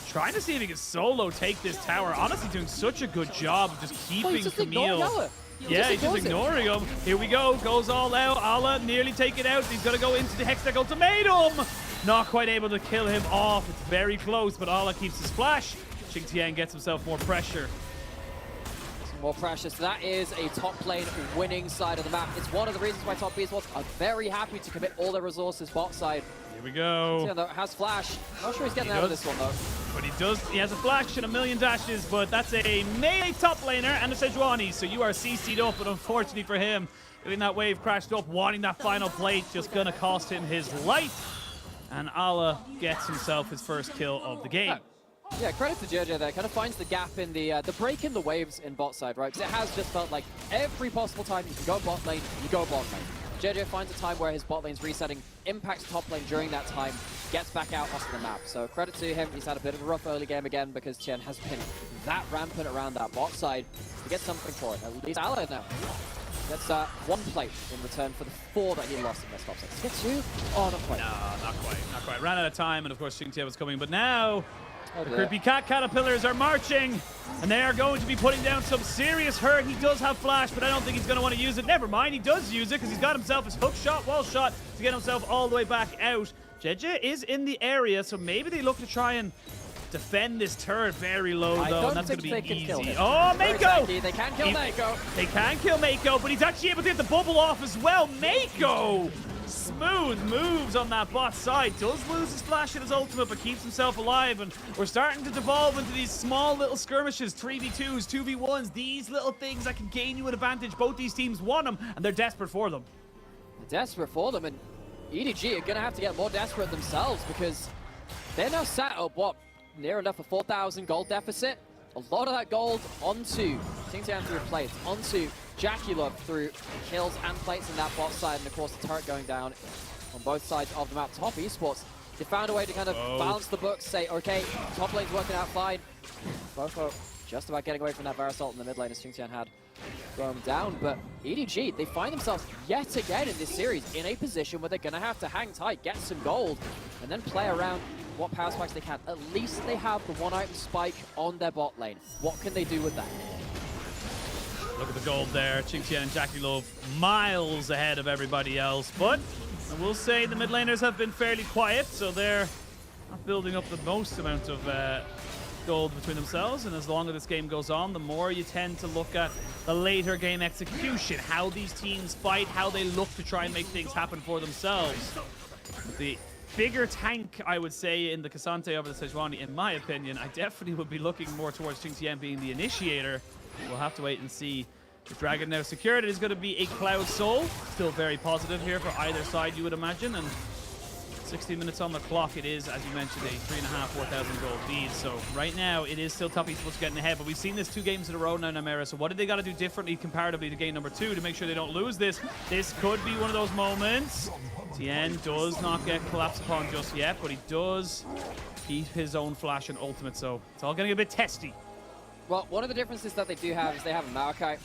trying to see if he can solo take this tower. Honestly, doing such a good job of just keeping Camille. Yeah, he's just ignoring him. Here we go. Goes all out. Ala nearly take it out. He's going to go into the Hextech Ultimatum. Not quite able to kill him off. It's very close, but Ala keeps his flash. Qingtian gets himself more pressure.
More pressure. So that is a top lane winning side of the map. It's one of the reasons why Top Esports are very happy to commit all their resources bot side.
Here we go.
Qingtian, though, has flash. Not sure he's getting out of this one, though.
But he does. He has a flash and a million dashes, but that's a melee top laner and a Sejuani, so you are CC'd up, but unfortunately for him, getting that wave crashed up, wanting that final plate, just gonna cost him his life. And Ala gets himself his first kill of the game.
Yeah, credit to JJ there. Kind of finds the gap in the break in the waves in bot side, right? Because it has just felt like every possible time you can go bot lane, you go bot lane. JJ finds a time where his bot lane's resetting, impacts top lane during that time, gets back out onto the map. So credit to him. He's had a bit of a rough early game again because Tien has been that rampant around that bot side. He gets something for it. At least Ally now gets 1 plate in return for the 4 that he lost in their top 6. Gets 2? Oh, not quite.
No, not quite. Not quite. Ran out of time, and of course Xingtian was coming, but now
Oh,
the creepy cat caterpillars are marching, and they are going to be putting down some serious hurt. He does have flash, but I don't think he's going to want to use it. Never mind, he does use it because he's got himself his hook shot, wall shot to get himself all the way back out. JJ is in the area, so maybe they look to try and defend this turret very low, though, and that's going to be easy. Oh, Mako!
They can kill Mako.
They can kill Mako, but he's actually able to get the bubble off as well. Mako! Smooth moves on that bot side. Does lose his flash and his ultimate, but keeps himself alive. And we're starting to devolve into these small little skirmishes, 3v2s, 2v1s, these little things that can gain you an advantage. Both these teams want them, and they're desperate for them.
They're desperate for them, and EDG are going to have to get more desperate themselves because they're now sat at, what, near enough a 4,000 gold deficit. A lot of that gold onto Xingtian through plates, onto Jackulov through kills and plates in that bot side, and of course the turret going down on both sides of the map. Top Esports, they found a way to kind of balance the books, say, okay, top lane's working out fine. Bofo just about getting away from that Varasalt in the mid lane as Xingtian had thrown down, but EDG, they find themselves yet again in this series in a position where they're going to have to hang tight, get some gold, and then play around what power spikes they can. At least they have the 1-item spike on their bot lane. What can they do with that?
Look at the gold there. Xingtian and Jackulov miles ahead of everybody else, but I will say the mid laners have been fairly quiet, so they're not building up the most amount of gold between themselves, and as long as this game goes on, the more you tend to look at the later game execution, how these teams fight, how they look to try and make things happen for themselves. The bigger tank, I would say, in the Cassante over the Sejuani, in my opinion, I definitely would be looking more towards Xingtian being the initiator. We'll have to wait and see. The Dragon now secured. It is going to be a Cloud Soul. Still very positive here for either side, you would imagine, and 60 minutes on the clock. It is, as you mentioned, a 3,500, 4,000 gold lead. So right now, it is still Top Esports getting ahead, but we've seen this 2 games in a row now, Namera. So what do they got to do differently comparatively to game number 2 to make sure they don't lose this? This could be one of those moments. Tien does not get collapsed upon just yet, but he does keep his own flash and ultimate, so it's all getting a bit testy.
Well, one of the differences that they do have is they have a Maokai,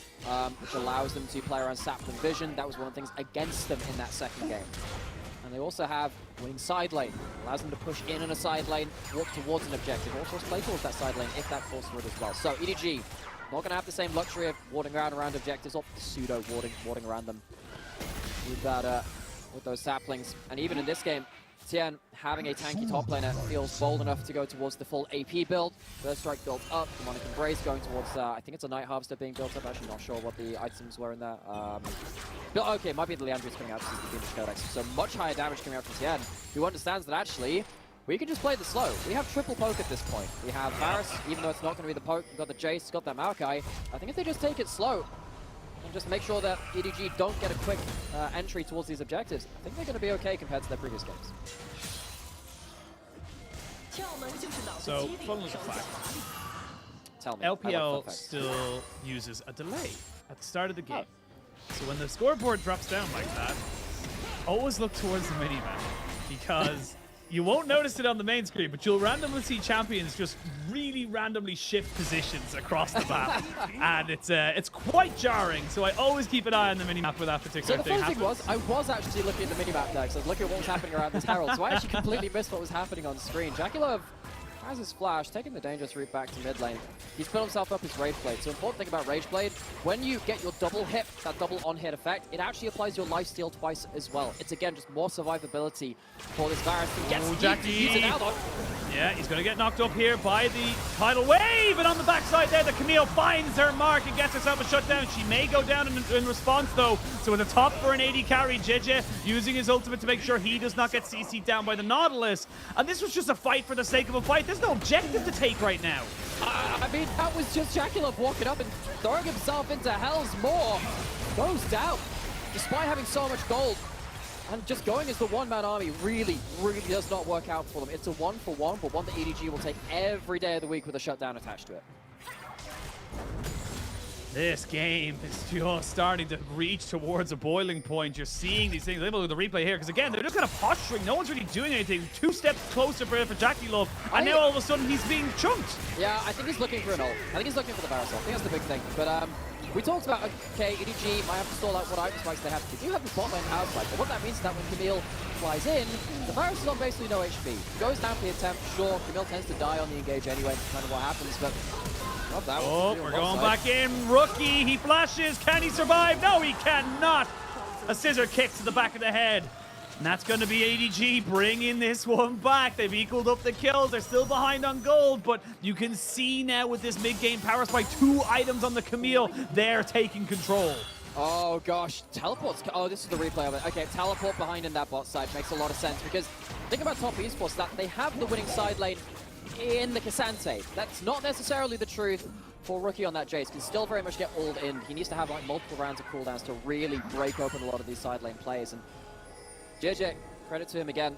which allows them to play around Sapling Vision. That was one of the things against them in that second game. And they also have winning side lane. Allows them to push in on a side lane, walk towards an objective, or of course play towards that side lane if that falls through as well. So EDG, not going to have the same luxury of warding around objectives, or pseudo warding around them with that, with those saplings. And even in this game, Tien having a tanky top laner feels bold enough to go towards the full AP build. First strike built up, Demonic Embrace going towards, I think it's a Night Harvester being built up, actually not sure what the items were in there. Okay, might be the Leandrius coming out, this is the Phoenix Codex. So much higher damage coming out from Tien, who understands that actually, we can just play the slow. We have triple poke at this point. We have Varus, even though it's not going to be the poke, we've got the Jace, got that Maokai. I think if they just take it slow, and just make sure that EDG don't get a quick entry towards these objectives, I think they're going to be okay compared to their previous games.
So, fun little fact.
Tell me.
LPL still uses a delay at the start of the game. So when the scoreboard drops down like that, always look towards the minimap, because you won't notice it on the main screen, but you'll randomly see champions just really randomly shift positions across the map, and it's quite jarring. So I always keep an eye on the minimap with that particular thing.
So the funny thing was, I was actually looking at the minimap there, because I was looking at what was happening around this Herald, so I actually completely missed what was happening on screen. Jackulov has his flash, taking the dangerous route back to mid lane. He's put himself up his Rage Blade. So important thing about Rage Blade, when you get your double hit, that double on-hit effect, it actually applies your lifesteal twice as well. It's again just more survivability for this Varus to get use it now though.
Yeah, he's going to get knocked up here by the tidal wave, and on the backside there, the Camille finds her mark and gets herself a shutdown. She may go down in response though. So with a top for an AD carry, JJ using his ultimate to make sure he does not get CC'd down by the Nautilus. And this was just a fight for the sake of a fight. There's no objective to take right now.
I mean, that was just Jackulov walking up and throwing himself into Hell's Maw. Goes down, despite having so much gold. And just going as the one-man army really, really does not work out for them. It's a 1-for-1, but one that EDG will take every day of the week with a shutdown attached to it.
This game is just starting to reach towards a boiling point. You're seeing these things. Look at the replay here, because again, they're just kind of posturing. No one's really doing anything. 2 steps closer for Jackie Love, and now all of a sudden he's being chunked.
Yeah, I think he's looking for an ult. I think he's looking for the Varus ult. I think that's the big thing. But we talked about, okay, EDG might have to stall out what item spikes they have. They do have the bot lane outside, but what that means is that when Camille flies in, the Varus is on basically no HP. Goes down for the attempt, sure, Camille tends to die on the engage anyway, kind of what happens, but...
Oh, we're going back in. Rookie, he flashes. Can he survive? No, he cannot. A scissor kick to the back of the head. And that's going to be EDG bringing this one back. They've equaled up the kills. They're still behind on gold, but you can see now with this mid-game power spike, 2 items on the Camille, they're taking control.
Oh gosh, teleports. Oh, this is the replay of it. Okay, teleport behind in that bot side makes a lot of sense because think about top esports that they have the winning side lane in the Cassante. That's not necessarily the truth for Rookie on that Jace. Can still very much get ult in. He needs to have like multiple rounds of cooldowns to really break open a lot of these side lane plays. And JJ, credit to him again.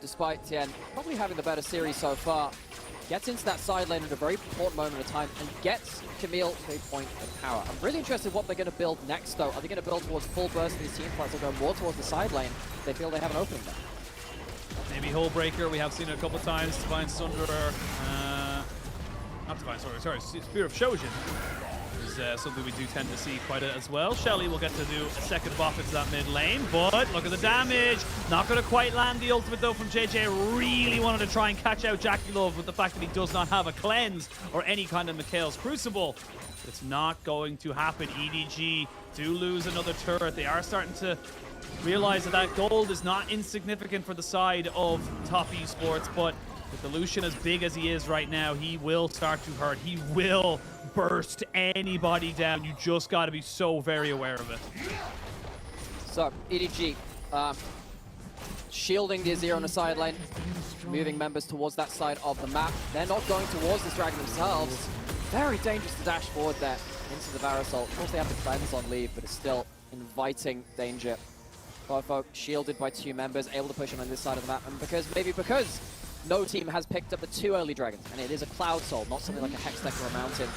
Despite Tien probably having the better series so far, gets into that side lane at a very important moment of time and gets Camille to a point of power. I'm really interested in what they're going to build next, though. Are they going to build towards full burst in these team fights or go more towards the side lane if they feel they have an opening there?
Maybe Hole Breaker, we have seen it a couple of times. Divine Sunder, not Divine Sunder, sorry, Spear of Shojin is something we do tend to see quite as well. Shelly will get to do a second buff into that mid lane, but look at the damage. Not going to quite land the ultimate though from JJ. Really wanted to try and catch out Jackie Love with the fact that he does not have a cleanse or any kind of Mikhail's Crucible. It's not going to happen. EDG do lose another turret. They are starting to realize that that gold is not insignificant for the side of top esports, but with the Lucian as big as he is right now, he will start to hurt. He will burst anybody down. You just got to be so very aware of it.
So, EDG shielding the Azir on the side lane, moving members towards that side of the map. They're not going towards this dragon themselves. Very dangerous to dash forward there into the Varus ult. Of course, they have the cleanse on leave, but it's still inviting danger. Fofo shielded by 2 members, able to push him on this side of the map, and because no team has picked up the 2 early dragons, and it is a Cloud Soul, not something like a Hextech or a Mountain.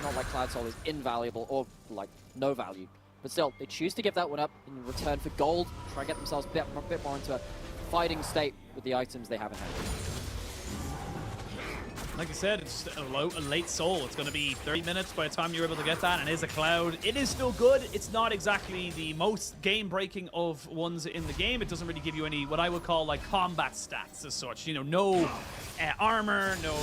Not like Cloud Soul is invaluable or like no value, but still they choose to give that one up in return for gold, try and get themselves a bit more into a fighting state with the items they have in hand.
Like I said, it's a late soul. It's going to be 30 minutes by the time you're able to get that, and it is a cloud. It is still good. It's not exactly the most game-breaking of ones in the game. It doesn't really give you any, what I would call, like, combat stats as such. You know, no armor, no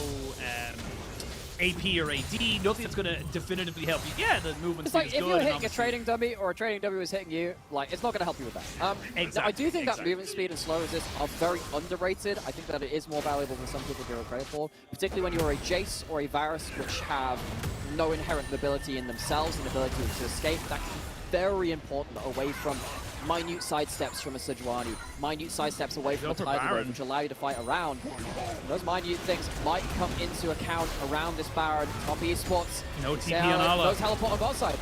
AP or AD, nothing that's going to definitively help you. Yeah, the movement
speed
is
good. If you're hitting a
obviously
trading dummy or a trading dummy was hitting you, like, it's not going to help you with that.
Exactly.
Now, I do think that movement speed and slow resist are very underrated. I think that it is more valuable than some people give it credit for, particularly when you're a Jace or a Varus, which have no inherent mobility in themselves and ability to escape. That can be very important away from minute sidesteps from a Sejuani, minute sidesteps away from a Tidal Wave, which allow you to fight around. And those minute things might come into account around this Baron. Top esports.
No TP on Ala.
No teleport on bot side.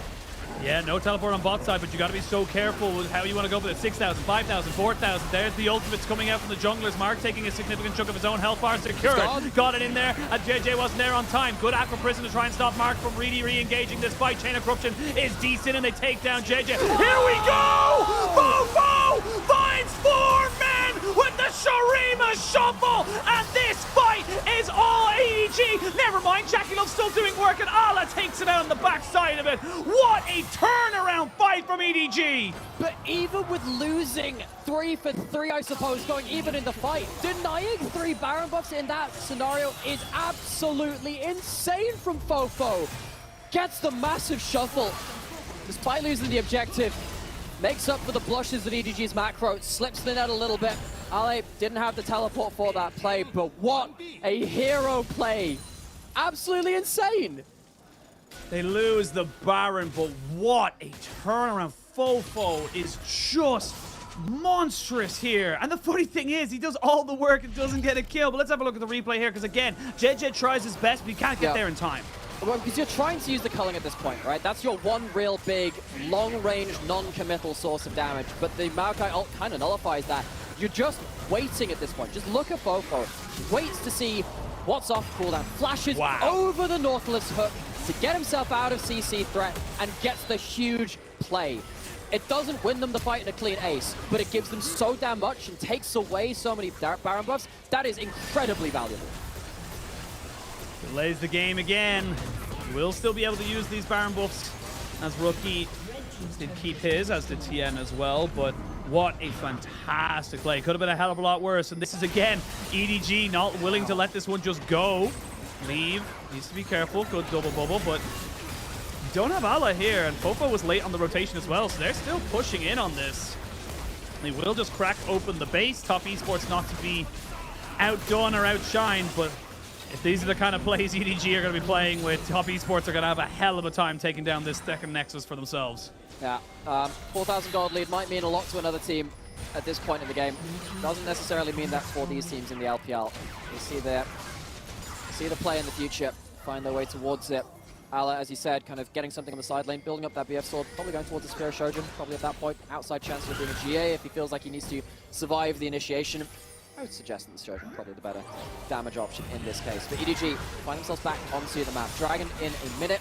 Yeah, no teleport on bot side, but you got to be so careful with how you want to go for it. 6,000, 5,000, 4,000. There's the ultimates coming out from the junglers. Mark taking a significant chunk of his own health bar secured. Got it in there, and JJ wasn't there on time. Good Aqua Prison to try and stop Mark from really re-engaging this fight. Chain of Corruption is decent, and they take down JJ. Here we go! Fofo finds 4 men with the Shurima Shuffle, and this fight is all EDG. Never mind, Jackie Love's still doing work, and Ala takes it out on the backside of it. What a turnaround fight from EDG!
But even with losing 3 for 3, I suppose, going even in the fight, denying 3 Baron buffs in that scenario is absolutely insane from Fofo. Gets the massive shuffle, despite losing the objective. Makes up for the blushes of EDG's macro, slips the net a little bit. Ale didn't have the teleport for that play, but what a hero play. Absolutely insane.
They lose the Baron, but what a turnaround. Fofo is just monstrous here. And the funny thing is, he does all the work and doesn't get a kill. But let's have a look at the replay here, because again, JJ tries his best, but he can't get there in time.
Well, because you're trying to use the culling at this point, right? That's your one real big, long-range, non-committal source of damage, but the Maokai ult kind of nullifies that. You're just waiting at this point. Just look at Fofo. Waits to see what's off cooldown. Flashes over the Nautilus hook to get himself out of CC threat and gets the huge play. It doesn't win them the fight in a clean ace, but it gives them so damn much and takes away so many Baron buffs. That is incredibly valuable.
Delays the game again. Will still be able to use these Baron buffs as Rookie did keep his, as did TN as well, but what a fantastic play. Could have been a hell of a lot worse, and this is again EDG not willing to let this one just go. Leave, needs to be careful, good double bubble, but don't have Ala here, and Fofo was late on the rotation as well, so they're still pushing in on this. They will just crack open the base. Top Esports not to be outdone or outshined, but if these are the kind of plays EDG are going to be playing with, Top Esports are going to have a hell of a time taking down this second Nexus for themselves.
Yeah, 4,000 gold lead might mean a lot to another team at this point in the game. Doesn't necessarily mean that for these teams in the LPL. You see the play in the future, find their way towards it. Ala, as you said, kind of getting something on the side lane, building up that BF sword, probably going towards the Spear of Shojin, probably at that point. Outside chance of being a GA if he feels like he needs to survive the initiation. I would suggest that the Shojin probably the better damage option in this case. But EDG find themselves back onto the map. Dragon in a minute.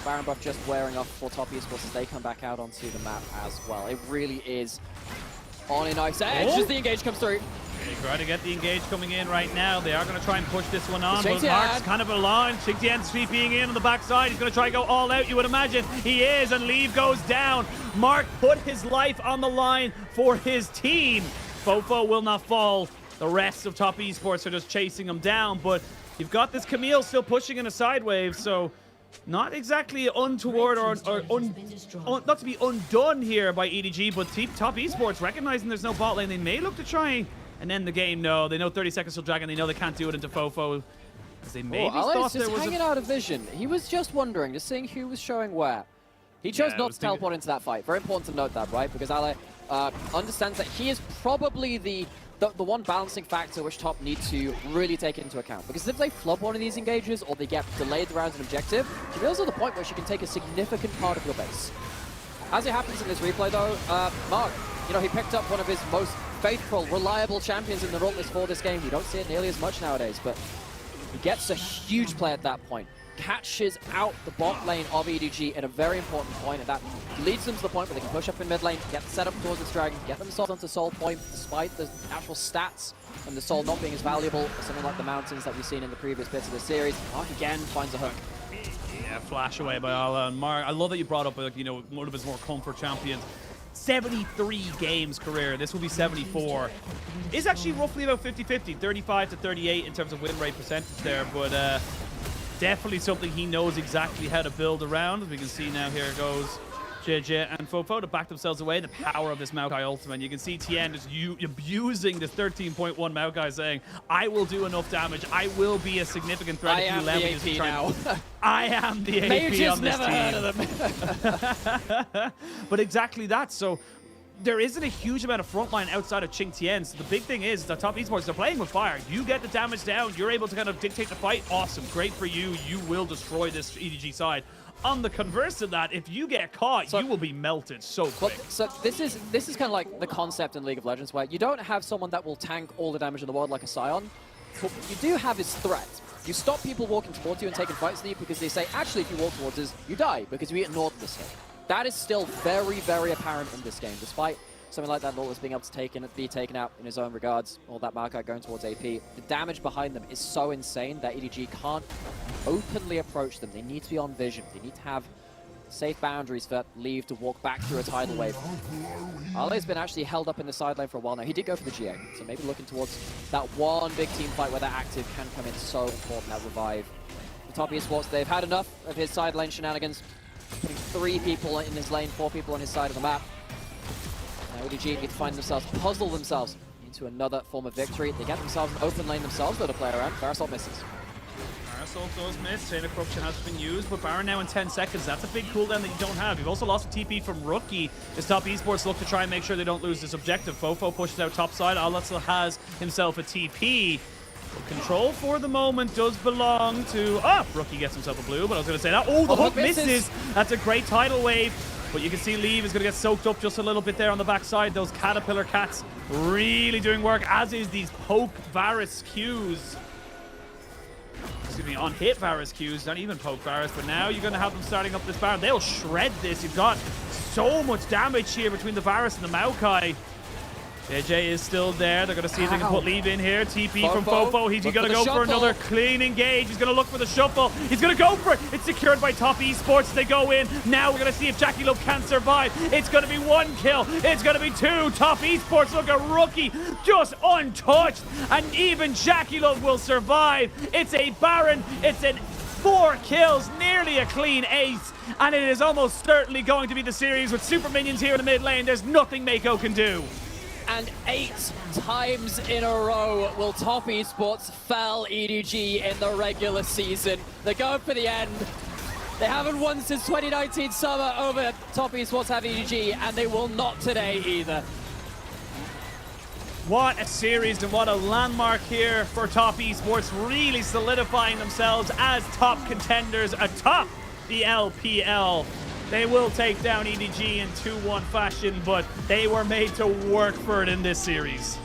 Baron buff just wearing off for Top Esports as they come back out onto the map as well. It really is on a nice edge as the engage comes through.
They try to get the engage coming in right now. They are going to try and push this one on, but Mark's kind of alone. Xingtian sweeping in on the backside. He's going to try and go all out, you would imagine. He is, and Leave goes down. Mark put his life on the line for his team. Fofo will not fall. The rest of Top Esports are just chasing him down, but you've got this Camille still pushing in a side wave, so not exactly untoward or not to be undone here by EDG, but Top Esports recognizing there's no bot lane. They may look to try and end the game. No, they know 30 seconds till Dragon. They know they can't do it into Fofo, as they maybe thought there was
hanging out of vision. He was just wondering, just seeing who was showing where. He chose not to teleport into that fight. Very important to note that, right? Because Ale understands that he is probably the one balancing factor which Top need to really take into account. Because if they flub one of these engages or they get delayed around an objective, Camille's at the point where she can take a significant part of your base. As it happens in this replay though, Mark, you know, he picked up one of his most faithful, reliable champions in the Nautilus for this game. We don't see it nearly as much nowadays, but he gets a huge play at that point. Catches out the bot lane of EDG at a very important point, and that leads them to the point where they can push up in mid lane, get set up towards this Dragon, get themselves onto Soul Point, despite the actual stats and the Soul not being as valuable as something like the Mountains that we've seen in the previous bits of the series. Mark again finds a hook.
Yeah, flash away by Ala. And Mark, I love that you brought up, like, you know, one of his more comfort champions. 73 games career. This will be 74. It's actually roughly about 50-50, 35 to 38 in terms of win rate percentage there, but definitely something he knows exactly how to build around. As we can see now, here goes JJ and Fofo to back themselves away. The power of this Maokai ultimate. You can see Tien just abusing this 13.1 Maokai, saying, I will do enough damage. I will be a significant threat if you let me.
The AP now.
I am the AP
Mages
on this
never
team.
Heard of them.
But exactly that. So there isn't a huge amount of frontline outside of Xingtian. So the big thing is that Top Esports, they're playing with fire. You get the damage down, you're able to kind of dictate the fight. Awesome, great for you. You will destroy this EDG side. On the converse of that, if you get caught, you will be melted so quick.
So this is kind of like the concept in League of Legends, where you don't have someone that will tank all the damage in the world like a Sion. What you do have is threat. You stop people walking towards you and taking fights with you because they say, actually, if you walk towards us, you die because we ignored this hit. That is still very, very apparent in this game, despite something like that Nautilus being able to be taken out in his own regards, or that Maokai going towards AP. The damage behind them is so insane that EDG can't openly approach them. They need to be on vision. They need to have safe boundaries for Leave to walk back through a tidal wave. Ale's been actually held up in the side lane for a while now. He did go for the GA, so maybe looking towards that one big team fight where that active can come in. So important, that revive. The Top Esports, they've had enough of his side lane shenanigans. Putting 3 people in his lane, 4 people on his side of the map. Now EDG need to find themselves, puzzle themselves into another form of victory. They get themselves an open lane themselves, though, to play around. Parasol misses.
Parasol does miss. Chain of Corruption has been used, but Baron now in 10 seconds. That's a big cooldown that you don't have. You've also lost a TP from Rookie. As Top Esports look to try and make sure they don't lose this objective. Fofo pushes out top side. Ala still has himself a TP. Control for the moment does belong to... Oh, Rookie gets himself a blue, but I was going to say that. Oh, the hook misses. That's a great tidal wave. But you can see Leave is going to get soaked up just a little bit there on the backside. Those Caterpillar Cats really doing work, as is these Poke Varus Qs. Excuse me, on hit Varus Qs, not even Poke Varus, but now you're going to have them starting up this Baron. They'll shred this. You've got so much damage here between the Varus and the Maokai. AJ is still there. They're going to see if they can put Leave in here. TP from Fofo. He's going to go for another clean engage. He's going to look for the shuffle. He's going to go for it. It's secured by Top Esports. They go in. Now we're going to see if Jackie Love can survive. It's going to be 1 kill. It's going to be 2. Top Esports, look at Rookie, just untouched. And even Jackie Love will survive. It's a Baron. It's an 4 kills, nearly a clean ace. And it is almost certainly going to be the series with super minions here in the mid lane. There's nothing Mako can do.
And 8 times in a row will Top Esports fell EDG in the regular season. They're going for the end. They haven't won since 2019 summer over Top Esports have EDG, and they will not today either.
What a series and what a landmark here for Top Esports, really solidifying themselves as top contenders atop the LPL. They will take down EDG in 2-1 fashion, but they were made to work for it in this series.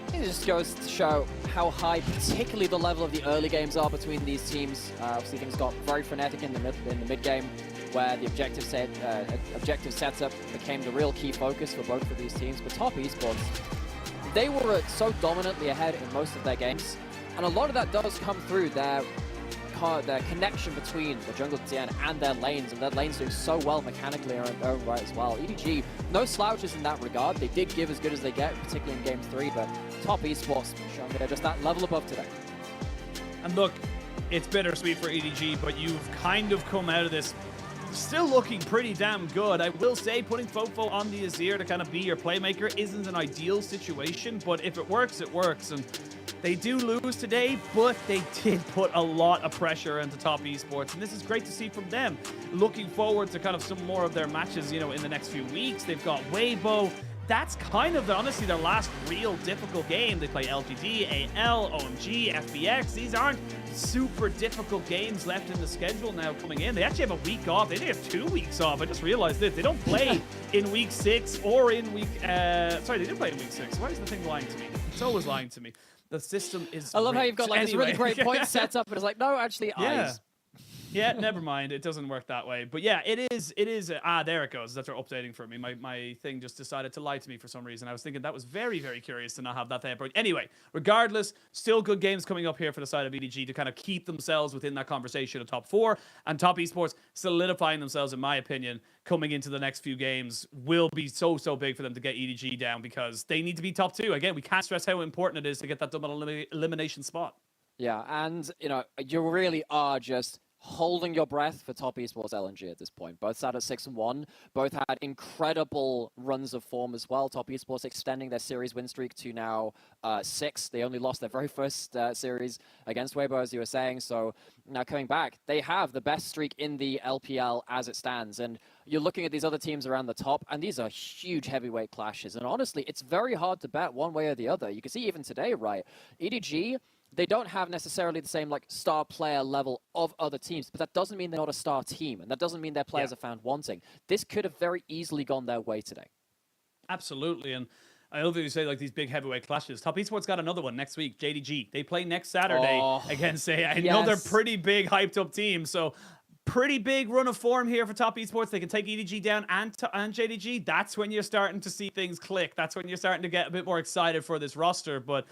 I think it just goes to show how high, particularly the level of the early games are between these teams. Obviously, things got very frenetic in the mid game, where the objective setup became the real key focus for both of these teams. But Top Esports, they were so dominantly ahead in most of their games, and a lot of that does come through their connection between the jungle TN and their lanes, and their lanes doing so well mechanically in their own right as well. EDG, no slouches in that regard. They did give as good as they get, particularly in Game 3, but Top Esports showing they're just that level above today.
And look, it's bittersweet for EDG, but you've kind of come out of this still looking pretty damn good. I will say putting Fofo on the Azir to kind of be your playmaker isn't an ideal situation, but if it works, it works. And they do lose today, but they did put a lot of pressure into Top Esports, and this is great to see from them. Looking forward to kind of some more of their matches, you know, in the next few weeks. They've got Weibo. That's kind of, honestly, their last real difficult game. They play LGD, AL, OMG, FPX. These aren't super difficult games left in the schedule now coming in. They actually have a week off. They have 2 weeks off. I just realized this. They don't play in week 6 or in week... sorry, they did play in week 6. Why is the thing lying to me? It's always lying to me. The system is...
I love
rigged.
how you've got like this really great point set up, but it's like, no, actually, eyes.
Yeah, never mind. It doesn't work that way. But yeah, it is. There it goes. That's updating for me. My thing just decided to lie to me for some reason. I was thinking that was very, very curious to not have that there. But anyway, regardless, still good games coming up here for the side of EDG to kind of keep themselves within that conversation of top 4. And Top Esports solidifying themselves, in my opinion, coming into the next few games will be so big for them to get EDG down, because they need to be top 2. Again, we can't stress how important it is to get that double elimination spot.
Yeah, and, you know, you really are just holding your breath for Top Esports LNG at this point. Both sat at 6-1. Both had incredible runs of form as well. Top Esports extending their series win streak to now 6. They only lost their very first series against Weibo, as you were saying. So now coming back, they have the best streak in the LPL as it stands. And you're looking at these other teams around the top, and these are huge heavyweight clashes. And honestly, it's very hard to bet one way or the other. You can see even today, right? EDG, they don't have necessarily the same like star player level of other teams, but that doesn't mean they're not a star team, and that doesn't mean their players are found wanting. This could have very easily gone their way today.
Absolutely, and I love that you say like these big heavyweight clashes. Top Esports got another one next week, JDG. They play next Saturday against another pretty big hyped up team, so pretty big run of form here for Top Esports. They can take EDG down and JDG. That's when you're starting to see things click. That's when you're starting to get a bit more excited for this roster, but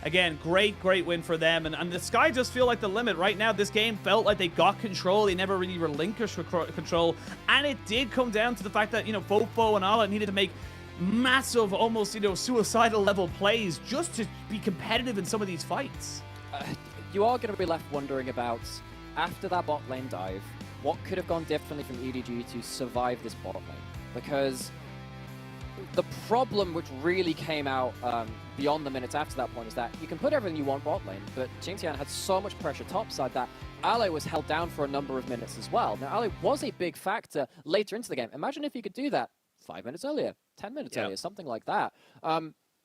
again, great win for them. And the sky just feel like the limit right now. This game felt like they got control. They never really relinquished control. And it did come down to the fact that, you know, Fofo and Ala needed to make massive, almost, you know, suicidal level plays just to be competitive in some of these fights.
You are going to be left wondering about, after that bot lane dive, what could have gone differently from EDG to survive this bot lane? Because the problem which really came out beyond the minutes after that point is that you can put everything you want bot lane, but Jingtian had so much pressure topside that Ale was held down for a number of minutes as well. Now, Ale was a big factor later into the game. Imagine if you could do that 5 minutes earlier, 10 minutes earlier, something like that.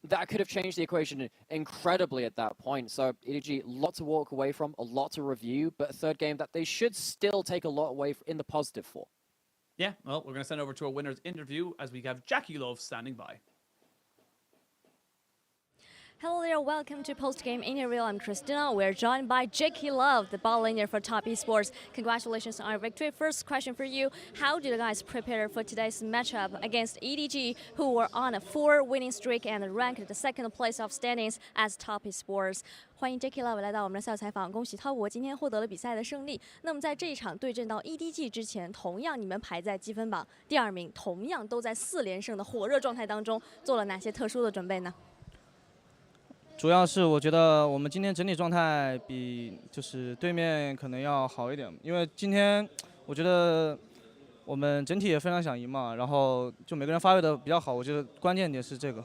that could have changed the equation incredibly at that point. So EDG, a lot to walk away from, a lot to review, but a third game that they should still take a lot away in the positive for.
Yeah, well, we're going to send over to a winner's interview as we have Jackie Love standing by.
Hello there, welcome to Post Game Interview. I'm Christina. We're joined by Jackie Love, the ball laner for Top Esports. Congratulations on our victory. First question for you: how did you guys prepare for today's matchup against EDG, who were on a 4-winning streak and ranked the second place of standings as Top Esports? 欢迎 Jackie Love 来到我们的赛后采访，恭喜滔博今天获得了比赛的胜利。那么在这一场对阵到 EDG 之前，同样你们排在积分榜第2名，同样都在4连胜的火热状态当中，做了哪些特殊的准备呢？
主要是我觉得我们今天整体状态比就是对面可能要好一点，因为今天我觉得我们整体也非常想赢嘛，然后就每个人发挥的比较好，我觉得关键点是这个。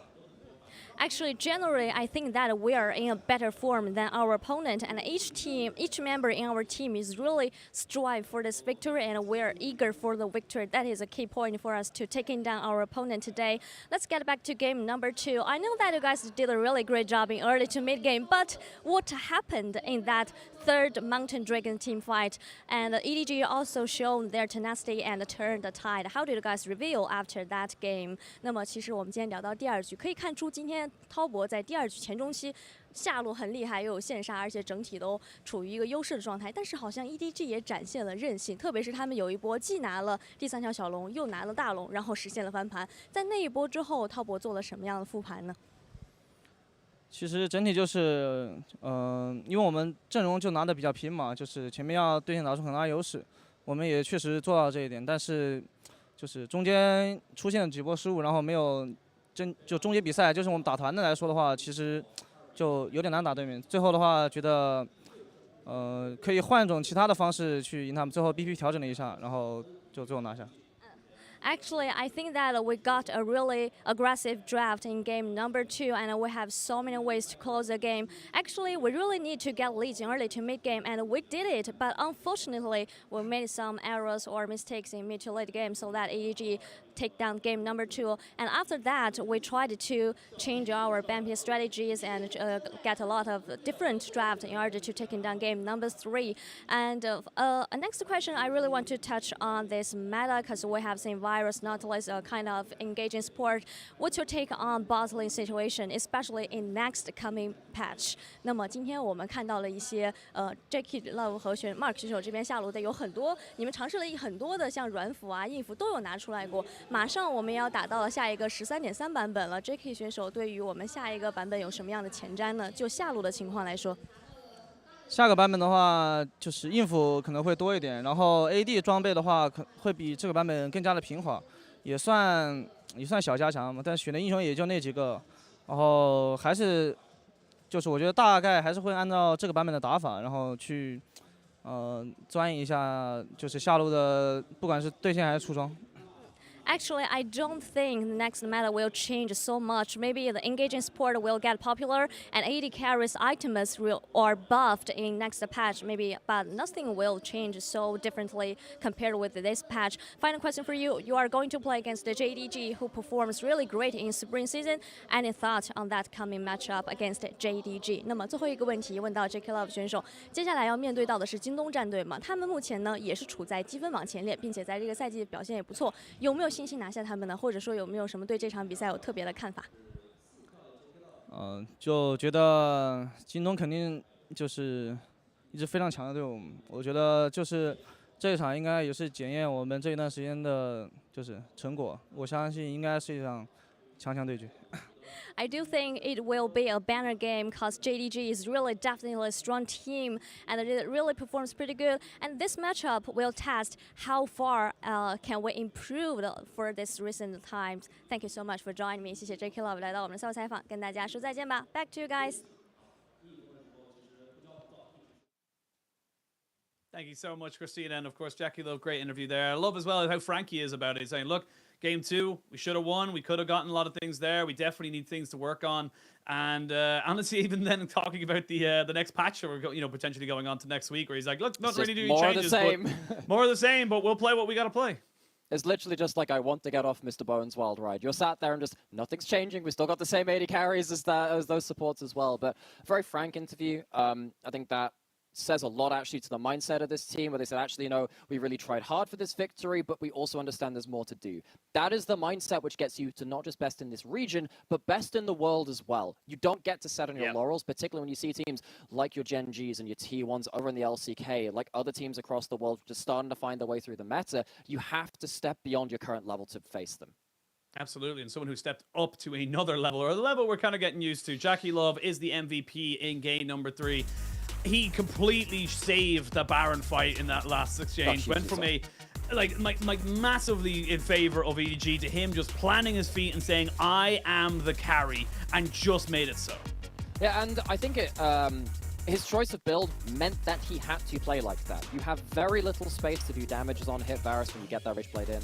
Actually, generally, I think that we are in a better form than our opponent, and each member in our team is really strive for this victory, and we are eager for the victory. That is a key point for us to taking down our opponent today. Let's get back to game number 2. I know that you guys did a really great job in early to mid game, but what happened in that third Mountain Dragon team fight? And EDG also shown their tenacity and turned the tide. How did you guys reveal after that game? 那么其实我们今天聊到第2局，可以看出今天滔博在第2局前中期下路很厉害，又有线杀，而且整体都处于一个优势的状态。但是好像 EDG 也展现了韧性，特别是他们有一波既拿了第3条小龙，又拿了大龙，然后实现了翻盘。在那一波之后，滔博做了什么样的复盘呢？
其实整体就是，因为我们阵容就拿得比较拼嘛，就是前面要对线打出很大优势，我们也确实做到这一点，但是就是中间出现了几波失误，然后没有就终结比赛，就是我们打团的来说的话，其实就有点难打对面。最后的话，觉得可以换一种其他的方式去赢他们，最后 BP 调整了一下，然后就最后拿下。
Actually, I think that we got a really aggressive draft in game number 2, and we have so many ways to close the game. Actually, we really need to get leads in early to mid game, and we did it. But unfortunately, we made some errors or mistakes in mid to late game, so that EDG take down game number 2. And after that, we tried to change our BAMP strategies and get a lot of different drafts in order to taking down game number 3. And next question, I really want to touch on this meta because we have seen Virus, Nautilus, kind of engaging sport. What's your take on bot lane situation, especially in next coming patch? 那么今天我们看到了一些Jackie Love 和Mark 选手这边下路的有很多，你们尝试了很多的像软辅啊、硬辅都有拿出来过。马上我们要打到了下一个13.3版本了 ，Jackie 选手对于我们下一个版本有什么样的前瞻呢？就下路的情况来说。
下个版本的话，就是硬辅可能会多一点，然后 AD 装备的话，会比这个版本更加的平滑，也算小加强嘛。但选的英雄也就那几个，然后还是就是我觉得大概还是会按照这个版本的打法，然后去钻一下，就是下路的不管是对线还是出装。
Actually, I don't think the next meta will change so much. Maybe the engaging support will get popular and AD carries items are buffed in next patch. Maybe, but nothing will change so differently compared with this patch. Final question for you: you are going to play against the JDG, who performs really great in spring season. Any thought on that coming matchup against JDG? 那么最后一个问题问到 Jackie Love 选手，接下来要面对到的是京东战队嘛？他们目前呢也是处在积分榜前列，并且在这个赛季表现也不错。有没有信心拿下他们呢？或者说有没有什么对这场比赛有特别的看法？
就觉得京东肯定就是一支非常强的队伍，我觉得就是这一场应该也是检验我们这一段时间的就是成果。我相信应该是一场强对决。
I do think it will be a banner game because JDG is really definitely a strong team and it really performs pretty good. And this matchup will test how far can we improve for this recent times. Thank you so much for joining me. 谢谢 Jackie Love 来到我们的赛后采访，跟大家说再见吧。Back to you guys.
Thank you so much, Christina, and of course, Jackie Love, great interview there. I love as well how frank he is about it. He's saying, look, Game 2, we should have won. We could have gotten a lot of things there. We definitely need things to work on. And honestly, even then talking about the next patch, or potentially going on to next week, where he's like, look, not really doing changes.
More of the same.
More of the same, but we'll play what we got to play.
It's literally just like, I want to get off Mr. Bowen's wild ride. You're sat there and just, nothing's changing. We still got the same 80 carries as those supports as well. But very frank interview. I think that says a lot actually to the mindset of this team, where they said, actually, we really tried hard for this victory, but we also understand there's more to do. That is the mindset which gets you to not just best in this region, but best in the world as well. You don't get to set on your laurels, particularly when you see teams like your Gen Gs and your T1s over in the LCK, like other teams across the world just starting to find their way through the meta. You have to step beyond your current level to face them.
Absolutely, and someone who stepped up to another level, or the level we're kind of getting used to. JackeyLove is the MVP in game number 3. He completely saved the Baron fight in that last exchange. Went from a like massively in favor of EDG to him just planting his feet and saying, I am the carry, and just made it so.
Yeah, and I think his choice of build meant that he had to play like that. You have very little space to do damages on hit Varus when you get that Rage Blade in.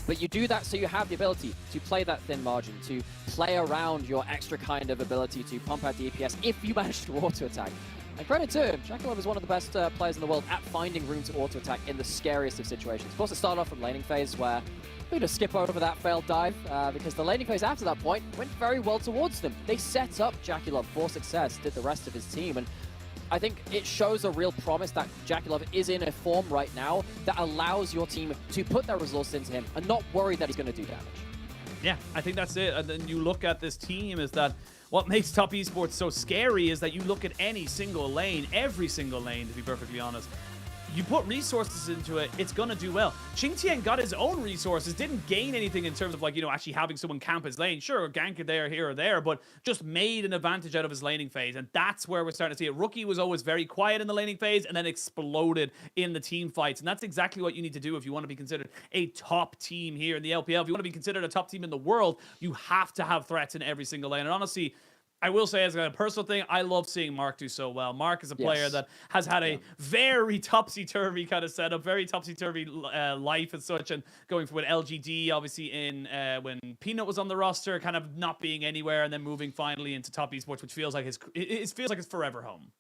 But you do that so you have the ability to play that thin margin, to play around your extra kind of ability to pump out DPS if you manage to auto-attack. And credit to him, JackeyLove is one of the best players in the world at finding room to auto-attack in the scariest of situations. Of course, it started off from laning phase, where we're going to skip over that failed dive, because the laning phase after that point went very well towards them. They set up JackeyLove for success, did the rest of his team, and I think it shows a real promise that JackeyLove is in a form right now that allows your team to put their resources into him and not worry that he's going to do damage.
Yeah, I think that's it. And then you look at this team, is that what makes Top Esports so scary is that you look at any single lane, every single lane, to be perfectly honest. You put resources into it, it's gonna do well. Qingtian got his own resources, didn't gain anything in terms of actually having someone camp his lane. Sure, gank it there, here or there, but just made an advantage out of his laning phase, and that's where we're starting to see it. Rookie was always very quiet in the laning phase and then exploded in the team fights, and that's exactly what you need to do if you want to be considered a top team here in the LPL. If you want to be considered a top team in the world, you have to have threats in every single lane. And honestly, I will say, as a personal thing, I love seeing Mark do so well. Mark is a player that has had a very topsy-turvy kind of setup, very topsy-turvy life and such, and going from with LGD, obviously, in when Peanut was on the roster, kind of not being anywhere, and then moving finally into Top Esports, which feels like his forever home.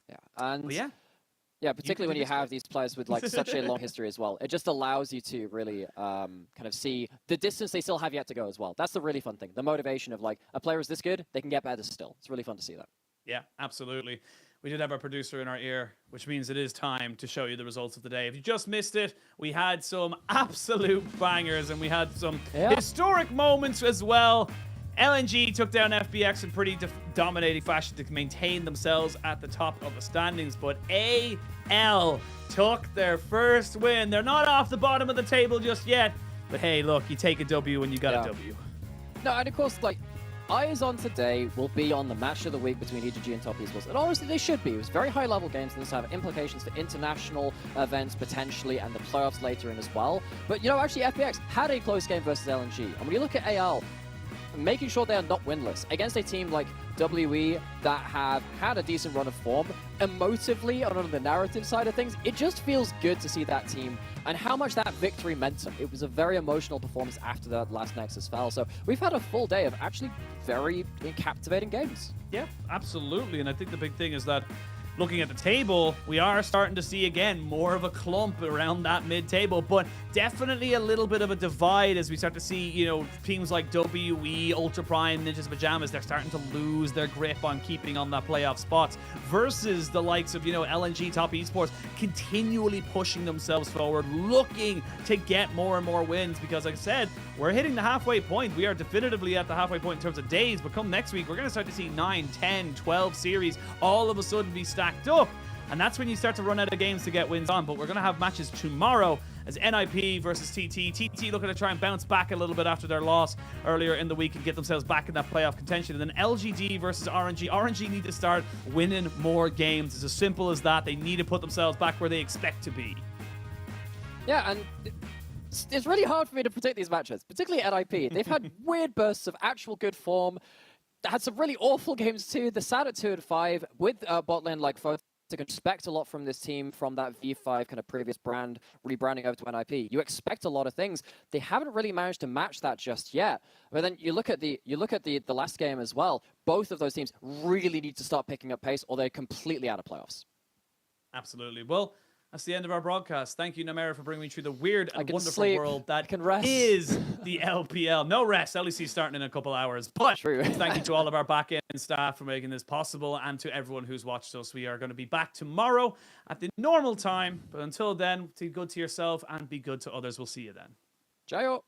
Yeah, and
yeah.
Yeah, particularly when you have these players with such a long history as well. It just allows you to really kind of see the distance they still have yet to go as well. That's the really fun thing. The motivation of a player is this good, they can get better still. It's really fun to see that.
Yeah, absolutely. We did have our producer in our ear, which means it is time to show you the results of the day. If you just missed it, we had some absolute bangers, and we had some historic moments as well. LNG took down FPX in pretty dominating fashion to maintain themselves at the top of the standings, but AL took their first win. They're not off the bottom of the table just yet, but hey, look, you take a W when you got a W.
No, and of course, eyes on today will be on the match of the week between EDG and Top Esports, and honestly, they should be. It was very high-level games, and this have implications for international events potentially, and the playoffs later in as well. But actually, FPX had a close game versus LNG, and when you look at AL, making sure they are not winless against a team like WE that have had a decent run of form, emotively on the narrative side of things, it just feels good to see that team and how much that victory meant to them. It was a very emotional performance after that last Nexus fell. So we've had a full day of actually very captivating games.
Yeah, absolutely. And I think the big thing is that looking at the table, we are starting to see, again, more of a clump around that mid-table, but definitely a little bit of a divide as we start to see, teams like WE, Ultra Prime, Ninjas Pajamas, they're starting to lose their grip on keeping on that playoff spots versus the likes of, LNG, Top Esports, continually pushing themselves forward, looking to get more and more wins because, like I said, we're hitting the halfway point. We are definitively at the halfway point in terms of days, but come next week, we're going to start to see 9, 10, 12 series all of a sudden be stacked up, and that's when you start to run out of games to get wins on. But we're going to have matches tomorrow as NIP versus TT. TT looking to try and bounce back a little bit after their loss earlier in the week and get themselves back in that playoff contention. And then LGD versus RNG. RNG need to start winning more games. It's as simple as that. They need to put themselves back where they expect to be.
Yeah, and it's really hard for me to predict these matches, particularly at NIP. They've had weird bursts of actual good form. They had some really awful games too. They're sat at 2-5 with bot lane like Photo. You can expect a lot from this team from that V5 kind of previous brand rebranding over to NIP. You expect a lot of things. They haven't really managed to match that just yet. But then you look at the last game as well. Both of those teams really need to start picking up pace, or they're completely out of playoffs.
Absolutely. Well, That's the end of our broadcast. Thank you, Namera, for bringing me through the weird and wonderful
sleep.
world that
I can rest.
is the LPL. No rest. LEC starting in a couple hours. But thank you to all of our back-end staff for making this possible, and to everyone who's watched us. We are going to be back tomorrow at the normal time. But until then, be good to yourself and be good to others. We'll see you then.
Jayo.